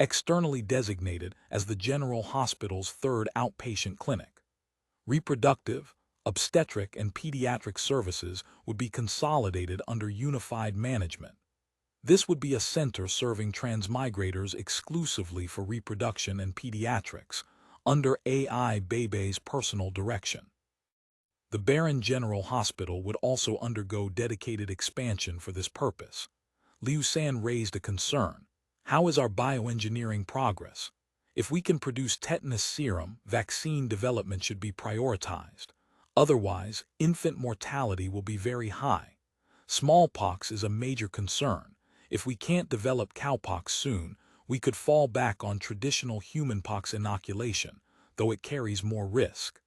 S1: externally designated as the General Hospital's third outpatient clinic. Reproductive, obstetric, and pediatric services would be consolidated under unified management. This would be a center serving transmigrators exclusively for reproduction and pediatrics, under AI Bebe's personal direction. The Baron General Hospital would also undergo dedicated expansion for this purpose. Liu San raised a concern. How is our bioengineering progress? If we can produce tetanus serum, vaccine development should be prioritized. Otherwise, infant mortality will be very high. Smallpox is a major concern. If we can't develop cowpox soon, we could fall back on traditional humanpox inoculation, though it carries more risk.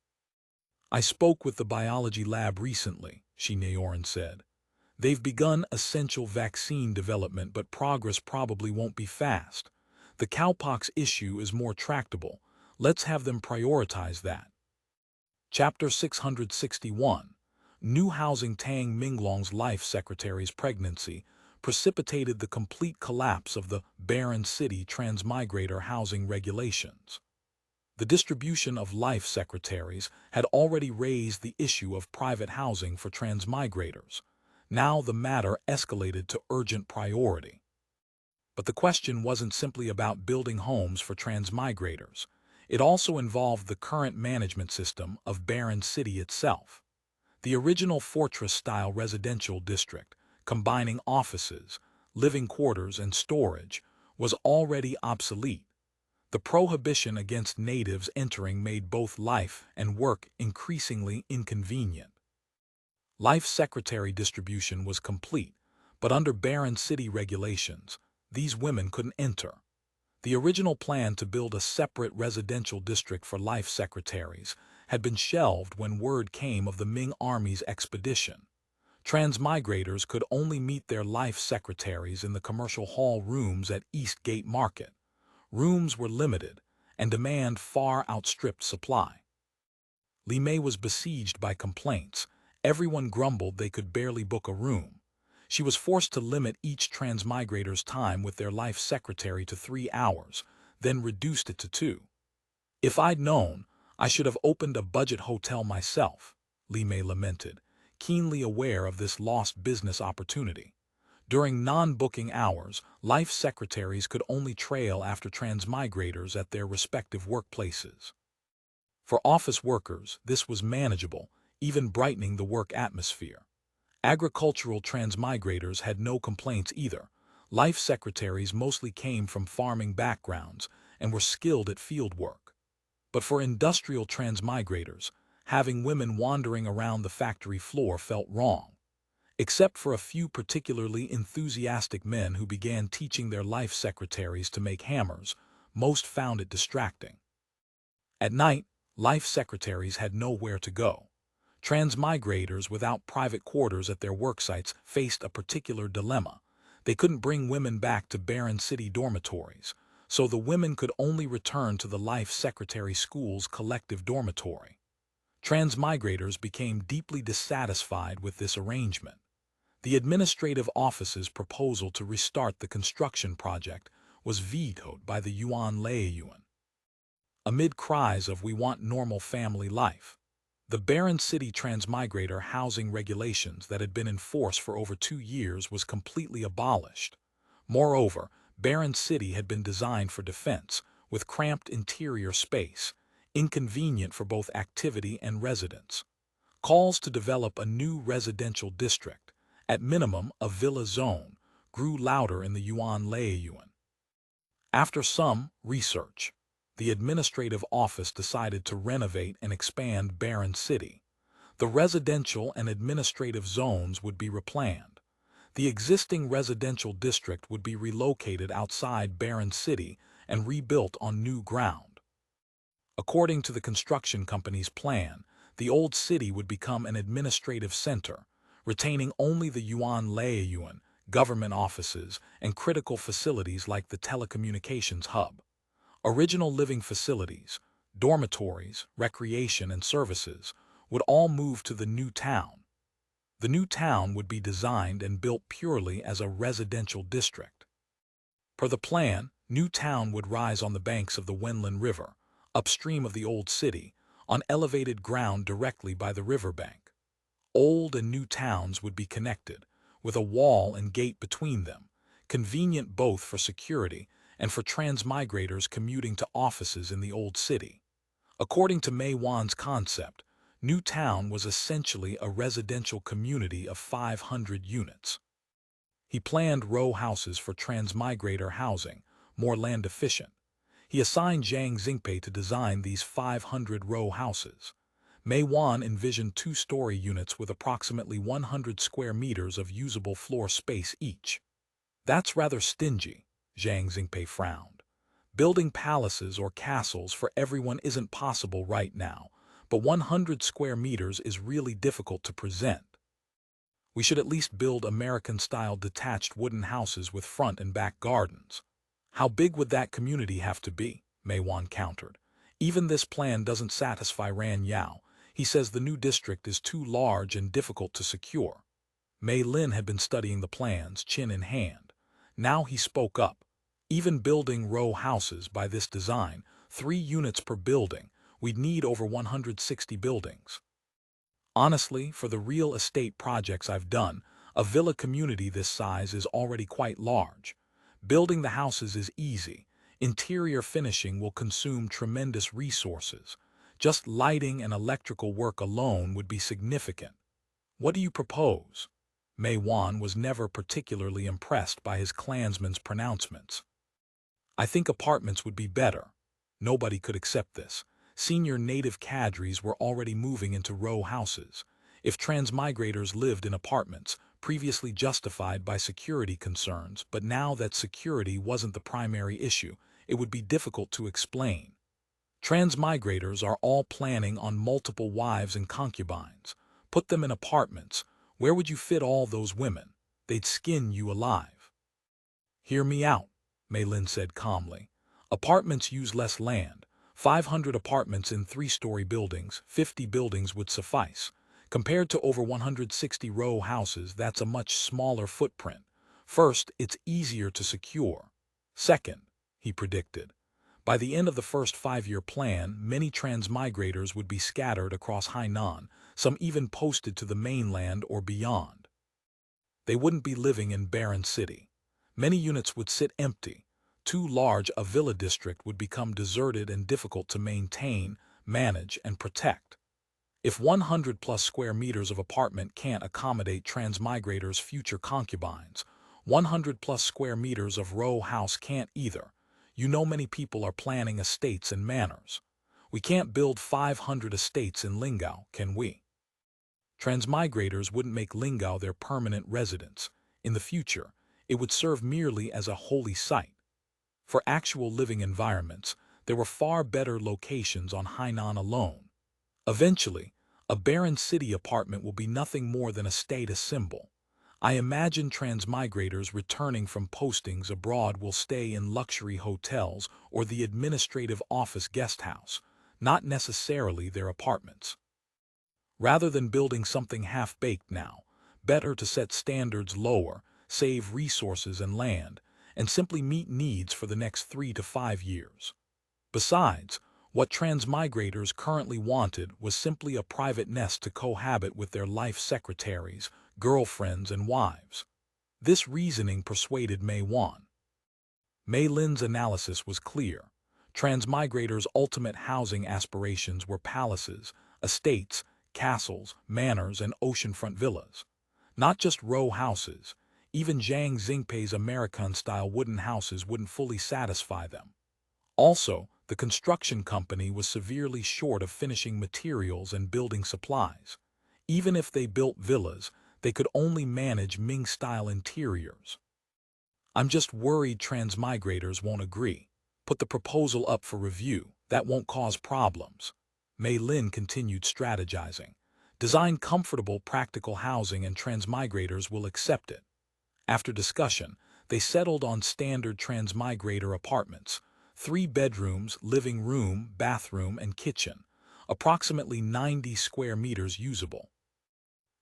S1: I spoke with the biology lab recently, Shinneoran said. They've begun essential vaccine development, but progress probably won't be fast. The cowpox issue is more tractable. Let's have them prioritize that. Chapter 661. New housing. Tang Minglong's life secretary's pregnancy precipitated the complete collapse of the Barren City transmigrator housing regulations. The distribution of life secretaries had already raised the issue of private housing for transmigrators. Now the matter escalated to urgent priority. But the question wasn't simply about building homes for transmigrators. It also involved the current management system of Barren City itself. The original fortress-style residential district, combining offices, living quarters, and storage, was already obsolete. The prohibition against natives entering made both life and work increasingly inconvenient. Life secretary distribution was complete, but under Barren City regulations, these women couldn't enter. The original plan to build a separate residential district for life secretaries had been shelved when word came of the Ming Army's expedition. Transmigrators could only meet their life secretaries in the commercial hall rooms at East Gate Market. Rooms were limited, and demand far outstripped supply. Li Mei was besieged by complaints. Everyone grumbled they could barely book a room. She was forced to limit each transmigrator's time with their life secretary to 3 hours, then reduced it to 2. If I'd known, I should have opened a budget hotel myself, Li Mei lamented, keenly aware of this lost business opportunity. During non-booking hours, life secretaries could only trail after transmigrators at their respective workplaces. For office workers, this was manageable, even brightening the work atmosphere. Agricultural transmigrators had no complaints either. Life secretaries mostly came from farming backgrounds and were skilled at field work. But for industrial transmigrators, having women wandering around the factory floor felt wrong. Except for a few particularly enthusiastic men who began teaching their life secretaries to make hammers, most found it distracting. At night, life secretaries had nowhere to go. Transmigrators without private quarters at their worksites faced a particular dilemma. They couldn't bring women back to Barren City dormitories, so the women could only return to the life secretary school's collective dormitory. Transmigrators became deeply dissatisfied with this arrangement. The administrative office's proposal to restart the construction project was vetoed by the Yuan Laiyuan. Amid cries of "We want normal family life," the Barren City transmigrator housing regulations that had been in force for over 2 years was completely abolished. Moreover, Barren City had been designed for defense, with cramped interior space, inconvenient for both activity and residence. Calls to develop a new residential district, at minimum a villa zone, grew louder in the Yuan Laiyuan. After some research, the administrative office decided to renovate and expand Barren City. The residential and administrative zones would be replanned. The existing residential district would be relocated outside Barren City and rebuilt on new ground. According to the construction company's plan, the old city would become an administrative center, retaining only the Yuan government offices and critical facilities like the telecommunications hub. Original living facilities, dormitories, recreation, and services would all move to the new town. The new town would be designed and built purely as a residential district. Per the plan, New Town would rise on the banks of the Wenlin River, upstream of the old city, on elevated ground directly by the riverbank. Old and new towns would be connected, with a wall and gate between them, convenient both for security and for transmigrators commuting to offices in the old city. According to Mei Wan's concept, New Town was essentially a residential community of 500 units. He planned row houses for transmigrator housing, more land efficient. He assigned Zhang Xingpei to design these 500 row houses. Mei Wan envisioned two-story units with approximately 100 square meters of usable floor space each. That's rather stingy, Zhang Xingpei frowned. Building palaces or castles for everyone isn't possible right now, but 100 square meters is really difficult to present. We should at least build American-style detached wooden houses with front and back gardens. How big would that community have to be? Mei Wan countered. Even this plan doesn't satisfy Ran Yao. He says the new district is too large and difficult to secure. Mei Lin had been studying the plans, chin in hand. Now he spoke up. Even building row houses by this design, 3 units per building, we'd need over 160 buildings. Honestly, for the real estate projects I've done, a villa community this size is already quite large. Building the houses is easy. Interior finishing will consume tremendous resources. Just lighting and electrical work alone would be significant. What do you propose? Mei Wan was never particularly impressed by his clansman's pronouncements. I think apartments would be better. Nobody could accept this. Senior native cadres were already moving into row houses. If transmigrators lived in apartments, previously justified by security concerns, but now that security wasn't the primary issue, it would be difficult to explain. Transmigrators are all planning on multiple wives and concubines. Put them in apartments. Where would you fit all those women? They'd skin you alive. Hear me out, Mei Lin said calmly. Apartments use less land. 500 apartments in 3-story buildings, 50 buildings would suffice. Compared to over 160 row houses, that's a much smaller footprint. First, it's easier to secure. Second, he predicted, by the end of the first 5-year plan, many transmigrators would be scattered across Hainan, some even posted to the mainland or beyond. They wouldn't be living in barren city. Many units would sit empty. Too large a villa district would become deserted and difficult to maintain, manage, and protect. If 100+ square meters of apartment can't accommodate transmigrators' future concubines, 100+ square meters of row house can't either. You know many people are planning estates and manors. We can't build 500 estates in Lingao, can we? Transmigrators wouldn't make Lingao their permanent residence. In the future, it would serve merely as a holy site. For actual living environments, there were far better locations on Hainan alone. Eventually, a barren city apartment will be nothing more than a status symbol. I imagine transmigrators returning from postings abroad will stay in luxury hotels or the administrative office guest house, not necessarily their apartments. Rather than building something half-baked now, better to set standards lower, save resources and land, and simply meet needs for the next 3 to 5 years. Besides, what transmigrators currently wanted was simply a private nest to cohabit with their life secretaries, girlfriends, and wives. This reasoning persuaded Mei Wan. Mei Lin's analysis was clear. Transmigrators' ultimate housing aspirations were palaces, estates, castles, manors, and oceanfront villas. Not just row houses. Even Zhang Xingpei's American-style wooden houses wouldn't fully satisfy them. Also, the construction company was severely short of finishing materials and building supplies. Even if they built villas, they could only manage Ming-style interiors. I'm just worried transmigrators won't agree. Put the proposal up for review. That won't cause problems. Mei Lin continued strategizing. Design comfortable, practical housing and transmigrators will accept it. After discussion, they settled on standard transmigrator apartments, 3 bedrooms, living room, bathroom, and kitchen, approximately 90 square meters usable.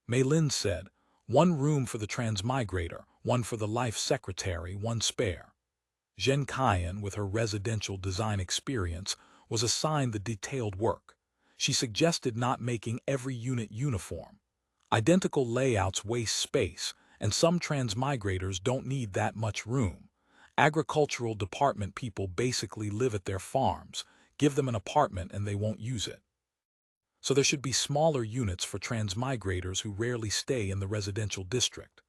S1: Mei Lin said, 1 room for the transmigrator, 1 for the life secretary, 1 spare. Zhen Qian, with her residential design experience, was assigned the detailed work. She suggested not making every unit uniform. Identical layouts waste space, and some transmigrators don't need that much room. Agricultural department people basically live at their farms. Give them an apartment and they won't use it. So there should be smaller units for transmigrators who rarely stay in the residential district.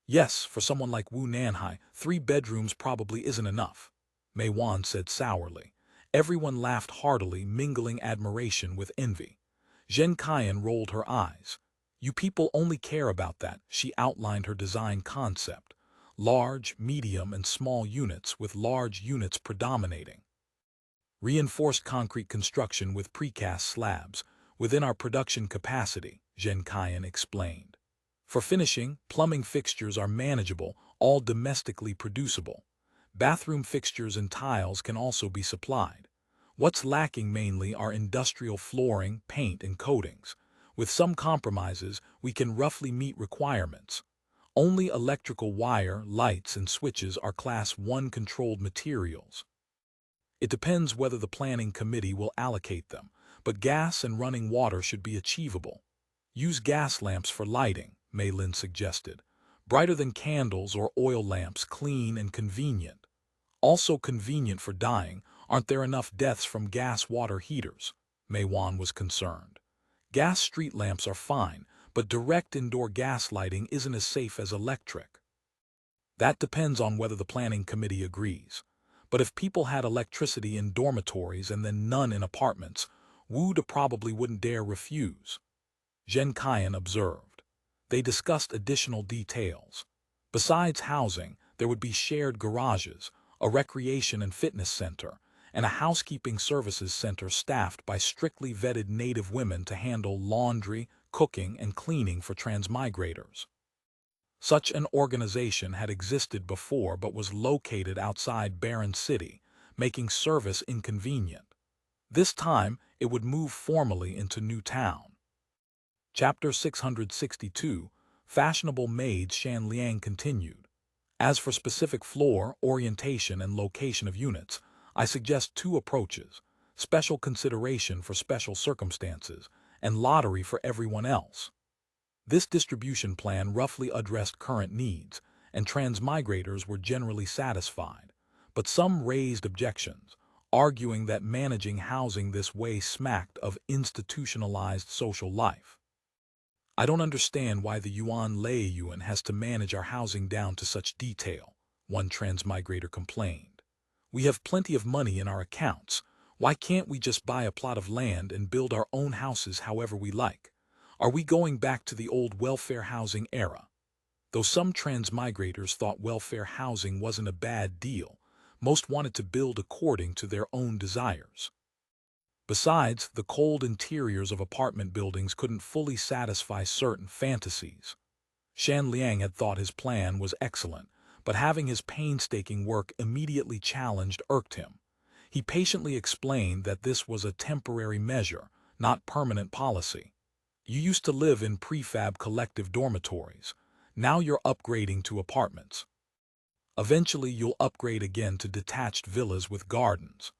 S1: Yes, for someone like Wu Nanhai, 3 bedrooms probably isn't enough, Mei Wan said sourly. Everyone laughed heartily, mingling admiration with envy. Zhen Qian rolled her eyes. You people only care about that. She outlined her design concept. Large, medium, and small units, with large units predominating. Reinforced concrete construction with precast slabs, within our production capacity, Zhen Qian explained. For finishing, plumbing fixtures are manageable, all domestically producible. Bathroom fixtures and tiles can also be supplied. What's lacking mainly are industrial flooring, paint, and coatings. With some compromises, we can roughly meet requirements. Only electrical wire, lights, and switches are Class 1 controlled materials. It depends whether the planning committee will allocate them, but gas and running water should be achievable. Use gas lamps for lighting, Mei Lin suggested. Brighter than candles or oil lamps, clean and convenient. Also convenient for dyeing. Aren't there enough deaths from gas water heaters? Mei Wan was concerned. Gas street lamps are fine, but direct indoor gas lighting isn't as safe as electric. That depends on whether the planning committee agrees. But if people had electricity in dormitories and then none in apartments, Wu De probably wouldn't dare refuse. Zhen Qian observed. They discussed additional details. Besides housing, there would be shared garages, a recreation and fitness center, and a housekeeping services center staffed by strictly vetted native women to handle laundry, cooking, and cleaning for transmigrators. Such an organization had existed before but was located outside Barren City, making service inconvenient. This time, it would move formally into New Town. Chapter 662, Fashionable Maids. Shan Liang continued. As for specific floor, orientation, and location of units, I suggest 2 approaches: special consideration for special circumstances, and lottery for everyone else. This distribution plan roughly addressed current needs, and transmigrators were generally satisfied, but some raised objections, arguing that managing housing this way smacked of institutionalized social life. I don't understand why the Yuan Laiyuan has to manage our housing down to such detail, one transmigrator complained. We have plenty of money in our accounts. Why can't we just buy a plot of land and build our own houses however we like? Are we going back to the old welfare housing era? Though some transmigrators thought welfare housing wasn't a bad deal, most wanted to build according to their own desires. Besides, the cold interiors of apartment buildings couldn't fully satisfy certain fantasies. Shan Liang had thought his plan was excellent, but having his painstaking work immediately challenged irked him. He patiently explained that this was a temporary measure, not permanent policy. You used to live in prefab collective dormitories. Now you're upgrading to apartments. Eventually you'll upgrade again to detached villas with gardens.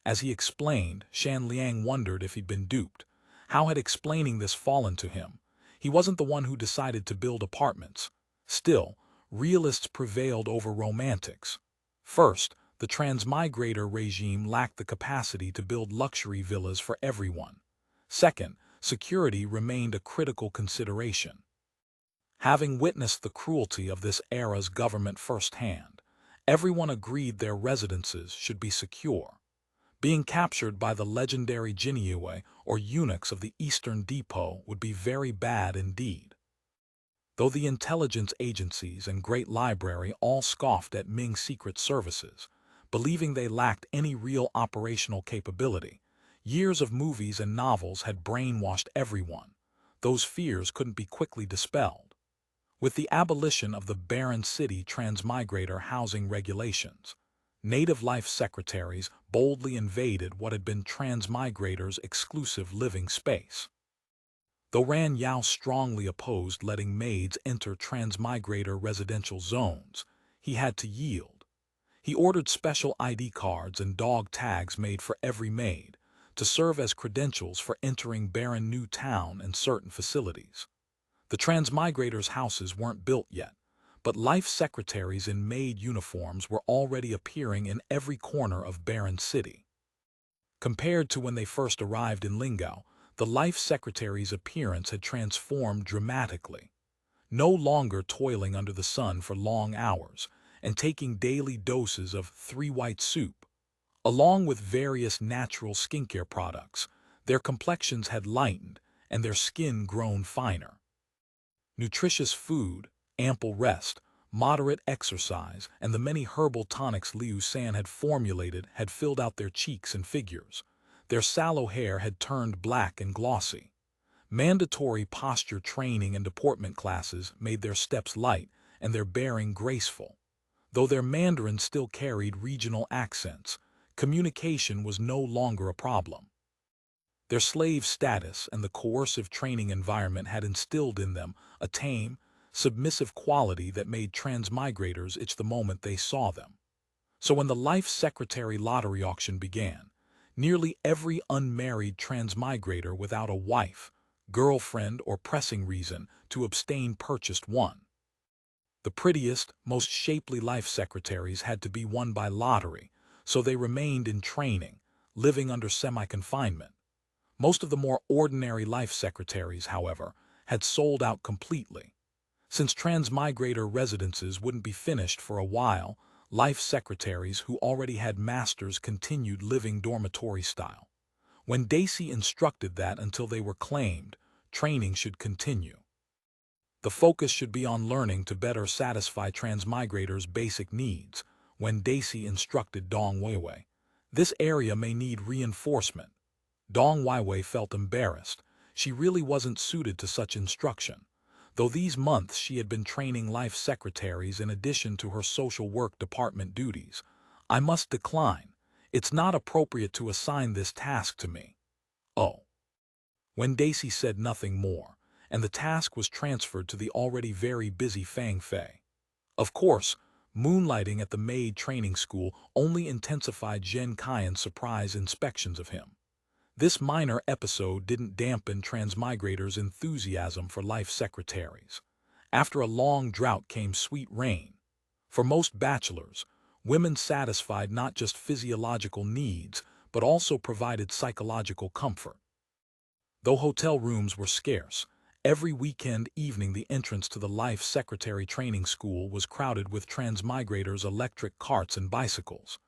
S1: As he explained, Shan Liang wondered if he'd been duped. How had explaining this fallen to him? He wasn't the one who decided to build apartments. Still, realists prevailed over romantics. First, the transmigrator regime lacked the capacity to build luxury villas for everyone. Second, security remained a critical consideration. Having witnessed the cruelty of this era's government firsthand, everyone agreed their residences should be secure. Being captured by the legendary Jinyue or eunuchs of the Eastern Depot would be very bad indeed. Though the intelligence agencies and Great Library all scoffed at Ming's secret services, believing they lacked any real operational capability. Years of movies and novels had brainwashed everyone. Those fears couldn't be quickly dispelled. With the abolition of the barren city transmigrator housing regulations, native life secretaries boldly invaded what had been transmigrators' exclusive living space. Though Ran Yao strongly opposed letting maids enter transmigrator residential zones, he had to yield. He ordered special ID cards and dog tags made for every maid, to serve as credentials for entering barren new town and certain facilities. The transmigrators' houses weren't built yet, but life secretaries in maid uniforms were already appearing in every corner of barren city. Compared to when they first arrived in Lingao, the life secretary's appearance had transformed dramatically. No longer toiling under the sun for long hours and taking daily doses of 3-white soup, along with various natural skincare products, their complexions had lightened and their skin grown finer. Nutritious food, ample rest, moderate exercise, and the many herbal tonics Liu San had formulated had filled out their cheeks and figures. Their sallow hair had turned black and glossy. Mandatory posture training and deportment classes made their steps light and their bearing graceful. Though their Mandarin still carried regional accents, communication was no longer a problem. Their slave status and the coercive training environment had instilled in them a tame, submissive quality that made transmigrators itch the moment they saw them. So when the Life Secretary lottery auction began, nearly every unmarried transmigrator without a wife, girlfriend, or pressing reason to abstain purchased one. The prettiest, most shapely life secretaries had to be won by lottery, so they remained in training, living under semi-confinement. Most of the more ordinary life secretaries, however, had sold out completely. Since transmigrator residences wouldn't be finished for a while, life secretaries who already had masters continued living dormitory style. When Daisy instructed that until they were claimed, training should continue. The focus should be on learning to better satisfy transmigrators' basic needs. When Daisy instructed Dong Weiwei, this area may need reinforcement. Dong Weiwei felt embarrassed. She really wasn't suited to such instruction. Though these months she had been training life secretaries in addition to her social work department duties. I must decline. It's not appropriate to assign this task to me. Oh. When Daisy said nothing more, and the task was transferred to the already very busy Fang Fei. Of course, moonlighting at the maid training school only intensified Zhen Kaien's surprise inspections of him. This minor episode didn't dampen transmigrators' enthusiasm for life secretaries. After a long drought came sweet rain. For most bachelors, women satisfied not just physiological needs, but also provided psychological comfort. Though hotel rooms were scarce, every weekend evening the entrance to the life secretary training school was crowded with transmigrators' electric carts and bicycles.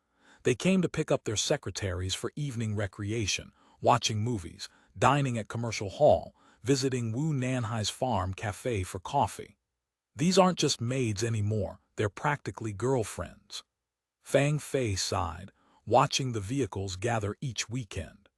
S1: They came to pick up their secretaries for evening recreation, watching movies, dining at Commercial Hall, visiting Wu Nanhai's farm cafe for coffee. These aren't just maids anymore, they're practically girlfriends. Fang Fei sighed, watching the vehicles gather each weekend.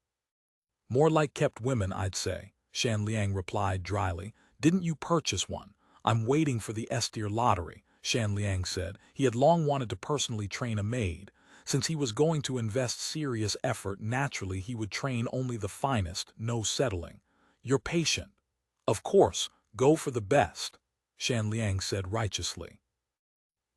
S1: More like kept women, I'd say, Shan Liang replied dryly. Didn't you purchase one? I'm waiting for the Estier lottery, Shan Liang said. He had long wanted to personally train a maid. Since he was going to invest serious effort, naturally he would train only the finest, no settling. You're patient. Of course, go for the best, Shan Liang said righteously.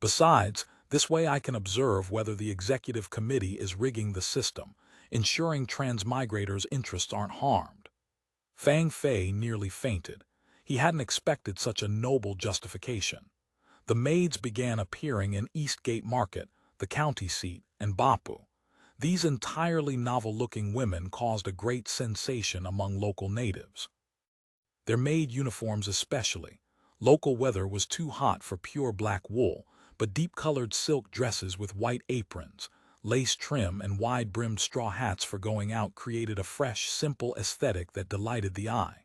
S1: Besides, this way I can observe whether the executive committee is rigging the system, ensuring transmigrators' interests aren't harmed. Fang Fei nearly fainted. He hadn't expected such a noble justification. The maids began appearing in Eastgate Market, the county seat, and Bapu. These entirely novel-looking women caused a great sensation among local natives. Their maid uniforms especially. Local weather was too hot for pure black wool, but deep-colored silk dresses with white aprons, lace trim, and wide-brimmed straw hats for going out created a fresh, simple aesthetic that delighted the eye.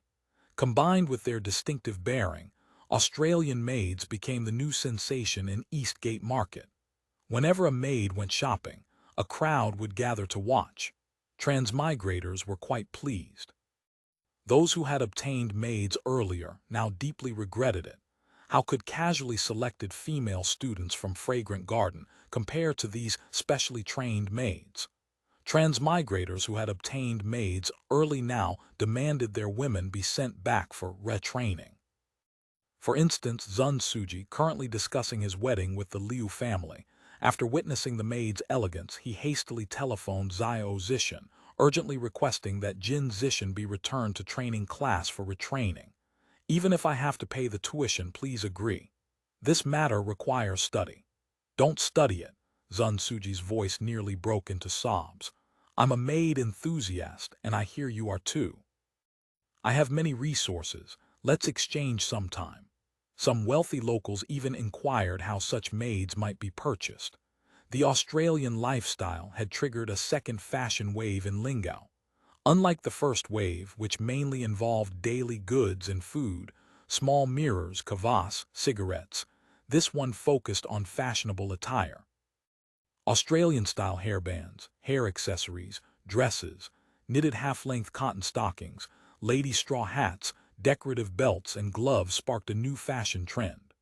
S1: Combined with their distinctive bearing, Australian maids became the new sensation in Eastgate Market. Whenever a maid went shopping, A crowd would gather to watch. Transmigrators were quite pleased. Those who had obtained maids earlier now deeply regretted it. How could casually selected female students from Fragrant Garden compare to these specially trained maids? Transmigrators who had obtained maids early now demanded their women be sent back for retraining. For instance, Zun Suji, currently discussing his wedding with the Liu family, after witnessing the maid's elegance, he hastily telephoned Xiao Zishan, urgently requesting that Jin Zishan be returned to training class for retraining. Even if I have to pay the tuition, please agree. This matter requires study. Don't study it. Zun Suji's voice nearly broke into sobs. I'm a maid enthusiast, and I hear you are too. I have many resources. Let's exchange sometime. Some wealthy locals even inquired how such maids might be purchased. The Australian lifestyle had triggered a second fashion wave in Lingao. Unlike the first wave, which mainly involved daily goods and food, small mirrors, kvass, cigarettes, this one focused on fashionable attire. Australian-style hairbands, hair accessories, dresses, knitted half-length cotton stockings, lady straw hats, decorative belts and gloves sparked a new fashion trend.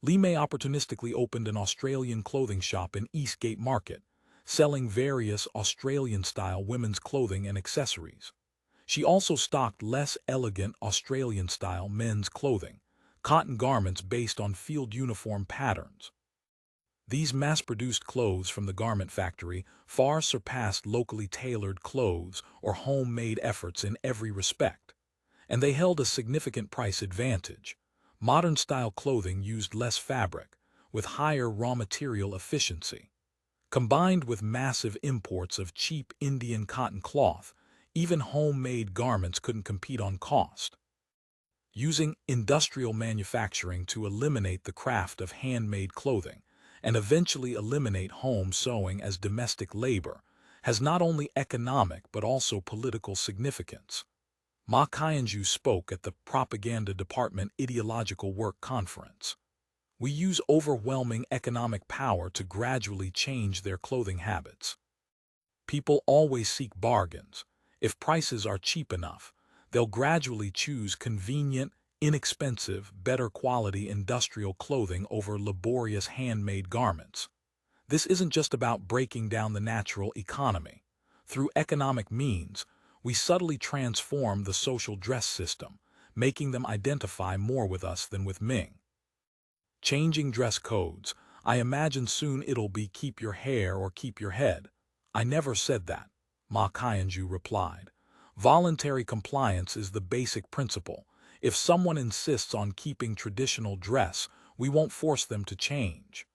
S1: Li Mei opportunistically opened an Australian clothing shop in Eastgate Market, selling various Australian-style women's clothing and accessories. She also stocked less elegant Australian-style men's clothing, cotton garments based on field uniform patterns. These mass-produced clothes from the garment factory far surpassed locally tailored clothes or homemade efforts in every respect, and they held a significant price advantage. Modern-style clothing used less fabric, with higher raw material efficiency. Combined with massive imports of cheap Indian cotton cloth, even homemade garments couldn't compete on cost. Using industrial manufacturing to eliminate the craft of handmade clothing, and eventually eliminate home sewing as domestic labor, has not only economic but also political significance. Ma Qianzhu spoke at the Propaganda Department Ideological Work Conference. We use overwhelming economic power to gradually change their clothing habits. People always seek bargains. If prices are cheap enough, they'll gradually choose convenient, inexpensive, better quality industrial clothing over laborious handmade garments. This isn't just about breaking down the natural economy. Through economic means, we subtly transform the social dress system, making them identify more with us than with Ming. Changing dress codes. I imagine soon it'll be keep your hair or keep your head. I never said that, Ma Qianzhu replied. Voluntary compliance is the basic principle. If someone insists on keeping traditional dress, we won't force them to change.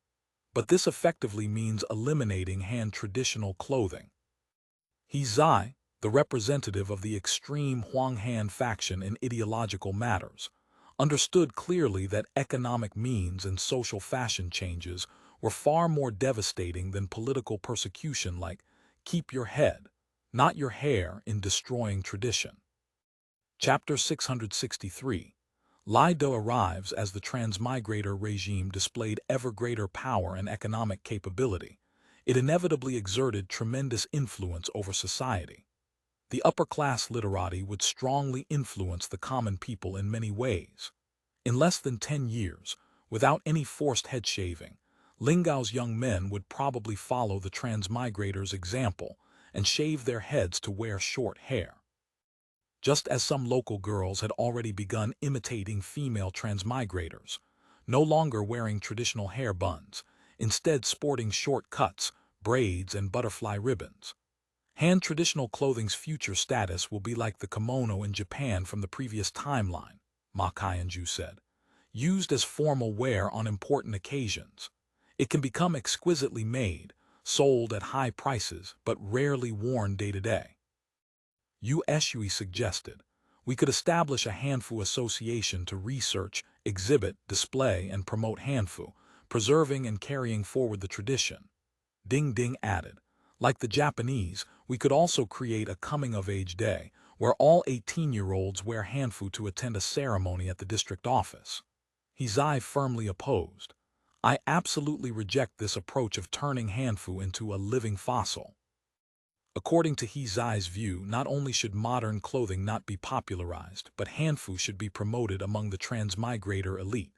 S1: But this effectively means eliminating Han-traditional clothing. He Zai, the representative of the extreme Huanghan faction in ideological matters, understood clearly that economic means and social fashion changes were far more devastating than political persecution like keep your head, not your hair in destroying tradition. Chapter 663. Lai Da Arrives. As the transmigrator regime displayed ever greater power and economic capability, it inevitably exerted tremendous influence over society. The upper-class literati would strongly influence the common people in many ways. In less than 10 years, without any forced head-shaving, Lingao's young men would probably follow the transmigrators' example and shave their heads to wear short hair. Just as some local girls had already begun imitating female transmigrators, no longer wearing traditional hair buns, instead sporting short cuts, braids, and butterfly ribbons. Han traditional clothing's future status will be like the kimono in Japan from the previous timeline, Ma Qianzhu said. Used as formal wear on important occasions, it can become exquisitely made, sold at high prices, but rarely worn day to day. Yu Eshui suggested, we could establish a Hanfu association to research, exhibit, display, and promote Hanfu, preserving and carrying forward the tradition. Ding Ding added, like the Japanese, we could also create a coming-of-age day, where all 18-year-olds wear Hanfu to attend a ceremony at the district office. Hizai firmly opposed. I absolutely reject this approach of turning Hanfu into a living fossil. According to He Zai's view, not only should modern clothing not be popularized, but Hanfu should be promoted among the transmigrator elite.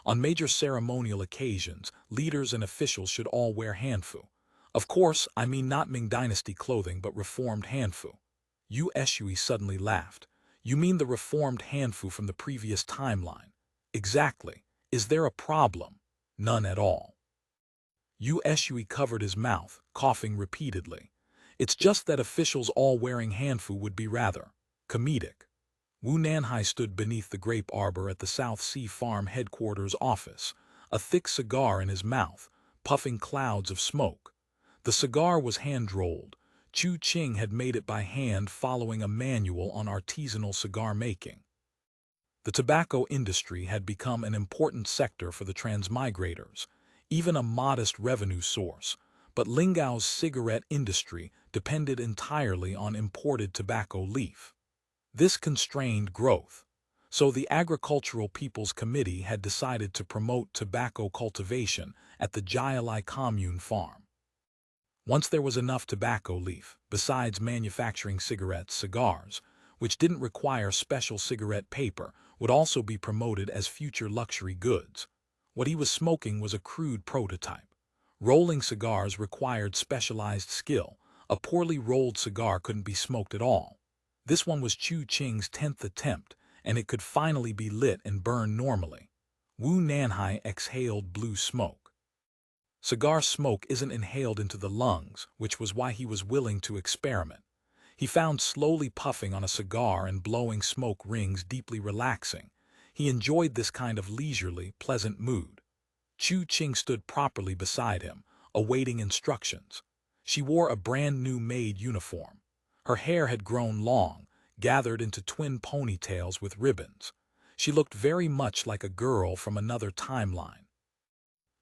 S1: On major ceremonial occasions, leaders and officials should all wear Hanfu. Of course, I mean not Ming Dynasty clothing, but reformed Hanfu. Yu Shui suddenly laughed. You mean the reformed Hanfu from the previous timeline? Exactly. Is there a problem? None at all. Yu Shui covered his mouth, coughing repeatedly. It's just that officials all wearing Hanfu would be rather comedic. Wu Nanhai stood beneath the grape arbor at the South Sea Farm headquarters office, a thick cigar in his mouth, puffing clouds of smoke. The cigar was hand-rolled. Chu Qing had made it by hand following a manual on artisanal cigar making. The tobacco industry had become an important sector for the transmigrators, even a modest revenue source, but Lingao's cigarette industry depended entirely on imported tobacco leaf. This constrained growth, so the Agricultural People's Committee had decided to promote tobacco cultivation at the Jialai commune farm. Once there was enough tobacco leaf, besides manufacturing cigarettes, cigars, which didn't require special cigarette paper, would also be promoted as future luxury goods. What he was smoking was a crude prototype. Rolling cigars required specialized skill. A poorly rolled cigar couldn't be smoked at all. This one was Chu Qing's 10th attempt, and it could finally be lit and burn normally. Wu Nanhai exhaled blue smoke. Cigar smoke isn't inhaled into the lungs, which was why he was willing to experiment. He found slowly puffing on a cigar and blowing smoke rings deeply relaxing. He enjoyed this kind of leisurely, pleasant mood. Chu Qing stood properly beside him, awaiting instructions. She wore a brand-new maid uniform. Her hair had grown long, gathered into twin ponytails with ribbons. She looked very much like a girl from another timeline.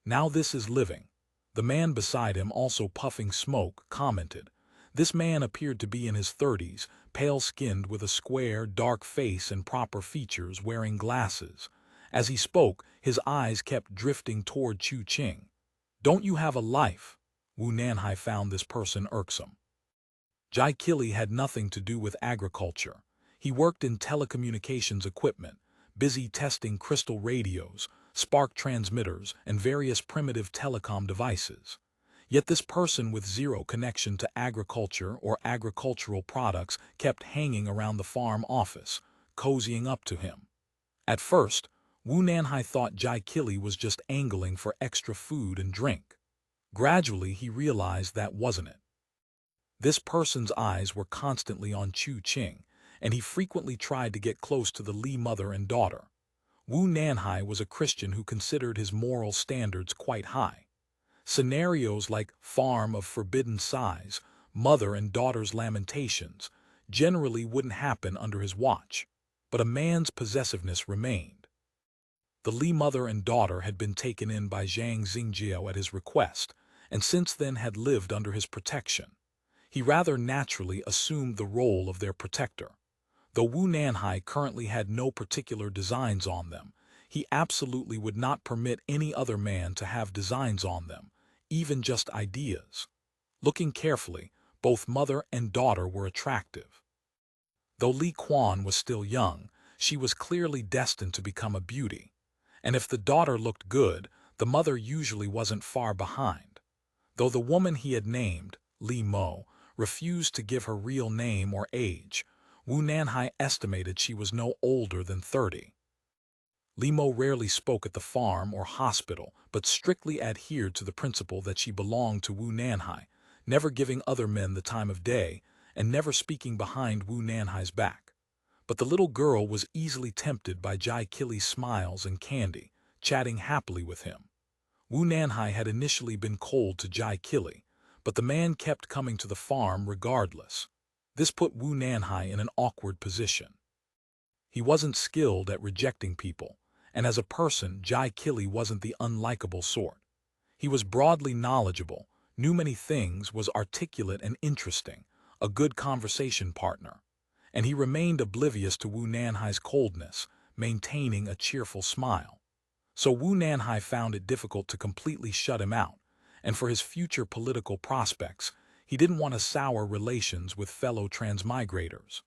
S1: Now this is living. The man beside him, also puffing smoke, commented. This man appeared to be in his 30s, pale-skinned with a square, dark face and proper features, wearing glasses. As he spoke, his eyes kept drifting toward Chu Qing. Don't you have a life? Wu Nanhai found this person irksome. Jai Kili had nothing to do with agriculture. He worked in telecommunications equipment, busy testing crystal radios, spark transmitters, and various primitive telecom devices. Yet this person with zero connection to agriculture or agricultural products kept hanging around the farm office, cozying up to him. At first, Wu Nanhai thought Jai Kili was just angling for extra food and drink. Gradually, he realized that wasn't it. This person's eyes were constantly on Chu Qing, and he frequently tried to get close to the Li mother and daughter. Wu Nanhai was a Christian who considered his moral standards quite high. Scenarios like farm of forbidden size, mother and daughter's lamentations, generally wouldn't happen under his watch, but a man's possessiveness remained. The Li mother and daughter had been taken in by Zhang Xingjiao at his request, and since then had lived under his protection. He rather naturally assumed the role of their protector. Though Wu Nanhai currently had no particular designs on them, he absolutely would not permit any other man to have designs on them, even just ideas. Looking carefully, both mother and daughter were attractive. Though Li Quan was still young, she was clearly destined to become a beauty. And if the daughter looked good, the mother usually wasn't far behind. Though the woman he had named, Li Mo, refused to give her real name or age, Wu Nanhai estimated she was no older than 30. Li Mo rarely spoke at the farm or hospital, but strictly adhered to the principle that she belonged to Wu Nanhai, never giving other men the time of day, and never speaking behind Wu Nanhai's back. But the little girl was easily tempted by Jai Kili's smiles and candy, chatting happily with him. Wu Nanhai had initially been cold to Jai Kili, but the man kept coming to the farm regardless. This put Wu Nanhai in an awkward position. He wasn't skilled at rejecting people, and as a person, Jai Kili wasn't the unlikable sort. He was broadly knowledgeable, knew many things, was articulate and interesting, a good conversation partner, and he remained oblivious to Wu Nanhai's coldness, maintaining a cheerful smile. So Wu Nanhai found it difficult to completely shut him out, and for his future political prospects, he didn't want to sour relations with fellow transmigrators.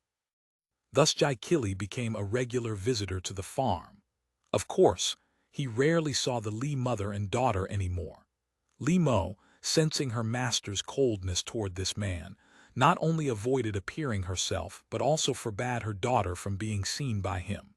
S1: Thus Jai became a regular visitor to the farm. Of course, he rarely saw the Li mother and daughter anymore. Li Mo, sensing her master's coldness toward this man, not only avoided appearing herself but also forbade her daughter from being seen by him.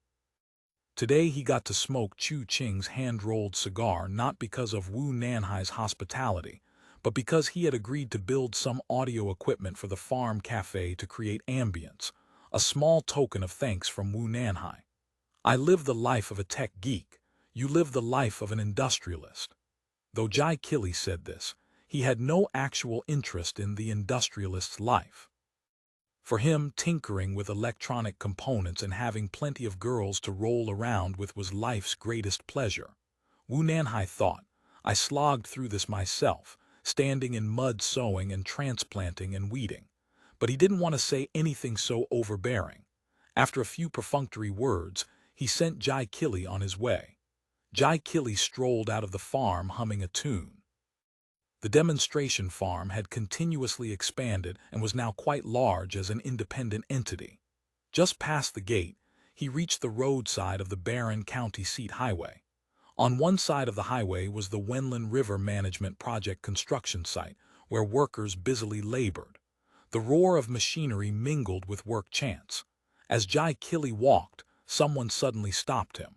S1: Today he got to smoke Chu Qing's hand-rolled cigar not because of Wu Nanhai's hospitality, but because he had agreed to build some audio equipment for the farm cafe to create ambience, a small token of thanks from Wu Nanhai. I live the life of a tech geek, you live the life of an industrialist. Though Jai said this, he had no actual interest in the industrialist's life. For him, tinkering with electronic components and having plenty of girls to roll around with was life's greatest pleasure. Wu Nanhai thought, I slogged through this myself, standing in mud sowing and transplanting and weeding. But he didn't want to say anything so overbearing. After a few perfunctory words, he sent Jai on his way. Jai strolled out of the farm humming a tune. The demonstration farm had continuously expanded and was now quite large as an independent entity. Just past the gate, he reached the roadside of the barren county seat highway. On one side of the highway was the Wenlin River Management Project construction site, where workers busily labored. The roar of machinery mingled with work chants. As Jai walked, someone suddenly stopped him.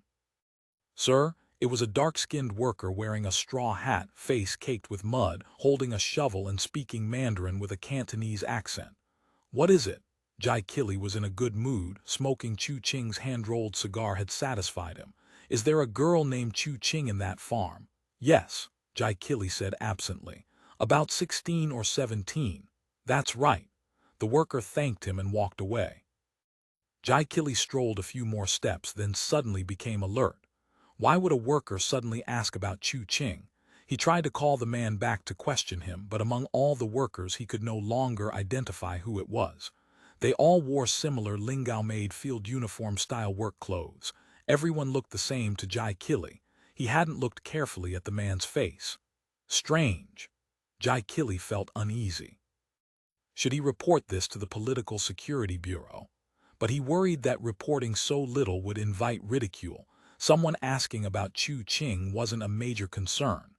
S1: Sir, it was a dark-skinned worker wearing a straw hat, face caked with mud, holding a shovel and speaking Mandarin with a Cantonese accent. What is it? Jai was in a good mood. Smoking Chu Qing's hand-rolled cigar had satisfied him. Is there a girl named Chu Qing in that farm? Yes, Jai said absently. About 16 or 17. That's right. The worker thanked him and walked away. Jai strolled a few more steps, then suddenly became alert. Why would a worker suddenly ask about Chu Qing? He tried to call the man back to question him, but among all the workers he could no longer identify who it was. They all wore similar Lingao-made field uniform-style work clothes. Everyone looked the same to Jai. He hadn't looked carefully at the man's face. Strange. Jai felt uneasy. Should he report this to the Political Security Bureau? But he worried that reporting so little would invite ridicule. Someone asking about Chu Qing wasn't a major concern.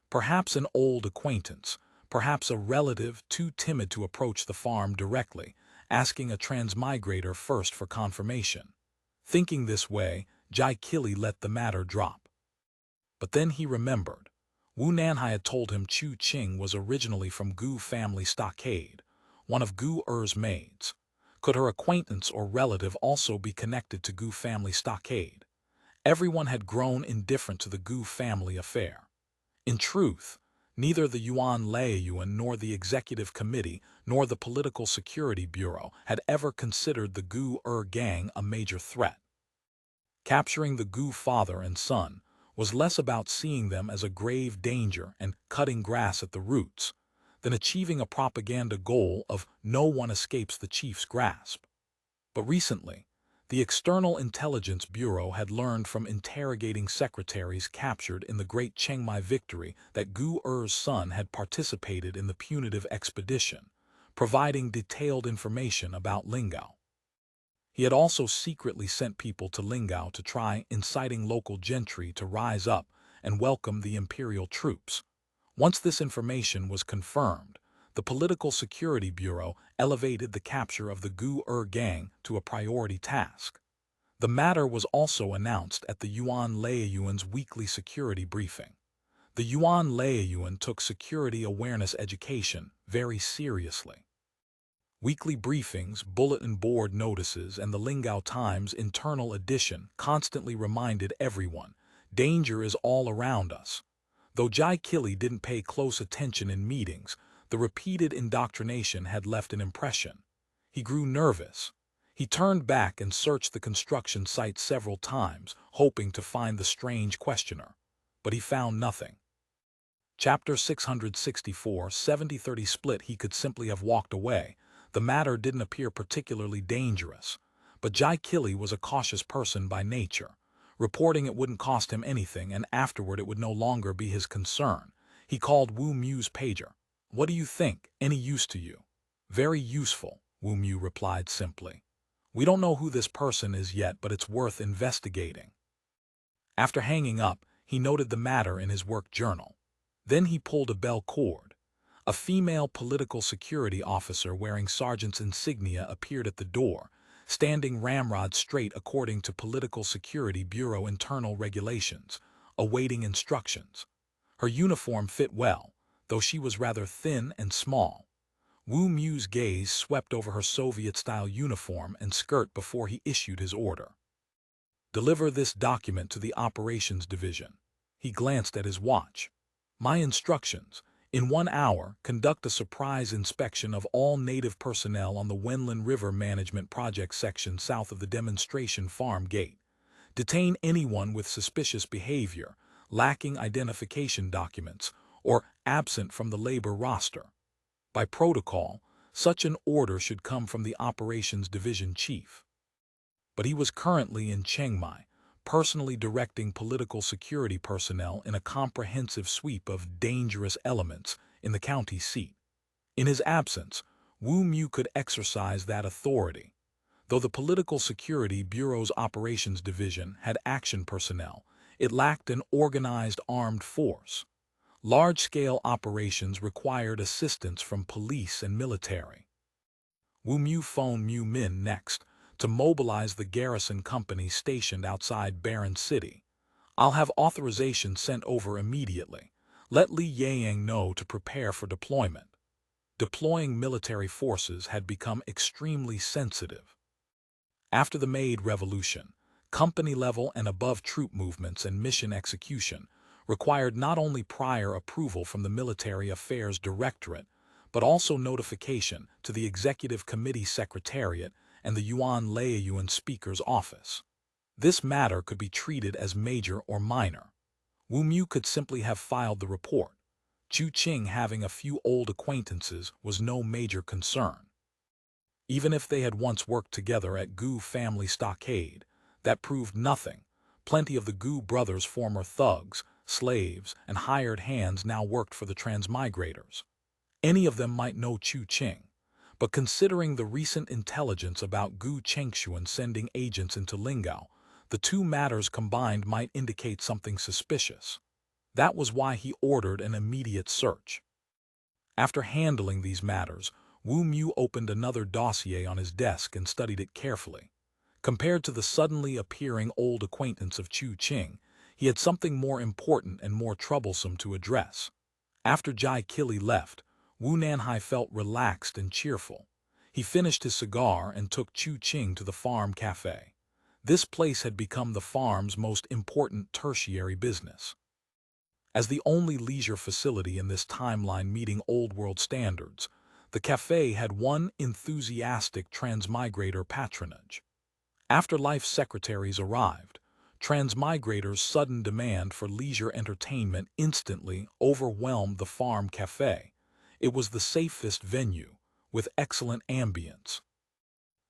S1: Perhaps an old acquaintance, perhaps a relative too timid to approach the farm directly, asking a transmigrator first for confirmation. Thinking this way, Jai let the matter drop. But then he remembered. Wu Nanhai had told him Chu Qing was originally from Gu family stockade, one of Gu maids. Could her acquaintance or relative also be connected to Gu family stockade? Everyone had grown indifferent to the Gu family affair. In truth, neither the Yuan Laiyuan nor the Executive Committee nor the Political Security Bureau had ever considered the Gu gang a major threat. Capturing the Gu father and son was less about seeing them as a grave danger and cutting grass at the roots than achieving a propaganda goal of no one escapes the chief's grasp. But recently, the External Intelligence Bureau had learned from interrogating secretaries captured in the Great Chengmai victory that Gu son had participated in the punitive expedition, providing detailed information about Lingao. He had also secretly sent people to Lingao to try inciting local gentry to rise up and welcome the imperial troops. Once this information was confirmed, the Political Security Bureau elevated the capture of the Gu gang to a priority task. The matter was also announced at the Yuan Laiyuan's weekly security briefing. The Yuan Laiyuan took security awareness education very seriously. Weekly briefings, bulletin board notices, and the Lingao Times internal edition constantly reminded everyone, danger is all around us. Though Jai didn't pay close attention in meetings, the repeated indoctrination had left an impression. He grew nervous. He turned back and searched the construction site several times, hoping to find the strange questioner. But he found nothing. Chapter 664, 70-30 split. He could simply have walked away. The matter didn't appear particularly dangerous. But Jai was a cautious person by nature. reporting it wouldn't cost him anything and afterward it would no longer be his concern. He called Wu Mu's pager. "What do you think? Any use to you?" "Very useful," Wu Mu replied simply. "We don't know who this person is yet, but it's worth investigating." After hanging up, he noted the matter in his work journal. Then he pulled a bell cord. A female political security officer wearing sergeant's insignia appeared at the door, standing ramrod straight according to Political Security Bureau internal regulations, awaiting instructions. Her uniform fit well, though she was rather thin and small. Wu Mu's gaze swept over her Soviet-style uniform and skirt before he issued his order. "Deliver this document to the Operations Division." He glanced at his watch. "My instructions. In 1 hour, conduct a surprise inspection of all native personnel on the Wenlin River Management Project section south of the demonstration farm gate. Detain anyone with suspicious behavior, lacking identification documents, or absent from the labor roster. By protocol, such an order should come from the Operations Division Chief." But he was currently in Chengmai, personally directing political security personnel in a comprehensive sweep of dangerous elements in the county seat. In his absence, Wu Mu could exercise that authority. Though the Political Security Bureau's Operations Division had action personnel, it lacked an organized armed force. Large-scale operations required assistance from police and military. Wu Mu phoned Mu Min next, to mobilize the garrison company stationed outside Baron City. "I'll have authorization sent over immediately. Let Li Yang know to prepare for deployment." Deploying military forces had become extremely sensitive. After the Maid Revolution, company-level and above troop movements and mission execution required not only prior approval from the Military Affairs Directorate, but also notification to the Executive Committee Secretariat and the Yuan Laiyuan Speaker's office. This matter could be treated as major or minor. Wu Mu could simply have filed the report. Chu Qing having a few old acquaintances was no major concern. Even if they had once worked together at Gu Family Stockade, that proved nothing. Plenty of the Gu brothers' former thugs, slaves, and hired hands now worked for the transmigrators. Any of them might know Chu Qing. But considering the recent intelligence about Gu Chengshuan sending agents into Lingao, the two matters combined might indicate something suspicious. That was why he ordered an immediate search. After handling these matters, Wu Mu opened another dossier on his desk and studied it carefully. Compared to the suddenly appearing old acquaintance of Chu Qing, he had something more important and more troublesome to address. After Jai Kili left, Wu Nanhai felt relaxed and cheerful. He finished his cigar and took Chu Qing to the farm cafe. This place had become the farm's most important tertiary business. As the only leisure facility in this timeline meeting old-world standards, the cafe had one enthusiastic transmigrator patronage. Afterlife secretaries arrived, transmigrators' sudden demand for leisure entertainment instantly overwhelmed the farm cafe. It was the safest venue, with excellent ambience.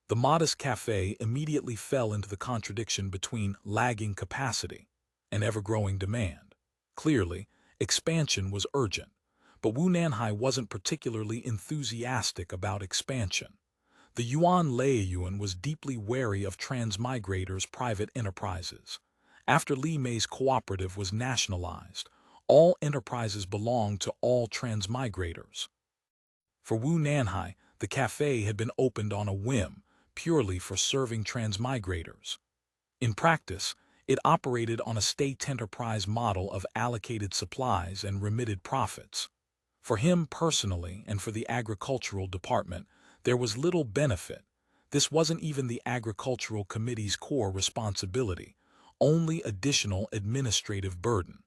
S1: The modest cafe immediately fell into the contradiction between lagging capacity and ever-growing demand. Clearly, expansion was urgent, but Wu Nanhai wasn't particularly enthusiastic about expansion. The Yuan Laiyuan was deeply wary of transmigrators' private enterprises. After Li Mei's cooperative was nationalized, all enterprises belonged to all transmigrators. For Wu Nanhai, the cafe had been opened on a whim, purely for serving transmigrators. In practice, it operated on a state enterprise model of allocated supplies and remitted profits. For him personally and for the agricultural department, there was little benefit. This wasn't even the agricultural committee's core responsibility, only additional administrative burden.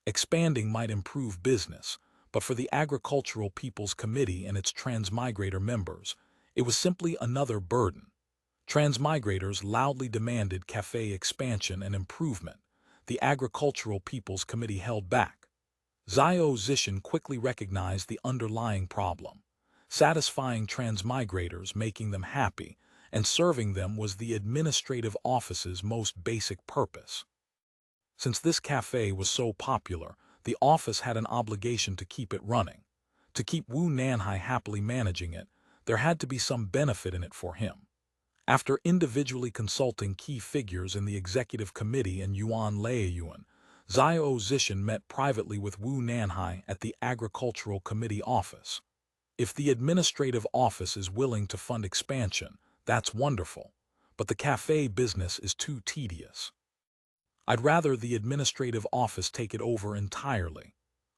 S1: Expanding might improve business, but for the Agricultural People's Committee and its transmigrator members, it was simply another burden. Transmigrators loudly demanded cafe expansion and improvement. The Agricultural People's Committee held back. Zhao Zishan quickly recognized the underlying problem. Satisfying transmigrators, making them happy, and serving them was the administrative office's most basic purpose. Since this cafe was so popular, the office had an obligation to keep it running. To keep Wu Nanhai happily managing it, there had to be some benefit in it for him. After individually consulting key figures in the executive committee and Yuan Laiyuan, Xiao Zishan met privately with Wu Nanhai at the agricultural committee office. If the administrative office is willing to fund expansion, that's wonderful, but the cafe business is too tedious. I'd rather the administrative office take it over entirely.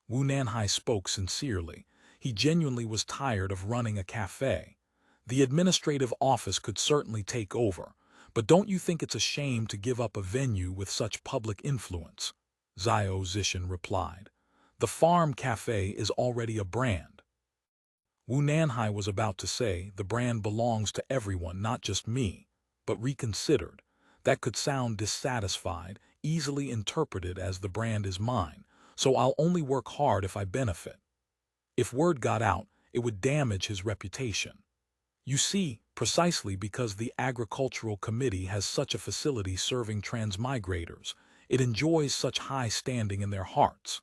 S1: Wu Nanhai spoke sincerely. He genuinely was tired of running a cafe. The administrative office could certainly take over, but don't you think it's a shame to give up a venue with such public influence? Xiao Zishan replied. The farm cafe is already a brand. Wu Nanhai was about to say the brand belongs to everyone, not just me, but reconsidered. That could sound dissatisfied, easily interpreted as the brand is mine, so I'll only work hard if I benefit. If word got out, it would damage his reputation. You see, precisely because the Agricultural Committee has such a facility serving transmigrators, it enjoys such high standing in their hearts.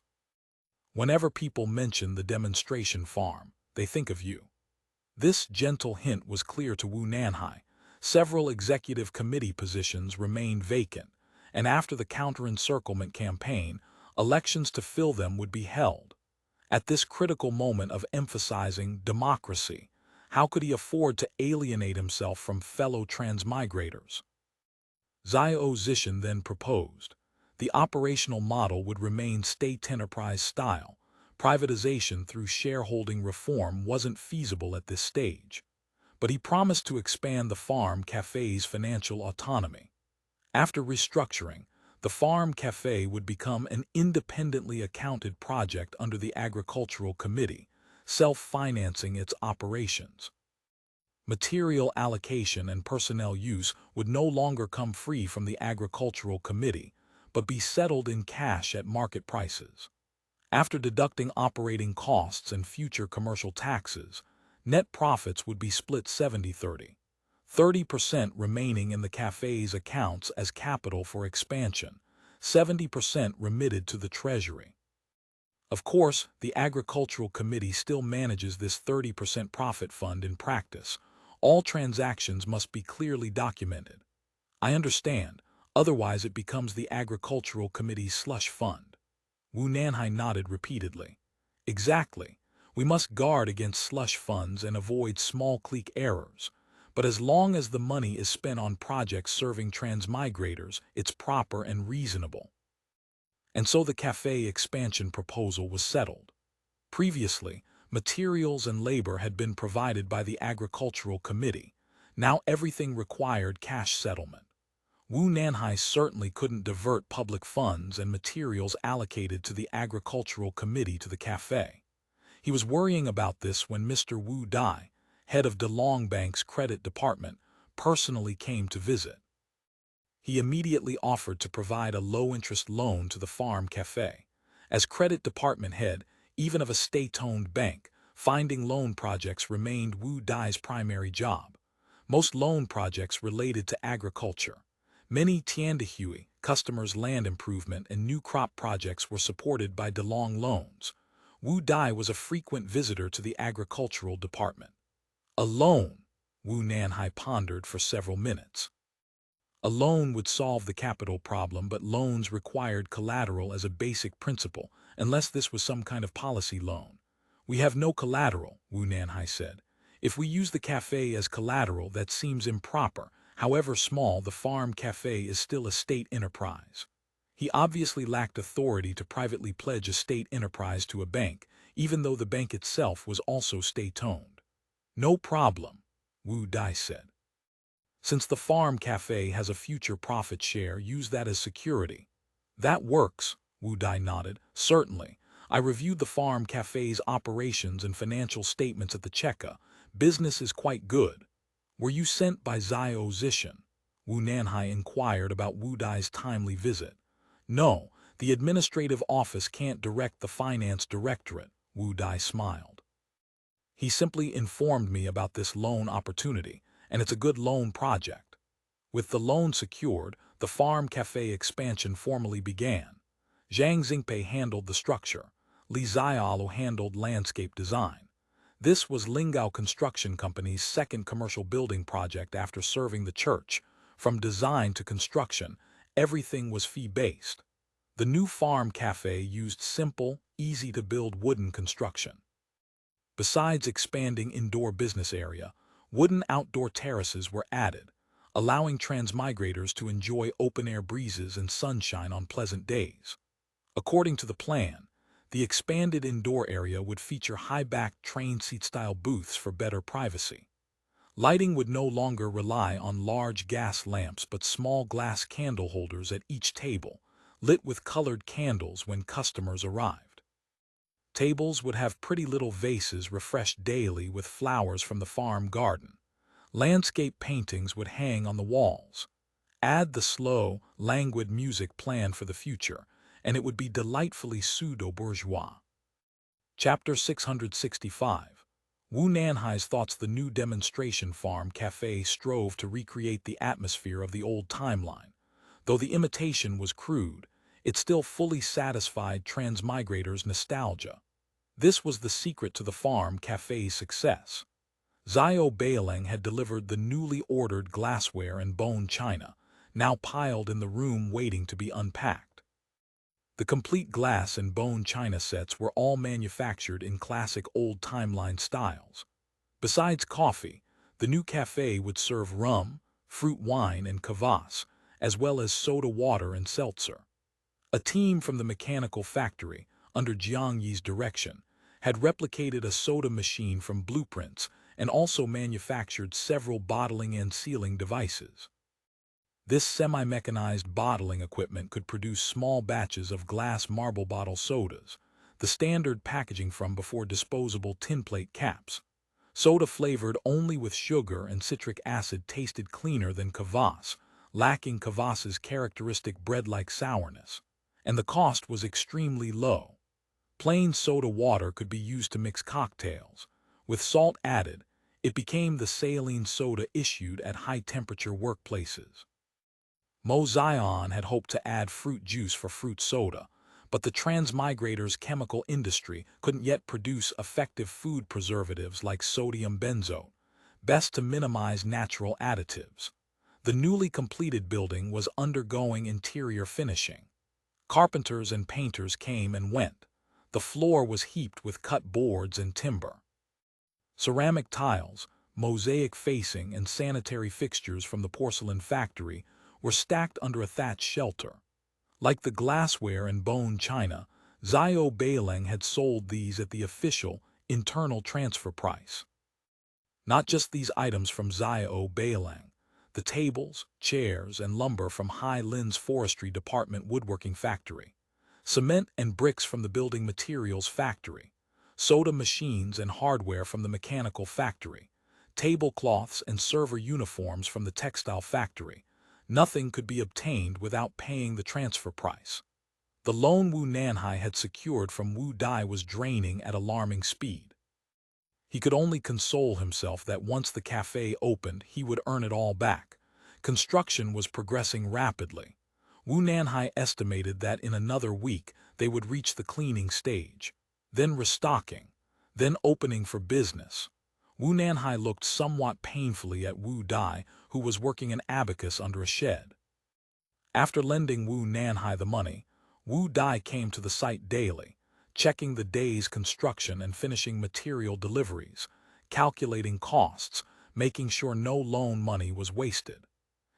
S1: Whenever people mention the demonstration farm, they think of you. This gentle hint was clear to Wu Nanhai. Several executive committee positions remained vacant, and after the counter-encirclement campaign, elections to fill them would be held. At this critical moment of emphasizing democracy, how could he afford to alienate himself from fellow transmigrators? Xiao Zishan then proposed. The operational model would remain state enterprise style. Privatization through shareholding reform wasn't feasible at this stage. But he promised to expand the farm cafe's financial autonomy. After restructuring, the farm cafe would become an independently accounted project under the Agricultural Committee, self-financing its operations. Material allocation and personnel use would no longer come free from the Agricultural Committee, but be settled in cash at market prices. After deducting operating costs and future commercial taxes, net profits would be split 70-30, 30% remaining in the cafe's accounts as capital for expansion, 70% remitted to the treasury. Of course, the Agricultural Committee still manages this 30% profit fund in practice. All transactions must be clearly documented. I understand, otherwise it becomes the Agricultural Committee's slush fund. Wu Nanhai nodded repeatedly. Exactly. We must guard against slush funds and avoid small clique errors. But as long as the money is spent on projects serving transmigrators, it's proper and reasonable. And so the cafe expansion proposal was settled. Previously, materials and labor had been provided by the Agricultural Committee. Now everything required cash settlement. Wu Nanhai certainly couldn't divert public funds and materials allocated to the Agricultural Committee to the cafe. He was worrying about this when Mr. Wu Dai, head of DeLong Bank's credit department, personally came to visit. He immediately offered to provide a low-interest loan to the farm cafe. As credit department head, even of a state-owned bank, finding loan projects remained Wu Dai's primary job. Most loan projects related to agriculture. Many Tiandahui, customers' land improvement and new crop projects were supported by DeLong loans. Wu Dai was a frequent visitor to the agricultural department. A loan, Wu Nanhai pondered for several minutes. A loan would solve the capital problem, but loans required collateral as a basic principle, unless this was some kind of policy loan. We have no collateral, Wu Nanhai said. If we use the cafe as collateral, that seems improper. However small, the farm cafe is still a state enterprise. He obviously lacked authority to privately pledge a state enterprise to a bank, even though the bank itself was also state-owned. No problem, Wu Dai said. Since the farm cafe has a future profit share, use that as security. That works, Wu Dai nodded. Certainly. I reviewed the farm cafe's operations and financial statements at the Cheka. Business is quite good. Were you sent by Xiao Zishan? Wu Nanhai inquired about Wu Dai's timely visit. No, the administrative office can't direct the finance directorate, Wu Dai smiled. He simply informed me about this loan opportunity, and it's a good loan project. With the loan secured, the farm cafe expansion formally began. Zhang Xingpei handled the structure. Li Xiaolu handled landscape design. This was Lingao Construction Company's second commercial building project after serving the church. From design to construction, everything was fee-based. The new farm cafe used simple, easy-to-build wooden construction. Besides expanding indoor business area, wooden outdoor terraces were added, allowing transmigrators to enjoy open-air breezes and sunshine on pleasant days. According to the plan, the expanded indoor area would feature high-backed train seat-style booths for better privacy. Lighting would no longer rely on large gas lamps but small glass candle holders at each table, lit with colored candles when customers arrived. Tables would have pretty little vases refreshed daily with flowers from the farm garden. Landscape paintings would hang on the walls. Add the slow, languid music planned for the future, and it would be delightfully pseudo-bourgeois. Chapter 665. Wu Nanhai's thoughts. The new demonstration farm cafe strove to recreate the atmosphere of the old timeline. Though the imitation was crude, it still fully satisfied transmigrators' nostalgia. This was the secret to the farm cafe's success. Xiao Beiling had delivered the newly ordered glassware and bone china, now piled in the room waiting to be unpacked. The complete glass and bone china sets were all manufactured in classic old timeline styles. Besides coffee, the new cafe would serve rum, fruit wine, and kvass, as well as soda water and seltzer. A team from the mechanical factory, under Jiang Yi's direction, had replicated a soda machine from blueprints and also manufactured several bottling and sealing devices. This semi-mechanized bottling equipment could produce small batches of glass marble bottle sodas, the standard packaging from before disposable tinplate caps. Soda flavored only with sugar and citric acid tasted cleaner than kvass, lacking kvass's characteristic bread-like sourness, and the cost was extremely low. Plain soda water could be used to mix cocktails. With salt added, it became the saline soda issued at high-temperature workplaces. Mo Xian had hoped to add fruit juice for fruit soda, but the transmigrators' chemical industry couldn't yet produce effective food preservatives like sodium benzoate, best to minimize natural additives. The newly completed building was undergoing interior finishing. Carpenters and painters came and went. The floor was heaped with cut boards and timber. Ceramic tiles, mosaic facing, and sanitary fixtures from the porcelain factory were stacked under a thatched shelter. Like the glassware and bone china, Xiao Beiling had sold these at the official, internal transfer price. Not just these items from Xiao Beiling. The tables, chairs, and lumber from Hai Lin's forestry department woodworking factory. Cement and bricks from the building materials factory. Soda machines and hardware from the mechanical factory. Tablecloths and server uniforms from the textile factory. Nothing could be obtained without paying the transfer price. The loan Wu Nanhai had secured from Wu Dai was draining at alarming speed. He could only console himself that once the cafe opened, he would earn it all back. Construction was progressing rapidly. Wu Nanhai estimated that in another week they would reach the cleaning stage, then restocking, then opening for business. Wu Nanhai looked somewhat painfully at Wu Dai, who was working an abacus under a shed. After lending Wu Nanhai the money, Wu Dai came to the site daily, checking the day's construction and finishing material deliveries, calculating costs, making sure no loan money was wasted.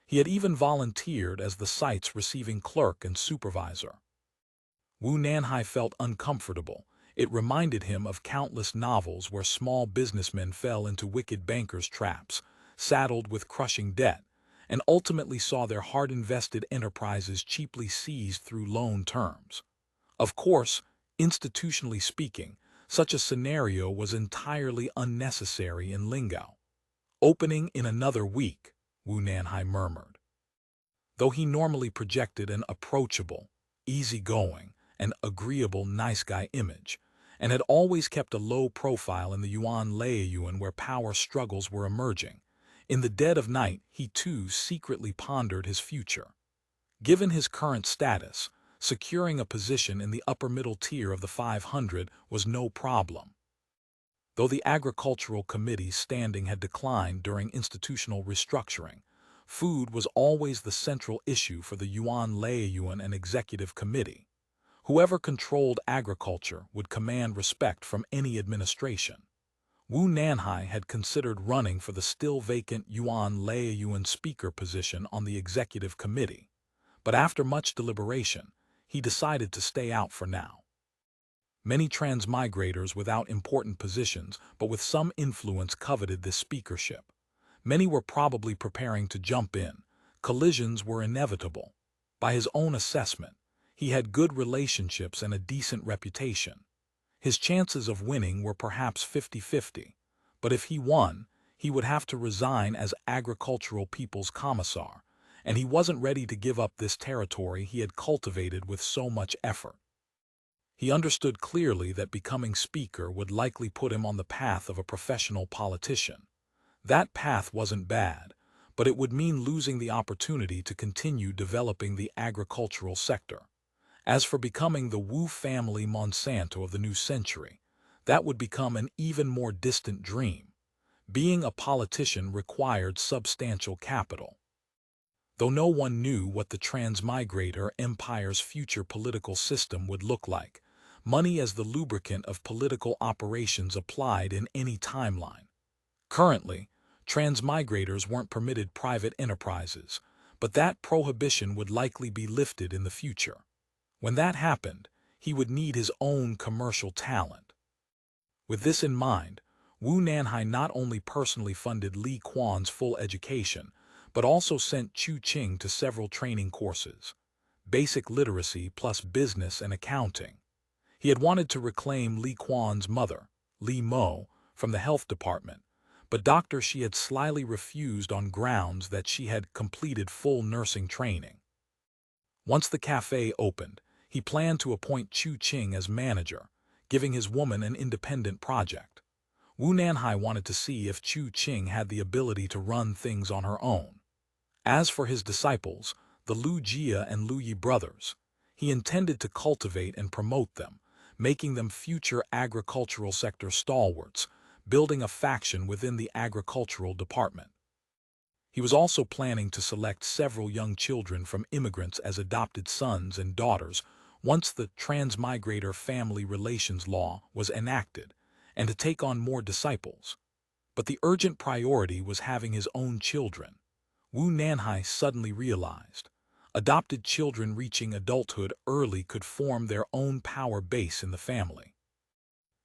S1: He had even volunteered as the site's receiving clerk and supervisor. Wu Nanhai felt uncomfortable. It reminded him of countless novels where small businessmen fell into wicked bankers' traps, saddled with crushing debt, and ultimately saw their hard-invested enterprises cheaply seized through loan terms. Of course, institutionally speaking, such a scenario was entirely unnecessary in Lingao. Opening in another week, Wu Nanhai murmured. Though he normally projected an approachable, easygoing, and agreeable nice guy image, and had always kept a low profile in the Yuan Laiyuan where power struggles were emerging, In the dead of night, he too secretly pondered his future. Given his current status, securing a position in the upper middle tier of the 500 was no problem. Though the Agricultural Committee's standing had declined during institutional restructuring, food was always the central issue for the Yuan Laiyuan and Executive Committee. Whoever controlled agriculture would command respect from any administration. Wu Nanhai had considered running for the still vacant Yuan Laiyuan speaker position on the Executive Committee, but after much deliberation, he decided to stay out for now. Many transmigrators without important positions but with some influence coveted this speakership. Many were probably preparing to jump in. Collisions were inevitable. By his own assessment, he had good relationships and a decent reputation. His chances of winning were perhaps 50-50, but if he won, he would have to resign as Agricultural People's Commissar, and he wasn't ready to give up this territory he had cultivated with so much effort. He understood clearly that becoming speaker would likely put him on the path of a professional politician. That path wasn't bad, but it would mean losing the opportunity to continue developing the agricultural sector. As for becoming the Wu family Monsanto of the new century, that would become an even more distant dream. Being a politician required substantial capital. Though no one knew what the Transmigrator Empire's future political system would look like, money as the lubricant of political operations applied in any timeline. Currently, transmigrators weren't permitted private enterprises, but that prohibition would likely be lifted in the future. When that happened, he would need his own commercial talent. With this in mind, Wu Nanhai not only personally funded Li Quan's full education, but also sent Chu Qing to several training courses, basic literacy plus business and accounting. He had wanted to reclaim Li Quan's mother, Li Mo, from the health department, but Dr. Shi had slyly refused on grounds that she had completed full nursing training. Once the cafe opened, he planned to appoint Chu Qing as manager, giving his woman an independent project. Wu Nanhai wanted to see if Chu Qing had the ability to run things on her own. As for his disciples, the Lu Jia and Lu Yi brothers, he intended to cultivate and promote them, making them future agricultural sector stalwarts, building a faction within the agricultural department. He was also planning to select several young children from immigrants as adopted sons and daughters once the Transmigrator Family Relations Law was enacted, and to take on more disciples. But the urgent priority was having his own children. Wu Nanhai suddenly realized. Adopted children reaching adulthood early could form their own power base in the family.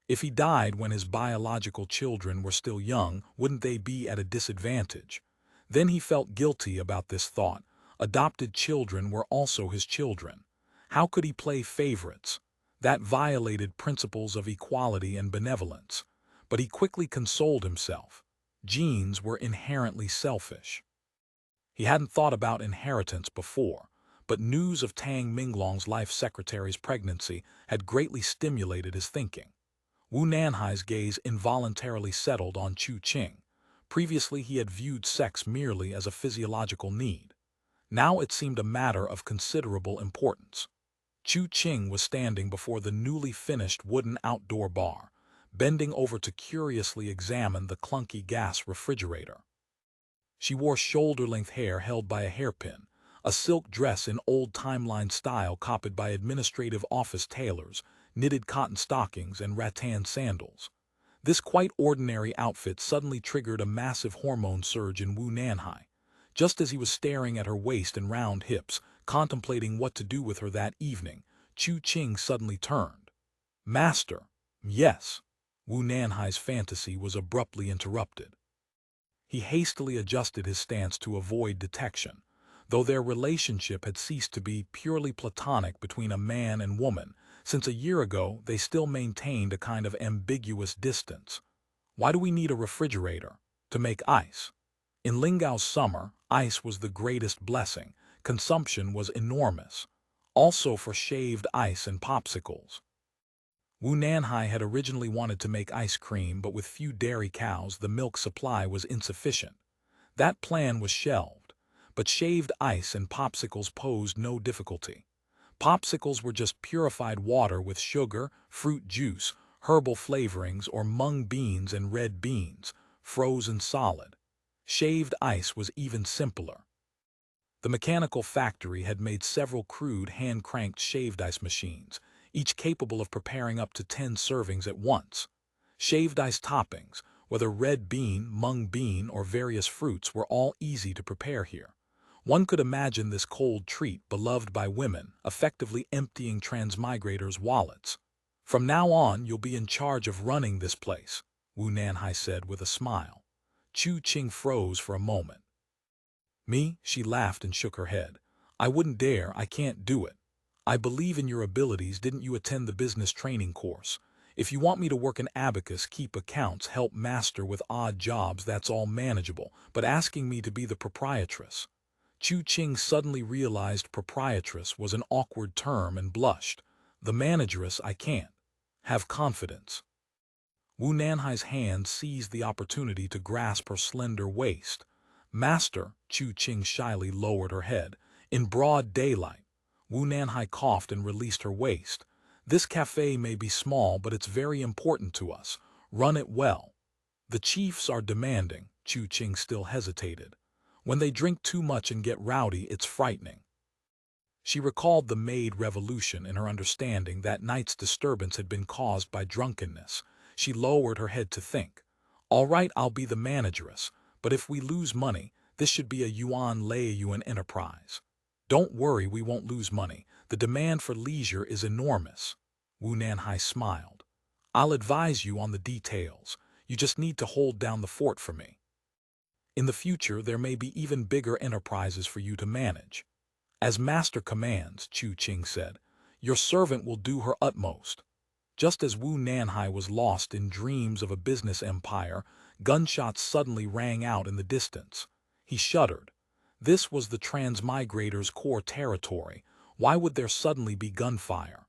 S1: If he died when his biological children were still young, wouldn't they be at a disadvantage? Then he felt guilty about this thought. Adopted children were also his children. How could he play favorites? That violated principles of equality and benevolence. But he quickly consoled himself. Genes were inherently selfish. He hadn't thought about inheritance before, but news of Tang Minglong's life secretary's pregnancy had greatly stimulated his thinking. Wu Nanhai's gaze involuntarily settled on Chu Qing. Previously he had viewed sex merely as a physiological need. Now it seemed a matter of considerable importance. Chu Qing was standing before the newly finished wooden outdoor bar, bending over to curiously examine the clunky gas refrigerator. She wore shoulder-length hair held by a hairpin, a silk dress in old timeline style copied by administrative office tailors, knitted cotton stockings, and rattan sandals. This quite ordinary outfit suddenly triggered a massive hormone surge in Wu Nanhai. Just as he was staring at her waist and round hips, contemplating what to do with her that evening, Chu Qing suddenly turned. "Master." "Yes." Wu Nanhai's fantasy was abruptly interrupted. He hastily adjusted his stance to avoid detection. Though their relationship had ceased to be purely platonic between a man and woman, since a year ago they still maintained a kind of ambiguous distance. "Why do we need a refrigerator?" "To make ice." In Lingao's summer, ice was the greatest blessing. Consumption was enormous. Also for shaved ice and popsicles. Wu Nanhai had originally wanted to make ice cream, but with few dairy cows the milk supply was insufficient. That plan was shelved, but shaved ice and popsicles posed no difficulty. Popsicles were just purified water with sugar, fruit juice, herbal flavorings, or mung beans and red beans, frozen solid. Shaved ice was even simpler. The mechanical factory had made several crude hand-cranked shaved ice machines, each capable of preparing up to 10 servings at once. Shaved ice toppings, whether red bean, mung bean, or various fruits, were all easy to prepare here. One could imagine this cold treat, beloved by women, effectively emptying transmigrators' wallets. "From now on, you'll be in charge of running this place," Wu Nanhai said with a smile. Chu Qing froze for a moment. "Me?" She laughed and shook her head. "I wouldn't dare, I can't do it. I believe in your abilities. Didn't you attend the business training course? If you want me to work an abacus, keep accounts, help master with odd jobs, that's all manageable, but asking me to be the proprietress." Chu Qing suddenly realized proprietress was an awkward term and blushed. "The manageress, I can't. Have confidence." Wu Nanhai's hand seized the opportunity to grasp her slender waist. "Master," Chu Qing shyly lowered her head. In broad daylight, Wu Nanhai coughed and released her waist. "This cafe may be small, but it's very important to us. Run it well." "The chiefs are demanding," Chu Qing still hesitated. "When they drink too much and get rowdy, it's frightening." She recalled the maid revolution in her understanding that night's disturbance had been caused by drunkenness. She lowered her head to think. "All right, I'll be the manageress, but if we lose money, this should be a Lai Da enterprise." "Don't worry, we won't lose money. The demand for leisure is enormous." Wu Nanhai smiled. "I'll advise you on the details. You just need to hold down the fort for me. In the future, there may be even bigger enterprises for you to manage." "As master commands," Chu Qing said. "Your servant will do her utmost." Just as Wu Nanhai was lost in dreams of a business empire, gunshots suddenly rang out in the distance. He shuddered. This was the transmigrators' core territory. Why would there suddenly be gunfire?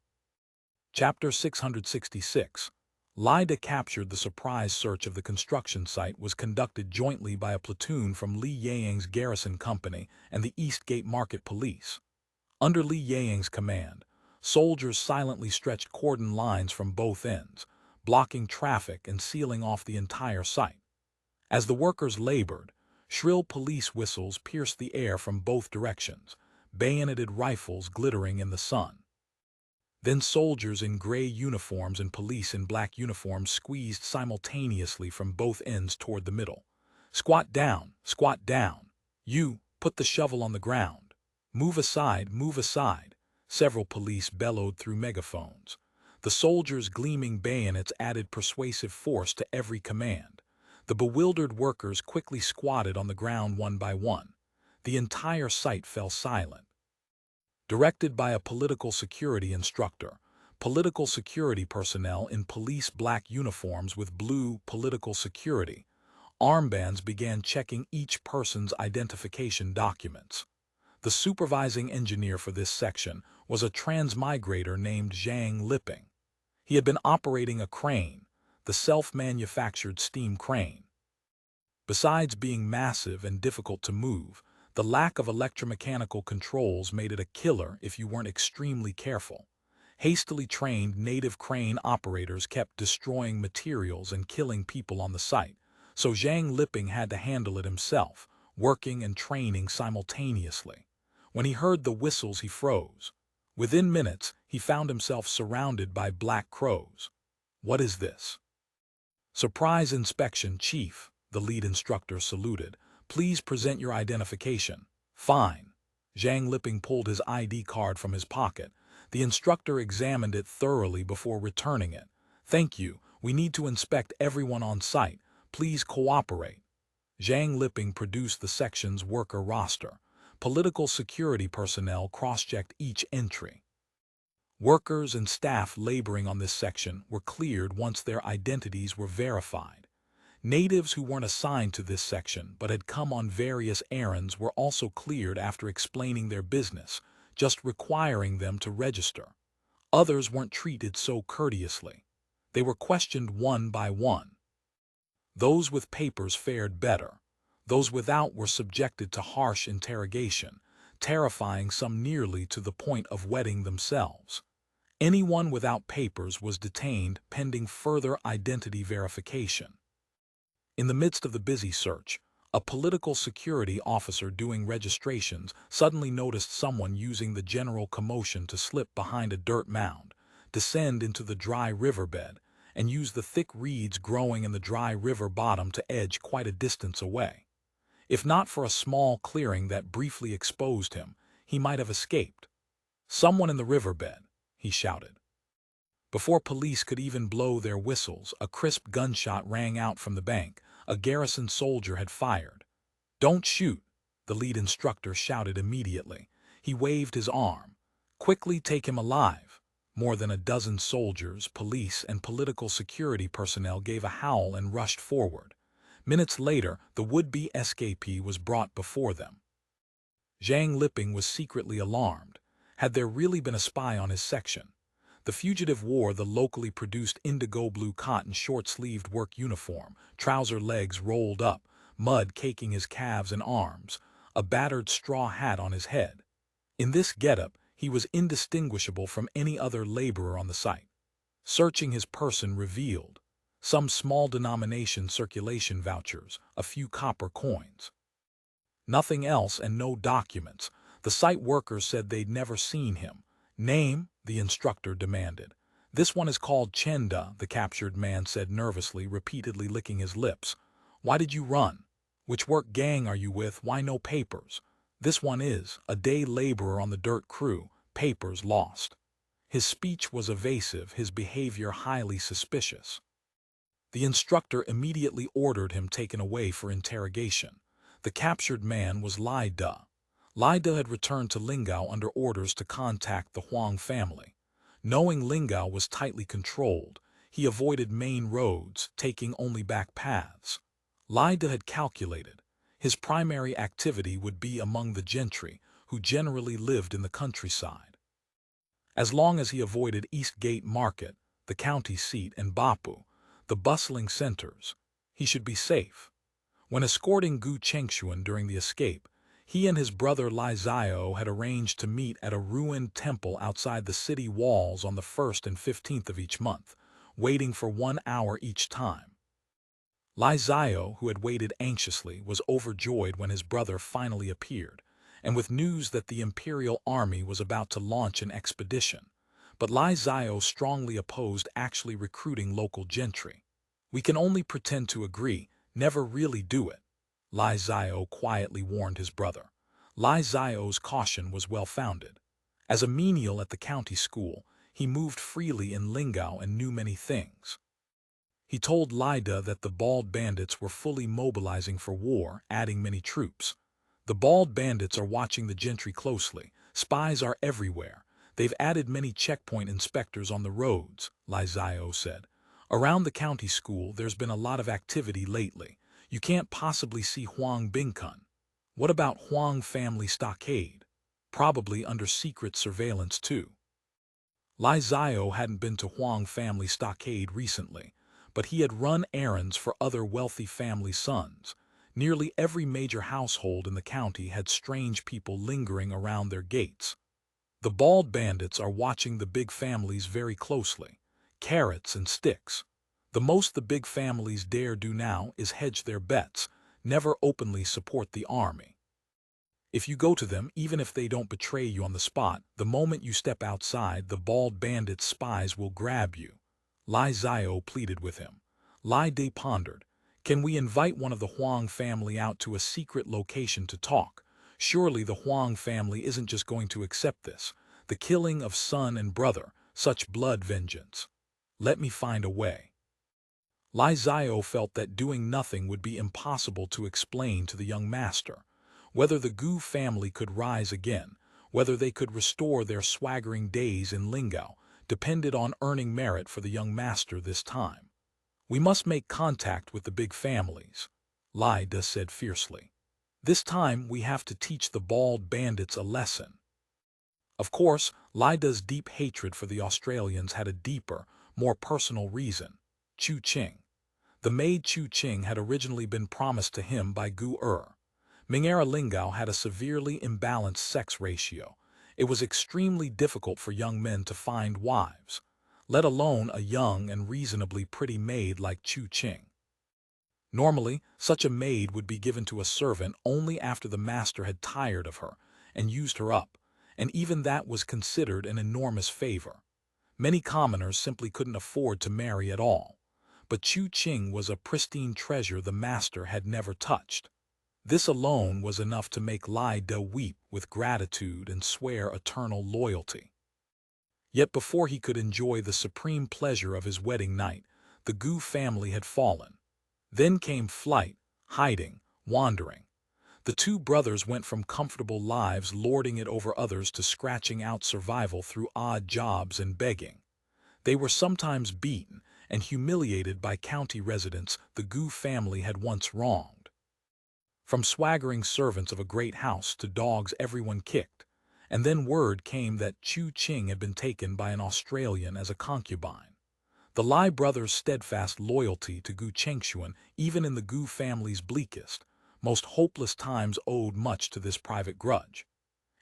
S1: Chapter 666. Lai Da Captured. The surprise search of the construction site was conducted jointly by a platoon from Li Yang's garrison company and the East Gate Market Police. Under Li Yang's command, soldiers silently stretched cordon lines from both ends, blocking traffic and sealing off the entire site. As the workers labored, shrill police whistles pierced the air from both directions, bayoneted rifles glittering in the sun. Then soldiers in gray uniforms and police in black uniforms squeezed simultaneously from both ends toward the middle. "Squat down, squat down. You, put the shovel on the ground. Move aside, move aside," several police bellowed through megaphones. The soldiers' gleaming bayonets added persuasive force to every command. The bewildered workers quickly squatted on the ground one by one. The entire site fell silent. Directed by a political security instructor, political security personnel in police black uniforms with blue political security armbands began checking each person's identification documents. The supervising engineer for this section was a transmigrator named Zhang Liping. He had been operating a crane, the self-manufactured steam crane. Besides being massive and difficult to move, the lack of electromechanical controls made it a killer if you weren't extremely careful. Hastily trained native crane operators kept destroying materials and killing people on the site, so Zhang Liping had to handle it himself, working and training simultaneously. When he heard the whistles, he froze. Within minutes, he found himself surrounded by black crows. "What is this?" "Surprise inspection, Chief," the lead instructor saluted. "Please present your identification." "Fine." Zhang Liping pulled his ID card from his pocket. The instructor examined it thoroughly before returning it. "Thank you. We need to inspect everyone on site. Please cooperate." Zhang Liping produced the section's worker roster. Political security personnel cross-checked each entry. Workers and staff laboring on this section were cleared once their identities were verified. Natives who weren't assigned to this section but had come on various errands were also cleared after explaining their business, just requiring them to register. Others weren't treated so courteously. They were questioned one by one. Those with papers fared better. Those without were subjected to harsh interrogation, terrifying some nearly to the point of wetting themselves. Anyone without papers was detained pending further identity verification. In the midst of the busy search, a political security officer doing registrations suddenly noticed someone using the general commotion to slip behind a dirt mound, descend into the dry riverbed, and use the thick reeds growing in the dry river bottom to edge quite a distance away. If not for a small clearing that briefly exposed him, he might have escaped. "Someone in the riverbed," he shouted. Before police could even blow their whistles, a crisp gunshot rang out from the bank. A garrison soldier had fired. "Don't shoot," the lead instructor shouted immediately. He waved his arm. "Quickly take him alive." More than a dozen soldiers, police, and political security personnel gave a howl and rushed forward. Minutes later, the would-be escapee was brought before them. Zhang Liping was secretly alarmed. Had there really been a spy on his section? The fugitive wore the locally produced indigo-blue cotton short-sleeved work uniform, trouser legs rolled up, mud caking his calves and arms, a battered straw hat on his head. In this getup, he was indistinguishable from any other laborer on the site. Searching his person revealed some small denomination circulation vouchers, a few copper coins. Nothing else and no documents. The site workers said they'd never seen him. "Name?" the instructor demanded. "This one is called Chenda," the captured man said nervously, repeatedly licking his lips. "Why did you run? Which work gang are you with? Why no papers?" "This one is a day laborer on the dirt crew. Papers lost." His speech was evasive, his behavior highly suspicious. The instructor immediately ordered him taken away for interrogation. The captured man was Lai Da. Lai Da had returned to Lingao under orders to contact the Huang family. Knowing Lingao was tightly controlled, he avoided main roads, taking only back paths. Lai Da had calculated his primary activity would be among the gentry, who generally lived in the countryside. As long as he avoided East Gate Market, the county seat, and Bapu, the bustling centers, he should be safe. When escorting Gu Chengshuan during the escape, he and his brother Lai Zio had arranged to meet at a ruined temple outside the city walls on the 1st and 15th of each month, waiting for 1 hour each time. Lai Zio, who had waited anxiously, was overjoyed when his brother finally appeared, and with news that the imperial army was about to launch an expedition. But Lai Zio strongly opposed actually recruiting local gentry. "We can only pretend to agree, never really do it," Lai Zio quietly warned his brother. Lai Zio's caution was well-founded. As a menial at the county school, he moved freely in Lingao and knew many things. He told Lai Da that the Bald Bandits were fully mobilizing for war, adding many troops. "The Bald Bandits are watching the gentry closely. Spies are everywhere. They've added many checkpoint inspectors on the roads," Lai Zio said. "Around the county school, there's been a lot of activity lately. You can't possibly see Huang Bingkun. What about Huang family stockade? Probably under secret surveillance too." Lai Zio hadn't been to Huang family stockade recently, but he had run errands for other wealthy family sons. Nearly every major household in the county had strange people lingering around their gates. "The Bald Bandits are watching the big families very closely. Carrots and sticks. The most the big families dare do now is hedge their bets, never openly support the army. If you go to them, even if they don't betray you on the spot, the moment you step outside, the Bald Bandits' spies will grab you," Lai Zio pleaded with him. Lai Da pondered. "Can we invite one of the Huang family out to a secret location to talk? Surely the Huang family isn't just going to accept this. The killing of son and brother, such blood vengeance. Let me find a way." Lai Zio felt that doing nothing would be impossible to explain to the young master. Whether the Gu family could rise again, whether they could restore their swaggering days in Lingao, depended on earning merit for the young master this time. "We must make contact with the big families," Lai Da said fiercely. "This time we have to teach the Bald Bandits a lesson." Of course, Lai Da's deep hatred for the Australians had a deeper, more personal reason: Chu Qing. The maid Chu Qing had originally been promised to him by Gu Ming Lingao had a severely imbalanced sex ratio. It was extremely difficult for young men to find wives, let alone a young and reasonably pretty maid like Chu Qing. Normally, such a maid would be given to a servant only after the master had tired of her and used her up, and even that was considered an enormous favor. Many commoners simply couldn't afford to marry at all, but Chu Qing was a pristine treasure the master had never touched. This alone was enough to make Lai Da weep with gratitude and swear eternal loyalty. Yet before he could enjoy the supreme pleasure of his wedding night, the Gu family had fallen. Then came flight, hiding, wandering. The two brothers went from comfortable lives lording it over others to scratching out survival through odd jobs and begging. They were sometimes beaten and humiliated by county residents the Gu family had once wronged. From swaggering servants of a great house to dogs everyone kicked, and then word came that Chu Qing had been taken by an Australian as a concubine. The Lai brothers' steadfast loyalty to Gu Chengshuan, even in the Gu family's bleakest, most hopeless times, owed much to this private grudge.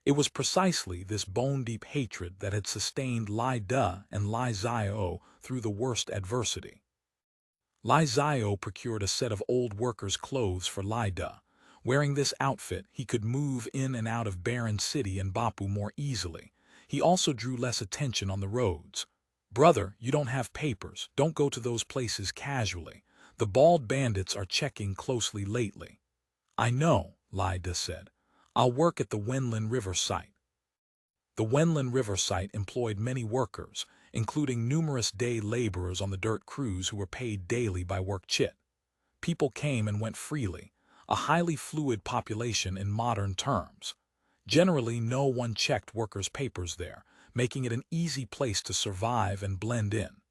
S1: It was precisely this bone-deep hatred that had sustained Lai Da and Lai Xiao through the worst adversity. Lai Xiao procured a set of old workers' clothes for Lai Da. Wearing this outfit, he could move in and out of Baron City and Bapu more easily. He also drew less attention on the roads. "Brother, you don't have papers. Don't go to those places casually. The bald bandits are checking closely lately." "I know," Lai Da said. "I'll work at the Wenlin River site." The Wenlin River site employed many workers, including numerous day laborers on the dirt crews who were paid daily by work chit. People came and went freely, a highly fluid population in modern terms. Generally, no one checked workers' papers there, making it an easy place to survive and blend in.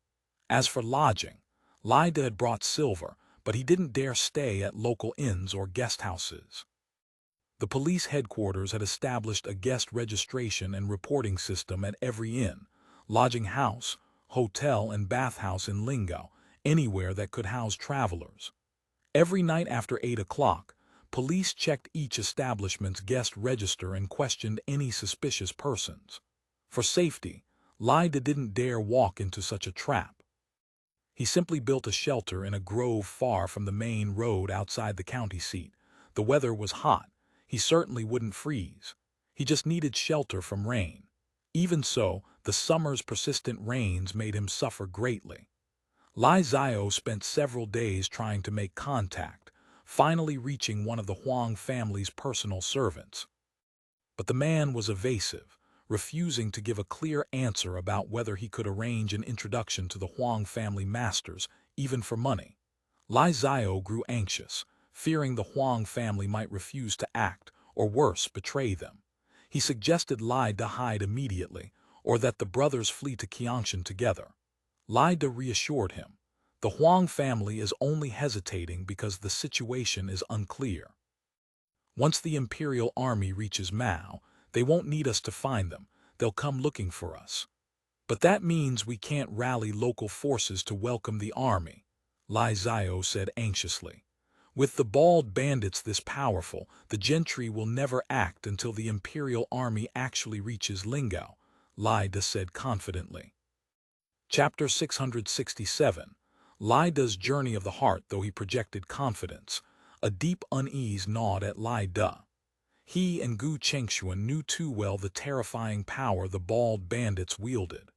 S1: As for lodging, Lai Da had brought silver, but he didn't dare stay at local inns or guest houses. The police headquarters had established a guest registration and reporting system at every inn, lodging house, hotel, and bathhouse in Lingao, anywhere that could house travelers. Every night after 8 o'clock, police checked each establishment's guest register and questioned any suspicious persons. For safety, Lai Da didn't dare walk into such a trap. He simply built a shelter in a grove far from the main road outside the county seat. The weather was hot. He certainly wouldn't freeze. He just needed shelter from rain. Even so, the summer's persistent rains made him suffer greatly. Lai Xiao spent several days trying to make contact, finally reaching one of the Huang family's personal servants. But the man was evasive, refusing to give a clear answer about whether he could arrange an introduction to the Huang family masters, even for money. Lai Xiao grew anxious, fearing the Huang family might refuse to act, or worse, betray them. He suggested Lai Da hide immediately, or that the brothers flee to Qiangshan together. Lai Da reassured him. The Huang family is only hesitating because the situation is unclear. Once the imperial army reaches Mao, they won't need us to find them. They'll come looking for us. But that means we can't rally local forces to welcome the army, Lai Xiao said anxiously. With the bald bandits this powerful, the gentry will never act until the imperial army actually reaches Lingao, Lai Da said confidently. Chapter 667. Lai Da's Journey of the Heart. Though he projected confidence, a deep unease gnawed at Lai Da. He and Gu Chengshuan knew too well the terrifying power the bald bandits wielded.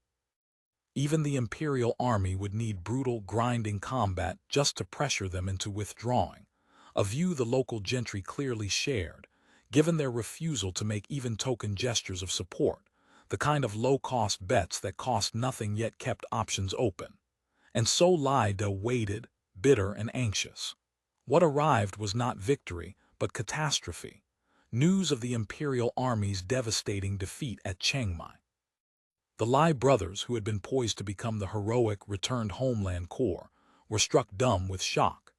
S1: Even the imperial army would need brutal, grinding combat just to pressure them into withdrawing, a view the local gentry clearly shared, given their refusal to make even token gestures of support, the kind of low-cost bets that cost nothing yet kept options open. And so Lai Da waited, bitter and anxious. What arrived was not victory, but catastrophe. News of the imperial army's devastating defeat at Chengmai. The Lai brothers, who had been poised to become the heroic returned homeland corps, were struck dumb with shock.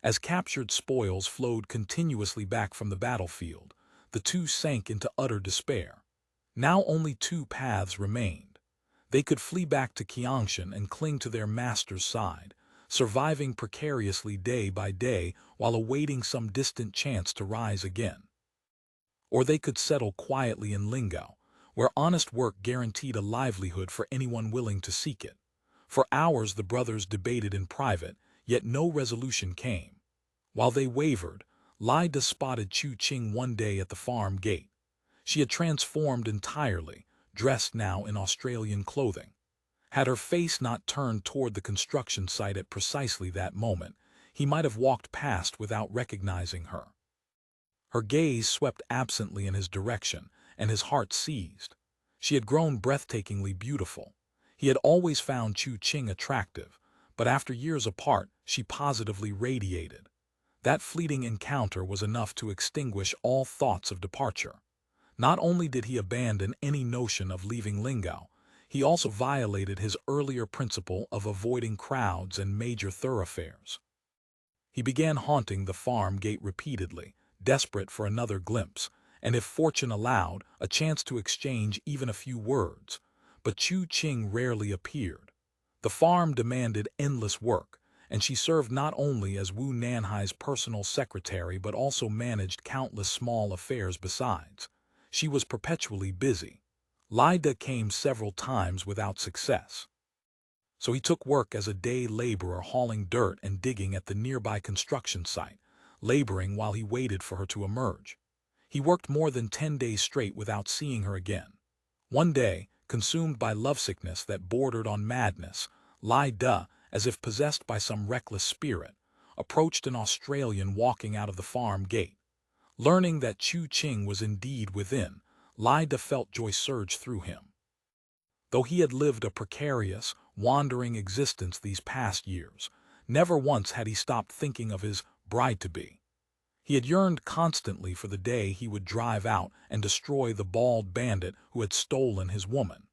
S1: As captured spoils flowed continuously back from the battlefield, the two sank into utter despair. Now only two paths remained. They could flee back to Qiangshan and cling to their master's side, surviving precariously day by day while awaiting some distant chance to rise again. Or they could settle quietly in Lingao, where honest work guaranteed a livelihood for anyone willing to seek it. For hours the brothers debated in private, yet no resolution came. While they wavered, Lai Da spotted Chu Qing one day at the farm gate. She had transformed entirely, dressed now in Australian clothing. Had her face not turned toward the construction site at precisely that moment, he might have walked past without recognizing her. Her gaze swept absently in his direction, and his heart seized. She had grown breathtakingly beautiful. He had always found Chu Qing attractive, but after years apart, she positively radiated. That fleeting encounter was enough to extinguish all thoughts of departure. Not only did he abandon any notion of leaving Lingao, he also violated his earlier principle of avoiding crowds and major thoroughfares. He began haunting the farm gate repeatedly, desperate for another glimpse, and if fortune allowed, a chance to exchange even a few words. But Chu Qing rarely appeared. The farm demanded endless work, and she served not only as Wu Nanhai's personal secretary but also managed countless small affairs besides. She was perpetually busy. Lai Da came several times without success. So he took work as a day laborer hauling dirt and digging at the nearby construction site, laboring while he waited for her to emerge. He worked more than 10 days straight without seeing her again. One day, consumed by lovesickness that bordered on madness, Lai Da, as if possessed by some reckless spirit, approached an Australian walking out of the farm gate. Learning that Chu Qing was indeed within, Lai Da felt joy surge through him. Though he had lived a precarious, wandering existence these past years, never once had he stopped thinking of his bride-to-be. He had yearned constantly for the day he would drive out and destroy the bald bandit who had stolen his woman.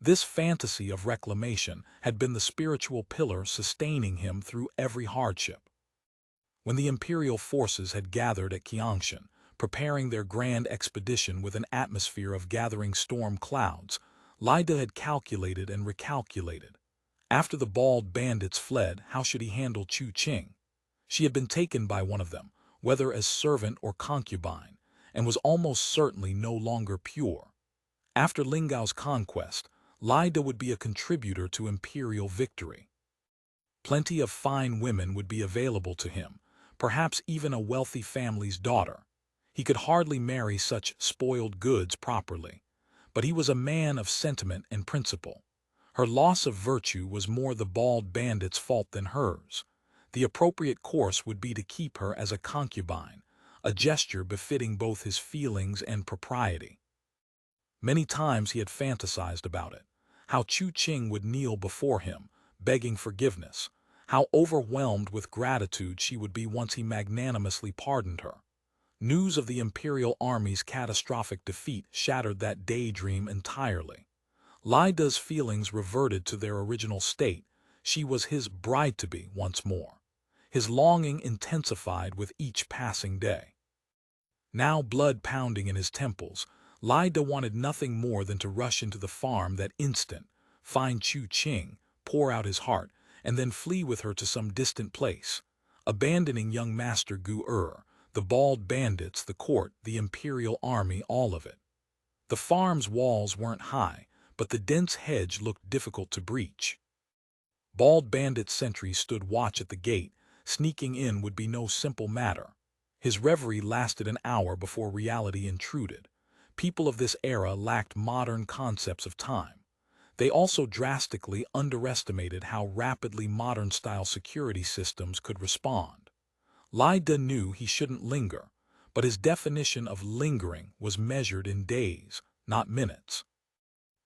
S1: This fantasy of reclamation had been the spiritual pillar sustaining him through every hardship. When the imperial forces had gathered at Qiangshan, preparing their grand expedition with an atmosphere of gathering storm clouds, Lai Da had calculated and recalculated. After the bald bandits fled, how should he handle Chu Qing? She had been taken by one of them, whether as servant or concubine, and was almost certainly no longer pure. After Lingao's conquest, Lai Da would be a contributor to imperial victory. Plenty of fine women would be available to him, perhaps even a wealthy family's daughter. He could hardly marry such spoiled goods properly, but he was a man of sentiment and principle. Her loss of virtue was more the bald bandit's fault than hers. The appropriate course would be to keep her as a concubine, a gesture befitting both his feelings and propriety. Many times he had fantasized about it, how Chu Qing would kneel before him, begging forgiveness, how overwhelmed with gratitude she would be once he magnanimously pardoned her. News of the imperial army's catastrophic defeat shattered that daydream entirely. Lai Da's feelings reverted to their original state. She was his bride-to-be once more. His longing intensified with each passing day. Now blood pounding in his temples, Lai Da wanted nothing more than to rush into the farm that instant, find Chu Qing, pour out his heart, and then flee with her to some distant place, abandoning young Master Gu the bald bandits, the court, the imperial army, all of it. The farm's walls weren't high, but the dense hedge looked difficult to breach. Bald bandit sentries stood watch at the gate. Sneaking in would be no simple matter. His reverie lasted an hour before reality intruded. People of this era lacked modern concepts of time. They also drastically underestimated how rapidly modern-style security systems could respond. Lai Da knew he shouldn't linger, but his definition of lingering was measured in days, not minutes.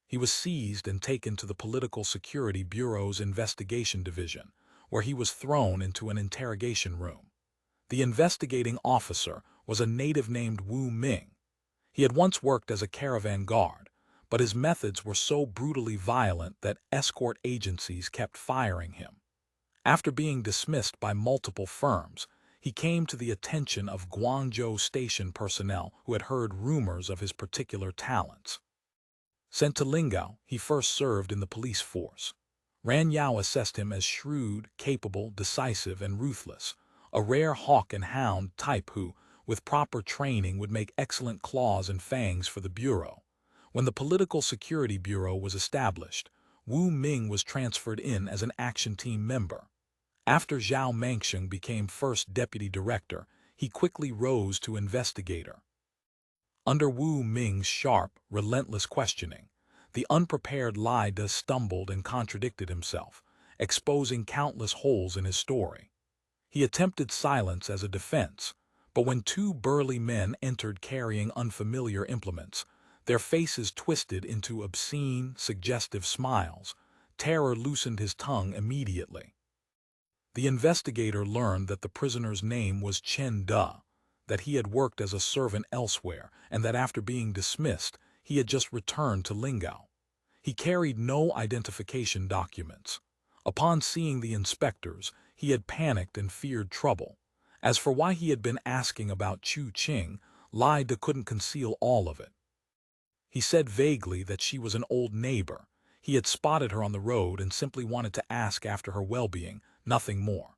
S1: He was seized and taken to the Political Security Bureau's investigation division, where he was thrown into an interrogation room. The investigating officer was a native named Wu Ming. He had once worked as a caravan guard, but his methods were so brutally violent that escort agencies kept firing him. After being dismissed by multiple firms, he came to the attention of Guangzhou station personnel who had heard rumors of his particular talents. Sent to Lingao, he first served in the police force. Ran Yao assessed him as shrewd, capable, decisive, and ruthless, a rare hawk and hound type who, with proper training, would make excellent claws and fangs for the Bureau. When the Political Security Bureau was established, Wu Ming was transferred in as an action team member. After Zhao Mangsheng became first deputy director, he quickly rose to investigator. Under Wu Ming's sharp, relentless questioning, the unprepared Lai Da stumbled and contradicted himself, exposing countless holes in his story. He attempted silence as a defense, but when two burly men entered carrying unfamiliar implements, their faces twisted into obscene, suggestive smiles. Terror loosened his tongue immediately. The investigator learned that the prisoner's name was Chen Da, that he had worked as a servant elsewhere, and that after being dismissed, he had just returned to Lingao. He carried no identification documents. Upon seeing the inspectors, he had panicked and feared trouble. As for why he had been asking about Chu Qing, Lai Da couldn't conceal all of it. He said vaguely that she was an old neighbor. He had spotted her on the road and simply wanted to ask after her well-being, nothing more.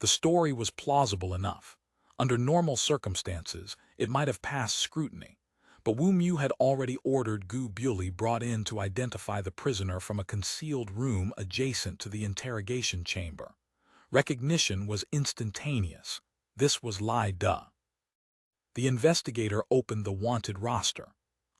S1: The story was plausible enough. Under normal circumstances, it might have passed scrutiny. But Wu Mu had already ordered Gu Buley brought in to identify the prisoner from a concealed room adjacent to the interrogation chamber. Recognition was instantaneous. This was Lai Da. The investigator opened the wanted roster.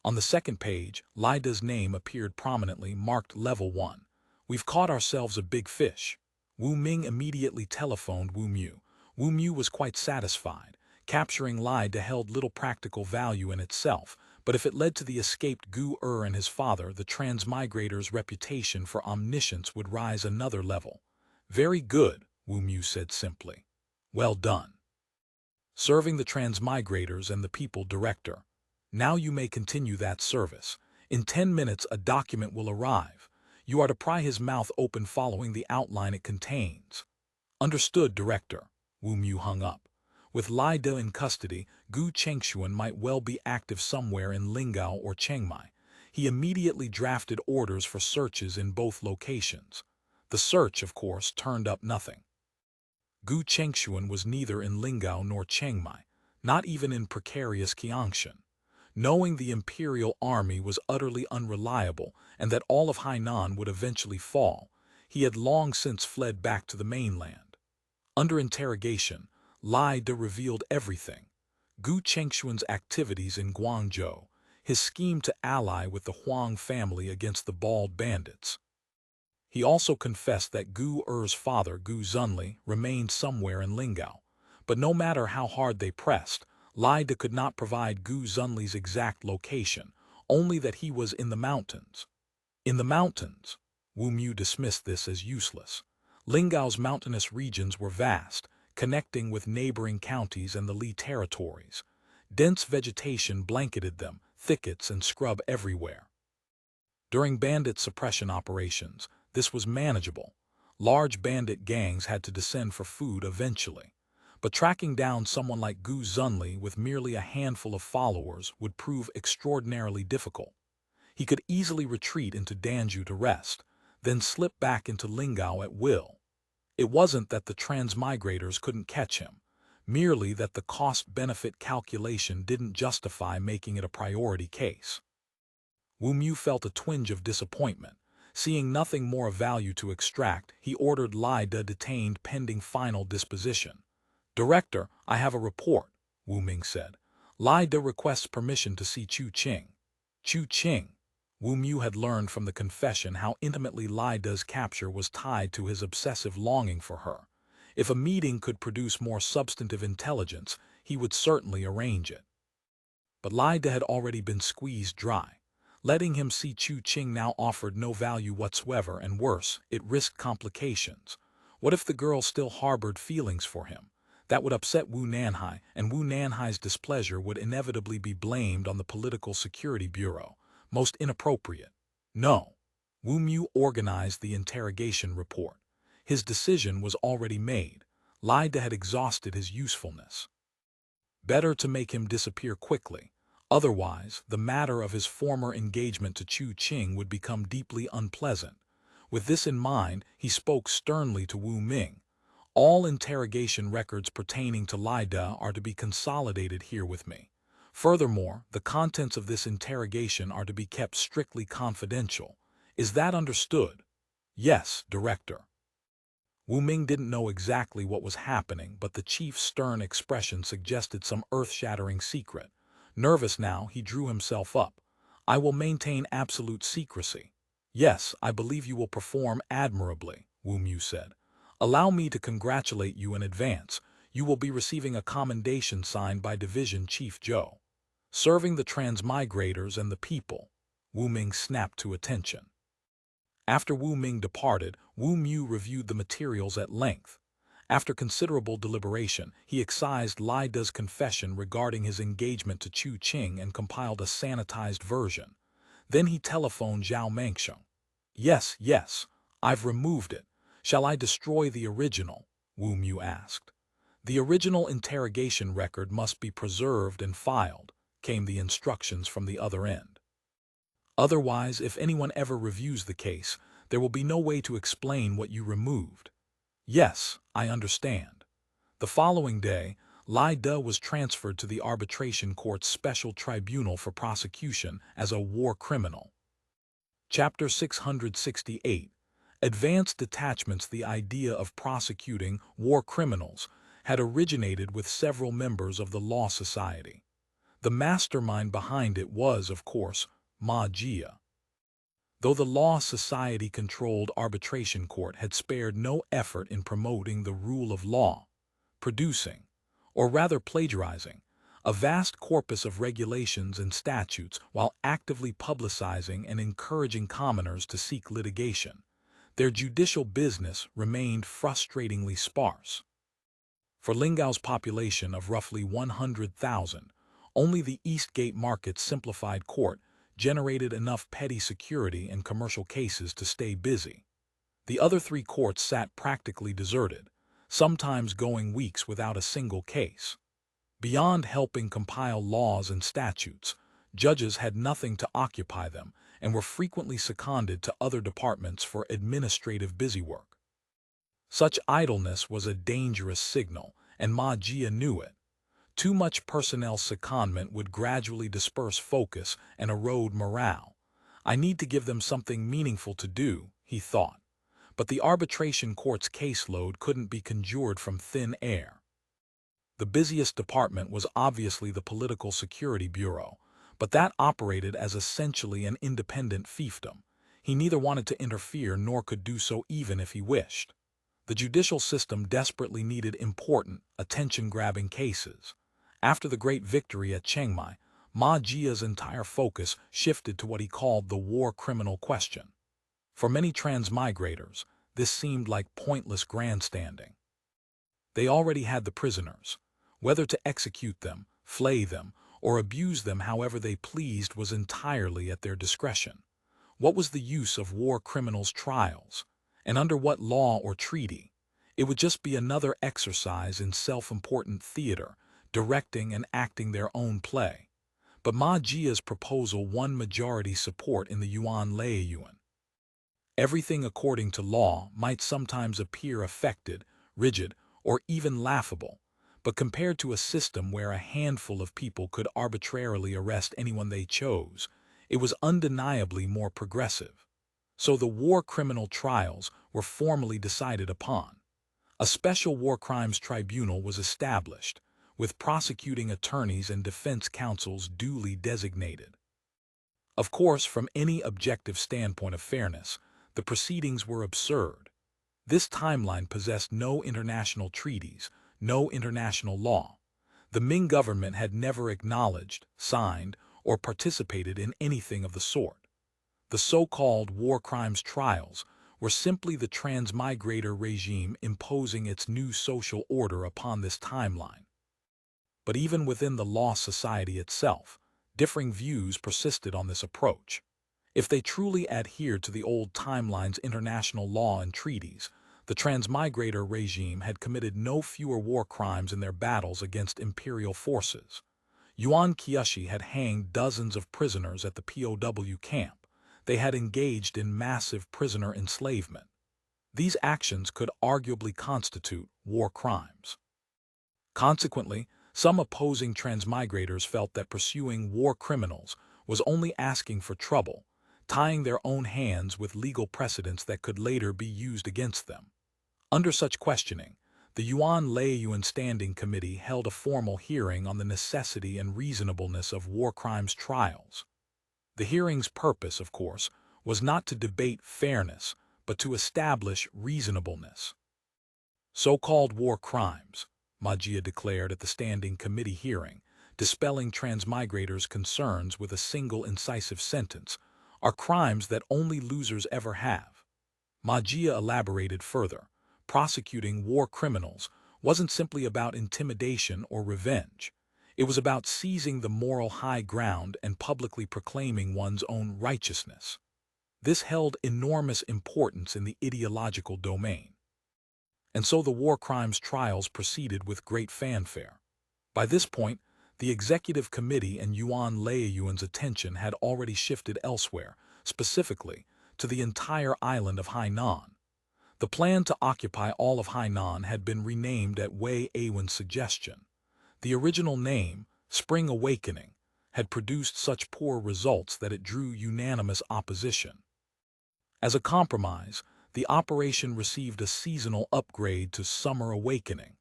S1: On the second page, Lai Da's name appeared prominently, marked Level 1. We've caught ourselves a big fish. Wu Ming immediately telephoned Wu Mu. Wu Mu was quite satisfied. Capturing Lai Da held little practical value in itself, but if it led to the escaped Gu and his father, the transmigrator's reputation for omniscience would rise another level. Very good, Wu Mu said simply. Well done. Serving the transmigrators and the people director. Now you may continue that service. In 10 minutes a document will arrive. You are to pry his mouth open following the outline it contains. Understood, director. Wu Mu hung up. With Lai Da in custody, Gu Chengshuan might well be active somewhere in Lingao or Chengmai. He immediately drafted orders for searches in both locations. The search, of course, turned up nothing. Gu Chengshuan was neither in Lingao nor Chengmai, not even in precarious Qiangshan. Knowing the imperial army was utterly unreliable and that all of Hainan would eventually fall, he had long since fled back to the mainland. Under interrogation, Lai Da revealed everything. Gu Chengshuan's activities in Guangzhou, his scheme to ally with the Huang family against the Bald Bandits. He also confessed that Gu Er's father, Gu Zunli, remained somewhere in Lingao. But no matter how hard they pressed, Lai Da could not provide Gu Zunli's exact location, only that he was in the mountains. In the mountains? Wu Mu dismissed this as useless. Lingao's mountainous regions were vast, connecting with neighboring counties and the Li territories. Dense vegetation blanketed them, thickets and scrub everywhere. During bandit suppression operations, this was manageable. Large bandit gangs had to descend for food eventually. But tracking down someone like Gu Zunli with merely a handful of followers would prove extraordinarily difficult. He could easily retreat into Danzhou to rest, then slip back into Lingao at will. It wasn't that the transmigrators couldn't catch him, merely that the cost-benefit calculation didn't justify making it a priority case. Wu Mu felt a twinge of disappointment. Seeing nothing more of value to extract, he ordered Lai Da detained pending final disposition. Director, I have a report, Wu Ming said. Lai Da requests permission to see Chu Qing. Chu Qing. Wu Mu had learned from the confession how intimately Lai Da's capture was tied to his obsessive longing for her. If a meeting could produce more substantive intelligence, he would certainly arrange it. But Lai Da had already been squeezed dry. Letting him see Chu Qing now offered no value whatsoever, and worse, it risked complications. What if the girl still harbored feelings for him? That would upset Wu Nanhai, and Wu Nanhai's displeasure would inevitably be blamed on the Political Security Bureau. Most inappropriate. No. Wu Mu organized the interrogation report. His decision was already made. Lai Da had exhausted his usefulness. Better to make him disappear quickly. Otherwise, the matter of his former engagement to Chu Qing would become deeply unpleasant. With this in mind, he spoke sternly to Wu Ming. All interrogation records pertaining to Lai Da are to be consolidated here with me. Furthermore, the contents of this interrogation are to be kept strictly confidential. Is that understood? Yes, Director. Wu Ming didn't know exactly what was happening, but the chief's stern expression suggested some earth-shattering secret. Nervous now, he drew himself up. I will maintain absolute secrecy. Yes, I believe you will perform admirably, Wu Mu said. Allow me to congratulate you in advance. You will be receiving a commendation signed by Division Chief Zhou. Serving the transmigrators and the people. Wu Ming snapped to attention. After Wu Ming departed, Wu Mu reviewed the materials at length. After considerable deliberation, he excised Lai Da's confession regarding his engagement to Chu Qing and compiled a sanitized version. Then he telephoned Zhao Mengsheng. Yes, I've removed it. Shall I destroy the original? Wu Mu asked. The original interrogation record must be preserved and filed, came the instructions from the other end. Otherwise, if anyone ever reviews the case, there will be no way to explain what you removed. Yes, I understand. The following day, Lai Da was transferred to the Arbitration Court's Special Tribunal for Prosecution as a war criminal. Chapter 668. Advanced Detachments. The idea of prosecuting war criminals had originated with several members of the Law Society. The mastermind behind it was, of course, Ma Jia. Though the Law Society-controlled arbitration court had spared no effort in promoting the rule of law, producing, or rather plagiarizing, a vast corpus of regulations and statutes while actively publicizing and encouraging commoners to seek litigation, their judicial business remained frustratingly sparse. For Lingao's population of roughly 100,000, only the Eastgate Market's simplified court generated enough petty security and commercial cases to stay busy. The other three courts sat practically deserted, sometimes going weeks without a single case. Beyond helping compile laws and statutes, judges had nothing to occupy them and were frequently seconded to other departments for administrative busywork. Such idleness was a dangerous signal, and Ma Jia knew it. Too much personnel secondment would gradually disperse focus and erode morale. I need to give them something meaningful to do, he thought. But the arbitration court's caseload couldn't be conjured from thin air. The busiest department was obviously the Political Security Bureau, but that operated as essentially an independent fiefdom. He neither wanted to interfere nor could do so even if he wished. The judicial system desperately needed important, attention-grabbing cases. After the great victory at Chengmai, Ma Jia's entire focus shifted to what he called the war criminal question. For many transmigrators, this seemed like pointless grandstanding. They already had the prisoners. Whether to execute them, flay them, or abuse them however they pleased was entirely at their discretion. What was the use of war criminals' trials? And under what law or treaty? It would just be another exercise in self-important theater, directing and acting their own play. But Ma Jia's proposal won majority support in the Yuan Laiyuan. Everything according to law might sometimes appear affected, rigid, or even laughable, but compared to a system where a handful of people could arbitrarily arrest anyone they chose, it was undeniably more progressive. So the war criminal trials were formally decided upon. A special war crimes tribunal was established, with prosecuting attorneys and defense counsels duly designated. Of course, from any objective standpoint of fairness, the proceedings were absurd. This timeline possessed no international treaties, no international law. The Ming government had never acknowledged, signed, or participated in anything of the sort. The so-called war crimes trials were simply the transmigrator regime imposing its new social order upon this timeline. But even within the Law Society itself, differing views persisted on this approach. If they truly adhered to the old timeline's international law and treaties, the transmigrator regime had committed no fewer war crimes in their battles against imperial forces. Yuan Qiushi had hanged dozens of prisoners at the POW camp. they had engaged in massive prisoner enslavement. These actions could arguably constitute war crimes. Consequently, some opposing transmigrators felt that pursuing war criminals was only asking for trouble, tying their own hands with legal precedents that could later be used against them. Under such questioning, the Yuan Laiyuan Standing Committee held a formal hearing on the necessity and reasonableness of war crimes trials. The hearing's purpose, of course, was not to debate fairness, but to establish reasonableness. So-called war crimes, Magia declared at the Standing Committee hearing, dispelling transmigrators' concerns with a single incisive sentence, are crimes that only losers ever have. Magia elaborated further. Prosecuting war criminals wasn't simply about intimidation or revenge. It was about seizing the moral high ground and publicly proclaiming one's own righteousness. This held enormous importance in the ideological domain. And so the war crimes trials proceeded with great fanfare. By this point, the executive committee and Yuan Laiyuan's attention had already shifted elsewhere, specifically to the entire island of Hainan. The plan to occupy all of Hainan had been renamed at Wei Awen's suggestion. The original name, Spring Awakening, had produced such poor results that it drew unanimous opposition. As a compromise, the operation received a seasonal upgrade to Summer Awakening.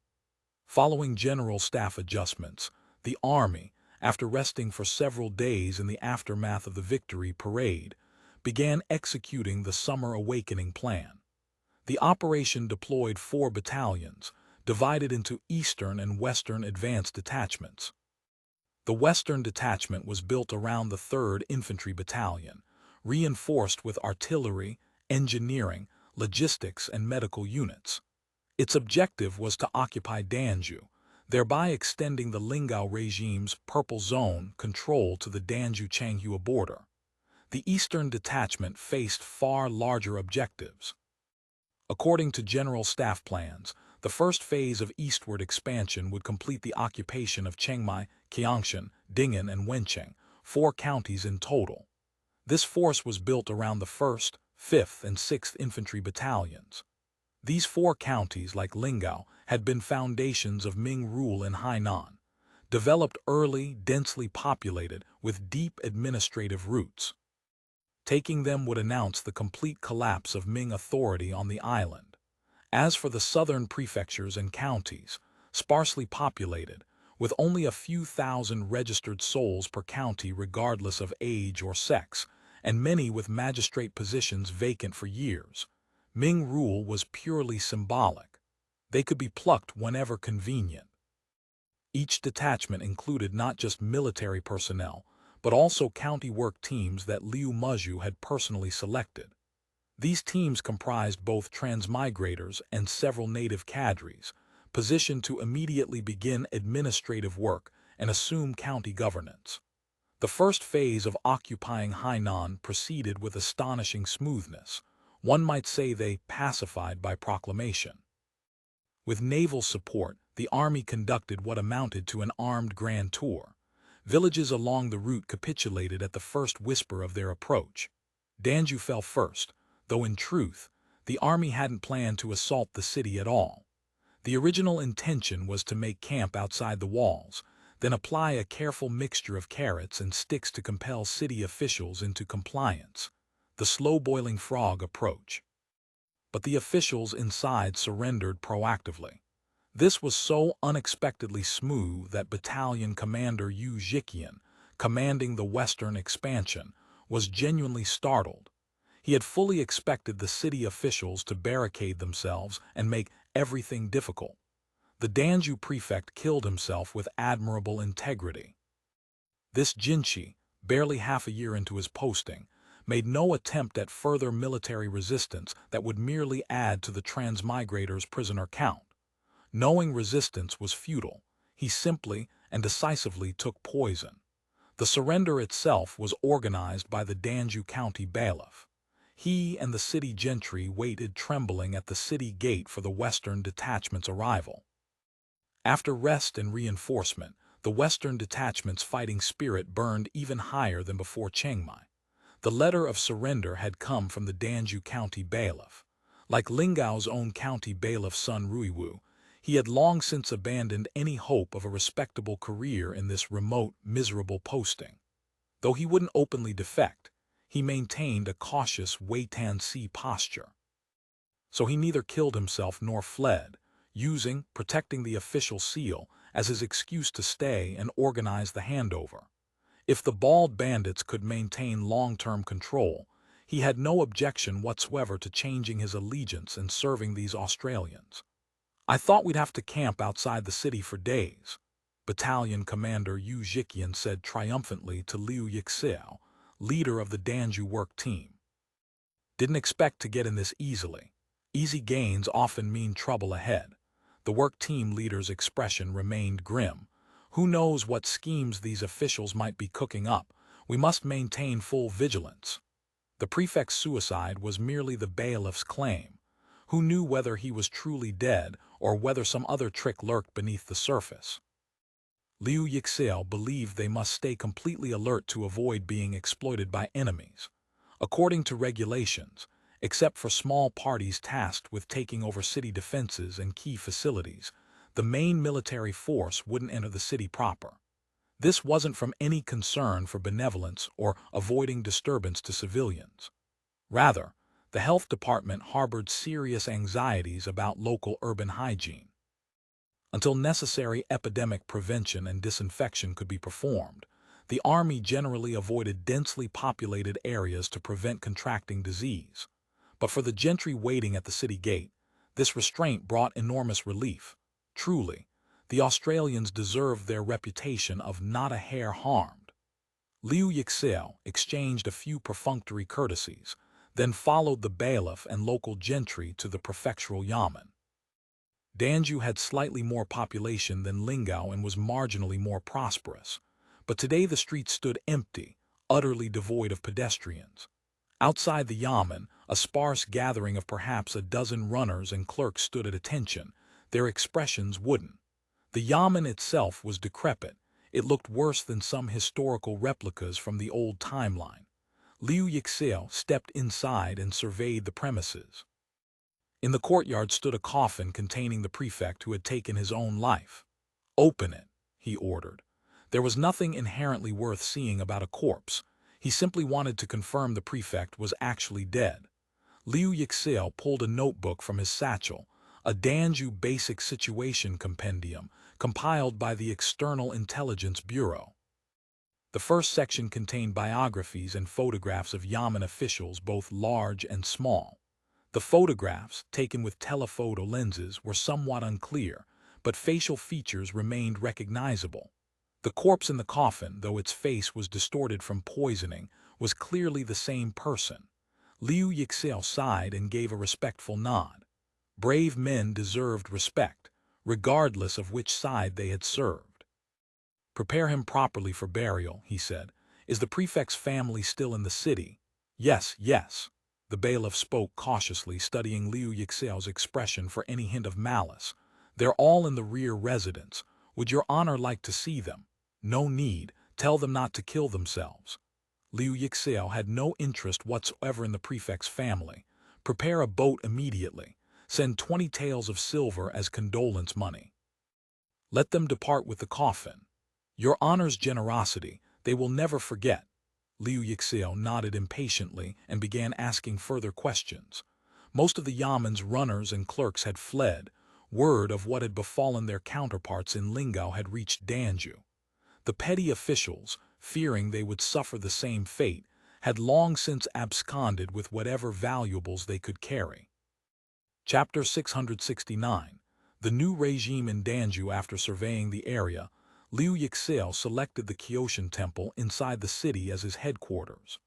S1: Following general staff adjustments, the army, after resting for several days in the aftermath of the victory parade, began executing the Summer Awakening plan. The operation deployed 4 battalions, divided into Eastern and Western advanced detachments. The Western detachment was built around the 3rd Infantry Battalion, reinforced with artillery, engineering, logistics, and medical units. Its objective was to occupy Danzhou, thereby extending the Lingao regime's Purple Zone control to the Danzhou-Changhua border. The Eastern detachment faced far larger objectives. According to general staff plans, the first phase of eastward expansion would complete the occupation of Chengmai, Qiangshan, Ding'an, and Wencheng, 4 counties in total. This force was built around the 1st, 5th, and 6th Infantry Battalions. These 4 counties, like Lingao, had been foundations of Ming rule in Hainan, developed early, densely populated, with deep administrative roots. Taking them would announce the complete collapse of Ming authority on the island. As for the southern prefectures and counties, sparsely populated, with only a few thousand registered souls per county regardless of age or sex, and many with magistrate positions vacant for years, Ming rule was purely symbolic. They could be plucked whenever convenient. Each detachment included not just military personnel, but also county work teams that Liu Muzhu had personally selected. These teams comprised both transmigrators and several native cadres, positioned to immediately begin administrative work and assume county governance. The first phase of occupying Hainan proceeded with astonishing smoothness. One might say they pacified by proclamation. With naval support, the army conducted what amounted to an armed grand tour. Villages along the route capitulated at the first whisper of their approach. Danzhou fell first, though in truth, the army hadn't planned to assault the city at all. The original intention was to make camp outside the walls, then apply a careful mixture of carrots and sticks to compel city officials into compliance, the slow-boiling frog approach. But the officials inside surrendered proactively. This was so unexpectedly smooth that Battalion Commander Yu Zhiqian, commanding the western expansion, was genuinely startled. He had fully expected the city officials to barricade themselves and make everything difficult. The Danzhou prefect killed himself with admirable integrity. This Jinshi, barely half a year into his posting, made no attempt at further military resistance that would merely add to the transmigrators' prisoner count. Knowing resistance was futile, he simply and decisively took poison. The surrender itself was organized by the Danzhou County bailiff. He and the city gentry waited trembling at the city gate for the western detachment's arrival. After rest and reinforcement, the western detachment's fighting spirit burned even higher than before Chengmai. The letter of surrender had come from the Danzhou county bailiff. Like Lingao's own county bailiff's son Ruiwu, he had long since abandoned any hope of a respectable career in this remote, miserable posting. Though he wouldn't openly defect, he maintained a cautious wait-and-see posture. So he neither killed himself nor fled, protecting the official seal as his excuse to stay and organize the handover. If the bald bandits could maintain long-term control, he had no objection whatsoever to changing his allegiance and serving these Australians. "I thought we'd have to camp outside the city for days," Battalion Commander Yu Zhiqian said triumphantly to Liu Yixiao, leader of the Danzhou work team. "Didn't expect to get in this easily. Easy gains often mean trouble ahead." The work team leader's expression remained grim. "Who knows what schemes these officials might be cooking up? We must maintain full vigilance." The prefect's suicide was merely the bailiff's claim. Who knew whether he was truly dead or whether some other trick lurked beneath the surface? Liu Yixiao believed they must stay completely alert to avoid being exploited by enemies. According to regulations, except for small parties tasked with taking over city defenses and key facilities, the main military force wouldn't enter the city proper. This wasn't from any concern for benevolence or avoiding disturbance to civilians. Rather, the health department harbored serious anxieties about local urban hygiene. Until necessary epidemic prevention and disinfection could be performed, the army generally avoided densely populated areas to prevent contracting disease. But for the gentry waiting at the city gate, this restraint brought enormous relief. Truly, the Australians deserved their reputation of not a hair harmed. Liu Yixiao exchanged a few perfunctory courtesies, then followed the bailiff and local gentry to the prefectural yamen. Danzhou had slightly more population than Lingao and was marginally more prosperous, but today the streets stood empty, utterly devoid of pedestrians. Outside the yamen, a sparse gathering of perhaps a dozen runners and clerks stood at attention, their expressions wooden. The yamen itself was decrepit. It looked worse than some historical replicas from the old timeline. Liu Yixiao stepped inside and surveyed the premises. In the courtyard stood a coffin containing the prefect who had taken his own life. "Open it," he ordered. There was nothing inherently worth seeing about a corpse. He simply wanted to confirm the prefect was actually dead. Liu Yixiao pulled a notebook from his satchel, a Danzhou Basic Situation Compendium compiled by the External Intelligence Bureau. The first section contained biographies and photographs of yamen officials both large and small. The photographs, taken with telephoto lenses, were somewhat unclear, but facial features remained recognizable. The corpse in the coffin, though its face was distorted from poisoning, was clearly the same person. Liu Yixiao sighed and gave a respectful nod. Brave men deserved respect, regardless of which side they had served. "Prepare him properly for burial," he said. "Is the prefect's family still in the city?" "Yes, yes." The bailiff spoke cautiously, studying Liu Yixiao's expression for any hint of malice. "They're all in the rear residence. Would your honor like to see them?" "No need. Tell them not to kill themselves." Liu Yixiao had no interest whatsoever in the prefect's family. "Prepare a boat immediately. Send 20 taels of silver as condolence money. Let them depart with the coffin. Your honor's generosity they will never forget." Liu Yixiao nodded impatiently and began asking further questions. Most of the yamen's runners and clerks had fled. Word of what had befallen their counterparts in Lingao had reached Danzhou. The petty officials, fearing they would suffer the same fate, had long since absconded with whatever valuables they could carry. Chapter 669. The new regime in Danzhou. After surveying the area, Liu Yixiao selected the Qioshan Temple inside the city as his headquarters.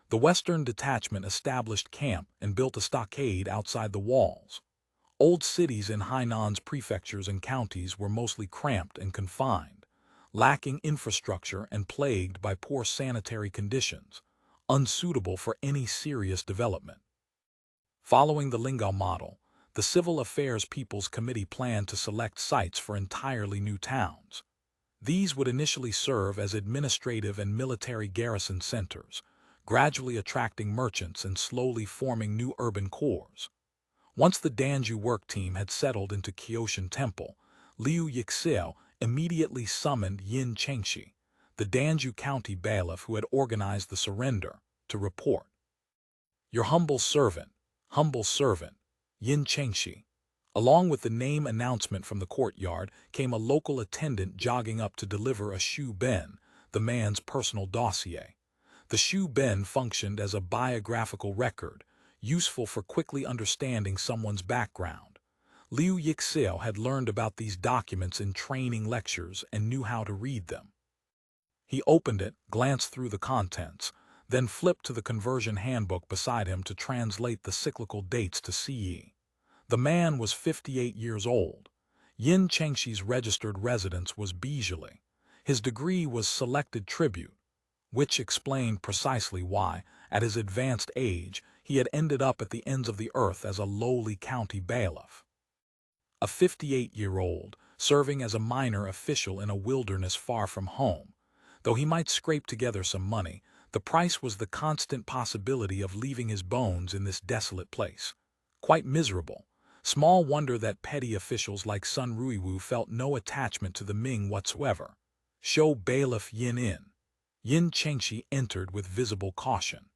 S1: The Western Detachment established camp and built a stockade outside the walls. Old cities in Hainan's prefectures and counties were mostly cramped and confined, lacking infrastructure and plagued by poor sanitary conditions, unsuitable for any serious development. Following the Lingao model, the Civil Affairs People's Committee planned to select sites for entirely new towns. These would initially serve as administrative and military garrison centers, gradually attracting merchants and slowly forming new urban cores. Once the Danzhou work team had settled into Kyotian Temple, Liu Yixio immediately summoned Yin Chengxi, the Danzhou County bailiff who had organized the surrender, to report. "Your humble servant, Yin Chengxi." Along with the name announcement from the courtyard came a local attendant jogging up to deliver a Shu Ben, the man's personal dossier. The Shu Ben functioned as a biographical record, useful for quickly understanding someone's background. Liu Yixio had learned about these documents in training lectures and knew how to read them. He opened it, glanced through the contents, then flipped to the conversion handbook beside him to translate the cyclical dates to CE. The man was 58 years old. Yin Chengxi's registered residence was Bijali. His degree was selected tribute, which explained precisely why, at his advanced age, he had ended up at the ends of the earth as a lowly county bailiff. A 58-year-old, serving as a minor official in a wilderness far from home. Though he might scrape together some money, the price was the constant possibility of leaving his bones in this desolate place. Quite miserable. Small wonder that petty officials like Sun Ruiwu felt no attachment to the Ming whatsoever. Show bailiff Yin in. Yin Chengxi entered with visible caution.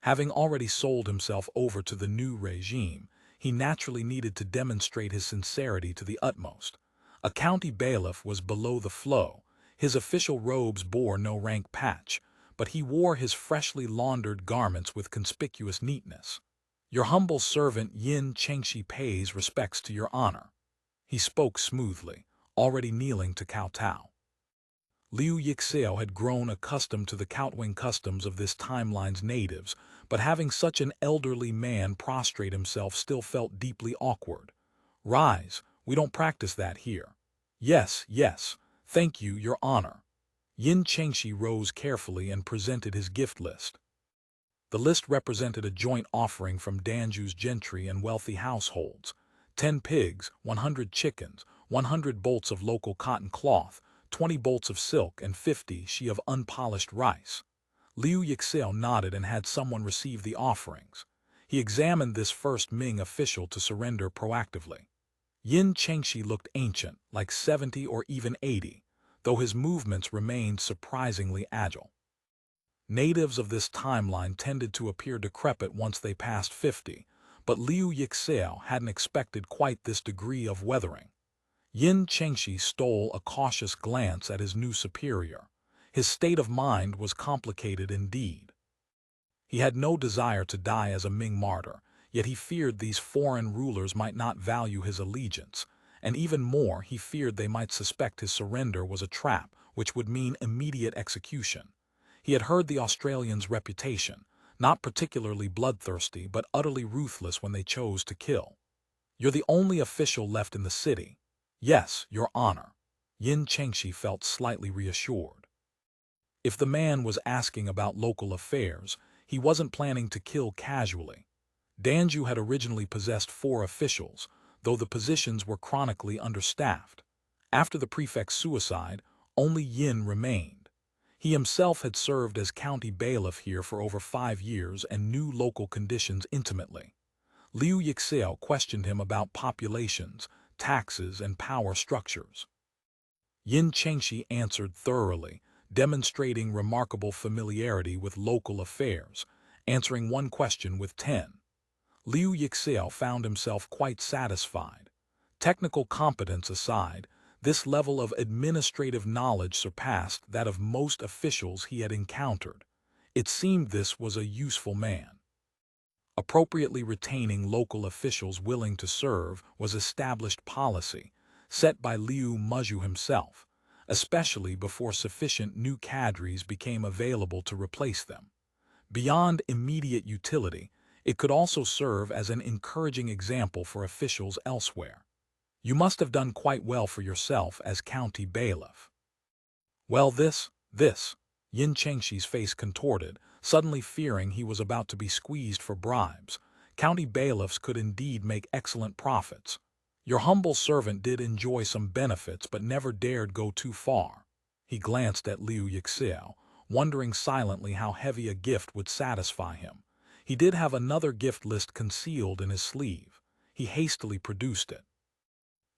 S1: Having already sold himself over to the new regime, he naturally needed to demonstrate his sincerity to the utmost. A county bailiff was below the flow. His official robes bore no rank patch, but he wore his freshly laundered garments with conspicuous neatness. "Your humble servant Yin Chengxi pays respects to your honor." He spoke smoothly, already kneeling to kowtow. Liu Yixio had grown accustomed to the kowtowing customs of this timeline's natives, but having such an elderly man prostrate himself still felt deeply awkward. "Rise, we don't practice that here." Yes, thank you, your honor." Yin Chengxi rose carefully and presented his gift list. The list represented a joint offering from Danzhou's gentry and wealthy households: 10 pigs, 100 chickens, 100 bolts of local cotton cloth, 20 bolts of silk, and 50 she of unpolished rice. Liu Yixio nodded and had someone receive the offerings. He examined this first Ming official to surrender proactively. Yin Chengxi looked ancient, like 70 or even 80, though his movements remained surprisingly agile. Natives of this timeline tended to appear decrepit once they passed 50, but Liu Yixio hadn't expected quite this degree of weathering. Yin Chengxi stole a cautious glance at his new superior. His state of mind was complicated indeed. He had no desire to die as a Ming martyr, yet he feared these foreign rulers might not value his allegiance, and even more he feared they might suspect his surrender was a trap, which would mean immediate execution. He had heard the Australians' reputation, not particularly bloodthirsty but utterly ruthless when they chose to kill. "You're the only official left in the city." "Yes, your honor." Yin Chengxi felt slightly reassured. If the man was asking about local affairs, he wasn't planning to kill casually. Danzhou had originally possessed 4 officials, though the positions were chronically understaffed. After the prefect's suicide, only Yin remained. He himself had served as county bailiff here for over 5 years and knew local conditions intimately. Liu Yixio questioned him about populations, taxes, and power structures. Yin Chengxi answered thoroughly, demonstrating remarkable familiarity with local affairs, answering one question with 10. Liu Yixio found himself quite satisfied. Technical competence aside, this level of administrative knowledge surpassed that of most officials he had encountered. It seemed this was a useful man. Appropriately retaining local officials willing to serve was established policy, set by Liu Muzhu himself, especially before sufficient new cadres became available to replace them. Beyond immediate utility, it could also serve as an encouraging example for officials elsewhere. "You must have done quite well for yourself as county bailiff." "Well, this." Yin Chengxi's face contorted, suddenly fearing he was about to be squeezed for bribes. County bailiffs could indeed make excellent profits. "Your humble servant did enjoy some benefits but never dared go too far." He glanced at Liu Yixio, wondering silently how heavy a gift would satisfy him. He did have another gift list concealed in his sleeve. He hastily produced it.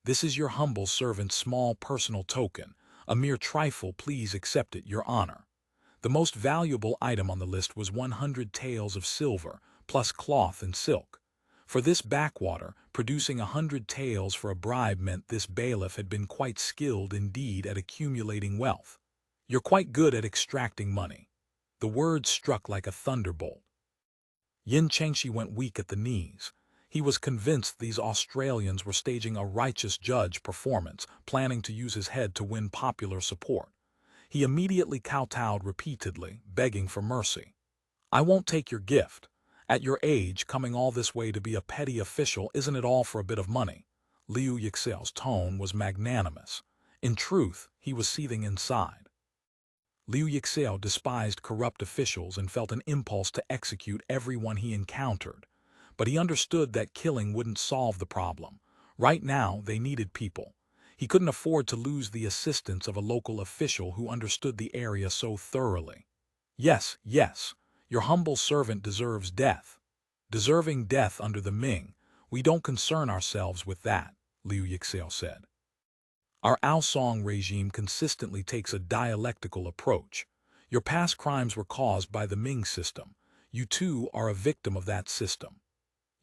S1: "This is your humble servant's small personal token. A mere trifle, please accept it, your honor." The most valuable item on the list was 100 taels of silver, plus cloth and silk. For this backwater, producing 100 taels for a bribe meant this bailiff had been quite skilled indeed at accumulating wealth. "You're quite good at extracting money." The words struck like a thunderbolt. Yin Chengshi went weak at the knees. He was convinced these Australians were staging a righteous judge performance, planning to use his head to win popular support. He immediately kowtowed repeatedly, begging for mercy. "I won't take your gift. At your age, coming all this way to be a petty official isn't it all for a bit of money?" Liu Yixao's tone was magnanimous. In truth, he was seething inside. Liu Yixao despised corrupt officials and felt an impulse to execute everyone he encountered. But he understood that killing wouldn't solve the problem. Right now, they needed people. He couldn't afford to lose the assistance of a local official who understood the area so thoroughly. "Yes, yes, your humble servant deserves death." "Deserving death under the Ming, we don't concern ourselves with that," Liu Yixao said. "Our Aosong regime consistently takes a dialectical approach. Your past crimes were caused by the Ming system. You too are a victim of that system."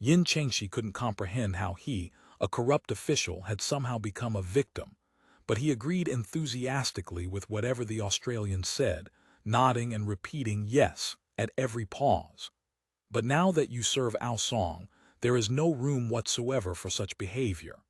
S1: Yin Chengshi couldn't comprehend how he, a corrupt official, had somehow become a victim, but he agreed enthusiastically with whatever the Australian said, nodding and repeating yes at every pause. "But now that you serve Aosong, there is no room whatsoever for such behavior.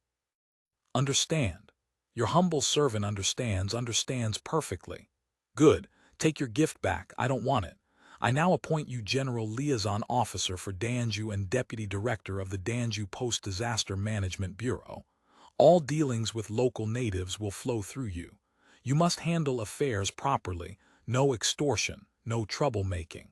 S1: Understand. Your humble servant understands perfectly." "Good, take your gift back, I don't want it. I now appoint you General Liaison Officer for Danzhou and Deputy Director of the Danzhou Post-Disaster Management Bureau. All dealings with local natives will flow through you. You must handle affairs properly, no extortion, no troublemaking."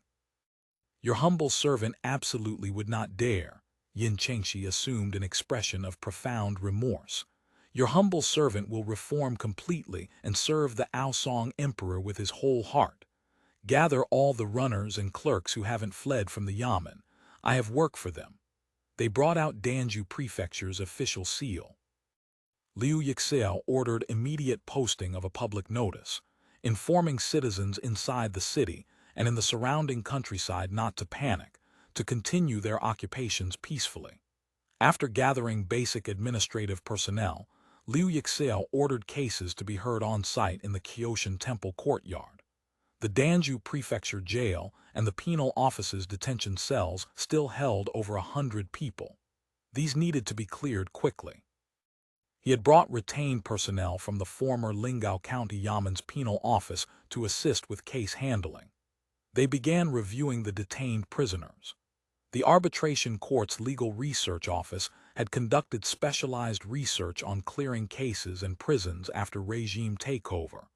S1: "Your humble servant absolutely would not dare." Yin Chengshi assumed an expression of profound remorse. "Your humble servant will reform completely and serve the Aosong Emperor with his whole heart. Gather all the runners and clerks who haven't fled from the Yamen. I have work for them." They brought out Danzhou Prefecture's official seal. Liu Yixao ordered immediate posting of a public notice, informing citizens inside the city and in the surrounding countryside not to panic, to continue their occupations peacefully. After gathering basic administrative personnel, Liu Yixao ordered cases to be heard on site in the Qioshan Temple courtyard. The Danzhou Prefecture jail and the penal office's detention cells still held over 100 people. These needed to be cleared quickly. He had brought retained personnel from the former Lingao County Yamen's penal office to assist with case handling. They began reviewing the detained prisoners. The Arbitration Court's Legal Research Office had conducted specialized research on clearing cases and prisons after regime takeover,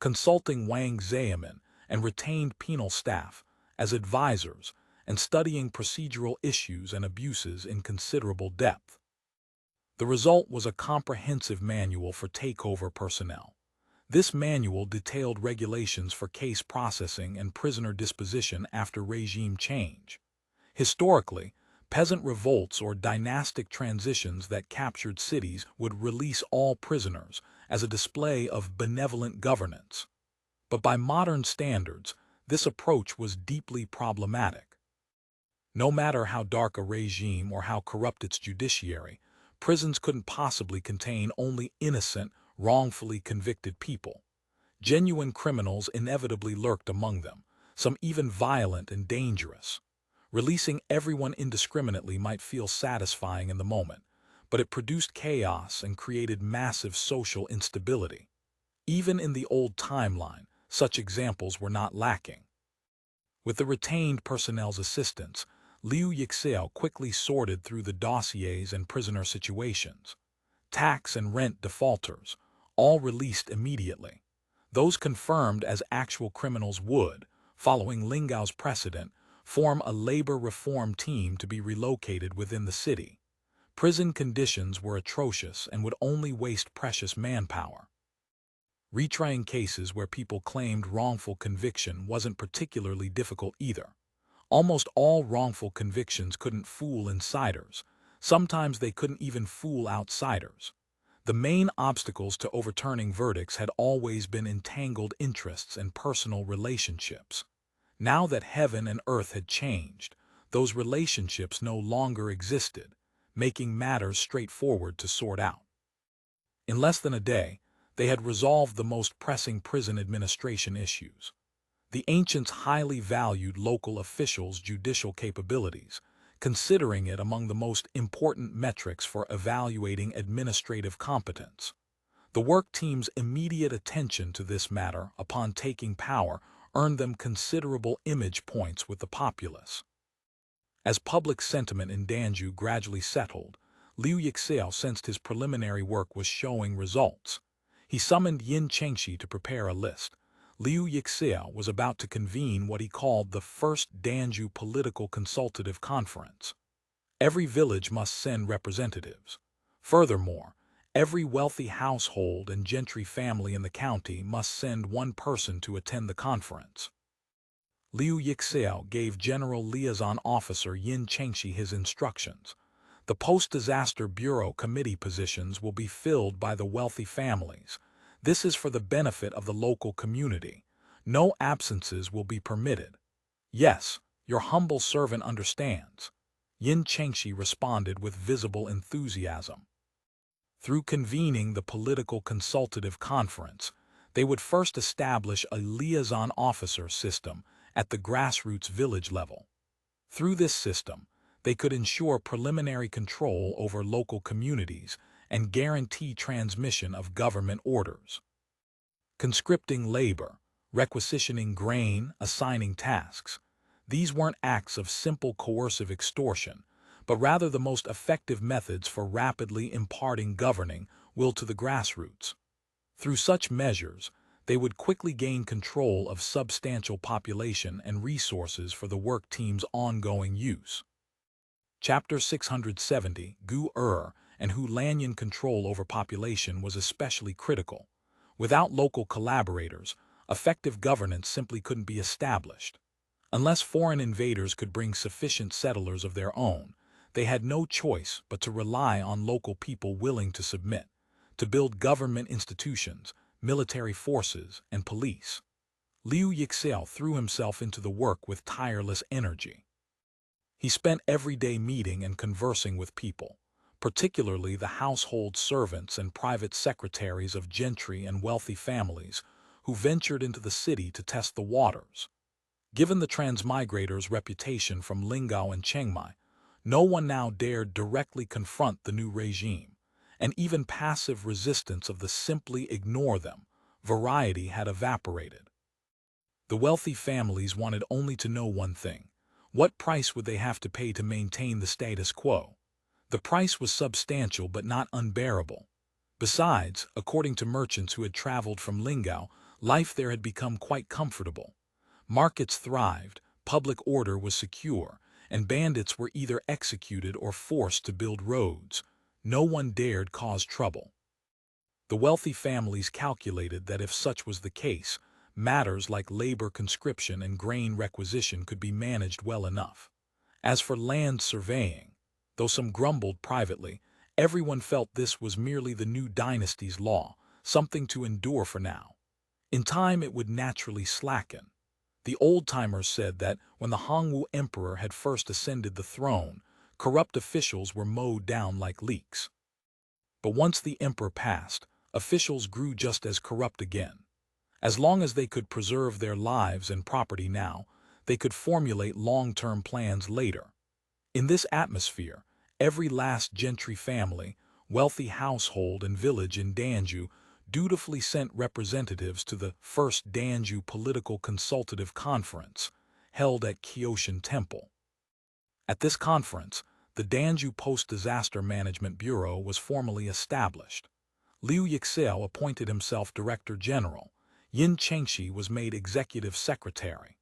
S1: consulting Wang Xiaomin and retained penal staff as advisors and studying procedural issues and abuses in considerable depth. The result was a comprehensive manual for takeover personnel. This manual detailed regulations for case processing and prisoner disposition after regime change. Historically, peasant revolts or dynastic transitions that captured cities would release all prisoners as a display of benevolent governance. But by modern standards, this approach was deeply problematic. No matter how dark a regime or how corrupt its judiciary, prisons couldn't possibly contain only innocent, wrongfully convicted people. Genuine criminals inevitably lurked among them, some even violent and dangerous. Releasing everyone indiscriminately might feel satisfying in the moment, but it produced chaos and created massive social instability. Even in the old timeline, such examples were not lacking. With the retained personnel's assistance, Liu Yixao quickly sorted through the dossiers and prisoner situations. Tax and rent defaulters, all released immediately. Those confirmed as actual criminals would, following Lingao's precedent, form a labor reform team to be relocated within the city. Prison conditions were atrocious and would only waste precious manpower. Retrying cases where people claimed wrongful conviction wasn't particularly difficult either. Almost all wrongful convictions couldn't fool insiders. Sometimes they couldn't even fool outsiders. The main obstacles to overturning verdicts had always been entangled interests and personal relationships. Now that heaven and earth had changed, those relationships no longer existed, making matters straightforward to sort out. In less than a day, they had resolved the most pressing prison administration issues. The ancients highly valued local officials' judicial capabilities, considering it among the most important metrics for evaluating administrative competence. The work team's immediate attention to this matter upon taking power earned them considerable image points with the populace. As public sentiment in Danzhou gradually settled, Liu Yixiao sensed his preliminary work was showing results. He summoned Yin Chengxi to prepare a list. Liu Yixiao was about to convene what he called the First Danzhou Political Consultative Conference. Every village must send representatives. Furthermore, every wealthy household and gentry family in the county must send one person to attend the conference. Liu Yixiao gave General Liaison Officer Yin Chengxi his instructions. The Post-Disaster Bureau committee positions will be filled by the wealthy families. This is for the benefit of the local community. No absences will be permitted. Yes, your humble servant understands. Yin Chengxi responded with visible enthusiasm. Through convening the political consultative conference, they would first establish a liaison officer system at the grassroots village level. Through this system, they could ensure preliminary control over local communities and guarantee transmission of government orders. Conscripting labor, requisitioning grain, assigning tasks. These weren't acts of simple coercive extortion, but rather the most effective methods for rapidly imparting governing will to the grassroots. Through such measures, they would quickly gain control of substantial population and resources for the work team's ongoing use. Chapter 670, Gu and Hu Lanyan control over population was especially critical. Without local collaborators, effective governance simply couldn't be established. Unless foreign invaders could bring sufficient settlers of their own, they had no choice but to rely on local people willing to submit, to build government institutions, military forces, and police. Liu Yixiao threw himself into the work with tireless energy. He spent every day meeting and conversing with people, particularly the household servants and private secretaries of gentry and wealthy families who ventured into the city to test the waters. Given the transmigrators' reputation from Lingao and Chengmai, no one now dared directly confront the new regime, and even passive resistance of the simply ignore them variety had evaporated. The wealthy families wanted only to know one thing: what price would they have to pay to maintain the status quo? The price was substantial but not unbearable. Besides, according to merchants who had traveled from Lingao, life there had become quite comfortable. Markets thrived, public order was secure, and bandits were either executed or forced to build roads. No one dared cause trouble. The wealthy families calculated that if such was the case, matters like labor conscription and grain requisition could be managed well enough. As for land surveying, though some grumbled privately, everyone felt this was merely the new dynasty's law, something to endure for now. In time it would naturally slacken. The old-timers said that when the Hongwu emperor had first ascended the throne, corrupt officials were mowed down like leeks. But once the emperor passed, officials grew just as corrupt again. As long as they could preserve their lives and property now, they could formulate long-term plans later. In this atmosphere, every last gentry family, wealthy household and village in Danzhou dutifully sent representatives to the First Danzhou Political Consultative Conference, held at Kyotian Temple. At this conference, the Danzhou Post-Disaster Management Bureau was formally established. Liu Yixiao appointed himself Director General. Yin Chengxi was made Executive Secretary.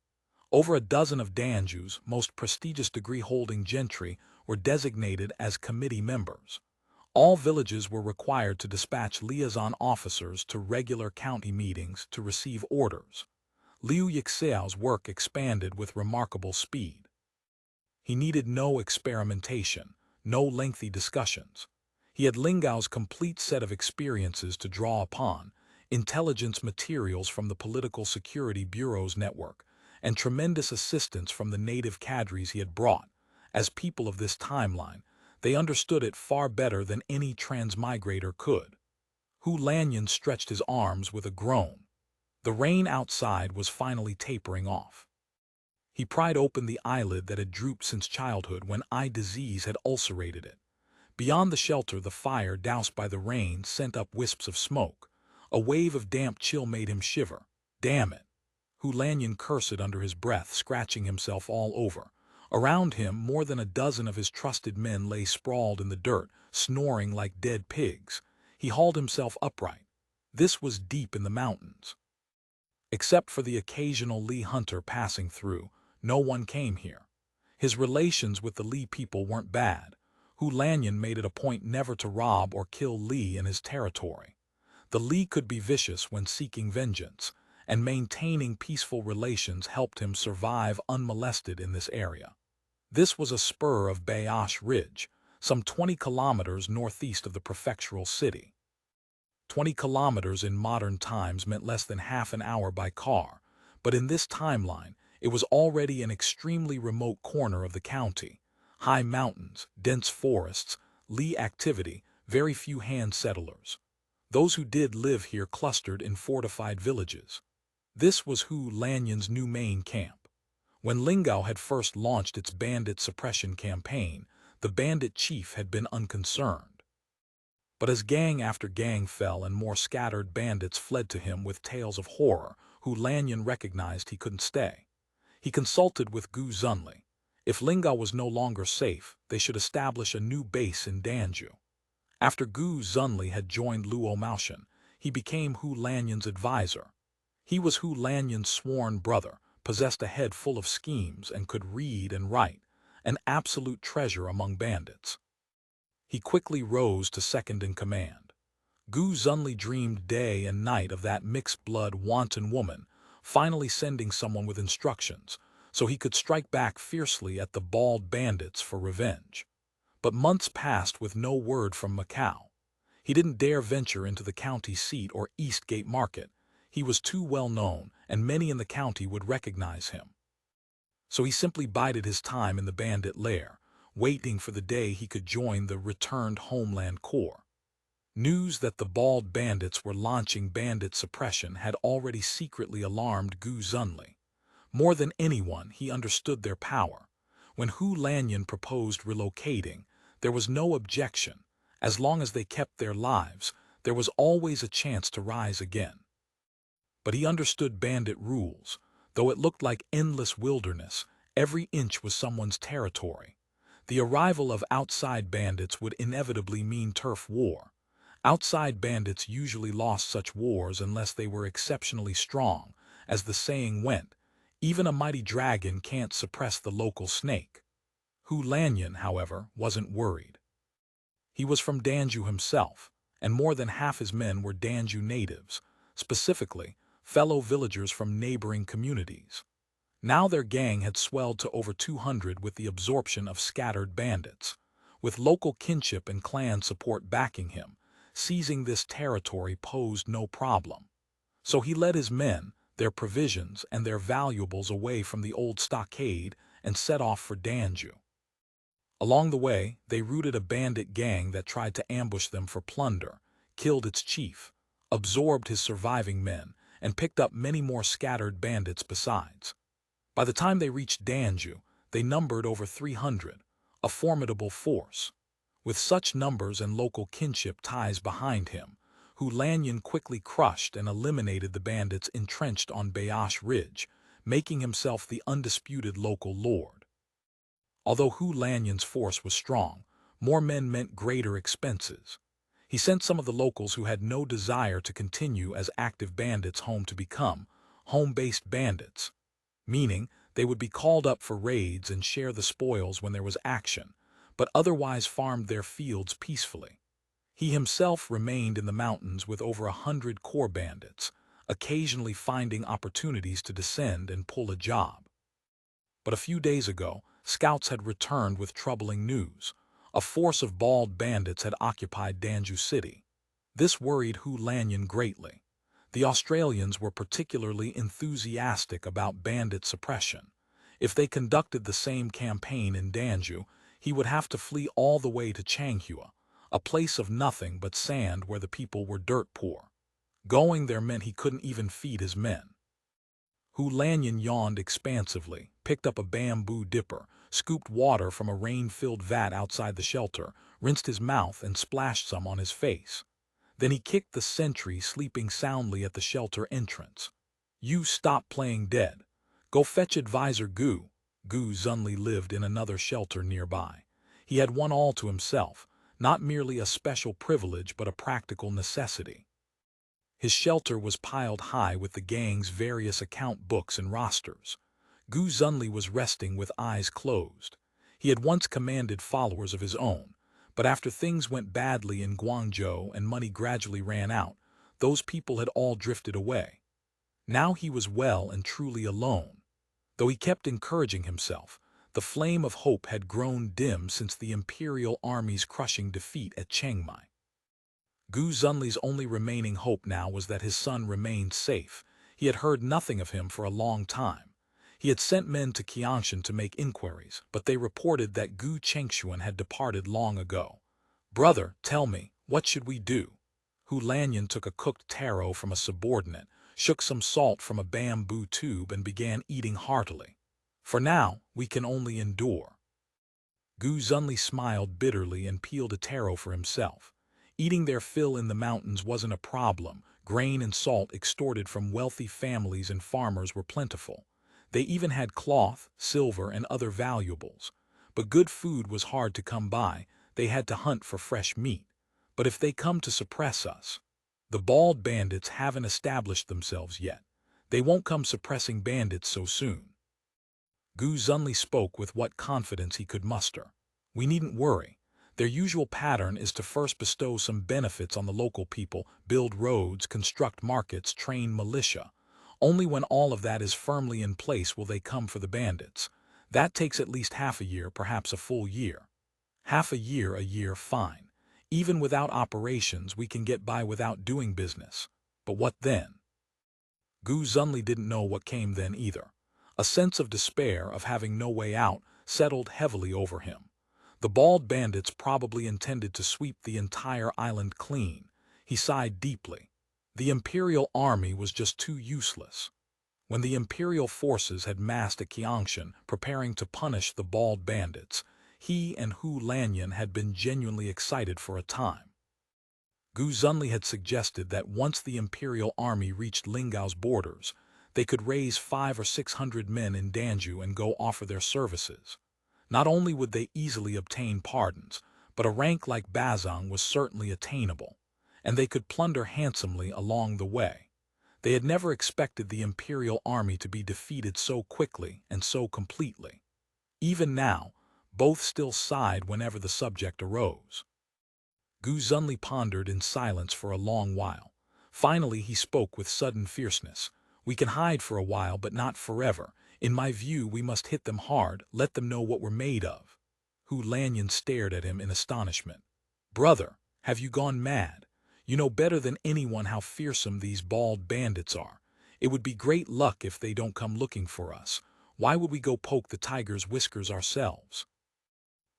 S1: Over a dozen of Danzhou's most prestigious degree-holding gentry were designated as committee members. All villages were required to dispatch liaison officers to regular county meetings to receive orders. Liu Yixiao's work expanded with remarkable speed. He needed no experimentation, no lengthy discussions. He had Lingao's complete set of experiences to draw upon, intelligence materials from the Political Security Bureau's network, and tremendous assistance from the native cadres he had brought. As people of this timeline, they understood it far better than any transmigrator could. Lanyan stretched his arms with a groan. The rain outside was finally tapering off. He pried open the eyelid that had drooped since childhood when eye disease had ulcerated it. Beyond the shelter, the fire doused by the rain sent up wisps of smoke. A wave of damp chill made him shiver. Damn it! Lanyan cursed under his breath, scratching himself all over. Around him, more than a dozen of his trusted men lay sprawled in the dirt, snoring like dead pigs. He hauled himself upright. This was deep in the mountains. Except for the occasional Li hunter passing through, no one came here. His relations with the Li people weren't bad. Lanyan made it a point never to rob or kill Li in his territory. The Li could be vicious when seeking vengeance, and maintaining peaceful relations helped him survive unmolested in this area. This was a spur of Bayash Ridge, some 20 kilometers northeast of the prefectural city. 20 kilometers in modern times meant less than half an hour by car, but in this timeline, it was already an extremely remote corner of the county. High mountains, dense forests, Li activity, very few hand settlers. Those who did live here clustered in fortified villages. This was Lanyan's new main camp. When Lingao had first launched its bandit suppression campaign, the bandit chief had been unconcerned. But as gang after gang fell and more scattered bandits fled to him with tales of horror, Lanyan recognized he couldn't stay. He consulted with Gu Zunli. If Lingao was no longer safe, they should establish a new base in Danzhou. After Gu Zunli had joined Luo Maoshan, he became Lanyan's advisor. He was Lanyan's sworn brother, possessed a head full of schemes and could read and write, an absolute treasure among bandits. He quickly rose to second in command. Gu Zunli dreamed day and night of that mixed-blood wanton woman, finally sending someone with instructions, so he could strike back fiercely at the bald bandits for revenge. But months passed with no word from Macau. He didn't dare venture into the county seat or Eastgate Market. He was too well known, and many in the county would recognize him. So he simply bided his time in the bandit lair, waiting for the day he could join the returned Homeland Corps. News that the bald bandits were launching bandit suppression had already secretly alarmed Gu Zunli. More than anyone, he understood their power. When Lanyan proposed relocating, there was no objection. As long as they kept their lives, there was always a chance to rise again. But he understood bandit rules. Though it looked like endless wilderness, every inch was someone's territory. The arrival of outside bandits would inevitably mean turf war. Outside bandits usually lost such wars unless they were exceptionally strong. As the saying went, even a mighty dragon can't suppress the local snake. Lanyan, however, wasn't worried. He was from Danzhou himself, and more than half his men were Danzhou natives, specifically fellow villagers from neighboring communities. Now their gang had swelled to over 200 with the absorption of scattered bandits. With local kinship and clan support backing him, seizing this territory posed no problem. So he led his men, their provisions, and their valuables away from the old stockade and set off for Danzhou. Along the way, they routed a bandit gang that tried to ambush them for plunder, killed its chief, absorbed his surviving men, and picked up many more scattered bandits besides. By the time they reached Danzhou, they numbered over 300, a formidable force. With such numbers and local kinship ties behind him, Lanyan quickly crushed and eliminated the bandits entrenched on Bayash Ridge, making himself the undisputed local lord. Although Lanyan's force was strong, more men meant greater expenses. He sent some of the locals who had no desire to continue as active bandits home to become home-based bandits, meaning they would be called up for raids and share the spoils when there was action, but otherwise farmed their fields peacefully. He himself remained in the mountains with over 100 core bandits, occasionally finding opportunities to descend and pull a job. But a few days ago, scouts had returned with troubling news. A force of bald bandits had occupied Danzhou city. This worried Lanyan greatly. The Australians were particularly enthusiastic about bandit suppression. If they conducted the same campaign in Danzhou, he would have to flee all the way to Changhua, a place of nothing but sand where the people were dirt poor. Going there meant he couldn't even feed his men. Lanyan yawned expansively, picked up a bamboo dipper, scooped water from a rain-filled vat outside the shelter, rinsed his mouth and splashed some on his face. Then he kicked the sentry sleeping soundly at the shelter entrance. "You stop playing dead. Go fetch Advisor Gu." Gu Zunli lived in another shelter nearby. He had one all to himself, not merely a special privilege but a practical necessity. His shelter was piled high with the gang's various account books and rosters. Gu Zunli was resting with eyes closed. He had once commanded followers of his own, but after things went badly in Guangzhou and money gradually ran out, those people had all drifted away. Now he was well and truly alone. Though he kept encouraging himself, the flame of hope had grown dim since the imperial army's crushing defeat at Chengmai. Gu Zunli's only remaining hope now was that his son remained safe. He had heard nothing of him for a long time. He had sent men to Qiangshan to make inquiries, but they reported that Gu Chengshuan had departed long ago. "Brother, tell me, what should we do?" Lanyan took a cooked taro from a subordinate, shook some salt from a bamboo tube and began eating heartily. "For now, we can only endure." Gu Zunli smiled bitterly and peeled a taro for himself. Eating their fill in the mountains wasn't a problem. Grain and salt extorted from wealthy families and farmers were plentiful. They even had cloth, silver, and other valuables. But good food was hard to come by. They had to hunt for fresh meat. But if they come to suppress us, the bald bandits haven't established themselves yet. They won't come suppressing bandits so soon. Gu Zunli spoke with what confidence he could muster. "We needn't worry. Their usual pattern is to first bestow some benefits on the local people, build roads, construct markets, train militia. Only when all of that is firmly in place will they come for the bandits. That takes at least half a year, perhaps a full year." "Half a year, fine. Even without operations, we can get by without doing business. But what then?" Gu Zunli didn't know what came then either. A sense of despair, of having no way out, settled heavily over him. The bald bandits probably intended to sweep the entire island clean. He sighed deeply. The imperial army was just too useless. When the imperial forces had massed at Qiangshan, preparing to punish the bald bandits, he and Lanyan had been genuinely excited for a time. Gu Zunli had suggested that once the imperial army reached Lingao's borders, they could raise 500 or 600 men in Danzhou and go offer their services. Not only would they easily obtain pardons, but a rank like Bazang was certainly attainable, and they could plunder handsomely along the way. They had never expected the imperial army to be defeated so quickly and so completely. Even now, both still sighed whenever the subject arose. Gu Zunli pondered in silence for a long while. Finally he spoke with sudden fierceness. "We can hide for a while, but not forever. In my view, we must hit them hard, let them know what we're made of." Lanyan stared at him in astonishment. "Brother, have you gone mad? You know better than anyone how fearsome these bald bandits are. It would be great luck if they don't come looking for us. Why would we go poke the tiger's whiskers ourselves?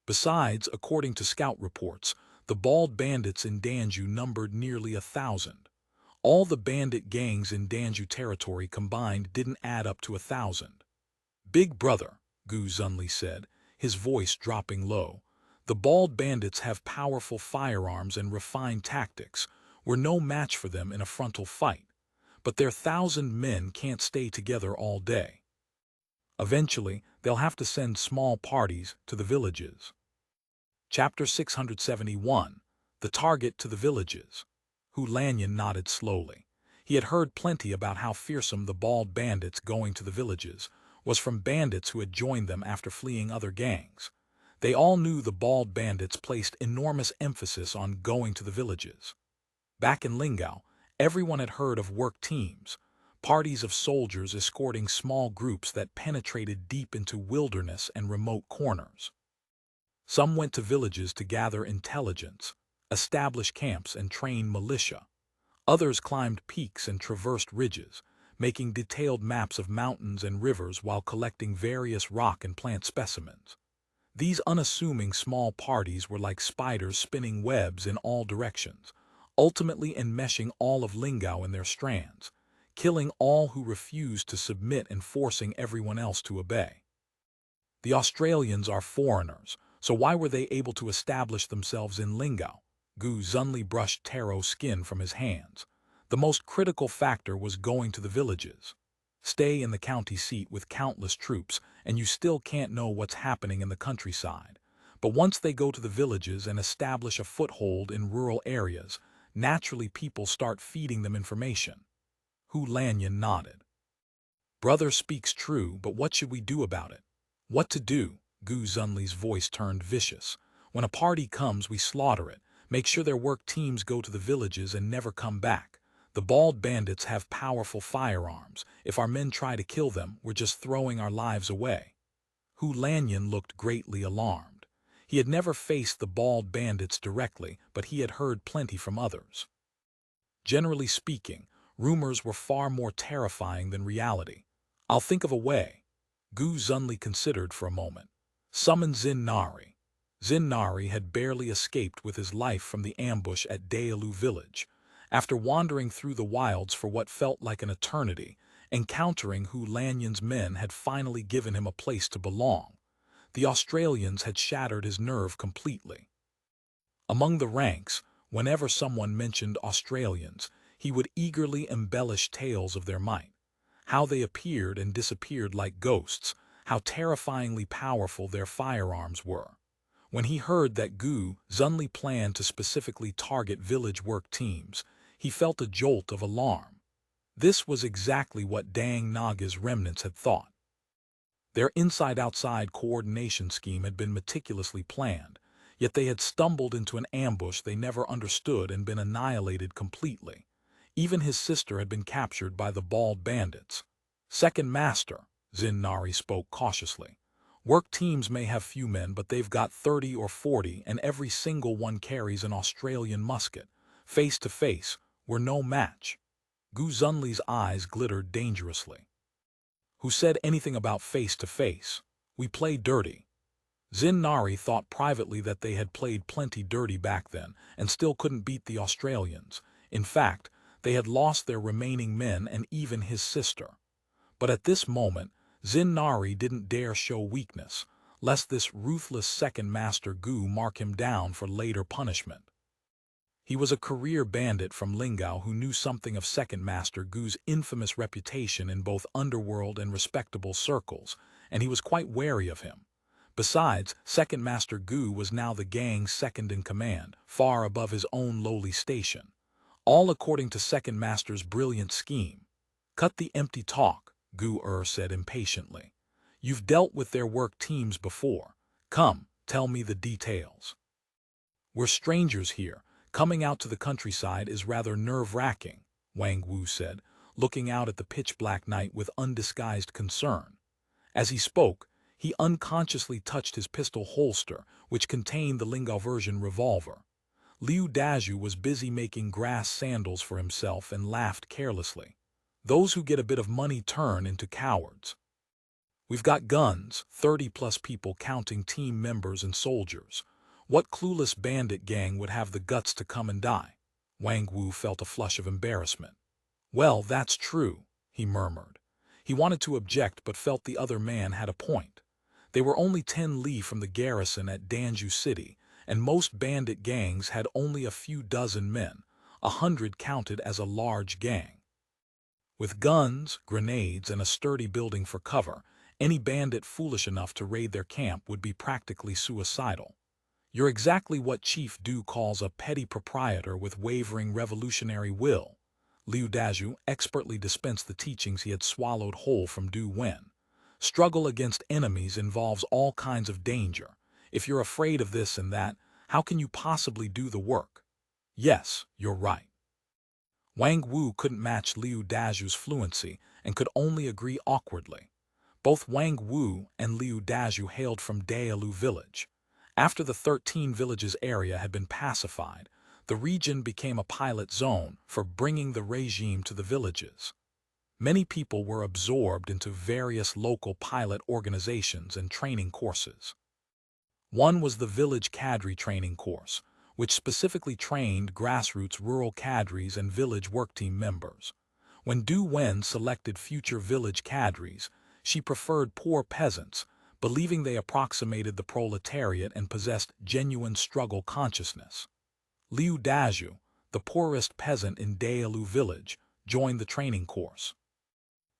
S1: Besides, according to scout reports, the bald bandits in Danzhou numbered nearly 1,000. All the bandit gangs in Danzhou territory combined didn't add up to 1,000. "Big brother," Gu Zunli said, his voice dropping low, "the bald bandits have powerful firearms and refined tactics. We're no match for them in a frontal fight. But their 1,000 men can't stay together all day. Eventually, they'll have to send small parties to the villages." Chapter 671. The Target to the Villages. Lanyan nodded slowly. He had heard plenty about how fearsome the bald bandits going to the villages was from bandits who had joined them after fleeing other gangs. They all knew the bald bandits placed enormous emphasis on going to the villages. Back in Lingao, everyone had heard of work teams, parties of soldiers escorting small groups that penetrated deep into wilderness and remote corners. Some went to villages to gather intelligence, establish camps and train militia. Others climbed peaks and traversed ridges, making detailed maps of mountains and rivers while collecting various rock and plant specimens. These unassuming small parties were like spiders spinning webs in all directions, ultimately enmeshing all of Lingao in their strands, killing all who refused to submit and forcing everyone else to obey. The Australians are foreigners, so why were they able to establish themselves in Lingao? Gu Zunli brushed Taro's skin from his hands. The most critical factor was going to the villages. Stay in the county seat with countless troops, and you still can't know what's happening in the countryside. But once they go to the villages and establish a foothold in rural areas, naturally people start feeding them information. Lanyan nodded. Brother speaks true, but what should we do about it? What to do? Gu Zunli's voice turned vicious. When a party comes, we slaughter it. Make sure their work teams go to the villages and never come back. The bald bandits have powerful firearms. If our men try to kill them, we're just throwing our lives away. Lanyan looked greatly alarmed. He had never faced the bald bandits directly, but he had heard plenty from others. Generally speaking, rumors were far more terrifying than reality. I'll think of a way. Gu Zunli considered for a moment. Summon Xin Nari. Xin Nari had barely escaped with his life from the ambush at Daelu village. After wandering through the wilds for what felt like an eternity, encountering Lanyan's men had finally given him a place to belong. The Australians had shattered his nerve completely. Among the ranks, whenever someone mentioned Australians, he would eagerly embellish tales of their might. How they appeared and disappeared like ghosts, how terrifyingly powerful their firearms were. When he heard that Gu Zunli planned to specifically target village work teams, he felt a jolt of alarm. This was exactly what Dang Naga's remnants had thought. Their inside-outside coordination scheme had been meticulously planned, yet they had stumbled into an ambush they never understood and been annihilated completely. Even his sister had been captured by the bald bandits. Second Master, Xin Nari spoke cautiously. Work teams may have few men, but they've got 30 or 40, and every single one carries an Australian musket. Face to face, we're no match. Gu Zunli's eyes glittered dangerously. Who said anything about face to face? We play dirty. Xin Nari thought privately that they had played plenty dirty back then, and still couldn't beat the Australians. In fact, they had lost their remaining men and even his sister. But at this moment, Xin Nari didn't dare show weakness, lest this ruthless second master Gu mark him down for later punishment. He was a career bandit from Lingao who knew something of second master Gu's infamous reputation in both underworld and respectable circles, and he was quite wary of him. Besides, second master Gu was now the gang's second in command, far above his own lowly station. All according to second master's brilliant scheme. Cut the empty talk, Gu said impatiently. You've dealt with their work teams before. Come, tell me the details. We're strangers here. Coming out to the countryside is rather nerve-wracking, Wang Wu said, looking out at the pitch-black night with undisguised concern. As he spoke, he unconsciously touched his pistol holster, which contained the Lingao version revolver. Liu Dazhu was busy making grass sandals for himself and laughed carelessly. Those who get a bit of money turn into cowards. We've got guns, 30-plus people counting team members and soldiers. What clueless bandit gang would have the guts to come and die? Wang Wu felt a flush of embarrassment. Well, that's true, he murmured. He wanted to object but felt the other man had a point. They were only 10 li from the garrison at Danzhou City, and most bandit gangs had only a few dozen men. 100 counted as a large gang. With guns, grenades, and a sturdy building for cover, any bandit foolish enough to raid their camp would be practically suicidal. You're exactly what Chief Du calls a petty proprietor with wavering revolutionary will. Liu Dazhu expertly dispensed the teachings he had swallowed whole from Du Wen. Struggle against enemies involves all kinds of danger. If you're afraid of this and that, how can you possibly do the work? Yes, you're right. Wang Wu couldn't match Liu Dazhu's fluency and could only agree awkwardly. Both Wang Wu and Liu Dazhu hailed from Daelu village. After the 13 villages area had been pacified, the region became a pilot zone for bringing the regime to the villages. Many people were absorbed into various local pilot organizations and training courses. One was the Village Cadre Training Course, which specifically trained grassroots rural cadres and village work team members. When Duel selected future village cadres, she preferred poor peasants, believing they approximated the proletariat and possessed genuine struggle consciousness. Liu Dazhu, the poorest peasant in Daelu village, joined the training course.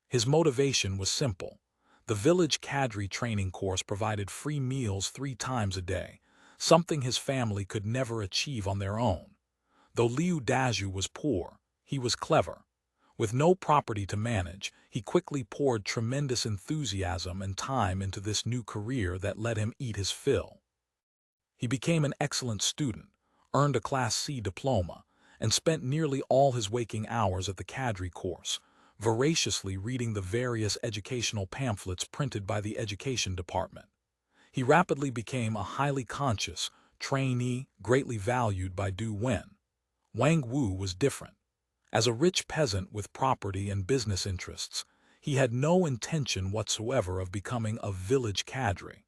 S1: His motivation was simple. The village cadre training course provided free meals 3 times a day, something his family could never achieve on their own. Though Liu Dazhu was poor, he was clever. With no property to manage, he quickly poured tremendous enthusiasm and time into this new career that let him eat his fill. He became an excellent student, earned a Class C diploma, and spent nearly all his waking hours at the cadre course, voraciously reading the various educational pamphlets printed by the education department. He rapidly became a highly conscious trainee, greatly valued by Duel. Wang Wu was different. As a rich peasant with property and business interests, he had no intention whatsoever of becoming a village cadre.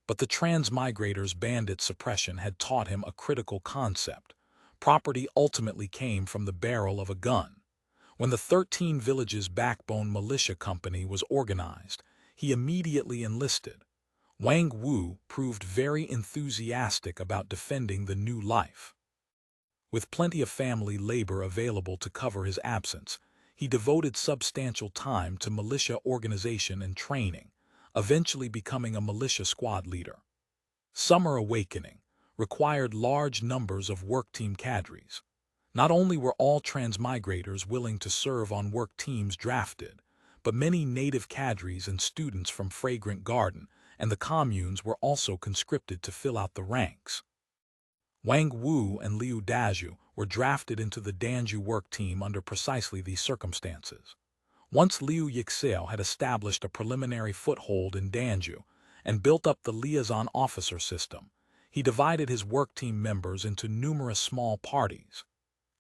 S1: But the transmigrator's bandit suppression had taught him a critical concept. Property ultimately came from the barrel of a gun. When the 13 villages backbone militia company was organized, he immediately enlisted. Wang Wu proved very enthusiastic about defending the new life. With plenty of family labor available to cover his absence, he devoted substantial time to militia organization and training, eventually becoming a militia squad leader. Summer Awakening required large numbers of work team cadres. Not only were all transmigrators willing to serve on work teams drafted, but many native cadres and students from Fragrant Garden and the communes were also conscripted to fill out the ranks. Wang Wu and Liu Dazhu were drafted into the Danzhou work team under precisely these circumstances. Once Liu Yixao had established a preliminary foothold in Danzhou and built up the liaison officer system, he divided his work team members into numerous small parties.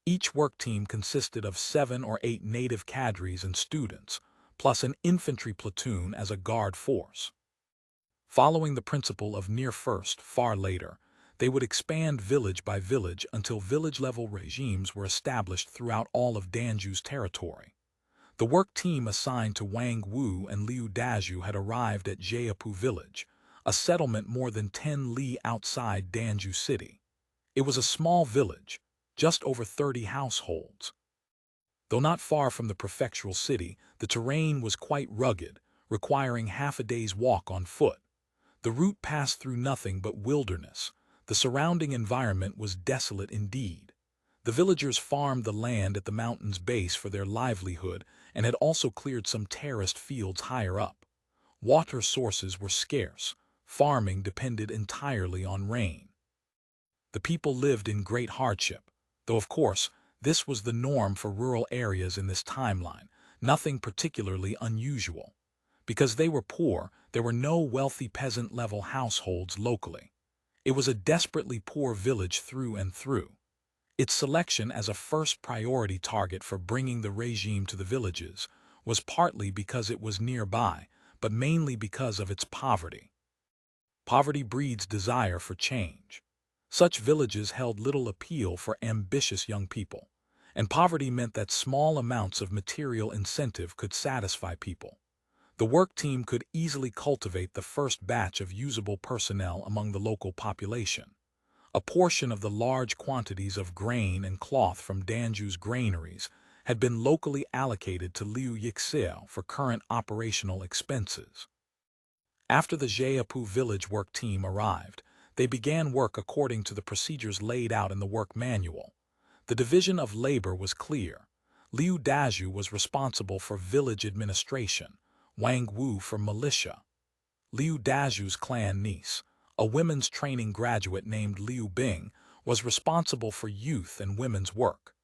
S1: Each work team consisted of 7 or 8 native cadres and students, plus an infantry platoon as a guard force. Following the principle of near first, far later, they would expand village by village until village-level regimes were established throughout all of Danzhou's territory. The work team assigned to Wang Wu and Liu Dazhu had arrived at Jiapu village, a settlement more than 10 li outside Danzhou city. It was a small village, just over 30 households. Though not far from the prefectural city, the terrain was quite rugged, requiring half a day's walk on foot. The route passed through nothing but wilderness. The surrounding environment was desolate indeed. The villagers farmed the land at the mountain's base for their livelihood and had also cleared some terraced fields higher up. Water sources were scarce. Farming depended entirely on rain. The people lived in great hardship, though of course, this was the norm for rural areas in this timeline, nothing particularly unusual. Because they were poor, there were no wealthy peasant-level households locally. It was a desperately poor village through and through. Its selection as a first priority target for bringing the regime to the villages was partly because it was nearby, but mainly because of its poverty. Poverty breeds desire for change. Such villages held little appeal for ambitious young people, and poverty meant that small amounts of material incentive could satisfy people. The work team could easily cultivate the first batch of usable personnel among the local population. A portion of the large quantities of grain and cloth from Danzhou's granaries had been locally allocated to Liu Yixao for current operational expenses. After the Jiapu village work team arrived, they began work according to the procedures laid out in the work manual. The division of labor was clear. Liu Dazhu was responsible for village administration, Wang Wu for militia. Liu Dazhu's clan niece, a women's training graduate named Liu Bing, was responsible for youth and women's work.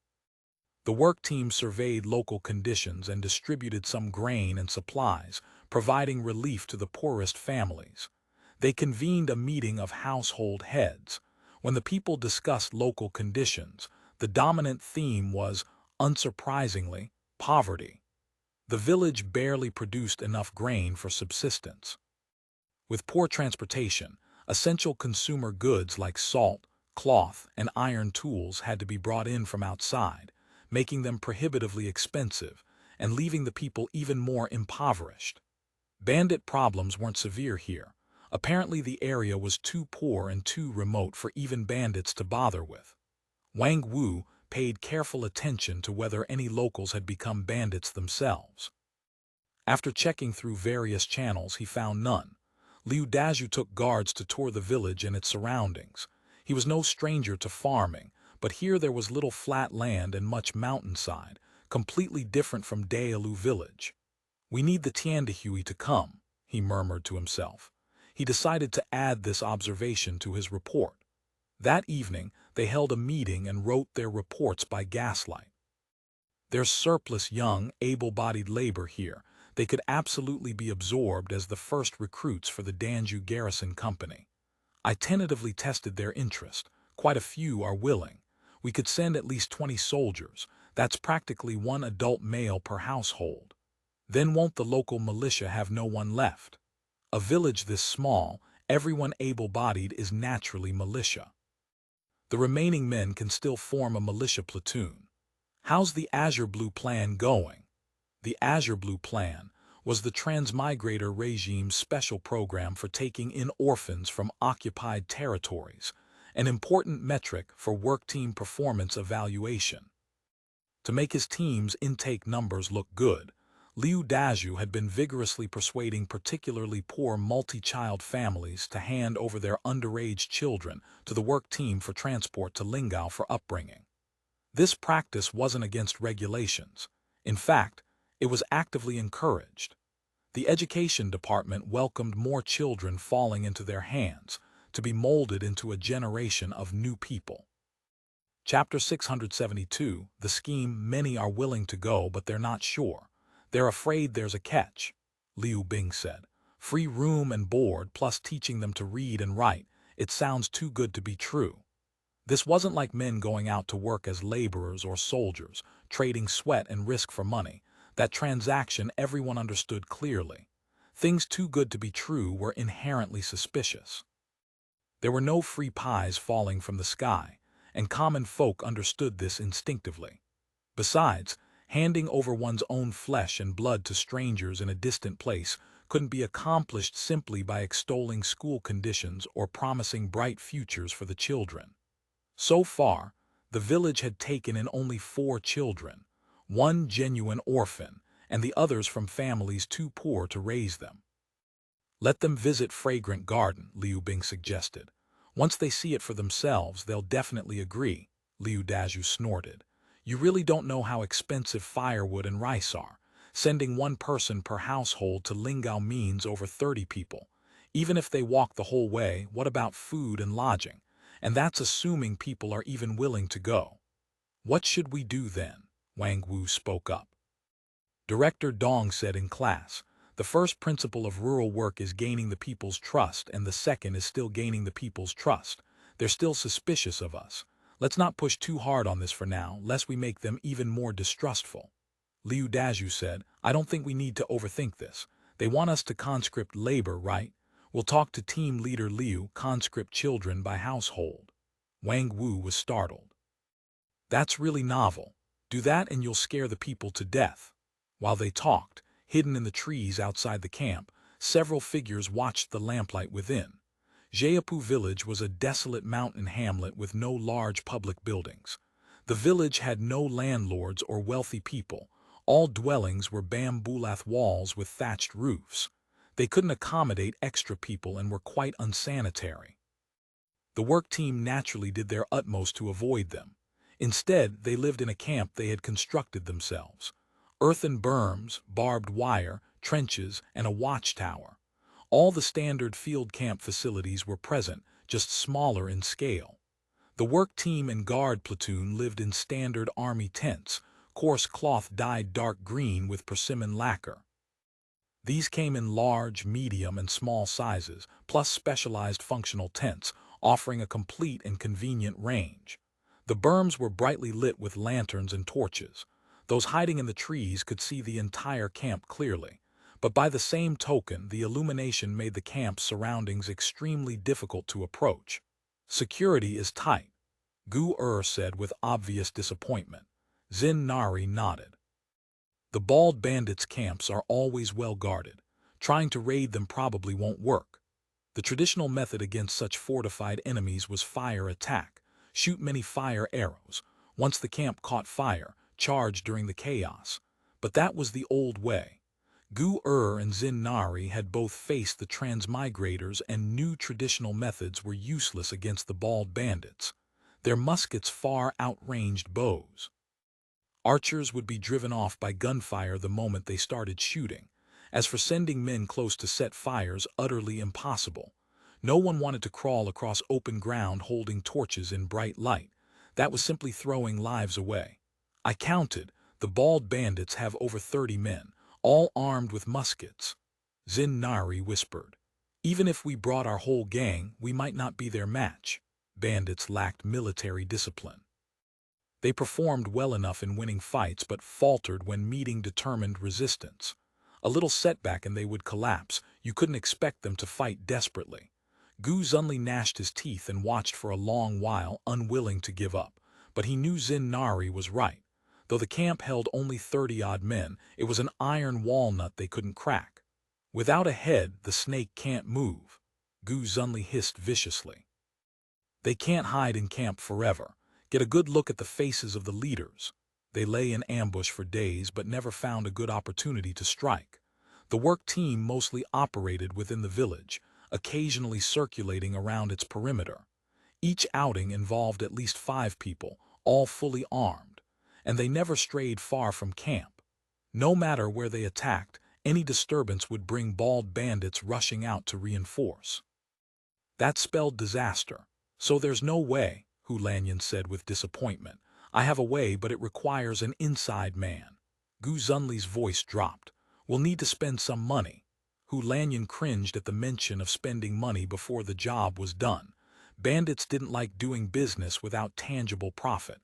S1: The work team surveyed local conditions and distributed some grain and supplies, providing relief to the poorest families. They convened a meeting of household heads. When the people discussed local conditions, the dominant theme was, unsurprisingly, poverty. The village barely produced enough grain for subsistence. With poor transportation, essential consumer goods like salt, cloth, and iron tools had to be brought in from outside, making them prohibitively expensive and leaving the people even more impoverished. Bandit problems weren't severe here. Apparently the area was too poor and too remote for even bandits to bother with. Wang Wu paid careful attention to whether any locals had become bandits themselves. After checking through various channels, he found none. Liu Dazhu took guards to tour the village and its surroundings. He was no stranger to farming, but here there was little flat land and much mountainside, completely different from Daelu village. "We need the Tiandehui to come," he murmured to himself. He decided to add this observation to his report. That evening, they held a meeting and wrote their reports by gaslight. There's surplus young, able-bodied labor here. They could absolutely be absorbed as the first recruits for the Danzhou Garrison Company. I tentatively tested their interest. Quite a few are willing. We could send at least 20 soldiers. That's practically one adult male per household. Then won't the local militia have no one left? A village this small, everyone able-bodied is naturally militia. The remaining men can still form a militia platoon. How's the Azure Blue Plan going? The Azure Blue Plan was the transmigrator regime's special program for taking in orphans from occupied territories, an important metric for work team performance evaluation. To make his team's intake numbers look good, Liu Dazhu had been vigorously persuading particularly poor multi-child families to hand over their underage children to the work team for transport to Lingao for upbringing. This practice wasn't against regulations. In fact, it was actively encouraged. The education department welcomed more children falling into their hands to be molded into a generation of new people. Chapter 672, the scheme. Many are willing to go, but they're not sure. They're afraid there's a catch, Liu Bing said. Free room and board plus teaching them to read and write. It sounds too good to be true. This wasn't like men going out to work as laborers or soldiers, trading sweat and risk for money. That transaction everyone understood clearly. Things too good to be true were inherently suspicious. There were no free pies falling from the sky, and common folk understood this instinctively. Besides, handing over one's own flesh and blood to strangers in a distant place couldn't be accomplished simply by extolling school conditions or promising bright futures for the children. So far, the village had taken in only 4 children, one genuine orphan, and the others from families too poor to raise them. Let them visit Fragrant Garden, Liu Bing suggested. Once they see it for themselves, they'll definitely agree, Liu Dazhu snorted. You really don't know how expensive firewood and rice are. Sending one person per household to Lingao means over 30 people. Even if they walk the whole way, what about food and lodging? And that's assuming people are even willing to go. What should we do then? Wang Wu spoke up. Director Dong said in class, the first principle of rural work is gaining the people's trust, and the second is still gaining the people's trust. They're still suspicious of us. Let's not push too hard on this for now, lest we make them even more distrustful. Liu Dazhu said, I don't think we need to overthink this. They want us to conscript labor, right? We'll talk to team leader Liu, conscript children by household. Wang Wu was startled. That's really novel. Do that and you'll scare the people to death. While they talked, hidden in the trees outside the camp, several figures watched the lamplight within. Jeapu village was a desolate mountain hamlet with no large public buildings. The village had no landlords or wealthy people. All dwellings were bamboo-lath walls with thatched roofs. They couldn't accommodate extra people and were quite unsanitary. The work team naturally did their utmost to avoid them. Instead, they lived in a camp they had constructed themselves. Earthen berms, barbed wire, trenches, and a watchtower. All the standard field camp facilities were present, just smaller in scale. The work team and guard platoon lived in standard army tents, coarse cloth dyed dark green with persimmon lacquer. These came in large, medium, and small sizes, plus specialized functional tents, offering a complete and convenient range. The berms were brightly lit with lanterns and torches. Those hiding in the trees could see the entire camp clearly. But by the same token, the illumination made the camp's surroundings extremely difficult to approach. Security is tight, Gu said with obvious disappointment. Xin Nari nodded. The bald bandits' camps are always well guarded. Trying to raid them probably won't work. The traditional method against such fortified enemies was fire attack. Shoot many fire arrows. Once the camp caught fire, charge during the chaos. But that was the old way. Gu and Xin Nari had both faced the transmigrators and knew traditional methods were useless against the bald bandits. Their muskets far outranged bows. Archers would be driven off by gunfire the moment they started shooting. As for sending men close to set fires, utterly impossible. No one wanted to crawl across open ground holding torches in bright light. That was simply throwing lives away. I counted. The bald bandits have over 30 men, all armed with muskets. Xin Nari whispered. Even if we brought our whole gang, we might not be their match. Bandits lacked military discipline. They performed well enough in winning fights but faltered when meeting determined resistance. A little setback and they would collapse. You couldn't expect them to fight desperately. Gu Zunli gnashed his teeth and watched for a long while, unwilling to give up. But he knew Xin Nari was right. Though the camp held only 30-odd men, it was an iron walnut they couldn't crack. Without a head, the snake can't move, Gu Zunli hissed viciously. They can't hide in camp forever. Get a good look at the faces of the leaders. They lay in ambush for days but never found a good opportunity to strike. The work team mostly operated within the village, occasionally circulating around its perimeter. Each outing involved at least 5 people, all fully armed, and they never strayed far from camp. No matter where they attacked, any disturbance would bring bald bandits rushing out to reinforce. That spelled disaster. So there's no way, Hu Lanyan said with disappointment. I have a way, but it requires an inside man. Gu Zunli's voice dropped. We'll need to spend some money. Hu Lanyan cringed at the mention of spending money before the job was done. Bandits didn't like doing business without tangible profit.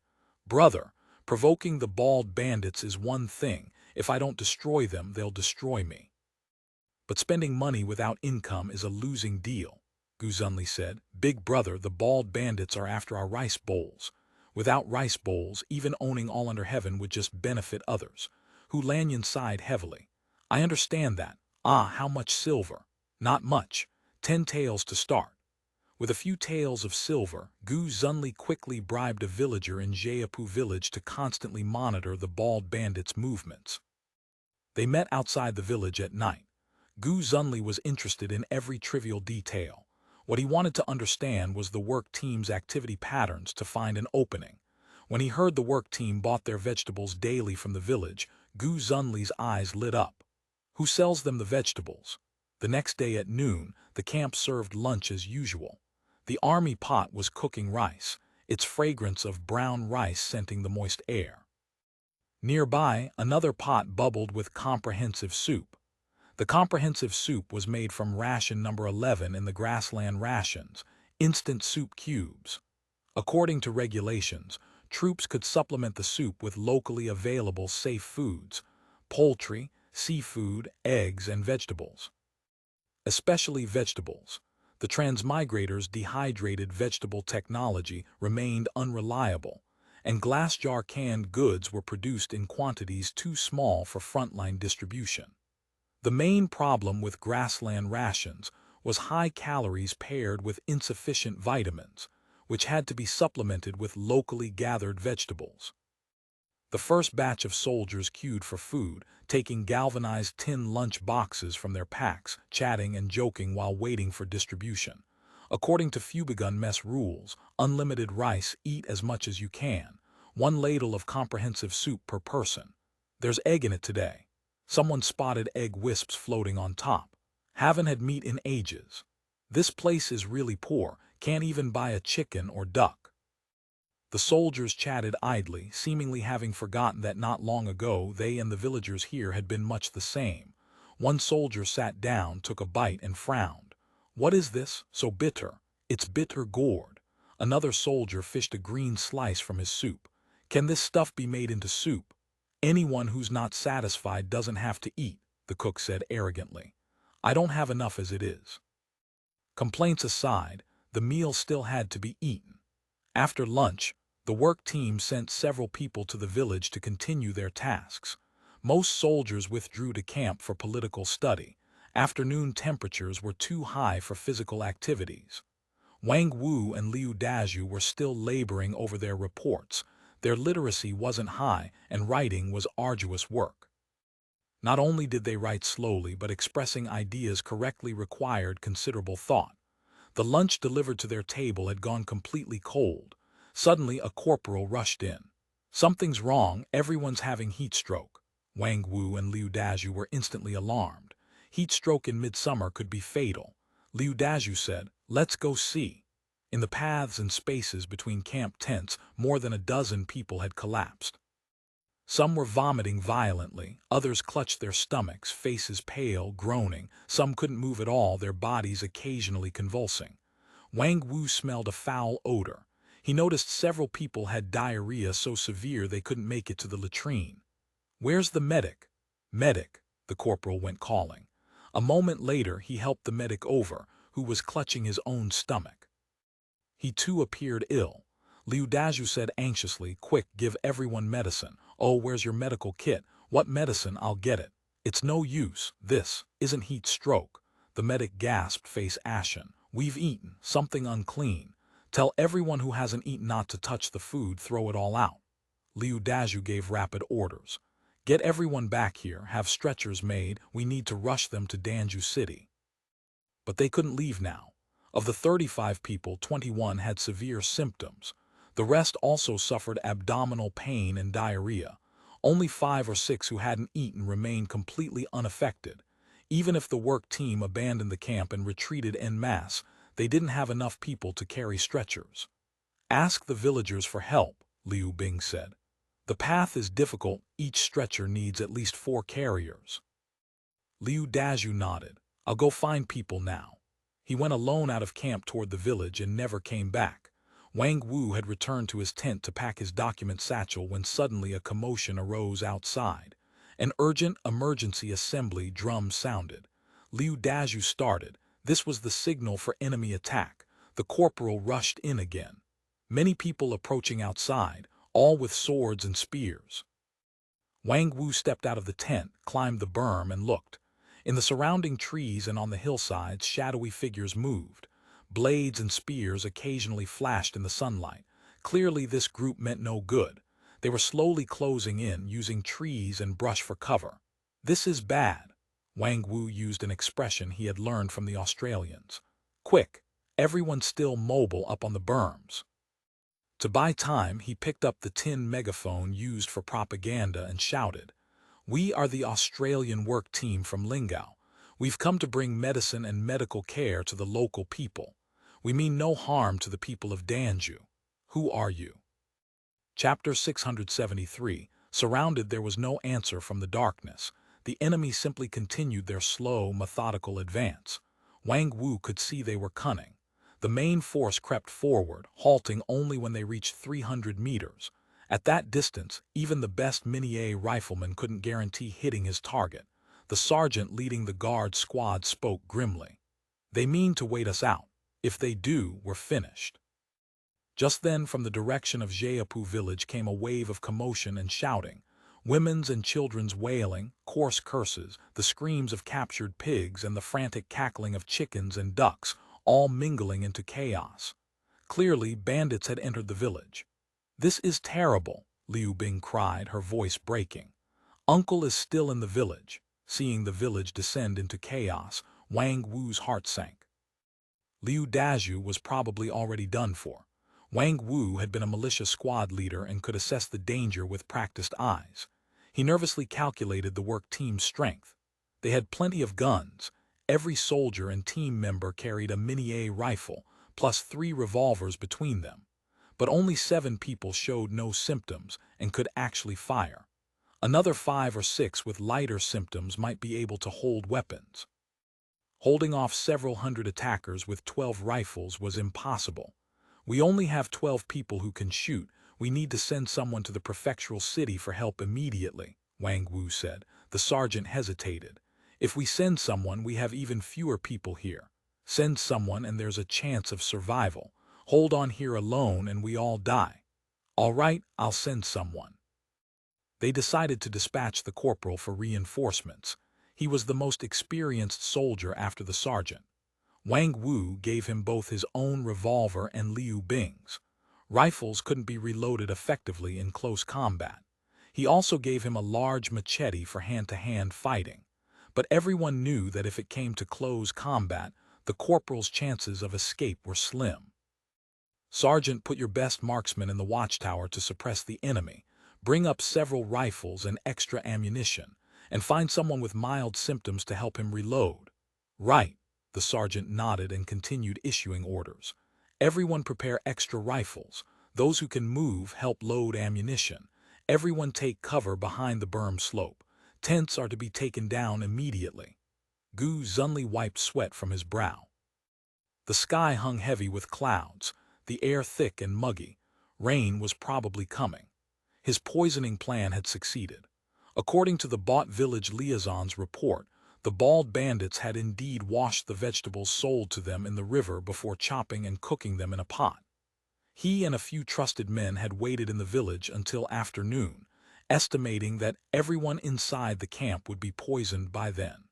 S1: Brother, provoking the bald bandits is one thing. If I don't destroy them, they'll destroy me. But spending money without income is a losing deal, Gu Zunli said. Big brother, the bald bandits are after our rice bowls. Without rice bowls, even owning all under heaven would just benefit others. Hu Lanyan sighed heavily. I understand that. How much silver? Not much. 10 taels to start. With a few taels of silver, Gu Zunli quickly bribed a villager in Jayapu village to constantly monitor the bald bandits' movements. They met outside the village at night. Gu Zunli was interested in every trivial detail. What he wanted to understand was the work team's activity patterns to find an opening. When he heard the work team bought their vegetables daily from the village, Gu Zunli's eyes lit up. Who sells them the vegetables? The next day at noon, the camp served lunch as usual. The army pot was cooking rice, its fragrance of brown rice scenting the moist air. Nearby, another pot bubbled with comprehensive soup. The comprehensive soup was made from ration number 11 in the grassland rations, instant soup cubes. According to regulations, troops could supplement the soup with locally available safe foods, poultry, seafood, eggs, and vegetables. Especially vegetables. The transmigrators' dehydrated vegetable technology remained unreliable, and glass jar canned goods were produced in quantities too small for frontline distribution. The main problem with grassland rations was high calories paired with insufficient vitamins, which had to be supplemented with locally gathered vegetables. The first batch of soldiers queued for food, taking galvanized tin lunch boxes from their packs, chatting and joking while waiting for distribution. According to Fubegun mess rules, unlimited rice, eat as much as you can. 1 ladle of comprehensive soup per person. There's egg in it today. Someone spotted egg wisps floating on top. Haven't had meat in ages. This place is really poor, can't even buy a chicken or duck. The soldiers chatted idly, seemingly having forgotten that not long ago they and the villagers here had been much the same. One soldier sat down, took a bite, and frowned. What is this, so bitter? It's bitter gourd. Another soldier fished a green slice from his soup. Can this stuff be made into soup? Anyone who's not satisfied doesn't have to eat, the cook said arrogantly. I don't have enough as it is. Complaints aside, the meal still had to be eaten. After lunch, the work team sent several people to the village to continue their tasks. Most soldiers withdrew to camp for political study. Afternoon temperatures were too high for physical activities. Wang Wu and Liu Dazhu were still laboring over their reports. Their literacy wasn't high, and writing was arduous work. Not only did they write slowly, but expressing ideas correctly required considerable thought. The lunch delivered to their table had gone completely cold. Suddenly, a corporal rushed in. Something's wrong, everyone's having heat stroke. Wang Wu and Liu Dazhu were instantly alarmed. Heat stroke in midsummer could be fatal. Liu Dazhu said, let's go see. In the paths and spaces between camp tents, more than a dozen people had collapsed. Some were vomiting violently, others clutched their stomachs, faces pale, groaning. Some couldn't move at all, their bodies occasionally convulsing. Wang Wu smelled a foul odor. He noticed several people had diarrhea so severe they couldn't make it to the latrine. Where's the medic? Medic, the corporal went calling. A moment later, he helped the medic over, who was clutching his own stomach. He too appeared ill. Liu Dazhu said anxiously, quick, give everyone medicine. Oh, where's your medical kit? What medicine? I'll get it. It's no use. This isn't heat stroke. The medic gasped, face ashen. We've eaten something unclean. Tell everyone who hasn't eaten not to touch the food, throw it all out. Liu Dazhu gave rapid orders. Get everyone back here, have stretchers made, we need to rush them to Danzhou city. But they couldn't leave now. Of the 35 people, 21 had severe symptoms. The rest also suffered abdominal pain and diarrhea. Only 5 or 6 who hadn't eaten remained completely unaffected. Even if the work team abandoned the camp and retreated en masse, they didn't have enough people to carry stretchers. Ask the villagers for help, Liu Bing said. The path is difficult, each stretcher needs at least 4 carriers. Liu Dazhu nodded. I'll go find people now. He went alone out of camp toward the village and never came back. Wang Wu had returned to his tent to pack his document satchel when suddenly a commotion arose outside. An urgent emergency assembly drum sounded. Liu Dazhu started. This was the signal for enemy attack. The corporal rushed in again. Many people approaching outside, all with swords and spears. Wang Wu stepped out of the tent, climbed the berm, and looked. In the surrounding trees and on the hillsides, shadowy figures moved. Blades and spears occasionally flashed in the sunlight. Clearly, this group meant no good. They were slowly closing in, using trees and brush for cover. This is bad. Wang Wu used an expression he had learned from the Australians. Quick, everyone still mobile up on the berms. To buy time, he picked up the tin megaphone used for propaganda and shouted, We are the Australian work team from Lingao. We've come to bring medicine and medical care to the local people. We mean no harm to the people of Danzhou. Who are you? Chapter 673. Surrounded, there was no answer from the darkness. The enemy simply continued their slow, methodical advance. Wang Wu could see they were cunning. The main force crept forward, halting only when they reached 300 meters. At that distance, even the best Minier rifleman couldn't guarantee hitting his target. The sergeant leading the guard squad spoke grimly. They mean to wait us out. If they do, we're finished. Just then, from the direction of Jiapu village came a wave of commotion and shouting. Women's and children's wailing, coarse curses, the screams of captured pigs, and the frantic cackling of chickens and ducks, all mingling into chaos. Clearly, bandits had entered the village. This is terrible, Liu Bing cried, her voice breaking. Uncle is still in the village. Seeing the village descend into chaos, Wang Wu's heart sank. Liu Dazhu was probably already done for. Wang Wu had been a militia squad leader and could assess the danger with practiced eyes. He nervously calculated the work team's strength. They had plenty of guns. every soldier and team member carried a mini-A rifle, plus 3 revolvers between them. But only 7 people showed no symptoms and could actually fire. Another 5 or 6 with lighter symptoms might be able to hold weapons. Holding off several hundred attackers with 12 rifles was impossible. We only have 12 people who can shoot. We need to send someone to the prefectural city for help immediately, Wang Wu said. The sergeant hesitated. If we send someone, we have even fewer people here. Send someone and there's a chance of survival. Hold on here alone and we all die. All right, I'll send someone. They decided to dispatch the corporal for reinforcements. He was the most experienced soldier after the sergeant. Wang Wu gave him both his own revolver and Liu Bing's. Rifles couldn't be reloaded effectively in close combat. He also gave him a large machete for hand-to-hand fighting. But everyone knew that if it came to close combat, the corporal's chances of escape were slim. Sergeant, put your best marksman in the watchtower to suppress the enemy. Bring up several rifles and extra ammunition, and find someone with mild symptoms to help him reload. Right, the sergeant nodded and continued issuing orders. Everyone prepare extra rifles. Those who can move help load ammunition. Everyone take cover behind the berm slope. Tents are to be taken down immediately. Gu Zunli wiped sweat from his brow. The sky hung heavy with clouds, the air thick and muggy. Rain was probably coming. His poisoning plan had succeeded. According to the Bot Village Liaison's report, the bald bandits had indeed washed the vegetables sold to them in the river before chopping and cooking them in a pot. He and a few trusted men had waited in the village until afternoon, estimating that everyone inside the camp would be poisoned by then.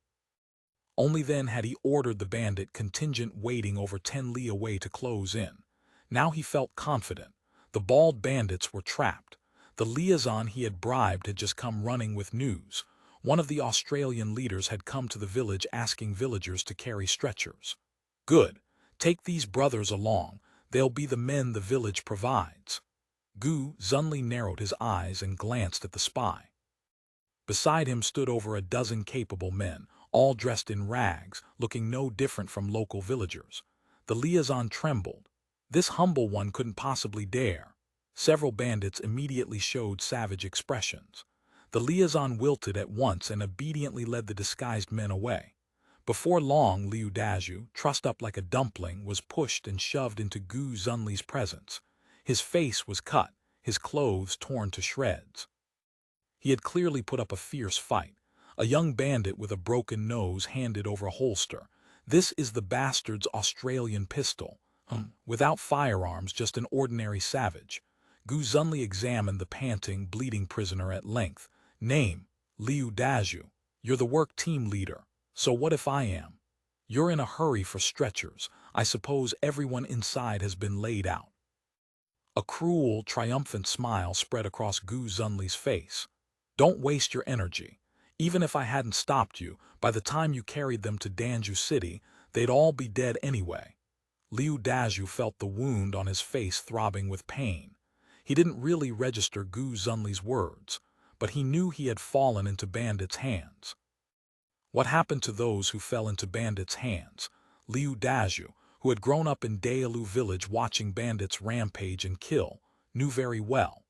S1: Only then had he ordered the bandit contingent waiting over 10 li away to close in. Now he felt confident. The bald bandits were trapped. The liaison he had bribed had just come running with news. One of the Australian leaders had come to the village asking villagers to carry stretchers. Good. Take these brothers along. They'll be the men the village provides. Gu Zunli narrowed his eyes and glanced at the spy. Beside him stood over a dozen capable men, all dressed in rags, looking no different from local villagers. The liaison trembled. This humble one couldn't possibly dare. Several bandits immediately showed savage expressions. The liaison wilted at once and obediently led the disguised men away. Before long, Liu Dazhu, trussed up like a dumpling, was pushed and shoved into Gu Zunli's presence. His face was cut, his clothes torn to shreds. He had clearly put up a fierce fight. A young bandit with a broken nose handed over a holster. This is the bastard's Australian pistol. Without firearms, just an ordinary savage. Gu Zunli examined the panting, bleeding prisoner at length. Name, Liu Dazhu. You're the work team leader. So what if I am? You're in a hurry for stretchers. I suppose everyone inside has been laid out. A cruel, triumphant smile spread across Gu Zunli's face. Don't waste your energy. Even if I hadn't stopped you, by the time you carried them to Danzhou City, they'd all be dead anyway. Liu Dazhu felt the wound on his face throbbing with pain. He didn't really register Gu Zunli's words, but he knew he had fallen into bandits' hands. What happened to those who fell into bandits' hands? Liu Dazhu, who had grown up in Daelu village watching bandits rampage and kill, knew very well.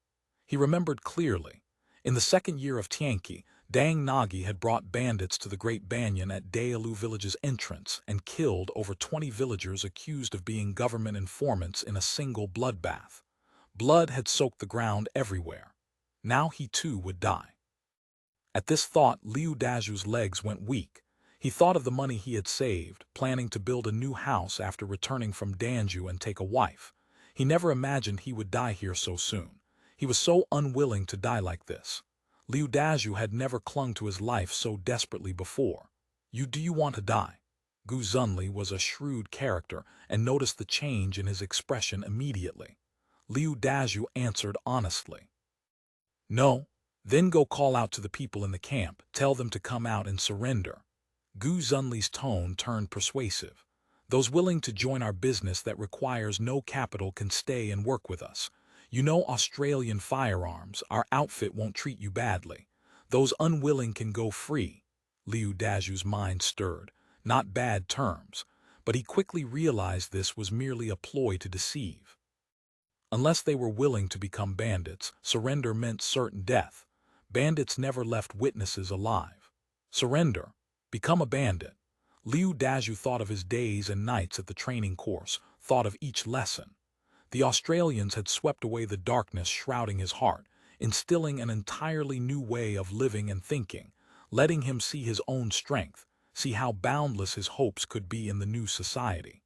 S1: He remembered clearly. In the second year of Tianqi, Dang Nagi had brought bandits to the Great Banyan at Daelu village's entrance and killed over 20 villagers accused of being government informants in a single bloodbath. Blood had soaked the ground everywhere. Now he too would die. At this thought, Liu Dazhu's legs went weak. He thought of the money he had saved, planning to build a new house after returning from Danzhou and take a wife. He never imagined he would die here so soon. He was so unwilling to die like this. Liu Dazhu had never clung to his life so desperately before. Do you want to die? Gu Zunli was a shrewd character and noticed the change in his expression immediately. Liu Dazhu answered honestly. No. Then go call out to the people in the camp, tell them to come out and surrender. Gu Zunli's tone turned persuasive. Those willing to join our business that requires no capital can stay and work with us. You know Australian firearms, our outfit won't treat you badly. Those unwilling can go free. Liu Dazhu's mind stirred. not bad terms, but he quickly realized this was merely a ploy to deceive. Unless they were willing to become bandits, surrender meant certain death. Bandits never left witnesses alive. Surrender. Become a bandit. Liu Dazhu thought of his days and nights at the training course, thought of each lesson. The Australians had swept away the darkness shrouding his heart, instilling an entirely new way of living and thinking, letting him see his own strength, see how boundless his hopes could be in the new society.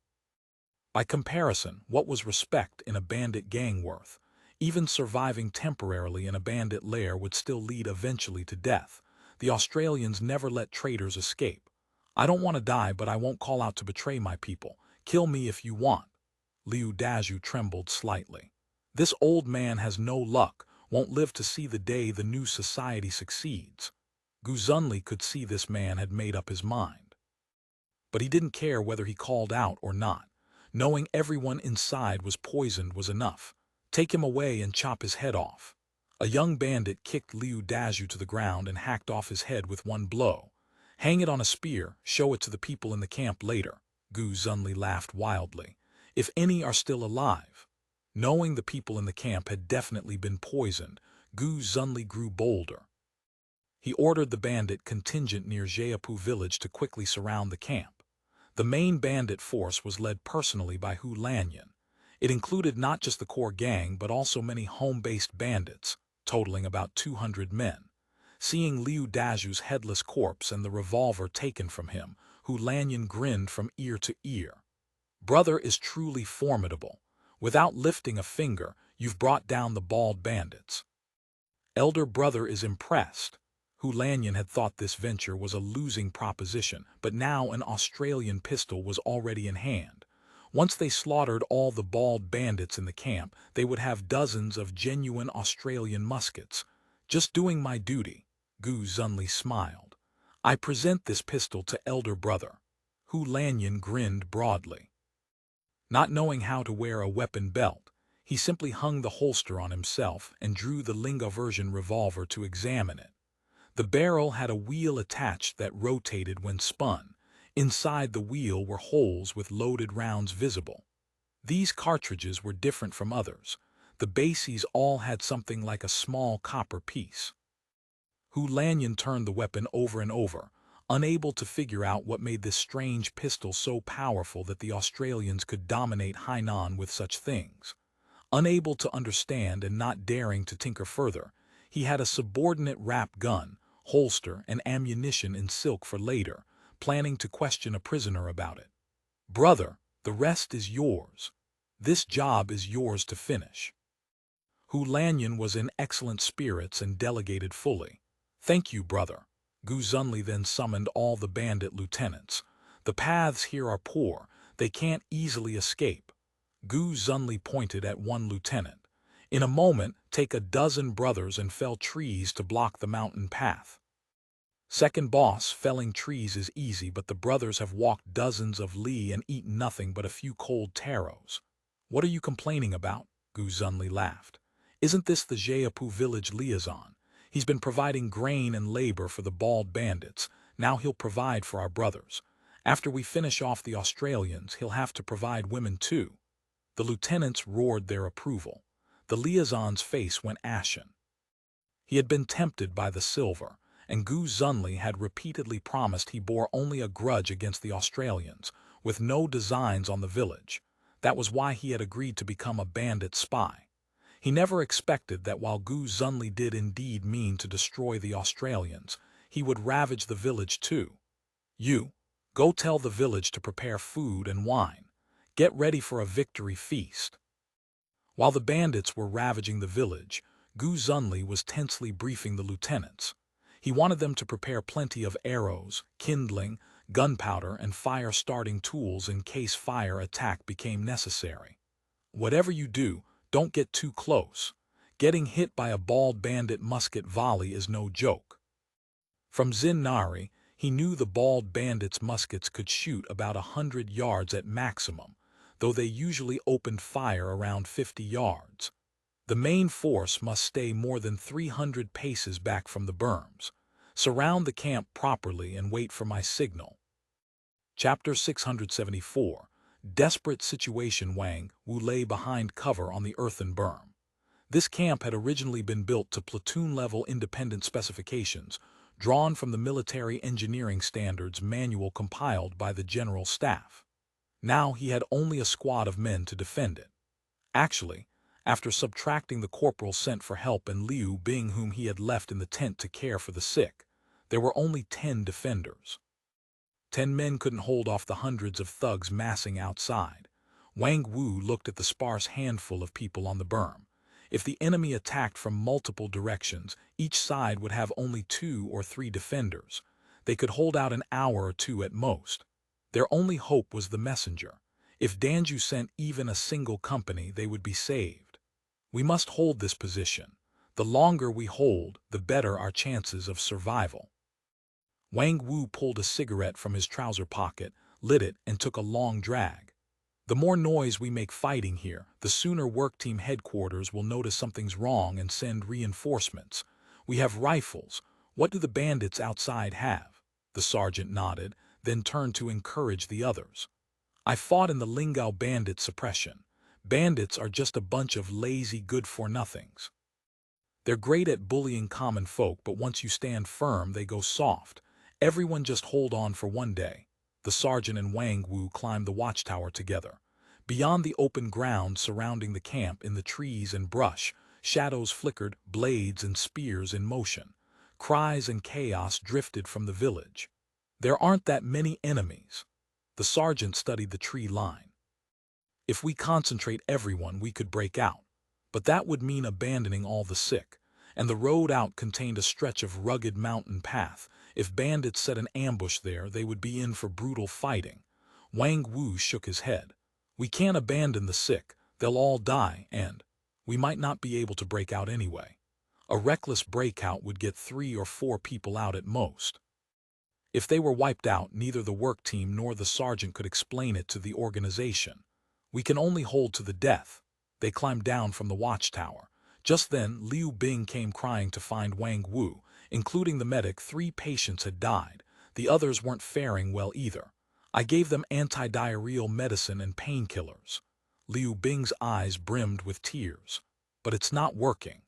S1: By comparison, what was respect in a bandit gang worth? Even surviving temporarily in a bandit lair would still lead eventually to death. The Australians never let traitors escape. I don't want to die, but I won't call out to betray my people. Kill me if you want. Liu Dazhu trembled slightly. This old man has no luck, won't live to see the day the new society succeeds. Gu Zunli could see this man had made up his mind. But he didn't care whether he called out or not. Knowing everyone inside was poisoned was enough. Take him away and chop his head off. A young bandit kicked Liu Dazhu to the ground and hacked off his head with one blow. Hang it on a spear, show it to the people in the camp later. Gu Zunli laughed wildly. If any are still alive. Knowing the people in the camp had definitely been poisoned, Gu Zunli grew bolder. He ordered the bandit contingent near Jiapu village to quickly surround the camp. The main bandit force was led personally by Hu Lanyan. It included not just the core gang but also many home-based bandits, totaling about 200 men. Seeing Liu Dazhu's headless corpse and the revolver taken from him, Hu Lanyan grinned from ear to ear. Brother is truly formidable. Without lifting a finger, you've brought down the bald bandits. Elder brother is impressed. Hu Lanyan had thought this venture was a losing proposition, but now an Australian pistol was already in hand. Once they slaughtered all the bald bandits in the camp, they would have dozens of genuine Australian muskets. Just doing my duty. Gu Zunli smiled. I present this pistol to elder brother. Hu Lanyan grinned broadly. Not knowing how to wear a weapon belt, he simply hung the holster on himself and drew the Lingao version revolver to examine it. The barrel had a wheel attached that rotated when spun. Inside the wheel were holes with loaded rounds visible. These cartridges were different from others. The bases all had something like a small copper piece. Hu Lanyan turned the weapon over and over, unable to figure out what made this strange pistol so powerful that the Australians could dominate Hainan with such things. Unable to understand and not daring to tinker further, he had a subordinate wrap gun, holster, and ammunition in silk for later, planning to question a prisoner about it. Brother, the rest is yours. This job is yours to finish. Hu Lanyan was in excellent spirits and delegated fully. Thank you, brother. Gu Zunli then summoned all the bandit lieutenants. The paths here are poor, they can't easily escape. Gu Zunli pointed at one lieutenant. In a moment, take a dozen brothers and fell trees to block the mountain path. Second boss, felling trees is easy, but the brothers have walked dozens of li and eaten nothing but a few cold taros. What are you complaining about? Gu Zunli laughed. Isn't this the Jiapu village liaison? He's been providing grain and labor for the bald bandits. Now he'll provide for our brothers. After we finish off the Australians, he'll have to provide women too. The lieutenants roared their approval. The liaison's face went ashen. He had been tempted by the silver, and Gu Zunli had repeatedly promised he bore only a grudge against the Australians, with no designs on the village. That was why he had agreed to become a bandit spy. He never expected that while Gu Zunli did indeed mean to destroy the Australians, he would ravage the village too. You, go tell the village to prepare food and wine. Get ready for a victory feast. While the bandits were ravaging the village, Gu Zunli was tensely briefing the lieutenants. He wanted them to prepare plenty of arrows, kindling, gunpowder, and fire-starting tools in case fire attack became necessary. Whatever you do, don't get too close. Getting hit by a bald bandit musket volley is no joke. From Zinari, he knew the bald bandits' muskets could shoot about 100 yards at maximum, though they usually opened fire around 50 yards. The main force must stay more than 300 paces back from the berms. Surround the camp properly and wait for my signal. Chapter 674. Desperate Situation. Wang Wu lay behind cover on the earthen berm. This camp had originally been built to platoon-level independent specifications, drawn from the military engineering standards manual compiled by the General Staff. Now he had only a squad of men to defend it. Actually, after subtracting the corporal sent for help and Liu Bing whom he had left in the tent to care for the sick, there were only 10 defenders. 10 men couldn't hold off the hundreds of thugs massing outside. Wang Wu looked at the sparse handful of people on the berm. If the enemy attacked from multiple directions, each side would have only 2 or 3 defenders. They could hold out an hour or 2 at most. Their only hope was the messenger. If Danzhou sent even a single company, they would be saved. We must hold this position. The longer we hold, the better our chances of survival. Wang Wu pulled a cigarette from his trouser pocket, lit it, and took a long drag. The more noise we make fighting here, the sooner work team headquarters will notice something's wrong and send reinforcements. We have rifles. What do the bandits outside have? The sergeant nodded, then turned to encourage the others. I fought in the Lingao bandit suppression. Bandits are just a bunch of lazy good-for-nothings. They're great at bullying common folk, but once you stand firm, they go soft. Everyone just hold on for one day. The sergeant and Wang Wu climbed the watchtower together. Beyond the open ground surrounding the camp, in the trees and brush, shadows flickered, blades and spears in motion. Cries and chaos drifted from the village. There aren't that many enemies. The sergeant studied the tree line. If we concentrate everyone, we could break out. But that would mean abandoning all the sick. And the road out contained a stretch of rugged mountain path. If bandits set an ambush there, they would be in for brutal fighting. Wang Wu shook his head. We can't abandon the sick. They'll all die, and we might not be able to break out anyway. A reckless breakout would get 3 or 4 people out at most. If they were wiped out, neither the work team nor the sergeant could explain it to the organization. We can only hold to the death. They climbed down from the watchtower. Just then, Liu Bing came crying to find Wang Wu. Including the medic, 3 patients had died. The others weren't faring well either. I gave them anti-diarrheal medicine and painkillers. Liu Bing's eyes brimmed with tears. But it's not working.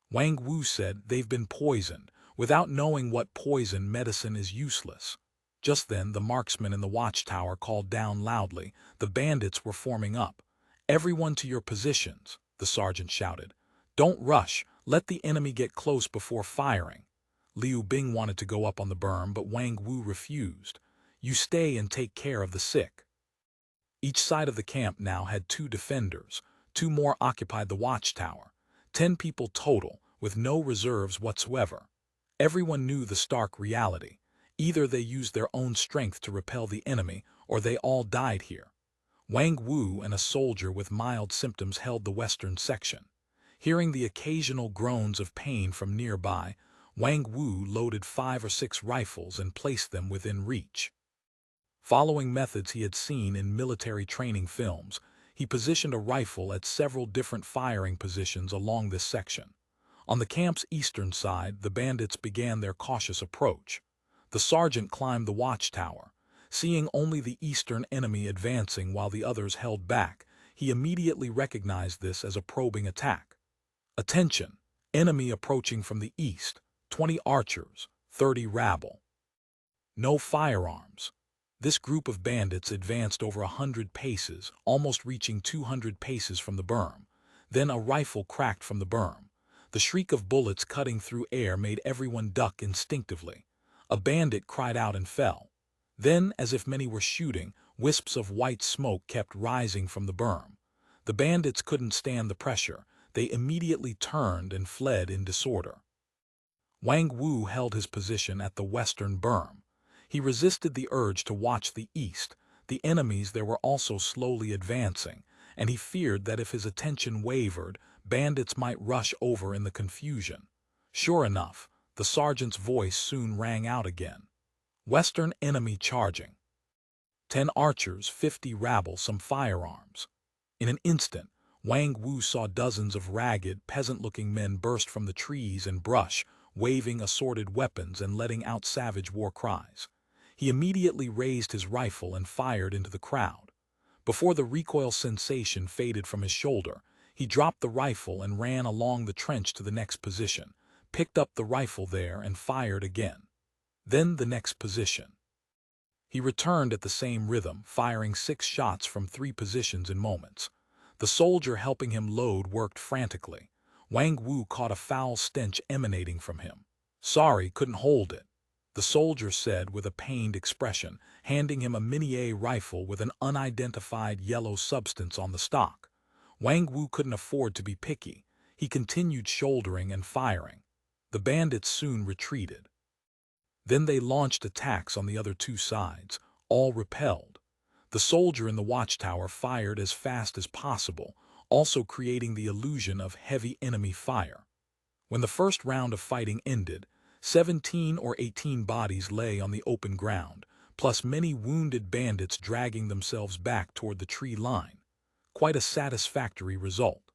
S1: Wang Wu said they've been poisoned. Without knowing what poison, medicine is useless. Just then, the marksman in the watchtower called down loudly. The bandits were forming up. Everyone to your positions, the sergeant shouted. Don't rush. Let the enemy get close before firing. Liu Bing wanted to go up on the berm, but Wang Wu refused. You stay and take care of the sick. Each side of the camp now had 2 defenders. 2 more occupied the watchtower. 10 people total, with no reserves whatsoever. Everyone knew the stark reality. Either they used their own strength to repel the enemy, or they all died here. Wang Wu and a soldier with mild symptoms held the western section. Hearing the occasional groans of pain from nearby, Wang Wu loaded 5 or 6 rifles and placed them within reach. Following methods he had seen in military training films, he positioned a rifle at several different firing positions along this section. On the camp's eastern side, the bandits began their cautious approach. The sergeant climbed the watchtower. Seeing only the eastern enemy advancing while the others held back, he immediately recognized this as a probing attack. Attention! Enemy approaching from the east. 20 archers, 30 rabble. No firearms. This group of bandits advanced over 100 paces, almost reaching 200 paces from the berm. Then a rifle cracked from the berm. The shriek of bullets cutting through air made everyone duck instinctively. A bandit cried out and fell. Then, as if many were shooting, wisps of white smoke kept rising from the berm. The bandits couldn't stand the pressure. They immediately turned and fled in disorder. Wang Wu held his position at the western berm. He resisted the urge to watch the east. The enemies there were also slowly advancing, and he feared that if his attention wavered, bandits might rush over in the confusion. Sure enough, the sergeant's voice soon rang out again. Western enemy charging. 10 archers, 50 rabble, some firearms. In an instant, Wang Wu saw dozens of ragged, peasant-looking men burst from the trees and brush, waving assorted weapons and letting out savage war cries. He immediately raised his rifle and fired into the crowd. Before the recoil sensation faded from his shoulder, he dropped the rifle and ran along the trench to the next position, picked up the rifle there and fired again. Then the next position. He returned at the same rhythm, firing 6 shots from 3 positions in moments. The soldier helping him load worked frantically. Wang Wu caught a foul stench emanating from him. "Sorry, couldn't hold it," the soldier said with a pained expression, handing him a Mini-A rifle with an unidentified yellow substance on the stock. Wang Wu couldn't afford to be picky. He continued shouldering and firing. The bandits soon retreated. Then they launched attacks on the other 2 sides, all repelled. The soldier in the watchtower fired as fast as possible, also creating the illusion of heavy enemy fire. When the first round of fighting ended, 17 or 18 bodies lay on the open ground, plus many wounded bandits dragging themselves back toward the tree line. Quite a satisfactory result.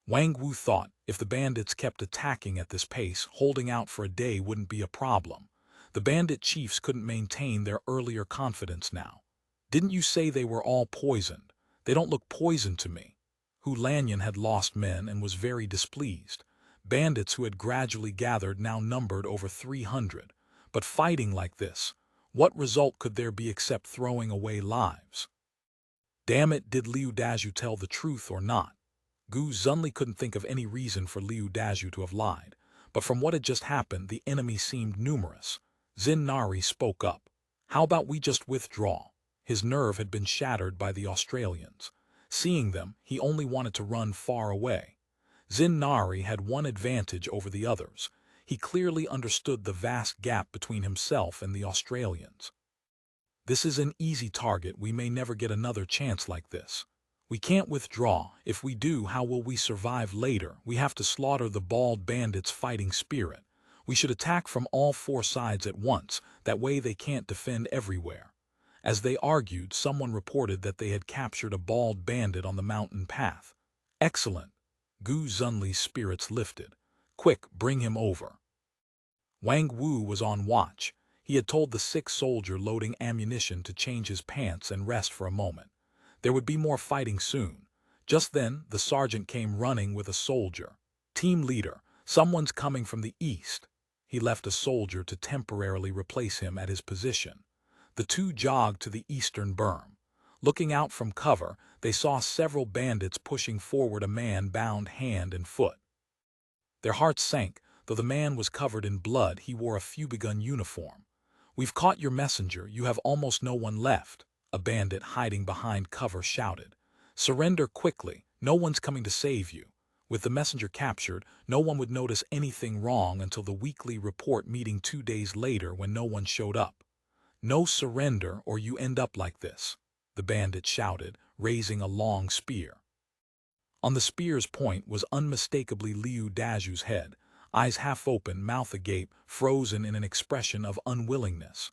S1: Wang Wu thought if the bandits kept attacking at this pace, holding out for a day wouldn't be a problem. The bandit chiefs couldn't maintain their earlier confidence now. "Didn't you say they were all poisoned? They don't look poisoned to me." Lanyan had lost men and was very displeased. Bandits who had gradually gathered now numbered over 300. But fighting like this, what result could there be except throwing away lives? Damn it, did Liu Dazhu tell the truth or not? Gu Zunli couldn't think of any reason for Liu Dazhu to have lied, but from what had just happened, the enemy seemed numerous. Xin Nari spoke up. "How about we just withdraw?" His nerve had been shattered by the Australians. Seeing them, he only wanted to run far away. Xin Nari had one advantage over the others. He clearly understood the vast gap between himself and the Australians. "This is an easy target. We may never get another chance like this. We can't withdraw. If we do, how will we survive later? We have to slaughter the bald bandits' fighting spirit. We should attack from all 4 sides at once, that way they can't defend everywhere." As they argued, someone reported that they had captured a bald bandit on the mountain path. "Excellent." Gu Zunli's spirits lifted. "Quick, bring him over." Wang Wu was on watch. He had told the sick soldier loading ammunition to change his pants and rest for a moment. There would be more fighting soon. Just then, the sergeant came running with a soldier. "Team leader, someone's coming from the east." He left a soldier to temporarily replace him at his position. The 2 jogged to the eastern berm. Looking out from cover, they saw several bandits pushing forward a man bound hand and foot. Their hearts sank. Though the man was covered in blood, he wore a Fubegun uniform. "We've caught your messenger. You have almost no one left," a bandit hiding behind cover shouted. "Surrender quickly. No one's coming to save you." With the messenger captured, no one would notice anything wrong until the weekly report meeting 2 days later when no one showed up. "No surrender or you end up like this," the bandit shouted, raising a long spear. On the spear's point was unmistakably Liu Dazhu's head, eyes half open, mouth agape, frozen in an expression of unwillingness.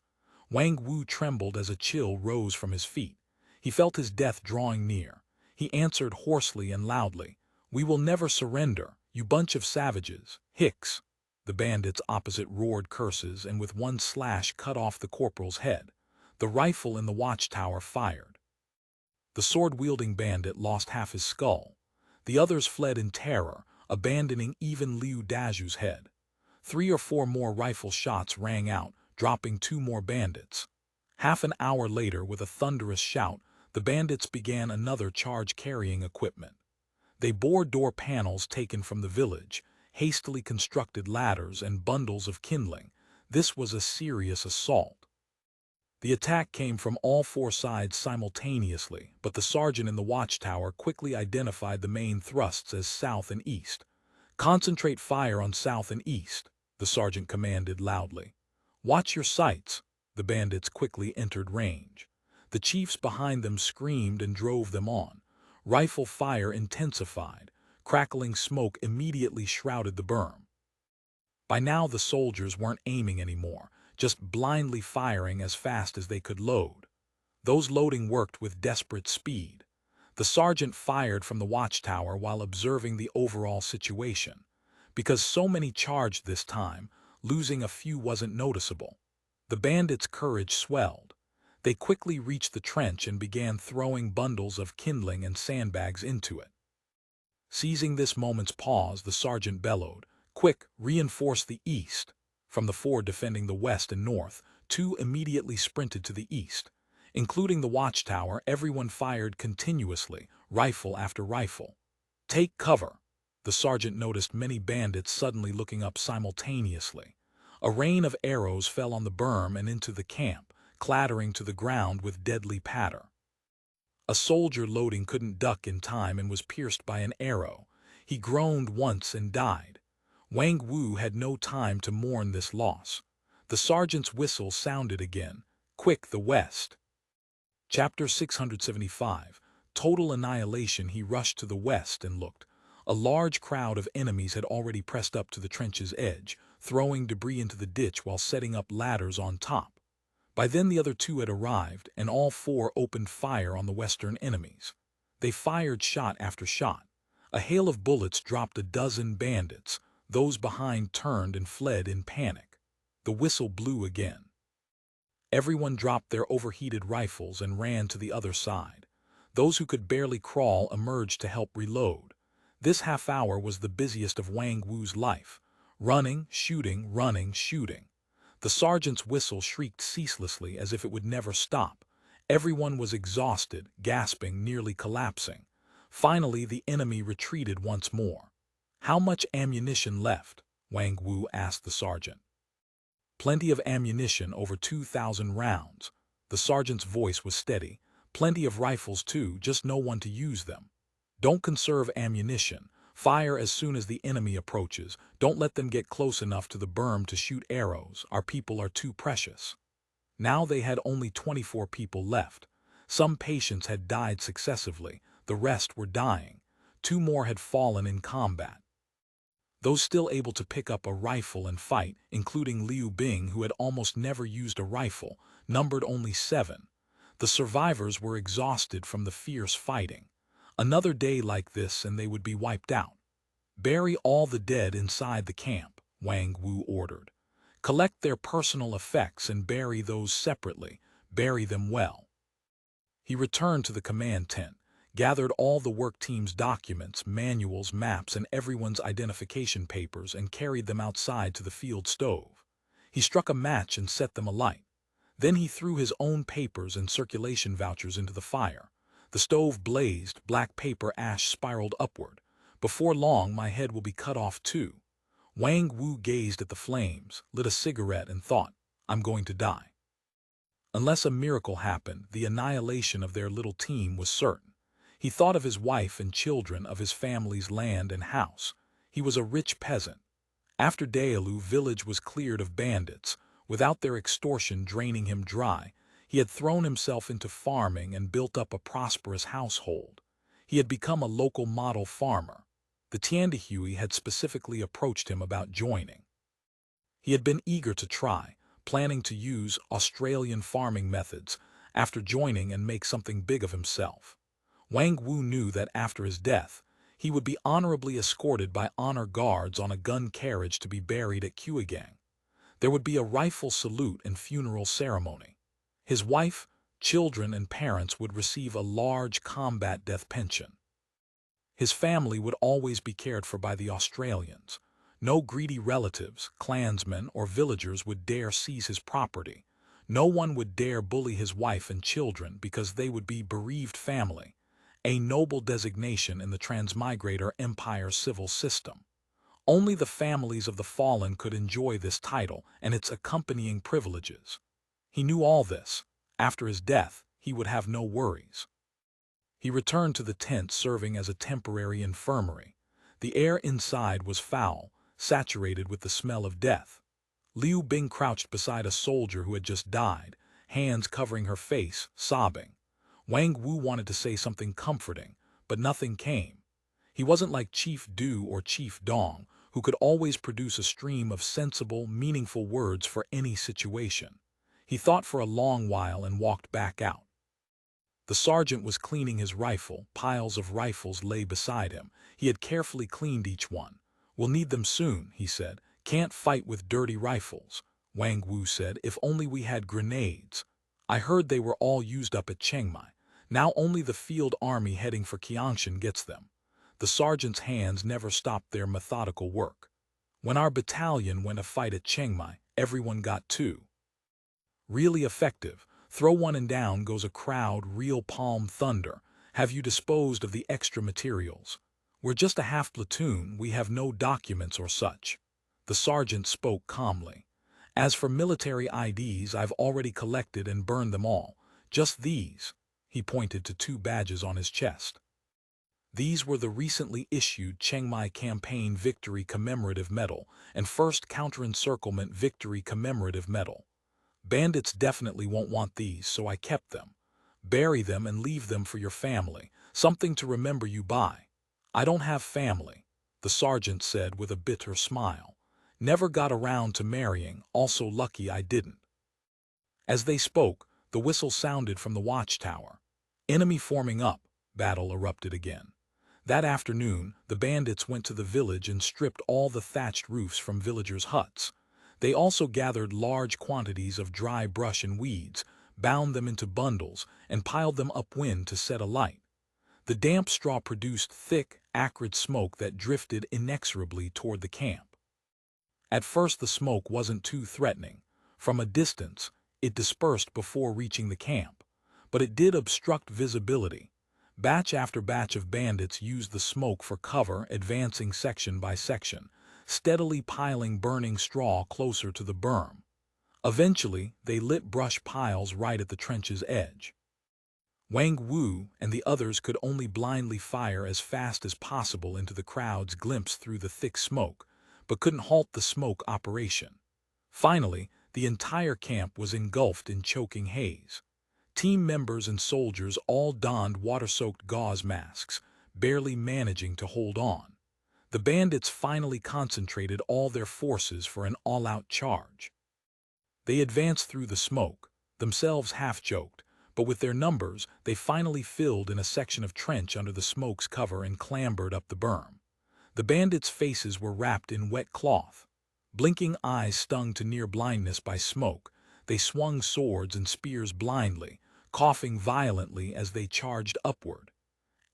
S1: Wang Wu trembled as a chill rose from his feet. He felt his death drawing near. He answered hoarsely and loudly, "We will never surrender, you bunch of savages, hicks." The bandits opposite roared curses and with one slash cut off the corporal's head. The rifle in the watchtower fired. The sword-wielding bandit lost half his skull. The others fled in terror, abandoning even Liu Dazhu's head. 3 or 4 more rifle shots rang out, dropping 2 more bandits. Half an hour later, with a thunderous shout, the bandits began another charge carrying equipment. They bore door panels taken from the village, hastily constructed ladders and bundles of kindling. This was a serious assault. The attack came from all 4 sides simultaneously, but the sergeant in the watchtower quickly identified the main thrusts as south and east. "Concentrate fire on south and east," the sergeant commanded loudly. "Watch your sights." The bandits quickly entered range. The chiefs behind them screamed and drove them on. Rifle fire intensified. Crackling smoke immediately shrouded the berm. By now the soldiers weren't aiming anymore, just blindly firing as fast as they could load. Those loading worked with desperate speed. The sergeant fired from the watchtower while observing the overall situation. Because so many charged this time, losing a few wasn't noticeable. The bandits' courage swelled. They quickly reached the trench and began throwing bundles of kindling and sandbags into it. Seizing this moment's pause, the sergeant bellowed, "Quick, reinforce the east." From the four defending the west and north, two immediately sprinted to the east. Including the watchtower, everyone fired continuously, rifle after rifle. "Take cover." The sergeant noticed many bandits suddenly looking up simultaneously. A rain of arrows fell on the berm and into the camp, clattering to the ground with deadly patter. A soldier loading couldn't duck in time and was pierced by an arrow. He groaned once and died. Wang Wu had no time to mourn this loss. The sergeant's whistle sounded again. "Quick, the west." Chapter 675. Total Annihilation. He rushed to the west and looked. A large crowd of enemies had already pressed up to the trench's edge, throwing debris into the ditch while setting up ladders on top. By then the other two had arrived, and all four opened fire on the western enemies. They fired shot after shot. A hail of bullets dropped a dozen bandits. Those behind turned and fled in panic. The whistle blew again. Everyone dropped their overheated rifles and ran to the other side. Those who could barely crawl emerged to help reload. This half hour was the busiest of Wang Wu's life. Running, shooting, running, shooting. The sergeant's whistle shrieked ceaselessly as if it would never stop. Everyone was exhausted, gasping, nearly collapsing. Finally, the enemy retreated once more. "How much ammunition left?" Wang Wu asked the sergeant. "Plenty of ammunition, over 2,000 rounds." The sergeant's voice was steady. "Plenty of rifles too, just no one to use them. Don't conserve ammunition. Fire as soon as the enemy approaches. Don't let them get close enough to the berm to shoot arrows. Our people are too precious." Now they had only 24 people left. Some patients had died successively. The rest were dying. 2 more had fallen in combat. Those still able to pick up a rifle and fight, including Liu Bing, who had almost never used a rifle, numbered only 7. The survivors were exhausted from the fierce fighting. Another day like this and they would be wiped out. "Bury all the dead inside the camp," Wang Wu ordered. "Collect their personal effects and bury those separately. Bury them well." He returned to the command tent, gathered all the work team's documents, manuals, maps, and everyone's identification papers and carried them outside to the field stove. He struck a match and set them alight. Then he threw his own papers and circulation vouchers into the fire. The stove blazed, black paper ash spiraled upward. "Before long, my head will be cut off too." Wang Wu gazed at the flames, lit a cigarette, and thought, "I'm going to die." Unless a miracle happened, the annihilation of their little team was certain. He thought of his wife and children, of his family's land and house. He was a rich peasant. After Daelu village was cleared of bandits, without their extortion draining him dry, he had thrown himself into farming and built up a prosperous household. He had become a local model farmer. The Tiandihui had specifically approached him about joining. He had been eager to try, planning to use Australian farming methods after joining and make something big of himself. Wang Wu knew that after his death, he would be honorably escorted by honor guards on a gun carriage to be buried at Kuigang. There would be a rifle salute and funeral ceremony. His wife, children, and parents would receive a large combat death pension. His family would always be cared for by the Australians. No greedy relatives, clansmen, or villagers would dare seize his property. No one would dare bully his wife and children because they would be bereaved family, a noble designation in the Transmigrator Empire civil system. Only the families of the fallen could enjoy this title and its accompanying privileges. He knew all this. After his death, he would have no worries. He returned to the tent serving as a temporary infirmary. The air inside was foul, saturated with the smell of death. Liu Bing crouched beside a soldier who had just died, hands covering her face, sobbing. Wang Wu wanted to say something comforting, but nothing came. He wasn't like Chief Du or Chief Dong, who could always produce a stream of sensible, meaningful words for any situation. He thought for a long while and walked back out. The sergeant was cleaning his rifle. Piles of rifles lay beside him. He had carefully cleaned each one. "We'll need them soon," he said. "Can't fight with dirty rifles." Wang Wu said. If only we had grenades. I heard they were all used up at Chengmai. Now only the field army heading for Qiangshan gets them. The sergeant's hands never stopped their methodical work. When our battalion went to fight at Chengmai, everyone got two. Really effective. Throw one and down goes a crowd. Real palm thunder. Have you disposed of the extra materials? We're just a half platoon. We have no documents or such. The sergeant spoke calmly. As for military IDs, I've already collected and burned them all. Just these. He pointed to two badges on his chest. These were the recently issued Chengmai Campaign Victory Commemorative Medal and First Counter-Encirclement Victory Commemorative Medal. Bandits definitely won't want these, so I kept them. Bury them and leave them for your family, something to remember you by. I don't have family, the sergeant said with a bitter smile. Never got around to marrying, also lucky I didn't. As they spoke, the whistle sounded from the watchtower. Enemy forming up, battle erupted again. That afternoon, the bandits went to the village and stripped all the thatched roofs from villagers' huts. They also gathered large quantities of dry brush and weeds, bound them into bundles, and piled them upwind to set alight. The damp straw produced thick, acrid smoke that drifted inexorably toward the camp. At first the smoke wasn't too threatening. From a distance, it dispersed before reaching the camp. But it did obstruct visibility. Batch after batch of bandits used the smoke for cover, advancing section by section, steadily piling burning straw closer to the berm. Eventually, they lit brush piles right at the trench's edge. Wang Wu and the others could only blindly fire as fast as possible into the crowd's glimpse through the thick smoke, but couldn't halt the smoke operation. Finally, the entire camp was engulfed in choking haze. Team members and soldiers all donned water-soaked gauze masks, barely managing to hold on. The bandits finally concentrated all their forces for an all-out charge. They advanced through the smoke, themselves half-choked, but with their numbers, they finally filled in a section of trench under the smoke's cover and clambered up the berm. The bandits' faces were wrapped in wet cloth. Blinking eyes stung to near blindness by smoke, they swung swords and spears blindly, coughing violently as they charged upward.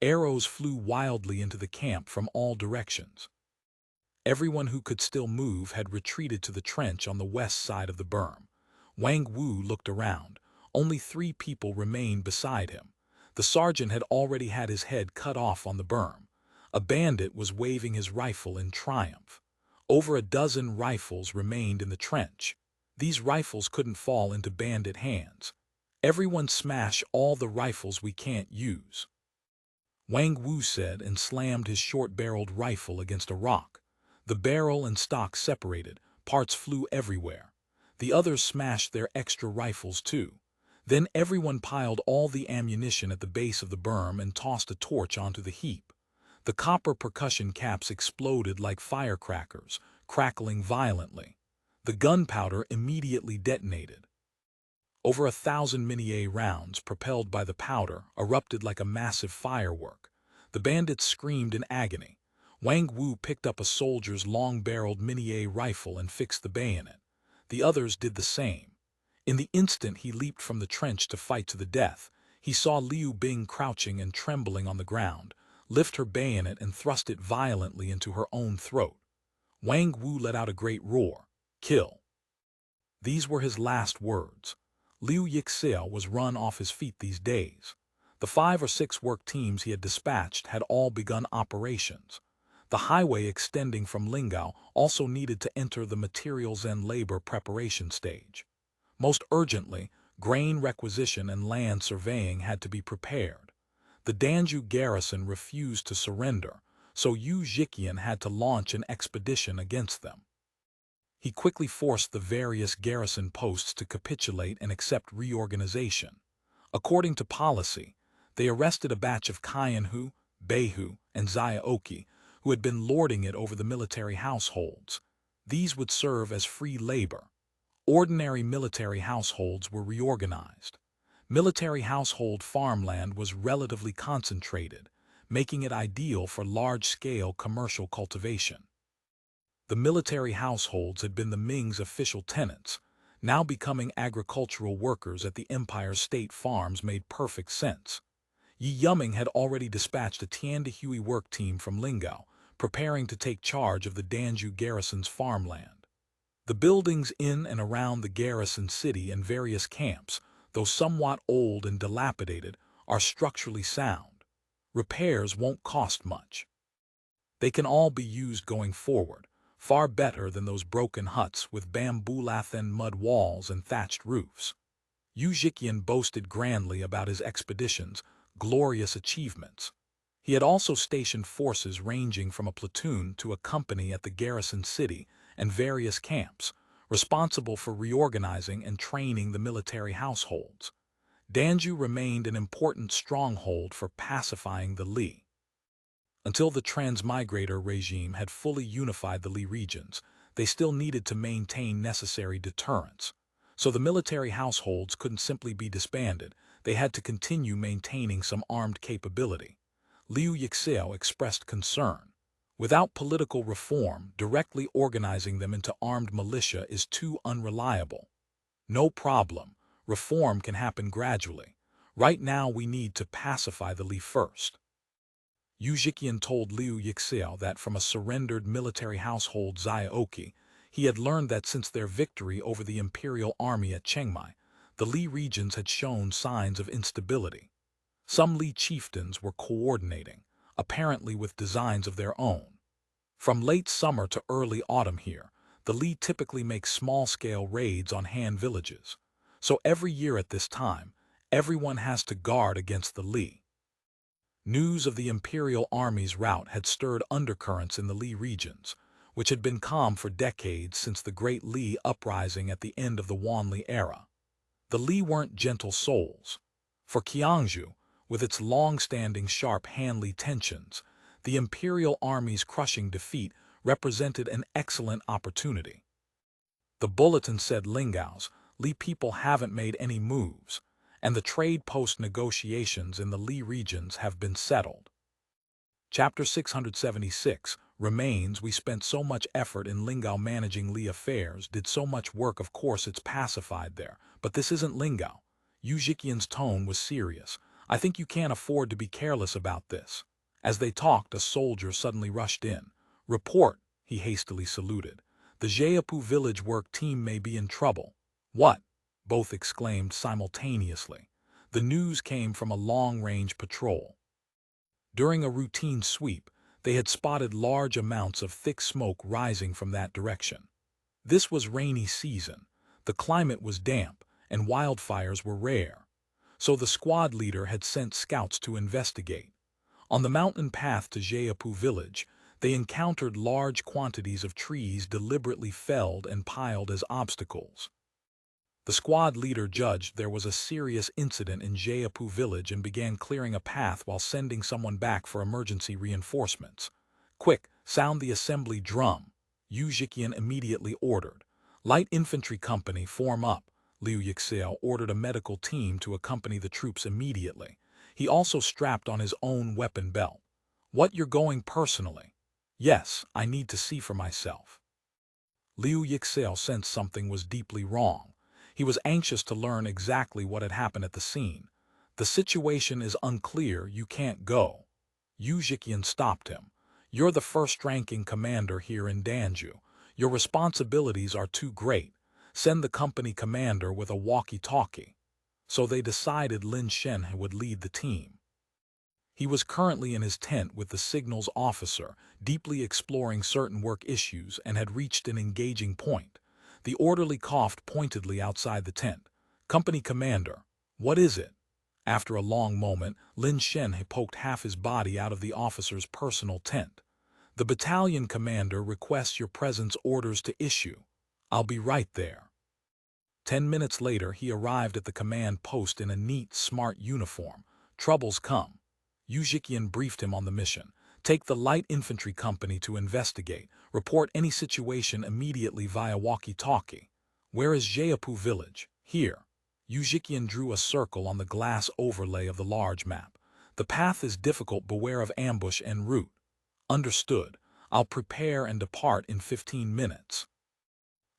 S1: Arrows flew wildly into the camp from all directions. Everyone who could still move had retreated to the trench on the west side of the berm. Wang Wu looked around. Only 3 people remained beside him. The sergeant had already had his head cut off on the berm. A bandit was waving his rifle in triumph. Over a dozen rifles remained in the trench. These rifles couldn't fall into bandit hands. Everyone smash all the rifles we can't use, Wang Wu said and slammed his short-barreled rifle against a rock. The barrel and stock separated, parts flew everywhere. The others smashed their extra rifles too. Then everyone piled all the ammunition at the base of the berm and tossed a torch onto the heap. The copper percussion caps exploded like firecrackers, crackling violently. The gunpowder immediately detonated. Over 1,000 Minié rounds, propelled by the powder, erupted like a massive firework. The bandits screamed in agony. Wang Wu picked up a soldier's long-barreled Minié rifle and fixed the bayonet. The others did the same. In the instant he leaped from the trench to fight to the death, he saw Liu Bing crouching and trembling on the ground, lift her bayonet and thrust it violently into her own throat. Wang Wu let out a great roar. "Kill." These were his last words. Liu Yixia was run off his feet these days. The 5 or 6 work teams he had dispatched had all begun operations. The highway extending from Lingao also needed to enter the materials and labor preparation stage. Most urgently, grain requisition and land surveying had to be prepared. The Danzhou garrison refused to surrender, so Yu Zhiqian had to launch an expedition against them. He quickly forced the various garrison posts to capitulate and accept reorganization. According to policy, they arrested a batch of Kaianhu, Beihu, and Xiaoqi, who had been lording it over the military households. These would serve as free labor. Ordinary military households were reorganized. Military household farmland was relatively concentrated, making it ideal for large-scale commercial cultivation. The military households had been the Ming's official tenants, now becoming agricultural workers at the Empire's state farms made perfect sense. Yi Yuming had already dispatched a Tiandahui work team from Lingao, preparing to take charge of the Danzhou garrison's farmland. The buildings in and around the garrison city and various camps, though somewhat old and dilapidated, are structurally sound. Repairs won't cost much. They can all be used going forward, far better than those broken huts with bamboo lathen mud walls and thatched roofs. Yu Zhiqian boasted grandly about his expedition's glorious achievements. He had also stationed forces ranging from a platoon to a company at the garrison city and various camps, responsible for reorganizing and training the military households. Danzhou remained an important stronghold for pacifying the Li. Until the transmigrator regime had fully unified the Li regions, they still needed to maintain necessary deterrence. So the military households couldn't simply be disbanded, they had to continue maintaining some armed capability. Liu Yixio expressed concern. Without political reform, directly organizing them into armed militia is too unreliable. No problem, reform can happen gradually. Right now we need to pacify the Li first. Yu Zhiqian told Liu Yixio that from a surrendered military household Zaiaoki, he had learned that since their victory over the imperial army at Chengmai, the Li regions had shown signs of instability. Some Li chieftains were coordinating, apparently with designs of their own. From late summer to early autumn here, the Li typically make small-scale raids on Han villages. So every year at this time, everyone has to guard against the Li. News of the imperial army's rout had stirred undercurrents in the Li regions, which had been calm for decades since the Great Li uprising at the end of the Wanli era. The Li weren't gentle souls. For Qiangzhou, with its long-standing sharp Han-Li tensions, the imperial army's crushing defeat represented an excellent opportunity. The bulletin said Lingao's Li people haven't made any moves, and the trade post negotiations in the Li regions have been settled. Chapter 676 remains. We spent so much effort in Lingao managing Li affairs, did so much work, of course it's pacified there, but this isn't Lingao. Yu Zhiqian's tone was serious. I think you can't afford to be careless about this. As they talked, a soldier suddenly rushed in. Report, he hastily saluted. The Jiapu village work team may be in trouble. What? Both exclaimed simultaneously. The news came from a long-range patrol. During a routine sweep, they had spotted large amounts of thick smoke rising from that direction. This was rainy season, the climate was damp, and wildfires were rare. So the squad leader had sent scouts to investigate. On the mountain path to Jiapu village, they encountered large quantities of trees deliberately felled and piled as obstacles. The squad leader judged there was a serious incident in Jiapu village and began clearing a path while sending someone back for emergency reinforcements. Quick, sound the assembly drum, Yu Zhiqian immediately ordered. Light infantry company form up. Liu Yixio ordered a medical team to accompany the troops immediately. He also strapped on his own weapon belt. What, you're going personally? Yes, I need to see for myself. Liu Yixio sensed something was deeply wrong. He was anxious to learn exactly what had happened at the scene. The situation is unclear, you can't go. Yu Zhiqian stopped him. You're the first-ranking commander here in Danzhou. Your responsibilities are too great. Send the company commander with a walkie-talkie. So they decided Lin Shen would lead the team. He was currently in his tent with the signals officer, deeply exploring certain work issues, and had reached an engaging point. The orderly coughed pointedly outside the tent. Company commander, what is it? After a long moment, Lin Shen poked half his body out of the officer's personal tent. The battalion commander requests your presence, orders to issue. I'll be right there. 10 minutes later, he arrived at the command post in a neat, smart uniform. Troubles come. Yu Zhiqian briefed him on the mission. Take the light infantry company to investigate. Report any situation immediately via walkie-talkie. Where is Jiapu village? Here. Yu Zhiqian drew a circle on the glass overlay of the large map. The path is difficult, beware of ambush en route. Understood. I'll prepare and depart in 15 minutes.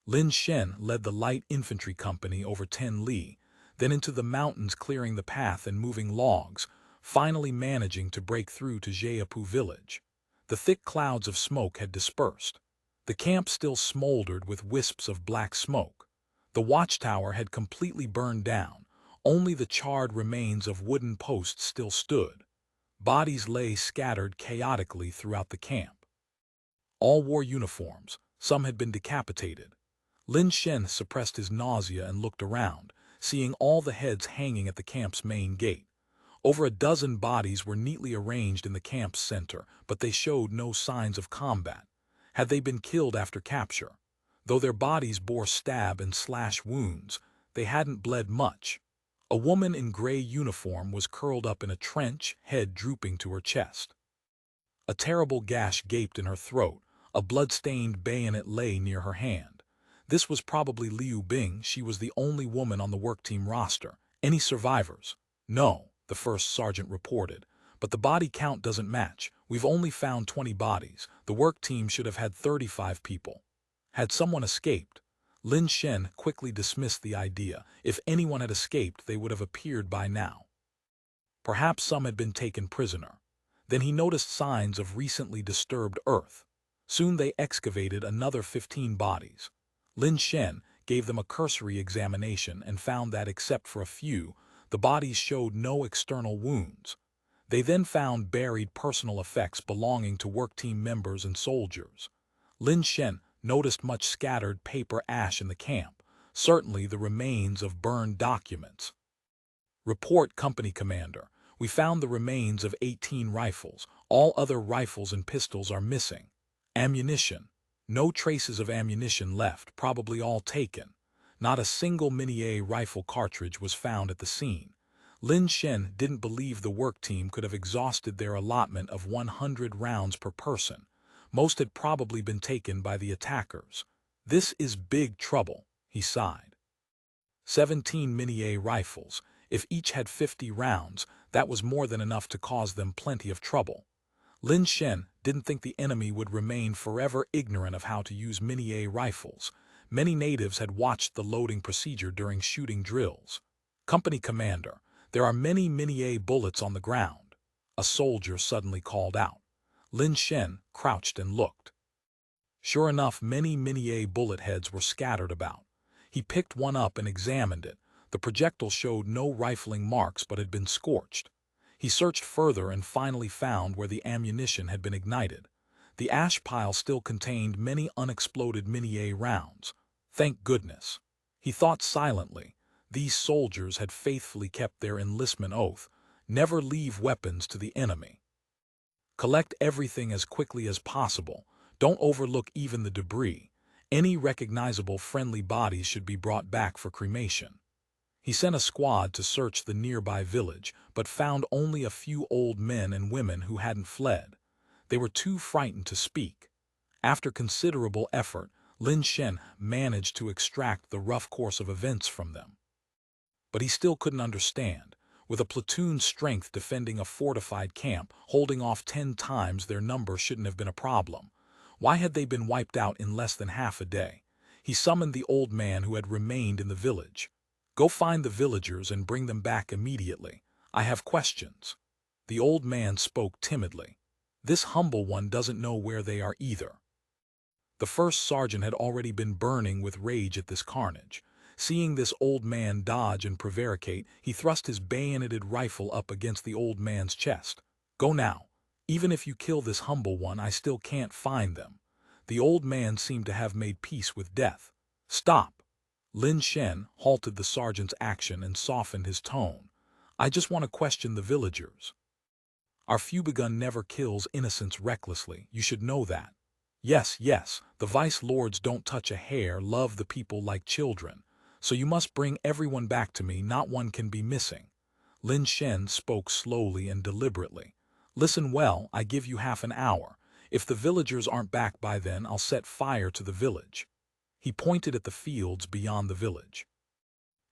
S1: Lin Shen led the light infantry company over 10 li, then into the mountains clearing the path and moving logs, finally managing to break through to Jiapu village. The thick clouds of smoke had dispersed. The camp still smoldered with wisps of black smoke. The watchtower had completely burned down. Only the charred remains of wooden posts still stood. Bodies lay scattered chaotically throughout the camp. All wore uniforms. Some had been decapitated. Lin Shen suppressed his nausea and looked around, seeing all the heads hanging at the camp's main gate. Over a dozen bodies were neatly arranged in the camp's center, but they showed no signs of combat. Had they been killed after capture? Though their bodies bore stab and slash wounds, they hadn't bled much. A woman in gray uniform was curled up in a trench, head drooping to her chest. A terrible gash gaped in her throat. A blood-stained bayonet lay near her hand. This was probably Liu Bing. She was the only woman on the work team roster. Any survivors? No, the first sergeant reported. But the body count doesn't match. We've only found 20 bodies. The work team should have had 35 people. Had someone escaped? Lin Shen quickly dismissed the idea. If anyone had escaped, they would have appeared by now. Perhaps some had been taken prisoner. Then he noticed signs of recently disturbed earth. Soon they excavated another 15 bodies. Lin Shen gave them a cursory examination and found that, except for a few, the bodies showed no external wounds. They then found buried personal effects belonging to work team members and soldiers. Lin Shen noticed much scattered paper ash in the camp, certainly the remains of burned documents. Report, Company Commander. We found the remains of 18 rifles. All other rifles and pistols are missing. Ammunition. No traces of ammunition left, probably all taken. Not a single Mini-A rifle cartridge was found at the scene. Lin Shen didn't believe the work team could have exhausted their allotment of 100 rounds per person. Most had probably been taken by the attackers. This is big trouble, he sighed. 17 Mini-A rifles. If each had 50 rounds, that was more than enough to cause them plenty of trouble. Lin Shen didn't think the enemy would remain forever ignorant of how to use Mini-A rifles. Many natives had watched the loading procedure during shooting drills. Company Commander, there are many Mini-A bullets on the ground. A soldier suddenly called out. Lin Shen crouched and looked. Sure enough, many Mini-A bullet heads were scattered about. He picked one up and examined it. The projectile showed no rifling marks but had been scorched. He searched further and finally found where the ammunition had been ignited. The ash pile still contained many unexploded Mini-A rounds. Thank goodness. He thought silently. These soldiers had faithfully kept their enlistment oath. Never leave weapons to the enemy. Collect everything as quickly as possible. Don't overlook even the debris. Any recognizable friendly bodies should be brought back for cremation. He sent a squad to search the nearby village, but found only a few old men and women who hadn't fled. They were too frightened to speak. After considerable effort, Lin Shen managed to extract the rough course of events from them. But he still couldn't understand. With a platoon's strength defending a fortified camp, holding off 10 times their number shouldn't have been a problem. Why had they been wiped out in less than half a day? He summoned the old man who had remained in the village. Go find the villagers and bring them back immediately. I have questions. The old man spoke timidly. This humble one doesn't know where they are either. The first sergeant had already been burning with rage at this carnage. Seeing this old man dodge and prevaricate, he thrust his bayoneted rifle up against the old man's chest. Go now. Even if you kill this humble one, I still can't find them. The old man seemed to have made peace with death. Stop. Lin Shen halted the sergeant's action and softened his tone. I just want to question the villagers. Our few begun never kills innocents recklessly. You should know that. Yes, the vice lords don't touch a hair, love the people like children. So you must bring everyone back to me, not one can be missing. Lin Shen spoke slowly and deliberately. Listen well, I give you half an hour. If the villagers aren't back by then, I'll set fire to the village. He pointed at the fields beyond the village.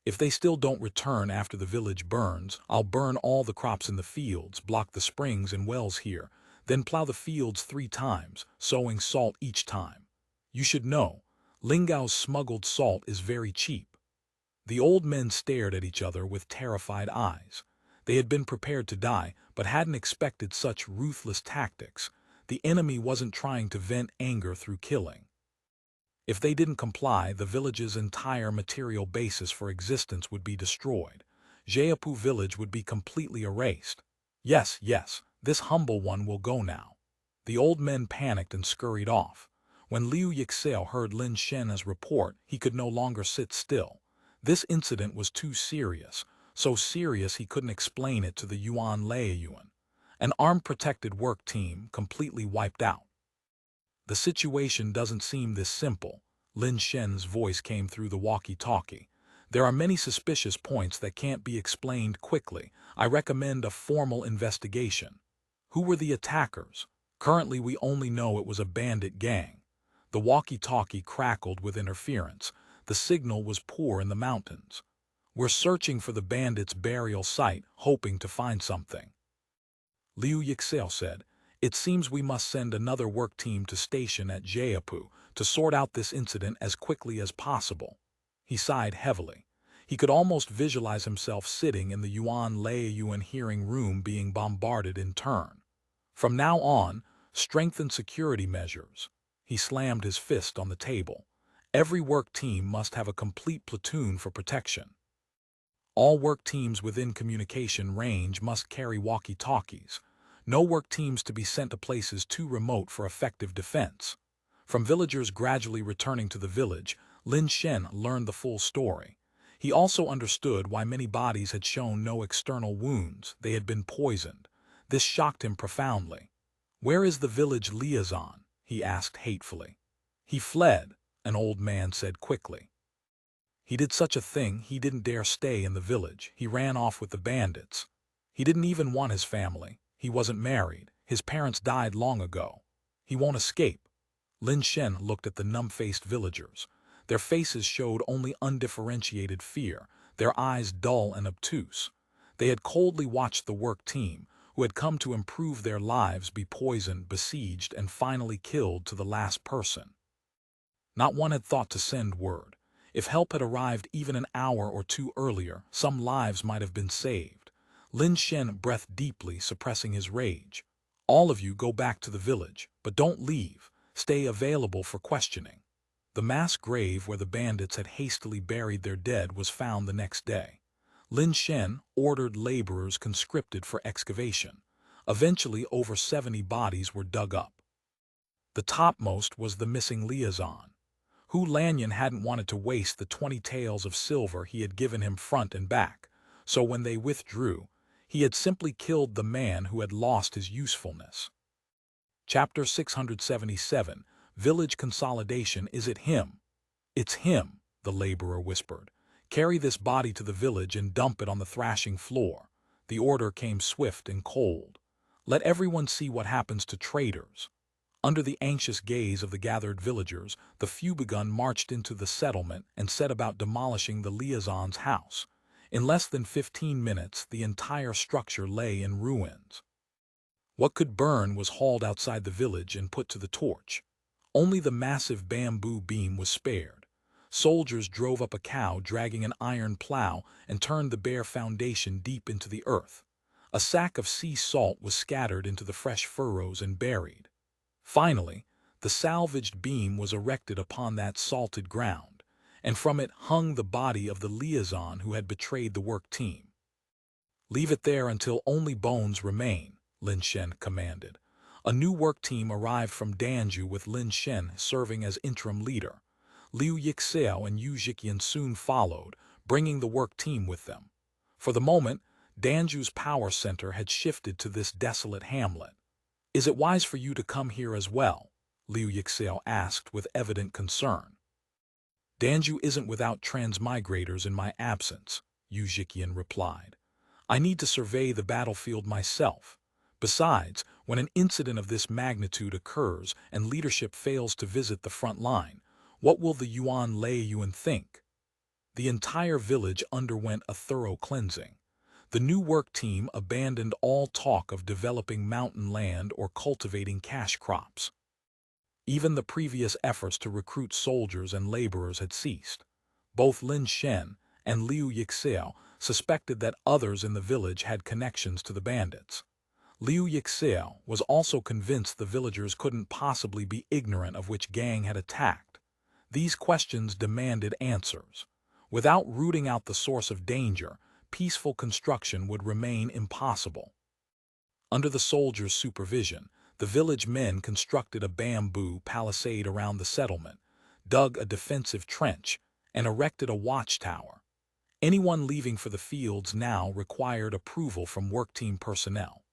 S1: If they still don't return after the village burns, I'll burn all the crops in the fields, block the springs and wells here, then plow the fields 3 times, sowing salt each time. You should know, Lingao's smuggled salt is very cheap. The old men stared at each other with terrified eyes. They had been prepared to die, but hadn't expected such ruthless tactics. The enemy wasn't trying to vent anger through killing. If they didn't comply, the village's entire material basis for existence would be destroyed. Jeapu village would be completely erased. Yes, yes, this humble one will go now. The old men panicked and scurried off. When Liu Yixao heard Lin Shen's report, he could no longer sit still. This incident was too serious, so serious he couldn't explain it to the Yuan Laiyuan. An armed-protected work team completely wiped out. The situation doesn't seem this simple. Lin Shen's voice came through the walkie-talkie. There are many suspicious points that can't be explained quickly. I recommend a formal investigation. Who were the attackers? Currently we only know it was a bandit gang. The walkie-talkie crackled with interference. The signal was poor in the mountains. We're searching for the bandits' burial site, hoping to find something. Liu Yixao said, "It seems we must send another work team to station at Jeapu to sort out this incident as quickly as possible." He sighed heavily. He could almost visualize himself sitting in the Yuan Laiyuan hearing room being bombarded in turn. From now on, strengthen security measures. He slammed his fist on the table. Every work team must have a complete platoon for protection. All work teams within communication range must carry walkie-talkies. No work teams to be sent to places too remote for effective defense. From villagers gradually returning to the village, Lin Shen learned the full story. He also understood why many bodies had shown no external wounds. They had been poisoned. This shocked him profoundly. "Where is the village liaison?" he asked hatefully. "He fled," an old man said quickly. "He did such a thing, he didn't dare stay in the village. He ran off with the bandits. He didn't even want his family. He wasn't married. His parents died long ago. He won't escape." Lin Shen looked at the numb-faced villagers. Their faces showed only undifferentiated fear, their eyes dull and obtuse. They had coldly watched the work team, who had come to improve their lives, be poisoned, besieged, and finally killed to the last person. Not one had thought to send word. If help had arrived even an hour or two earlier, some lives might have been saved. Lin Shen breathed deeply, suppressing his rage. "All of you go back to the village, but don't leave. Stay available for questioning." The mass grave where the bandits had hastily buried their dead was found the next day. Lin Shen ordered laborers conscripted for excavation. Eventually, over 70 bodies were dug up. The topmost was the missing liaison. Lanyan hadn't wanted to waste the 20 taels of silver he had given him front and back, so when they withdrew, he had simply killed the man who had lost his usefulness. Chapter 677, Village Consolidation. "Is it him?" "It's him," the laborer whispered. "Carry this body to the village and dump it on the thrashing floor." The order came swift and cold. "Let everyone see what happens to traitors." Under the anxious gaze of the gathered villagers, the Fubegun marched into the settlement and set about demolishing the liaison's house. In less than 15 minutes, the entire structure lay in ruins. What could burn was hauled outside the village and put to the torch. Only the massive bamboo beam was spared. Soldiers drove up a cow dragging an iron plow and turned the bare foundation deep into the earth. A sack of sea salt was scattered into the fresh furrows and buried. Finally, the salvaged beam was erected upon that salted ground, and from it hung the body of the liaison who had betrayed the work team. "Leave it there until only bones remain," Lin Shen commanded. A new work team arrived from Danzhou with Lin Shen serving as interim leader. Liu Yixao and Yu Zhiqian soon followed, bringing the work team with them. For the moment, Danzhou's power center had shifted to this desolate hamlet. "Is it wise for you to come here as well?" Liu Yixao asked with evident concern. "Danzhou isn't without transmigrators in my absence," Yu Zhiqian replied. "I need to survey the battlefield myself. Besides, when an incident of this magnitude occurs and leadership fails to visit the front line, what will the Yuan Laiyuan think?" The entire village underwent a thorough cleansing. The new work team abandoned all talk of developing mountain land or cultivating cash crops. Even the previous efforts to recruit soldiers and laborers had ceased. Both Lin Shen and Liu Yixia suspected that others in the village had connections to the bandits. Liu Yixia was also convinced the villagers couldn't possibly be ignorant of which gang had attacked. These questions demanded answers. Without rooting out the source of danger, peaceful construction would remain impossible. Under the soldiers' supervision, the village men constructed a bamboo palisade around the settlement, dug a defensive trench, and erected a watchtower. Anyone leaving for the fields now required approval from work team personnel.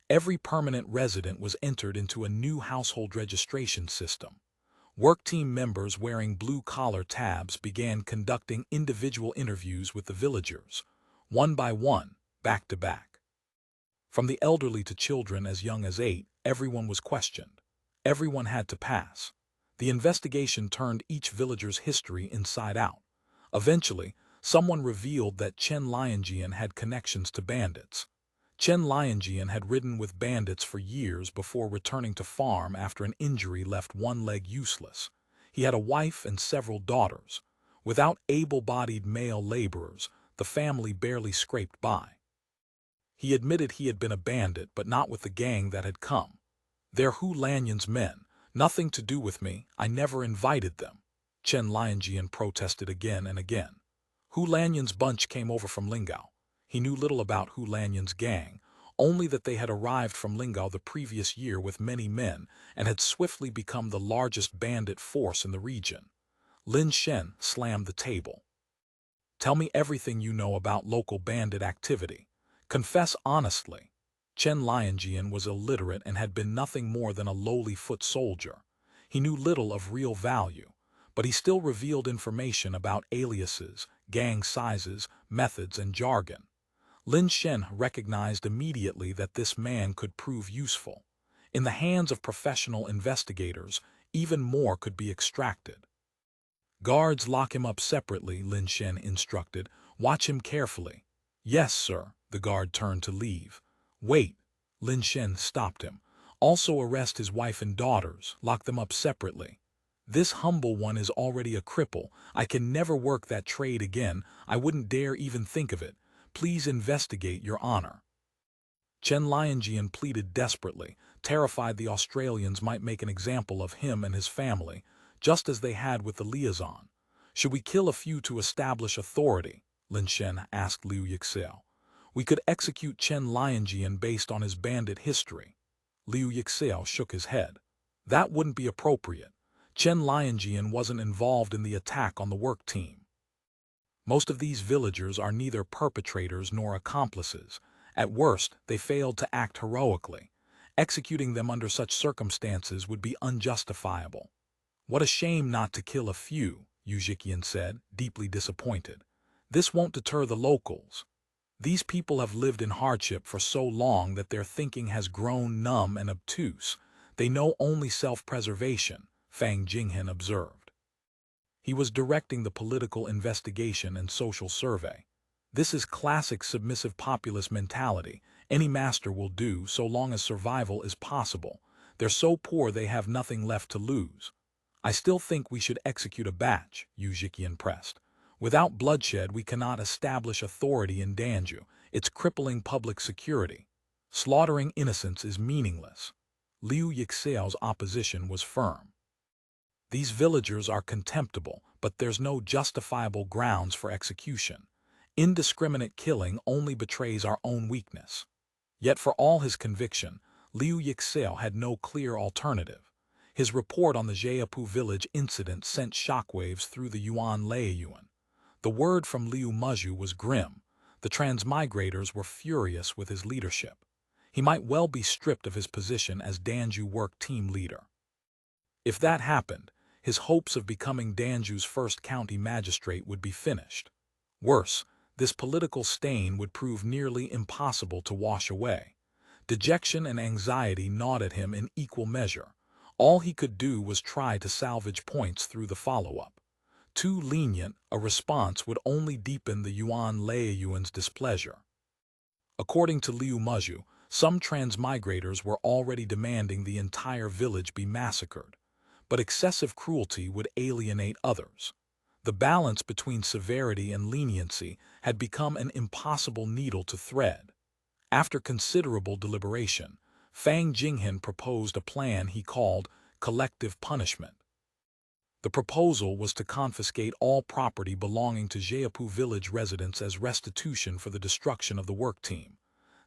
S1: Every permanent resident was entered into a new household registration system. Work team members wearing blue-collar tabs began conducting individual interviews with the villagers, one by one, back to back. From the elderly to children as young as 8, everyone was questioned. Everyone had to pass. The investigation turned each villager's history inside out. Eventually, someone revealed that Chen Lianjian had connections to bandits. Chen Lianjian had ridden with bandits for years before returning to farm after an injury left one leg useless. He had a wife and several daughters. Without able-bodied male laborers, the family barely scraped by. He admitted he had been a bandit, but not with the gang that had come. "They're Hu Lanyan's men. Nothing to do with me. I never invited them," Chen Lianjian protested again and again. Hu Lanyan's bunch came over from Lingao. He knew little about Hu Lanyan's gang, only that they had arrived from Lingao the previous year with many men and had swiftly become the largest bandit force in the region. Lin Shen slammed the table. "Tell me everything you know about local bandit activity. Confess honestly." Chen Lianjian was illiterate and had been nothing more than a lowly foot soldier. He knew little of real value, but he still revealed information about aliases, gang sizes, methods, and jargon. Lin Shen recognized immediately that this man could prove useful. In the hands of professional investigators, even more could be extracted. "Guards, lock him up separately," Lin Shen instructed. "Watch him carefully." "Yes, sir." The guard turned to leave. "Wait." Lin Shen stopped him. "Also arrest his wife and daughters. Lock them up separately. This humble one is already a cripple. I can never work that trade again. I wouldn't dare even think of it. Please investigate, Your Honor." Chen Lianjian pleaded desperately, terrified the Australians might make an example of him and his family, just as they had with the liaison. "Should we kill a few to establish authority?" Lin Shen asked Liu Yixia. "We could execute Chen Lianjian based on his bandit history." Liu Yixia shook his head. "That wouldn't be appropriate. Chen Lianjian wasn't involved in the attack on the work team. Most of these villagers are neither perpetrators nor accomplices. At worst, they failed to act heroically. Executing them under such circumstances would be unjustifiable." "What a shame not to kill a few," Yu Ziqian said, deeply disappointed. "This won't deter the locals. These people have lived in hardship for so long that their thinking has grown numb and obtuse. They know only self-preservation," Fang Jinghen observed. He was directing the political investigation and social survey. "This is classic submissive populist mentality. Any master will do so long as survival is possible. They're so poor they have nothing left to lose." "I still think we should execute a batch," Yu Ziqian pressed. "Without bloodshed we cannot establish authority in Danzhou. It's crippling public security. Slaughtering innocents is meaningless." Liu Yixiao's opposition was firm. "These villagers are contemptible, but there's no justifiable grounds for execution. Indiscriminate killing only betrays our own weakness." Yet for all his conviction, Liu Yixia had no clear alternative. His report on the Jiapu village incident sent shockwaves through the Yuan Laiyuan. The word from Liu Muzhu was grim. The transmigrators were furious with his leadership. He might well be stripped of his position as Danzhou work team leader. If that happened, his hopes of becoming Danzhou's first county magistrate would be finished. Worse, this political stain would prove nearly impossible to wash away. Dejection and anxiety gnawed at him in equal measure. All he could do was try to salvage points through the follow-up. Too lenient a response would only deepen the Yuan Laiyuan's displeasure. According to Liu Muzhu, some transmigrators were already demanding the entire village be massacred. but excessive cruelty would alienate others. The balance between severity and leniency had become an impossible needle to thread. After considerable deliberation, Fang Jinghen proposed a plan he called collective punishment. The proposal was to confiscate all property belonging to Jiapu village residents as restitution for the destruction of the work team.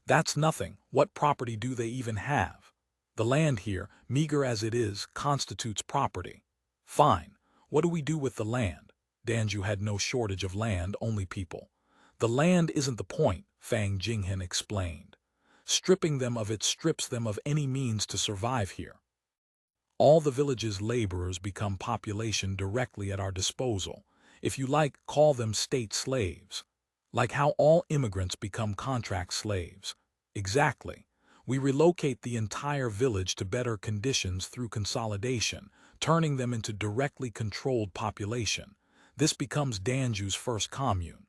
S1: That's nothing. What property do they even have? The land here, meager as it is, constitutes property. Fine. What do we do with the land? Danzhou had no shortage of land, only people. The land isn't the point, Fang Jinghen explained. Stripping them of it strips them of any means to survive here. All the village's laborers become population directly at our disposal. If you like, call them state slaves. Like how all immigrants become contract slaves. Exactly. We relocate the entire village to better conditions through consolidation, turning them into directly controlled population. This becomes Danzhou's first commune.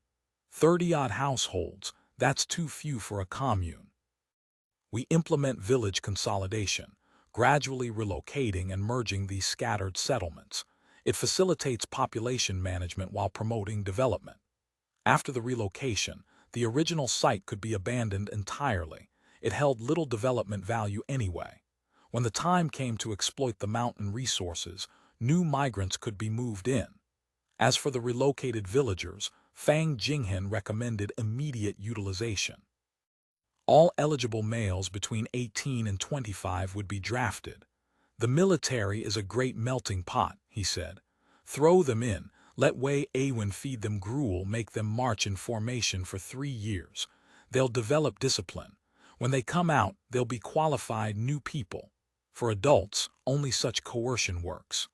S1: 30-odd households, that's too few for a commune. We implement village consolidation, gradually relocating and merging these scattered settlements. It facilitates population management while promoting development. After the relocation, the original site could be abandoned entirely. It held little development value anyway. When the time came to exploit the mountain resources, new migrants could be moved in. As for the relocated villagers, Fang Jinghen recommended immediate utilization. All eligible males between 18 and 25 would be drafted. The military is a great melting pot, he said. Throw them in, let Wei Awin feed them gruel, make them march in formation for 3 years. They'll develop discipline. When they come out, they'll be qualified new people. For adults, only such coercion works.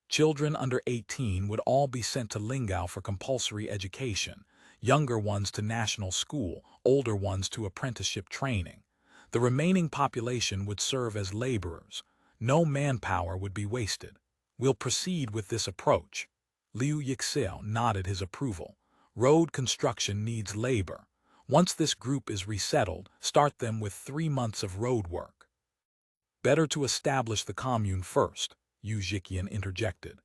S1: Children under 18 would all be sent to Lingao for compulsory education, younger ones to national school, older ones to apprenticeship training. The remaining population would serve as laborers. No manpower would be wasted. We'll proceed with this approach. Liu Yixiao nodded his approval. Road construction needs labor. Once this group is resettled, start them with 3 months of road work. Better to establish the commune first, Yu Ziqian interjected.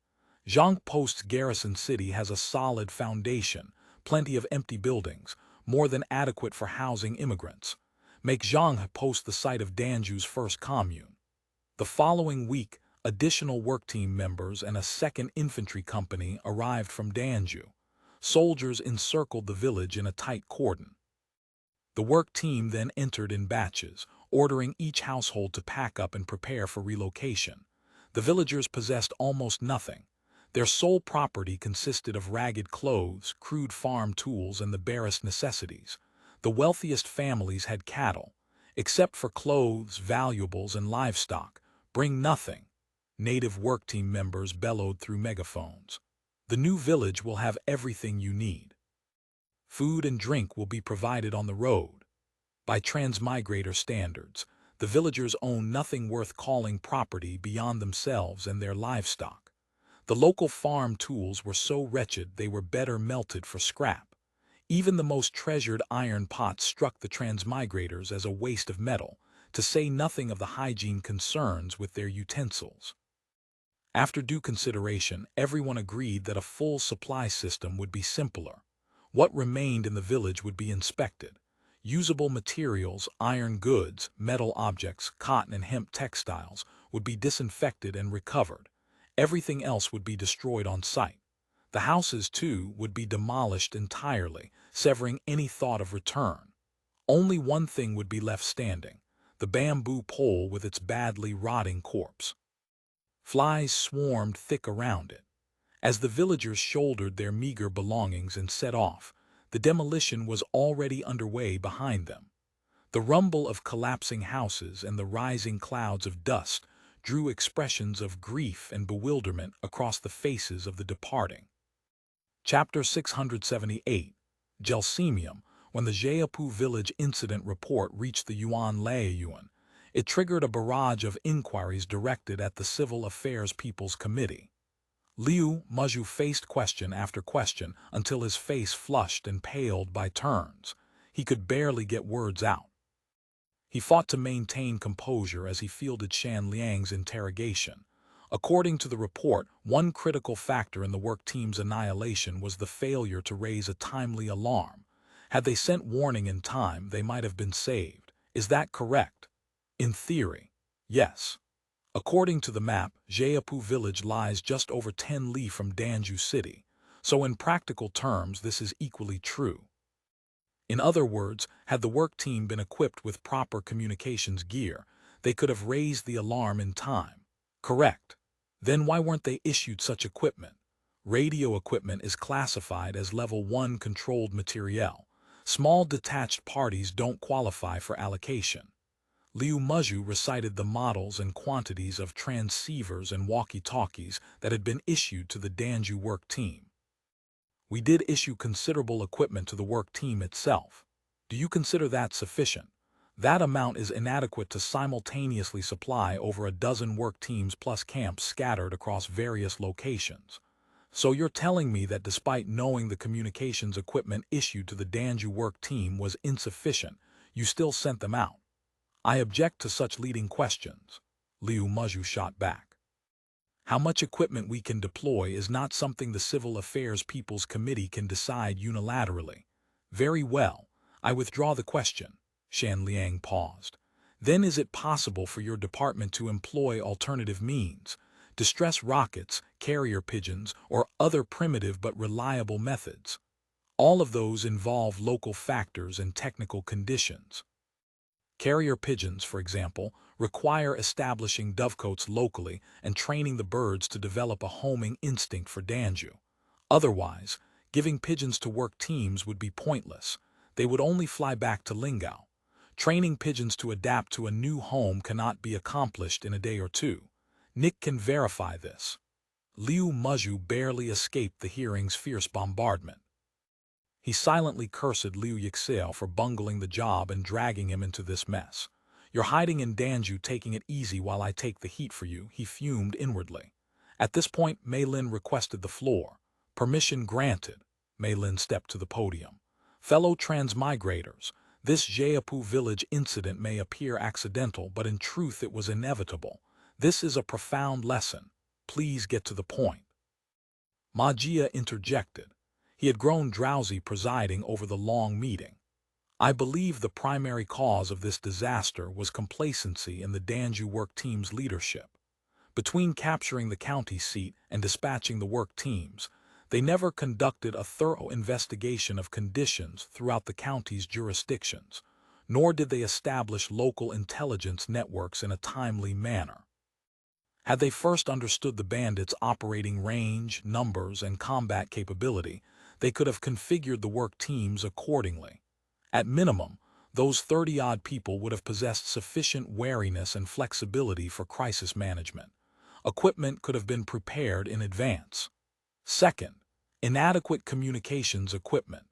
S1: Zhang Post's garrison city has a solid foundation, plenty of empty buildings, more than adequate for housing immigrants. Make Zhang Post the site of Danzhou's first commune. The following week, additional work team members and a second infantry company arrived from Danzhou. Soldiers encircled the village in a tight cordon. The work team then entered in batches, ordering each household to pack up and prepare for relocation. The villagers possessed almost nothing. Their sole property consisted of ragged clothes, crude farm tools, and the barest necessities. The wealthiest families had cattle. Except for clothes, valuables, and livestock, bring nothing. Native work team members bellowed through megaphones. The new village will have everything you need. Food and drink will be provided on the road. By transmigrator standards, the villagers own nothing worth calling property beyond themselves and their livestock. The local farm tools were so wretched they were better melted for scrap. Even the most treasured iron pots struck the transmigrators as a waste of metal, to say nothing of the hygiene concerns with their utensils. After due consideration, everyone agreed that a full supply system would be simpler. What remained in the village would be inspected. Usable materials, iron goods, metal objects, cotton and hemp textiles would be disinfected and recovered. Everything else would be destroyed on site. The houses, too, would be demolished entirely, severing any thought of return. Only one thing would be left standing: the bamboo pole with its badly rotting corpse. Flies swarmed thick around it. As the villagers shouldered their meager belongings and set off, the demolition was already underway behind them. The rumble of collapsing houses and the rising clouds of dust drew expressions of grief and bewilderment across the faces of the departing. Chapter 678, Gelsemium. When the Jiapu village incident report reached the Yuan Laiyuan, it triggered a barrage of inquiries directed at the Civil Affairs People's Committee. Liu Muzhu faced question after question until his face flushed and paled by turns. He could barely get words out. He fought to maintain composure as he fielded Shan Liang's interrogation. According to the report, one critical factor in the work team's annihilation was the failure to raise a timely alarm. Had they sent warning in time, they might have been saved. Is that correct? In theory, yes. According to the map, Jeapu village lies just over 10 li from Danzhou city, so in practical terms this is equally true. In other words, had the work team been equipped with proper communications gear, they could have raised the alarm in time. Correct. Then why weren't they issued such equipment? Radio equipment is classified as Level 1 controlled materiel. Small detached parties don't qualify for allocation. Liu Muzhu recited the models and quantities of transceivers and walkie-talkies that had been issued to the Danzhou work team. We did issue considerable equipment to the work team itself. Do you consider that sufficient? That amount is inadequate to simultaneously supply over a dozen work teams plus camps scattered across various locations. So you're telling me that despite knowing the communications equipment issued to the Danzhou work team was insufficient, you still sent them out? I object to such leading questions. Liu Muzhu shot back. How much equipment we can deploy is not something the Civil Affairs People's Committee can decide unilaterally. Very well, I withdraw the question. Shan Liang paused. Then is it possible for your department to employ alternative means, distress rockets, carrier pigeons, or other primitive but reliable methods? All of those involve local factors and technical conditions. Carrier pigeons, for example, require establishing dovecotes locally and training the birds to develop a homing instinct for Danzhou. Otherwise, giving pigeons to work teams would be pointless. They would only fly back to Lingao. Training pigeons to adapt to a new home cannot be accomplished in a day or two. Nick can verify this. Liu Muzhu barely escaped the hearing's fierce bombardment. He silently cursed Liu Yixia for bungling the job and dragging him into this mess. You're hiding in Danzhou, taking it easy while I take the heat for you, he fumed inwardly. At this point, Mei Lin requested the floor. Permission granted. Mei Lin stepped to the podium. Fellow transmigrators, this Jeapu village incident may appear accidental, but in truth it was inevitable. This is a profound lesson. Please get to the point. Ma Jia interjected. He had grown drowsy presiding over the long meeting. I believe the primary cause of this disaster was complacency in the Danzhou work team's leadership. Between capturing the county seat and dispatching the work teams, they never conducted a thorough investigation of conditions throughout the county's jurisdictions, nor did they establish local intelligence networks in a timely manner. Had they first understood the bandits' operating range, numbers, and combat capability, they could have configured the work teams accordingly. At minimum, those 30-odd people would have possessed sufficient wariness and flexibility for crisis management. Equipment could have been prepared in advance. Second, inadequate communications equipment.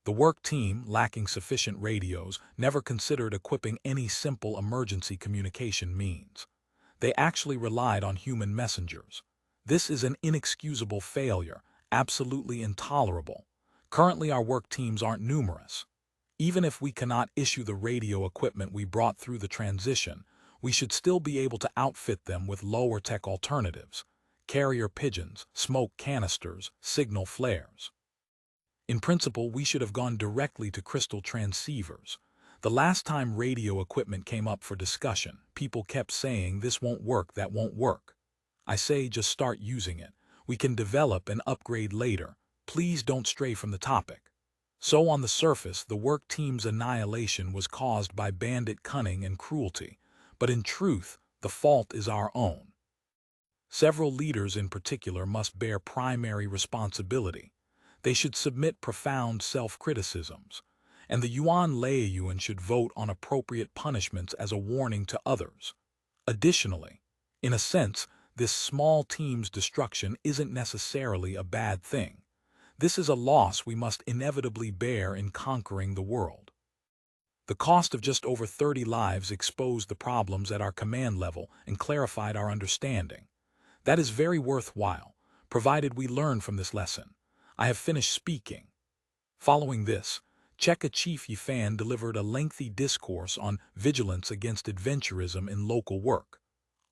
S1: The work team, lacking sufficient radios, never considered equipping any simple emergency communication means. They actually relied on human messengers. This is an inexcusable failure, absolutely intolerable. Currently, our work teams aren't numerous. Even if we cannot issue the radio equipment we brought through the transition, we should still be able to outfit them with lower-tech alternatives. Carrier pigeons, smoke canisters, signal flares. In principle, we should have gone directly to crystal transceivers. The last time radio equipment came up for discussion, people kept saying this won't work, that won't work. I say just start using it. We can develop and upgrade later. Please don't stray from the topic. So on the surface, the work team's annihilation was caused by bandit cunning and cruelty, but in truth, the fault is our own. Several leaders in particular must bear primary responsibility. They should submit profound self-criticisms, and the Yuan Laiyuan should vote on appropriate punishments as a warning to others. Additionally, in a sense, this small team's destruction isn't necessarily a bad thing. This is a loss we must inevitably bear in conquering the world. The cost of just over 30 lives exposed the problems at our command level and clarified our understanding. That is very worthwhile, provided we learn from this lesson. I have finished speaking. Following this, Cheka Chief Yifan delivered a lengthy discourse on vigilance against adventurism in local work.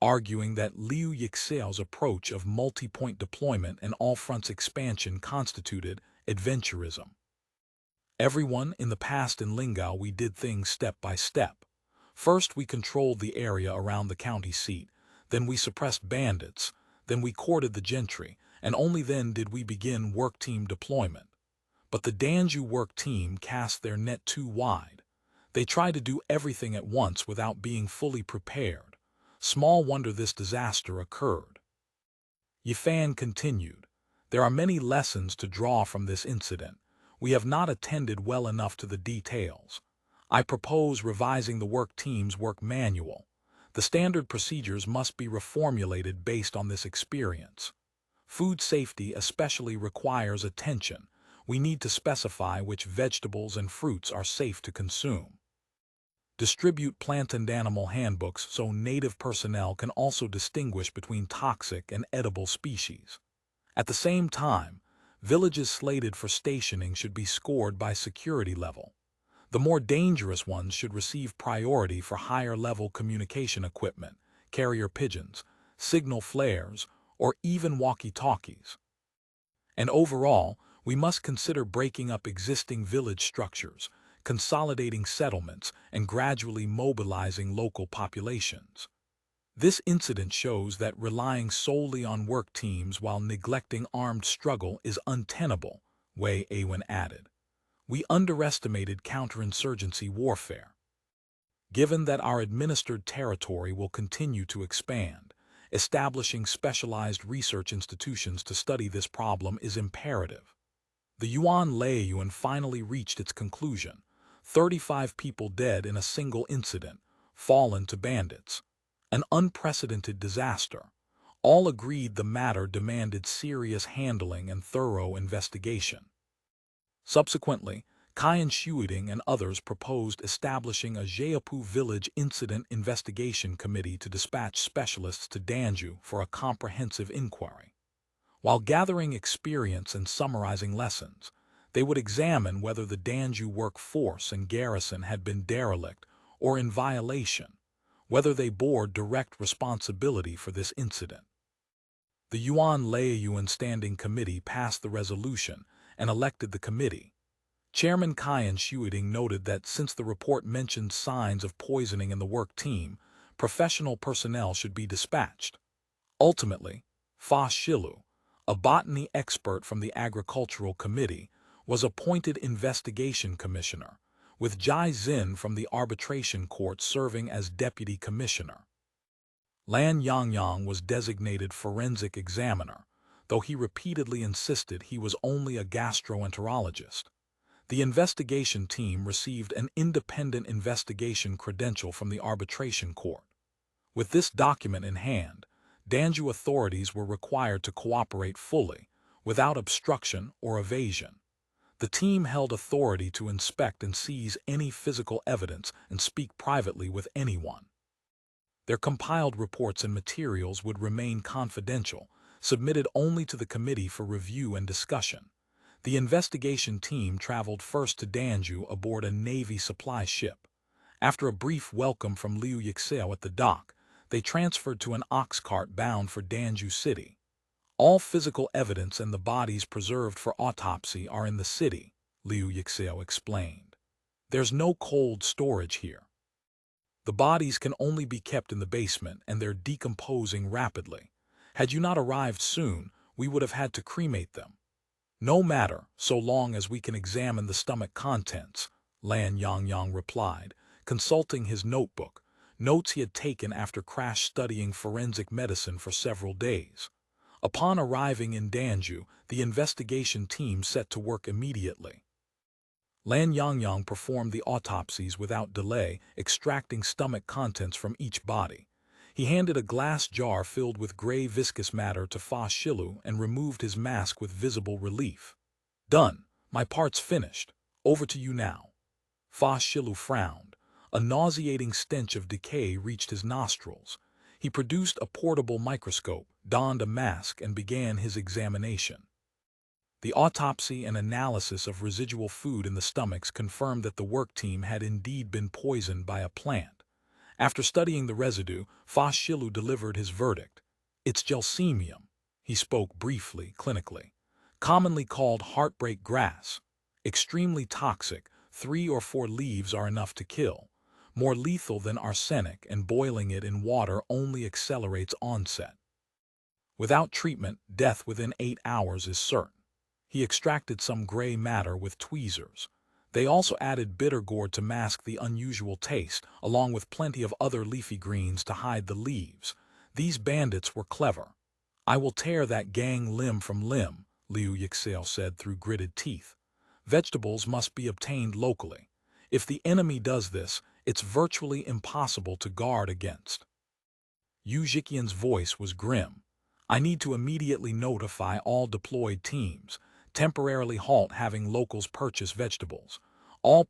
S1: arguing that Liu Yixiao's approach of multi-point deployment and all-fronts expansion constituted adventurism. Everyone in the past in Lingao we did things step by step. First we controlled the area around the county seat, then we suppressed bandits, then we courted the gentry, and only then did we begin work team deployment. But the Danzhou work team cast their net too wide. They tried to do everything at once without being fully prepared. Small wonder this disaster occurred. Yifan continued, "There are many lessons to draw from this incident. We have not attended well enough to the details. I propose revising the work team's work manual. The standard procedures must be reformulated based on this experience. Food safety especially requires attention. We need to specify which vegetables and fruits are safe to consume. Distribute plant and animal handbooks so native personnel can also distinguish between toxic and edible species. At the same time, villages slated for stationing should be scored by security level. The more dangerous ones should receive priority for higher-level communication equipment, carrier pigeons, signal flares, or even walkie-talkies. And overall, we must consider breaking up existing village structures, consolidating settlements, and gradually mobilizing local populations. This incident shows that relying solely on work teams while neglecting armed struggle is untenable," Wei Awen added. "We underestimated counterinsurgency warfare. Given that our administered territory will continue to expand, establishing specialized research institutions to study this problem is imperative." The Yuan Laiyuan finally reached its conclusion. 35 people dead in a single incident, fallen to bandits. An unprecedented disaster. All agreed the matter demanded serious handling and thorough investigation. Subsequently, Qian Shuiding and others proposed establishing a Zheapu Village Incident Investigation Committee to dispatch specialists to Danzhou for a comprehensive inquiry. While gathering experience and summarizing lessons, they would examine whether the Danzhou workforce and garrison had been derelict or in violation, whether they bore direct responsibility for this incident. The Yuan Laiyuan Standing Committee passed the resolution and elected the committee. Chairman Qian Shuiding noted that since the report mentioned signs of poisoning in the work team, professional personnel should be dispatched. Ultimately, Fa Shilu, a botany expert from the Agricultural Committee, was appointed investigation commissioner, with Jai Xin from the arbitration court serving as deputy commissioner. Lan Yangyang was designated forensic examiner, though he repeatedly insisted he was only a gastroenterologist. The investigation team received an independent investigation credential from the arbitration court. With this document in hand, Danzhou authorities were required to cooperate fully, without obstruction or evasion. The team held authority to inspect and seize any physical evidence and speak privately with anyone. Their compiled reports and materials would remain confidential, submitted only to the committee for review and discussion. The investigation team traveled first to Danzhou aboard a Navy supply ship. After a brief welcome from Liu Yixiao at the dock, they transferred to an ox cart bound for Danzhou City. "All physical evidence and the bodies preserved for autopsy are in the city," Liu Yixiao explained. "There's no cold storage here. The bodies can only be kept in the basement and they're decomposing rapidly. Had you not arrived soon, we would have had to cremate them." "No matter, so long as we can examine the stomach contents," Lan Yangyang replied, consulting his notebook, notes he had taken after crash studying forensic medicine for several days. Upon arriving in Danzhou, the investigation team set to work immediately. Lan Yangyang performed the autopsies without delay, extracting stomach contents from each body. He handed a glass jar filled with gray viscous matter to Fa Shilu and removed his mask with visible relief. "Done. My part's finished. Over to you now." Fa Shilu frowned. A nauseating stench of decay reached his nostrils. He produced a portable microscope, donned a mask, and began his examination. The autopsy and analysis of residual food in the stomachs confirmed that the work team had indeed been poisoned by a plant. After studying the residue, Fashilu delivered his verdict. It's Gelsemium. He spoke briefly, clinically. Commonly called heartbreak grass. Extremely toxic, 3 or 4 leaves are enough to kill. More lethal than arsenic, and boiling it in water only accelerates onset. Without treatment, death within 8 hours is certain. He extracted some gray matter with tweezers. They also added bitter gourd to mask the unusual taste, along with plenty of other leafy greens to hide the leaves. These bandits were clever. I will tear that gang limb from limb, Liu Yixel said through gritted teeth. Vegetables must be obtained locally. If the enemy does this, it's virtually impossible to guard against. Yu Ziqian's voice was grim. I need to immediately notify all deployed teams. Temporarily halt having locals purchase vegetables. All